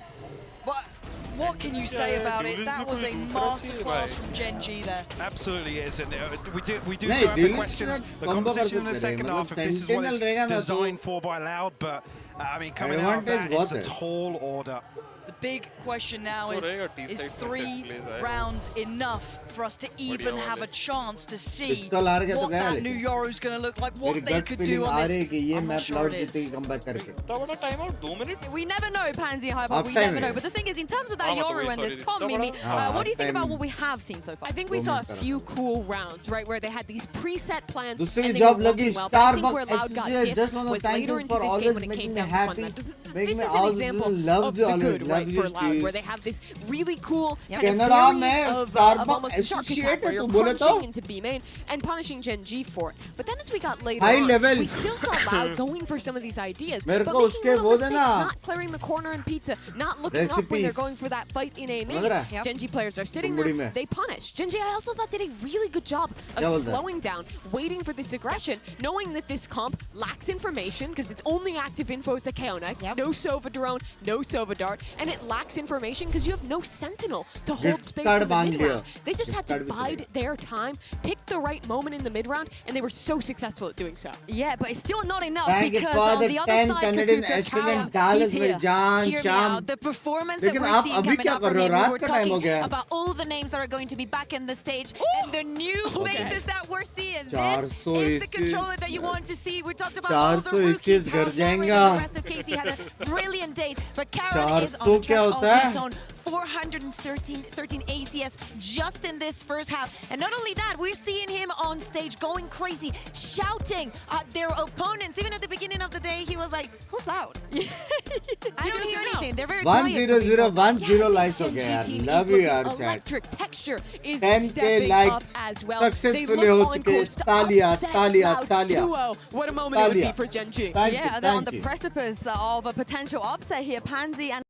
Speaker 15: What can you say about it? That was a masterclass from GENG there.
Speaker 10: Absolutely is, and we do
Speaker 1: नहीं,
Speaker 10: still have the
Speaker 1: Dylan
Speaker 10: questions.
Speaker 1: से
Speaker 10: The
Speaker 1: combo
Speaker 10: competition in
Speaker 1: कर
Speaker 10: the
Speaker 1: सकते
Speaker 10: second
Speaker 1: हैं,
Speaker 10: half, if
Speaker 1: मतलब
Speaker 10: this is what
Speaker 1: Sentinel
Speaker 10: it's
Speaker 1: रहेगा ना तो
Speaker 10: designed for by Loud, but I mean, coming out of that,
Speaker 1: advantage
Speaker 10: it's a
Speaker 1: बहुत है
Speaker 10: tall order.
Speaker 15: The big question now is
Speaker 9: T-side
Speaker 15: 3
Speaker 9: plays, eh?
Speaker 15: rounds enough for us to even have a chance to see
Speaker 1: Pistol हार गया तो
Speaker 15: what
Speaker 1: गया
Speaker 15: that
Speaker 1: लेकिन।
Speaker 15: new Euro is going to look like,
Speaker 1: मेरी
Speaker 15: what they
Speaker 1: gut
Speaker 15: could
Speaker 1: feeling
Speaker 15: do
Speaker 1: uh
Speaker 15: on
Speaker 1: रही है
Speaker 15: this.
Speaker 1: कि ये
Speaker 15: I'm not
Speaker 1: map
Speaker 15: sure
Speaker 1: loud
Speaker 15: it is.
Speaker 1: जीतेगी कमबैक करके
Speaker 9: इतना बड़ा time out 2 minute
Speaker 2: We never know, Pansy Hyper.
Speaker 1: Half
Speaker 2: We
Speaker 1: time
Speaker 2: never know.
Speaker 1: है।
Speaker 2: But the thing is, in terms of that
Speaker 9: हाँ,
Speaker 2: Yoru
Speaker 9: मतलब
Speaker 2: and
Speaker 9: वही,
Speaker 2: this
Speaker 9: sorry,
Speaker 2: con, Mimi,
Speaker 1: हाँ,
Speaker 2: what do you think
Speaker 1: half
Speaker 2: about
Speaker 1: time।
Speaker 2: what we have seen so far?
Speaker 5: I think we saw a few cool rounds, right, where they had these preset plans and
Speaker 1: दूसरी
Speaker 5: they
Speaker 1: job
Speaker 5: were
Speaker 1: लगी
Speaker 5: working well. But I think where
Speaker 1: Starbucks
Speaker 5: Loud got
Speaker 1: XG
Speaker 5: dipped
Speaker 1: just want to
Speaker 5: was
Speaker 1: thank
Speaker 5: later
Speaker 1: you
Speaker 5: into
Speaker 1: for
Speaker 5: this game
Speaker 1: always
Speaker 5: when it
Speaker 1: making
Speaker 5: came
Speaker 1: me
Speaker 5: down to
Speaker 1: happy
Speaker 5: fundamentals.
Speaker 1: make
Speaker 5: This
Speaker 1: me
Speaker 5: is an
Speaker 1: always
Speaker 5: example
Speaker 1: love
Speaker 5: of
Speaker 1: you
Speaker 5: the
Speaker 1: always
Speaker 5: good, right, for
Speaker 1: you,
Speaker 5: Loud,
Speaker 1: Jeez.
Speaker 5: where they have this really cool kind of
Speaker 1: Canada
Speaker 5: theory
Speaker 1: में
Speaker 5: of
Speaker 1: Starbucks
Speaker 5: almost a shark attack
Speaker 1: associated
Speaker 5: where you're
Speaker 1: तो बोले तो
Speaker 5: punching into B main and punishing Gen G for it. But then as we got later
Speaker 1: High
Speaker 5: on,
Speaker 1: level.
Speaker 5: we still saw Loud going for some of these ideas,
Speaker 1: मेरे
Speaker 5: but
Speaker 1: को
Speaker 5: making
Speaker 1: उसके
Speaker 5: little
Speaker 1: वो
Speaker 5: mistakes,
Speaker 1: देना
Speaker 5: not clearing the corner in pizza, not looking up when they're
Speaker 1: Recipes.
Speaker 5: going for that fight in A
Speaker 1: समझ रहा
Speaker 5: main.
Speaker 1: है?
Speaker 5: Gen G players are sitting
Speaker 1: तुम बुड़ी
Speaker 5: there,
Speaker 1: में
Speaker 5: they punish. Gen G, I also thought did a really good job
Speaker 1: क्या
Speaker 5: of
Speaker 1: बोलता है?
Speaker 5: slowing down, waiting for this aggression, knowing that this comp lacks information because its only active info is a Kaonek, no Sova drone, no Sova dart, and it lacks information because you have no Sentinel to hold
Speaker 1: Gift
Speaker 5: space
Speaker 1: card
Speaker 5: in the
Speaker 1: बांध
Speaker 5: mid
Speaker 1: लिया।
Speaker 5: round. They just had
Speaker 1: Gift
Speaker 5: to
Speaker 1: card भी
Speaker 5: bide
Speaker 1: चलेगा।
Speaker 5: their time, pick the right moment in the mid round, and they were so successful at doing so.
Speaker 2: Yeah, but it's still not enough
Speaker 1: Thank you
Speaker 2: because
Speaker 1: for
Speaker 2: on
Speaker 1: the
Speaker 2: the other
Speaker 1: 10
Speaker 2: side,
Speaker 1: Canadian
Speaker 2: Kakuka
Speaker 1: excellent
Speaker 2: Kara,
Speaker 1: dollars
Speaker 2: he's
Speaker 1: मेरे
Speaker 2: here.
Speaker 1: जान
Speaker 4: Hear me
Speaker 1: शाम
Speaker 4: out. The performance that
Speaker 1: लेकिन
Speaker 4: we're
Speaker 1: आप
Speaker 4: seeing
Speaker 1: अभी
Speaker 4: coming
Speaker 1: क्या
Speaker 4: out
Speaker 1: कर
Speaker 4: from
Speaker 1: रहे हो
Speaker 4: him, we
Speaker 1: रात
Speaker 4: were
Speaker 1: का टाइम हो
Speaker 4: talking
Speaker 1: गया
Speaker 4: about all the names that are going to be back in the stage and the new faces that we're seeing. This
Speaker 1: 400
Speaker 4: is the controller that you want to see. We talked about all the
Speaker 1: 400
Speaker 4: rookies,
Speaker 1: इससे
Speaker 4: how
Speaker 1: घर
Speaker 4: Lauren
Speaker 1: जाएगा
Speaker 4: and the rest of Casey had a brilliant day, but Karen is on
Speaker 1: 400
Speaker 4: the
Speaker 1: क्या
Speaker 4: track
Speaker 1: होता
Speaker 4: of
Speaker 1: है?
Speaker 4: his own. 413 ACS just in this first half. And not only that, we're seeing him on stage going crazy, shouting at their opponents. Even at the beginning of the day, he was like, who's loud? I don't hear anything. They're very quiet.
Speaker 1: 1010 likes हो गया यार love you यार chat
Speaker 5: Electric texture is
Speaker 1: 10k
Speaker 5: stepping
Speaker 1: likes
Speaker 5: up as well. They
Speaker 1: successfully
Speaker 5: look
Speaker 1: हो
Speaker 5: on
Speaker 1: चुके
Speaker 5: course to
Speaker 1: तालियां
Speaker 5: upset
Speaker 1: तालियां
Speaker 5: Loud
Speaker 1: तालियां
Speaker 5: 2-0. What a moment it would be
Speaker 1: तालियां
Speaker 5: for Gen G.
Speaker 1: Thank you,
Speaker 2: Yeah, they're on
Speaker 1: thank
Speaker 2: the
Speaker 1: you.
Speaker 2: precipice of a potential upset here. Pansy and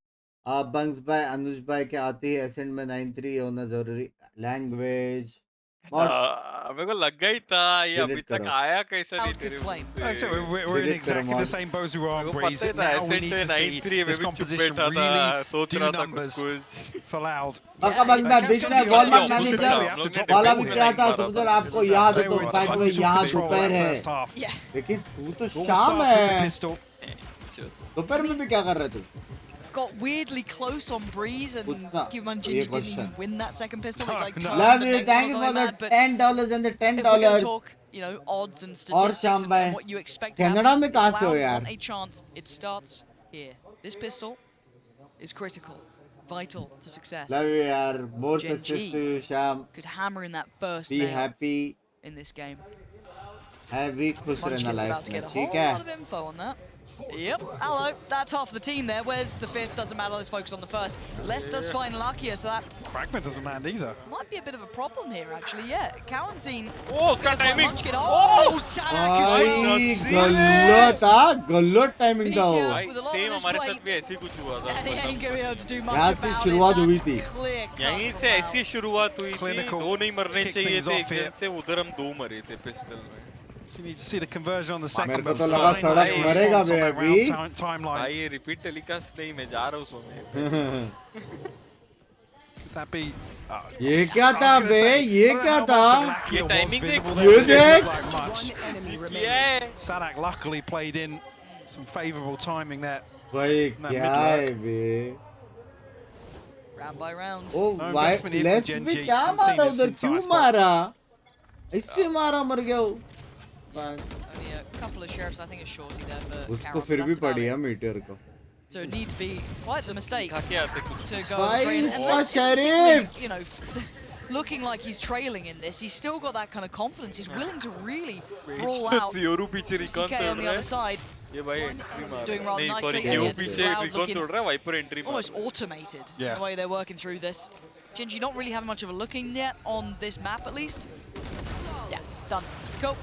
Speaker 1: bunks भाई अनुज भाई के आती है एसेंट में 93 होना जरूरी लैंग्वेज
Speaker 9: मेरे को लग गई था ये अभी
Speaker 1: डिलीट
Speaker 9: तक
Speaker 1: करो
Speaker 9: आया कैसे नहीं
Speaker 15: Good
Speaker 9: तेरे
Speaker 15: claim.
Speaker 9: मुंह से
Speaker 10: We're in
Speaker 1: Delete करो
Speaker 10: exactly the
Speaker 1: mods।
Speaker 10: same boat as we were on
Speaker 9: मेरे को
Speaker 10: Breeze.
Speaker 9: पता ही था
Speaker 10: Now we
Speaker 9: Ascent
Speaker 10: need
Speaker 9: है
Speaker 10: to see
Speaker 9: 93 में
Speaker 10: this
Speaker 9: भी चुप
Speaker 10: composition
Speaker 9: बैठा था
Speaker 10: really
Speaker 9: सोच
Speaker 10: do
Speaker 9: रहा था
Speaker 10: numbers
Speaker 9: कुछ
Speaker 10: for Loud.
Speaker 1: बका बंक्स भाई बीच में वॉलमार्ट मैनेजर वाला भी क्या था समझो आपको याद है तो भाई वो यहाँ दोपहर है लेकिन तू तो शाम है दोपहर में भी क्या कर रहे थे
Speaker 15: Got weirdly close on Breeze and
Speaker 1: Utna,
Speaker 15: Giman
Speaker 1: ye
Speaker 15: Gingy didn't even
Speaker 1: question.
Speaker 15: win that second pistol. They like turned
Speaker 1: love
Speaker 15: the
Speaker 1: you
Speaker 15: next
Speaker 1: thank you
Speaker 15: one
Speaker 1: for
Speaker 15: was
Speaker 1: the
Speaker 15: like mad, but
Speaker 1: $10 and the
Speaker 15: if we're going to
Speaker 1: $10
Speaker 15: talk, you know, odds and
Speaker 1: और
Speaker 15: statistics
Speaker 1: शाम
Speaker 15: and
Speaker 1: भाई
Speaker 15: what you expect to happen,
Speaker 1: Canada में कहाँ से हो
Speaker 15: Loud
Speaker 1: यार
Speaker 15: want a chance. It starts here. This pistol is critical, vital to success.
Speaker 1: love you यार more
Speaker 15: Gen
Speaker 1: success
Speaker 15: G
Speaker 1: to you शाम
Speaker 15: could hammer in that first
Speaker 1: be
Speaker 15: nail
Speaker 1: happy
Speaker 15: in this game.
Speaker 1: Heavy खुश रहना
Speaker 15: Munchkin's about
Speaker 1: life
Speaker 15: to
Speaker 1: में
Speaker 15: get a
Speaker 1: ठीक
Speaker 15: whole
Speaker 1: है
Speaker 15: lot of info on that. Yep, hello, that's half the team there. Where's the fifth? Doesn't matter, let's focus on the first. Les does find Lakia, so that
Speaker 10: Fragment doesn't land either.
Speaker 15: might be a bit of a problem here, actually, yeah. Cowanzine.
Speaker 9: Oh, good timing.
Speaker 15: Munchkin. Oh, Sadak as well.
Speaker 1: भाई गलत था गलत timing था वो
Speaker 9: भाई same हमारे साथ भी ऐसे ही कुछ हुआ था
Speaker 15: And he ain't gonna be able to do much
Speaker 1: यहाँ
Speaker 15: about
Speaker 1: से
Speaker 15: it.
Speaker 1: शुरुआत हुई
Speaker 15: That's
Speaker 1: थी
Speaker 15: clear cut.
Speaker 9: यहीं से ऐसी शुरुआत हुई थी
Speaker 10: Clinical.
Speaker 9: दो नहीं मरने
Speaker 10: Kick
Speaker 9: चाहिए
Speaker 10: things
Speaker 9: थे
Speaker 10: off
Speaker 9: एक
Speaker 10: here.
Speaker 9: जन से उधर हम दो मरे थे पिस्टल में
Speaker 10: So you need to see the conversion on the second.
Speaker 1: मेरे को
Speaker 10: but
Speaker 1: तो लगा
Speaker 10: fine
Speaker 1: सड़क
Speaker 10: response
Speaker 1: मरेगा
Speaker 10: on
Speaker 1: बे
Speaker 10: that
Speaker 1: अभी
Speaker 10: round timeline.
Speaker 9: भाई ये रिपीट टेलीकास्ट नहीं मैं जा रहा हूँ सोने
Speaker 10: Could that be?
Speaker 1: ये क्या था बे ये क्या था
Speaker 9: ये timing देख।
Speaker 1: ये देख
Speaker 9: Yeah.
Speaker 10: Sadak luckily played in some favourable timing there.
Speaker 1: भाई
Speaker 10: No,
Speaker 1: क्या
Speaker 10: mid-low.
Speaker 1: है बे
Speaker 15: Round by round.
Speaker 1: Oh
Speaker 10: No
Speaker 1: वाई
Speaker 10: investment here from
Speaker 1: लेस
Speaker 10: Gen
Speaker 1: भी
Speaker 10: G.
Speaker 1: क्या
Speaker 10: Haven't seen
Speaker 1: मारा
Speaker 10: this
Speaker 1: उधर
Speaker 10: since
Speaker 1: क्यों
Speaker 10: Icebox.
Speaker 1: मारा इससे मारा मर गया वो
Speaker 15: Only a couple of sheriffs, I think, is shorty there for
Speaker 1: उसको
Speaker 15: Karen,
Speaker 1: फिर
Speaker 15: but
Speaker 1: भी
Speaker 15: that's about
Speaker 1: पड़ी
Speaker 15: it.
Speaker 1: है मीटर को
Speaker 15: So it needs to be quite the mistake
Speaker 9: खा के आते कुछ
Speaker 15: to go
Speaker 1: भाई
Speaker 15: straight in. And
Speaker 1: इसका
Speaker 15: Lex is
Speaker 1: Sharif
Speaker 15: particularly, you know, looking like he's trailing in this. He's still got that kind of confidence. He's willing to really brawl out.
Speaker 9: Yoru पीछे recon
Speaker 15: CK
Speaker 9: तोड़
Speaker 15: on the
Speaker 9: रहा
Speaker 15: other
Speaker 9: है
Speaker 15: side,
Speaker 9: ये भाई entry मार
Speaker 15: doing
Speaker 9: रहा है
Speaker 15: rather
Speaker 9: नहीं
Speaker 15: nicely.
Speaker 9: सॉरी
Speaker 15: And
Speaker 9: केओ
Speaker 15: yet this
Speaker 9: पीछे
Speaker 15: Loud
Speaker 9: रिकॉन
Speaker 15: looking
Speaker 9: तोड़ रहा है वाइपर एंट्री मार
Speaker 15: almost automated in
Speaker 10: Yeah.
Speaker 15: the way they're working through this. Gingy not really having much of a look in yet on this map, at least. Yeah, done. Cool.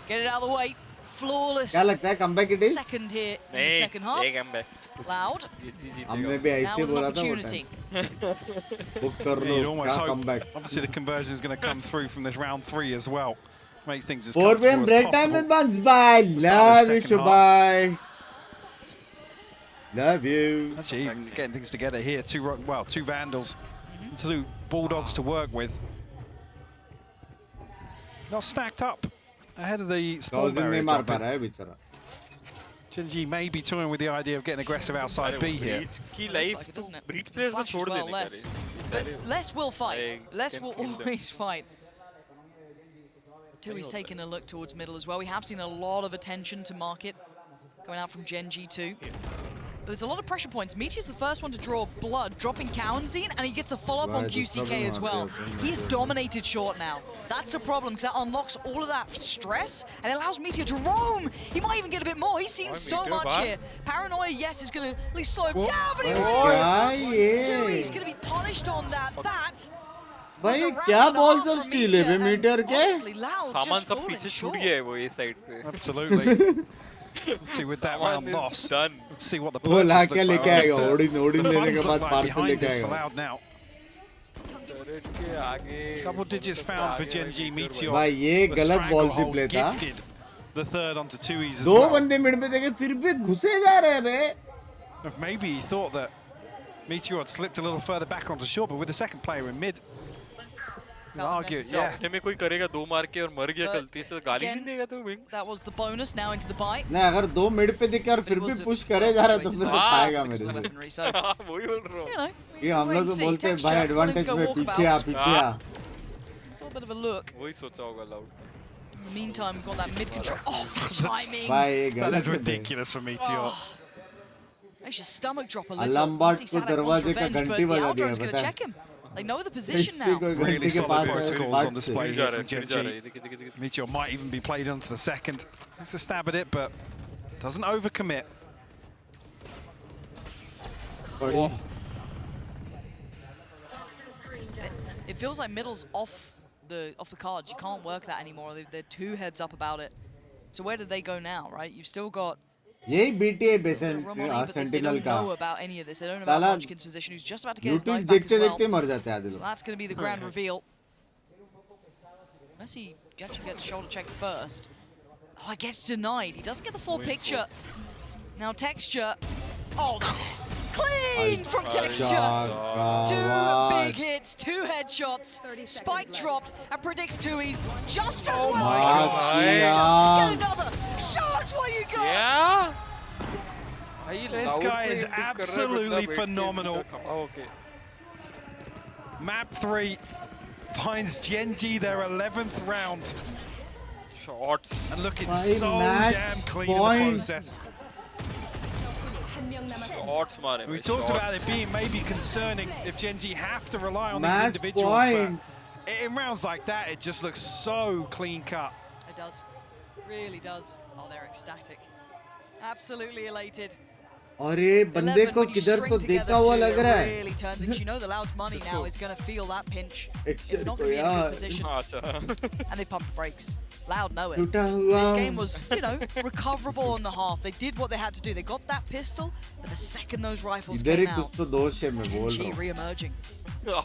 Speaker 15: Get it out of the way. Flawless.
Speaker 1: क्या लगता है comeback it is
Speaker 15: Second here in the
Speaker 9: नहीं
Speaker 15: second half.
Speaker 9: एक हम back
Speaker 15: Loud.
Speaker 1: हमने भी
Speaker 15: Now
Speaker 1: ऐसे
Speaker 15: with an
Speaker 1: बोला था वो
Speaker 15: opportunity.
Speaker 1: टाइम बुक कर
Speaker 10: Yeah, you'd
Speaker 1: लो
Speaker 10: almost
Speaker 1: क्या
Speaker 10: hope.
Speaker 1: Comeback
Speaker 10: Obviously, the conversion is going to come through from this round 3 as well. Makes things as
Speaker 1: 4 PM
Speaker 10: comfortable
Speaker 1: break
Speaker 10: as
Speaker 1: time with
Speaker 10: possible.
Speaker 1: Bugs bye
Speaker 10: Start
Speaker 1: love
Speaker 10: the
Speaker 1: you
Speaker 10: second
Speaker 1: Shubai love you
Speaker 10: Actually, even getting things together here. Two Vandals, two Bulldogs to work with. Not stacked up ahead of the spawn
Speaker 1: नहीं
Speaker 10: barrier.
Speaker 1: मार पा
Speaker 10: dropping.
Speaker 1: रहा है बेचारा
Speaker 10: Gen G may be toying with the idea of getting aggressive outside B here.
Speaker 9: Breach की life
Speaker 15: like it, doesn't it?
Speaker 9: Breach players को
Speaker 15: Flash as
Speaker 9: छोड़
Speaker 15: well,
Speaker 9: देने का
Speaker 15: Les.
Speaker 9: रे
Speaker 15: But Les will fight.
Speaker 9: They
Speaker 15: Les
Speaker 9: can
Speaker 15: will
Speaker 9: kill them.
Speaker 15: always fight. Tui's taking a look towards middle as well. We have seen a lot of attention to market going out from Gen G2. there's a lot of pressure points. Meteor's the first one to draw blood, dropping Cowanzine, and he gets a follow-up on QCK as well. He's dominated short now. That's a problem, because that unlocks all of that stress, and it allows Meteor to roam. He might even get a bit more. He's seen so much here. Paranoia, yes, is going to at least slow him down, but he's going to be punished on that.
Speaker 1: भाई क्या balls of steel है Meteor के?
Speaker 9: सामान सब पीछे छूट गया है वो ये side पे.
Speaker 10: Absolutely. Let's see with that round loss.
Speaker 9: Done.
Speaker 10: Let's see what the
Speaker 1: वो
Speaker 10: purchase
Speaker 1: लाके
Speaker 10: looks
Speaker 1: लेके
Speaker 10: like.
Speaker 1: आएगा. ओडिन लेने के बाद parcel लेके
Speaker 10: for
Speaker 1: आएगा.
Speaker 10: Loud now. Double digits found for GENG. Meteor.
Speaker 1: भाई ये गलत ballsy play था.
Speaker 10: Gifted the third onto 2Es as
Speaker 1: दो
Speaker 10: well.
Speaker 1: बंदे मिड में देखे फिर भी घुसे जा रहे हैं बे.
Speaker 10: If maybe he thought that Meteor had slipped a little further back onto short, but with the second player in mid. Argue, yeah.
Speaker 9: अपने में कोई करेगा दो मार के और मर गया गलती से गाली नहीं देगा तो Binks.
Speaker 15: That was the bonus now into the bite.
Speaker 1: नहीं अगर दो मिड पे दिखे और फिर भी पुश करे जा रहा तो फिर तो खाएगा मेरे से.
Speaker 9: वही बोल रहा हूँ.
Speaker 1: ये हम लोग तो बोलते हैं भाई एडवांटेज में पीछे आ.
Speaker 15: It's a bit of a look.
Speaker 9: वही सोचा होगा Loud.
Speaker 15: In the meantime, we've got that mid control. Oh, the timing!
Speaker 1: भाई ये
Speaker 10: That
Speaker 1: गलत
Speaker 10: is ridiculous for Meteor.
Speaker 15: Makes your stomach drop a little.
Speaker 1: अलम्बाट को दरवाजे का घंटी बजा दिया पता है.
Speaker 15: They know the position now.
Speaker 10: Really solid protocols on display here from GENG. Meteor might even be played onto the second. It's a stab at it, but doesn't overcommit.
Speaker 15: Oh. It feels like middle's off the cards. You can't work that anymore. They're 2 heads up about it. So where did they go now, right? You've still got
Speaker 1: यही BTA
Speaker 15: Sentinel
Speaker 1: sentinel का.
Speaker 15: know about any of this. They don't know about Munchkin's position, who's just about to get his
Speaker 1: YouTube
Speaker 15: knife back as
Speaker 1: देखते देखते
Speaker 15: well.
Speaker 1: मर जाते हैं आधे
Speaker 15: So
Speaker 1: लोग.
Speaker 15: that's going to be the grand reveal. Unless he actually gets shoulder checked first. Oh, it gets denied. He doesn't get the full picture. Now Texture. Oh, that's clean from Texture. 2 big hits, 2 headshots. Spike dropped and predicts 2Es just as well.
Speaker 10: my God.
Speaker 15: Get another. Show us what you got.
Speaker 9: Yeah.
Speaker 10: This guy is absolutely phenomenal.
Speaker 9: Okay.
Speaker 10: Map 3 finds GENG their 11th round.
Speaker 9: Shots.
Speaker 10: And looking
Speaker 1: By
Speaker 10: so
Speaker 1: match
Speaker 10: damn clean
Speaker 1: point.
Speaker 10: in the process.
Speaker 9: Shots मारे.
Speaker 10: We talked about it being maybe concerning if GENG have to rely on these
Speaker 1: Match
Speaker 10: individuals,
Speaker 1: point.
Speaker 10: but in rounds like that, it just looks so clean cut.
Speaker 15: It does. Really does. Oh, they're ecstatic. Absolutely elated.
Speaker 1: अरे बंदे को किधर तो देखा हुआ लग रहा है.
Speaker 15: Really turns it. You know the Loud's money now is going to feel that pinch. It's not going to be in a good position. And they pump the brakes. Loud know it. This game was, you know, recoverable on the half. They did what they had to do. They got that pistol, but the second those rifles came out, GENG re-emerging.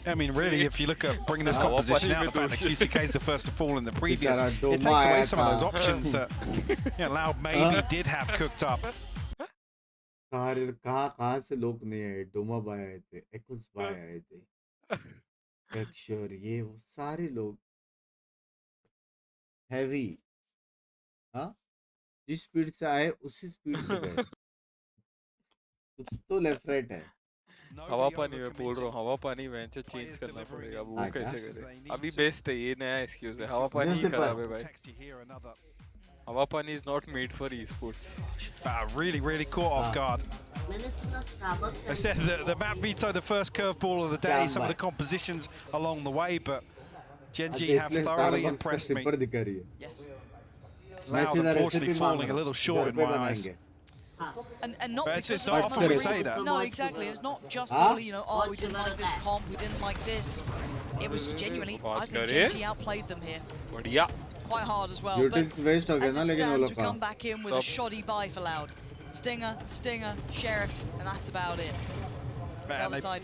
Speaker 10: I mean, really, if you look at bringing this composition out, the fact that QCK is the first to fall in the previous, it takes away some of those options that Loud maybe did have cooked up.
Speaker 1: कहाँ से लोग नहीं आए. डोमा भाई आए थे, एकुस भाई आए थे, टेक्सचर ये वो सारे लोग हैवी. हाँ जिस स्पीड से आए उसी स्पीड से गए. कुछ तो लेफ्ट राइट है.
Speaker 9: हवा पानी में बोल रहा हूँ. हवा पानी में जो चेंज करना पड़ेगा. वो कैसे करे? अभी बेस्ट है. ये नया एक्सक्यूज है. हवा पानी ही खराब है भाई. Hava Pani is not made for esports.
Speaker 10: Really, really caught off guard. I said the map veto the first curveball of the day, some of the compositions along the way, but GENG have thoroughly impressed me.
Speaker 15: Yes.
Speaker 10: Loud, unfortunately, falling a little short in my eyes.
Speaker 15: And not
Speaker 10: But
Speaker 15: because
Speaker 10: it's not often we
Speaker 15: reasons.
Speaker 10: say that.
Speaker 15: No, exactly. It's not just solely, you know, oh, we didn't like this comp, we didn't like this. It was genuinely, I think GENG outplayed them here. Quite hard as well. But as it stands, we come back in with a shoddy buy for Loud. Stinger, Sheriff, and that's about it. The other side.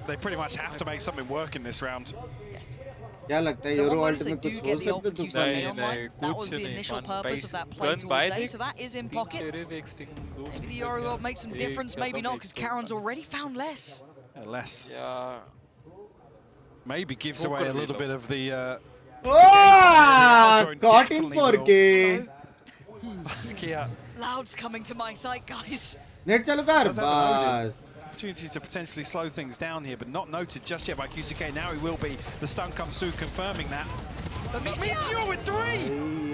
Speaker 10: They pretty much have to make something work in this round.
Speaker 15: Yes.
Speaker 1: क्या लगता है euro world में कुछ हो सकता है
Speaker 15: तो that was the initial purpose of that play towards A, so that is in pocket. Maybe the Euro World makes some difference, maybe not, because Karen's already found less.
Speaker 10: Less.
Speaker 9: Yeah.
Speaker 10: Maybe gives away a little bit of the...
Speaker 1: Oh! Caught in 4K.
Speaker 15: Loud's coming to my side, guys.
Speaker 1: Net chalu kar. Bas.
Speaker 10: Opportunity to potentially slow things down here, but not noted just yet by QCK. Now he will be. The stun comes through, confirming that.
Speaker 15: But Meteor with 3!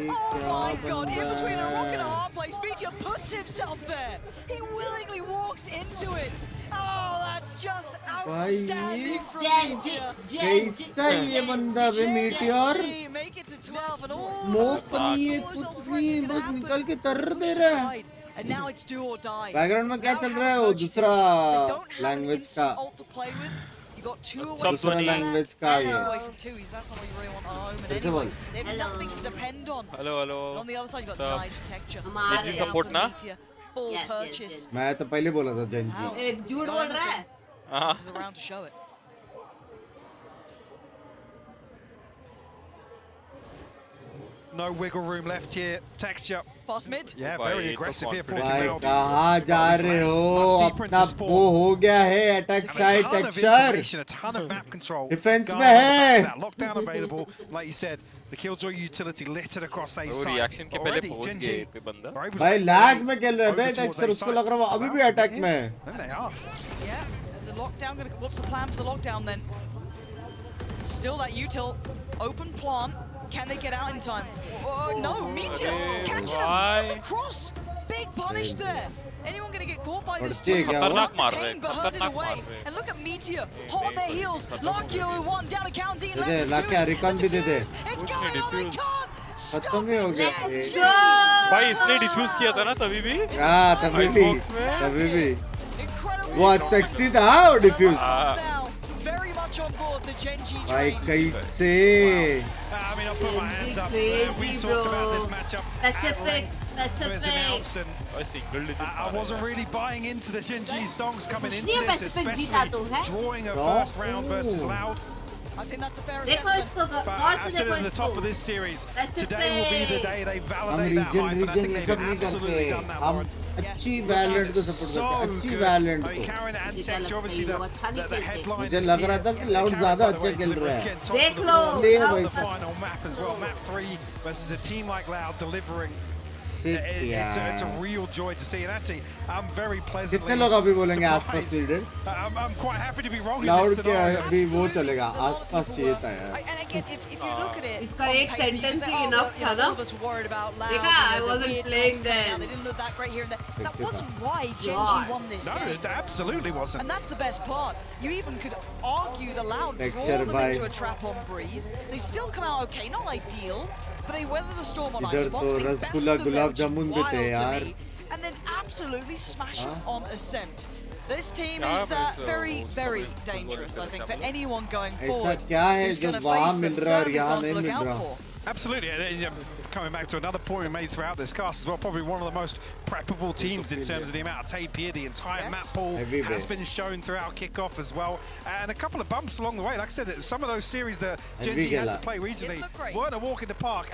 Speaker 15: Oh my God, in between a rock and a hard place. Meteor puts himself there. He willingly walks into it. Oh, that's just outstanding from Meteor.
Speaker 1: कैसा ये बंदा बे meteor
Speaker 15: Make it to 12 and all
Speaker 1: smoke नहीं है कुछ नहीं बस निकल के तर दे रहा है
Speaker 15: and now it's do or die.
Speaker 1: Background में क्या चल रहा है वो दूसरा लैंग्वेज का
Speaker 15: You got two
Speaker 1: दूसरा लैंग्वेज का ये
Speaker 15: away from two. That's not what you really want on home.
Speaker 1: कैसे बोल
Speaker 15: They have nothing to depend on.
Speaker 9: Hello, hello.
Speaker 15: And on the other side, you got
Speaker 9: So,
Speaker 15: the architecture.
Speaker 9: Gen G support ना?
Speaker 15: Full purchase.
Speaker 1: मैं तो पहले बोला था जेन जी
Speaker 11: एक झूठ बोल रहा है
Speaker 15: This is the round to show it.
Speaker 10: No wiggle room left here. Texture.
Speaker 15: Fast mid.
Speaker 10: Yeah, very aggressive here.
Speaker 1: भाई कहाँ जा रहे हो अपना वो हो गया है attack side texture
Speaker 10: A ton of map control.
Speaker 1: Defence में है
Speaker 10: Lockdown available. Like you said, the Killjoy utility littered across A
Speaker 9: वो
Speaker 10: side.
Speaker 9: रिएक्शन के पहले
Speaker 10: Already,
Speaker 9: पहुंच
Speaker 10: Gen
Speaker 9: गए
Speaker 10: G
Speaker 9: पे बंदा
Speaker 1: भाई लैग में खेल रहा है बे टेक्सचर उसको लग रहा है वो अभी भी अटैक में है
Speaker 10: Then they are.
Speaker 15: Yeah, the lockdown. What's the plan for the lockdown then? Still that util. Open plant. Can they get out in time? Oh, no, Meteor catching him with the cross. Big punish there. Anyone going to get caught by this team? Undetained, but herded away. And look at Meteor, hot on their heels. Lakio who won down to county in less than 2
Speaker 1: recon भी दे दे
Speaker 15: It's going on, they can't stop
Speaker 1: खत्म ही हो गया
Speaker 9: भाई इसने diffuse किया था ना तभी भी
Speaker 1: हाँ तभी भी बहुत सेक्सी था वो diffuse
Speaker 15: very much on board the Gen G
Speaker 1: भाई
Speaker 15: train.
Speaker 1: कैसे
Speaker 10: I mean, I'll put my hands up. We
Speaker 11: Crazy,
Speaker 10: talked about
Speaker 11: bro.
Speaker 10: this matchup.
Speaker 11: Pacific,
Speaker 10: It was
Speaker 11: Pacific.
Speaker 10: announced and I wasn't really buying into the Gen G stonks coming
Speaker 11: कुछ
Speaker 10: into
Speaker 11: नहीं
Speaker 10: this,
Speaker 11: Pacific जीता तो है
Speaker 10: drawing a first round versus Loud.
Speaker 15: I think that's a fair
Speaker 11: देखो
Speaker 15: assessment.
Speaker 11: इसको
Speaker 10: But
Speaker 11: गौर से
Speaker 10: I said
Speaker 11: देखो
Speaker 10: at the top
Speaker 11: इसको
Speaker 10: of this series,
Speaker 11: Pacific.
Speaker 10: today will be the day they
Speaker 1: हम
Speaker 10: validate that hype, and I think
Speaker 1: reason
Speaker 10: they've
Speaker 1: सब नहीं करते
Speaker 10: absolutely done that,
Speaker 1: हम
Speaker 10: Lauren.
Speaker 1: अच्छी वैलेंट को सपोर्ट
Speaker 10: So
Speaker 1: करते हैं अच्छी
Speaker 10: good.
Speaker 1: वैलेंट
Speaker 10: I mean,
Speaker 1: को
Speaker 10: Karen and Tex, you're obviously the headline.
Speaker 1: मुझे
Speaker 10: this
Speaker 1: लग रहा
Speaker 10: year.
Speaker 1: था कि लाउड
Speaker 10: Karen,
Speaker 1: ज्यादा
Speaker 10: by the way,
Speaker 1: अच्छा खेल
Speaker 10: delivered
Speaker 1: रहा है
Speaker 10: again, top of
Speaker 11: देख
Speaker 10: the
Speaker 11: लो
Speaker 10: board
Speaker 1: ले
Speaker 10: on
Speaker 1: भाई
Speaker 10: the final map as well. Map 3 versus a team like Loud delivering. It's a real joy to see, and actually, I'm very pleasantly
Speaker 1: कितने लोग अभी बोलेंगे आसपास
Speaker 10: surprised.
Speaker 1: Seeded
Speaker 10: I'm quite happy to be wrong in
Speaker 1: loud
Speaker 10: this
Speaker 1: क्या
Speaker 10: scenario.
Speaker 1: अभी वो चलेगा आसपास चाहिए था यार
Speaker 15: And again, if you look at it,
Speaker 11: इसका
Speaker 15: on
Speaker 11: एक
Speaker 15: paper, you
Speaker 11: sentence
Speaker 15: say,
Speaker 11: he
Speaker 15: oh,
Speaker 11: enough
Speaker 15: well,
Speaker 11: था
Speaker 15: all
Speaker 11: ना
Speaker 15: of us worried about Loud.
Speaker 11: देखा I
Speaker 15: the
Speaker 11: wasn't
Speaker 15: weird
Speaker 11: playing
Speaker 15: comms coming out,
Speaker 11: then
Speaker 15: They didn't look that great here and there. That
Speaker 1: Sexy
Speaker 15: wasn't why Gen G
Speaker 11: God.
Speaker 15: won this
Speaker 10: No,
Speaker 15: game.
Speaker 10: it absolutely wasn't.
Speaker 15: And that's the best part. You even could argue the Loud draw
Speaker 1: Texture
Speaker 15: them
Speaker 1: by-
Speaker 15: into a trap on Breeze. They still come out okay, not ideal, but they weather the storm on
Speaker 1: इधर
Speaker 15: Icebox.
Speaker 1: तो
Speaker 15: They best
Speaker 1: rasgulla
Speaker 15: them
Speaker 1: gulab
Speaker 15: out
Speaker 1: जामुन भी
Speaker 15: wild
Speaker 1: थे
Speaker 15: to
Speaker 1: यार
Speaker 15: me, and then absolutely smash
Speaker 1: Huh?
Speaker 15: it on Ascent. This team
Speaker 9: Yeah,
Speaker 15: is
Speaker 9: but,
Speaker 15: very,
Speaker 9: उसका
Speaker 15: very
Speaker 9: भी
Speaker 15: dangerous, I think, for
Speaker 9: double.
Speaker 15: anyone going
Speaker 1: ऐसा
Speaker 15: forward.
Speaker 1: क्या है
Speaker 15: Who's
Speaker 1: जो
Speaker 15: going to
Speaker 1: वहाँ
Speaker 15: face
Speaker 1: मिल
Speaker 15: them?
Speaker 1: रहा है और
Speaker 15: Certainly
Speaker 1: यहाँ
Speaker 15: someone
Speaker 1: नहीं
Speaker 15: to look
Speaker 1: मिल
Speaker 15: out
Speaker 1: रहा
Speaker 15: for.
Speaker 10: Absolutely, and coming back to another point we made throughout this cast as well, probably one of the most preppable teams in terms of the amount of tape here. The entire map pool
Speaker 1: Heavy
Speaker 10: has
Speaker 1: base.
Speaker 10: been shown throughout kickoff as well, and a couple of bumps along the way. Like I said, some of those series that Gen
Speaker 1: Heavy
Speaker 10: G had to
Speaker 1: gala.
Speaker 10: play regionally weren't a walk in the park,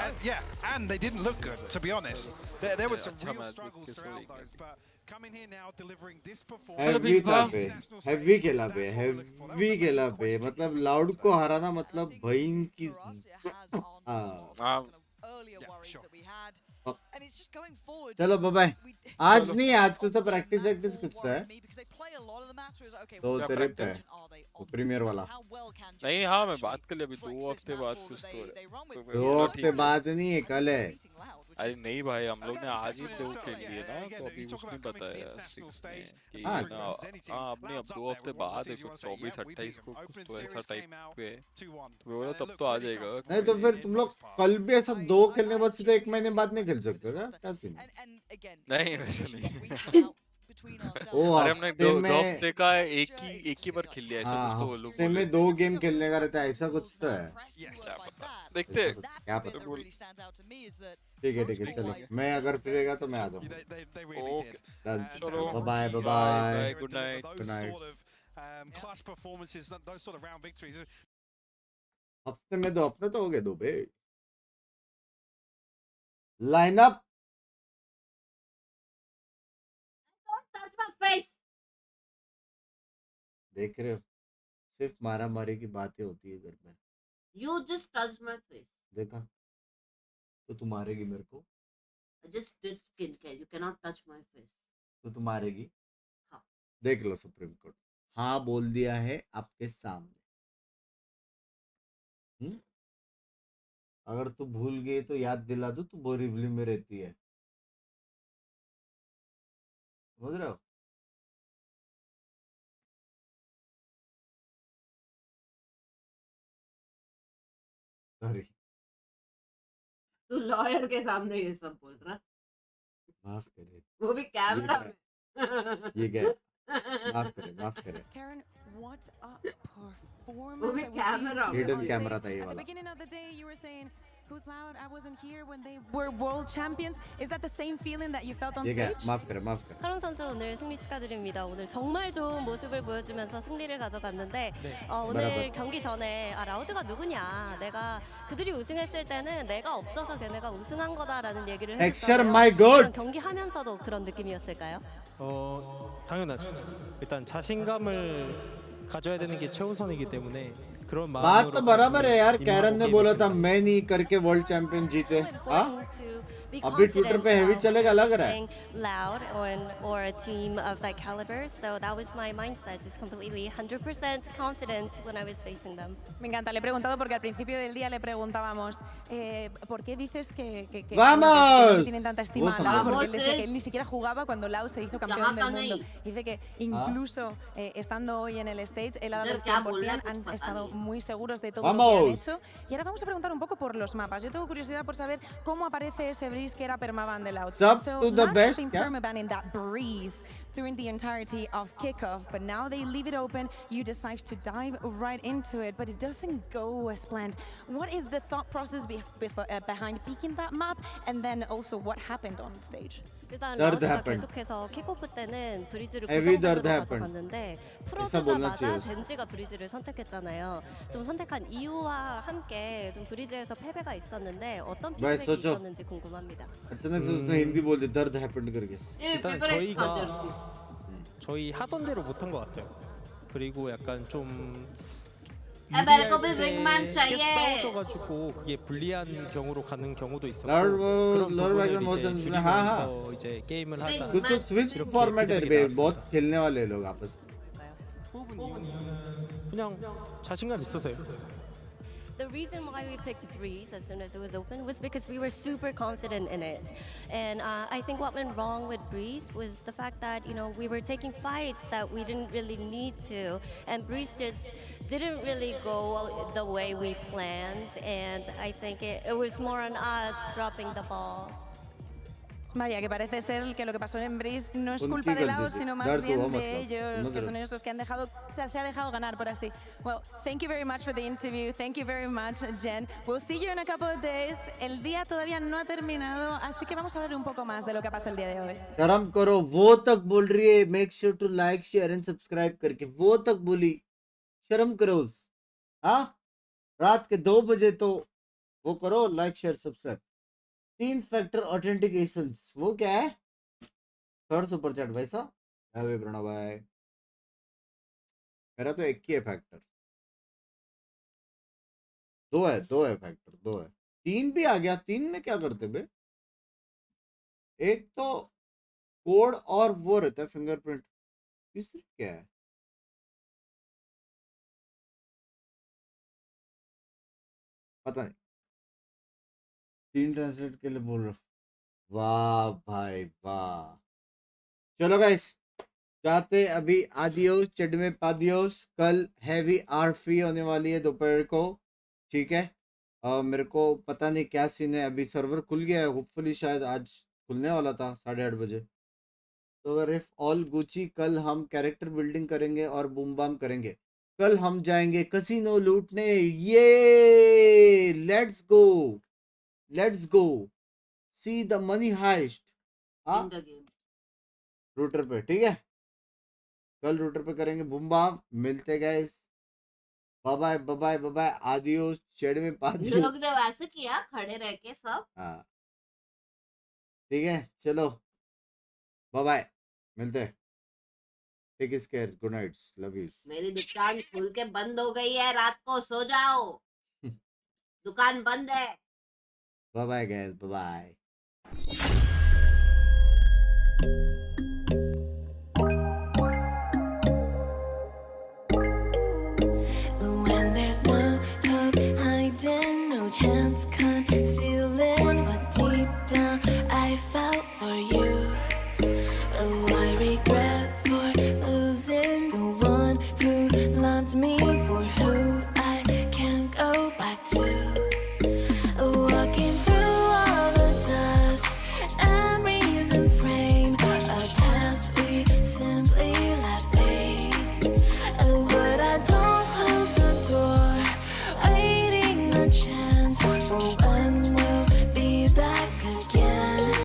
Speaker 10: and they didn't look good, to be honest. There was some real struggles throughout those, but coming here now, delivering this performance.
Speaker 1: Heavy था पे heavy खेला पे heavy खेला पे मतलब loud को हराना मतलब भईन की हाँ चलो बाय आज नहीं आज कुछ तो प्रैक्टिस वैक्टिस कुछ तो है तो तेरे पे है वो प्रीमियर वाला
Speaker 9: नहीं हाँ मैं बात कर लिया अभी 2 हफ्ते बाद कुछ तो है
Speaker 1: 2 हफ्ते बाद नहीं है कल है
Speaker 9: अरे नहीं भाई हम लोग ने आज ही 2 खेल लिए ना तो अभी कुछ नहीं बताया कि
Speaker 1: हाँ
Speaker 9: अपने अब 2 हफ्ते बाद है कुछ 24-28 को कुछ तो ऐसा टाइप पे तो बोला तब तो आ जाएगा
Speaker 1: नहीं तो फिर तुम लोग कल भी ऐसा 2 खेलने के बाद सीधे 1 महीने बाद नहीं खेल सकते क्या सीन
Speaker 9: नहीं वैसे नहीं अरे हमने 2 हफ्ते का एक ही बार खेल लिया ऐसा कुछ तो लोग
Speaker 1: हफ्ते में 2 गेम खेलने का रहता है ऐसा कुछ तो है
Speaker 9: देखते
Speaker 1: क्या पता ठीक है चलो मैं अगर फ्री रहेगा तो मैं आ जाऊंगा okay bye bye
Speaker 9: good night
Speaker 10: Clutch performances, those sort of round victories.
Speaker 1: हफ्ते में 2 हफ्ते तो हो गए 2 बे लाइनअप
Speaker 11: touch my face
Speaker 1: देख रहे हो सिर्फ मारा मारी की बातें होती है घर में
Speaker 11: you just touched my face
Speaker 1: देखा तो तू मारेगी मेरे को
Speaker 11: I just did skincare you cannot touch my face
Speaker 1: तो तू मारेगी
Speaker 11: हाँ
Speaker 1: देख लो सुप्रीम कोर्ट हाँ बोल दिया है आपके सामने अगर तू भूल गई तो याद दिला दो तू बोरीवली में रहती है समझ रहे हो? सॉरी,
Speaker 11: तू लॉयर के सामने ये सब बोल रहा,
Speaker 1: माफ करे,
Speaker 11: वो भी कैमरा में।
Speaker 1: ये क्या है? माफ करे।
Speaker 12: Karen, what a performance!
Speaker 11: वो भी कैमरा में।
Speaker 1: Hidden camera था ये
Speaker 12: At the
Speaker 1: वाला।
Speaker 12: beginning of the day, you were saying, "Who's loud? I wasn't here when they were world champions." Is that the same feeling that you felt on
Speaker 1: ये क्या है?
Speaker 12: stage?
Speaker 1: माफ करे।
Speaker 18: 카론 선수 오늘 승리 축하드립니다. 오늘 정말 좋은 모습을 보여주면서 승리를 가져갔는데 오늘
Speaker 1: बराबर।
Speaker 18: 경기 전에 라우드가 누구냐? 내가 그들이 우승했을 때는 내가 없어서 걔네가 우승한 거다라는 얘기를
Speaker 1: Texture,
Speaker 18: 했었잖아요.
Speaker 1: my God.
Speaker 18: 이런 경기 하면서도 그런 느낌이었을까요?
Speaker 19: 당연하죠. 일단 자신감을 가져야 되는 게 최우선이기 때문에 그런
Speaker 1: बात
Speaker 19: 마음으로
Speaker 1: तो बराबर है यार।
Speaker 19: 임하고
Speaker 1: कैरन ने
Speaker 19: 게임을
Speaker 1: बोला था
Speaker 19: 했습니다.
Speaker 1: मैं नहीं करके वर्ल्ड चैंपियन जीते। हाँ?
Speaker 18: Be
Speaker 1: अभी ट्विटर पे हेवी
Speaker 18: confident
Speaker 1: चलेगा लग रहा है।
Speaker 18: saying loud or a team of that caliber. So that was my mindset, just completely 100% confident when I was facing them.
Speaker 12: Me encanta, le he preguntado porque al principio del día le preguntábamos ¿por qué dices que
Speaker 1: ¡Vamos!
Speaker 12: no tienen tanta estima
Speaker 1: Vos
Speaker 12: a Lau? Porque
Speaker 11: vamos,
Speaker 12: él decía que
Speaker 11: es-
Speaker 12: él ni siquiera jugaba cuando Lau se hizo campeón
Speaker 11: Yahan
Speaker 12: del
Speaker 11: ka
Speaker 12: mundo.
Speaker 11: nahi.
Speaker 12: Dice que incluso estando hoy en el stage, él ha dado el
Speaker 11: Iधर क्या बोलना है
Speaker 12: 100%,
Speaker 11: कुछ
Speaker 12: han
Speaker 11: पता
Speaker 12: estado
Speaker 11: नहीं।
Speaker 12: muy seguros de todo lo que han
Speaker 1: ¡Vamos!
Speaker 12: hecho. Y ahora vamos a preguntar un poco por los mapas. Yo tengo curiosidad por saber cómo aparece ese breeze que era permaban de Loud.
Speaker 1: Sub
Speaker 12: So
Speaker 1: to the
Speaker 12: Loud
Speaker 1: best,
Speaker 12: has been
Speaker 1: yeah.
Speaker 12: permabanning that breeze during the entirety of kickoff, but now they leave it open. You decide to dive right into it, but it doesn't go as planned. What is the thought process behind picking that map, and then also what happened on stage?
Speaker 18: 일단
Speaker 1: Third
Speaker 18: 라우드가
Speaker 1: happened.
Speaker 18: 계속해서 킥오프 때는 브리즈를
Speaker 1: Heavy
Speaker 18: 고정으로
Speaker 1: third happened.
Speaker 18: 가져갔는데
Speaker 1: ऐसा बोलना
Speaker 18: 풀어주자마자
Speaker 1: चाहिए
Speaker 18: 젠지가 브리즈를 선택했잖아요. 좀 선택한 이유와 함께 좀 브리즈에서 패배가 있었는데 어떤
Speaker 1: भाई
Speaker 18: 피드백이
Speaker 1: सोचो।
Speaker 18: 있었는지 궁금합니다.
Speaker 1: अचानक से उसने हिंदी बोल दी, दर्द हैपेंड करके।
Speaker 11: ये
Speaker 19: 일단
Speaker 11: पेपर एक्स का
Speaker 19: 저희가
Speaker 11: जर्सी।
Speaker 19: 저희 하던 대로 못한 것 같아요. 그리고 약간 좀
Speaker 11: मेरे को भी
Speaker 19: 유리할 때
Speaker 11: wingman
Speaker 19: 계속
Speaker 11: चाहिए।
Speaker 19: 싸워져가지고 그게 불리한 경우로 가는 경우도 있었고
Speaker 1: लॉर्ड
Speaker 19: 그런
Speaker 1: लॉर्ड
Speaker 19: 부분을
Speaker 1: बैकग्राउंड
Speaker 19: 이제
Speaker 1: मोशन हाँ हाँ।
Speaker 19: 줄이면서 이제 게임을 하자.
Speaker 1: कुछ तो स्विच
Speaker 19: 이렇게
Speaker 1: फॉर्मेट है
Speaker 19: 피드백이
Speaker 1: बे,
Speaker 19: 나왔습니다.
Speaker 1: बहुत खेलने वाले लोग आपस में।
Speaker 19: 그냥 자신감 있어서요.
Speaker 18: The reason why we picked Breeze as soon as it was open was because we were super confident in it. And I think what went wrong with Breeze was the fact that, we were taking fights that we didn't really need to. And Breeze just didn't really go the way we planned. And I think it was more on us dropping the ball.
Speaker 12: Vaya, que parece ser que lo que pasó en Breeze no es
Speaker 1: उनकी
Speaker 12: culpa de
Speaker 1: गलती
Speaker 12: Loud,
Speaker 1: थी।
Speaker 12: sino más
Speaker 1: डर तो
Speaker 12: bien
Speaker 1: हुआ
Speaker 12: de
Speaker 1: मतलब,
Speaker 12: ellos,
Speaker 1: समझ
Speaker 12: que
Speaker 1: रहे
Speaker 12: son
Speaker 1: हो।
Speaker 12: ellos los que han dejado, o sea, se ha dejado ganar por así. Well, thank you very much for the interview. Thank you very much, Jen. We'll see you in a couple of days. El día todavía no ha terminado, así que vamos a hablar un poco más de lo que pasó el día de hoy.
Speaker 1: शर्म करो, वो तक बोल रही है make sure to like share and subscribe करके, वो तक बोली। शर्म करो उस, हाँ? रात के 2 बजे तो वो करो, like share subscribe. 3 factor authentications, वो क्या है? थर्ड सुपर चैट वैसा? हैवी प्रणव भाई, मेरा तो एक ही है फैक्टर। 2 है फैक्टर, 2 है। 3 भी आ गया। 3 में क्या करते बे? एक तो कोड और वो रहता है फिंगरप्रिंट, तीसरी क्या है? पता नहीं। 3 ट्रांसलेट के लिए बोल रहा हूँ। वाह भाई वाह। चलो गाइस, जाते अभी आदियोस चढ़ में पादियोस। कल हैवी आरफी होने वाली है दोपहर को, ठीक है। मेरे को पता नहीं क्या सीन है, अभी सर्वर खुल गया है, होपफुली शायद आज खुलने वाला था 8:30 बजे। तो अगर इफ ऑल गुची, कल हम कैरेक्टर बिल्डिंग करेंगे और बूम बाम करेंगे। कल हम जाएंगे कसिनो लूटने, ये let's go see the money heist. हाँ, रूटर पे, ठीक है। कल रूटर पे करेंगे बूम बाम। मिलते गाइस, बाय बाय, आदियोस चढ़ में पादियोस।
Speaker 11: लोग ने वैसे किया खड़े रह के सब।
Speaker 1: हाँ ठीक है, चलो बाय, मिलते हैं। Take care, good night, love you.
Speaker 11: मेरी दुकान खुल के बंद हो गई है, रात को सो जाओ, दुकान बंद है।
Speaker 1: Bye guys, bye.
Speaker 7: When there's no hope hiding, no chance concealing what deep down I felt for you.